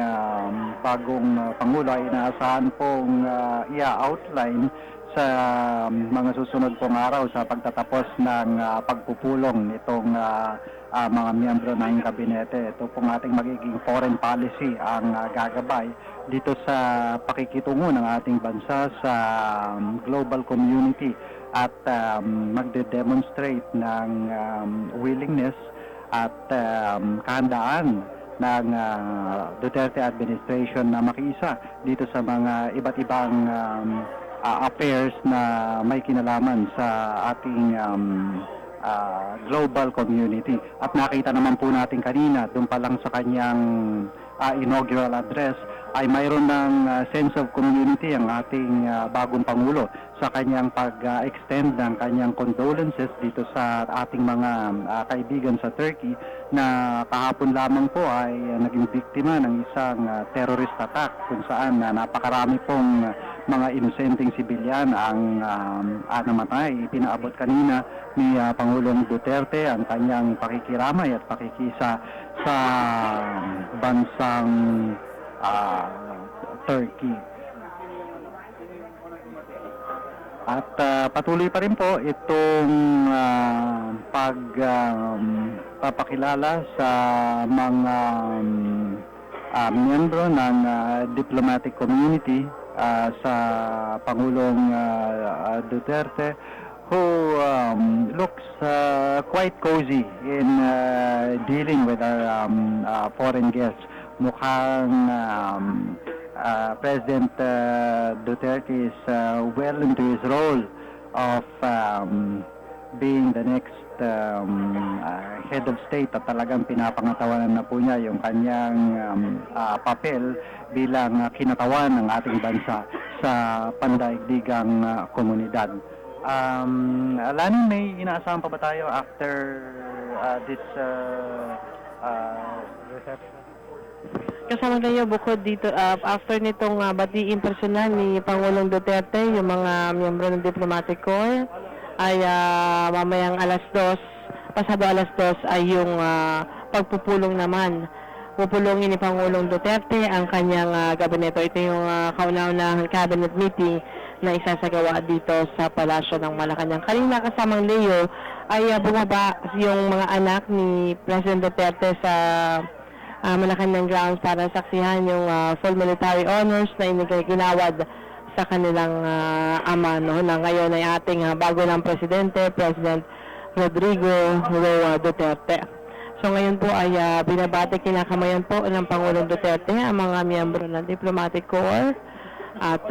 bagong Pangulo ay inaasahan pong i-outline sa mga susunod pong araw sa pagtatapos ng pagpupulong nitong mga miyembro ng kabinete. Ito pong ating magiging foreign policy ang gagabay dito sa pakikitungo ng ating bansa sa global community, at magde-demonstrate ng willingness at kahandaan ng Duterte administration na makiisa dito sa mga iba't ibang affairs na may kinalaman sa ating global community. At nakita naman po natin kanina, doon pa lang sa kanyang inaugural address, ay mayroon ng sense of community ang ating bagong Pangulo sa kanyang pag-extend ng kanyang condolences dito sa ating mga kaibigan sa Turkey na kahapon lamang po ay naging biktima ng isang terrorist attack kung saan napakarami pong mga inosenteng sibilyan ang namatay. Pinaabot kanina ni Pangulong Duterte ang kanyang pakikiramay at pakikisa sa bansang Turkey. At patuloy pa rin po itong pagpapakilala sa mga miyembro ng diplomatic community sa Pangulong Duterte, who looks quite cozy in dealing with our foreign guests. Mukhang President Duterte is well into his role of being the next head of state, at talagang pinapangatawanan na po niya yung kanyang papel bilang kinatawan ng ating bansa sa pandaigdigang komunidad. Lani, may inaasahan pa ba tayo after this reception? kasama kayo bukod dito, after nitong batiin personal ni Pangulong Duterte, yung mga miyembro ng Diplomatic Corps, ay mamayang pasado alas 2 ay yung pagpupulong naman. Pupulungin ni Pangulong Duterte ang kanyang gabineto. Ito yung kauna-unahang cabinet meeting na isasagawa dito sa Palasyo ng Malacanang. Kanina kasamang Leo ay bumaba yung mga anak ni President Duterte sa Malacanang grounds para saksihan yung full military honors na ginawad sa kanilang ama, no, na ngayon ay ating bago ng presidente, President Rodrigo Duterte. So ngayon po ay binabati kinakamayan po ng Pangulong Duterte ang mga miyembro ng Diplomatic Corps at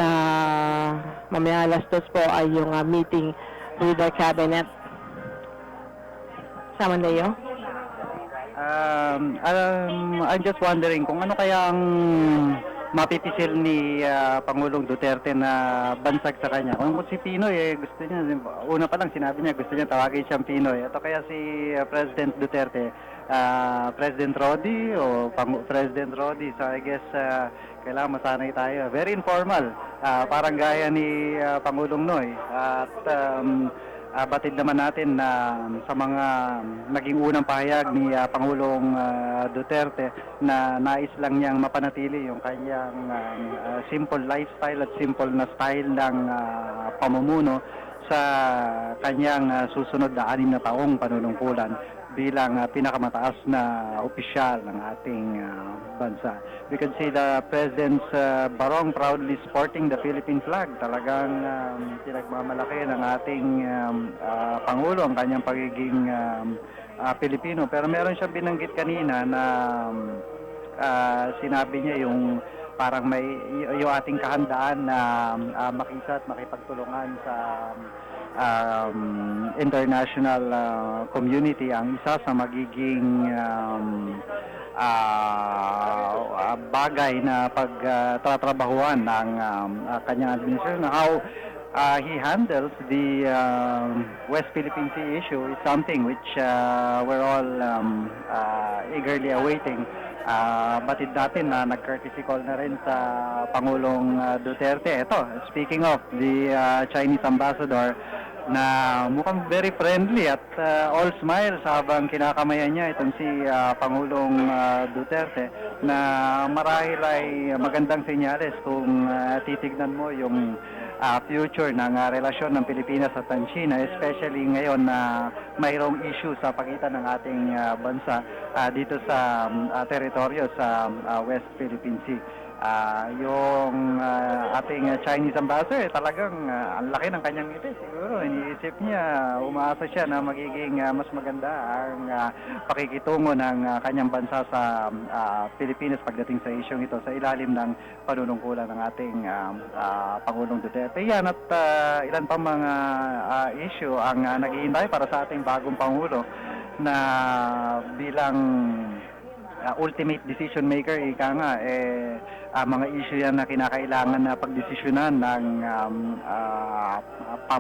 mamaya alas 2 po ay yung meeting with the cabinet. Sama na yun? I'm just wondering kung ano kaya ang mapipisil ni Pangulong Duterte na bansag sa kanya. Kung si Pinoy, gusto niya, una pa lang sinabi niya, gusto niya tawagin siyang Pinoy. Ito kaya si President Duterte, President Rodi o President Rodi. So I guess kailangan masanay tayo. Very informal, parang gaya ni Pangulong Noy. At batid naman natin na sa mga naging unang pahayag ni Pangulong Duterte na nais lang niyang mapanatili yung kanyang simple lifestyle at simple na style ng pamumuno sa kanyang susunod na 6 na taong panunungkulan bilang pinakamataas na opisyal ng ating bansa. We can see the President's barong proudly sporting the Philippine flag. Talagang pinagmamalaki ng ating Pangulo ang kanyang pagiging Pilipino. Pero meron siyang binanggit kanina na sinabi niya yung parang may yung ating kahandaan na makisa at makipagtulungan sa international community ang isa sa magiging bagay na pagtatrabahuan ng kanyang administration. How he handles the West Philippine Sea issue is something which we're all eagerly awaiting. Batid natin na nag-courtesy call na rin sa Pangulong Duterte. Ito, speaking of the Chinese ambassador na mukhang very friendly at all smiles habang kinakamayan niya itong si Pangulong Duterte na marahil ay magandang senyales kung titignan mo yung future ng relasyon ng Pilipinas at ng China, especially ngayon na mayroong issue sa pagitan ng ating bansa dito sa teritoryo sa West Philippine Sea. Yung ating Chinese ambassador, talagang ang laki ng kanyang ngiti. Siguro, iniisip niya, umaasa siya na magiging mas maganda ang pakikitungo ng kanyang bansa sa Pilipinas pagdating sa isyong ito sa ilalim ng panunungkulan ng ating Pangulong Duterte. Yan at ilan pang mga issue ang naghihintay para sa ating bagong Pangulo na bilang ultimate decision maker, ika nga, mga issue yan na kinakailangan na pagdesisyonan ng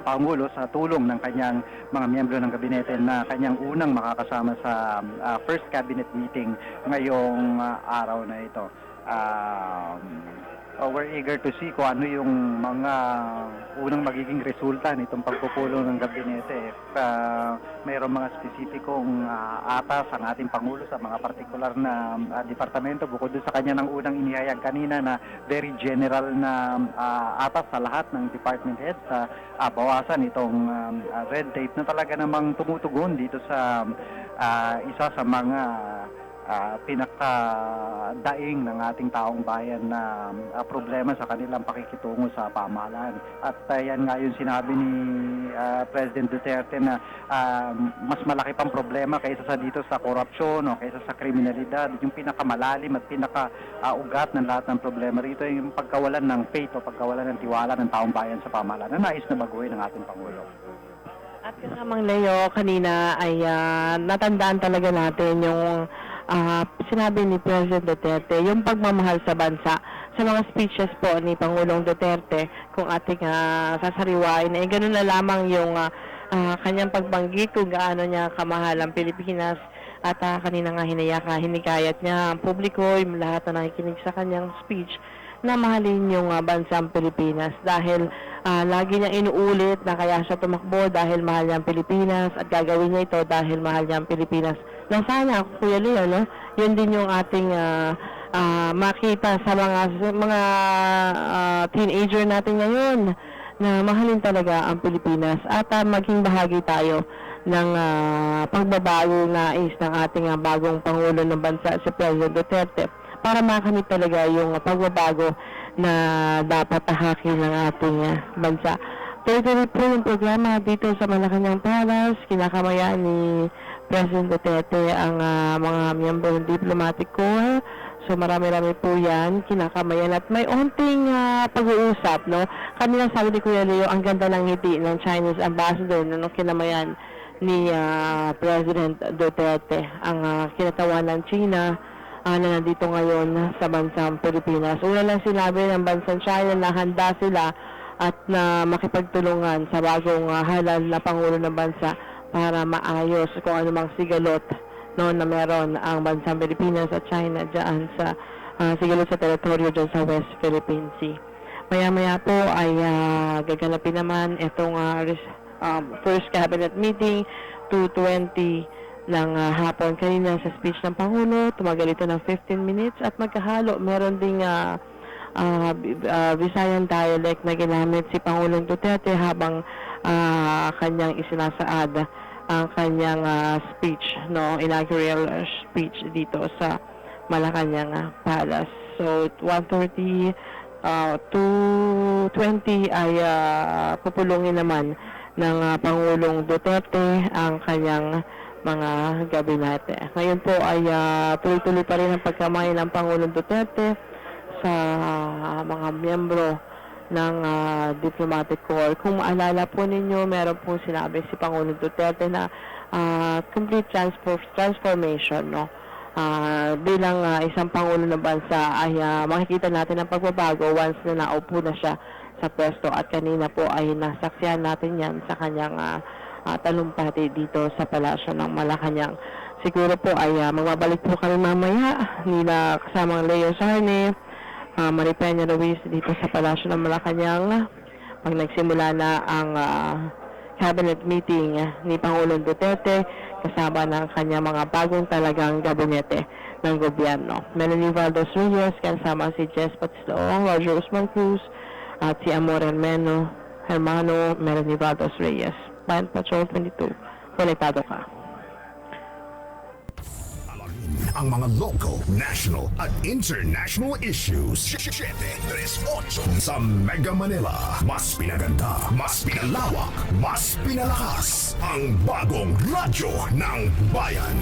Pangulo sa tulong ng kanyang mga miyembro ng gabinete na kanyang unang makakasama sa first cabinet meeting ngayong araw na ito. We're eager to see kung ano yung mga unang magiging resulta nitong pagpupulong ng gabinete. Mayroong mga spesipikong atas ang ating Pangulo sa mga partikular na departamento bukod doon sa kanya ng unang inihayag kanina na very general na atas sa lahat ng department heads sa bawasan itong red tape na talaga namang tumutugon dito sa isa sa mga pinakadaing ng ating taong bayan na problema sa kanilang pakikitungo sa pamahalaan. At yan nga yung sinabi ni President Duterte na mas malaki pang problema kaysa sa dito sa korupsyon o kaysa sa kriminalidad. Yung pinakamalalim at pinakaugat ng lahat ng problema rito yung pagkawalan ng faith o pagkawalan ng tiwala ng taong bayan sa pamahalaan na nais na baguhin ng ating Pangulo. At kasamang Leo, kanina ay natandaan talaga natin yung sinabi ni President Duterte, yung pagmamahal sa bansa. Sa mga speeches po ni Pangulong Duterte, kung ating sasariwain, ay ganun na lamang yung kanyang pagbanggit kung gaano niya kamahal ang Pilipinas At kanina nga hinikayat niya ang publiko, yung lahat na nakikinig sa kanyang speech, na mahalin yung bansang Pilipinas dahil lagi niya inuulit na kaya siya tumakbo dahil mahal niya ang Pilipinas at gagawin niya ito dahil mahal niya ang Pilipinas. Na sana, Kuya Leo, no? Yun din yung ating makita sa mga teenager natin ngayon na mahalin talaga ang Pilipinas at maging bahagi tayo ng pagbabago nais ng ating bagong Pangulo ng bansa, si President Duterte, para makamit talaga yung pagbabago na dapat tahakin ng ating bansa. Tuloy po yung programa dito sa Malacanang Palace. Kinakamayan ni President Duterte ang mga miyembro ng Diplomatic Corps. So marami-rami po yan, kinakamayan at may onting pag-uusap, no? Kanina sabi ni Kuya Leo, ang ganda ng ngiti ng Chinese Ambassador na kinamayan ni President Duterte, ang kinatawan ng China na nandito ngayon sa bansang Pilipinas. Una lang sinabi ng bansang China na handa sila at na makipagtulungan sa bagong halal na Pangulo ng bansa para maayos kung anumang sigalot na meron ang bansang Pilipinas at China dyan sa sigalot sa teritoryo dyan sa West Philippine Sea. Maya-maya po ay gaganapin naman itong first cabinet meeting, 2:20 ng hapon. Kanina sa speech ng Pangulo, tumagal ito ng 15 minutes at magkahalo. Meron ding Visayan dialect na ginamit si Pangulong Duterte habang kanyang isinasaad ang kanyang speech, no, inaugural speech dito sa Malacanang Palace. So 1:30 2:20 ay pupulungin naman ng Pangulong Duterte ang kanyang mga gabinete. Ngayon po ay tuloy-tuloy pa rin ang pagkamay ng Pangulong Duterte sa mga miyembro ng Diplomatic Corps. Kung maalala po ninyo, meron po sinabi si Pangulong Duterte na complete transformation, no? Bilang isang Pangulo ng bansa ay makikita natin ang pagbabago once na naupo na siya sa pwesto at kanina po ay nasaksihan natin yan sa kanyang talumpati dito sa Palasyo ng Malacanang. Siguro po ay magbabalik po kami mamaya nila kasamang Leo Sarne, Maripena Ruiz dito sa Palasyo ng Malacanang pag nagsimula na ang cabinet meeting ni Pangulong Duterte kasama ng kanyang mga bagong talagang gabinete ng gobyerno. Melanie Valdes Reyes kasama si Jess Patslong, Roger Usman Cruz at si Amor Hermano Melanie Valdes Reyes. Bayan Patrol 22, konektado ka. Ang mga local, national at international issues. 738 sa Mega Manila. Mas pinaganda, mas pinalawak, mas pinalakas. Ang bagong radyo ng bayan.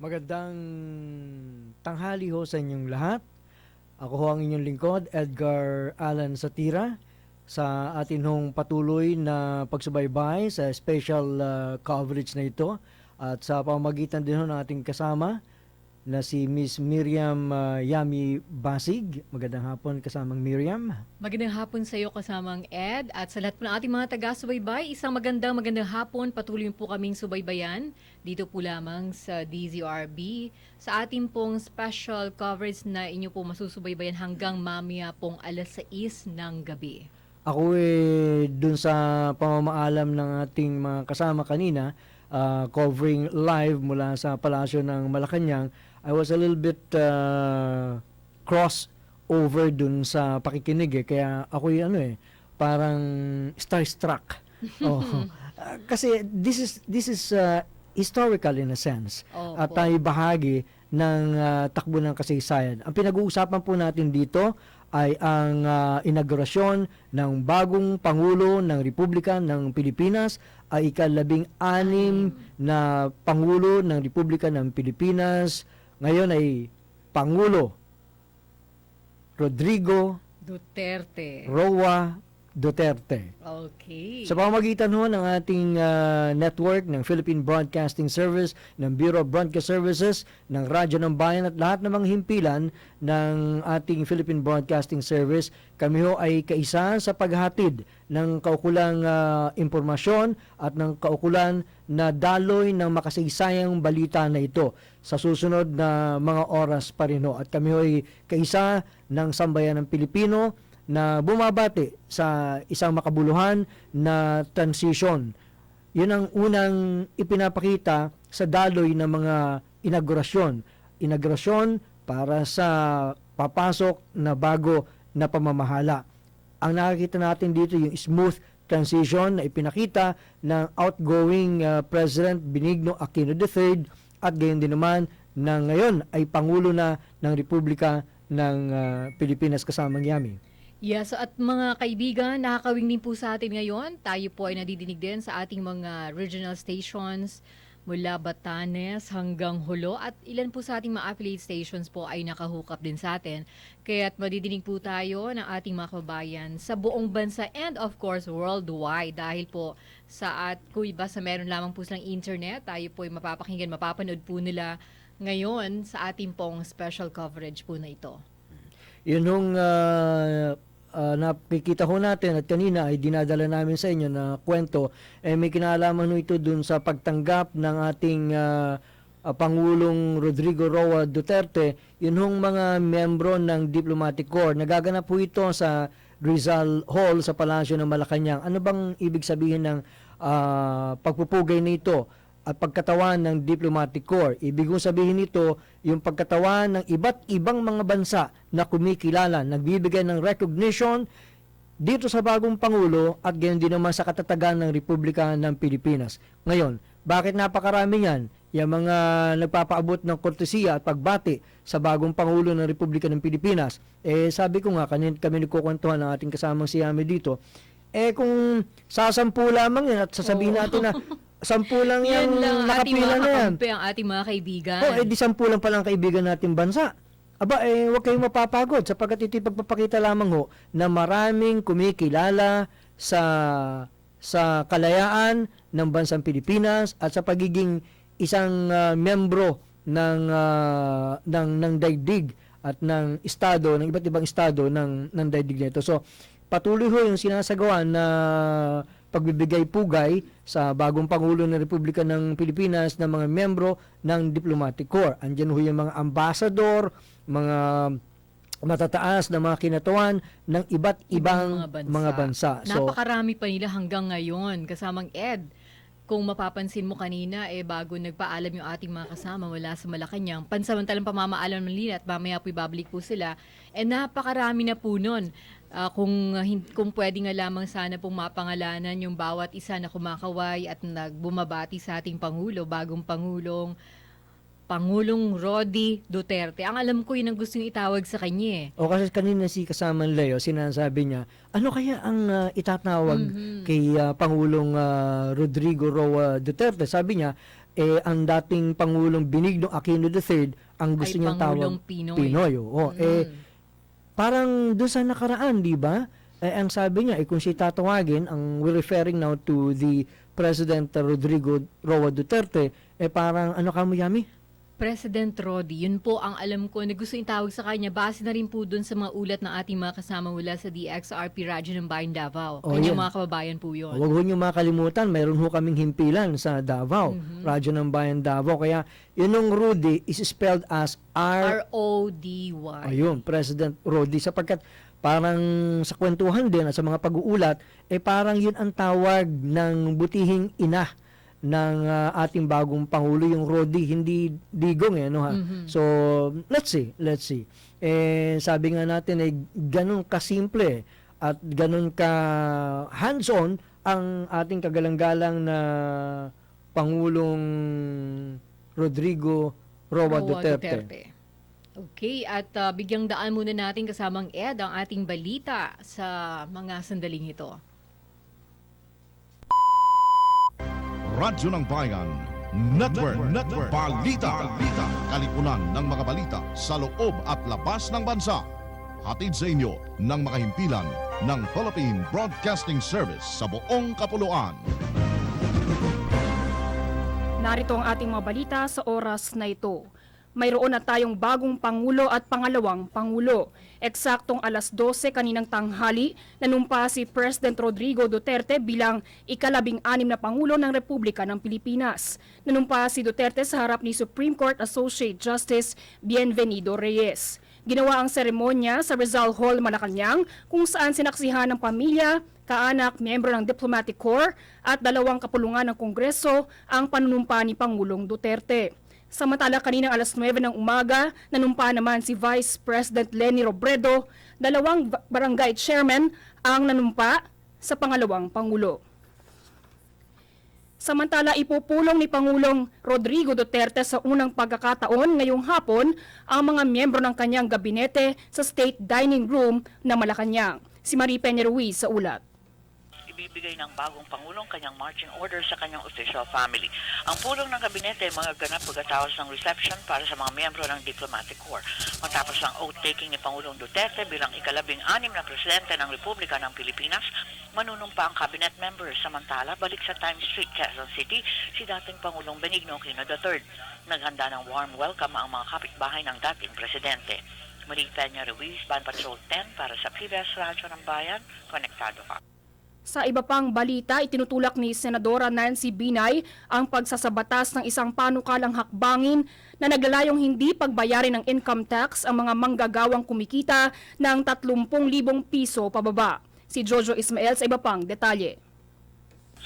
Magandang tanghali ho sa inyong lahat. Ako ho ang inyong lingkod, Edgar Alan Satira, sa atin hong patuloy na pagsubaybay sa special coverage na ito at sa pamamagitan din ho ng ating kasama na si Miss Miriam Yami Basig. Magandang hapon kasamang Miriam. Magandang hapon sa iyo kasamang Ed at sa lahat po ng ating mga taga-subaybay. Isang magandang hapon. Patuloy po kaming subaybayan dito po lamang sa DZRB sa ating pong special coverage na inyo po masusubaybayan hanggang mamaya pong 6:00 ng gabi. Ako dun sa pamamaalam ng ating mga kasama kanina, covering live mula sa Palasyo ng Malacanang, I was a little bit cross over dun sa pakikinig kaya ako parang starstruck. Kasi this is historical in a sense. At tayo bahagi ng takbo ng kasaysayan. Ang pinag-uusapan po natin dito ay ang inaugurasyon ng bagong Pangulo ng Republika ng Pilipinas ay ika-16 na Pangulo ng Republika ng Pilipinas. Ngayon ay Pangulo Rodrigo Duterte. Roa Duterte. Okay. Sa pamamagitan ho ng ating network ng Philippine Broadcasting Service, ng Bureau of Broadcast Services, ng Radyo ng Bayan at lahat ng mga himpilan ng ating Philippine Broadcasting Service, kami ho ay kaisa sa paghatid ng kaukulang impormasyon at ng kaukulan na daloy ng makasaysayang balita na ito sa susunod na mga oras pa rin ho. At kami ho ay kaisa ng sambayan ng Pilipino na bumabati sa isang makabuluhan na transition. Yun ang unang ipinapakita sa daloy ng mga inaugurasyon. Inaugurasyon para sa papasok na bago na pamamahala. Ang nakikita natin dito yung smooth transition na ipinakita ng outgoing President Benigno Aquino III at gayon din naman na ngayon ay Pangulo na ng Republika ng Pilipinas kasamang Yami. Yes, at mga kaibigan, nakakawing din po sa atin ngayon. Tayo po ay nadidinig din sa ating mga regional stations mula Batanes hanggang Hulo at ilan po sa ating mga affiliate stations po ay nakahook up din sa atin. Kaya't madidinig po tayo ng ating mga kababayan sa buong bansa and of course worldwide dahil po kung iba sa meron lamang po silang internet, tayo po ay mapapakinggan, mapapanood po nila ngayon sa ating pong special coverage po na ito. Yun yung napikita ko natin at kanina ay dinadala namin sa inyo na kwento, may kinalaman ito dun sa pagtanggap ng ating Pangulong Rodrigo Roa Duterte, yun hong mga membro ng Diplomatic Corps. Nagaganap po ito sa Rizal Hall sa Palasyo ng Malacanang. Ano bang ibig sabihin ng pagpupugay nito at pagkatawan ng Diplomatic Corps? Ibig sabihin nito yung pagkatawan ng iba't ibang mga bansa na kumikilala, nagbibigay ng recognition dito sa bagong Pangulo at gayon din naman sa katatagan ng Republika ng Pilipinas. Ngayon, bakit napakarami yan? Yung mga nagpapaabot ng kortesiya at pagbati sa bagong Pangulo ng Republika ng Pilipinas. Sabi ko nga, kami nagkukwentuhan ng ating kasamang si Yami dito, kung sasampu lamang yan at sasabihin natin na 10 lang yung nakapila na yan. Ang ating mga kaibigan. Di 10 lang palang kaibigan natin bansa. Huwag kayong mapapagod sapagkat ito ipagpapakita lamang ho na maraming kumikilala sa kalayaan ng bansang Pilipinas at sa pagiging isang membro ng daigdig at ng estado, ng iba't ibang estado ng daigdig nito. So, patuloy ho yung sinasagawa na pagbibigay pugay sa bagong Pangulo ng Republika ng Pilipinas ng mga membro ng Diplomatic Corps. Andyan ho yung mga ambassador, mga matataas na mga kinatawan ng iba't ibang mga bansa. So, napakarami pa nila hanggang ngayon, kasamang Ed. Kung mapapansin mo kanina, bago nagpaalam yung ating mga kasama wala sa Malacanang, pansamantalang pamamaalam ng linya at mamaya po ibabalik po sila, napakarami na po nun. Kung pwede nga lamang sana pong mapangalanan yung bawat isa na kumakaway at nagbumabati sa ating Pangulo, bagong Pangulong Rodi Duterte. Ang alam ko yun ang gusto niya itawag sa kanya. Kasi kanina si kasamang Leo, sinasabi niya, ano kaya ang itatawag kay Pangulong Rodrigo Roa Duterte? Sabi niya, ang dating Pangulong Benigno Aquino III, ang gusto niyang tawag Pinoy. Parang doon sa nakaraan, di ba? Ang sabi niya, kung siya tatawagin, we're referring now to the President Rodrigo Roa Duterte, parang ano ka mo, Yami? President Rodi, yun po ang alam ko na gusto itawag sa kanya. Base na rin po dun sa mga ulat ng ating mga kasama mula sa DZRB Radyo ng Bayan Davao. Kanyang mga kababayan po yun. Huwag ho niyo makalimutan, mayroon ho kaming himpilan sa Davao, Radyo ng Bayan Davao. Kaya yun yung Rodi is spelled as R-O-D-Y. Ayun, President Rodi. Sapagkat parang sa kwentuhan din at sa mga pag-uulat, parang yun ang tawag ng butihing ina ng ating bagong Pangulo, yung Rodi, hindi digong So, let's see. Sabi nga natin ganun kasimple at ganun ka hands-on ang ating kagalang-galang na Pangulong Rodrigo Roa Duterte. Okay, at bigyang daan muna natin kasamang Ed ang ating balita sa mga sandaling ito. Radyo ng Bayan Network. Balita. Kalipunan ng mga balita sa loob at labas ng bansa. hatid sa inyo ng makahimpilan ng Philippine Broadcasting Service sa buong kapuluan. Narito ang ating mga balita sa oras na ito. Mayroon na tayong bagong Pangulo at pangalawang Pangulo. Eksaktong alas 12 kaninang tanghali, nanumpa si President Rodrigo Duterte bilang ika-16 na Pangulo ng Republika ng Pilipinas. Nanumpa si Duterte sa harap ni Supreme Court Associate Justice Bienvenido Reyes. Ginawa ang seremonya sa Rizal Hall, Malacanang, kung saan sinaksihan ng pamilya, kaanak, miyembro ng Diplomatic Corps at 2 kapulungan ng Kongreso ang panunumpa ni Pangulong Duterte. Samantala kaninang alas 9 ng umaga, nanumpa naman si Vice President Leni Robredo, 2 barangay chairman ang nanumpa sa pangalawang Pangulo. Samantala ipupulong ni Pangulong Rodrigo Duterte sa unang pagkakataon ngayong hapon ang mga miyembro ng kanyang gabinete sa State Dining Room na Malacanang. Si Marie Peña Ruiz sa ulat. Ibibigay ng bagong Pangulong kanyang marching order sa kanyang official family. Ang pulong ng kabinete ay magaganap pagkatapos ng reception para sa mga miyembro ng Diplomatic Corps. Matapos ang oath-taking ni Pangulong Duterte bilang ika-16 na presidente ng Republika ng Pilipinas, manunumpa ang cabinet members. Samantala, balik sa Times Street, Quezon City, si dating Pangulong Benigno Aquino III. Naghanda ng warm welcome ang mga kapitbahay ng dating presidente. Marie Peña Ruiz, Ban Patrol 10 para sa PBS Radyo ng Bayan, konektado ka. Sa iba pang balita, itinutulak ni Senadora Nancy Binay ang pagsasabatas ng isang panukalang hakbangin na naglalayong hindi pagbayarin ng income tax ang mga manggagawang kumikita ng 30,000 piso pababa. Si Jojo Ismael sa iba pang detalye.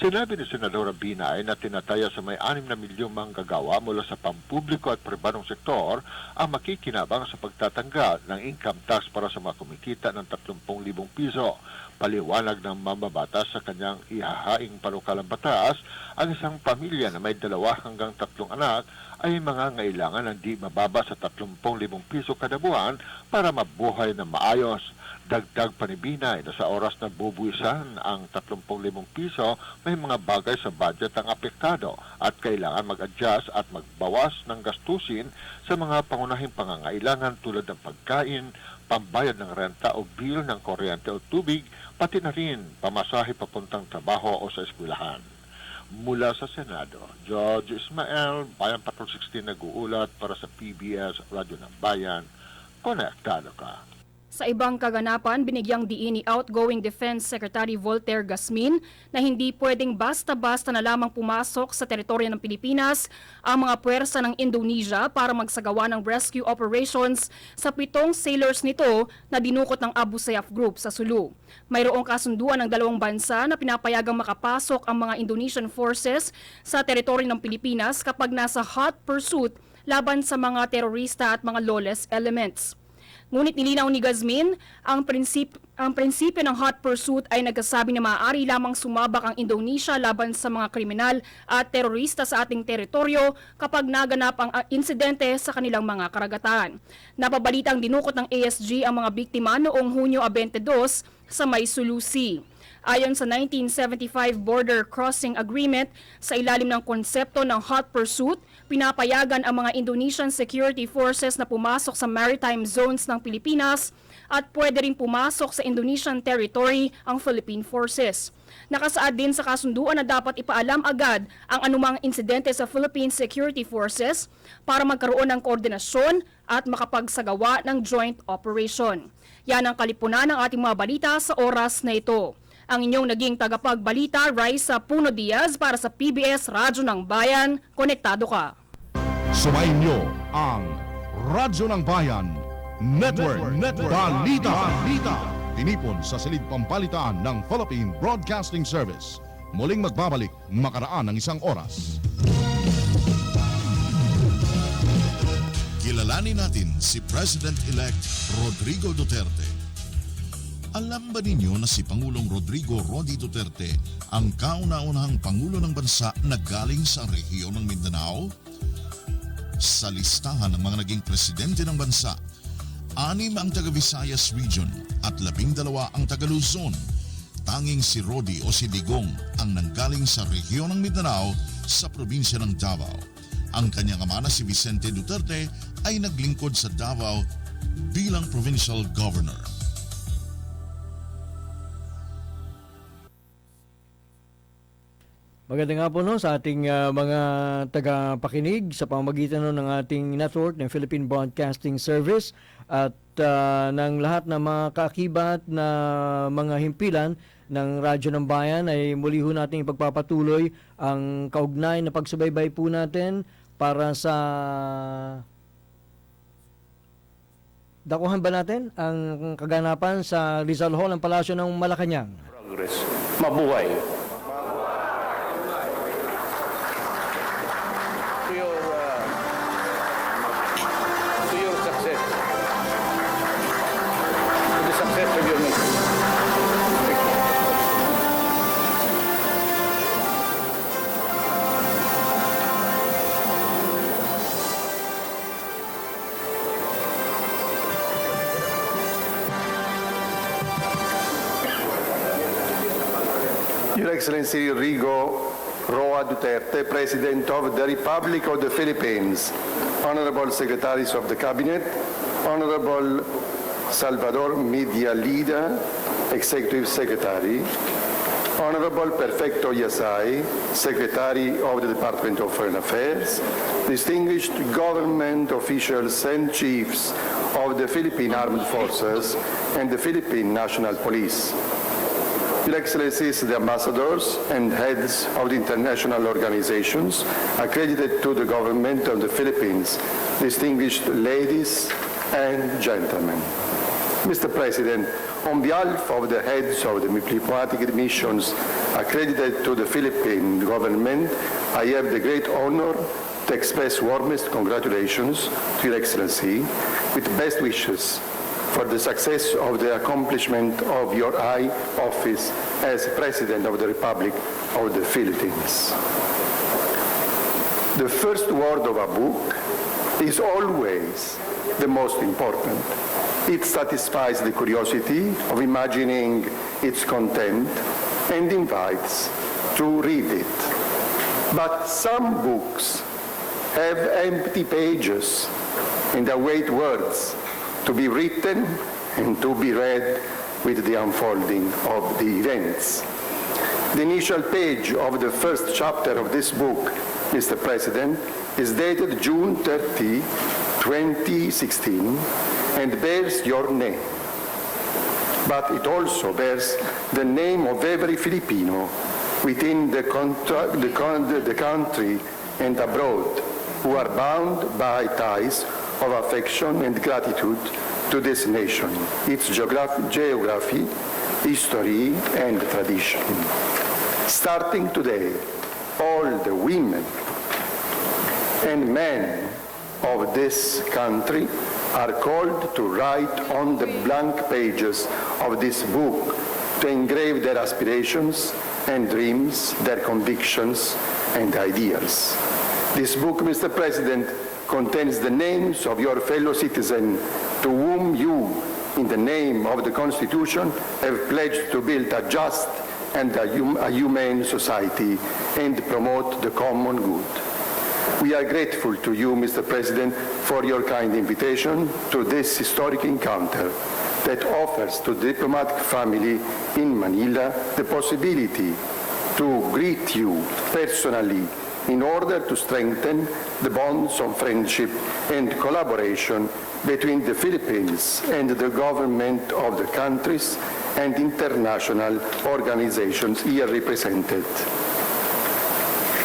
Sinabi ni Senadora Binay na tinataya sa may 6 na milyong manggagawa mula sa pampubliko at pribadong sektor ang makikinabang sa pagtatanggal ng income tax para sa mga kumikita ng 30,000 piso. Paliwanag ng mambabatas sa kanyang ihahaing panukalang batas, ang isang pamilya na may 2 hanggang 3 anak ay mga ngailangan ng di mababa sa 30,000 piso kada buwan para mabuhay na maayos. Dagdag pa ni Binay na sa oras na bubuwisan ang 30,000 piso, may mga bagay sa budget ang apektado at kailangan mag-adjust at magbawas ng gastusin sa mga pangunahing pangangailangan tulad ng pagkain, pambayad ng renta o bill ng kuryente o tubig, pati na rin pamasahe papuntang trabaho o sa eskwelahan. Mula sa Senado, George Ismael, Bayan Patrol 16 nag-uulat para sa PBS Radyo ng Bayan. Konektado ka. Sa ibang kaganapan, binigyang diin ni outgoing Defense Secretary Voltaire Gasmin na hindi pwedeng basta-basta na lamang pumasok sa teritoryo ng Pilipinas ang mga puwersa ng Indonesia para magsagawa ng rescue operations sa 7 sailors nito na dinukot ng Abu Sayyaf Group sa Sulu. Mayroong kasunduan ng 2 bansa na pinapayagang makapasok ang mga Indonesian forces sa teritoryo ng Pilipinas kapag nasa hot pursuit laban sa mga terorista at mga lawless elements. Ngunit nilinaw ni Gasmin, ang prinsipyo ng hot pursuit ay nagsasabi na maaari lamang sumabak ang Indonesia laban sa mga kriminal at terorista sa ating teritoryo kapag naganap ang insidente sa kanilang mga karagatan. Napabalitang dinukot ng ASG ang mga biktima noong Hunyo 22 sa may Sulu Sea. Ayon sa 1975 Border Crossing Agreement, sa ilalim ng konsepto ng hot pursuit, pinapayagan ang mga Indonesian security forces na pumasok sa maritime zones ng Pilipinas at pwede rin pumasok sa Indonesian territory ang Philippine forces. Nakasaad din sa kasunduan na dapat ipaalam agad ang anumang insidente sa Philippine security forces para magkaroon ng koordinasyon at makapagsagawa ng joint operation. Yan ang kalipunan ng ating mga balita sa oras na ito. Ang inyong naging tagapagbalita, Raisa Puno Diaz para sa PBS Radyo ng Bayan. Konektado ka. Sumayin niyo ang Radyo ng Bayan Network. Balita. Tinipon sa silid pampalitaan ng Philippine Broadcasting Service. Muling magbabalik makaraan ng 1 oras. Kilalanin natin si President-elect Rodrigo Duterte. Alam ba ninyo na si Pangulong Rodrigo Rodi Duterte ang kauna-unahang Pangulo ng bansa na galing sa rehiyon ng Mindanao? Sa listahan ng mga naging presidente ng bansa, 6 ang taga-Visayas Region at 12 ang taga-Luzon. Tanging si Rodi o si Digong ang nanggaling sa rehiyon ng Mindanao sa probinsya ng Davao. Ang kanyang ama na si Vicente Duterte ay naglingkod sa Davao bilang Provincial Governor. Maganda nga po no, sa ating mga tagapakinig sa pamamagitan no, ng ating network ng Philippine Broadcasting Service at ng lahat ng mga kaakibat na mga himpilan ng Radyo ng Bayan ay muli ho natin ipagpapatuloy ang kaugnay na pagsubaybay po natin para sa dakuhan ba natin ang kaganapan sa Rizal Hall ng Palasyo ng Malacanang. Progress. Mabuhay. To your success. To the success of your mission. Your Excellency Rodrigo Duterte, President of the Republic of the Philippines, Honorable Secretaries of the Cabinet, Honorable Salvador Media Leader, Executive Secretary, Honorable Perfecto Yasay, Secretary of the Department of Foreign Affairs, distinguished government officials and chiefs of the Philippine Armed Forces and the Philippine National Police, Your Excellencies, the ambassadors and heads of the international organizations accredited to the government of the Philippines, distinguished ladies and gentlemen. Mr. President, on behalf of the heads of the diplomatic missions accredited to the Philippine government, I have the great honor to express warmest congratulations to Your Excellency with best wishes for the success of the accomplishment of your high office as President of the Republic of the Philippines. The first word of a book is always the most important. It satisfies the curiosity of imagining its content and invites to read it. But some books have empty pages and await words to be written and to be read with the unfolding of the events. The initial page of the first chapter of this book, Mr. President, is dated June 30, 2016, and bears your name. But it also bears the name of every Filipino within the country and abroad who are bound by ties of affection and gratitude to this nation, its geography, history, and tradition. Starting today, all the women and men of this country are called to write on the blank pages of this book to engrave their aspirations and dreams, their convictions and ideals. This book, Mr. President, contains the names of your fellow citizens to whom you, in the name of the Constitution, have pledged to build a just and a humane society and promote the common good. We are grateful to you, Mr. President, for your kind invitation to this historic encounter that offers to the diplomatic family in Manila the possibility to greet you personally in order to strengthen the bonds of friendship and collaboration between the Philippines and the government of the countries and international organizations here represented.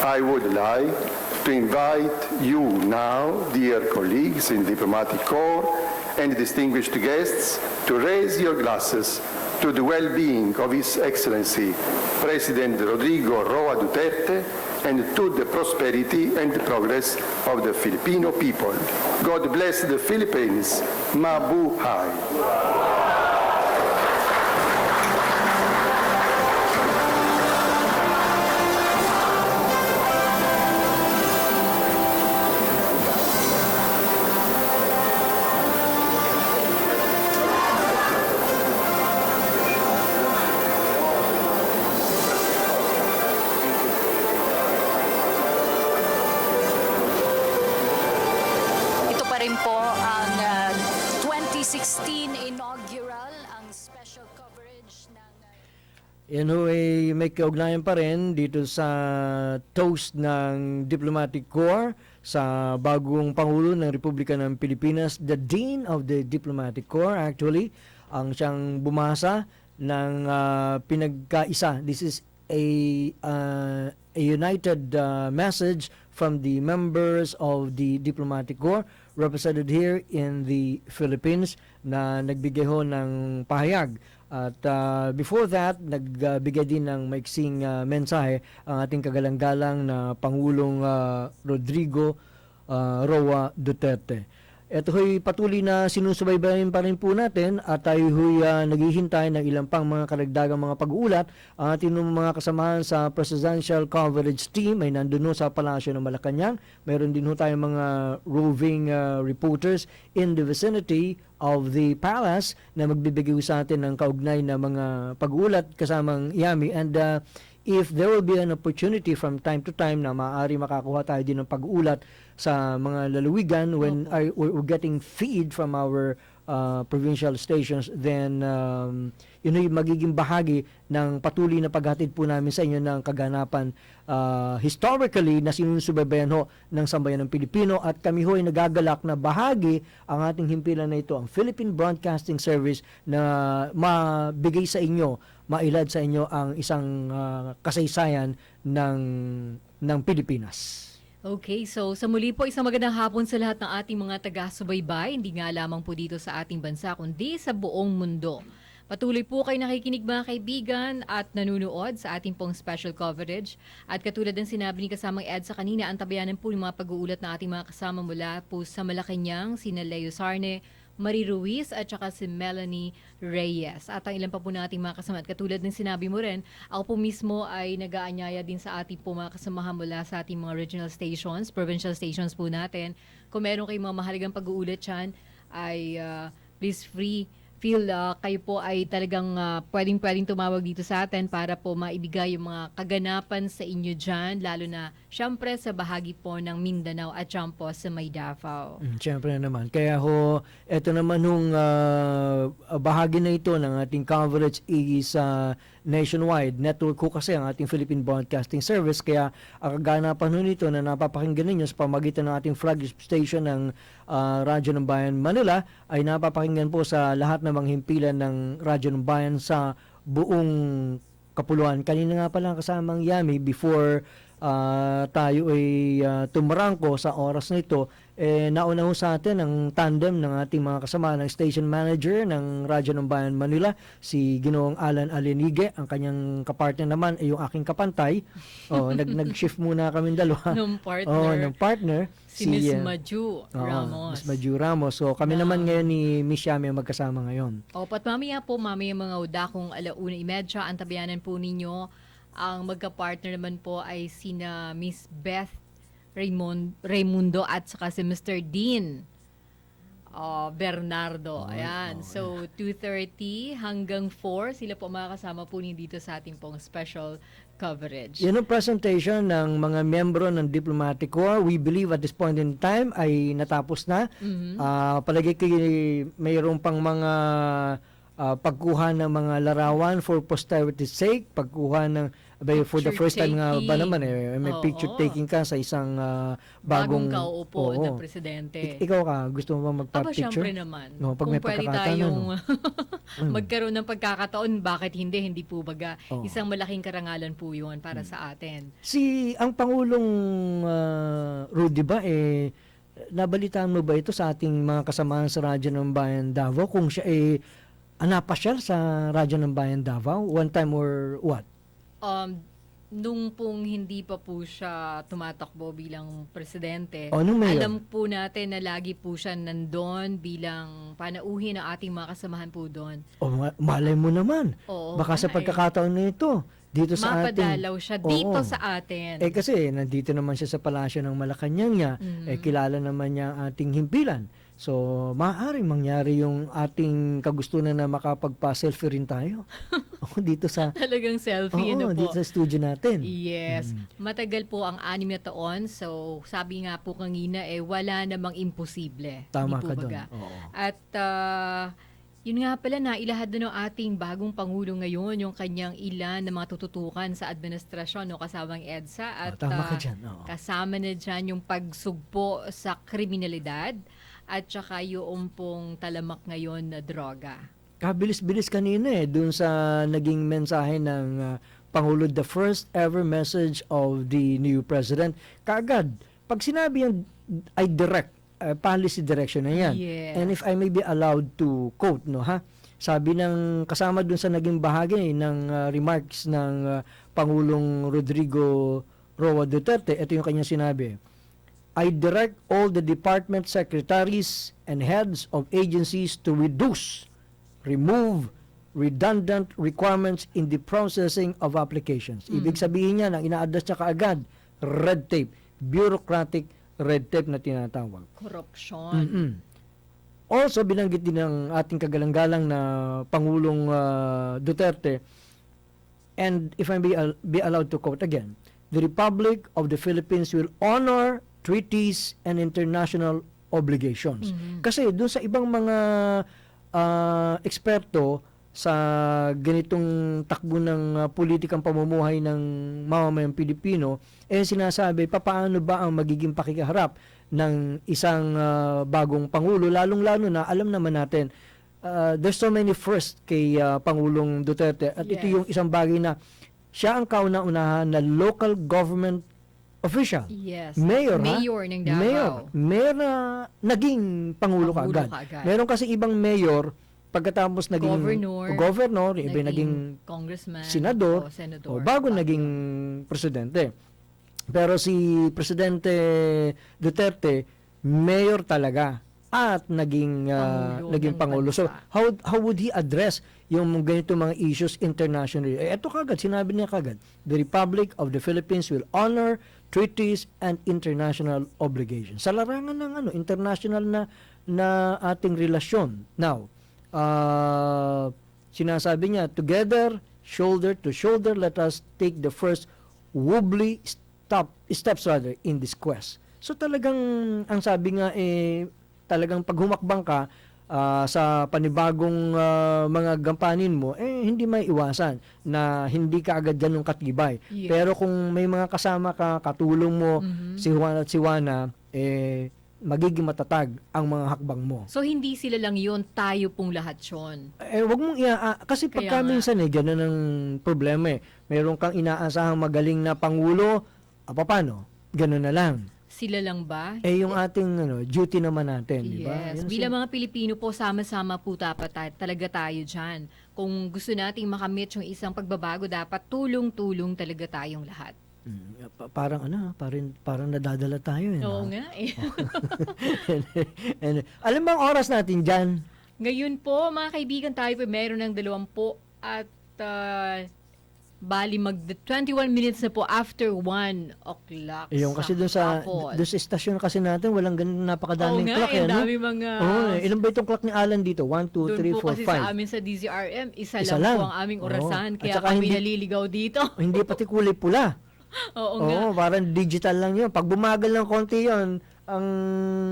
I would like to invite you now, dear colleagues in the Diplomatic Corps and distinguished guests, to raise your glasses to the well-being of His Excellency President Rodrigo Duterte and to the prosperity and progress of the Filipino people. God bless the Philippines. Mabuhay. 16 inaugural ang special coverage ng Yan ho ay may kaugnayan pa rin dito sa toast ng Diplomatic Corps sa bagong Pangulo ng Republika ng Pilipinas, the Dean of the Diplomatic Corps actually, ang siyang bumasa ng pinagkaisa. This is a united message from the members of the Diplomatic Corps represented here in the Philippines na nagbigay ho ng pahayag. At before that, nagbigay din ng maiksing mensahe ang ating kagalang-galang na Pangulong Rodrigo Roa Duterte. Ito ho'y patuloy na sinusubaybayan pa rin po natin at tayo ho'y naghihintay ng ilang pang mga karagdagang mga pag-uulat. Ang ating mga kasamahan sa Presidential Coverage Team ay nandun ho sa Palasyo ng Malacanang. Meron din ho tayong mga roving reporters in the vicinity of the palace na magbibigay sa atin ng kaugnay na mga pag-uulat kasamang Yami. And if there will be an opportunity from time to time na maaari makakuha tayo din ng pag-uulat sa mga lalawigan when we're getting feed from our provincial stations, then yun ay magiging bahagi ng patuloy na paghatid po namin sa inyo ng kaganapan historically na sinusubaybayan ho ng sambayan ng Pilipino, at kami ho ay nagagalak na bahagi ang ating himpilan na ito, ang Philippine Broadcasting Service, na mabigay sa inyo, mailad sa inyo ang isang kasaysayan ng Pilipinas. Okay, so sa muli po, isang magandang hapon sa lahat ng ating mga taga-subaybay, hindi nga lamang po dito sa ating bansa, kundi sa buong mundo. Patuloy po kayo nakikinig mga kaibigan at nanunood sa ating pong special coverage. At katulad ng sinabi ni kasamang Ed sa kanina, ang tabayanan po ng mga pag-uulat na ating mga kasama mula po sa Malacanang, sina Leo Sarne, Marie Ruiz at saka si Melanie Reyes. At ang ilan pa po nating mga kasama. At katulad ng sinabi mo rin, ako po mismo ay nag-aanyaya din sa ating po mga kasamahan mula sa ating mga regional stations, provincial stations po natin. Kung meron kayong mga mahalagang pag-uulat dyan, ay please feel kayo po ay talagang pwedeng tumawag dito sa atin para po maibigay yung mga kaganapan sa inyo dyan, lalo na syempre sa bahagi po ng Mindanao at dyan po sa may Davao. Syempre naman. Kaya ho, eto naman nung bahagi na ito ng ating coverage is nationwide. Network ko kasi ang ating Philippine Broadcasting Service, kaya ang kaganapan ho nito na napapakinggan ninyo sa pamagitan ng ating flagship station ng Radyo ng Bayan Manila ay napapakinggan po sa lahat ng mga himpilan ng Radyo ng Bayan sa buong kapuluan. Kanina nga pala kasamang Yami, before tayo ay tumarangko sa oras na ito, nauna ho sa atin ang tandem ng ating mga kasama ng station manager ng Radyo ng Bayan Manila, si Ginoong Alan Alenige. Ang kanyang kapartner naman ay yung aking kapantay. Nag-shift muna kami dalawa. Nung partner. Si Miss Maju Ramos. Miss Maju Ramos. So kami naman ngayon ni Miss Yami ang magkasama ngayon. Pat mamaya mga udakong 1:30, ang tabayanan po ninyo. Ang magka-partner naman po ay sina Miss Beth Raimundo at saka si Mr. Dean Bernardo. Ayan. So 2:30 hanggang 4 sila po makakasama po dito sa ating pong special coverage. Yan ang presentation ng mga membro ng Diplomatic Corps. We believe at this point in time ay natapos na. Palagi kayo mayroon pang mga pagkuha ng mga larawan for posterity's sake, pagkuha ng for the first time nga ba naman may picture taking ka sa isang bagong kauupo na presidente. Ikaw ka, gusto mo ba magpa-picture? Siyempre naman. No, pag kung may pwede tayong magkaroon ng pagkakataon, bakit hindi po baga. Isang malaking karangalan po yun para sa atin. Ang Pangulong Rudy ba nabalitaan mo ba ito sa ating mga kasamahan sa Radyo ng Bayan Davao kung siya napasyal sa Radyo ng Bayan Davao one time or what? Nung pong hindi pa po siya tumatakbo bilang presidente, alam po natin na lagi po siya nandun bilang panauhin ng ating mga kasamahan po doon. Malay mo naman. Baka sa pagkakataon na ito, dito sa atin. Mapadalaw siya dito sa atin. Kasi nandito naman siya sa Palasyo ng Malacanang niya. Kilala naman niya ang ating himpilan. So, maaaring mangyari yung ating kagustuhan na makapagpa-selfie rin tayo. Dito sa Talagang selfie, ano po? dito sa studio natin. Yes. Matagal po ang 6 na taon. So, sabi nga po kanina, wala namang imposible. Tama Di po ka doon. baga. Oo. At yun nga pala, nailahad na ng ating bagong Pangulo ngayon yung kanyang ilan na mga tututukan sa administrasyon, no, kasamang EDSA. At tama ka dyan. Oo. kasama na dyan yung pagsugpo sa kriminalidad at saka yung pong talamak ngayon na droga. Kabilis-bilis kanina dun sa naging mensahe ng Pangulo, the first ever message of the new president. Kaagad, pag sinabi yan ay direct, policy direction na yan. Yes. And if I may be allowed to quote, no, ha? Sabi ng kasama dun sa naging bahagi ng remarks ng Pangulong Rodrigo Roa Duterte, ito yung kanyang sinabi. I direct all the department secretaries and heads of agencies to remove redundant requirements in the processing of applications. Ibig sabihin niya, ang ina-address niya kaagad, red tape, bureaucratic red tape na tinatawag. Corruption. Also, binanggit din ng ating kagalang-galang na Pangulong Duterte, and if I be allowed to quote again, the Republic of the Philippines will honor treaties and international obligations. Kasi doon sa ibang mga eksperto sa ganitong takbo ng politikang pamumuhay ng mamamayang Pilipino, sinasabi, paano ba ang magiging pakikiharap ng isang bagong Pangulo, lalong-lalo na alam naman natin, there's so many first kay Pangulong Duterte, at ito yung isang bagay na siya ang kauna-unahan na local government official. Yes. Mayor ng Davao. Mayor na naging Pangulo kaagad. Meron kasi ibang mayor, pagkatapos naging governor, iba naging congressman, senador, o bago naging presidente. Pero si Presidente Duterte, mayor talaga at naging Pangulo. So, how would he address yung ganito mga issues internationally? Ito kagad, sinabi niya kagad, the Republic of the Philippines will honor treaties and international obligations. Sa larangan ng international na ating relasyon. Now, sinasabi niya, together, shoulder to shoulder, let us take the first wobbly steps in this quest. So talagang, ang sabi nga talagang pag humakbang ka sa panibagong mga gampanin mo, hindi may iwasan na hindi ka agad ganun katibay. Yes. Pero kung may mga kasama ka, katulong mo, si Juan at si Juana, magiging matatag ang mga hakbang mo. So, hindi sila lang yun, tayo pong lahat yun. Wag mong kasi pagka minsan ganun ang problema Mayroon kang inaasahang magaling na Pangulo, paano? Ganun na lang. Sila lang ba? Yung ating duty naman natin, di ba? Yes. Bilang mga Pilipino po, sama-sama po dapat talaga tayo dyan. Kung gusto nating makamit yung isang pagbabago, dapat tulong-tulong talaga tayong lahat. Parang parang nadadala tayo. Oo nga alam ba ang oras natin dyan? Ngayon po, mga kaibigan, tayo po meron ng 20 at bali 21 minutes na po after 1 o'clock. Yung kasi doon sa istasyon kasi natin, walang ganun napakadaming clock. Oo nga, dami mga... ilan ba itong clock ni Alan dito? 1, 2, 3, 4, 5. Doon po kasi sa amin sa DZRM, isa lang po ang aming orasan. Kaya kami naliligaw dito. Hindi pati kulay pula. Oo nga. Parang digital lang yun. Pag bumagal ng konti yun,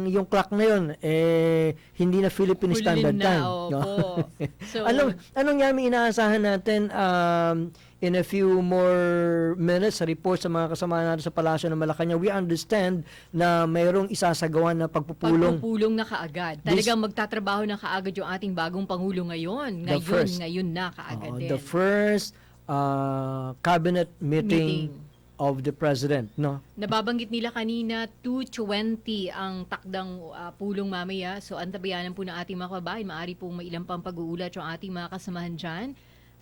yung clock na yun, hindi na Philippine Standard Time. So, anong yami inaasahan natin in a few more minutes sa report sa mga kasama natin sa Palasyo ng Malacanang? We understand na mayroong isasagawa na pagpupulong na kaagad. Talagang magtatrabaho na kaagad yung ating bagong Pangulo ngayon. Ngayon na kaagad din. The first cabinet meeting of the President, no? Nababanggit nila kanina, 2:20 ang takdang pulong mamaya. So, antabayanan po ng ating mga kababayan. Maaari pong may ilang pang pag-uulat yung ating mga kasamahan dyan.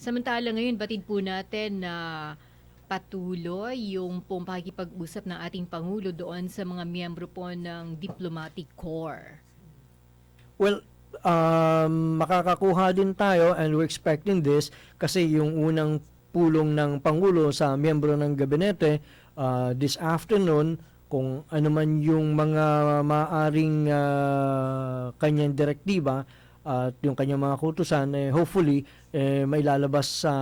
Samantala ngayon, batid po natin na patuloy yung pong pakikipag-usap ng ating Pangulo doon sa mga miyembro po ng Diplomatic Corps. Well, makakakuha din tayo and we're expecting this kasi yung unang pulong ng Pangulo sa miyembro ng gabinete this afternoon kung ano man yung mga maaring kanyang direktiba at yung kanyang mga kutusan, hopefully, mailalabas sa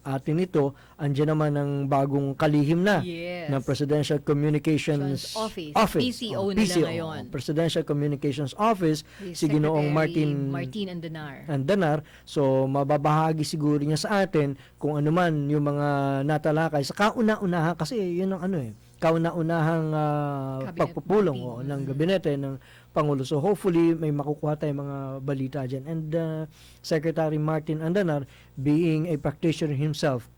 atin ito. Andiyan naman ang bagong kalihim na ng Presidential Communications Office. PCO Oh, nila ngayon. Presidential Communications Office, si Ginoong Martin Andanar. So, mababahagi siguro niya sa atin kung ano man yung mga natalakay sa kauna-unahan, kasi yun ang kauna-unahang pagpupulong ng gabinete ng Pangulo. So hopefully may makukuha tayong mga balita dyan. And Secretary Martin Andanar, being a practitioner himself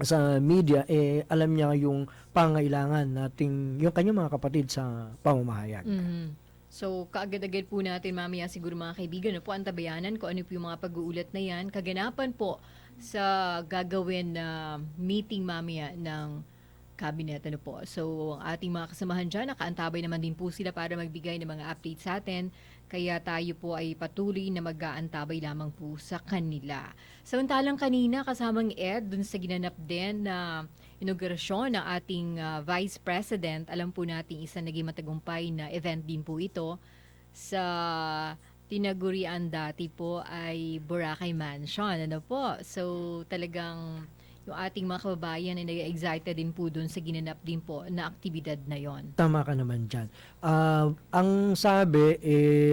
sa media, alam niya yung pangailangan nating yung kanyang mga kapatid sa pamamahayag. So, kaagad-agad po natin mamaya siguro mga kaibigan po ang tabayanan kung ano po yung mga pag-uulat na yan. Kaganapan po sa gagawin na meeting mamaya ng cabinet po. So, ang ating mga kasamahan dyan, nakaantabay naman din po sila para magbigay ng mga updates sa atin. Kaya tayo po ay patuloy na mag-aantabay lamang po sa kanila. Samantalang kanina, kasamang Ed, dun sa ginanap din na inaugurasyon ng ating Vice President, alam po natin isang naging matagumpay na event din po ito sa tinagurian dati po ay Boracay Mansion. Ano po? So, talagang yung ating mga kababayan ay nag-excited din po dun sa ginanap din po na aktibidad na yon. Tama ka naman dyan. Ang sabi,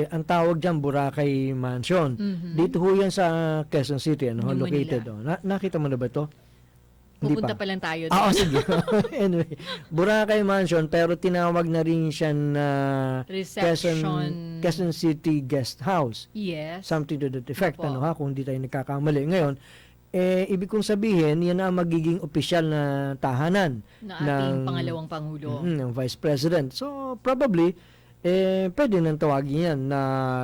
ang tawag dyan Boracay Mansion. Dito ho yan sa Quezon City, located. Nakita mo na ba ito? Pupunta pa lang tayo doon. Sige. Anyway, Boracay Mansion, pero tinawag na rin siya na Quezon City Guest House. Yes. Something to that effect, kung hindi tayo nagkakamali. Ngayon, ibig kong sabihin, yan ang magiging opisyal na tahanan na ating pangalawang Pangulo. Ng Vice President. So, probably, pwede nang tawagin yan na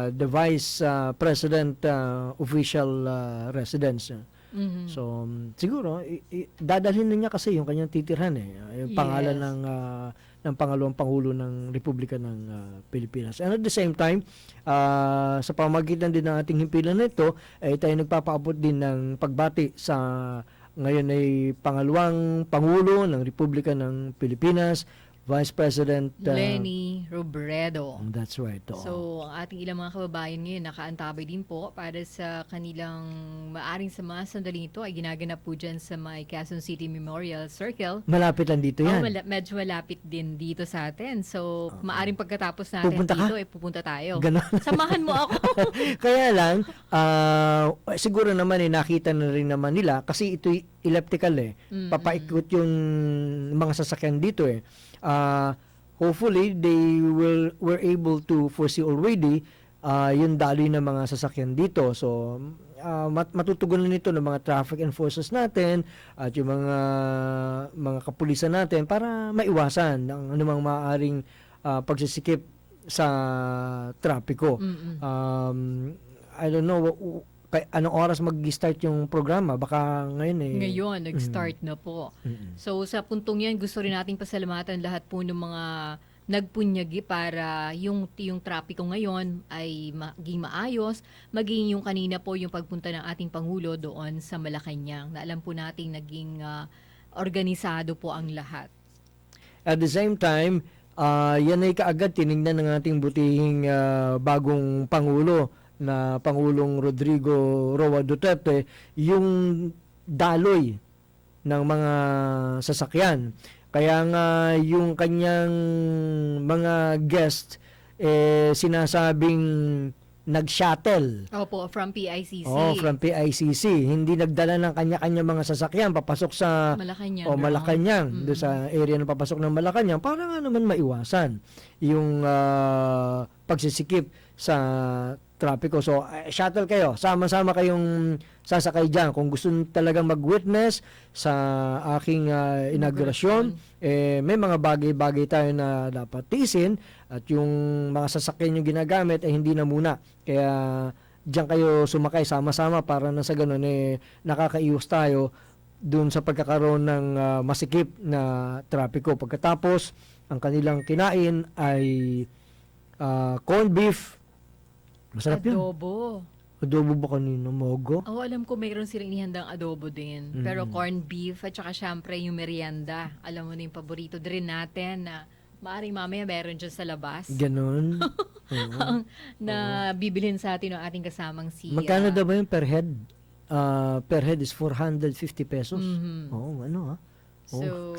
the Vice President official residence. So, siguro, dadalhin na niya kasi yung kanyang titirhan yung pangalan ng pangalawang Pangulo ng Republika ng Pilipinas. And at the same time, sa pamagitan din ng ating himpilan nito, tayo nagpapaabot din ng pagbati sa ngayon ay pangalawang Pangulo ng Republika ng Pilipinas, Vice President Leni Robredo. That's right. So, ang ating ilang mga kababayan ngayon nakaantabay din po para sa kanilang maaring sa mga sandaling ito ay ginaganap po dyan sa may Quezon City Memorial Circle. Malapit lang dito yan. Medyo malapit din dito sa atin. So, maaring pagkatapos natin dito, pupunta tayo. Ganon. Samahan mo ako. Kaya lang, siguro naman nakita na rin naman nila kasi ito'y elliptical papaikot yung mga sasakyan dito hopefully they were able to foresee already yung daloy ng mga sasakyan dito. So matutugunan nito ng mga traffic enforcers natin at yung mga kapulisan natin para maiwasan ang anumang maaaring pagsisikip sa trapiko. I don't know anong oras mag-start yung programa? Baka ngayon Ngayon, nag-start na po. So, sa puntong yan, gusto rin nating pasalamatan lahat po ng mga nagpunyagi para yung trapiko ngayon ay maging maayos, maging yung kanina po yung pagpunta ng ating Pangulo doon sa Malacanang, na alam po nating naging organisado po ang lahat. At the same time, yan ay kaagad tinignan ng ating butihing bagong Pangulo na Pangulong Rodrigo Duterte yung daloy ng mga sasakyan. Kaya nga yung kanyang mga guest sinasabing nag-shuttle. Opo, from PICC. From PICC. Hindi nagdala ng kanya-kanya mga sasakyan papasok sa Malacanang. Doon sa area na papasok ng Malacanang para nga naman maiwasan yung pagsisikip sa trapiko. So, shuttle kayo. Sama-sama kayong sasakay dyan. Kung gusto talagang mag-witness sa aking inaugurasyon, may mga bagay-bagay tayo na dapat tiisin at yung mga sasakyan yung ginagamit ay hindi na muna. Kaya dyan kayo sumakay sama-sama para na sa ganun nakakaiwas tayo dun sa pagkakaroon ng masikip na trapiko. Pagkatapos, ang kanilang kinain ay corned beef. Masarap adobo. Adobo ba kanina? Mogo? Alam ko mayroon silang inihandang adobo din. Pero corned beef at saka syempre yung merienda. Alam mo na yung paborito din natin na Maaring mamaya meron dyan sa labas. Ganun. Na bibilhin sa atin ng ating kasamang si... Magkano daw ba yung per head? Per head is 450 pesos. Oo, ano So,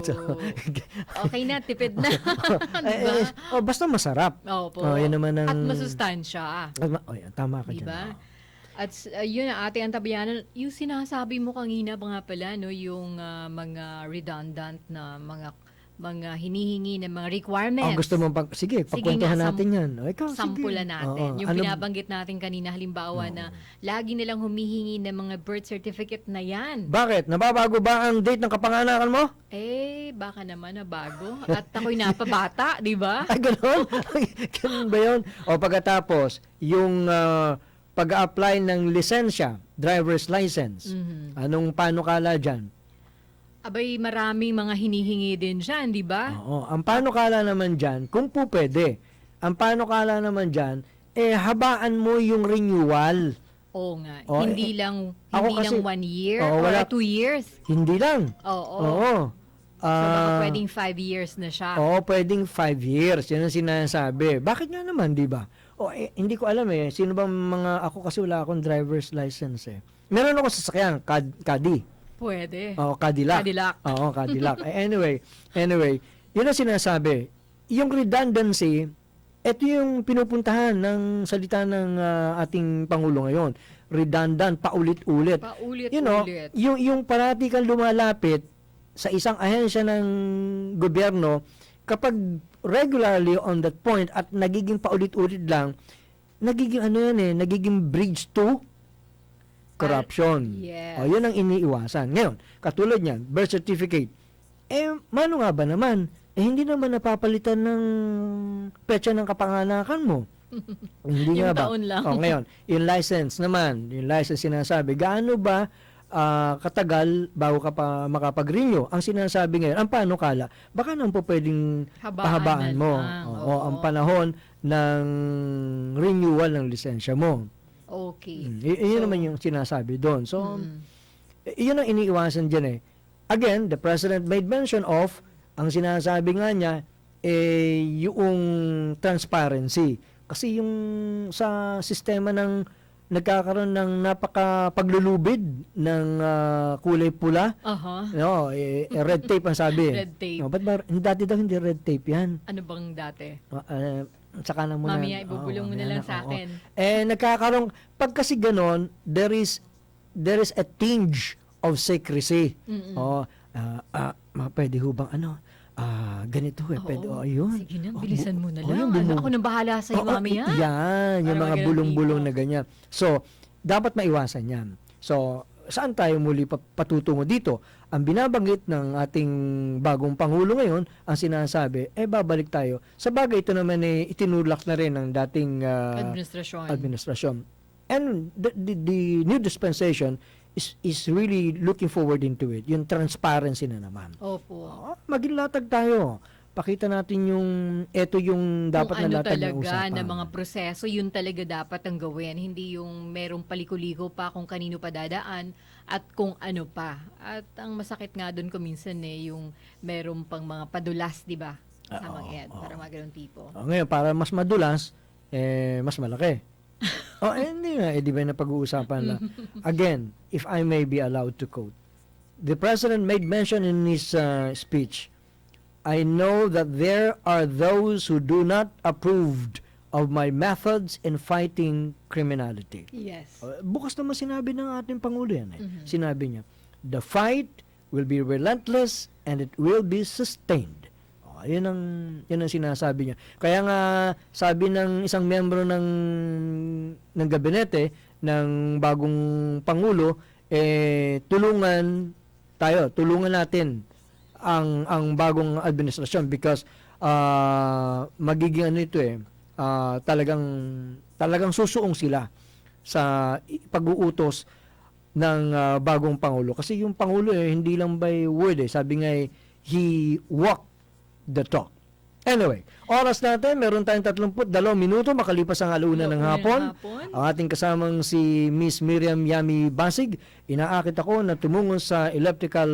okay na, tipid na. Diba? Basta masarap. Opo. Yan naman ang... At masustansya. Tama ka diba? dyan. At yun ang ating antabayanan, yung sinasabi mo kanina nga pala, no, yung mga redundant na mga hinihingi ng mga requirements. Gusto mo sige, pagkwentuhan natin yan. Ikaw, sampulan natin. Yung ano, binabanggit natin kanina, halimbawa na lagi nilang humihingi ng mga birth certificate na yan. Bakit? Nababago ba ang date ng kapanganakan mo? Baka naman na bago. At ako'y napabata, di ba? Ay, gano'n? Ganun ba yun? O pagkatapos, yung pag-apply ng lisensya, driver's license, anong panukala dyan? Abay, maraming mga hinihingi din dyan, di ba? Oo. Ang panukala naman dyan, kung po pwede, ang panukala naman dyan, habaan mo yung renewal. Oo nga. Hindi lang 1 year or 2 years. Hindi lang. Oo. So, baka pwedeng 5 years na siya. Oo, pwedeng 5 years. Yan ang sinasabi. Bakit nga naman, di ba? Hindi ko alam sino bang ako kasi wala akong driver's license Meron ako sasakyan, Caddy. Pwede. Cadillac. Oo, Cadillac. Anyway, yun ang sinasabi. Yung redundancy, ito yung pinupuntahan ng salita ng ating Pangulo ngayon. Redundant, paulit-ulit. Paulit-ulit. Yung parati kang lumalapit sa isang ahensya ng gobyerno, kapag regularly on that point at nagiging paulit-ulit lang, nagiging nagiging bridge to corruption. Yes. Yun ang iniiwasan. Ngayon, katulad niyan, birth certificate. Mano nga ba naman? Hindi naman napapalitan ng petsa ng kapanganakan mo. Hindi nga ba? Taon lang. Ngayon, yung license naman, sinasabi, gaano ba katagal bago ka pa makapag-renew? Ang sinasabi ngayon, ang panukala, baka naman po pwedeng pahabaan mo. Ang panahon ng renewal ng lisensya mo. Okay. Iyon naman yung sinasabi doon. So, iyon ang iniiwasan dyan Again, the President made mention of, ang sinasabi nga niya, yung transparency. Kasi yung sa sistema ng nagkakaroon ng napaka-paglulubid ng kulay pula. Red tape ang sabi. Red tape. Ba't ba, dati daw hindi red tape yan. Ano bang dati? Saka na muna. Mamaya, ibubulong mo na lang sa akin. Nagkakaroon, pag kasi ganon, there is a tinge of secrecy. Pwede hubang ganito pwede. Yun. Sige na, bilisan mo na lang. Ako nang bahala sa iyo, mamaya. Yan, yung mga bulong-bulong na ganyan. So, dapat maiwasan yan. So, saan tayo muli patutungo dito? Ang binabanggit ng ating bagong Pangulo ngayon, ang sinasabi, babalik tayo. Sa bagay, ito naman itinulak na rin ng dating administrasyon. And the new dispensation is really looking forward into it. Yung transparency na naman. Opo. Maging latag tayo. Pakita natin yung dapat na latag na usapan. Talaga na mga proseso, yun talaga dapat ang gawin. Hindi yung merong paliko-liko pa kung kanino pa dadaan at kung ano pa. At ang masakit nga doon kuminsan yung merong pang mga padulas, di ba? Sa mga para mga ganun tipo. Ngayon, para mas madulas, mas malaki. Hindi nga, di ba na pag-uusapan na. Again, if I may be allowed to quote, the President made mention in his speech, I know that there are those who do not approve of my methods in fighting criminality. Yes. Bukas naman sinabi ng ating Pangulo yan. Sinabi niya, the fight will be relentless and it will be sustained. Yan ang sinasabi niya. Kaya nga sabi ng isang miyembro ng gabinete ng bagong Pangulo, tulungan natin ang bagong administrasyon because magiging talagang susuong sila sa pag-uutos ng bagong Pangulo. Kasi yung Pangulo hindi lang by word sabi nga he walked the talk. Anyway, oras natin, meron tayong 32 minuto makalipas ang alauna ng hapon. Ang ating kasamang si Miss Miriam Yami Basig, inaakit ako na tumungo sa electrical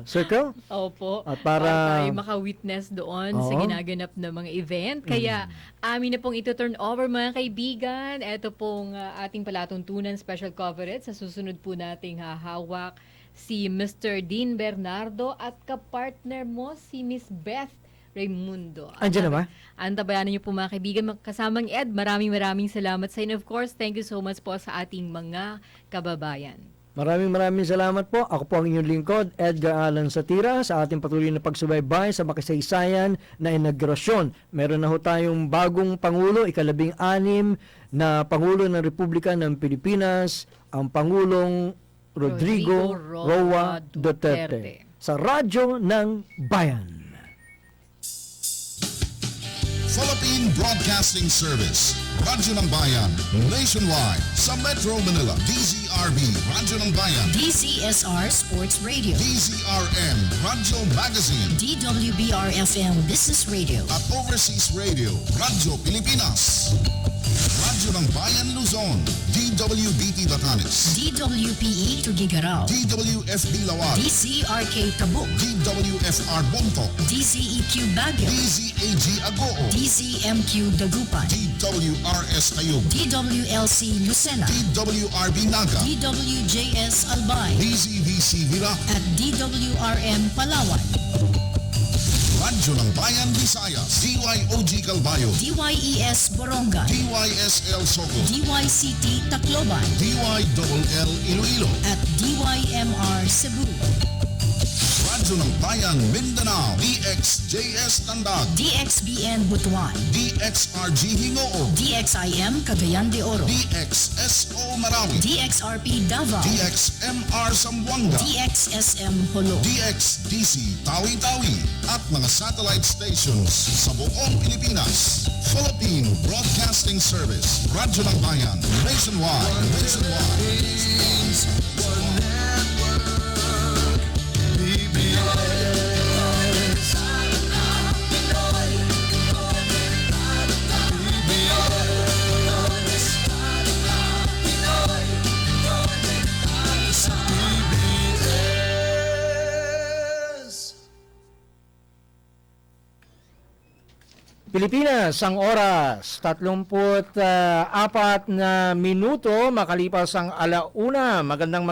circle. Opo, at para tayo maka-witness doon sa ginaganap na mga event. Kaya amin na pong ito-turn over mga kaibigan. Ito pong ating palatuntunan special coverage. Sa susunod po nating hahawak si Mr. Dean Bernardo at kapartner mo si Miss Beth Raimundo. Andiyan na ba? Antabayanan niyo po mga kaibigan. Kasamang Ed, maraming salamat sa inyo. Of course, thank you so much po sa ating mga kababayan. Maraming salamat po. Ako po ang inyong lingkod, Edgar Alan Satira, sa ating patuloy na pagsubaybay sa makasaysayan na inaugurasyon. Meron na ho tayong bagong Pangulo, ika-16 na Pangulo ng Republika ng Pilipinas, ang Pangulong Rodrigo Roa Duterte. Sa Radyo ng Bayan. Philippine Broadcasting Service, Radyo ng Bayan, nationwide, sa Metro Manila, DZRB, Radyo ng Bayan, DZSR Sports Radio, DZRM, Radyo Magazine, DWBR-FM Business Radio, at Overseas Radio, Radyo Pilipinas, Radyo ng Bayan Luzon, DWBT Batanes, DWPE Tugigarao, DWFB Lawag, DZRK Tabuk, DWFR Bonto, DZEQ Baguio, DZAG Agoo, DZMQ Dagupan, DWRS Tayug, DWLC Lucena, DWRB Naga, DWJS Albay, DZVC Vira, at DWRM Palawan, Radyo ng Bayan Visayas, DYOG Calbayo, DYES Borongan, DYSL Sogo, DYCT Tacloban, DYLL Iloilo, at DYMR Cebu, Radyo ng Bayan Mindanao, DXJS Tandag, DXBN Butuan, DXRG Hingoo, DXIM Cagayan de Oro, DXSO Marawi, DXRP Davao, DXMR Zamboanga, DXSM Holo, DXDC Tawi-Tawi, at mga satellite stations sa buong Pilipinas. Philippine Broadcasting Service, Radyo ng Bayan, nationwide. Pilipinas, ang oras, 34 na minuto, makalipas ang alauna. Magandang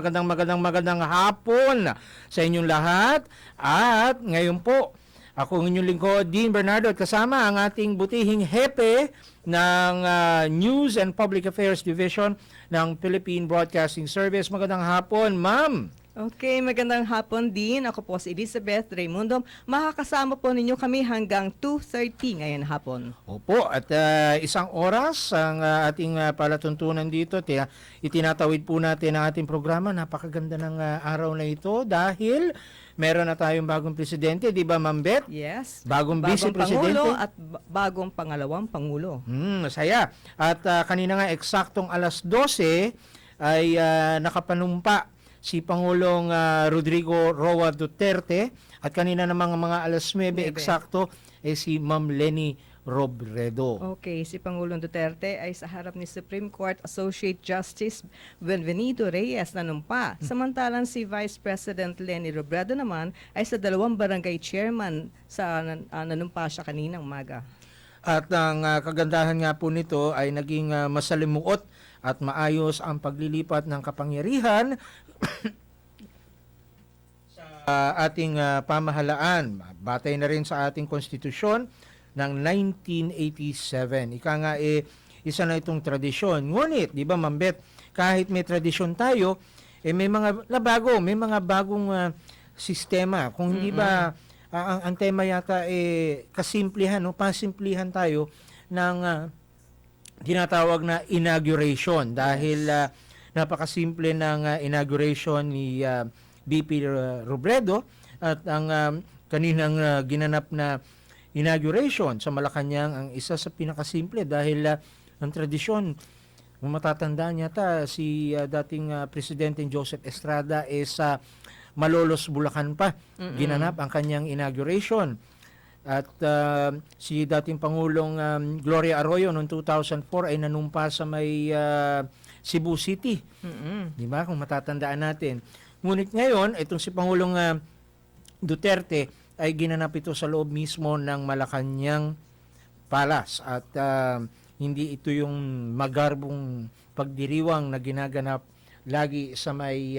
hapon sa inyong lahat. At ngayon po, ako ang inyong lingkod, Dean Bernardo, at kasama ang ating butihing hepe ng News and Public Affairs Division ng Philippine Broadcasting Service. Magandang hapon, ma'am. Okay, magandang hapon din. Ako po si Elizabeth Raimundo. Makakasama po ninyo kami hanggang 2:30 ngayon hapon. Opo, at isang oras ang ating palatuntunan dito. Itinatawid po natin ang ating programa. Napakaganda ng araw na ito dahil meron na tayong bagong presidente, di ba, Ma'am Beth? Yes. Bagong vice-presidente. Pangulo at bagong pangalawang pangulo. Masaya. At kanina nga, eksaktong alas 12 ay nakapanumpa si Pangulong Rodrigo Roa Duterte, at kanina namang mga alas 9 eksakto si Ma'am Leni Robredo. Okay, si Pangulong Duterte ay sa harap ni Supreme Court Associate Justice Benvenido Reyes nanumpa. Samantalang si Vice President Leni Robredo naman ay sa dalawang barangay chairman sa nanumpa siya kaninang umaga. At ang kagandahan nga po nito ay naging masalimuot at maayos ang paglilipat ng kapangyarihan sa ating pamahalaan. Batay na rin sa ating konstitusyon ng 1987. Ika nga isa na itong tradisyon. Ngunit, di ba, Ma'am Beth, kahit may tradisyon tayo, may mga nabago, may mga bagong sistema. Kung hindi ba ang tema yata kasimplihan, pasimplihan tayo ng tinatawag na inauguration dahil napakasimple ng inauguration ni BP Robredo at ang kaninang ginanap na inauguration sa Malacanang ang isa sa pinakasimple dahil ang tradisyon, kung matatandaan yata si dating Presidente Joseph Estrada sa Malolos, Bulacan pa ginanap ang kanyang inauguration. At si dating Pangulong Gloria Arroyo noong 2004 ay nanumpa sa may Cebu City. Di ba? Kung matatandaan natin. Ngunit ngayon, itong si Pangulong Duterte ay ginanap ito sa loob mismo ng Malacanang Palace. At hindi ito yung magarbong pagdiriwang na ginaganap lagi sa may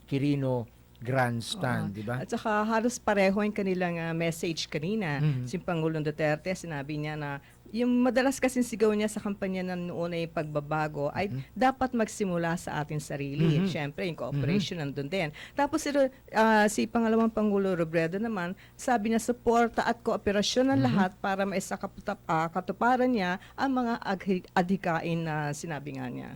Quirino Grandstand, di ba? At saka halos pareho yung kanilang message kanina. Si Pangulong Duterte, sinabi niya na yung madalas kasing sigaw niya sa kampanya ng noon ay pagbabago ay dapat magsimula sa ating sarili. Siyempre, yung cooperation nandun din. Tapos si pangalawang Pangulo Robredo naman, sabi niya suporta at kooperasyon ng lahat para maisakatuparan niya ang mga adhikain na sinabi nga niya.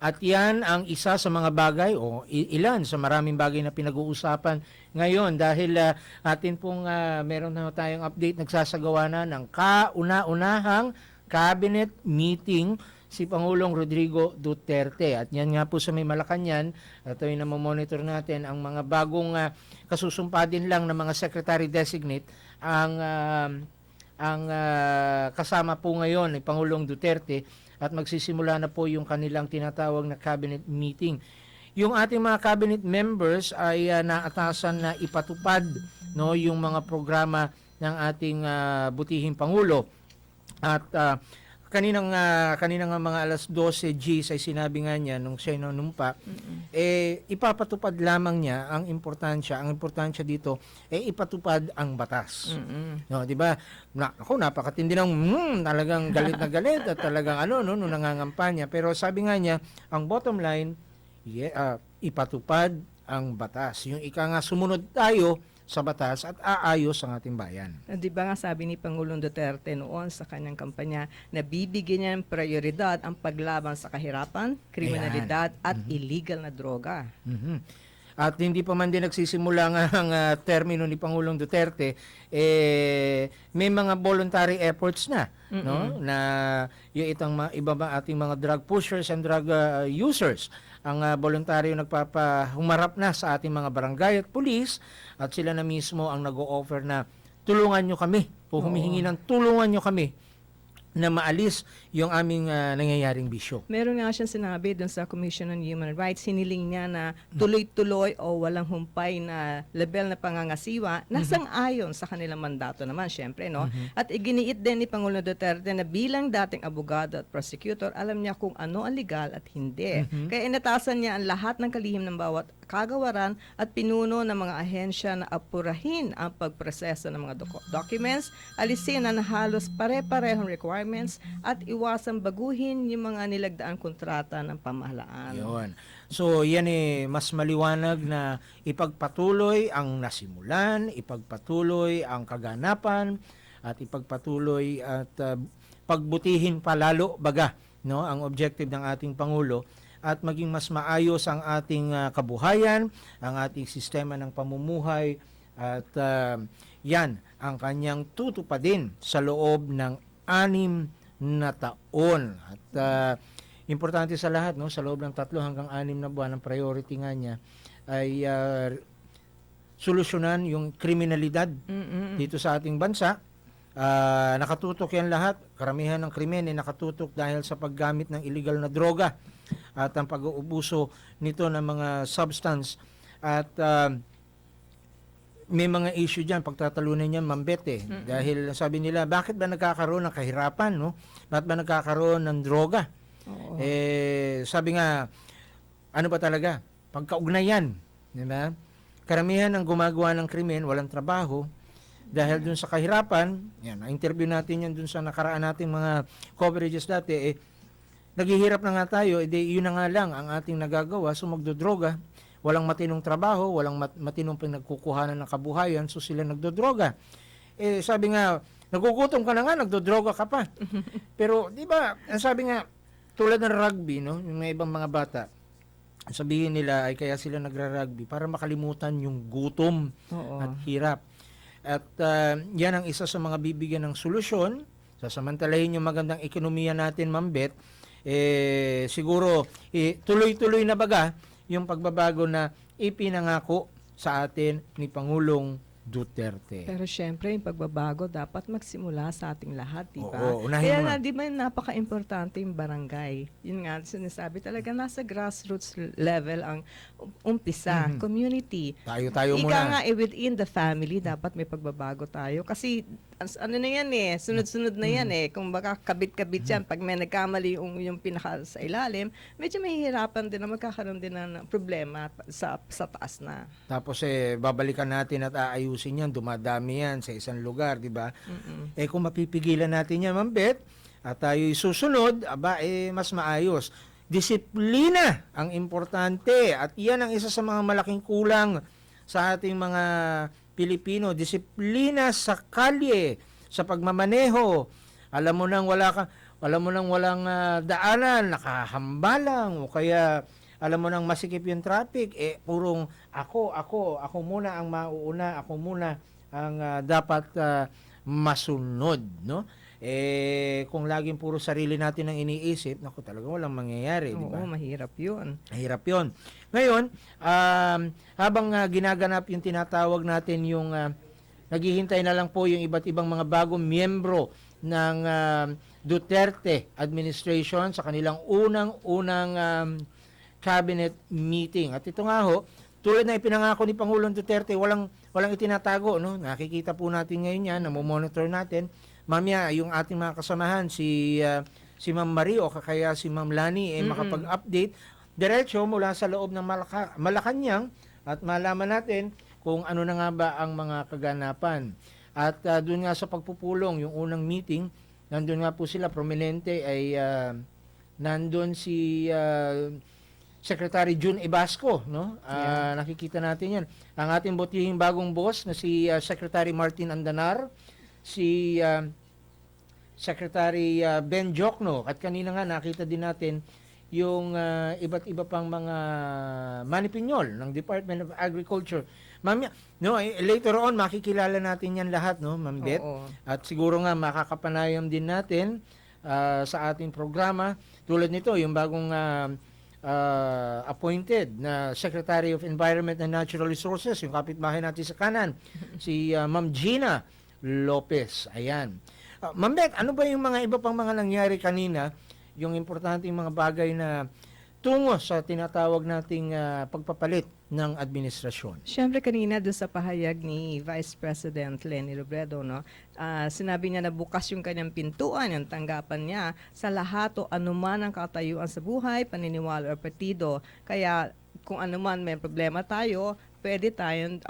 At yan ang isa sa mga bagay o ilan sa maraming bagay na pinag-uusapan ngayon dahil atin pong meron na tayong update, nagsasagawa na ng kauna-unahang cabinet meeting si Pangulong Rodrigo Duterte. At yan nga po sa may Malacanang, ito yung namomonitor natin ang mga bagong kasusumpa din lang ng mga secretary-designate ang kasama po ngayon ni Pangulong Duterte at magsisimula na po yung kanilang tinatawag na cabinet meeting. Yung ating mga cabinet members ay naatasan na ipatupad yung mga programa ng ating butihing Pangulo. At kaninang mga alas 12 Gs ay sinabi nga niya nung siya nanumpa, ipapatupad lamang niya ang importansya dito ipatupad ang batas. No, 'di ba? Ako napakatindi ng talagang galit na galit at talagang nangangampanya, pero sabi nga niya, ang bottom line, ipatupad ang batas. Yung ika nga sumunod tayo sa batas at aayos ang ating bayan. Di ba nga sabi ni Pangulong Duterte noon sa kanyang kampanya na bibigyan niya ng prioridad ang paglaban sa kahirapan, kriminalidad at illegal na droga. At hindi pa man din nagsisimula nga ang termino ni Pangulong Duterte, may mga voluntary efforts na, no? Na yung iba ba ating mga drug pushers and drug users ang voluntaryo humarap na sa ating mga barangay at pulis at sila na mismo ang nag-o-offer na tulungan nyo kami o humihingi ng tulungan nyo kami na maalis yung aming nangyayaring bisyo. Meron nga siyang sinabi dun sa Commission on Human Rights, hiniling niya na tuloy-tuloy o walang humpay na level na pangangasiwa na sang-ayon sa kanilang mandato naman, syempre, no? At iginiit din ni Pangulong Duterte na bilang dating abogado at prosecutor, alam niya kung ano ang legal at hindi. Kaya inatasan niya ang lahat ng kalihim ng bawat kagawaran at pinuno ng mga ahensya na apurahin ang pagproseso ng mga documents, alisin ang halos pare-parehong requirements at iwasang baguhin yung mga nilagdaang kontrata ng pamahalaan. Yun. So yan mas maliwanag na ipagpatuloy ang nasimulan, ipagpatuloy ang kaganapan at ipagpatuloy at pagbutihin palalo baga, no, ang objective ng ating Pangulo at maging mas maayos ang ating kabuhayan, ang ating sistema ng pamumuhay at yan ang kanyang tutupadin sa loob ng 6 na taon. At importante sa lahat, no, sa loob ng 3 hanggang 6 na buwan, ang priority nga niya ay solusyonan yung kriminalidad dito sa ating bansa. Nakatutok yan lahat. Karamihan ng krimen ay nakatutok dahil sa paggamit ng illegal na droga at ang pag-uubuso nito ng mga substance at may mga issue dyan, pagtatalunan niyan mambete. Dahil sabi nila, bakit ba nagkakaroon ng kahirapan? No? Bakit ba nagkakaroon ng droga? Sabi nga, ano ba talaga? Pagkaugnayan. Diba? Karamihan ng gumagawa ng krimen, walang trabaho. Dahil dun sa kahirapan, yan, na-interview natin yan dun sa nakaraan nating mga coverages dati, naghihirap na nga tayo, yun na nga lang ang ating nagagawa, so magdodroga. Walang matinong trabaho, walang matinong pinagkukuhanan ng kabuhayan, so sila nagdodroga. Sabi nga, nagugutom ka na nga, nagdodroga ka pa. Pero, di ba, sabi nga, tulad ng rugby, no, yung mga ibang mga bata, sabihin nila ay kaya sila nagra-rugby para makalimutan yung gutom at hirap. At yan ang isa sa mga bibigyan ng solusyon. Sasamantalahin yung magandang ekonomiya natin, Ma'am Beth, siguro tuloy-tuloy na baga yung pagbabago na ipinangako sa atin ni Pangulong Duterte. Pero syempre, yung pagbabago dapat magsimula sa ating lahat, di ba? Oo, unahin Kaya mo nga, na. di ba, napaka-importante yung barangay. Yun nga, sinasabi talaga, nasa grassroots level ang umpisa, community. Tayo-tayo Ika muna. nga, within the family, dapat may pagbabago tayo. Kasi, ano na yan sunod-sunod na yan Kung baka kabit-kabit yan, pag may nagkamali yung pinaka sa ilalim, medyo mahihirapan din na magkakaroon din ng problema sa taas na. Tapos babalikan natin at aayusin yan, dumadami yan sa isang lugar, di ba? Kung mapipigilan natin yan, Ma'am Bet, at tayo'y susunod, mas maayos. Disiplina ang importante at yan ang isa sa mga malaking kulang sa ating mga Pilipino. Disiplina sa kalye, sa pagmamaneho. Alam mo nang walang daanan, nakahambalang o kaya alam mo nang masikip yung traffic, purong ako muna ang mauuna, ako muna ang dapat masunod, no? Kung laging puro sarili natin ang iniisip, naku, talaga walang mangyayari, di ba? Oo, mahirap yun. Mahirap yun. Ngayon, habang ginaganap yung tinatawag natin yung naghihintay na lang po yung iba't ibang mga bagong miyembro ng Duterte administration sa kanilang unang cabinet meeting. At ito nga ho, tulad na ipinangako ni Pangulong Duterte, walang itinatago, no? Nakikita po natin ngayon yan, namomonitor natin. Mamaya, yung ating mga kasamahan, si Ma'am Marie o kaya si Ma'am Lani, makapag-update diretso mula sa loob ng Malacanang at malaman natin kung ano na nga ba ang mga kaganapan. At doon nga sa pagpupulong, yung unang meeting, nandun nga po sila, prominente ay nandun si Secretary June Ebasco, no? Nakikita natin yan. Ang ating butihing bagong boss na si Secretary Martin Andanar, si Secretary Ben Jokno, at kanina nga nakita din natin yung iba't iba pang mga manipinyol ng Department of Agriculture. Ma'am, later on makikilala natin yan lahat, no, Ma'am Bet? At siguro nga makakapanayam din natin sa ating programa. Tulad nito, yung bagong appointed na Secretary of Environment and Natural Resources, yung kapitbahay natin sa kanan, si Ma'am Gina Lopez. Ayan. Ma'am Bet, ano ba yung mga iba pang mga nangyari kanina, yung importanteng mga bagay na tungo sa tinatawag nating pagpapalit ng administrasyon? Siyempre kanina doon sa pahayag ni Vice President Leni Robredo, no, sinabi niya na bukas yung kanyang pintuan, yung tanggapan niya sa lahat o anuman ang katayuan sa buhay, paniniwala o partido. Kaya kung anuman may problema tayo, pwede tayong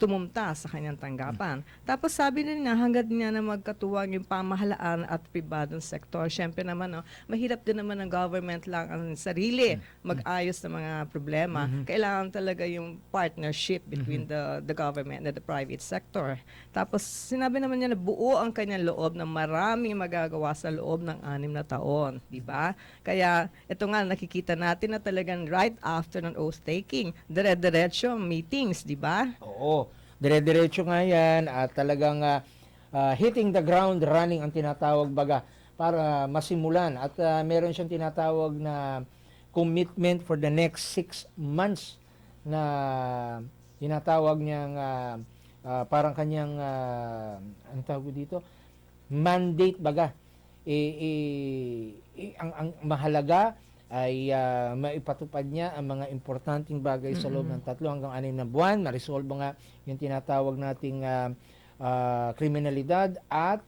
tumumta sa kanyang tanggapan. Tapos sabi niya, hanggat niya na magkatuwang yung pamahalaan at pribadong sektor. Siyempre naman, mahirap din naman ng government lang ang sarili mag-ayos ng mga problema. Kailangan talaga yung partnership between the government and the private sector. Tapos sinabi naman niya na buo ang kanyang loob na maraming magagawa sa loob ng 6 na taon. Diba? Kaya ito nga, nakikita natin na talagang right after ng oath-taking, dire-diretso meetings, diba? Oo. Dire-diretso nga yan at talagang hitting the ground running ang tinatawag baga para masimulan. At meron siyang tinatawag na commitment for the next 6 months na tinatawag niyang parang kanyang ang tawag dito, mandate baga. Ang mahalaga ay maipatupad niya ang mga importanteng bagay sa loob ng 3 hanggang 6 na buwan. Ma-resolve nga yung tinatawag nating kriminalidad at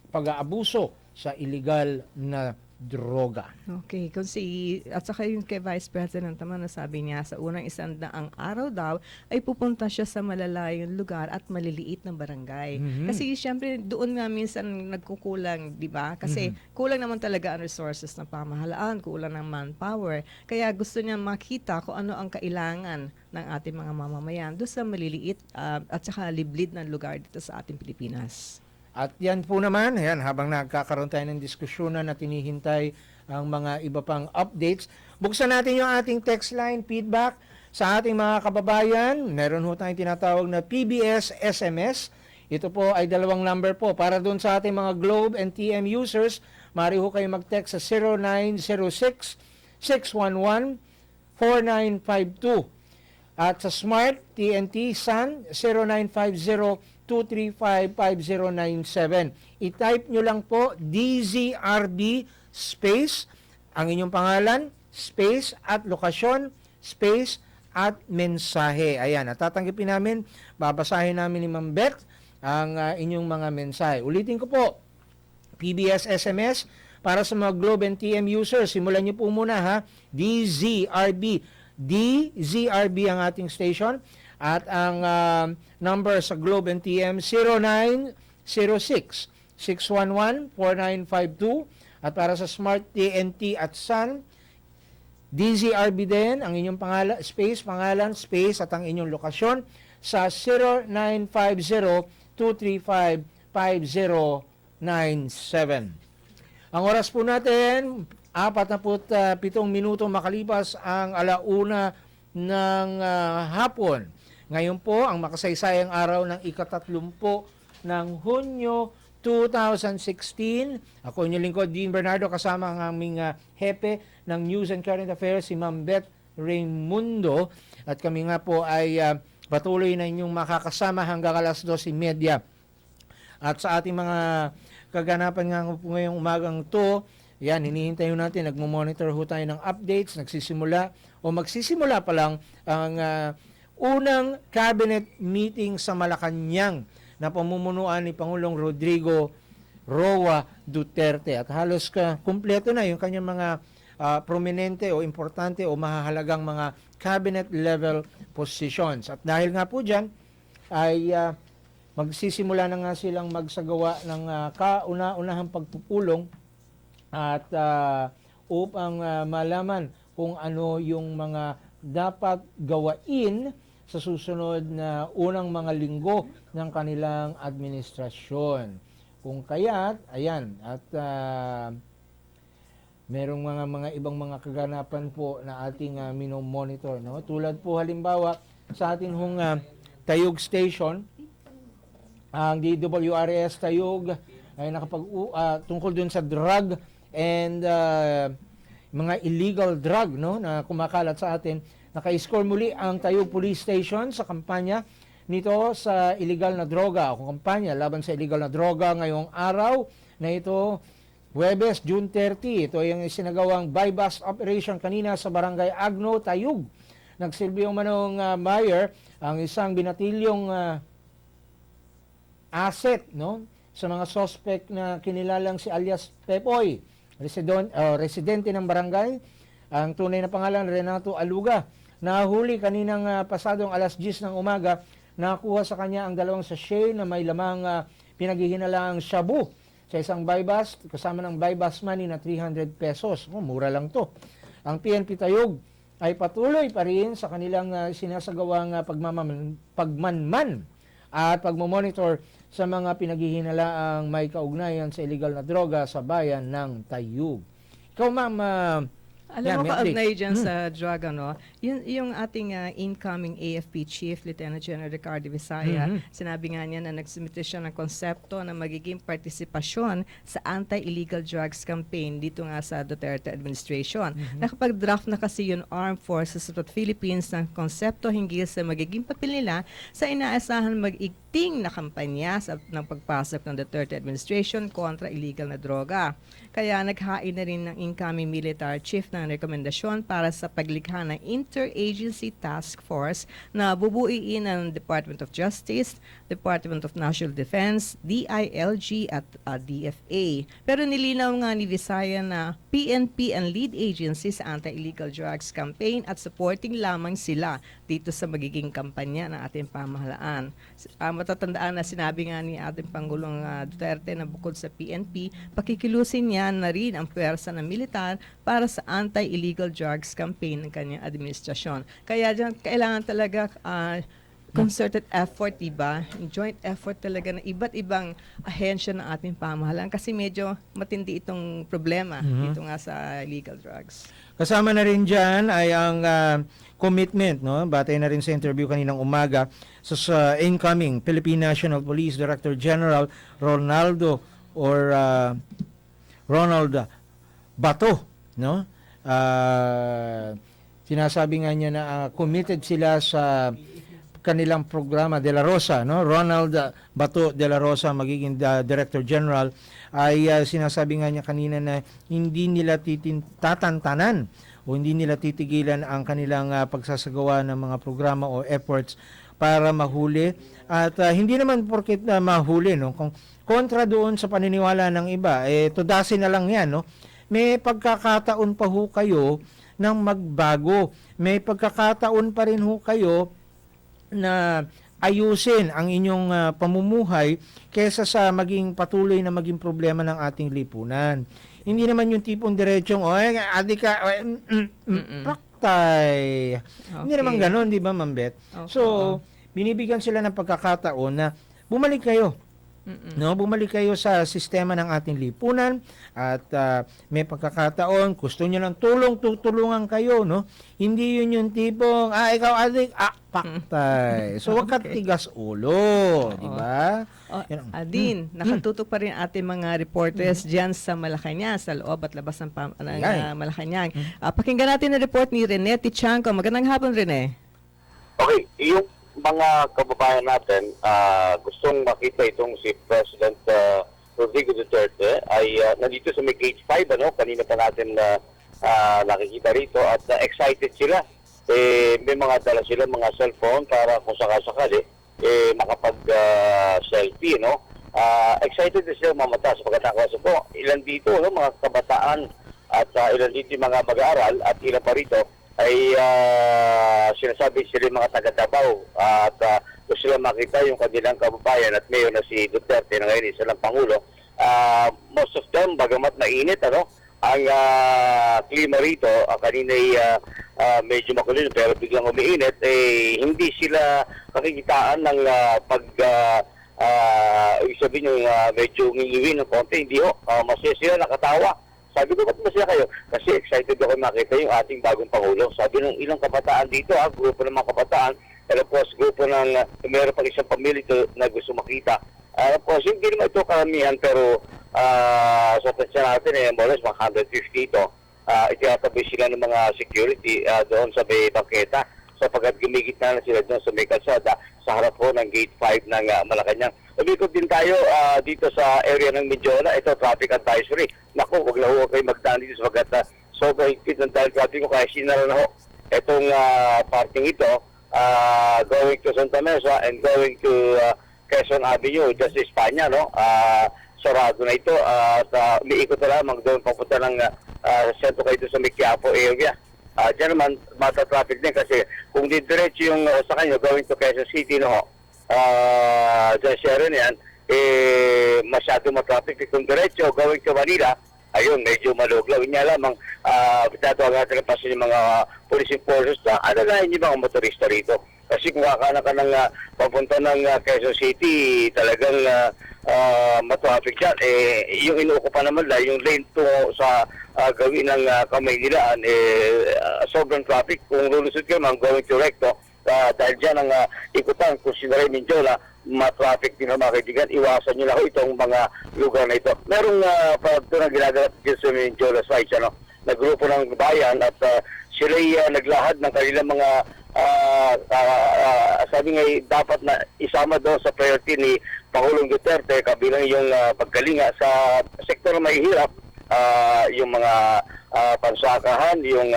pag-aabuso sa illegal na droga. Okay, at saka yung kay Vice President naman, nasabi niya sa unang 100 araw daw ay pupunta siya sa malalayong lugar at maliliit na barangay. Kasi syempre doon nga minsan nagkukulang, di ba? Kasi kulang naman talaga ang resources ng pamahalaan, kulang ng manpower. Kaya gusto niya makita kung ano ang kailangan ng ating mga mamamayan doon sa maliliit at saka liblid na lugar dito sa ating Pilipinas. At yan po naman, habang nagkakaroon tayo ng diskusyonan at hinihintay ang mga iba pang updates, buksan natin yung ating text line feedback sa ating mga kababayan. Meron ho tayong tinatawag na PBS SMS. Ito po ay 2 number po. Para doon sa ating mga Globe and TM users, maaari ho kayo mag-text sa 0906-611-4952. At sa Smart TNT Sun 0950-235-5097. I-type nyo lang po DZRB space ang inyong pangalan, space at lokasyon, space at mensahe. Ayan, natatanggapin namin, babasahin namin ni Ma'am Beth ang inyong mga mensahe. Ulitin ko po, PBS SMS para sa mga Globe and TM users. Simulan nyo po muna ha, DZRB. DZRB ang ating station at ang number sa Globe and TM 0906-611-4952 at para sa Smart TNT at Sun DZRB din ang inyong pangalan, space at ang inyong lokasyon sa 0950-235-5097. Ang oras po natin 47 minuto makalipas ang 1:00 ng hapon. Ngayon po ang makasaysayang araw ng ika-30 ng Hunyo 2016. Ako inyong lingkod, Dean Bernardo, kasama ang aming hepe ng News and Current Affairs, si Ma'am Beth Raimundo. At kami nga po ay patuloy na inyong makakasama hanggang 2:30. At sa ating mga kaganapan nga po ngayong umagang to, yan, hinihintay natin, nagmo-monitor ho tayo ng updates, magsisimula pa lang ang unang cabinet meeting sa Malacanang na pamumunuan ni Pangulong Rodrigo Roa Duterte. At halos kumpleto na yung kanyang mga prominente o importante o mahahalagang mga cabinet level positions. At dahil nga po dyan, ay magsisimula na nga silang magsagawa ng kauna-unahang pagpupulong at upang malaman kung ano yung mga dapat gawain sa susunod na unang mga linggo ng kanilang administrasyon. Kung kaya't, ayan, at merong mga ibang mga kaganapan po na ating minomonitor. No? Tulad po halimbawa sa ating Tayug Station, ang DWRS Tayug ay tungkol dun sa drug and mga illegal drug na kumakalat sa atin. Naka-score muli ang Tayug Police Station sa kampanya nito sa illegal na droga o kampanya laban sa illegal na droga ngayong araw na ito, Huwebes, June 30. Ito ay ang isinagawang buy-bust operation kanina sa Barangay Agno, Tayug. Nagsilbi yung Manong Mayor ang isang binatilyong asset sa mga suspect na kinilalang si alias Pepoy, residente ng barangay. Ang tunay na pangalan, Renato Aluga. Nahuli kaninang pasadong 10:00 ng umaga, nakuha sa kanya ang 2 sachet na may lamang pinaghihinalaang shabu sa isang buy-bust, kasama ng buy-bust money na 300 pesos. Mura lang to. Ang PNP Tayug ay patuloy pa rin sa kanilang sinasagawang pagmanman at pagmamonitor sa mga pinaghihinalaang may kaugnayan sa illegal na droga sa bayan ng Tayug. Ikaw, Ma'am, alam mo, kaugnay dyan sa drug, yung ating incoming AFP Chief, Lieutenant General Ricardo Visaya, sinabi nga niya na nagsumite siya ng konsepto na magiging partisipasyon sa anti-illegal drugs campaign dito nga sa Duterte administration. Nakapag-draft na kasi yung Armed Forces of the Philippines ng konsepto hinggil sa magiging papel nila sa inaasahan mag-igting na kampanya ng pagpasok ng Duterte administration kontra illegal na droga. Kaya naghain na rin ng incoming military chief ng rekomendasyon para sa paglikha ng Interagency Task Force na bubuuin ng Department of Justice, Department of National Defense, DILG at DFA. Pero nilinaw nga ni Visaya na PNP ang lead agency sa anti-illegal drugs campaign at supporting lamang sila dito sa magiging kampanya ng ating pamahalaan. Matatandaan na sinabi nga ni ating Pangulong Duterte na bukod sa PNP, pakikilusin niya na rin ang puwersa ng militar para sa anti-illegal drugs campaign ng kanyang administrasyon. Kaya dyan, kailangan talaga concerted effort, diba? Joint effort talaga ng iba't ibang ahensya ng ating pamahalaan kasi medyo matindi itong problema dito nga sa illegal drugs. Kasama na rin dyan ay ang commitment, batay na rin sa interview kaninang umaga sa incoming Philippine National Police Director General Ronald Bato, Sinasabi nga niya na committed sila sa kanilang programa De La Rosa, no? Ronald Bato De La Rosa magiging Director General ay sinasabi nga niya kanina na hindi nila tatantanan o hindi nila titigilan ang kanilang pagsasagawa ng mga programa o efforts para mahuli at hindi naman porket mahuli, no? Kung kontra doon sa paniniwala ng iba, tudasin na lang 'yan, no? May pagkakataon pa ho kayo ng magbago. May pagkakataon pa rin ho kayo na ayusin ang inyong pamumuhay kaysa sa maging patuloy na maging problema ng ating lipunan. Hindi naman yung tipong diretsong, adi ka, praktay. Hindi naman ganun, di ba, Ma'am Beth? So, binibigyan sila ng pagkakataon na bumalik kayo. No, bumalik kayo sa sistema ng ating lipunan at may pagkakataon, gusto niyo ng tulong, tutulungan kayo, no? Hindi yun yung tipong, ikaw adik, paktay. So, wag ka tigas ulo, di ba? Adin, nakatutok pa rin ating mga reporters dyan sa Malacanang, sa loob at labas ng Malacanang. Pakinggan natin ang report ni Rene Tichanco. Magandang hapon, Rene. Okay, yung mga kababayan natin gustong makita itong si President Rodrigo Duterte ay nandito sa may gate 5, kanina pa natin nakikita rito at excited sila. May mga dala sila mga cellphone para kung sakasakali makapag-selfie, excited na sila mamata sapagkat ako po ilan dito, mga kabataan at ilan dito yung mga mag-aaral at ilan pa rito ay sinasabi sila mga taga-Davao at gusto sila makita yung kanilang kababayan at mayor na si Duterte na ngayon isa lang Pangulo. Most of them, bagamat mainit, ang klima rito, kanina ay medyo makulino pero biglang umiinit, hindi sila kakikitaan ng ibig sabihin yung medyo ngingiwin ng konti, hindi ho, masaya sila nakatawa. Sabi ko, ba't masaya kayo? Kasi excited ako makita yung ating bagong Pangulo. Sabi ng ilang kabataan dito, grupo ng mga kabataan, and of course, grupo ng, meron pang isang pamilya na gusto makita. Of course, hindi naman ito karamihan, pero sa tansya natin, more or less, 150 ito. Itinatabi sila ng mga security doon sa may bangketa, sapagkat gumigit na sila doon sa may kalsada, sa harap po ng gate 5 ng Malacanang. Umikot din tayo dito sa area ng Medjola. Ito, traffic advisory. Naku, huwag na huwag kayo magdaan dito sapagkat sobrang higpit ng dahil traffic ko kaya sinara na ho. Itong parking ito, going to Santa Mesa and going to Quezon Avenue, just Espanya, sarado na ito. Umiikot na lamang doon papunta ng sentro kayo sa Quiapo area. Diyan naman, mata-traffic din kasi kung didiretso yung sa kanyo going to Quezon City, dyan siya rin yan, masyado matraffic. Kung diretso going to Manila, ayun, medyo maluglaw. Inya lamang, tatawagan natin ang pasin yung mga police enforcers na alalahin yung mga motorista rito. Kasi kung kakana ka ng papunta ng Quezon City, talagang matraffic dyan. Yung inuuko pa naman yung lane to sa gawin ng kamay nila, sobrang traffic. Kung lulusod ka man, going to Recto, dahil dyan ang ikutan, kung sinaray Mindiola, ma-traffic din ang mga kaibigan, iwasan nyo na ho itong mga lugar na ito. Merong ito na ginaganap dyan sa Mindiola sites, na grupo ng bayan at sila'y naglahad ng kanilang mga sabi nga dapat na isama doon sa priority ni Pangulong Duterte kabilang yung pagkalinga sa sektor na mahihirap, yung mga pansakahan, yung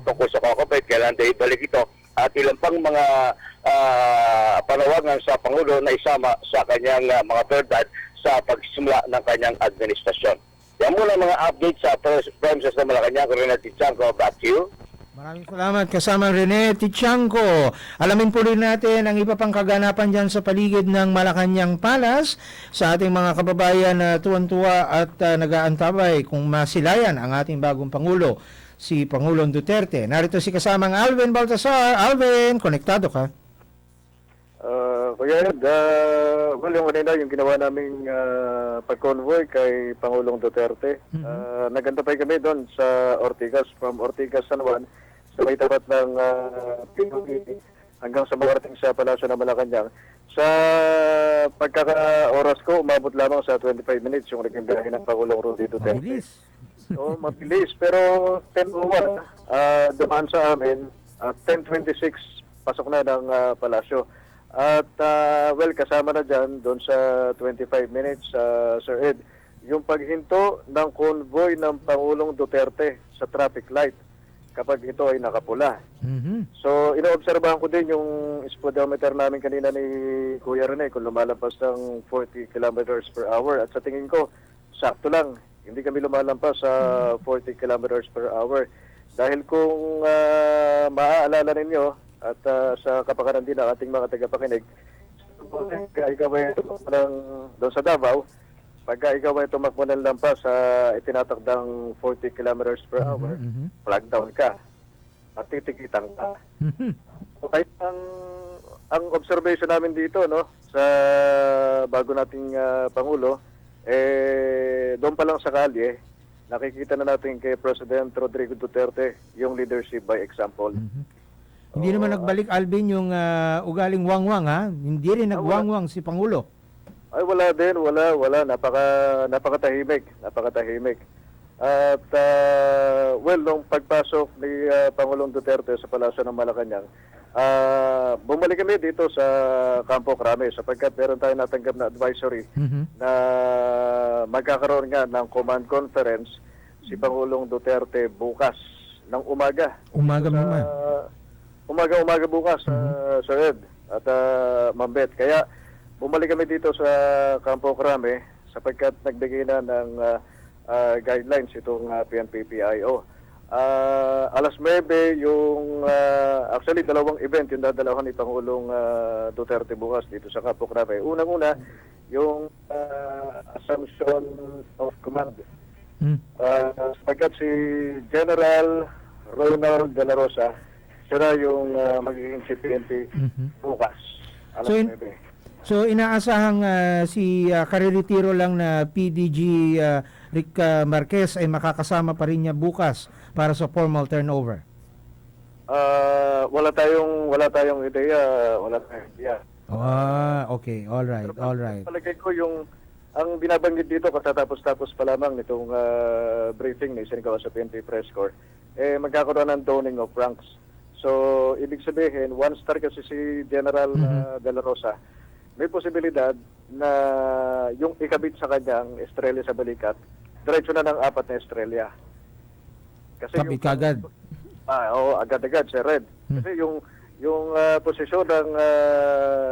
tungkol sa kokopet, kailan tayo ibalik ito at ilang pang mga panawagan sa Pangulo na isama sa kanyang mga prioridad sa pagsimula ng kanyang administrasyon. Yan muna mga updates sa premises ng Malacanang. Rene Tichanco, back to you. Maraming salamat kasama Rene Tichanco. Alamin po rin natin ang iba pang kaganapan dyan sa paligid ng Malacanang Palace sa ating mga kababayan na tuwan-tuwa at nag-aantabay kung masilayan ang ating bagong Pangulo, si Pangulong Duterte. Narito si kasamang Alvin Baltasar. Alvin, konektado ka? Kuya Ed, yung kanina yung ginawa naming pag-convoy kay Pangulong Duterte. Nagantapay kami doon sa Ortigas, from Ortigas, San Juan, sa may tapat ng PBS hanggang sa makarating sa Palasyo ng Malacanang. Sa pagkaka-oras ko, umabot lamang sa 25 minutes yung naging biyahe ng Pangulong Rodrigo Duterte. So, mabilis. Pero 10:01, dumaan sa amin. 10:26, pasok na ng palasyo. At, kasama na dyan, doon sa 25 minutes, Sir Ed, yung paghinto ng convoy ng Pangulong Duterte sa traffic light kapag ito ay nakapula. So, inoobserbahan ko din yung speedometer namin kanina ni Kuya Rene kung lumalampas ng 40 kilometers per hour. At sa tingin ko, sakto lang. Hindi kami lumalampas sa 40 kilometers per hour. Dahil kung maaalala ninyo at sa kapakanan din ng ating mga tagapakinig, ikaw ay tumakbo doon sa Davao, pagka ikaw ay tumakbo ng lampas sa itinatakdang 40 kilometers per hour, flag down ka at titikitan ka. So, kaya ang observation namin dito, no, sa bago nating Pangulo, doon pa lang sa kalye, nakikita na natin kay President Rodrigo Duterte yung leadership by example. Hindi naman nagbalik, Alvin, yung ugaling wangwang, ha? Hindi rin nagwangwang si Pangulo. Ay, wala din, wala. Napakatahimik. At, nung pagpasok ni Pangulong Duterte sa Palasyo ng Malacanang, bumalik kami dito sa Campo Crame sapagkat meron tayong natanggap na advisory na magkakaroon nga ng command conference si Pangulong Duterte bukas ng umaga. Umaga bukas, Sir Ed at Mambet. Kaya bumalik kami dito sa Campo Crame sapagkat nagbigay na ng guidelines itong PNP-PIO. Alas 9 yung actually dalawang event yung dadalawan ni Pangulong Duterte bukas dito sa Campo Crame. Unang-una yung assumption of command. Sapagkat si General Ronald De La Rosa siya yung magiging si PNP bukas. Alas 9. So inaasahang si kariretiro lang na PDG Rick Marquez ay makakasama pa rin niya bukas para sa formal turnover. Wala tayong ideya, Okay, all right. Palagay ko yung ang binabanggit dito katatapos-tapos pa lamang nitong briefing ni Senator sa PNP Press Corps, magkakaroon ng downing of ranks. So, ibig sabihin, one star kasi si General De La Rosa, may posibilidad na yung ikabit sa kanyang estrella sa balikat, diretso na ng 4 na estrella. Kasi kabit kagad. Agad-agad, Sir Red. Kasi yung posisyon ng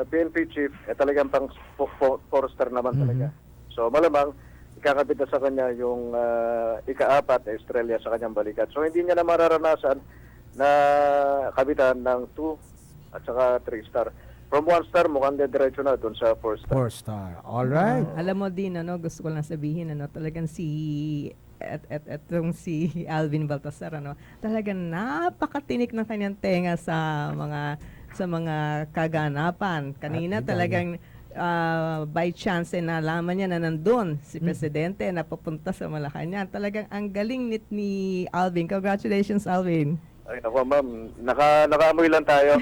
PNP chief talagang pang 4-star naman talaga. So malamang ikakabit na sa kanya yung ika-4 na estrella sa kanyang balikat. So hindi niya na mararanasan na kabitan ng 2 at saka 3-star. From 1-star, mukhang diretso na doon sa 4-star. 4-star. All right. Alam mo din, gusto ko lang sabihin, talagang si Alvin Baltasar, talagang napakatinik ng kanyang tenga sa mga kaganapan. Kanina talagang by chance nalaman niya na nandun si Presidente na papunta sa Malacanang. Talagang ang galing ni Alvin. Congratulations, Alvin. Ay, naku, ma'am. Nakaamoy lang tayo.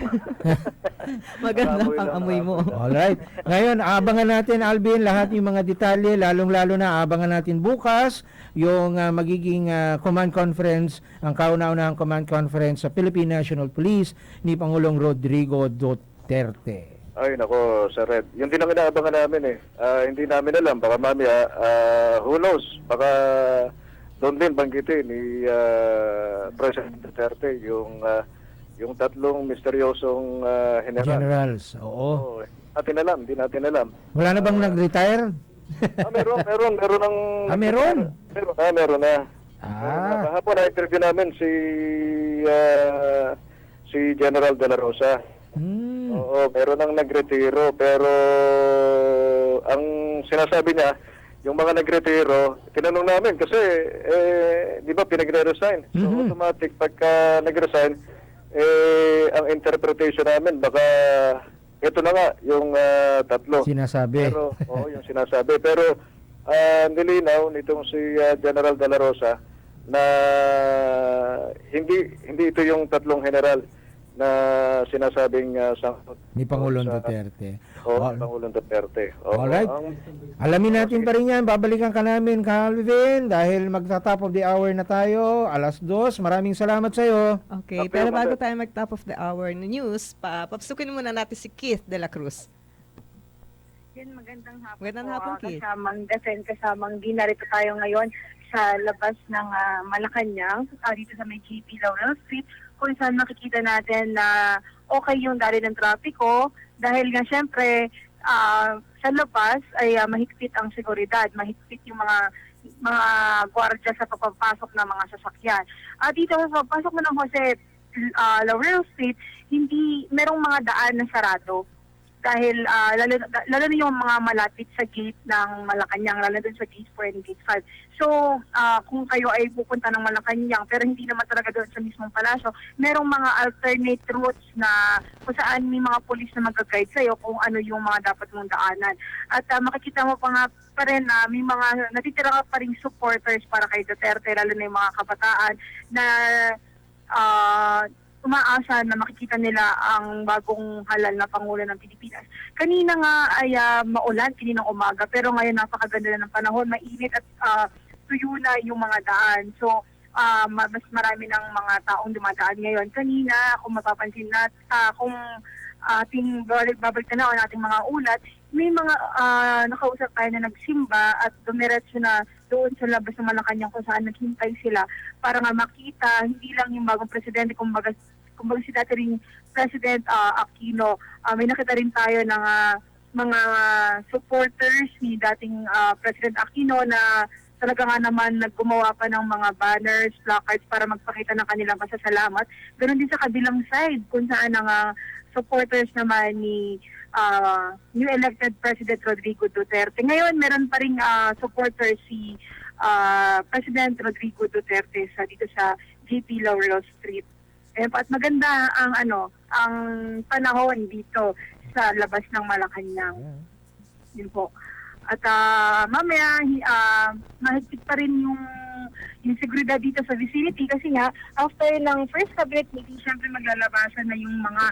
Maganda pang amoy mo. Alright. Ngayon, abangan natin, Alvin, lahat yung mga detalye, lalong-lalo na abangan natin bukas yung magiging command conference, ang kauna-unahang command conference sa Philippine National Police ni Pangulong Rodrigo Duterte. Ay, nako, Sir Red. Yung din ang inaabangan namin hindi namin alam. Baka mamaya, who knows, baka doon din banggitin ni President Duterte yung tatlong misteryosong generals. Oo. Hindi natin alam. Wala na bang nag-retire? Meron ng meron? Meron na. Kahapon na-interview namin si General De La Rosa. Oo, meron nang nagretiro pero ang sinasabi niya yung mga nagretiro, tinanong namin kasi, di ba pinagre-resign? So, automatic, pagka nag-resign, ang interpretation namin, baka, ito na nga, yung tatlo. Sinasabi. Pero, yung sinasabi. Pero, nilinaw nitong si General De La Rosa na hindi ito yung tatlong general na sinasabing sangkot ni Pangulong Duterte. Pangulong Duterte. Alright. Alamin natin pa rin yan. Babalikan ka namin, Calvin, dahil magta-top of the hour na tayo. 2:00. Maraming salamat sa iyo. Okay, pero bago tayo mag-top of the hour na news, papasukin muna natin si Keith de la Cruz. Yan, magandang hapon, Magandang hapon, Keith. Kasamang Defend, kasamang dinarito tayo ngayon sa labas ng Malacanang, dito sa may GP Laurel Street, kung saan makikita natin na okay yung dali ng trapiko dahil nga syempre sa labas ay mahigpit ang seguridad, mahigpit yung mga gwardiya sa papapasok ng mga sasakyan. Dito sa papasok mo ng Jose Laurel Street, hindi merong mga daan na sarado dahil lalo na yung mga malapit sa gate ng Malacanang, lalo dun sa gate 4 and gate 5. So, kung kayo ay pupunta ng Malacanang pero hindi naman talaga doon sa mismong palasyo, merong mga alternate routes na kung saan may mga polis na mag-guide sa'yo kung ano yung mga dapat mong daanan. At makikita mo pa rin na may mga natitira ka pa rin supporters para kay Duterte, lalo na yung mga kabataan na umaasa na makikita nila ang bagong halal na Pangulo ng Pilipinas. Kanina nga ay maulan, kaninang umaga, pero ngayon napakaganda na ng panahon, mainit at tuyo na yung mga daan. So, mas marami ng mga taong dumadaan ngayon. Kanina, kung mapapansin natin, kung ating babalik na ang ating mga ulat, may mga nakausap tayo na nagsimba at dumiretso na doon sa labas ng Malacanang kung saan naghintay sila para nga makita hindi lang yung bagong presidente, kumbaga si dating President Aquino. May nakita rin tayo ng mga supporters ni dating President Aquino na talaga nga naman naggumawa pa ng mga banners, placards para magpakita ng kanilang pasasalamat. Ganon din sa kabilang side kung saan ang supporters naman ni new elected President Rodrigo Duterte. Ngayon, meron pa rin supporters si President Rodrigo Duterte dito sa GP Laurel Street. At maganda ang panahon dito sa labas ng Malacanang. Yun po. At mamaya, mahigpit pa rin yung seguridad dito sa vicinity kasi nga, after ng first cabinet meeting, syempre maglalabasan na yung mga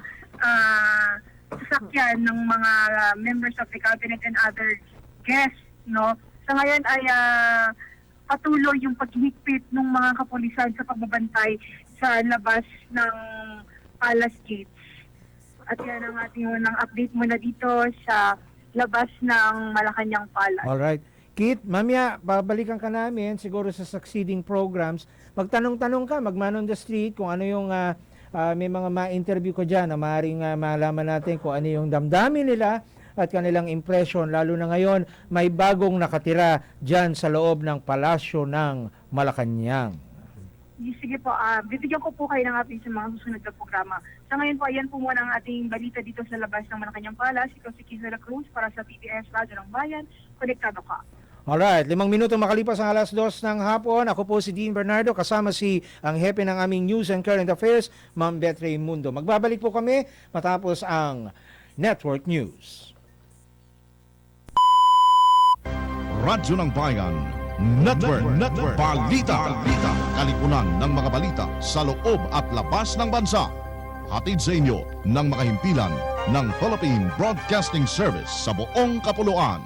sasakyan ng mga members of the cabinet and other guests, no? Sa ngayon ay patuloy yung paghigpit ng mga kapulisan sa pagbabantay sa labas ng Palace Gates. At yan ang ating unang update muna dito sa labas ng Malacanang Palace. Alright. Kit, mamaya, babalikan ka namin siguro sa succeeding programs. Magtanong-tanong ka, mag-man on the street kung ano yung may mga ma-interview ko dyan na maaaring malaman natin kung ano yung damdamin nila at kanilang impression, lalo na ngayon may bagong nakatira dyan sa loob ng palasyo ng Malacanang. Sige po, bibigyan ko po kayo ng update sa mga susunod na programa. Sa ngayon po, ayan po muna ang ating balita dito sa labas ng Malacanang Palace. Ikaw si Keith de la Cruz para sa PBS Radyo ng Bayan. Konektado ka. Alright, 5 minuto makalipas ang 2:00 ng hapon. Ako po si Dean Bernardo, kasama ang hepe ng aming News and Current Affairs, Ma'am Betre Mundo. Magbabalik po kami matapos ang Network News. Radyo ng Bayan, Network. Balita. Kalipunan ng mga balita sa loob at labas ng bansa. Hatid sa inyo ng makahimpilan ng Philippine Broadcasting Service sa buong kapuluan.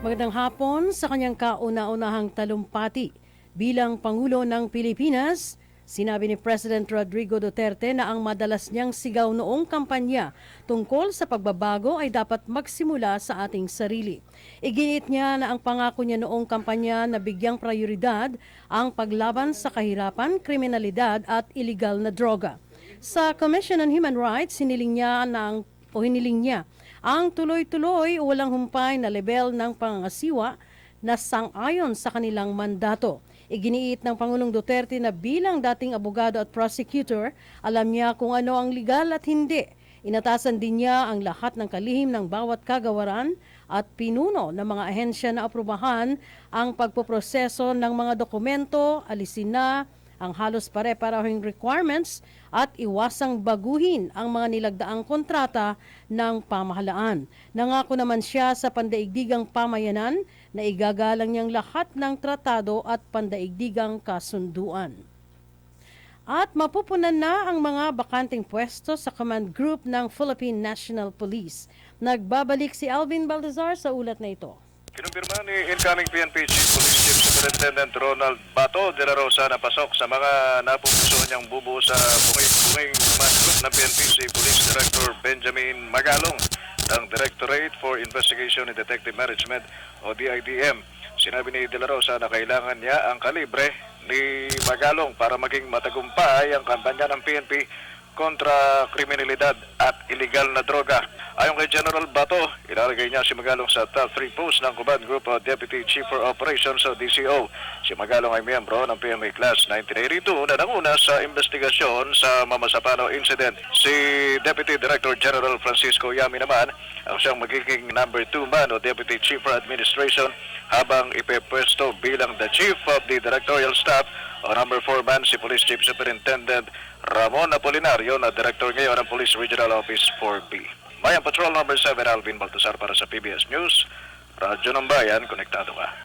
Magandang hapon sa kanyang kauna-unahang talumpati. Bilang Pangulo ng Pilipinas, sinabi ni President Rodrigo Duterte na ang madalas niyang sigaw noong kampanya tungkol sa pagbabago ay dapat magsimula sa ating sarili. Iginiit niya na ang pangako niya noong kampanya na bigyang prioridad ang paglaban sa kahirapan, kriminalidad at iligal na droga. Sa Commission on Human Rights, hiniling niya ang tuloy-tuloy o walang humpay na level ng pangangasiwa na sang-ayon sa kanilang mandato. Iginiit ng Pangulong Duterte na bilang dating abogado at prosecutor, alam niya kung ano ang legal at hindi. Inatasan din niya ang lahat ng kalihim ng bawat kagawaran at pinuno ng mga ahensya na aprubahan ang pagpoproseso ng mga dokumento, alisin na ang halos pare-parehong requirements at iwasang baguhin ang mga nilagdaang kontrata ng pamahalaan. Nangako naman siya sa pandaigdigang pamayanan na igagalang niyang lahat ng tratado at pandaigdigang kasunduan. At mapupunan na ang mga bakanteng pwesto sa command group ng Philippine National Police. Nagbabalik si Alvin Baltazar sa ulat na ito. Kinumpirma ni incoming PNP Chief Police Chief Superintendent Ronald Bato de la Rosa na pasok sa mga napupuso niyang bubuo sa bunging command group ng PNP si Police Director Benjamin Magalong ng Directorate for Investigation and Detective Management o DIDM. Sinabi ni De La Rosa na kailangan niya ang kalibre ni Magalong para maging matagumpay ang kampanya ng PNP kontra kriminalidad at illegal na droga. Ayon kay General Bato, ilalagay niya si Magalong sa top 3 post ng Command Group o Deputy Chief for Operations o DCO. Si Magalong ay miyembro ng PMA Class 1982 na nanguna sa investigasyon sa Mamasapano Incident. Si Deputy Director General Francisco Yami naman ang siyang magiging number 2 man o Deputy Chief for Administration habang ipepwesto bilang the Chief of the Directorial Staff o number 4 man si Police Chief Superintendent Ramon Apolinario na Director ngayon ng Police Regional Office 4B. Bayan Patrol number 7, Alvin Baltazar para sa PBS News. Radyo ng Bayan, konektado ka.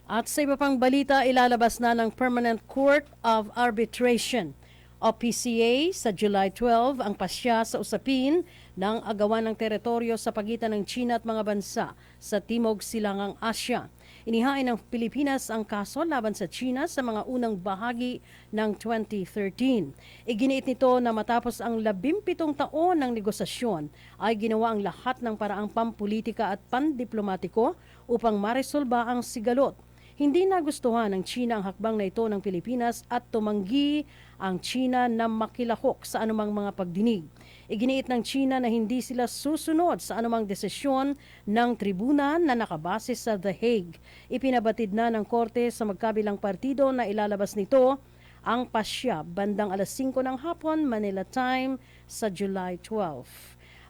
At sa iba pang balita, ilalabas na ng Permanent Court of Arbitration o PCA sa July 12 ang pasya sa usapin ng agawan ng teritoryo sa pagitan ng China at mga bansa sa Timog Silangang Asya. Inihain ng Pilipinas ang kaso laban sa China sa mga unang bahagi ng 2013. Iginiit nito na matapos ang 17 taon ng negosasyon ay ginawa ang lahat ng paraang pampolitika at pandiplomatiko upang maresolba ang sigalot. Hindi nagustuhan ng China ang hakbang na ito ng Pilipinas at tumanggi ang China na makilahok sa anumang mga pagdinig. Iginiit ng China na hindi sila susunod sa anumang desisyon ng tribuna na nakabase sa The Hague. Ipinabatid na ng korte sa magkabilang partido na ilalabas nito ang pasya bandang alas 5 ng hapon Manila time sa July 12.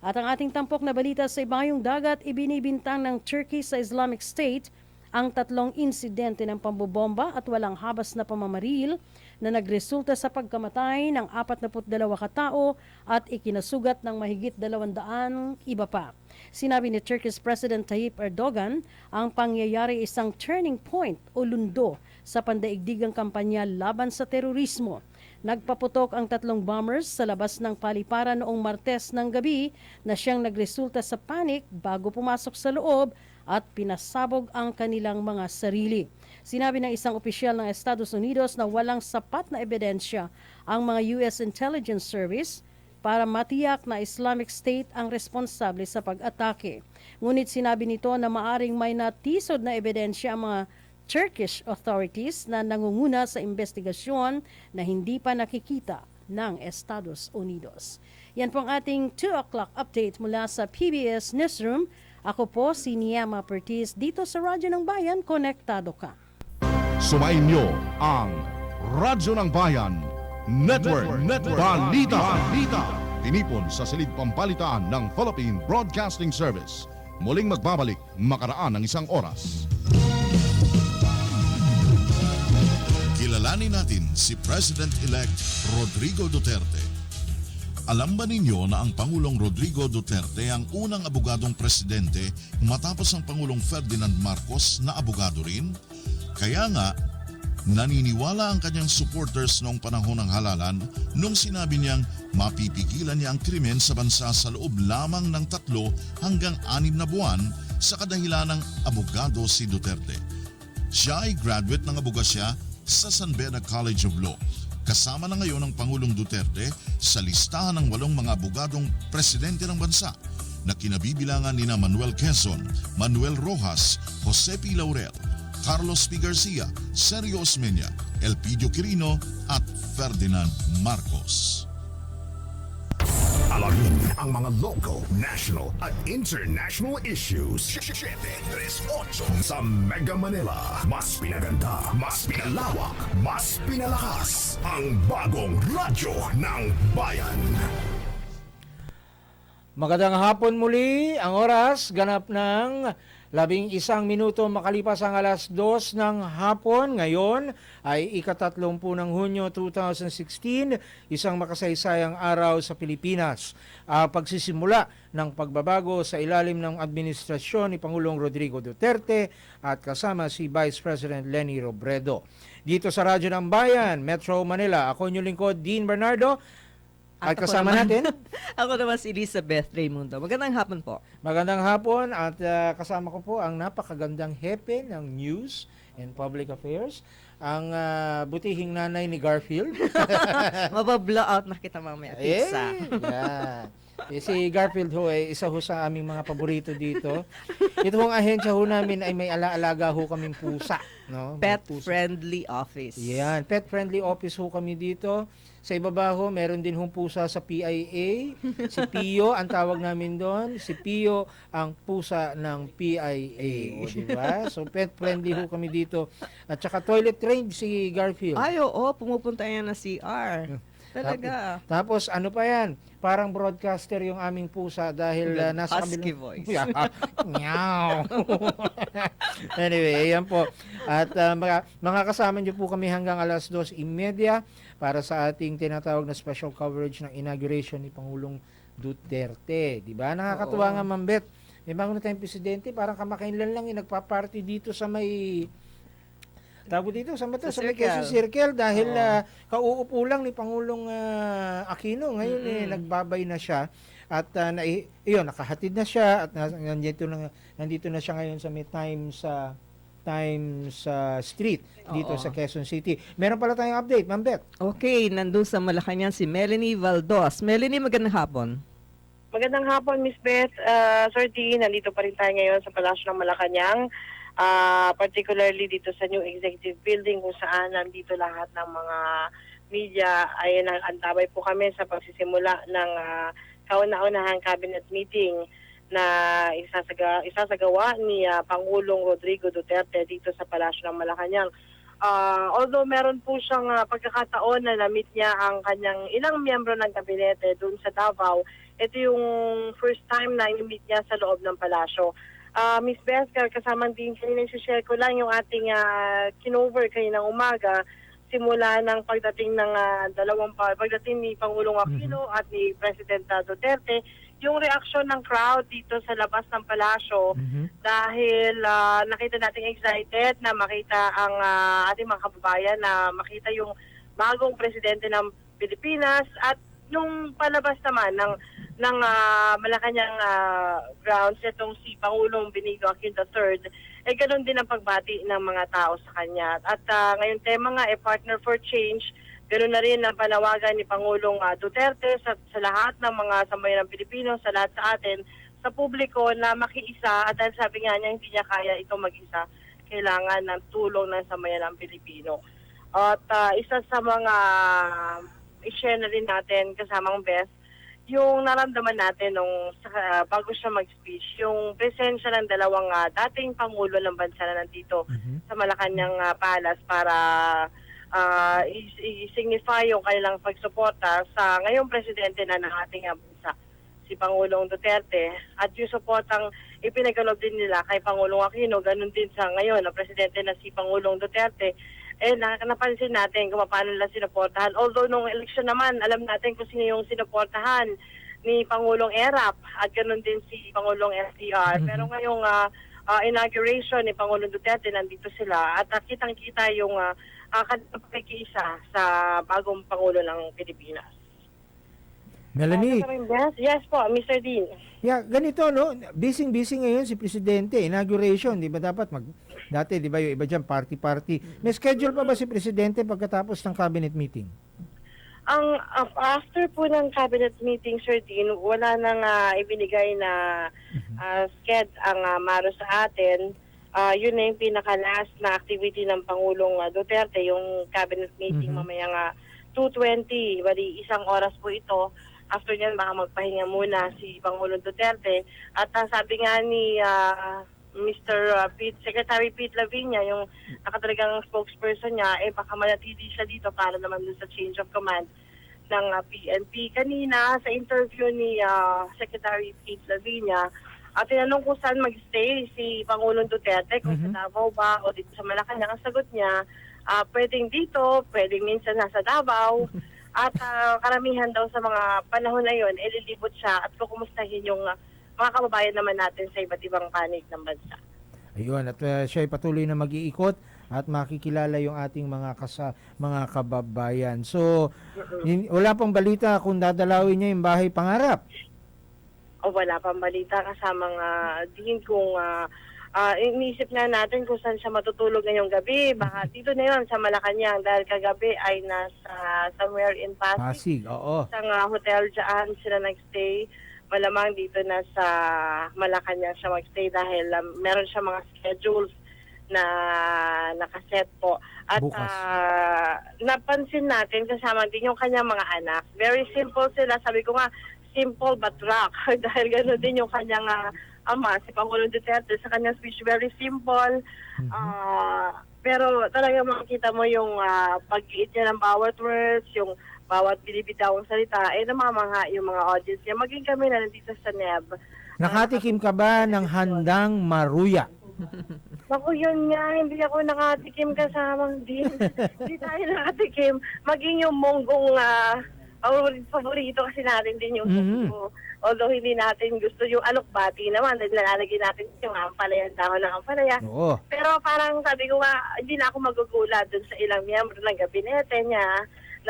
At ang ating tampok na balita sa ibayong dagat, ibinibintang ng Turkey sa Islamic State ang 3 insidente ng pambobomba at walang habas na pamamaril na nagresulta sa pagkamatay ng 42 katao at ikinasugat ng mahigit 200 iba pa. Sinabi ni Turkey's President Tayyip Erdogan, ang pangyayari isang turning point o lundo sa pandaigdigang kampanya laban sa terorismo. Nagpaputok ang 3 bombers sa labas ng paliparan noong Martes ng gabi na siyang nagresulta sa panic bago pumasok sa loob at pinasabog ang kanilang mga sarili. Sinabi ng isang opisyal ng Estados Unidos na walang sapat na ebidensya ang mga US Intelligence Service para matiyak na Islamic State ang responsable sa pag-atake. Ngunit sinabi nito na maaring may natisod na ebidensya ang mga Turkish authorities na nangunguna sa investigasyon na hindi pa nakikita ng Estados Unidos. Yan po ang ating 2 o'clock update mula sa PBS Newsroom. Ako po si Niama Pertis dito sa Radyo ng Bayan, konektado ka. Sumayin niyo ang Radyo ng Bayan Network. Balita. Tinipon sa silid pampalitaan ng Philippine Broadcasting Service. Muling magbabalik makaraan ng 1 oras. Kilalanin natin si President-elect Rodrigo Duterte. Alam ba ninyo na ang Pangulong Rodrigo Duterte ang unang abogadong presidente matapos ang Pangulong Ferdinand Marcos na abogado rin? Kaya nga, naniniwala ang kanyang supporters noong panahon ng halalan nung sinabi niyang mapipigilan niya ang krimen sa bansa sa loob lamang ng 3 hanggang 6 na buwan sa kadahilan ng abogado si Duterte. Siya ay graduate ng abogasya sa San Beda College of Law. Kasama na ngayon ang Pangulong Duterte sa listahan ng 8 mga abogadong presidente ng bansa na kinabibilangan nina Manuel Quezon, Manuel Rojas, Jose P. Laurel, Carlos P. Garcia, Sergio Osmeña, Elpidio Quirino at Ferdinand Marcos. Alamin ang mga local, national at international issues. 738 sa Mega Manila. Mas pinaganda, mas pinalawak, mas pinalakas. Ang bagong radyo ng bayan. Magandang hapon muli. Ang oras ganap ng 11 minuto makalipas ang alas 2 ng hapon. Ngayon ay ika-30 ng Hunyo 2016, isang makasaysayang araw sa Pilipinas. Pagsisimula ng pagbabago sa ilalim ng administrasyon ni Pangulong Rodrigo Duterte at kasama si Vice President Leni Robredo. dito sa Radyo ng Bayan, Metro Manila. Ako yung lingkod, Dean Bernardo. At ako kasama naman, natin, ako naman si Elizabeth Raymundo. Magandang hapon po. magandang hapon at kasama ko po ang napakagandang hepe ng News and Public Affairs, ang butihing nanay ni Garfield. Mabablow out na kita mamaya. Pizza. Yeah. Si Garfield ho ay isa ho sa aming mga paborito dito. Ito hong ahensya ho namin ay may alaga ho kaming pusa. No? Pet-friendly office. Yan, pet-friendly office ho kami dito. Sa ibaba ho, meron din hong pusa sa PIA. Si Pio, ang tawag namin doon. Si Pio, ang pusa ng PIA. O, diba? So, pet-friendly ho kami dito. At saka toilet trained si Garfield. Ay, oo. Pumupunta yan na CR. Talaga. Tapos, ano pa yan? Parang broadcaster yung aming pusa dahil nasa husky voice. Meow. Anyway, ayan po. At mga kasama niyo po kami hanggang alas 2:30 para sa ating tinatawag na special coverage ng inauguration ni Pangulong Duterte. Diba? Nakakatuwa nga, Ma'am Beth. May bago na tayong presidente, parang kamakailan lang nagpa-party dito sa may tawag dito sa Quezon Circle dahil kauupo lang ni Pangulong Aquino. Ngayon nagbabay na siya at nakahatid na siya at nandito na siya ngayon sa may Times Street dito sa Quezon City. Meron pala tayong update, Ma'am Beth. Okay, nandun sa Malacanang si Melanie Valdos. Melanie, magandang hapon. Magandang hapon, Miss Beth. Sir D, nandito pa rin tayo ngayon sa Palasyo ng Malacanang. Particularly dito sa New Executive Building kung saan nandito lahat ng mga media ay antabay po kami sa pagsisimula ng kauna-unahang cabinet meeting na isasagawa ni Pangulong Rodrigo Duterte dito sa Palasyo ng Malacanang. Although meron po siyang pagkakataon na na-meet niya ang kanyang ilang miyembro ng kabinete doon sa Davao, ito yung first time na i-meet niya sa loob ng palasyo. Miss Beth, kasama din kanina share ko lang yung ating kinover kaninang umaga simula ng pagdating ng pagdating ni Pangulong Aquino at ni President Duterte, yung reaksyon ng crowd dito sa labas ng palasyo dahil nakita natin excited na makita ang ating mga kababayan, na makita yung bagong presidente ng Pilipinas, at nung palabas naman ng Malacanang grounds itong si Pangulong Benigno Aquino III, ganun din ang pagbati ng mga tao sa kanya. At ngayon tema nga, partner for change, ganun na rin ang panawagan ni Pangulong Duterte sa lahat ng mga sambayan ng Pilipino, sa lahat sa atin, sa publiko, na makiisa. At dahil sabi nga niya, hindi niya kaya ito mag-isa, kailangan ng tulong ng sambayan ng Pilipino. At isa sa mga i-share na rin natin kasamang Beth, yung naramdaman natin nung bago siya mag-speech, yung presensya ng dalawang dating Pangulo ng bansa na nandito sa Malacanang Palace para i-signify yung kanilang pagsuporta sa ngayong presidente na ng ating bansa, si Pangulong Duterte. At yung supportang ipinagalob din nila kay Pangulong Aquino, ganun din sa ngayon na presidente na si Pangulong Duterte. Napansin natin kung paano nila sinuportahan. Although nung eleksyon naman, alam natin kung sino yung sinuportahan ni Pangulong ERAP at ganoon din si Pangulong FDR. Pero ngayong inauguration ni Pangulong Duterte, nandito sila at kitang-kita yung pagkikiisa sa bagong Pangulo ng Pilipinas. Melanie. Yes po, Mr. Dean. Yeah, ganito, no? Busy ngayon si Presidente, inauguration, di ba dapat dati, di ba yung iba dyan, party-party. May schedule pa ba si Presidente pagkatapos ng cabinet meeting? Ang after po ng cabinet meeting, Sir Dean, wala nang ibinigay na sked ang maro sa atin. Yun na yung pinaka-last na activity ng Pangulong Duterte, yung cabinet meeting mamayang 2:20, bali isang oras po ito. After niyan, baka magpahinga muna si Pangulong Duterte. At sabi nga ni Secretary Pete Lavinia, yung nakatalagang spokesperson niya, baka manatili siya dito para naman dun sa change of command ng PNP. Kanina, sa interview ni Secretary Pete Lavinia, tinanong kung saan mag-stay si Pangulong Duterte, kung sa Davao ba o dito sa Malacanang. Ang sagot niya, pwedeng dito, pwedeng minsan nasa Davao. At karamihan daw sa mga panahon na yun, lilibot siya at kukumustahin yung mga kababayan naman natin sa iba't ibang panig ng bansa. Ayun, at siya ay patuloy na mag-iikot at makikilala yung ating mga kababayan. So, wala pang balita kung dadalawin niya yung bahay pangarap. O wala pang balita kasamang din kung iniisip nga natin kung saan siya matutulog ngayong gabi. Baka dito na yun sa Malacanang dahil kagabi ay nasa somewhere in Pasig. Pasig, oo. Isang hotel dyan sila nagstay. Malamang dito na sa Malacanang siya magstay dahil meron siya mga schedules na nakaset po. At napansin natin kasama din yung kanyang mga anak. Very simple sila. Sabi ko nga, simple but rock. Dahil gano'n din yung kanyang ama, si Pangulong Duterte, sa kanyang speech, very simple. Pero talaga makikita mo yung pag-iit niya ng bawat words, yung bawat bilibitawang salita, namamangha yung mga audience niya. Maging kami na nandito sa NEB. Nakatikim ka ba ng handang maruya? Naku, yun nga, hindi ako nakatikim kasamang din. Hindi tayo nakatikim. Maging yung monggong paborito kasi natin din yung monggong. Although hindi natin gusto yung alokbati naman, dahil nalalagay natin yung ampalaya, dahon ng ampalaya. Oo. Pero parang sabi ko nga, hindi na ako magugulat dun sa ilang miyembro ng gabinete niya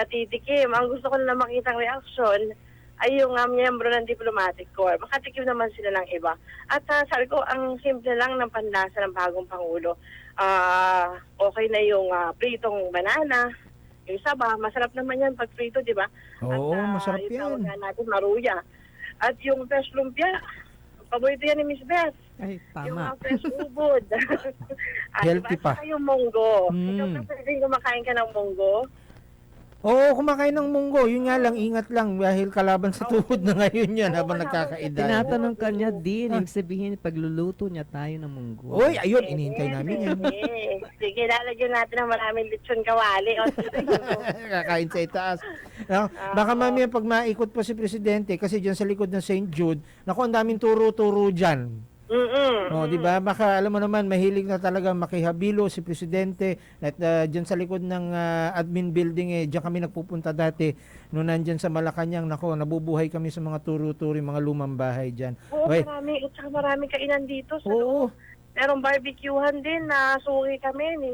natitikim. Ang gusto ko na makitang reaksyon ay yung miyembro ng diplomatic corps. Makatikim naman sila ng iba. At sabi ko, ang simple lang ng panlasa ng bagong Pangulo. Okay na yung pritong banana, yung saba. Masarap naman yan pag prito, di ba? Oo, masarap yung yan. tawag natin, maruya. At yung fresh lumpia, paborito yan ni Miss Beth. Ay, Yung tama. fresh ubod. Healthy pa. Saka yung munggo. Ikaw pa pwedeng kumakain ka ng munggo? Oo, kumakain ng munggo. Yun nga lang, ingat lang dahil kalaban sa tuhod na ngayon yan habang nagkakaedad. Tinatanong ka niya din, ibig sabihin, pagluluto niya tayo ng munggo. Uy, ayun, inihintay namin yan. Sige, lalagyan natin ng maraming lechon kawali. Kakain sa itaas. No? Baka mamaya pag maikot pa si Presidente, kasi dyan sa likod ng St. Jude, naku, ang daming turo-turo dyan. Oh, di ba? Baka alam mo naman mahilig na talaga makihabilo si Presidente at diyan sa likod ng admin building diyan kami nagpupunta dati noon nandiyan sa Malacanang. Nako, nabubuhay kami sa mga turo-turo, mga lumang bahay diyan. Oo, marami kainan dito sa merong barbecuehan din na suki kami ni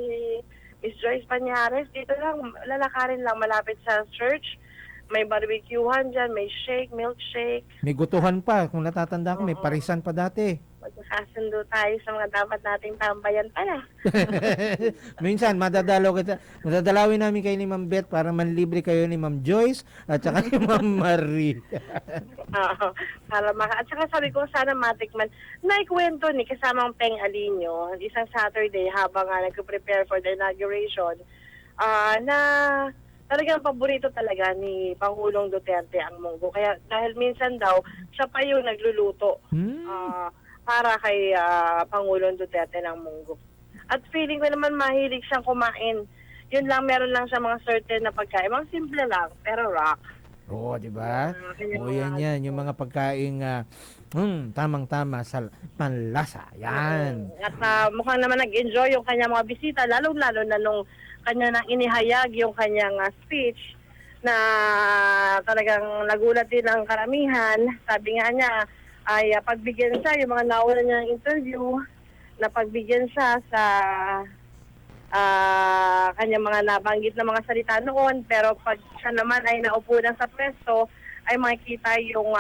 Miss Joyce Pañares. Dito lang, lalakarin lang malapit sa church. May barbecuehan dyan, may shake, milkshake. May gutuhan pa, kung natatanda ko, may parisan pa dati. Magkakasundo tayo sa mga dapat nating tambayan pala. Minsan, madadalawin namin kayo ni Ma'am Beth para manlibre kayo ni Ma'am Joyce at saka ni Ma'am Marie. At saka sabi ko, sana matikman. Naikwento ni kasamang Peng Alinio, isang Saturday habang nag-prepare for the inauguration, na talagang paborito talaga ni Pangulong Duterte ang munggo. Kaya dahil minsan daw, siya pa yung nagluluto para kay Pangulong Duterte ng munggo. At feeling ko naman mahilig siyang kumain. Yun lang, meron lang siya mga certain na pagkain. Mga simple lang, pero rock. Oo, di ba? Oo, yan. Yung mga pagkain tamang-tama sa panlasa. Yan. At mukhang naman nag-enjoy yung kanyang mga bisita, lalo-lalo na nung kanya nang inihayag yung kanyang speech na talagang nagulat din ang karamihan. Sabi nga niya ay pagbigyan siya, yung mga nauna niyang interview, na pagbigyan siya sa kanyang mga nabanggit na mga salita noon, pero pag siya naman ay naupo na sa pwesto, ay makikita yung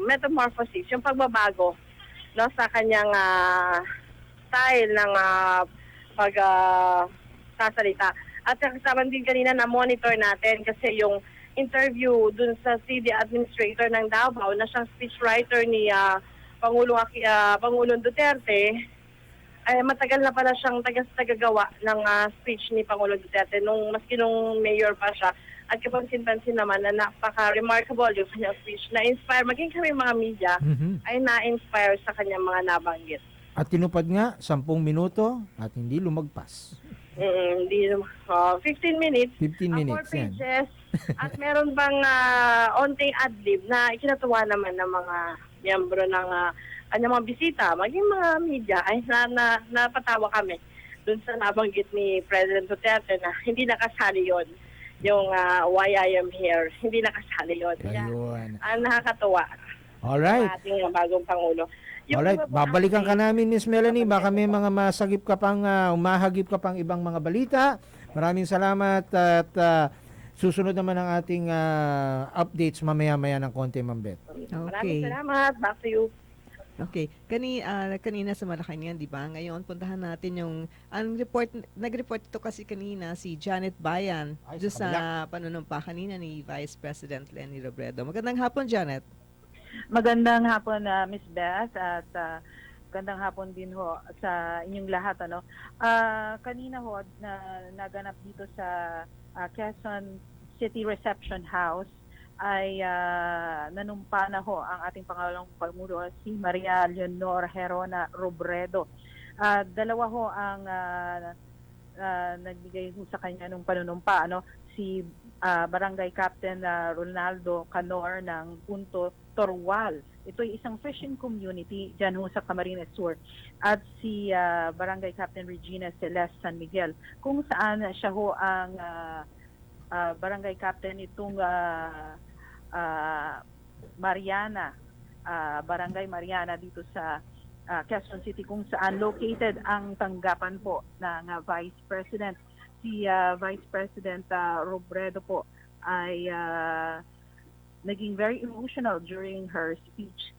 metamorphosis, yung pagbabago no, sa kanyang style ng sasalita. At kasama din kanina na monitor natin kasi yung interview dun sa CD Administrator ng Davao na siyang speechwriter ni Pangulong Duterte, ay matagal na pala siyang tagagawa ng speech ni Pangulong Duterte maski nung mayor pa siya. At kapansin-pansin naman na napaka-remarkable yung kanyang speech. Na-inspire, maging kami mga media, ay na-inspire sa kanyang mga nabanggit. At tinupad nga, 10 minuto at hindi lumagpas. Hindi 15 minutes. 15 minutes, 4 pages. At meron bang onting adlib na ikinatuwa naman ng mga miyembro ng kanyang mga bisita, maging mga media, ay napatawa kami dun sa nabanggit ni President Duterte na hindi nakasali yon yung Why I Am Here. Hindi nakasali yon. Ayun. Nakakatuwa. Alright. ng ating bagong Pangulo. Alright, iba pong babalikan ka update, namin, Miss Melanie. Baka may mga masagip ka pang, umahagip ka pang ibang mga balita. Maraming salamat at susunod naman ang ating updates mamaya-maya ng konti, Ma'am Beth. Maraming salamat. Back to you. Okay. Kanina sa Malacanang, di ba? Ngayon, puntahan natin yung nag-report ito kasi kanina si Janet Bayan doon sa panunumpa kanina ni Vice President Leni Robredo. Magandang hapon, Janet. Magandang hapon, Miss Beth, at magandang hapon din ho sa inyong lahat. Kanina ho, naganap dito sa Quezon City Reception House ay nanumpa na ho ang ating Pangulong Pangulo si Maria Leonor G. Robredo. Dalawa ho ang nagbigay ho sa kanya ng panunumpa, si Barangay Captain Ronaldo Canor ng Punto Torwal. Ito ay isang fishing community dyan ho sa Camarines Sur. At si Barangay Captain Regina Celeste San Miguel, kung saan siya ho ang Barangay Captain itong Mariana, Barangay Mariana dito sa Quezon City, kung saan located ang tanggapan po ng Vice President. Si Vice President Robredo po ay naging very emotional during her speech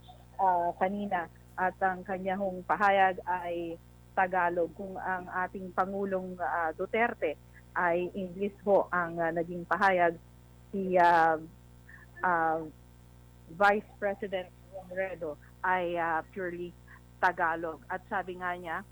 kanina, at ang kanyang pahayag ay Tagalog, kung ang ating Pangulong Duterte ay English ho ang naging pahayag. Si Vice President Robredo ay purely Tagalog. At sabi nga niya,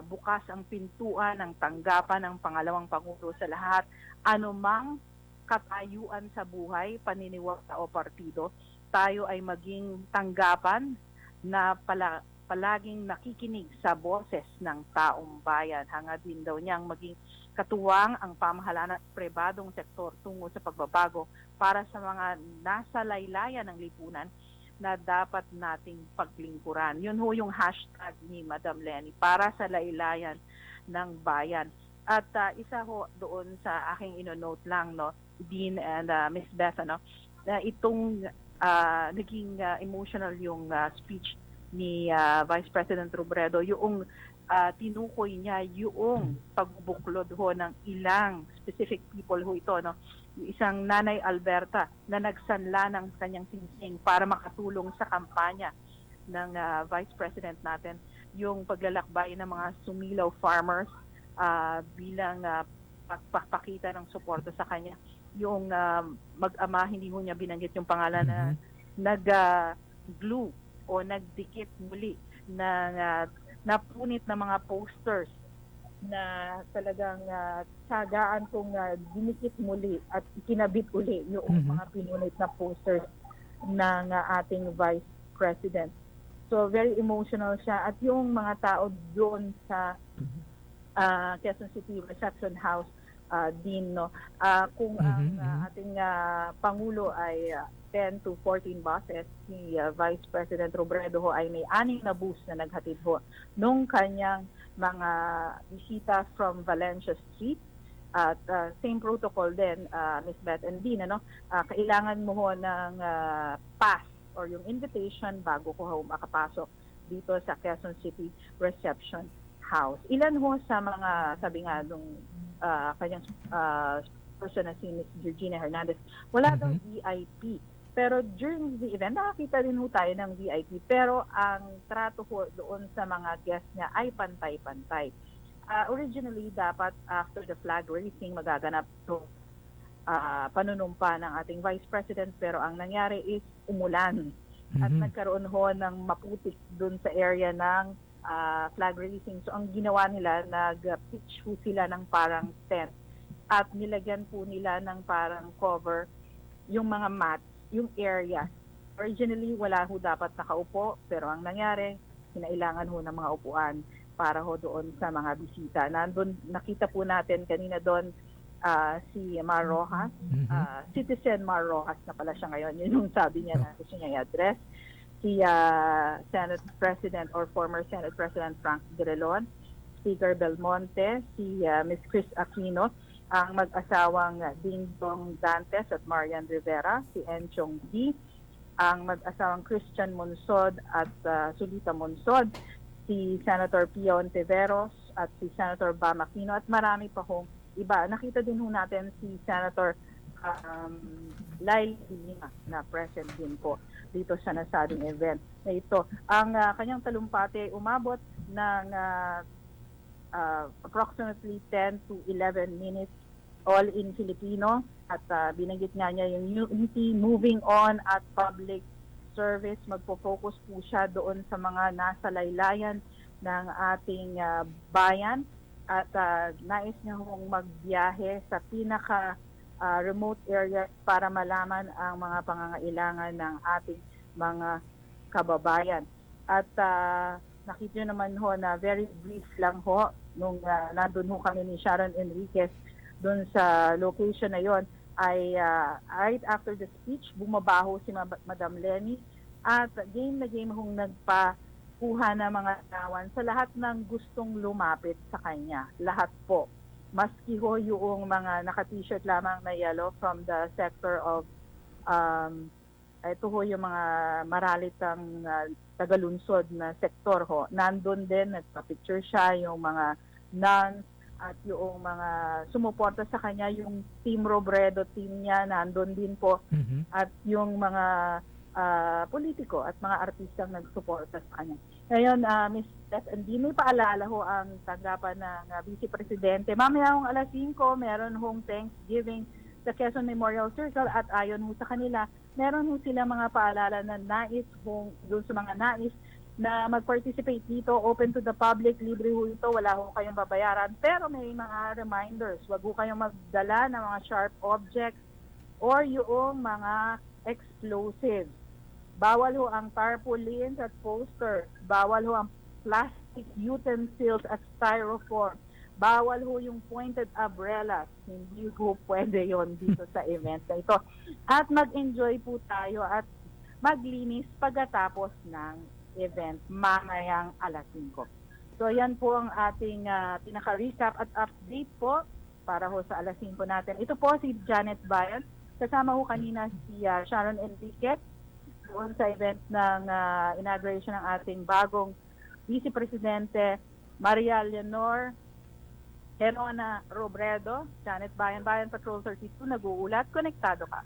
bukas ang pintuan ng tanggapan ng pangalawang Pangulo sa lahat, anumang katayuan sa buhay, paniniwala o partido, tayo ay maging tanggapan na palaging nakikinig sa boses ng taong bayan. Hangad din daw niyang maging katuwang ang pamahalaan at pribadong sektor tungo sa pagbabago para sa mga nasa laylayan ng lipunan na dapat nating paglingkuran. Yun ho yung hashtag ni Madam Leni, para sa laylayan ng bayan. At isa ho doon sa aking ino-note lang, Dean and Miss Beth, na itong naging emotional yung speech ni Vice President Robredo, yung tinukoy niya yung pagbubuklod ho ng ilang specific people ho ito, yung isang Nanay Alberta na nagsanla ng kanyang singsing para makatulong sa kampanya ng Vice President natin, yung paglalakbay ng mga sumilaw farmers bilang pagpapakita ng suporta sa kanya, yung mag-ama, hindi ho niya binanggit yung pangalan, na nag-glue o nagdikit muli ng napunit na mga posters na talagang sagaan kong dinikit muli at ikinabit uli yung mga pinunit na posters ng ating Vice President. So very emotional siya, at yung mga tao doon sa Quezon City Reception House din, kung ang ating Pangulo ay 10 to 14 buses, si Vice President Robredo ho ay may 6 na bus na naghatid ho nung kanyang mga bisita from Valencia Street. At same protocol din, Ms. Beth and Dean, kailangan mo ho ng pass or yung invitation bago ko ho makapasok dito sa Quezon City Reception House. Ilan ho sa mga, sabi nga nung kanyang person na si Ms. Georgina Hernandez, wala daw VIP. Pero during the event, nakakita din ho tayo ng VIP. Pero ang trato ho doon sa mga guests niya ay pantay-pantay. Originally, dapat after the flag raising, magaganap to panunumpa ng ating Vice President. Pero ang nangyari is umulan. At nagkaroon ho ng maputik doon sa area ng flag raising. So ang ginawa nila, nag-pitch ho sila ng parang tent. At nilagyan po nila ng parang cover yung mga mat, yung area. Originally, wala ho dapat nakaupo, pero ang nangyari, kinailangan ho ng mga upuan para ho doon sa mga bisita. Nandun, nakita po natin kanina doon si Mar Rojas, Citizen Mar Rojas na pala siya ngayon. Yun yung sabi niya na gusto niya i-address. Si Senate President or former Senate President Frank Direlon, Speaker Belmonte, si Ms. Chris Aquino, ang mag-asawang Ding Dong Dantes at Marian Rivera, si Enchong D, ang mag-asawang Christian Monsod at Sulita Monsod, si Senator Pio Ontiveros at si Senator Bam Aquino at marami pa hong iba. Nakita din ho natin si Senator Laila Lima na present din po dito sa nasabing event na ito. Ang kanyang talumpati ay umabot ng approximately 10 to 11 minutes all in Filipino at binanggit nga niya yung unity, moving on at public service. Magpo-focus po siya doon sa mga nasa laylayan ng ating bayan at nais niya hong magbiyahe sa pinaka remote areas para malaman ang mga pangangailangan ng ating mga kababayan. At nakita nyo naman ho na very brief lang ho nung nandun ho kami ni Sharon Enriquez doon sa location na yon ay right after the speech, bumabaho si Madam Lenny at game na game hong nagpakuha ng mga tawan sa lahat ng gustong lumapit sa kanya. Lahat po. Maski ho yung mga naka-t-shirt lamang na yellow from the sector of ito ho yung mga maralitang tagalunsod na sektor ho. Nandun din, nagpa-picture siya, yung mga nuns at yung mga sumuporta sa kanya, yung Team Robredo team niya, nandun din po. At yung mga politiko at mga artistang nagsuporta sa kanya. Ngayon, Ms. Beth, hindi may paalala ho ang tanggapan ng Vice Presidente. Mamaya hong alas 5, meron hong Thanksgiving sa Quezon Memorial Circle at ayon ho sa kanila, meron ho sila mga paalala na nais hong doon sa mga nais na mag-participate dito, open to the public, libre ho ito, wala ho kayong babayaran. Pero may mga reminders, wag ho kayong magdala ng mga sharp objects or yung mga explosives. Bawal ho ang tarpaulins at posters. Bawal ho ang plastic utensils at styrofoam. Bawal ho yung pointed umbrellas. Hindi ho pwede yon dito sa event na ito. At mag-enjoy po tayo at maglinis pagkatapos ng event mamayang alas 5. So yan po ang ating pinaka-recap at update po para ho sa alas 5 natin. Ito po si Janet Bayan. Kasama ho kanina si Sharon Enriquez doon sa event ng inauguration ng ating bagong Vice Presidente Maria Leonor Robredo. Janet Bayan, Bayan Patrol 32, nag-uulat. Konektado ka.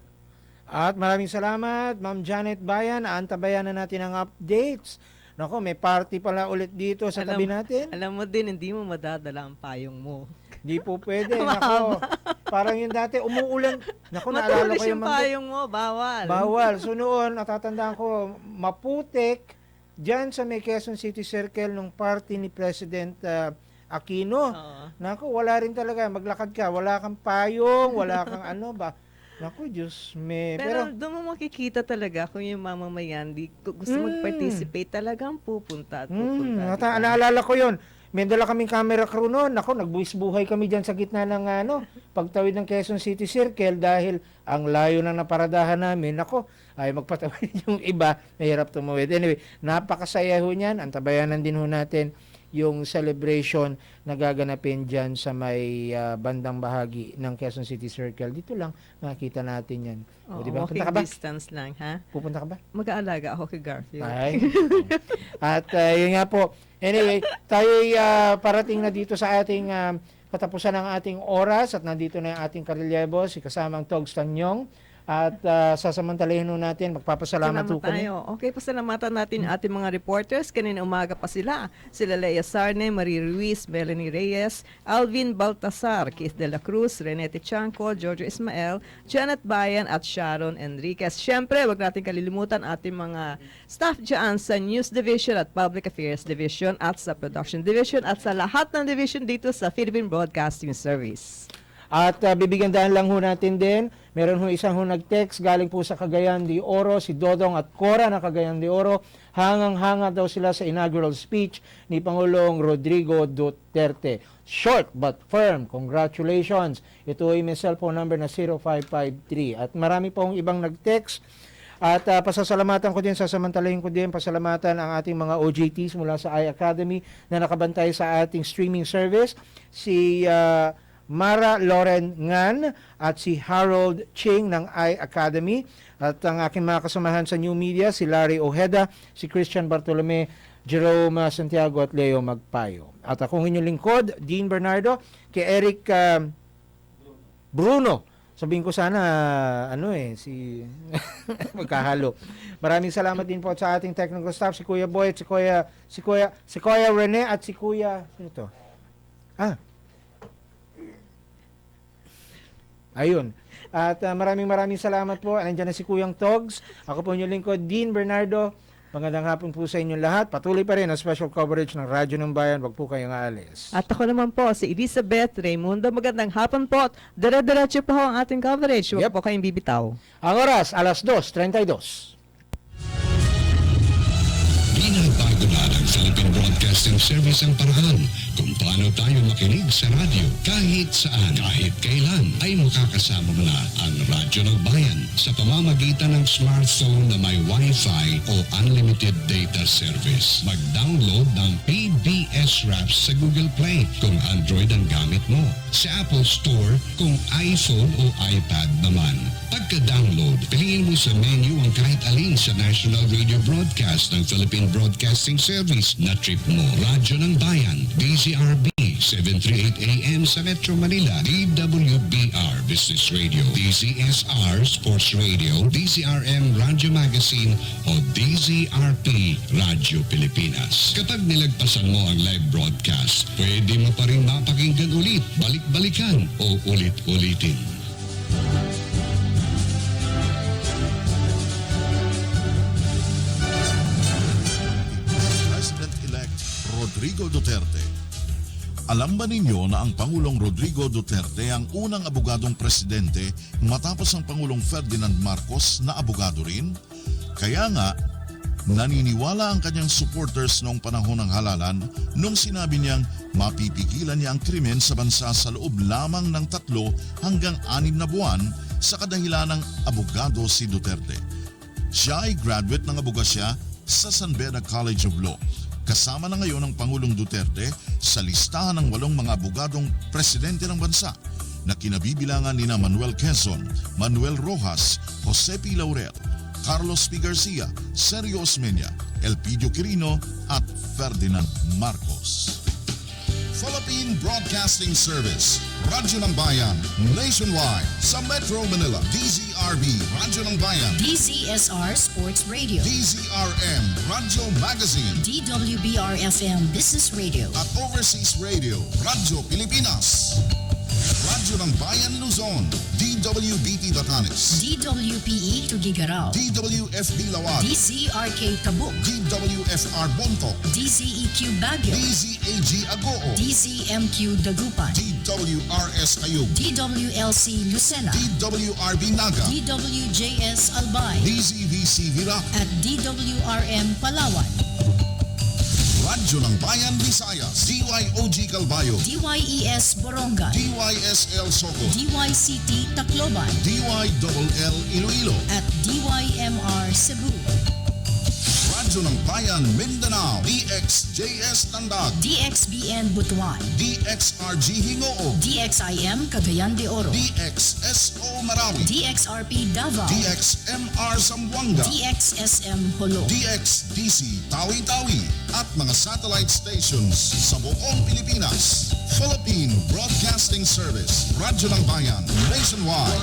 At maraming salamat, Ma'am Janet Bayan. Antabayan na natin ang updates. Nako, may party pala ulit dito sa tabi natin. Alam mo din, hindi mo madadala ang payong mo. Hindi po pwede. Nako, parang yung dati, umuulan. Nako, naalala ko yung payong mo, bawal. Bawal. So noon, natatandaan ko, maputik, dyan sa may Quezon City Circle nung party ni President Aquino. Nako, wala rin talaga. Maglakad ka, wala kang payong, wala kang ano ba. Naku, Diyos me. Pero doon mo makikita talaga kung yung mamamayan gusto mag-participate, talagang pupunta at pupunta. Naalala ko yun. May dala kaming camera crew noon. Naku, nagbuwis-buhay kami dyan sa gitna ng pagtawid ng Quezon City Circle dahil ang layo ng naparadahan namin. Naku, ay magpatawid yung iba. Mahirap tumawid. Anyway, napakasaya ho niyan. Antabayanan din ho natin yung celebration na gaganapin dyan sa may bandang bahagi ng Quezon City Circle. Dito lang makikita natin yan. Oo, diba? walking Punta ka ba? distance lang, ha? Pupunta ka ba? Mag-aalaga ako kay Garfield. Ay. At yun nga po. Anyway, tayo parating na dito sa ating katapusan ng ating oras at nandito na yung ating karelyebo, si kasamang Togs Tanyong. At sasamantalahin natin, magpapasalamat po kami. Okay, pasalamatan natin ating mga reporters. Kanina umaga pa sila. Sila Lea Sarne, Marie Ruiz, Melanie Reyes, Alvin Baltasar, Keith De La Cruz, Renete Chanco, Giorgio Ismael, Janet Bayan at Sharon Enriquez. Siyempre, wag natin kalilimutan ating mga staff dyan sa News Division at Public Affairs Division at sa Production Division at sa lahat ng division dito sa Philippine Broadcasting Service. At bibigyan daan lang ho natin din, meron ho isang ho nag-text galing po sa Cagayan de Oro, si Dodong at Cora ng Cagayan de Oro. Hangang-hanga daw sila sa inaugural speech ni Pangulong Rodrigo Duterte. Short but firm, congratulations. Ito ay may cellphone number na 0553. At marami pa hong ibang nag-text. At pasasalamatan ko din, sasamantalahin ko din, pasalamatan ang ating mga OJTs mula sa iAcademy na nakabantay sa ating streaming service. Si Mara Loren Ngan at si Harold Ching ng I-Academy. At ang aking mga kasamahan sa new media, si Larry Ojeda, si Christian Bartolome, Jerome Santiago at Leo Magpayo. At akong inyong lingkod, Dean Bernardo, kay Eric Bruno. Sabihin ko sana, si magkahalo. Maraming salamat din po sa ating technical staff, si Kuya Boy, at si Kuya Rene at si Kuya, sino to? Ayun. At maraming salamat po. Nandiyan na si Kuyang Togs. Ako po inyong lingkod, Dean Bernardo. Magandang hapon po sa inyong lahat. Patuloy pa rin ang special coverage ng Radyo ng Bayan. Wag po kayong aalis. At ako naman po, si Elizabeth Raimundo. Magandang hapon po. Dire-diretso po ang ating coverage. Huwag po kayong bibitaw. Ang oras, 2:32. Binabago na ng Philippine Broadcasting Service ang paraan kung paano tayo makinig sa radyo. Kahit saan, kahit kailan, ay makakasama mo na ang Radyo ng Bayan sa pamamagitan ng smartphone na may Wi-Fi o unlimited data service. Mag-download ng PBS Raps sa Google Play kung Android ang gamit mo. Sa Apple Store kung iPhone o iPad naman. Pagka-download, piliin mo sa menu ang kahit alin sa national radio broadcast ng Philippine Broadcasting Service na trip mo. Radyo ng Bayan, DZRB, 738 AM sa Metro Manila, DWBR Business Radio, DZSR Sports Radio, DZRM Radio Magazine o DZRP Radio Pilipinas. Kapag nilagpasan mo ang live broadcast, pwede mo pa rin mapakinggan ulit, balik-balikan o ulit-ulitin. Rodrigo Duterte. Alam ba ninyo na ang Pangulong Rodrigo Duterte ang unang abogadong presidente matapos ang Pangulong Ferdinand Marcos na abogado rin? Kaya nga, naniniwala ang kanyang supporters noong panahon ng halalan nung sinabi niyang mapipigilan niya ang krimen sa bansa sa loob lamang ng 3 hanggang 6 na buwan sa kadahilan ng abogado si Duterte. Siya ay graduate ng abogasya sa San Beda College of Law. Kasama na ngayon ang Pangulong Duterte sa listahan ng 8 mga abogadong presidente ng bansa na kinabibilangan nina Manuel Quezon, Manuel Rojas, Jose P. Laurel, Carlos P. Garcia, Sergio Osmeña, Elpidio Quirino at Ferdinand Marcos. Philippine Broadcasting Service, Radyo ng Bayan, nationwide, sa Metro Manila, DZRB, Radyo ng Bayan, DZSR Sports Radio, DZRM, Radyo Magazine, DWBR-FM Business Radio, at Overseas Radio, Radyo Pilipinas. Radyo ng Bayan Luzon, DWBT Batanes, DWPE Tugigarao, DWFB Lawag, DZRK Tabuk, DWFR Bontoc, DZEQ Baguio, DZAG Agoo, DZMQ Dagupan, DWRS Ayub, DWLC Lucena, DWRB Naga, DWJS Albay, DZVC Virac, at DWRM Palawan, Radyo ng Bayan Visayas, DYOG Calbayo, DYES Borongan, DYSL Soco, DYCT Tacloban, DYLL Iloilo, at DYMR Cebu. Radyo ng Bayan Mindanao, DXJS Tandag, DXBN Butuan, DXRG Hingoo, DXIM Cagayan de Oro, DXSO Marawi, DXRP Davao, DXMR Zamboanga, DXSM Holo, DXDC Tawi-Tawi, at mga satellite stations sa buong Pilipinas. Philippine Broadcasting Service, Radyo ng Bayan, nationwide.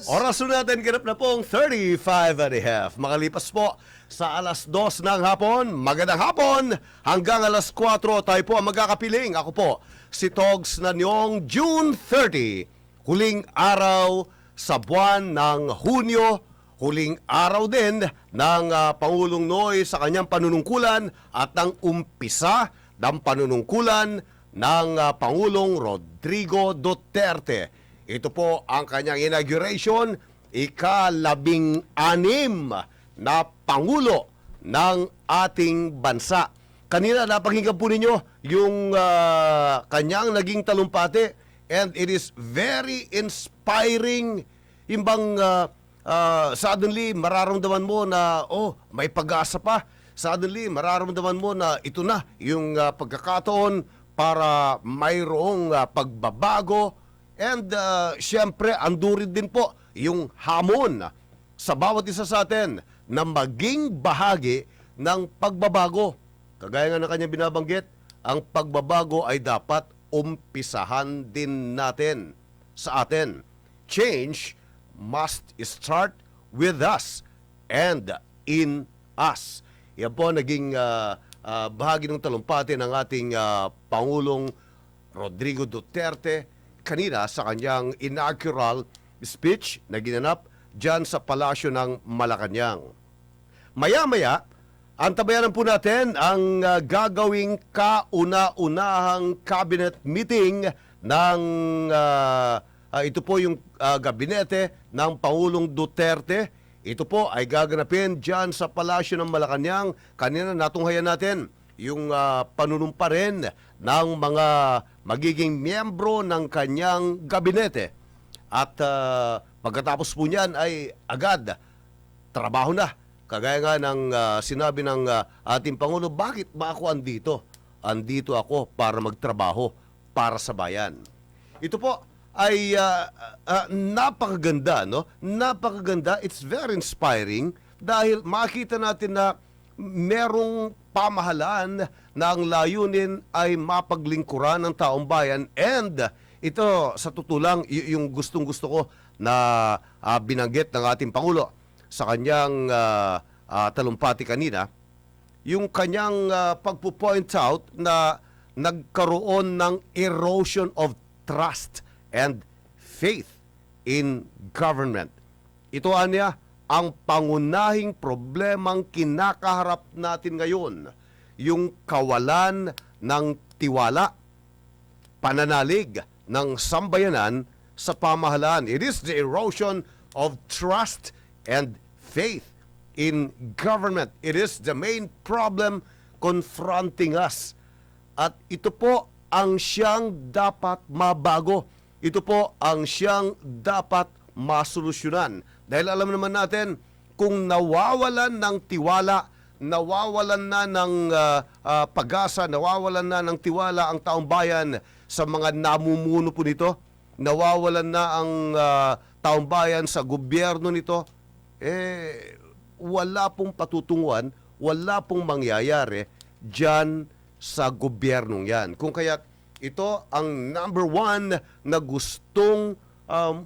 Oras natin ganap na pong 35:30. Makalipas po sa 2:00 ng hapon. Magandang hapon! Hanggang 4:00 tayo po ang magkakapiling. Ako po, si Togs na niyong June 30. Huling araw sa buwan ng Hunyo. Huling araw din ng Pangulong Noy sa kanyang panunungkulan at ng umpisa ng panunungkulan ng Pangulong Rodrigo Duterte. Ito po ang kanyang inauguration, ika-16 na Pangulo ng ating bansa. kanina napakinggan po ninyo yung kanyang naging talumpati, and it is very inspiring. Yung bang suddenly mararamdaman mo na may pag-asa pa. Suddenly mararamdaman mo na ito na yung pagkakataon para mayroong pagbabago. And syempre, andurin din po yung hamon sa bawat isa sa atin na maging bahagi ng pagbabago. Kagaya nga ng kanya binabanggit, ang pagbabago ay dapat umpisahan din natin sa atin. Change must start with us and in us. Yan po naging bahagi ng talumpati ng ating Pangulong Rodrigo Duterte kanina sa kanyang inaugural speech na ginanap dyan sa Palasyo ng Malacanang. Maya-maya, antabayanan po natin ang gagawing kauna-unahang cabinet meeting ng ito po yung gabinete ng Pangulong Duterte. Ito po ay gaganapin dyan sa Palasyo ng Malacanang. Kanina natunghayan natin yung panunumpa rin ng mga magiging miyembro ng kanyang gabinete. At pagkatapos po niyan ay agad trabaho na. Kagaya nga ng sinabi ng ating Pangulo, bakit ba ako andito? Andito ako para magtrabaho para sa bayan. Ito po ay napakaganda, no? Napakaganda. It's very inspiring dahil makita natin na merong pamahalaan na ang layunin ay mapaglingkuran ng taong bayan, and ito sa tutulang yung gustong-gusto ko na binanggit ng ating Pangulo sa kanyang talumpati kanina, yung kanyang pagpo-point out na nagkaroon ng erosion of trust and faith in government. Ito anya ang pangunahing problemang kinakaharap natin ngayon, yung kawalan ng tiwala, pananalig ng sambayanan sa pamahalaan. It is the erosion of trust and faith in government. It is the main problem confronting us. At ito po ang siyang dapat mabago. Ito po ang siyang dapat masolusyonan. Dahil alam naman natin, kung nawawalan ng tiwala, nawawalan na ng pag-asa, nawawalan na ng tiwala ang taong bayan sa mga namumuno po nito, nawawalan na ang taong bayan sa gobyerno nito, wala pong patutunguhan, wala pong mangyayari dyan sa gobyernong yan. Kung kaya ito ang number one na gustong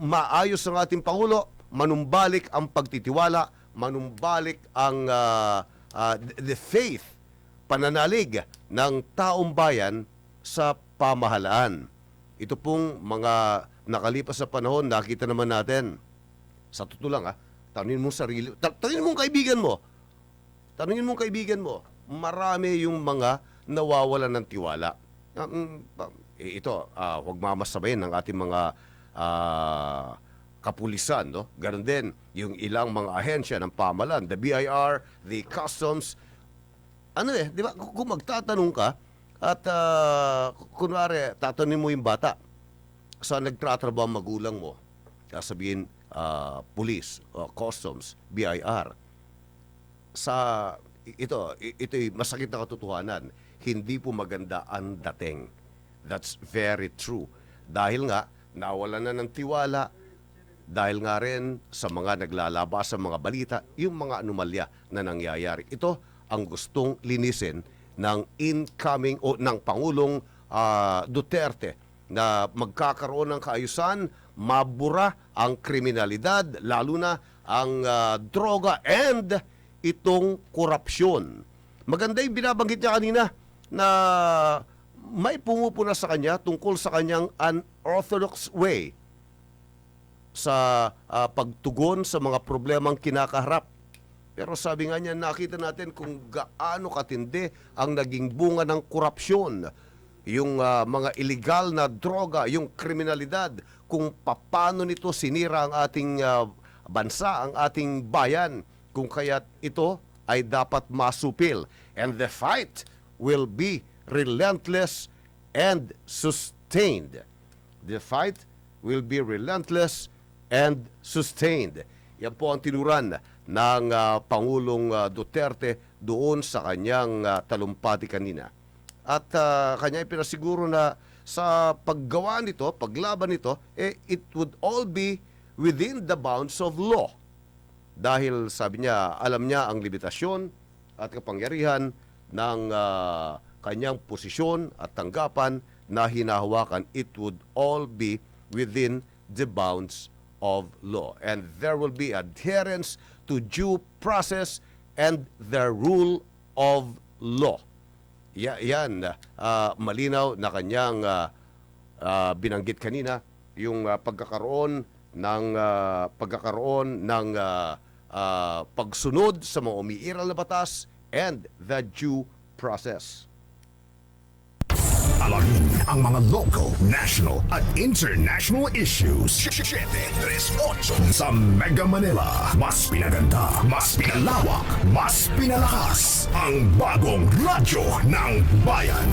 maayos ng ating Pangulo, manumbalik ang pagtitiwala, manumbalik ang the faith, pananalig ng taong bayan sa pamahalaan. Ito pong mga nakalipas sa panahon, nakita naman natin. Sa totoo lang, tanungin mo sarili, tanungin mo kaibigan mo. Tanungin mo kaibigan mo. Marami yung mga nawawalan ng tiwala. Ito, huwag mamasabayin ng ating mga kapulisan, no? Ganon din yung ilang mga ahensya ng pamahalaan, the BIR, the customs. Di ba? Kung magtatanong ka at kunwari, tatanungin mo yung bata, saan nagtatrabaho ang magulang mo? Sasabihin, police, customs, BIR. Ito'y masakit na katotohanan. Hindi po maganda ang dating. That's very true. Dahil nga, nawalan na ng tiwala, dahil nga rin sa mga naglalabas sa mga balita, yung mga anomalya na nangyayari. Ito ang gustong linisin ng incoming o ng Pangulong Duterte na magkakaroon ng kaayusan, mabura ang kriminalidad, lalo na ang droga and itong korupsyon. Maganda yung binabanggit niya kanina na may pumupuna sa kanya tungkol sa kanyang unorthodox way sa pagtugon sa mga problemang kinakaharap. Pero sabi nga niya, nakita natin kung gaano katindi ang naging bunga ng korupsyon, yung mga illegal na droga, yung kriminalidad, kung paano nito sinira ang ating bansa, ang ating bayan, kung kaya't ito ay dapat masupil. And the fight will be relentless and sustained. The fight will be relentless and sustained. Yan po ang tinuran ng Pangulong Duterte doon sa kanyang talumpati kanina. At kanya ipinasiguro na sa paggawa nito, paglaban nito, it would all be within the bounds of law. Dahil sabi niya, alam niya ang limitasyon at kapangyarihan ng kanyang posisyon at tanggapan na hinahawakan. It would all be within the bounds of law. And there will be adherence to due process and the rule of law. Yan, malinaw na kanyang binanggit kanina, yung pagkakaroon ng pagsunod sa mga umiiral na batas and the due process. Alamin ang mga local, national at international issues. 738 sa Mega Manila. Mas pinaganda, mas pinalawak, mas pinalakas. Ang bagong radyo ng bayan.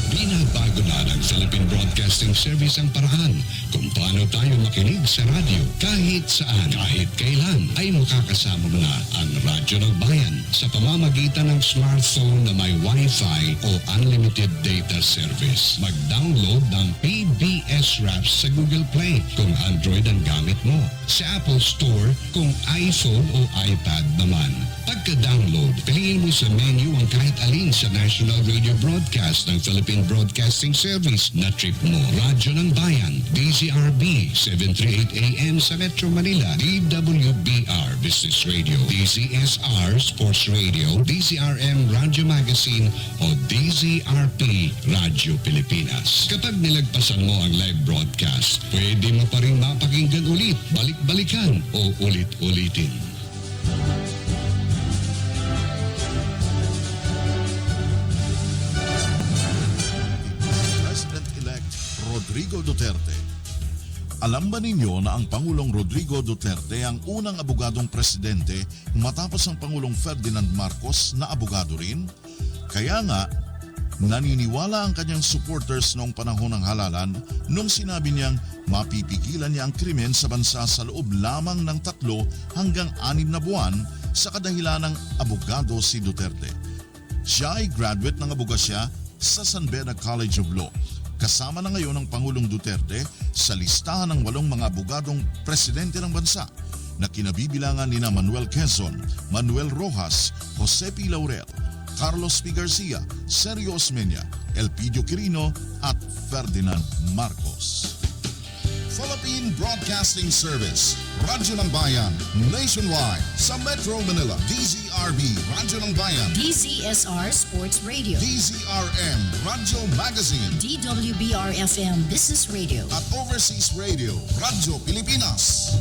Binabago na ng Philippine Broadcasting Service ang paraan kung paano tayo makinig sa radyo. Kahit saan, kahit kailan, ay makakasama mo na ang Radyo ng Bayan sa pamamagitan ng smartphone na may Wi-Fi o unlimited data service. Mag-download ng PBS Raps sa Google Play kung Android ang gamit mo. Sa Apple Store kung iPhone o iPad naman. Pagka-download, piliin mo sa menu ang kahit alin sa national radio broadcast ng Philippine Broadcasting Service na trip mo. Radyo ng Bayan, DZRB, 738 AM sa Metro Manila, DWBR Business Radio, DZSR Sports Radio, DZRM Radio Magazine o DZRP Radio Pilipinas. Kapag nilagpasan mo ang live broadcast, pwede mo pa rin mapakinggan ulit, balik-balikan o ulit-ulitin. Rodrigo Duterte. Alam ba ninyo na ang Pangulong Rodrigo Duterte ang unang abogadong presidente matapos ang Pangulong Ferdinand Marcos na abogado rin? Kaya nga, naniniwala ang kanyang supporters noong panahon ng halalan nung sinabi niyang mapipigilan niya ang krimen sa bansa sa loob lamang ng 3 hanggang 6 na buwan sa kadahilan ng abogado si Duterte. Siya ay graduate ng abogasya sa San Beda College of Law. Kasama na ngayon ang Pangulong Duterte sa listahan ng 8 mga abogadong presidente ng bansa na kinabibilangan nina Manuel Quezon, Manuel Rojas, Jose P. Laurel, Carlos P. Garcia, Sergio Osmeña, Elpidio Quirino at Ferdinand Marcos. Philippine Broadcasting Service, Radyo ng Bayan, nationwide sa Metro Manila, DZRB, Radyo ng Bayan, DZSR Sports Radio, DZRM, Radyo Magazine, DWBR-FM Business Radio, at Overseas Radio, Radyo Pilipinas.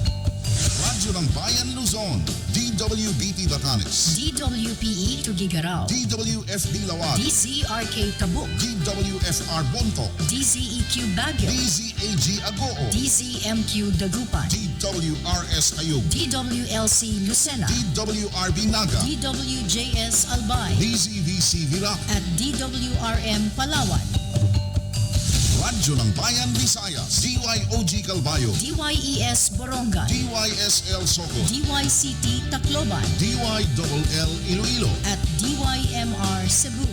Radyo ng Bayan Luzon, DWBT Batanes, DWPE Tugigarao, DWFB Lawag, DZRK Tabuk, DWFR Bontoc, DZEQ Baguio, DZAG Agoo, DZMQ Dagupan, DWRS Ayub, DWLC Lucena, DWRB Naga, DWJS Albay, DZVC Virac, at DWRM Palawan, Radyo ng Bayan Visayas, DYOG Calbayo, DYES Borongan, DYSL Soco, DYCT Tacloban, DYLL Iloilo, at DYMR Cebu.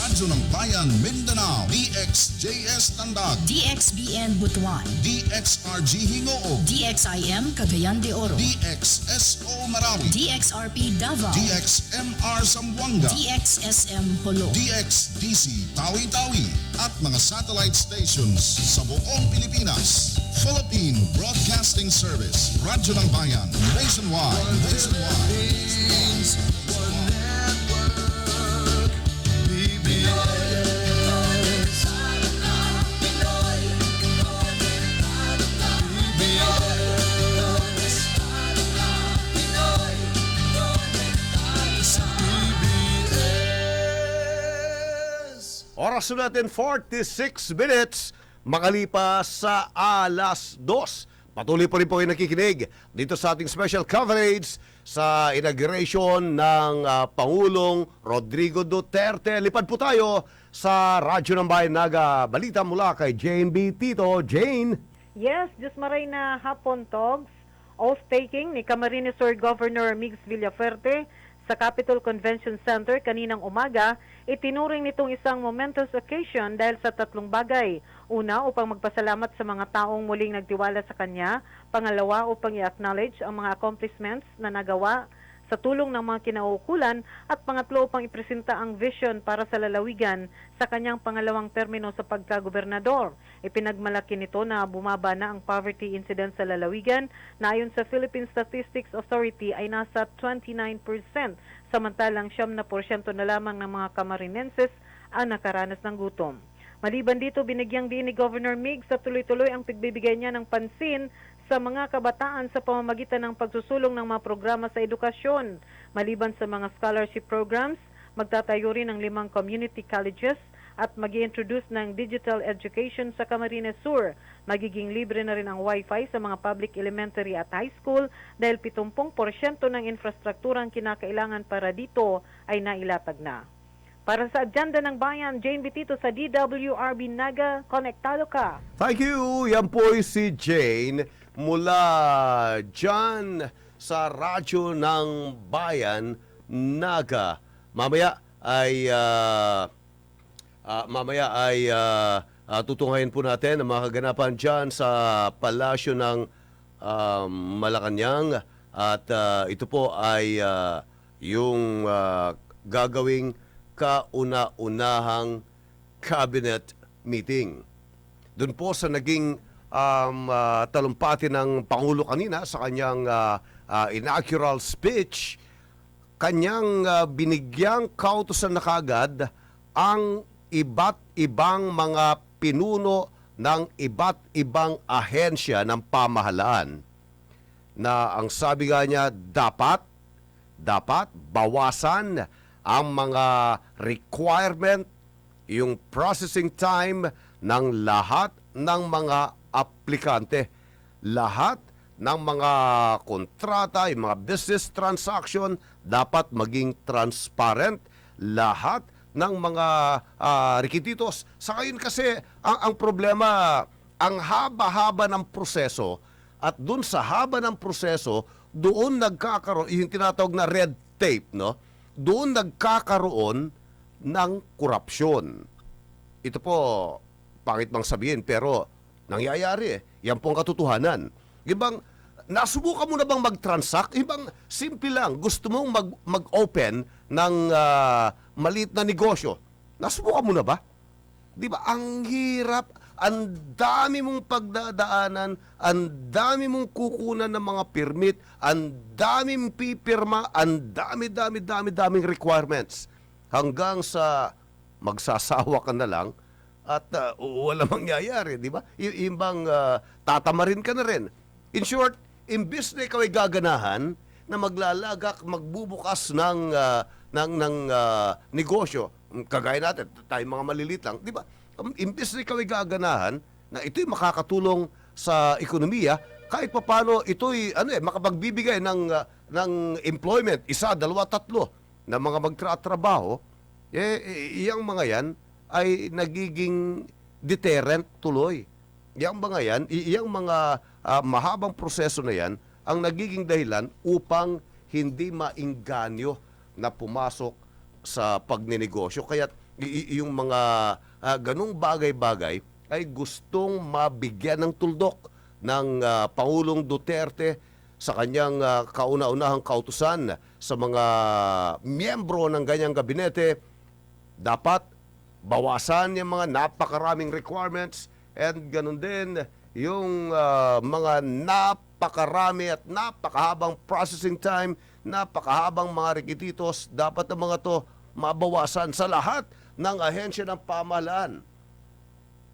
Radyo ng Bayan Mindanao, DXJS Tandag, DXBN Butuan, DXRG Hingoog, DXIM Cagayan de Oro, DXSO Marawi, DXRP Davao, DXMR Zamboanga, DXSM Holo, DXDC Tawi-Tawi, at mga satellite stations sa buong Pilipinas. Philippine Broadcasting Service, Radyo ng Bayan, nationwide. Oras natin 46 minutes makalipas sa alas 2. Patuloy pa rin po kayo nakikinig dito sa ating special coverage sa inauguration ng Pangulong Rodrigo Duterte. Lipad po tayo sa Radyo ng Bayan Naga. Balita mula kay Jane B. Tito. Jane? Yes, Diyos maray na hapon, Togs. Oath-taking ni Camarines Sur Governor Migs Villafuerte sa Capitol Convention Center kaninang umaga, itinuring nitong isang momentous occasion dahil sa tatlong bagay. Una, upang magpasalamat sa mga taong muling nagtiwala sa kanya. Pangalawa, upang i-acknowledge ang mga accomplishments na nagawa sa tulong ng mga kinauukulan. At pangatlo, upang ipresenta ang vision para sa lalawigan sa kanyang pangalawang termino sa pagkagobernador. Ipinagmalaki nito na bumaba na ang poverty incidence sa lalawigan na ayon sa Philippine Statistics Authority ay nasa 29%, samantalang 7% na lamang ng mga Camarinenses ang nakaranas ng gutom. Maliban dito, binigyang din ni Governor Mig sa tuloy-tuloy ang pagbibigay niya ng pansin sa mga kabataan sa pamamagitan ng pagsusulong ng mga programa sa edukasyon. Maliban sa mga scholarship programs, magtatayo rin ng 5 community colleges at mag-i-introduce ng digital education sa Camarines Sur. Magiging libre na rin ang Wi-Fi sa mga public elementary at high school dahil 70% ng infrastrukturang kinakailangan para dito ay nailatag na. Para sa agenda ng bayan, Jane Bitito sa DZRB Naga, konektado ka. Thank you. Yan po si Jane mula dyan sa Radyo ng Bayan Naga. Mamaya ay tutunghayin po natin ang mga kaganapan dyan sa Palasyo ng Malacanang at ito po ay yung gagawing kauna-unahang cabinet meeting. Doon po sa naging talumpati ng Pangulo kanina sa kanyang inaugural speech, kanyang binigyang kautusan na kagad ang iba't ibang mga pinuno ng iba't ibang ahensya ng pamahalaan na ang sabi nga niya dapat bawasan ang mga requirement, yung processing time ng lahat ng mga aplikante. Lahat ng mga kontrata, yung mga business transaction dapat maging transparent. Lahat ng mga requisitos. Sa ngayon kasi, ang problema, ang haba-haba ng proseso at dun sa haba ng proseso, doon nagkakaroon, yung tinatawag na red tape, no? Doon nagkakaroon ng korupsyon. Ito po, pangit mang sabihin, pero nangyayari eh. Yan pong katotohanan. Ibang, nasubukan mo na bang mag-transact? Ibang, simple lang, gusto mong mag-open ng maliit na negosyo. Nasubukan mo na ba? Di ba? Ang hirap, ang dami mong pagdadaanan, ang dami mong kukunan ng mga permit, ang daming pipirma, ang daming requirements. Hanggang sa magsasawa ka na lang at wala mangyayari, di ba? Yung bang tatamarin ka na rin. In short, imbis na ikaw ay gaganahan na maglalagak, magbubukas ng negosyo, kagaya natin, tayo mga malilit lang, di ba? Imbis na ikaw ay gaganahan na ito'y makakatulong sa ekonomiya, kahit papano ito'y makapagbibigay ng employment, 1, 2, 3 na mga magtratrabaho, iyang mga yan ay nagiging deterrent tuloy. Iyang mga yan, iyang mga mahabang proseso na yan, ang nagiging dahilan upang hindi maingganyo na pumasok sa pagninegosyo. Kaya yung mga ganung bagay-bagay ay gustong mabigyan ng tuldok ng Pangulong Duterte sa kanyang kauna-unahang kautusan sa mga miyembro ng ganyang gabinete. Dapat bawasan yung mga napakaraming requirements and ganun din yung mga napakarami at napakahabang processing time, napakahabang mga requisitos. Dapat ang mga to mabawasan sa lahat ng ahensya ng pamahalaan.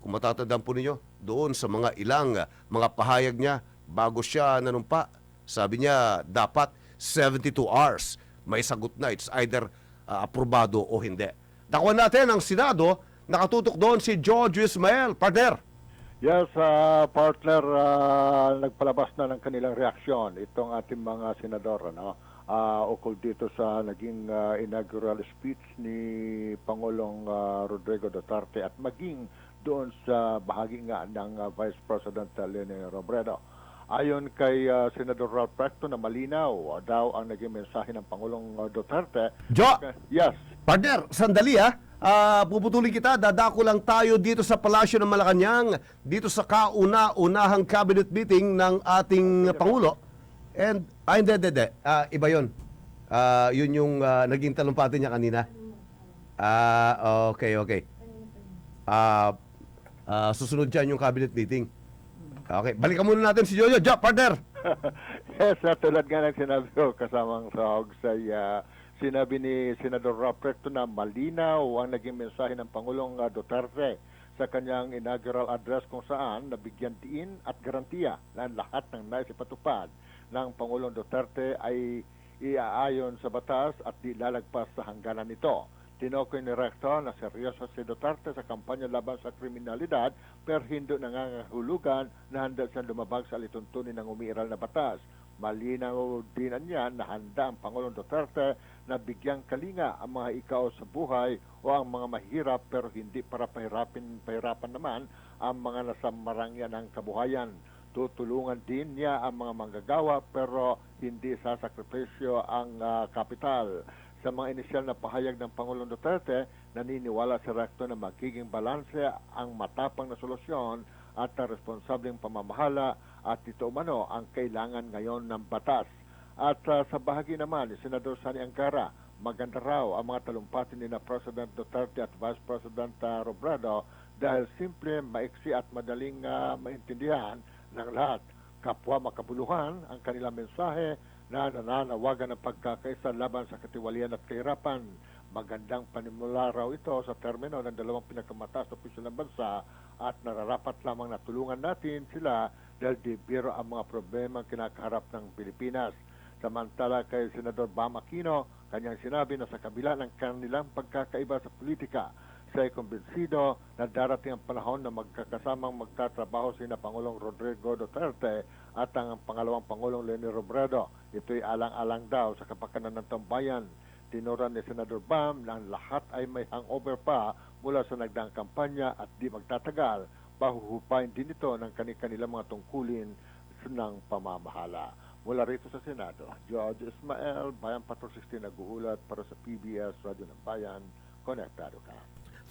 Kung matatandaan po ninyo, doon sa mga ilang mga pahayag niya bago siya nanumpa, sabi niya dapat 72 hours may sagot na. It's either aprobado o hindi. Dakuan natin ang Senado, nakatutok doon si George Ismael. Partner. Yes, partner, nagpalabas na ng kanilang reaksyon itong ating mga senador, ukol dito sa naging inaugural speech ni Pangulong Rodrigo Duterte at maging doon sa bahagi nga ng Vice President Leonor Robredo. Ayon kay Senador Ralph Recto na malinaw daw ang naging mensahe ng Pangulong Duterte. Yes. Partner, sandali puputulin kita, dadako lang tayo dito sa Palasyo ng Malacanang, dito sa kauna-unahang cabinet meeting ng ating Pangulo. And, hindi. Iba yun. Yun yung naging talumpati niya kanina. Okay. Susunod dyan yung cabinet meeting. Okay, balikan muna natin si Jojo. Partner! Yes, tulad nga ng sinabi ko kasamang sa Hogsay, sinabi ni Senador Robredo na malinaw ang naging mensahe ng Pangulong Duterte sa kanyang inaugural address kung saan nabigyan diin at garantiya na lahat ng naisipatupad ng Pangulong Duterte ay iaayon sa batas at di lalagpas sa hangganan nito. Tinukoy ni Recto na seryoso si Duterte sa kampanya laban sa kriminalidad pero hindi nangangahulugan na handa siyang lumabag sa alituntunin ng umiiral na batas. Malinaw din niya na handa ang Pangulong Duterte na bigyang kalinga ang mga ikaw sa buhay o ang mga mahirap pero hindi para pahirapan naman ang mga nasa marangya ng kabuhayan. Tutulungan din niya ang mga manggagawa pero hindi sasakripisyo ang kapital. Sa mga inisyal na pahayag ng Pangulong Duterte, naniniwala si Recto na magiging balanse ang matapang na solusyon at ang responsableng pamamahala at ito umano ang kailangan ngayon ng batas. At sa bahagi naman ni Senador Sani Angara, maganda raw ang mga talumpati ni na President Duterte at Vice President Robredo dahil simple, maiksi at madaling maintindihan ng lahat. Kapwa makabuluhan ang kanilang mensahe na nananawagan ng pagkakaisa laban sa katiwalian at kahirapan. Magandang panimula raw ito sa termino ng dalawang pinakamataas na opisyal ng bansa at nararapat lamang na tulungan natin sila dahil di biro ang mga problema kinakaharap ng Pilipinas. Samantala kay Senador Bam Aquino, kanyang sinabi na sa kabila ng kanilang pagkakaiba sa politika, siya ay kumbinsido na darating ang panahon na magkakasamang magtatrabaho sina Pangulong Rodrigo Duterte at ang pangalawang Pangulong Leonor Robredo. Ito'y alang-alang daw sa kapakanan ng tambayan. Tinuran ni Senador Bam na ang lahat ay may hangover pa mula sa nagdaang kampanya at di magtatagal, pahuhupain din ito ng kanilang mga tungkulin ng pamamahala. Mula rito sa Senado, George Ismael, Bayan Patrol 16 nag-uulat para sa PBS Radyo ng Bayan. Konektado ka.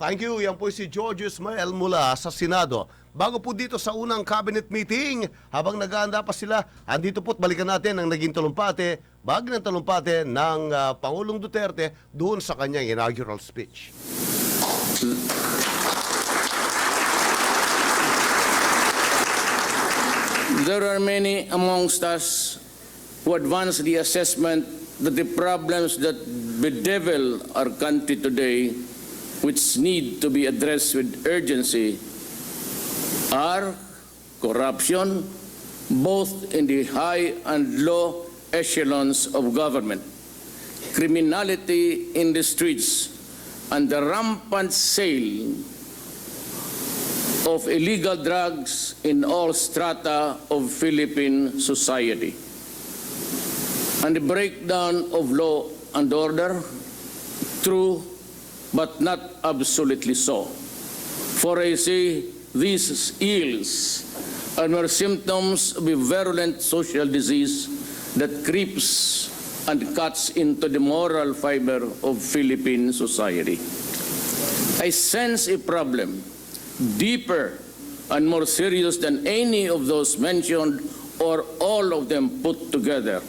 Thank you. Yan po si George Ismael mula sa Senado. Bago po dito sa unang cabinet meeting, habang nag-aanda pa sila, andito po't balikan natin ang naging talumpate, bahagi ng talumpate ng Pangulong Duterte doon sa kanyang inaugural speech. There are many amongst us who advance the assessment that the problems that bedevil our country today, which need to be addressed with urgency, are corruption, both in the high and low echelons of government, criminality in the streets, and the rampant sale of illegal drugs in all strata of Philippine society, and the breakdown of law and order, true but not absolutely so. For I say these ills are mere symptoms of a virulent social disease that creeps and cuts into the moral fiber of Philippine society. I sense a problem deeper and more serious than any of those mentioned or all of them put together.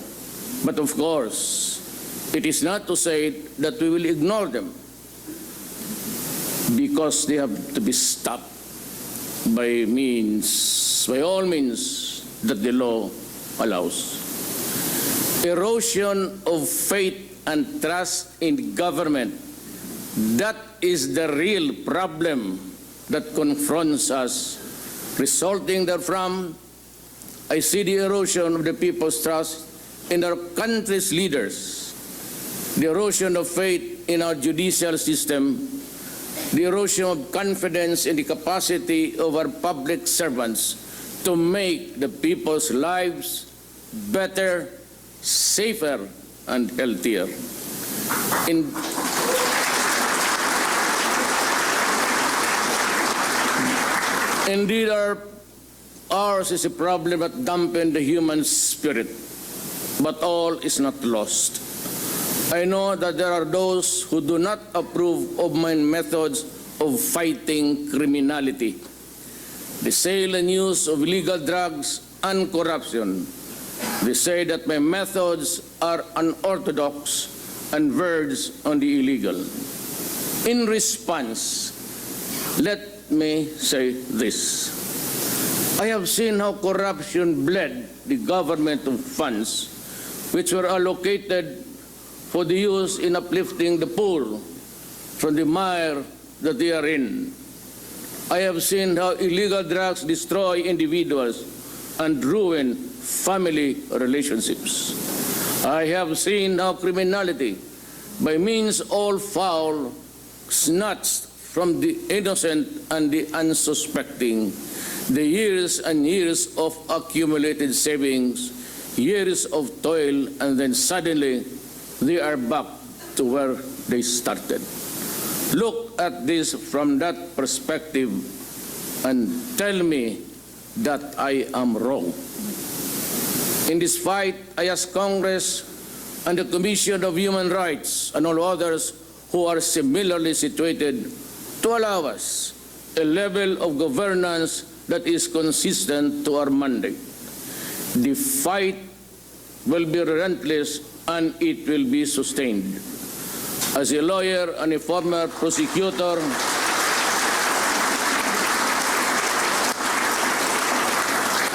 But of course, it is not to say that we will ignore them, because they have to be stopped by all means that the law allows. Erosion of faith and trust in government, that is the real problem that confronts us. Resulting therefrom, I see the erosion of the people's trust in our country's leaders, the erosion of faith in our judicial system, the erosion of confidence in the capacity of our public servants to make the people's lives better, safer, and healthier. Indeed, ours is a problem that dampens the human spirit, but all is not lost. I know that there are those who do not approve of my methods of fighting criminality, the sale and use of illegal drugs and corruption. They say that my methods are unorthodox and verge on the illegal. In response, let me say this. I have seen how corruption bled the government of funds which were allocated for the use in uplifting the poor from the mire that they are in. I have seen how illegal drugs destroy individuals and ruin family relationships. I have seen how criminality, by means all foul, snatched from the innocent and the unsuspecting the years and years of accumulated savings, years of toil, and then suddenly they are back to where they started. Look at this from that perspective and tell me that I am wrong. In this fight, I ask Congress and the Commission of Human Rights and all others who are similarly situated to allow us a level of governance that is consistent to our mandate. The fight will be relentless and it will be sustained. As a lawyer and a former prosecutor,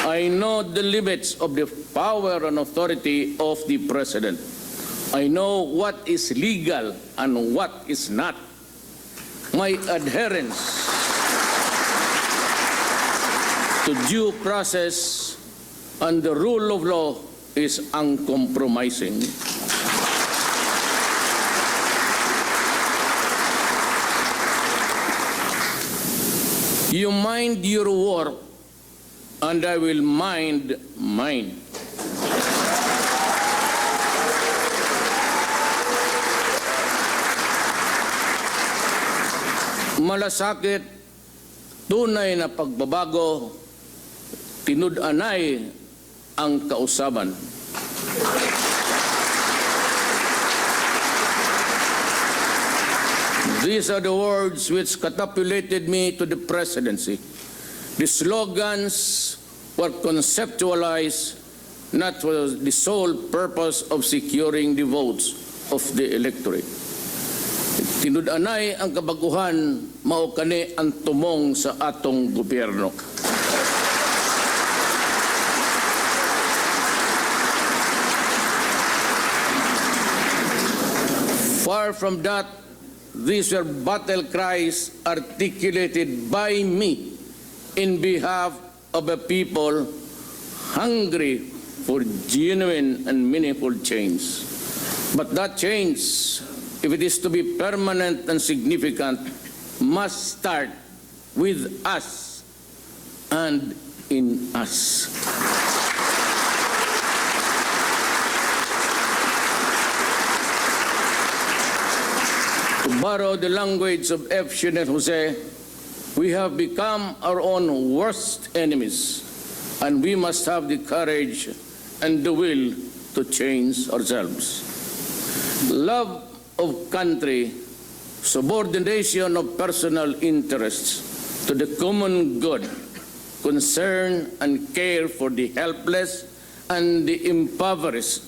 I know the limits of the power and authority of the President. I know what is legal and what is not. My adherence to due process and the rule of law is uncompromising. You mind your work, and I will mind mine. Malasakit, tunay na pagbabago, tinud-anay ang kausaban. These are the words which catapulted me to the presidency. The slogans were conceptualized not for the sole purpose of securing the votes of the electorate. Tinud-anay ang kabaguhan, mao kani ang tumong sa atong gobyerno. Far from that, these were battle cries articulated by me in behalf of a people hungry for genuine and meaningful change. But that change, if it is to be permanent and significant, must start with us and in us. To borrow the language of F.E. and Jose, we have become our own worst enemies, and we must have the courage and the will to change ourselves. Love of country, subordination of personal interests to the common good, concern and care for the helpless and the impoverished.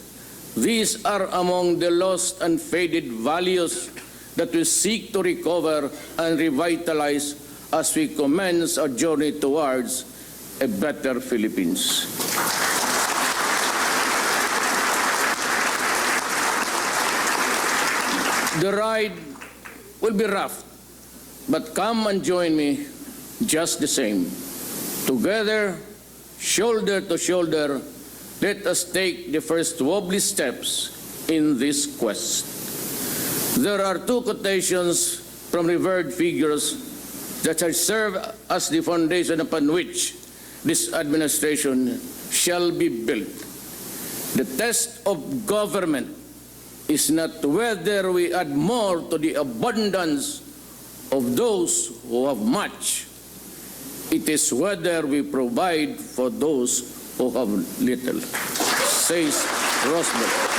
These are among the lost and faded values that we seek to recover and revitalize as we commence our journey towards a better Philippines. The ride will be rough, but come and join me just the same. Together, shoulder to shoulder, let us take the first wobbly steps in this quest. There are two quotations from revered figures that shall serve as the foundation upon which this administration shall be built. The test of government is not whether we add more to the abundance of those who have much. It is whether we provide for those who have little, says Roosevelt.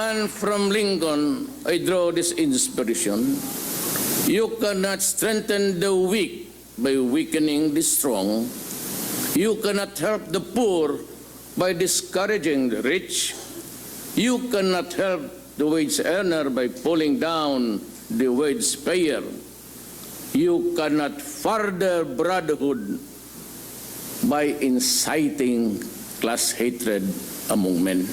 And from Lincoln, I draw this inspiration. You cannot strengthen the weak by weakening the strong. You cannot help the poor by discouraging the rich. You cannot help the wage earner by pulling down the wage payer. You cannot further brotherhood by inciting class hatred among men.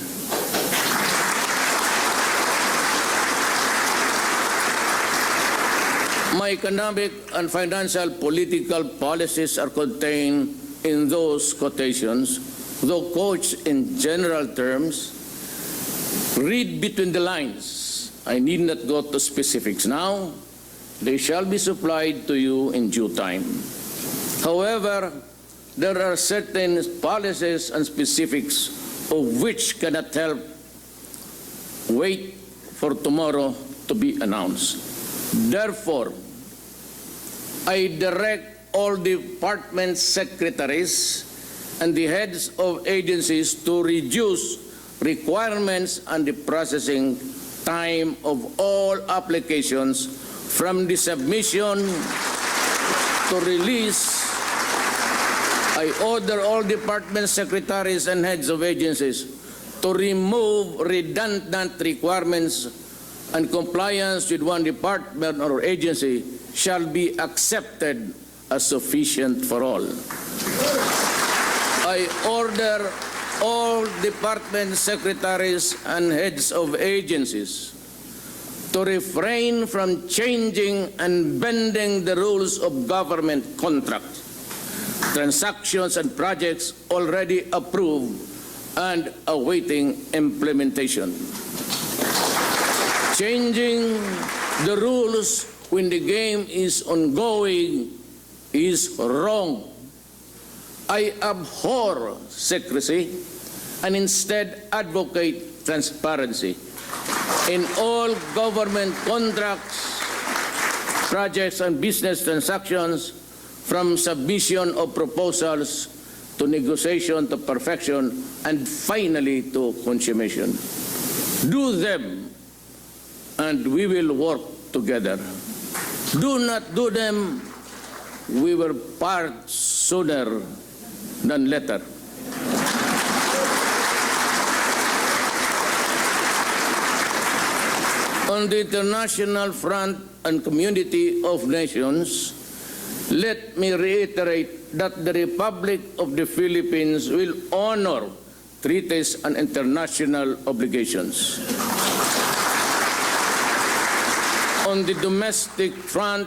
My economic and financial political policies are contained in those quotations, though couched in general terms. Read between the lines. I need not go to specifics now. They shall be supplied to you in due time. However, there are certain policies and specifics of which cannot help wait for tomorrow to be announced. Therefore, I direct all department secretaries and the heads of agencies to reduce requirements and the processing time of all applications from the submission to release. I order all department secretaries and heads of agencies to remove redundant requirements, and compliance with one department or agency shall be accepted as sufficient for all. I order all department secretaries and heads of agencies to refrain from changing and bending the rules of government contract, transactions and projects already approved and awaiting implementation. Changing the rules when the game is ongoing is wrong. I abhor secrecy and instead advocate transparency in all government contracts, projects, and business transactions, from submission of proposals to negotiation to perfection and finally to consummation. Do them and we will work together. Do not do them, we will part sooner than later. On the international front and community of nations, let me reiterate that the Republic of the Philippines will honor treaties and international obligations. On the domestic front,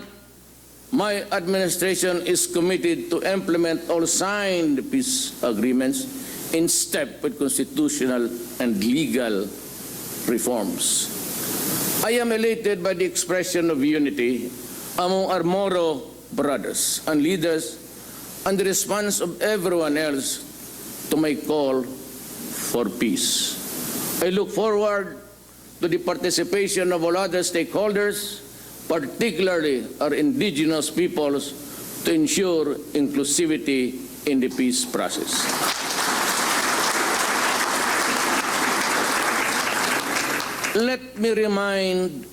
my administration is committed to implement all signed peace agreements in step with constitutional and legal reforms. I am elated by the expression of unity among our Moro brothers and leaders and the response of everyone else to my call for peace. I look forward to the participation of all other stakeholders, particularly our indigenous peoples, to ensure inclusivity in the peace process. Let me remind,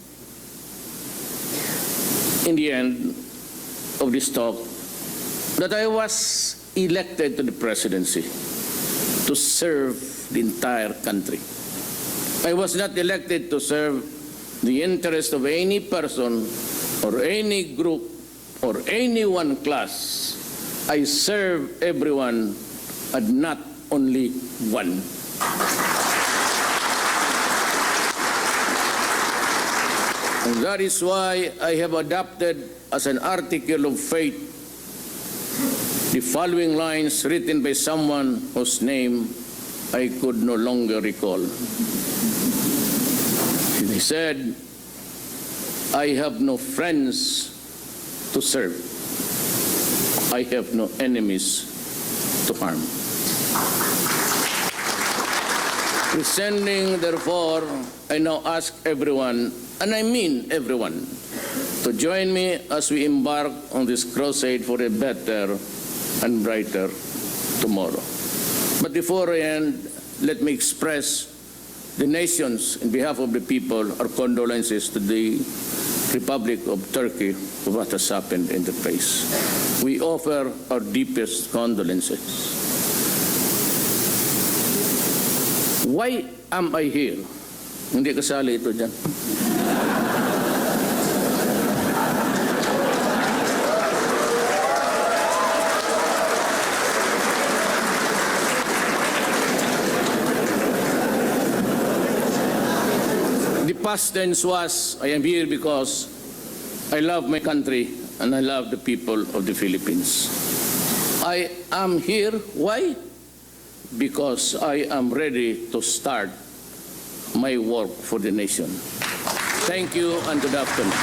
in the end of this talk, that I was elected to the presidency to serve the entire country. I was not elected to serve the interest of any person or any group or any one class. I serve everyone and not only one. And that is why I have adopted as an article of faith the following lines written by someone whose name I could no longer recall. He said, I have no friends to serve. I have no enemies to harm. Presenting, therefore, I now ask everyone, and I mean everyone, to join me as we embark on this crusade for a better and brighter tomorrow. But before I end, let me express the nation's, in behalf of the people, our condolences to the Republic of Turkey for what has happened in the place. We offer our deepest condolences. Why am I here? Hindi kasali ito dyan. The past tense was, I am here because I love my country and I love the people of the Philippines. I am here, why? Because I am ready to start my work for the nation. Thank you and good afternoon.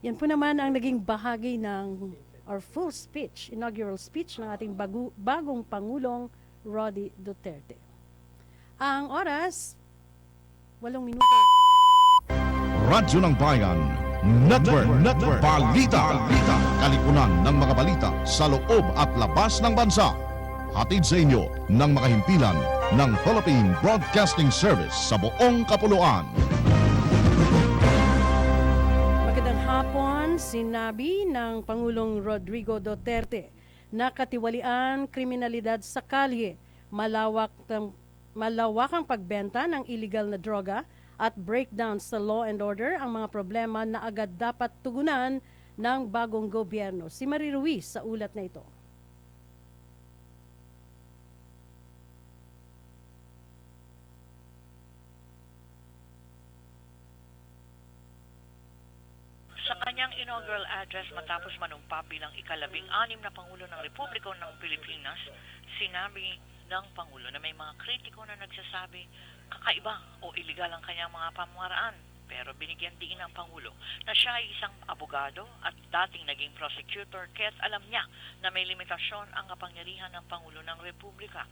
Yan po naman ang naging bahagi ng our full speech, inaugural speech ng ating bagong Pangulong Rodi Duterte. Ang oras, 8 minuto. Radyo ng Bayan, Network, Balita, Kalipunan ng mga balita sa loob at labas ng bansa. Hatid sa inyo ng mga himpilan ng Philippine Broadcasting Service sa buong kapuluan. Magandang hapon, sinabi ng Pangulong Rodrigo Duterte na katiwalian kriminalidad sa kalye, malawakang pagbenta ng illegal na droga at breakdown sa law and order ang mga problema na agad dapat tugunan ng bagong gobyerno. Si Marie Ruiz sa ulat na ito. Sa kanyang inaugural address matapos manumpa bilang ika-16 na Pangulo ng Republiko ng Pilipinas, sinabi ng Pangulo na may mga kritiko na nagsasabi kakaiba o iligal ang kanyang mga pamamaraan. Pero binigyan din ng Pangulo na siya ay isang abogado at dating naging prosecutor kaya't alam niya na may limitasyon ang kapangyarihan ng Pangulo ng Republika.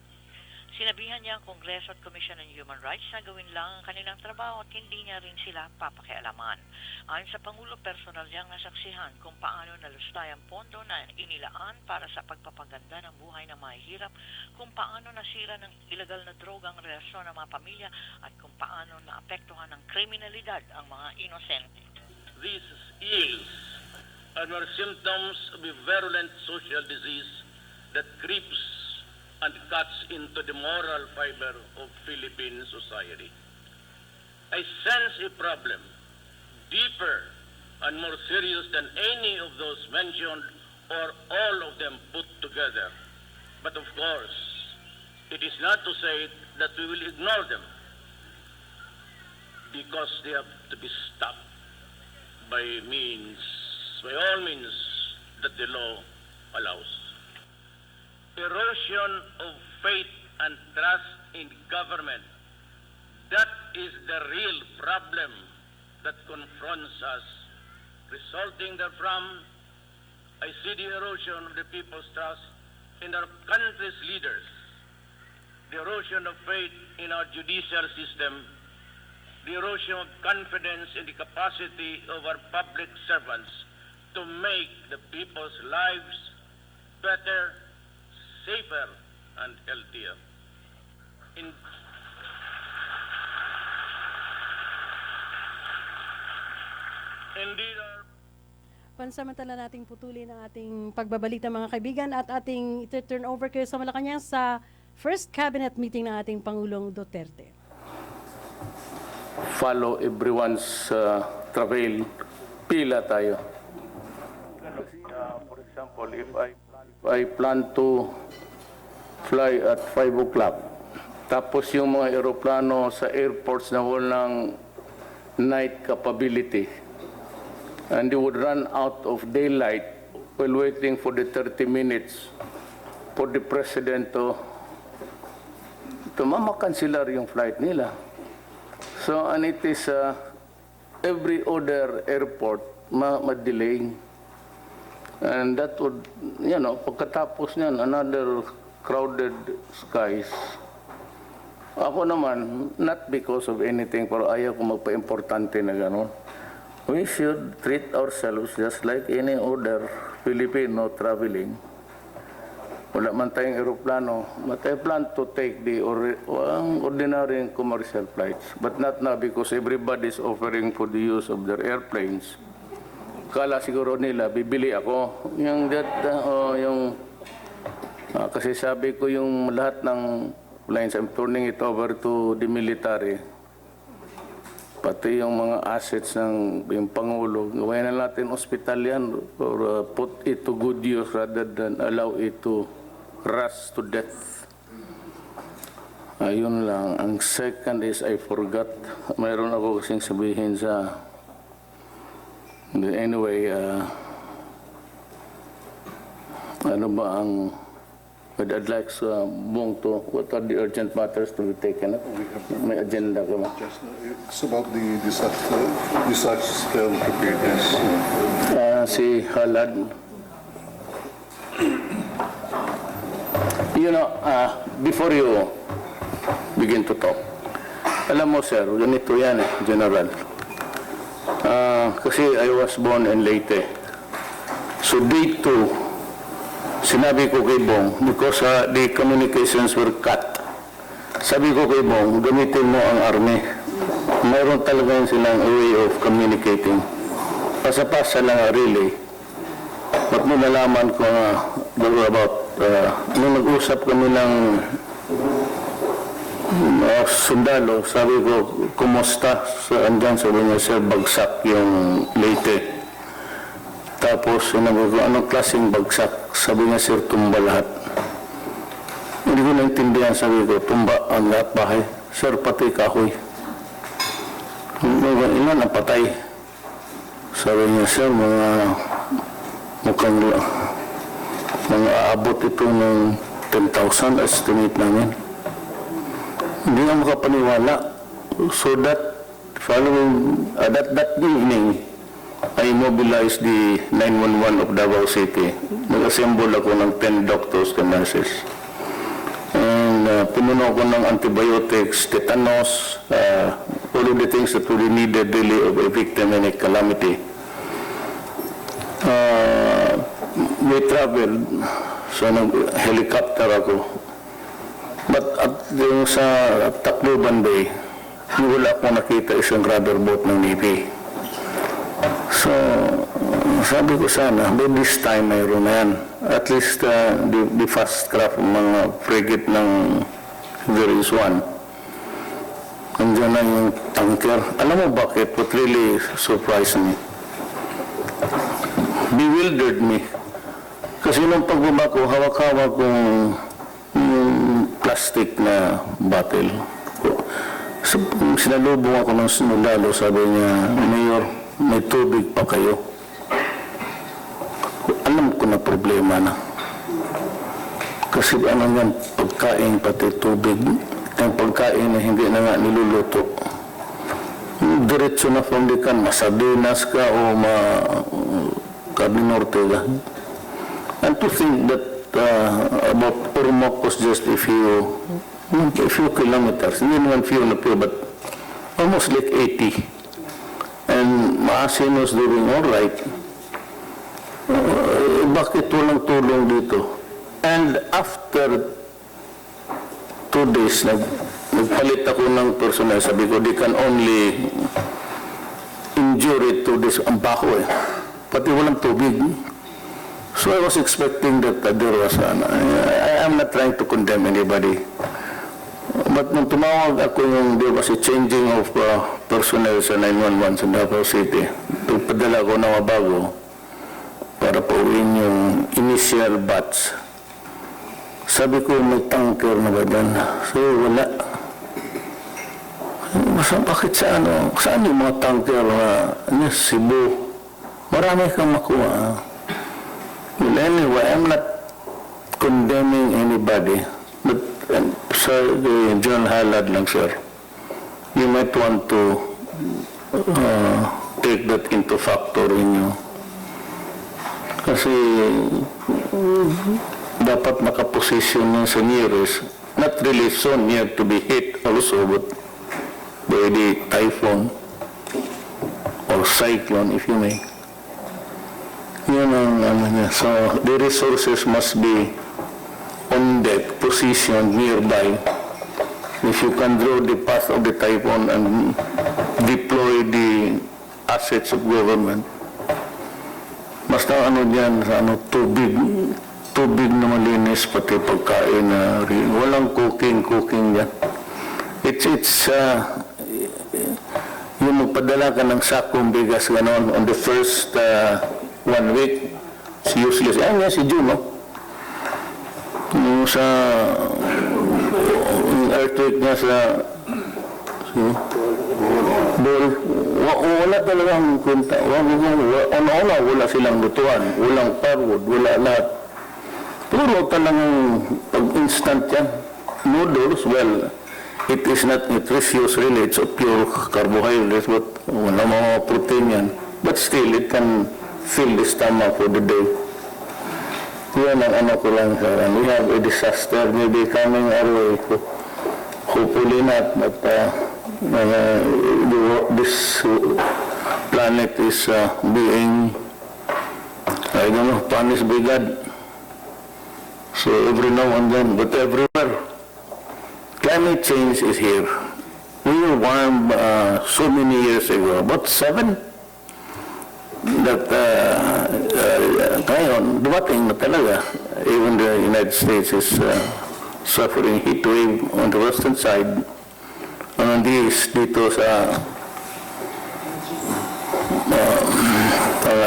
Sinabihan niya ang Kongreso at Commission on Human Rights na gawin lang ang kanilang trabaho at hindi niya rin sila papakialaman. Ayon sa Pangulo, personal niyang nasaksihan kung paano nalustay ang pondo na inilaan para sa pagpapaganda ng buhay ng mahihirap, kung paano nasira ng ilegal na droga ang relasyon ng mga pamilya at kung paano naapektuhan ng kriminalidad ang mga inosente. These ills are mere symptoms of a virulent social disease that creeps and cuts into the moral fiber of Philippine society. I sense a problem deeper and more serious than any of those mentioned or all of them put together. But of course, it is not to say that we will ignore them because they have to be stopped by all means that the law allows. Erosion of faith and trust in government. That is the real problem that confronts us. Resulting therefrom, I see the erosion of the people's trust in our country's leaders, the erosion of faith in our judicial system, the erosion of confidence in the capacity of our public servants to make the people's lives better, safer and healthier. Indeed, Pansamantala nating putulin ang ating pagbabalita mga kaibigan at ating turn over kayo sa Malacanang sa first cabinet meeting ng ating Pangulong Duterte. Follow everyone's travel. Pila tayo. For example, if I plan to fly at 5 o'clock. Tapos yung mga aeroplano sa airports na walang night capability. And they would run out of daylight while waiting for the 30 minutes for the President to makakansilar yung flight nila. So, and it is every other airport ma-delay. And that would, pagkatapos niyan, another crowded skies. Ako naman, not because of anything, pero ayaw ko magpa-importante na gano'n. We should treat ourselves just like any other Filipino traveling. Wala man tayong aeroplano, but I plan to take the ordinary commercial flights. But not now because everybody is offering for the use of their airplanes. Kala siguro nila, bibili ako. Kasi sabi ko yung lahat ng planes, I'm turning it over to the military. Pati yung mga assets ng yung Pangulo, gawin na natin ospital yan or put it to good use rather than allow it to rust to death. Ayun lang. Ang second is I forgot. Mayroon ako kasing sabihin sa... Anyway, ano ba ang... I'd like Bong to, what are the urgent matters to be taken up? May agenda ka ba? It's about the disaster preparedness. Si Halad. Before you begin to talk, alam mo sir, ganito yan General. Kasi I was born in Leyte. So day 2, sinabi ko kay Bong, because the communications were cut, sabi ko kay Bong, gamitin mo ang army. Mayroon talaga silang way of communicating. Pasa-pasa lang relay. Ba't mo nalaman ko about nung nag-usap kami ng sundalo, sabi ko, kumusta? So, andyan, sabi niya, sir, bagsak yung Leyte. Tapos, sinabi ko, anong klaseng bagsak? Sabi niya, sir, tumba lahat. Hindi ko naintindihan, sabi ko, tumba ang lahat bahay. Sir, pati kahoy. Ilan ang patay? Sabi niya, sir, mukhang aabot ito ng 10,000 estimate namin. Hindi na makapaniwala. So that following, that evening, I mobilized the 911 of Davao City. Nag-assemble ako ng 10 doctors and nurses. And pinuno ko ng antibiotics, tetanus, all of the things that we needed really of a victim in a calamity. We traveled, so nag-helicopter ako. But at yung sa Tacloban Bay, wala akong nakita isang rubber boat ng Navy. So, sabi ko sana, by this time mayroon na yan. At least the fast craft, mga frigate ng there is one. Nandiyan na yung tanker. Alam mo bakit? What really surprised me? Bewildered me. Kasi nung pagbaba ko, hawak-hawak kong yung plastic na bottle. So, sinalubong ako ng sinulalo, sabi niya, Mayor, may tubig pa kayo. Alam ko na problema na. Kasi ano yan, pagkain pati tubig. Ang pagkain na hindi na nga niluluto. Diretso na from the can, masardinas ka o Norte ka. And to think that about Ormoc was just a few kilometers, hindi naman few na few, but almost like 80. And Maasin was doing all right. Bakit walang tulong dito? And after 2 days, nagpalit ako ng personnel. Sabi ko, they can only injure it to this ambako pati walang tubig. So I was expecting that there was I'm not trying to condemn anybody. But nung tumawag ako there was a changing of personnel sa 911 sa Davao City. Padala ko na mabago para pauwiin yung initial batch. Sabi ko, may tanker na ba dyan? So wala. Bakit saan yung mga tanker na Cebu? Marami kang makuha. Well, anyway, I'm not condemning anybody. But sa John Halad lang, sir. You might want to take that into factor in you. Kasi dapat makaposisyon niya sa nearest, not really so near to be hit also, but by the typhoon or cyclone, if you may. Yun ang ano niya. So, the resources must be on deck, positioned nearby. If you can draw the path of the typhoon and deploy the assets of government, basta ano dyan, ano, tubig na malinis, pati pagkain na rin. Walang cooking dyan. It's yung magpadala ka ng sakong bigas ganon on the first 1 week, it's useless. Ayan nga si June, no? Yung sa earthquake nga sa Bol, wala talagang kwenta. Wala silang lutuan, walang firewood, wala lahat. Puro talagang pag-instant yan. Noodles, well, it is not nutritious really, it's a pure carbohydrates, but wala mga protein yan. But still, it can fill the stomach for the day. Yan ang ano ko lang, sir. We have a disaster maybe coming our way. Hopefully not, but this planet is being, I don't know, punished by God. So every now and then, but everywhere, climate change is here. We were warm so many years ago, about 7, that ngayon, dumating na talaga. Even the United States is suffering heat wave on the western side. And on the east, dito sa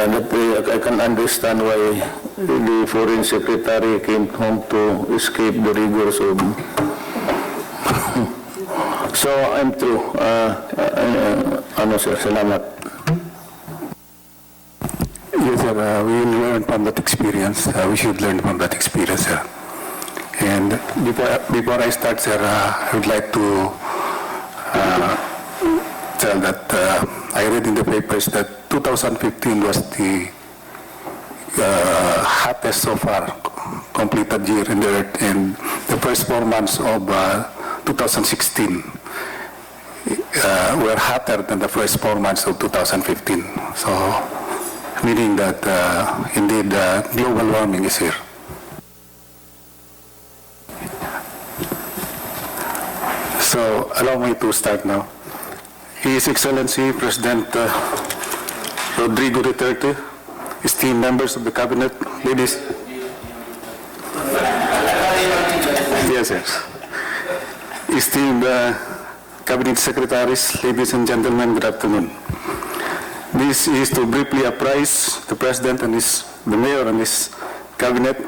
I can understand why the foreign secretary came home to escape the rigors of so I'm through. Ano sir, salamat. Yes, sir. We will learn from that experience. We should learn from that experience, sir. And before I start, sir, I would like to tell that I read in the papers that 2015 was the hottest so far completed year in the earth, and the first 4 months of 2016 were hotter than the first 4 months of 2015. So, meaning that indeed global warming is here. So, allow me to start now. His Excellency President Rodrigo Duterte, esteemed members of the Cabinet, ladies. Yes, yes. Esteemed Cabinet Secretaries, ladies and gentlemen, good afternoon. This is to briefly apprise the President and the Mayor and his Cabinet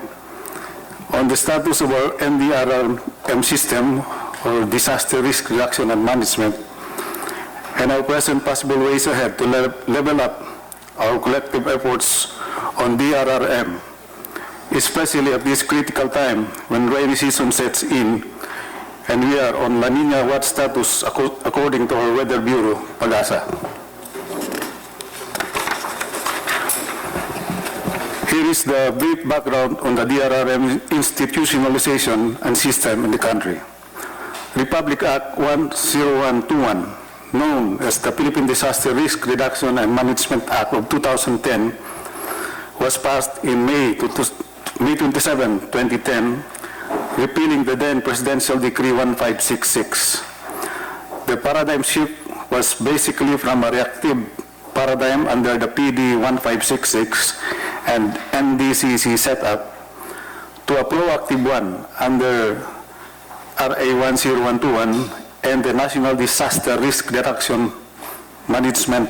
on the status of our NDRRM system, or Disaster Risk Reduction and Management, and our present possible ways ahead to level up our collective efforts on DRRM, especially at this critical time when rainy season sets in and we are on La Nina watch status according to our Weather Bureau, PAGASA. Here is the brief background on the DRRM institutionalization and system in the country. Republic Act 10121, known as the Philippine Disaster Risk Reduction and Management Act of 2010, was passed in May 27, 2010, repealing the then Presidential Decree 1566. The paradigm shift was basically from a reactive paradigm under the PD 1566 and NDCC setup to a proactive one under RA 10121 and the National Disaster Risk Reduction Management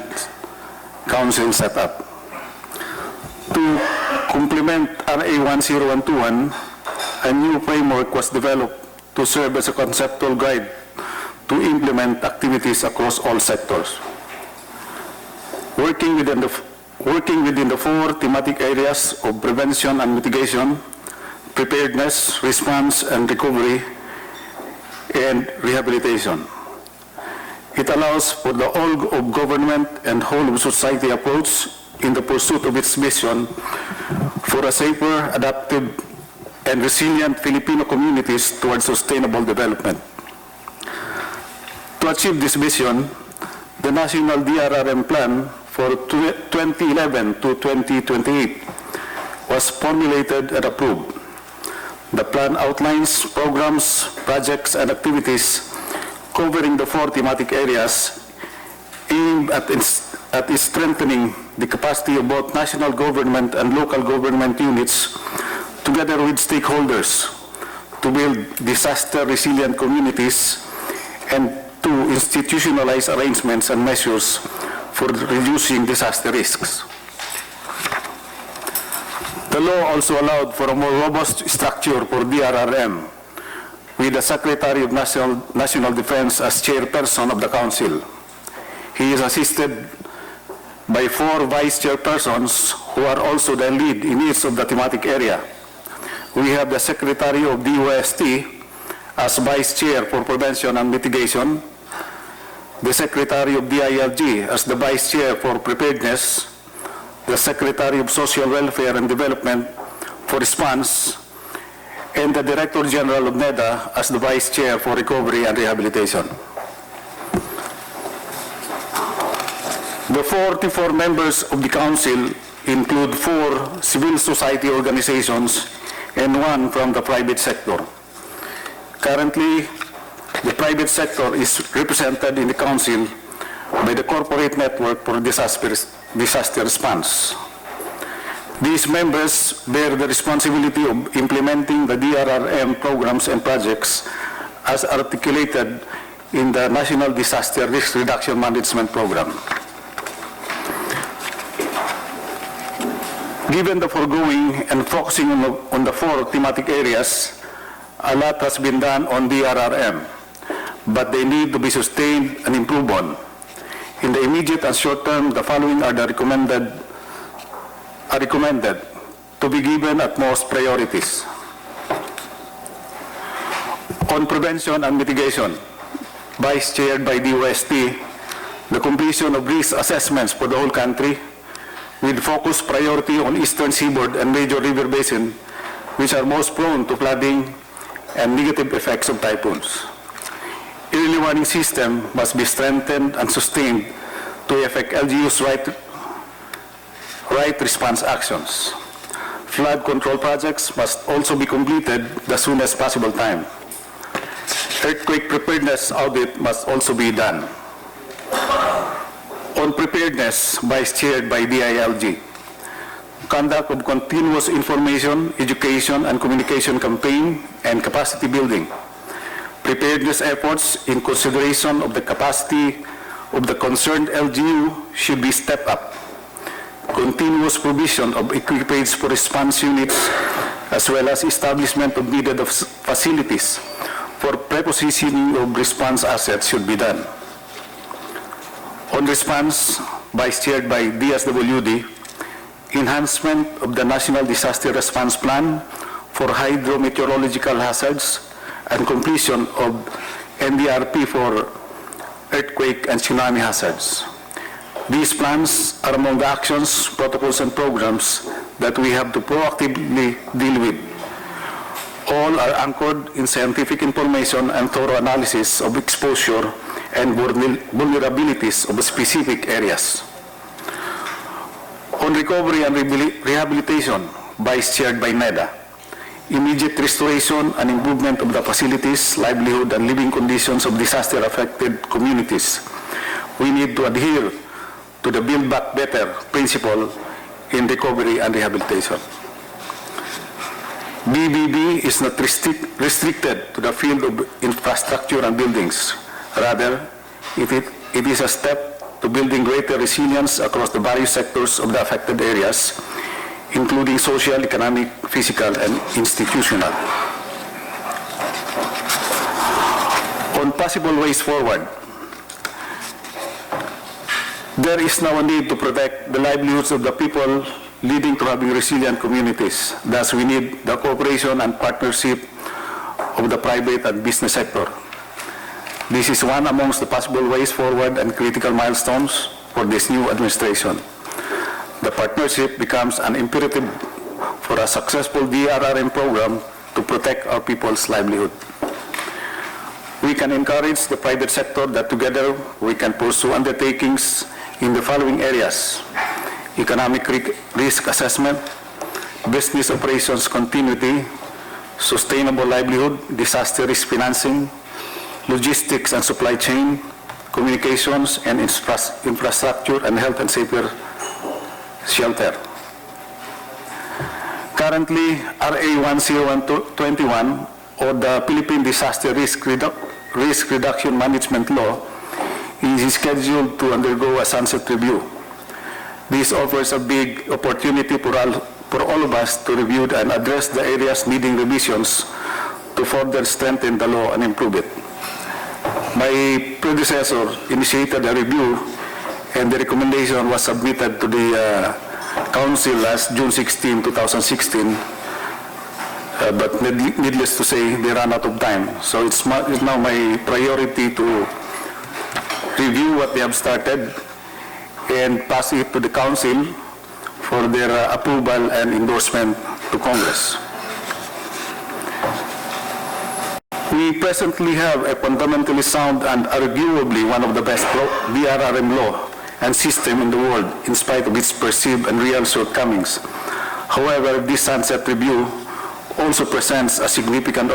Council setup. To complement RA 10121, a new framework was developed to serve as a conceptual guide to implement activities across all sectors. Working within the 4 thematic areas of prevention and mitigation, preparedness, response, and recovery, and rehabilitation. It allows for the all of government and whole of society approach in the pursuit of its mission for a safer, adaptive, and resilient Filipino communities towards sustainable development. To achieve this vision, the National DRRM Plan for 2011 to 2028 was formulated and approved. The plan outlines programs, projects, and activities covering the 4 thematic areas aimed at strengthening the capacity of both national government and local government units together with stakeholders to build disaster-resilient communities and to institutionalize arrangements and measures for reducing disaster risks. The law also allowed for a more robust structure for DRRM, with the Secretary of National Defense as chairperson of the Council. He is assisted by 4 vice chairpersons who are also the lead in each of the thematic area. We have the Secretary of DOST as Vice Chair for Prevention and Mitigation, the Secretary of DILG as the Vice Chair for Preparedness, the Secretary of Social Welfare and Development for Response, and the Director General of NEDA as the Vice Chair for Recovery and Rehabilitation. The 44 members of the Council include 4 civil society organizations and 1 from the private sector. Currently, the private sector is represented in the Council by the Corporate Network for Disaster Response. These members bear the responsibility of implementing the DRRM programs and projects as articulated in the National Disaster Risk Reduction Management Program. Given the foregoing and focusing on the 4 thematic areas, a lot has been done on DRRM, but they need to be sustained and improved on. In the immediate and short term, the following are recommended to be given utmost priorities. On prevention and mitigation, Vice Chaired by DOST, the completion of risk assessments for the whole country, with focus priority on eastern seaboard and major river basin, which are most prone to flooding and negative effects of typhoons. Early warning system must be strengthened and sustained to effect LGU's right response actions. Flood control projects must also be completed the soonest possible time. Earthquake preparedness audit must also be done. On preparedness, Vice Chaired by DILG, conduct of continuous information, education, and communication campaign and capacity building. Preparedness efforts in consideration of the capacity of the concerned LGU should be stepped up. Continuous provision of equipage for response units as well as establishment of needed facilities for prepositioning of response assets should be done. On response, Vice Chaired by DSWD, enhancement of the National Disaster Response Plan for hydrometeorological hazards and completion of NDRP for earthquake and tsunami hazards. These plans are among the actions, protocols, and programs that we have to proactively deal with. All are anchored in scientific information and thorough analysis of exposure and vulnerabilities of specific areas. On recovery and rehabilitation, Vice Chaired by NEDA, immediate restoration and improvement of the facilities, livelihood, and living conditions of disaster-affected communities. We need to adhere to the Build Back Better principle in recovery and rehabilitation. BBB is not restricted to the field of infrastructure and buildings. Rather, it is a step to building greater resilience across the various sectors of the affected areas, including social, economic, physical, and institutional. On possible ways forward, there is now a need to protect the livelihoods of the people, leading to having resilient communities. Thus, we need the cooperation and partnership of the private and business sector. This is one amongst the possible ways forward and critical milestones for this new administration. The partnership becomes an imperative for a successful DRRM program to protect our people's livelihood. We can encourage the private sector that together we can pursue undertakings in the following areas: economic risk assessment, business operations continuity, sustainable livelihood, disaster risk financing, logistics and supply chain, communications and infrastructure, and health and safer shelter. Currently, RA 10121, or the Philippine Disaster Risk Reduction Management Law, is scheduled to undergo a sunset review. This offers a big opportunity for all of us to review and address the areas needing revisions to further strengthen the law and improve it. My predecessor initiated a review, and the recommendation was submitted to the Council last June 16, 2016, but needless to say, they ran out of time. So it's now my priority to review what they have started and pass it to the Council for their approval and endorsement to Congress. We presently have a fundamentally sound and arguably one of the best DRRM law and system in the world, in spite of its perceived and real shortcomings. However, this sunset review also presents a significant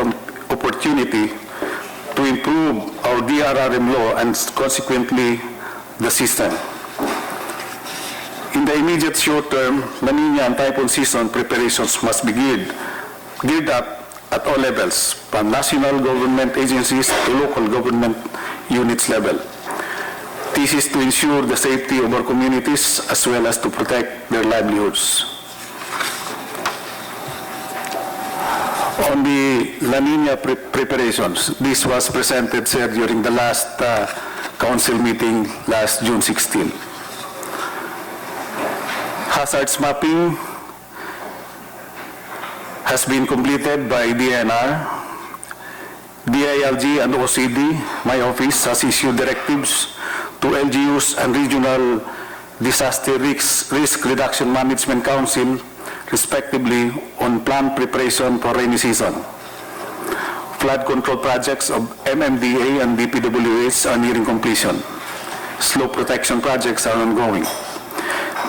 opportunity to improve our DRRM law and consequently the system. In the immediate short term, La Nina and typhoon season preparations must be geared up at all levels, from national government agencies to local government units level. This is to ensure the safety of our communities as well as to protect their livelihoods. On the La Nina preparations, this was presented, sir, during the last council meeting last June 16. Hazards mapping has been completed by DNR. DILG and OCD, my office, has issued directives to LGUs and Regional Disaster Risk Reduction Management Council, respectively, on planned preparation for rainy season. Flood control projects of MMDA and DPWH are nearing completion. Slope protection projects are ongoing.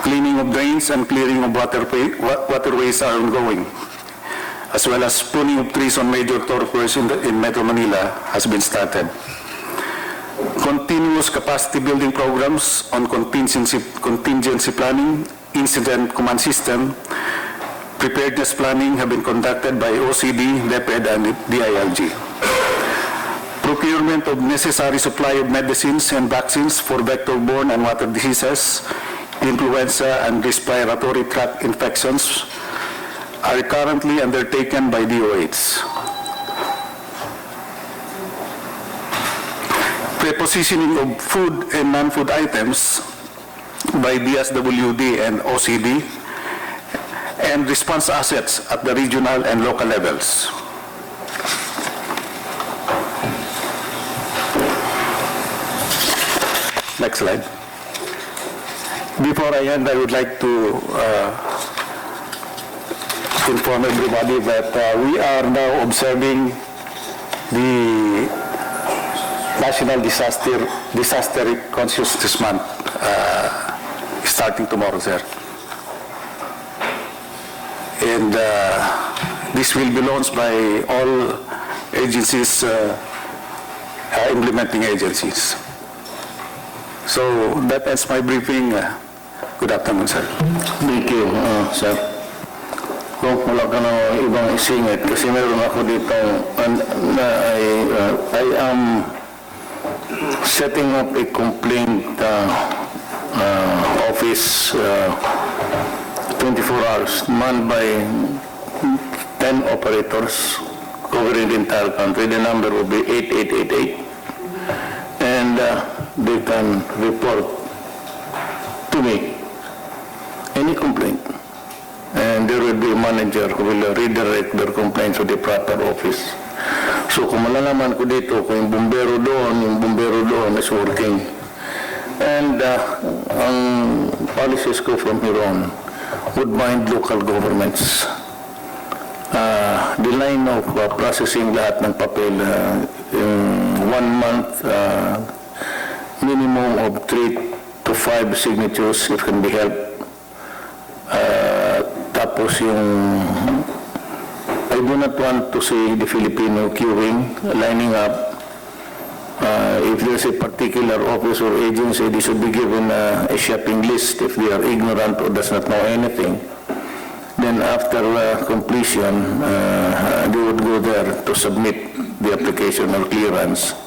Cleaning of drains and clearing of waterways are ongoing, as well as pruning of trees on major thoroughfares in Metro Manila has been started. Continuous capacity building programs on contingency planning, incident command system, preparedness planning have been conducted by OCD, DepEd, and DILG. Procurement of necessary supply of medicines and vaccines for vector-borne and water diseases, influenza, and respiratory tract infections are currently undertaken by DOH. Prepositioning of food and non-food items by DSWD and OCD, and response assets at the regional and local levels. Next slide. Before I end, I would like to inform everybody that we are now observing the National Disaster Consciousness Month starting tomorrow, sir. And this will be launched by all agencies, implementing agencies. So that ends my briefing. Good afternoon, sir. Thank you, sir. Kung wala ka na ibang isingit, kasi meron ako dito, I am setting up a complaint office 24 hours, manned by 10 operators covering the entire country. The number will be 8888. And they can report to me any complaint. And there will be a manager who will redirect their complaints to the proper office. So kung malalaman ko dito kung yung bumbero doon is working. And ang policies ko from here on would bind local governments. The line of processing lahat ng papel in 1 month, minimum of 3 to 5 signatures if can be helped. Tapos yung I do not want to see the Filipino queuing, lining up. If there's a particular office or agency, they should be given a shopping list if they are ignorant or does not know anything. Then after completion, they would go there to submit the application or clearance.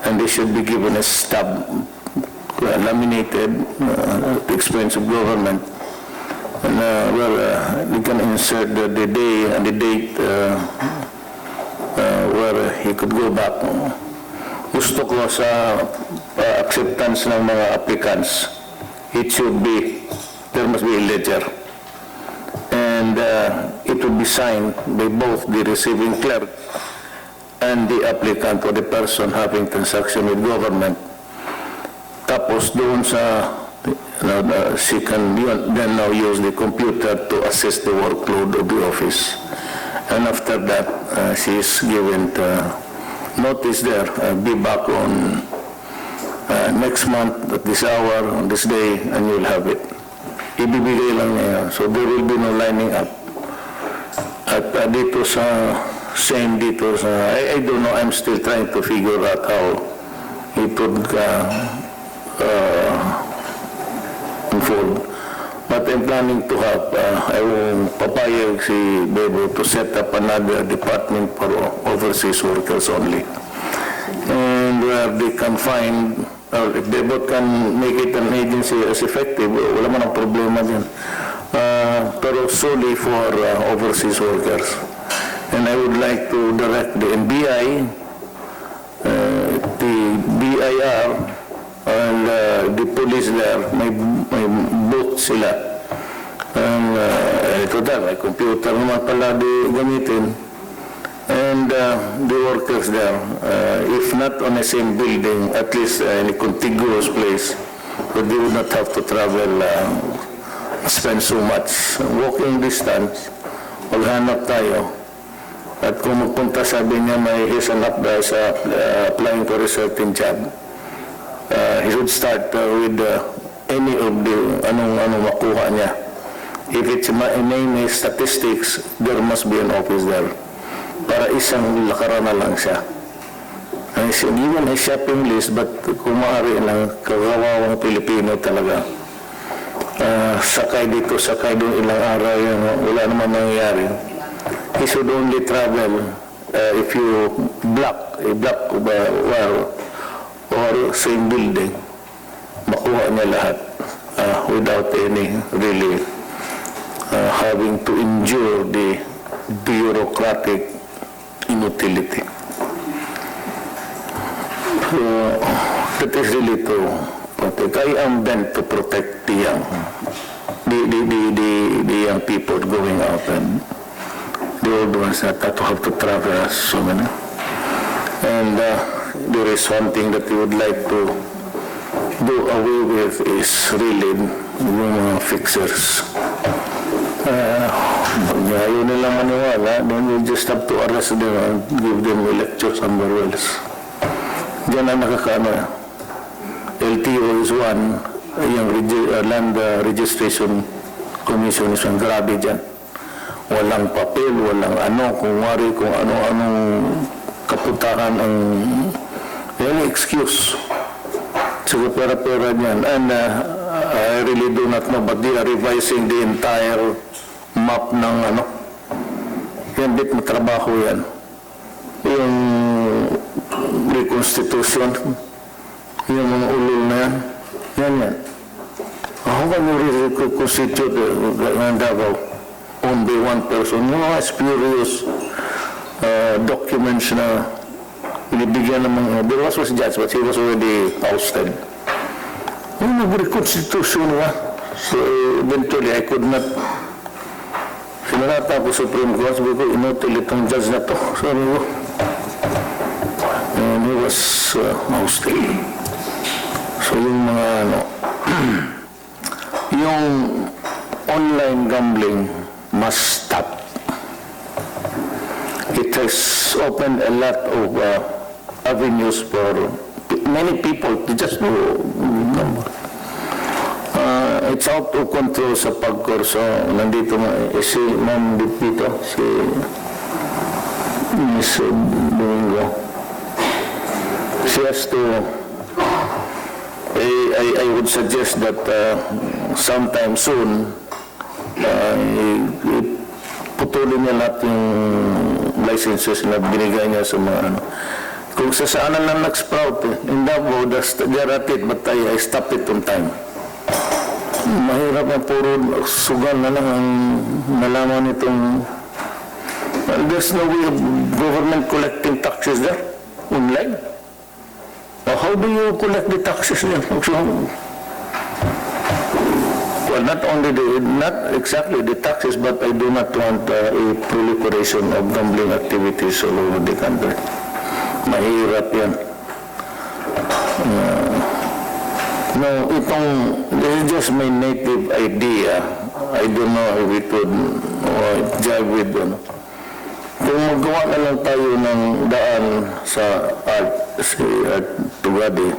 And they should be given a stub, laminated, at the expense of government. And they can insert the day and the date where he could go back. Gusto ko sa acceptance ng mga applicants, there must be a ledger. And it would be signed by both the receiving clerk and the applicant or the person having transaction with government. Tapos doon sa she can then now use the computer to assess the workload of the office. And after that, she is given notice there, be back on next month at this hour, on this day, and you'll have it. Ibibigay lang niya. So there will be no lining up. At dito sa, I don't know, I'm still trying to figure out how it would unfold. But I'm planning to have, I will papayag si Bebo to set up another department for overseas workers only. And where they can find, or if Bebo can make it an agency as effective, wala man ang problema din. Pero solely for overseas workers. And I would like to direct the NBI, the BIR, and the police there, may booth sila. And ito dahil, may computer naman pala di gamitin. And the workers there, if not on the same building, at least in a contiguous place, but they would not have to travel, spend so much. Walking distance, maghanap tayo. At kung magpunta, sabi niya, may hisanap dahil sa applying for a certain job. He should start with any of the anong makuha niya. If it's name is statistics, there must be an office there. Para isang lakaran na lang siya. Given a shopping list, but kung maaari lang, kawawang Pilipino talaga. Sakay dito, sakay doon ilang araw yun, wala naman nangyayari. He should only travel if you block or same building, makuha niya lahat without any really having to endure the bureaucratic inutility. So, that is really to protect. I am bent to protect the young, the young people going out and the old ones that have to travel so many. And there is one thing that we would like to do away with is really yung fixers. Ayaw nilang maniwala, then we just have to arrest them and give them a lecture somewhere else. Diyan ang nakakaano. LTO is one, yung Land Registration Commission is one, grabe dyan. Walang papel, walang kung ano-anong kaputakan ang any excuse. So, pera-pera niyan. And I really do not know, but they are revising the entire map ng yan, bit na trabaho yan. Yung reconstitution, yung mga ulol na yan. How can you reconstitute ng Davao owned by one person? Spurious documents na binibigyan ng mga, there was judge, but he was already ousted. Yung nag-reconstitution so eventually I could not, sinarata ko Supreme Court, sabi ko, inutil itong judge na to. Sabi ko, when he was hosting. So yung mga yung online gambling must stop. It has opened a lot of avenues for many people to just do gamble. It's out of control sa pagkurso. Nandito si Ma'am dito, si Miss Domingo. She has to, I would suggest that sometime soon, putulin niya lahat yung licenses na binigay niya sa mga Kung sa saan lang nag-sprout, in Davao, they're at it, but I stopped it on time. Mahirap na puro sugal na lang ang nalaman itong there's no way of government collecting taxes there online. How do you collect the taxes there? Well, not exactly the taxes, but I do not want a proliferation of gambling activities all over the country. Mahirap yan. No, this is just my native idea. I don't know if it would jive with Kung magawa na lang tayo ng daan sa Tugadi,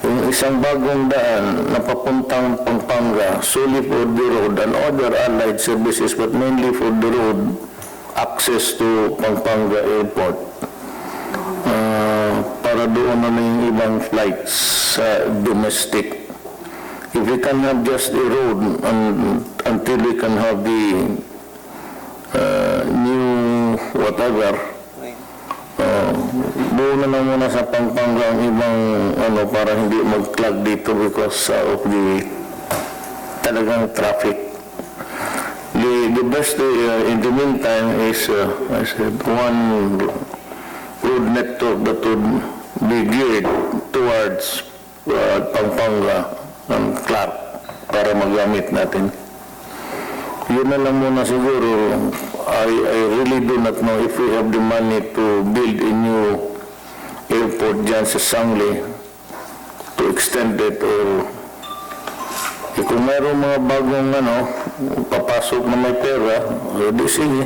yung isang bagong daan na papuntang Pampanga, solely for the road and other allied services, but mainly for the road access to Pampanga Airport, para doon na yung ibang flights sa domestic. If we can have just a road until we can have the new whatever, doon na lang muna sa Pampanga ang ibang para hindi mag-clog dito because of the talagang traffic. The best in the meantime is I said one road network that would be geared towards Pampanga and Clark para magamit natin. Yun na lang muna siguro. I really do not know if we have the money to build a new airport dyan sa Sangli, to extend it, or kung mayroong mga bagong papasok na may pera, di sige.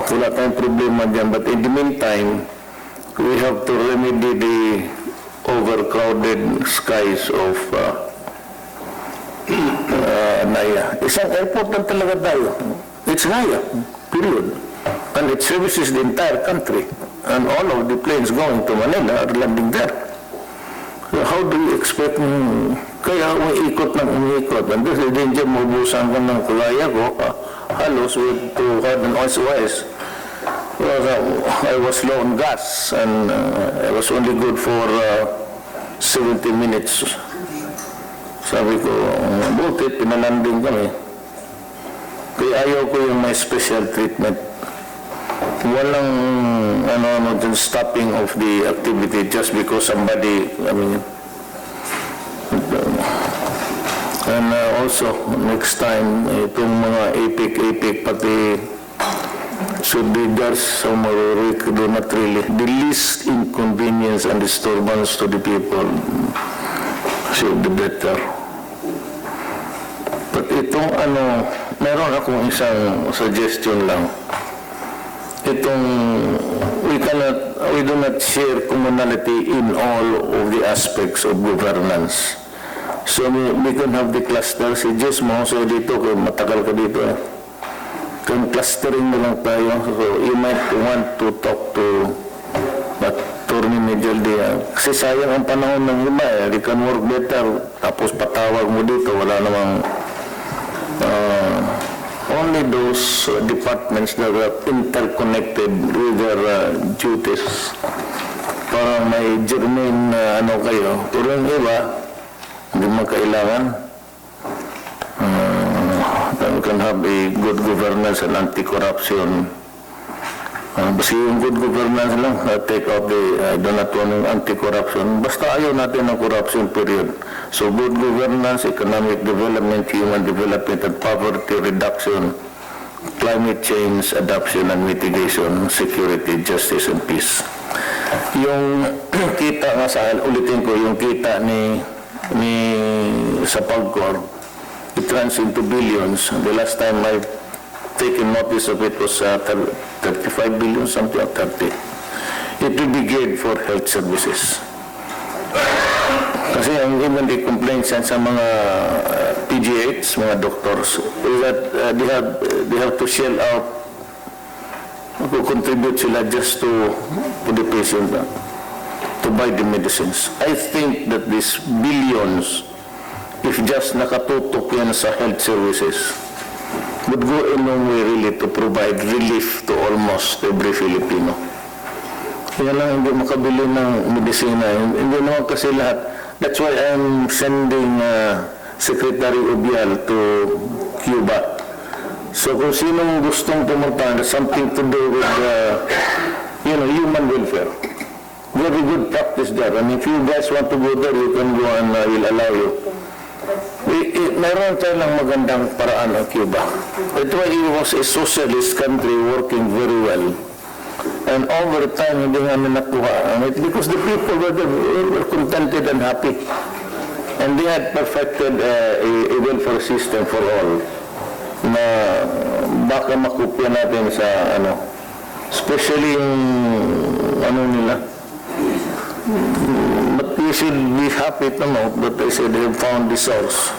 Wala tayong problema dyan. But in the meantime, we have to remedy the overcrowded skies of Naya. Isang airport lang talaga tayo. It's Naya, period. And it services the entire country. And all of the planes going to Manila are landing there. So how do you expect kaya umiikot ng umiikot? And this is danger, mabusan ko ng kulaya ko, halos with to heaven otherwise. I was low on gas and I was only good for 70 minutes. Sabi ko, buti, pinalanding kami. Kaya ayaw ko yung may special treatment. Walang stopping of the activity just because somebody, and also next time, itong mga epic pati should be just somewhere we do not really, the least inconvenience and disturbance to the people should be better. But itong meron akong isang suggestion lang. Itong, we do not share commonality in all of the aspects of governance. So we can have the cluster. Si Jess mo, so dito, kaya matagal ka dito Kung clustering na lang tayo, so you might want to talk to Attorney Mejaldi. Kasi sayang ang panahon ng iba they can work better. Tapos patawag mo dito, wala namang only those departments that are interconnected with their duties. Parang may germane kayo. Pero yung iba, hindi mo kailangan. We can have a good governance and anti-corruption. Basta yung good governance lang, take out I do not want yung anti-corruption. Basta ayaw natin ng corruption, period. So good governance, economic development, human development, and poverty reduction, climate change, adoption and mitigation, security, justice, and peace. Yung kita nga ulitin ko, yung kita ni sa PAGCOR, it runs into billions. The last time I taken notice of it was 35 billion, something like 30. It will be geared for health services. Kasi ang even the complaints sa mga PGHs, mga doctors, is that they have to shell out, to contribute sila just to the patient, to buy the medicines. I think that these billions, if just nakatutok yan sa health services, would go a long way really to provide relief to almost every Filipino. Kaya lang hindi makabili ng medisina. Hindi naman kasi lahat. That's why I'm sending Secretary Obial to Cuba. So kung sinong gustong pumunta, something to do with human welfare. Very good practice there. And if you guys want to go there, you can go and we'll allow you. Meron tayo lang magandang paraan ng Cuba. That's why it was a socialist country working very well. And over time, hindi namin nakuha. Because the people were contented and happy. And they had perfected a welfare system for all. Na baka makupya natin sa especially yung nila. But we should be happy to know that they said they have found the source.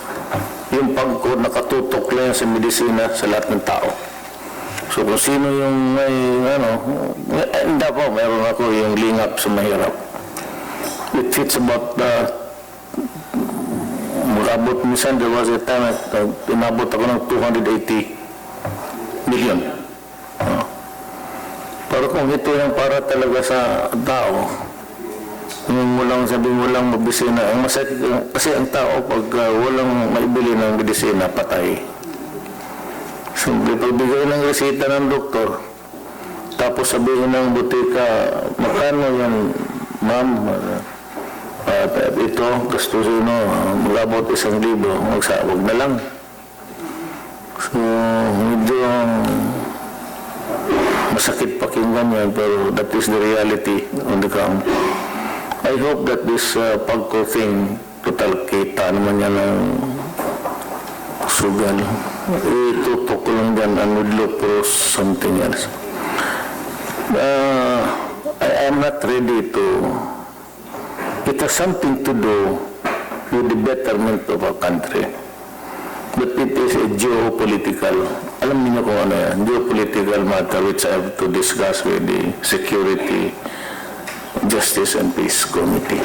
Yung PAGCOR nakatutok lang sa medisina sa lahat ng tao. So kung sino yung may meron ako yung lingap sa mahirap. It fits about magabot minsan, there was a time inabot ako ng 280 million. Pero kung ito yung para talaga sa tao, sabi mo lang mabisina, ang masakit kasi ang tao pag walang maibili ng medisina, patay. Siyempre, pagbigay ng resita ng doktor, tapos sabihin ng butika, magkano yan, ma'am? Ito, gastusin mo, magabot 1,000, wag na lang. So, medyo masakit pakinggan yan, pero that is the reality on the ground. I hope that this PAGCOR thing, total kita naman yan ng sugal. Itutok ko lang dyan and would look for something else. I am not ready to... It has something to do with the betterment of our country. But it is a geopolitical, alam niyo kung ano yan, geopolitical matter which I have to discuss with the Security, Justice and Peace Committee.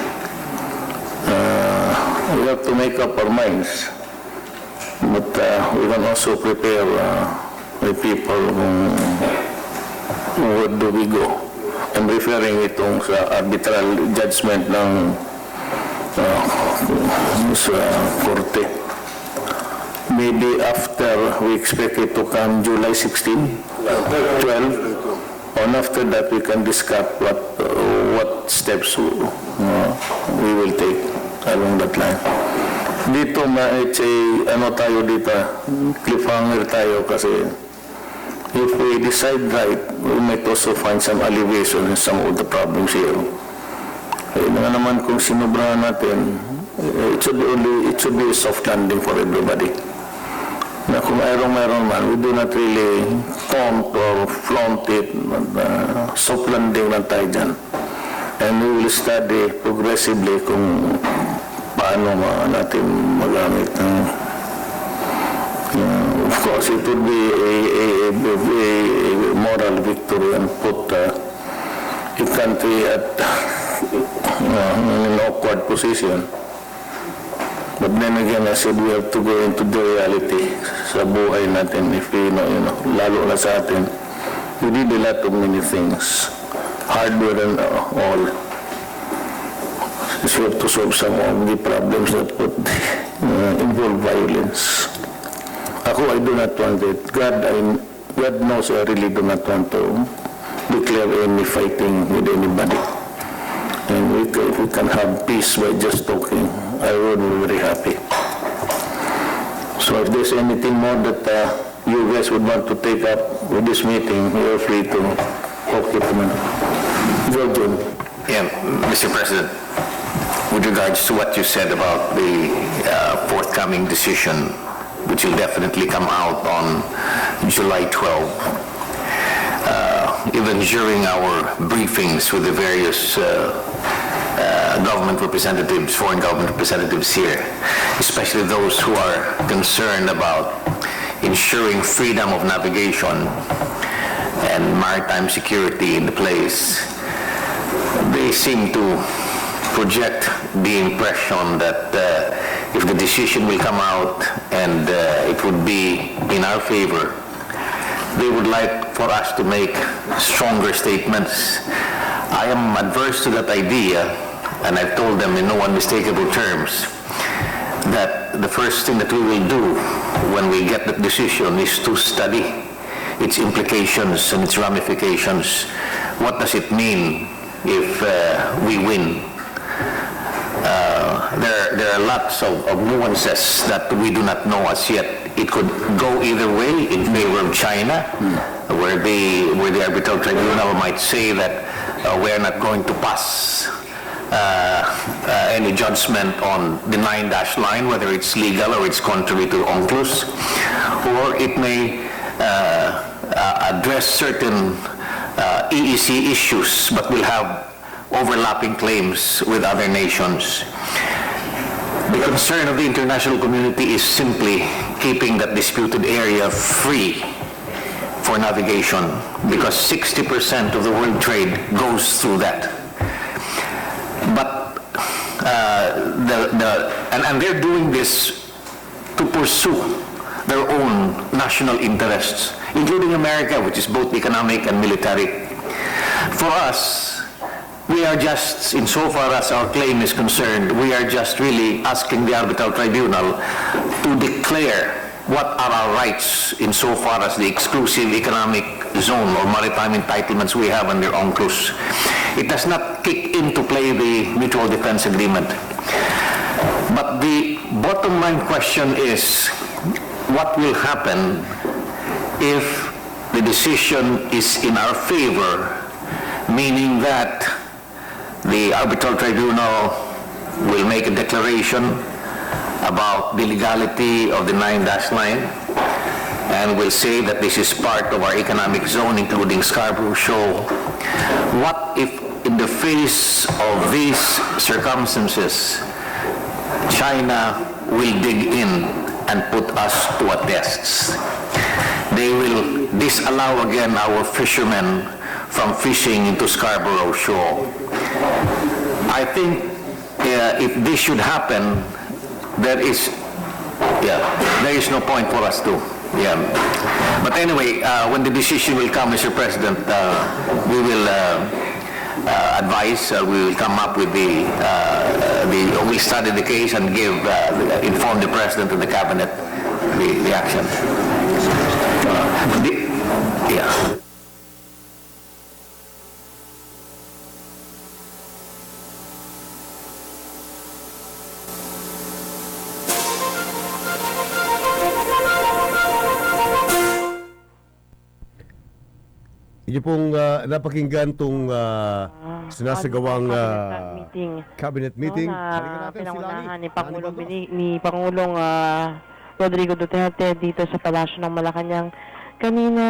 We have to make up our minds. But we can also prepare the people where do we go. I'm referring itong sa arbitral judgment ng sa korte. Maybe after, we expect it to come July 16, 12, and after that we can discuss what steps we will take along that line. Dito tayo dito, cliffhanger tayo kasi if we decide right, we might also find some alleviation in some of the problems here. Naman kung sinubrahan natin, it should be a soft landing for everybody. Na kung mayroong man, we do not really taunt or flaunt it, soft landing lang tayo dyan. And we will study progressively kung paano natin magamit ng of course it would be a moral victory and put a country at an awkward position. But then again, I said we have to go into the reality sa buhay natin. If lalo na sa atin, we did a lot of many things, hardware and all. We have to solve some of the problems that would involve violence. I do not want it. God knows I really do not want to declare any fighting with anybody. And if we can have peace by just talking, I would be very happy. So if there's anything more that you guys would want to take up with this meeting, you're free to talk it to me. Georgian. Yeah, Mr. President, with regards to what you said about the forthcoming decision, which will definitely come out on July 12, even during our briefings with the various government representatives, foreign government representatives here, especially those who are concerned about ensuring freedom of navigation and maritime security in the place, they seem to project the impression that if the decision will come out and it would be in our favor, they would like for us to make stronger statements. I am adverse to that idea, and I've told them in no unmistakable terms that the first thing that we will do when we get that decision is to study its implications and its ramifications. What does it mean if we win? There are lots of nuances that we do not know as yet. It could go either way in favor of China, where the arbitral tribunal might say that we are not going to pass any judgment on the 9-dash line, whether it's legal or it's contrary to UNCLOS, or it may address certain EEC issues but will have overlapping claims with other nations. The concern of the international community is simply keeping that disputed area free for navigation, because 60% of the world trade goes through that. But and they're doing this to pursue their own national interests, including America, which is both economic and military. For us, we are just, insofar as our claim is concerned, we are just really asking the arbitral tribunal to declare what are our rights insofar as the exclusive economic zone or maritime entitlements we have under UNCLOS. It does not kick into play the mutual defense agreement. But the bottom line question is, what will happen if the decision is in our favor, meaning that the arbitral tribunal will make a declaration about the legality of the 9-dash line and will say that this is part of our economic zone, including Scarborough Shoal. What if, in the face of these circumstances, China will dig in and put us to a test? They will disallow again our fishermen from fishing into Scarborough Shoal. I think if this should happen, there is no point for us to. But anyway, when the decision will come, Mr. President, we will advise. We will come up with we'll study the case and inform the President and the Cabinet the action. Yung pong napakinggan itong sinasagawang cabinet meeting. Pinangunahan ni Pangulong Rodrigo Duterte dito sa Palasyo ng Malacanang. Kanina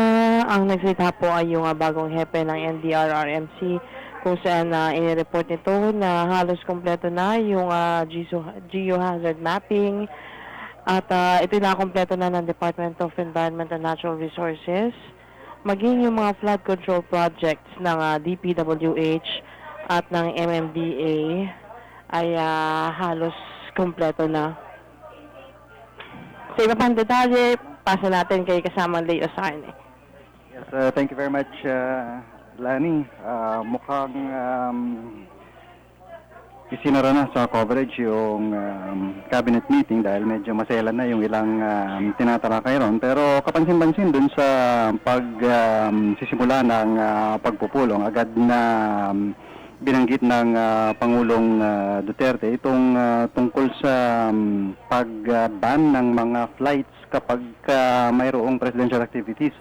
ang nagsalita po ay yung bagong hepe ng NDRRMC, kung saan inireport nito na halos kompleto na yung geohazard mapping at ito na kompleto na ng Department of Environment and Natural Resources, maging yung mga flood control projects ng DPWH at ng MMDA ay halos kompleto na. Sa iba pang detalye, pasa natin kay kasamang Leo Sarne. Yes, thank you very much, Lani. Mukhang isinara na sa coverage yung cabinet meeting dahil medyo maselan na yung ilang tinatalakay ron. Pero kapansin-pansin dun sa pagsisimula ng pagpupulong, agad na binanggit ng Pangulong Duterte itong tungkol sa pag-ban ng mga flights kapag mayroong presidential activities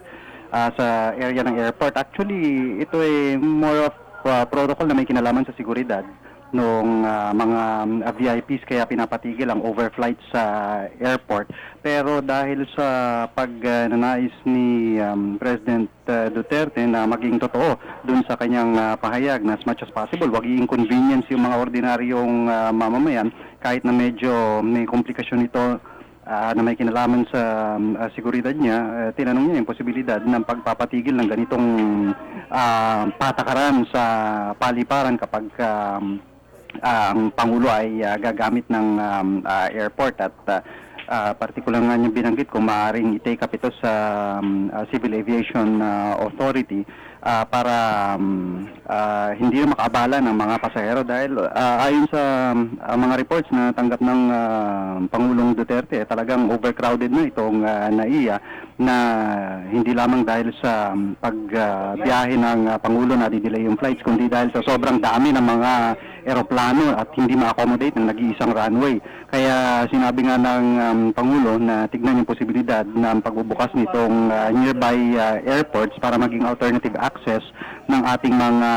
sa area ng airport. Actually, ito ay more of protocol na may kinalaman sa seguridad nung mga VIPs, kaya pinapatigil ang overflight sa airport. Pero dahil sa pagnanais ni President Duterte na maging totoo dun sa kanyang pahayag na as much as possible, wag i-inconvenience yung mga ordinaryong mamamayan, kahit na medyo may komplikasyon ito na may kinalaman sa seguridad niya, tinanong niya yung posibilidad ng pagpapatigil ng ganitong patakaran sa paliparan kapag ang Pangulo ay gagamit ng airport, at partikular nga niya binanggit kung maaaring i-take up ito sa Civil Aviation Authority para hindi na makaabala ng mga pasahero, dahil ayon sa mga reports na tanggap ng Pangulong Duterte, talagang overcrowded na itong NAIA, na hindi lamang dahil sa pagbiyahe ng Pangulo na didelay yung flights, kundi dahil sa sobrang dami ng mga eroplano at hindi ma-accommodate ng nag-iisang runway. Kaya sinabi nga ng Pangulo na tignan yung posibilidad ng pagbubukas nitong nearby airports para maging alternative access ng ating mga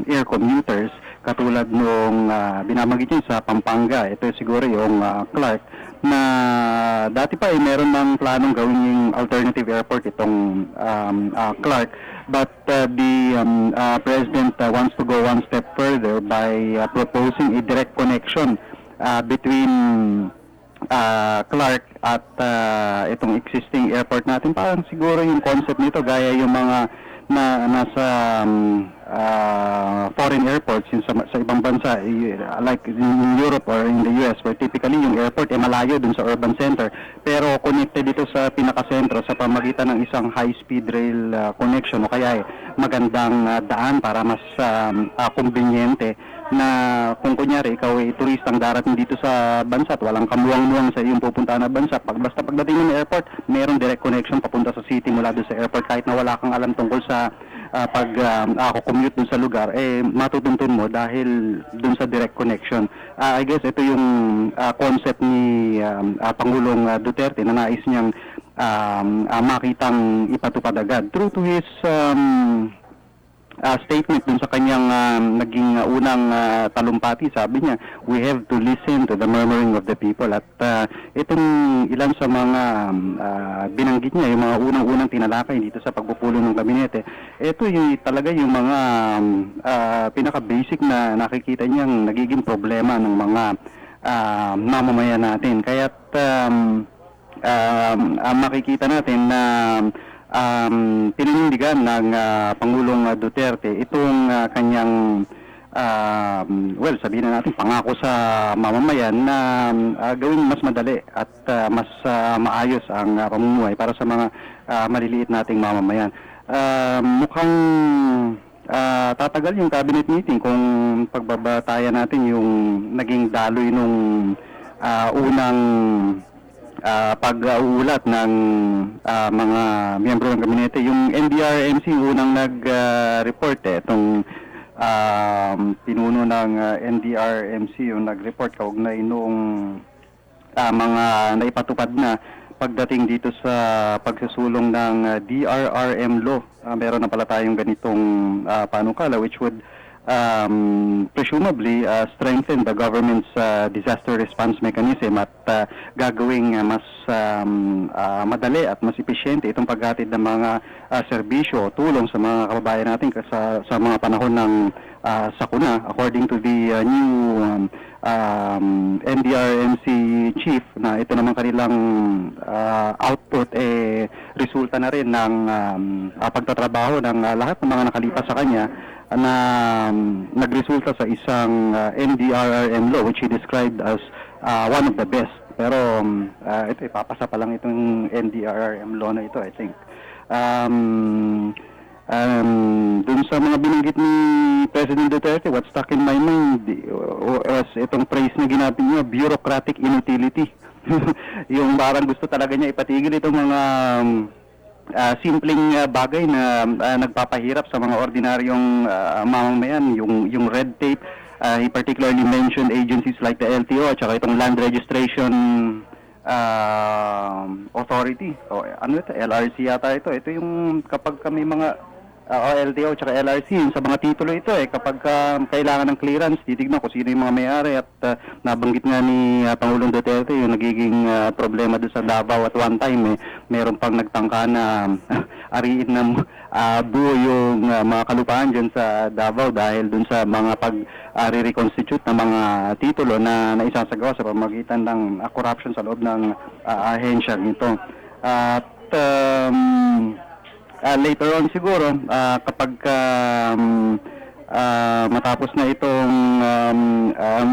air commuters, katulad nung binamagit niya sa Pampanga. Ito siguro yung Clark, na dati pa ay meron ng planong gawin yung alternative airport itong Clark, but the President wants to go one step further by proposing a direct connection between Clark at itong existing airport natin. Parang siguro yung concept nito gaya yung mga nasa foreign airports sa ibang bansa, like in Europe or in the US, where typically yung airport ay malayo dun sa urban center, pero connected dito sa pinakasentro sa pamagitan ng isang high-speed rail connection, o kaya magandang daan para mas kumbinyente na kung kunyari ikaw ay turistang darating dito sa bansa at walang kamuwang-muwang sa iyong pupuntahan na bansa, basta pagdating ng airport, mayroong direct connection papunta sa city mula doon sa airport, kahit na wala kang alam tungkol sa commute dun sa lugar, matutuntun mo dahil dun sa direct connection. I guess ito yung concept ni Pangulong Duterte na nais niyang makitang ipatupad agad. True to his statement dun sa kanyang naging unang talumpati, sabi niya, we have to listen to the murmuring of the people. At itong ilan sa mga binanggit niya, yung mga unang-unang tinalakay dito sa pagpupulo ng kabinete, ito yung talaga yung mga pinaka-basic na nakikita niyang nagiging problema ng mga mamamayan natin. Kaya't makikita natin na pininindigan ng Pangulong Duterte itong kanyang sabihin na natin pangako sa mamamayan na gawing mas madali at mas maayos ang pamumuhay para sa mga maliliit nating mamamayan. Mukhang tatagal yung cabinet meeting kung pagbabatayan natin yung naging daloy nung unang pag-uulat ng mga miyembro ng gabinete. Yung NDRMC unang nag-report itong pinuno ng NDRMC yung nag-report kaugnay noong mga naipatupad na pagdating dito sa pagsusulong ng DRRM law. Meron na pala tayong ganitong panukala which would presumably strengthen the government's disaster response mechanism at gagawing mas madali at mas epesyente itong paghatid ng mga serbisyo o tulong sa mga kababayan natin sa mga panahon ng sakuna. According to the new NDRMC chief, na ito naman kanilang output resulta na rin ng pagtatrabaho ng lahat ng mga nakalipas sa kanya na nagresulta sa isang NDRRM law which he described as one of the best. Pero ito ipapasa pa lang itong NDRRM law na ito, I think. Dun sa mga binanggit ni President Duterte, what stuck in my mind was itong phrase na ginamit niya, bureaucratic inutility. Yung parang gusto talaga niya ipatigil itong mga simpleng bagay na nagpapahirap sa mga ordinaryong mamamayan, yung red tape. He particularly mentioned agencies like the LTO at saka itong Land Registration Authority. O ano ito? LRC yata ito. Ito yung kapag kami mga o LTO at LRC sa mga titulo ito kapag kailangan ng clearance, titignan kung sino yung mga may-ari at nabanggit nga ni Pangulong Duterte yung nagiging problema doon sa Davao at one time meron pang nagtangka na ariin ng buo yung mga kalupaan dyan sa Davao dahil doon sa mga re-reconstitute ng mga titulo na naisasagawa sa pamamagitan ng corruption sa loob ng ahensya nito. At later on siguro kapag matapos na itong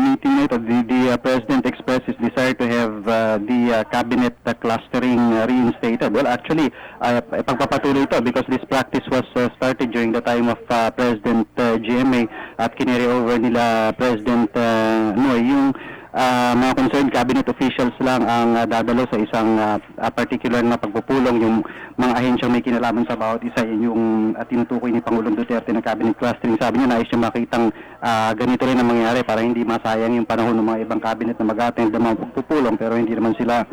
meeting na ito, the President expressed his desire to have the cabinet clustering reinstated. Well, actually, pagpapatuloy ito because this practice was started during the time of President GMA at kineri over nila President Noy. Yung mga concerned cabinet officials lang ang dadalo sa isang particular na pagpupulong. Yung mga ahensyang may kinalaman sa bawat isa, yung tinutukoy ni Pangulong Duterte na cabinet clustering. Sabi niya, nais siya makitang ganito rin ang mangyayari para hindi masayang yung panahon ng mga ibang cabinet na mag-attend ng mga pagpupulong, pero hindi naman sila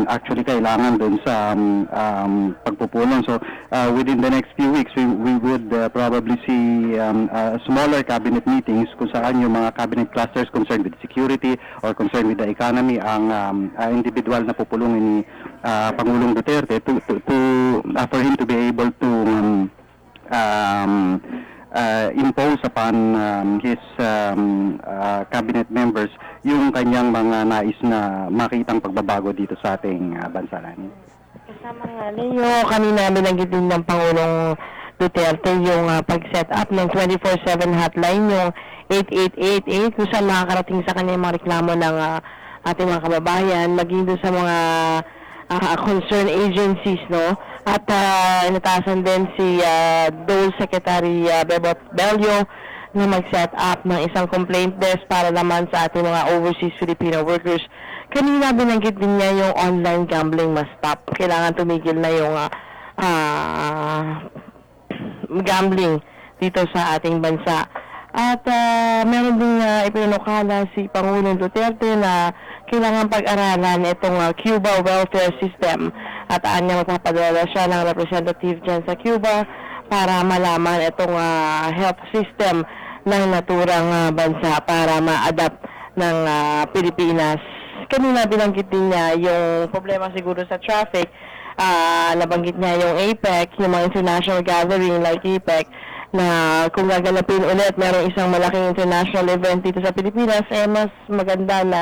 actually kailangan doon sa pagpupulong. So within the next few weeks we would probably see smaller cabinet meetings kung saan yung mga cabinet clusters concerned with security or concerned with the economy ang individual na pupulungin ni Pangulong Duterte for him to be able to impose upon his cabinet members yung kanyang mga nais na makitang pagbabago dito sa ating bansa natin. Kasama nga Leo, kanina binanggit din ng Pangulong Duterte yung pag-set up ng 24/7 hotline, yung 8888, kung saan makakarating sa kanya yung mga reklamo ng ating mga kababayan, maging doon sa mga concerned agencies, no? At inatasan din si Dole Secretary Bebot Bello na mag-set up ng isang complaint desk para naman sa ating mga overseas Filipino workers. Kanina binanggit din niya yung online gambling must stop. Kailangan tumigil na yung gambling dito sa ating bansa. At meron din ipinukala si Pangulong Duterte na kailangan pag-aralan itong Cuba welfare system. At niya magpapadala siya ng representative dyan sa Cuba para malaman itong health system ng naturang bansa para ma-adapt ng Pilipinas. Kanina binanggit din niya yung problema siguro sa traffic. Nabanggit niya yung APEC, yung mga international gathering like APEC, na kung gaganapin ulit, merong isang malaking international event dito sa Pilipinas, mas maganda na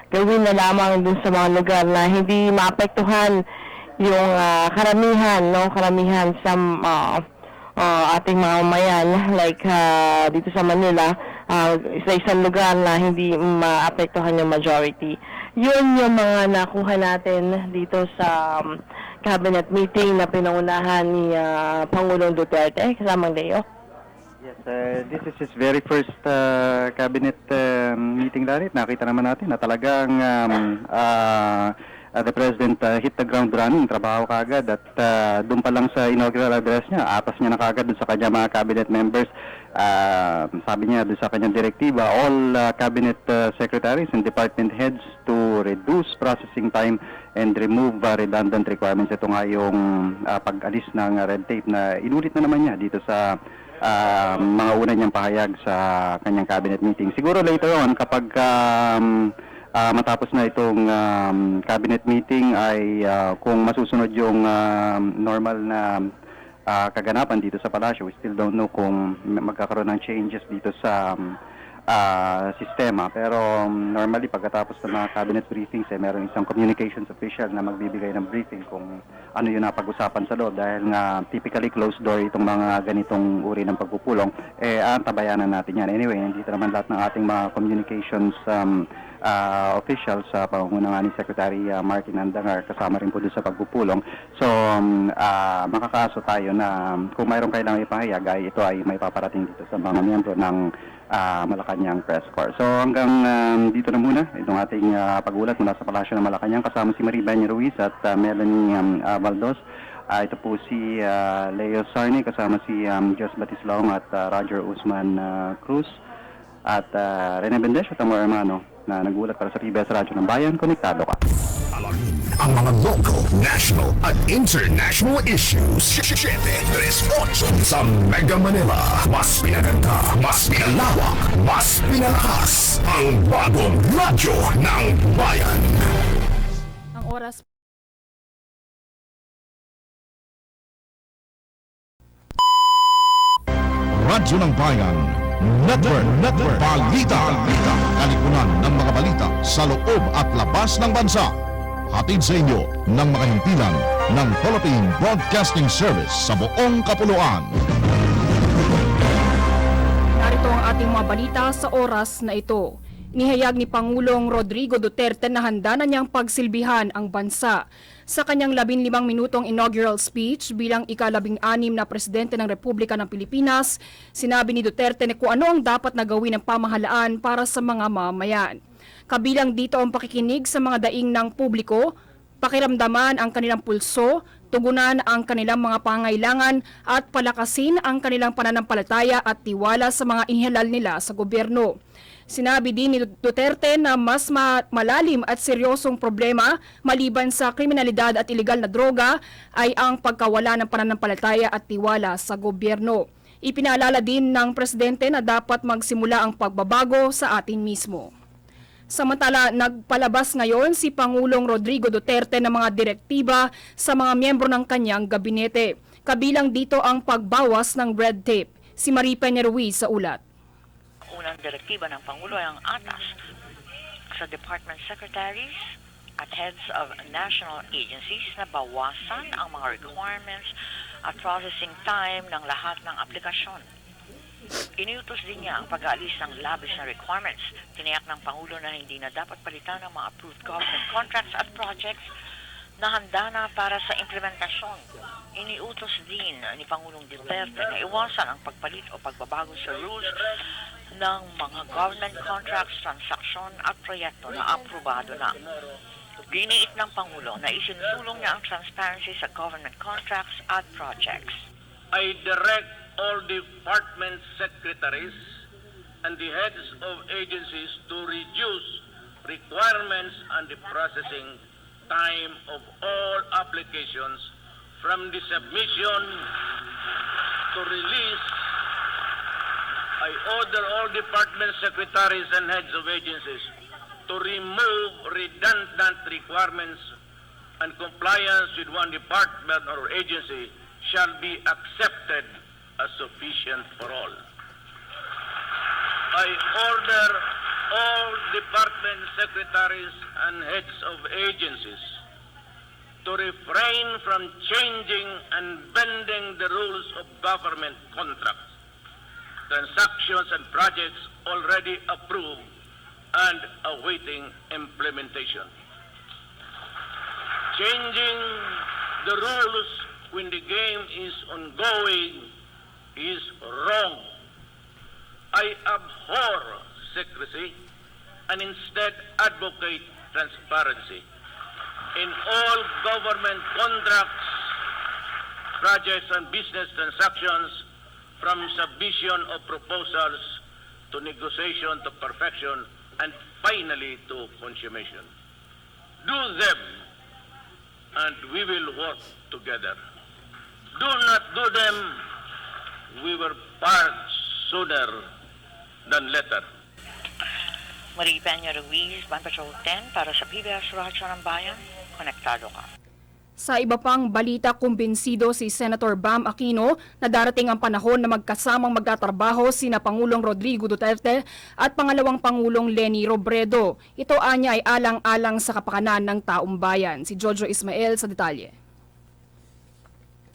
gawin na lamang dun sa mga lugar na hindi maapektuhan yung karamihan sa ating mga mamayan, like dito sa Manila, sa isang lugar na hindi maapektuhan yung majority. Yun yung mga nakuha natin dito sa cabinet meeting na pinangunahan ni Pangulong Duterte, kasamang Leo. Yes, this is his very first cabinet meeting, Larit. Nakita naman natin na talagang the President hit the ground running, trabaho kagad at doon pa lang sa inaugural address niya, atas niya na kagad doon sa kanya mga cabinet members. Sabi niya doon sa kanyang direktiba, all cabinet secretaries and department heads to reduce processing time and remove redundant requirements. Ito nga yung pag-alis ng red tape na inulit na naman niya dito sa mga una niyang pahayag sa kanyang cabinet meeting. Siguro later on, kapag matapos na itong cabinet meeting ay kung masusunod yung normal na kaganapan dito sa palasyo, we still don't know kung magkakaroon ng changes dito sa sistema. Pero normally pagkatapos ng mga cabinet briefings meron isang communications official na magbibigay ng briefing kung ano yung napag-usapan sa loob, dahil nga typically closed door itong mga ganitong uri ng pagpupulong. Antabayanan natin yan. Anyway, nandito naman lahat ng ating mga communications officials sa pangunguna ni Secretary Martin Andangar, kasama rin po doon sa pagpupulong. So makakaso tayo na kung mayroong kailangang ipahayag ay ito ay may paparating dito sa mga miyembro ng Malacanang Press Corps. So hanggang dito na muna itong ating pagulat mula sa Palasyo ng Malacanang, kasama si Marie Banya Ruiz at Melanie Baldos. Ito po si Leo Sarni, kasama si Jos Batislong at Roger Usman Cruz at Rene Bendecio, Tamo Hermano, na nagulat para sa PBS Radyo ng Bayan. Konektado ka. Alamin ang mga local, national at international issues. 738 sa Mega Manila. Mas pinaganda, mas pinalawak, mas pinalakas. Ang bagong radyo ng bayan. Ang oras Radyo ng Bayan, Network, Balita, Kalipunan ng mga balita sa loob at labas ng bansa. Hatid sa inyo ng mga himpilan ng Philippine Broadcasting Service sa buong kapuluan. Narito ang ating mga balita sa oras na ito. Nihayag ni Pangulong Rodrigo Duterte na handa na niyang pagsilbihan ang bansa. Sa kanyang 15 minutong inaugural speech bilang ika-16 na Presidente ng Republika ng Pilipinas, sinabi ni Duterte na kung ano ang dapat na gawin ng pamahalaan para sa mga mamamayan. Kabilang dito ang pakikinig sa mga daing ng publiko, pakiramdaman ang kanilang pulso, tugunan ang kanilang mga pangailangan at palakasin ang kanilang pananampalataya at tiwala sa mga inihalal nila sa gobyerno. Sinabi din ni Duterte na mas malalim at seryosong problema maliban sa kriminalidad at ilegal na droga ay ang pagkawala ng pananampalataya at tiwala sa gobyerno. Ipinaalala din ng Presidente na dapat magsimula ang pagbabago sa atin mismo. Samantala, nagpalabas ngayon si Pangulong Rodrigo Duterte ng mga direktiba sa mga miyembro ng kanyang gabinete. Kabilang dito ang pagbawas ng red tape. Si Marie Peña Ruiz sa ulat. Unang direktiba ng Pangulo ay ang atas sa Department Secretaries at heads of national agencies na bawasan ang mga requirements at processing time ng lahat ng aplikasyon. Iniutos din niya ang pag-aalis ng labis na requirements. Tiniyak ng Pangulo na hindi na dapat palitan ng mga approved government contracts at projects na handa na para sa implementasyon. Iniutos din ni Pangulong Duterte na iwasan ang pagpalit o pagbabago sa rules ng mga government contracts, transaksyon at proyekto na aprobado na. Giniit ng Pangulo na isinusulong niya ang transparency sa government contracts at projects. I direct all department secretaries and the heads of agencies to reduce requirements and the processing time of all applications from the submission to release. I order all department secretaries and heads of agencies to remove redundant requirements, and compliance with one department or agency shall be accepted as sufficient for all. I order all department secretaries and heads of agencies to refrain from changing and bending the rules of government contracts, transactions and projects already approved and awaiting implementation. Changing the rules when the game is ongoing is wrong. I abhor secrecy and instead advocate transparency in all government contracts, projects and business transactions, from submission of proposals to negotiation to perfection and finally to consummation. Do them and we will work together. Do not do them, we will part sooner than later. Marie Peña Ruiz, Ban Patrol 10 para sa PBS Radyo ng Bayan. Konektado ka. Sa iba pang balita, kumbinsido si Senator Bam Aquino na darating ang panahon na magkasamang magtatrabaho sina Pangulong Rodrigo Duterte at pangalawang Pangulong Leni Robredo. Ito anya ay alang-alang sa kapakanan ng taong bayan. Si Jojo Ismael sa detalye.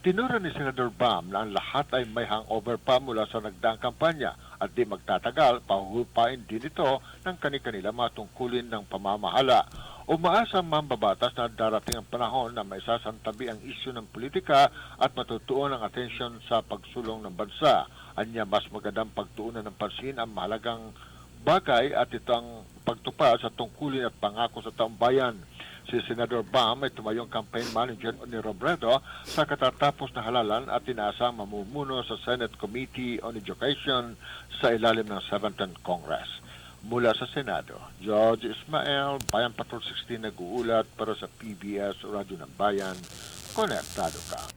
Tinuro ni Senador Bam na ang lahat ay may hangover pa mula sa nagdaang kampanya at di magtatagal, pahuhupain din ito ng kani-kanila mga tungkulin ng pamamahala. Umaasa ang mambabatas na darating ang panahon na may sasantabi ang isyu ng politika at matutuon ang atensyon sa pagsulong ng bansa. Anya mas magandang pagtuunan ng pansin ang mahalagang bagay at ito ang pagtupad sa tungkulin at pangako sa taong bayan. Si Senador Bam ay tumayong campaign manager ni Robredo sa katatapos na halalan at inaasang mamumuno sa Senate Committee on Education sa ilalim ng 17th Congress. mula sa Senado. George Ismael, Bayan Patrol 16 nag-uulat para sa PBS Radyo ng Bayan. Konektado ka.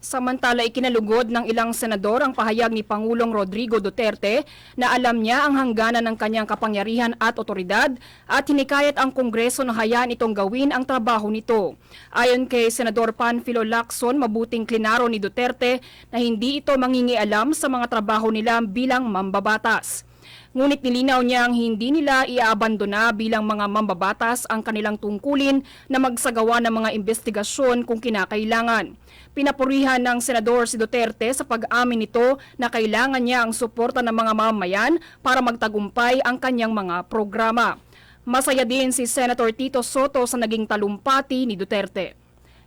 Samantala, ikinalugod ng ilang senador ang pahayag ni Pangulong Rodrigo Duterte na alam niya ang hangganan ng kanyang kapangyarihan at otoridad at hinikayat ang Kongreso na hayaan itong gawin ang trabaho nito. Ayon kay Senador Panfilo Lacson, mabuting klinaro ni Duterte na hindi ito mangingialam sa mga trabaho nila bilang mambabatas. Ngunit nilinaw niyang hindi nila iaabandona bilang mga mambabatas ang kanilang tungkulin na magsagawa ng mga investigasyon kung kinakailangan. Pinapurihan ng senador si Duterte sa pag-amin nito na kailangan niya ang suporta ng mga mamamayan para magtagumpay ang kanyang mga programa. Masaya din si Senator Tito Soto sa naging talumpati ni Duterte.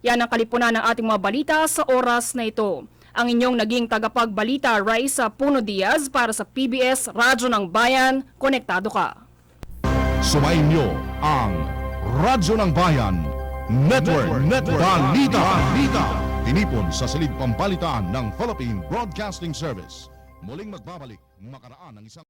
Yan ang kalipunan ng ating mga balita sa oras na ito. Ang inyong naging tagapagbalita, Raisa Puno Diaz para sa PBS Radyo ng Bayan. Konektado ka. Sumayin niyo ang Radyo ng Bayan Network. Balita. Tinipon sa silid pambalitaan ng Philippine Broadcasting Service. Muling magbabalik makaraan ng isang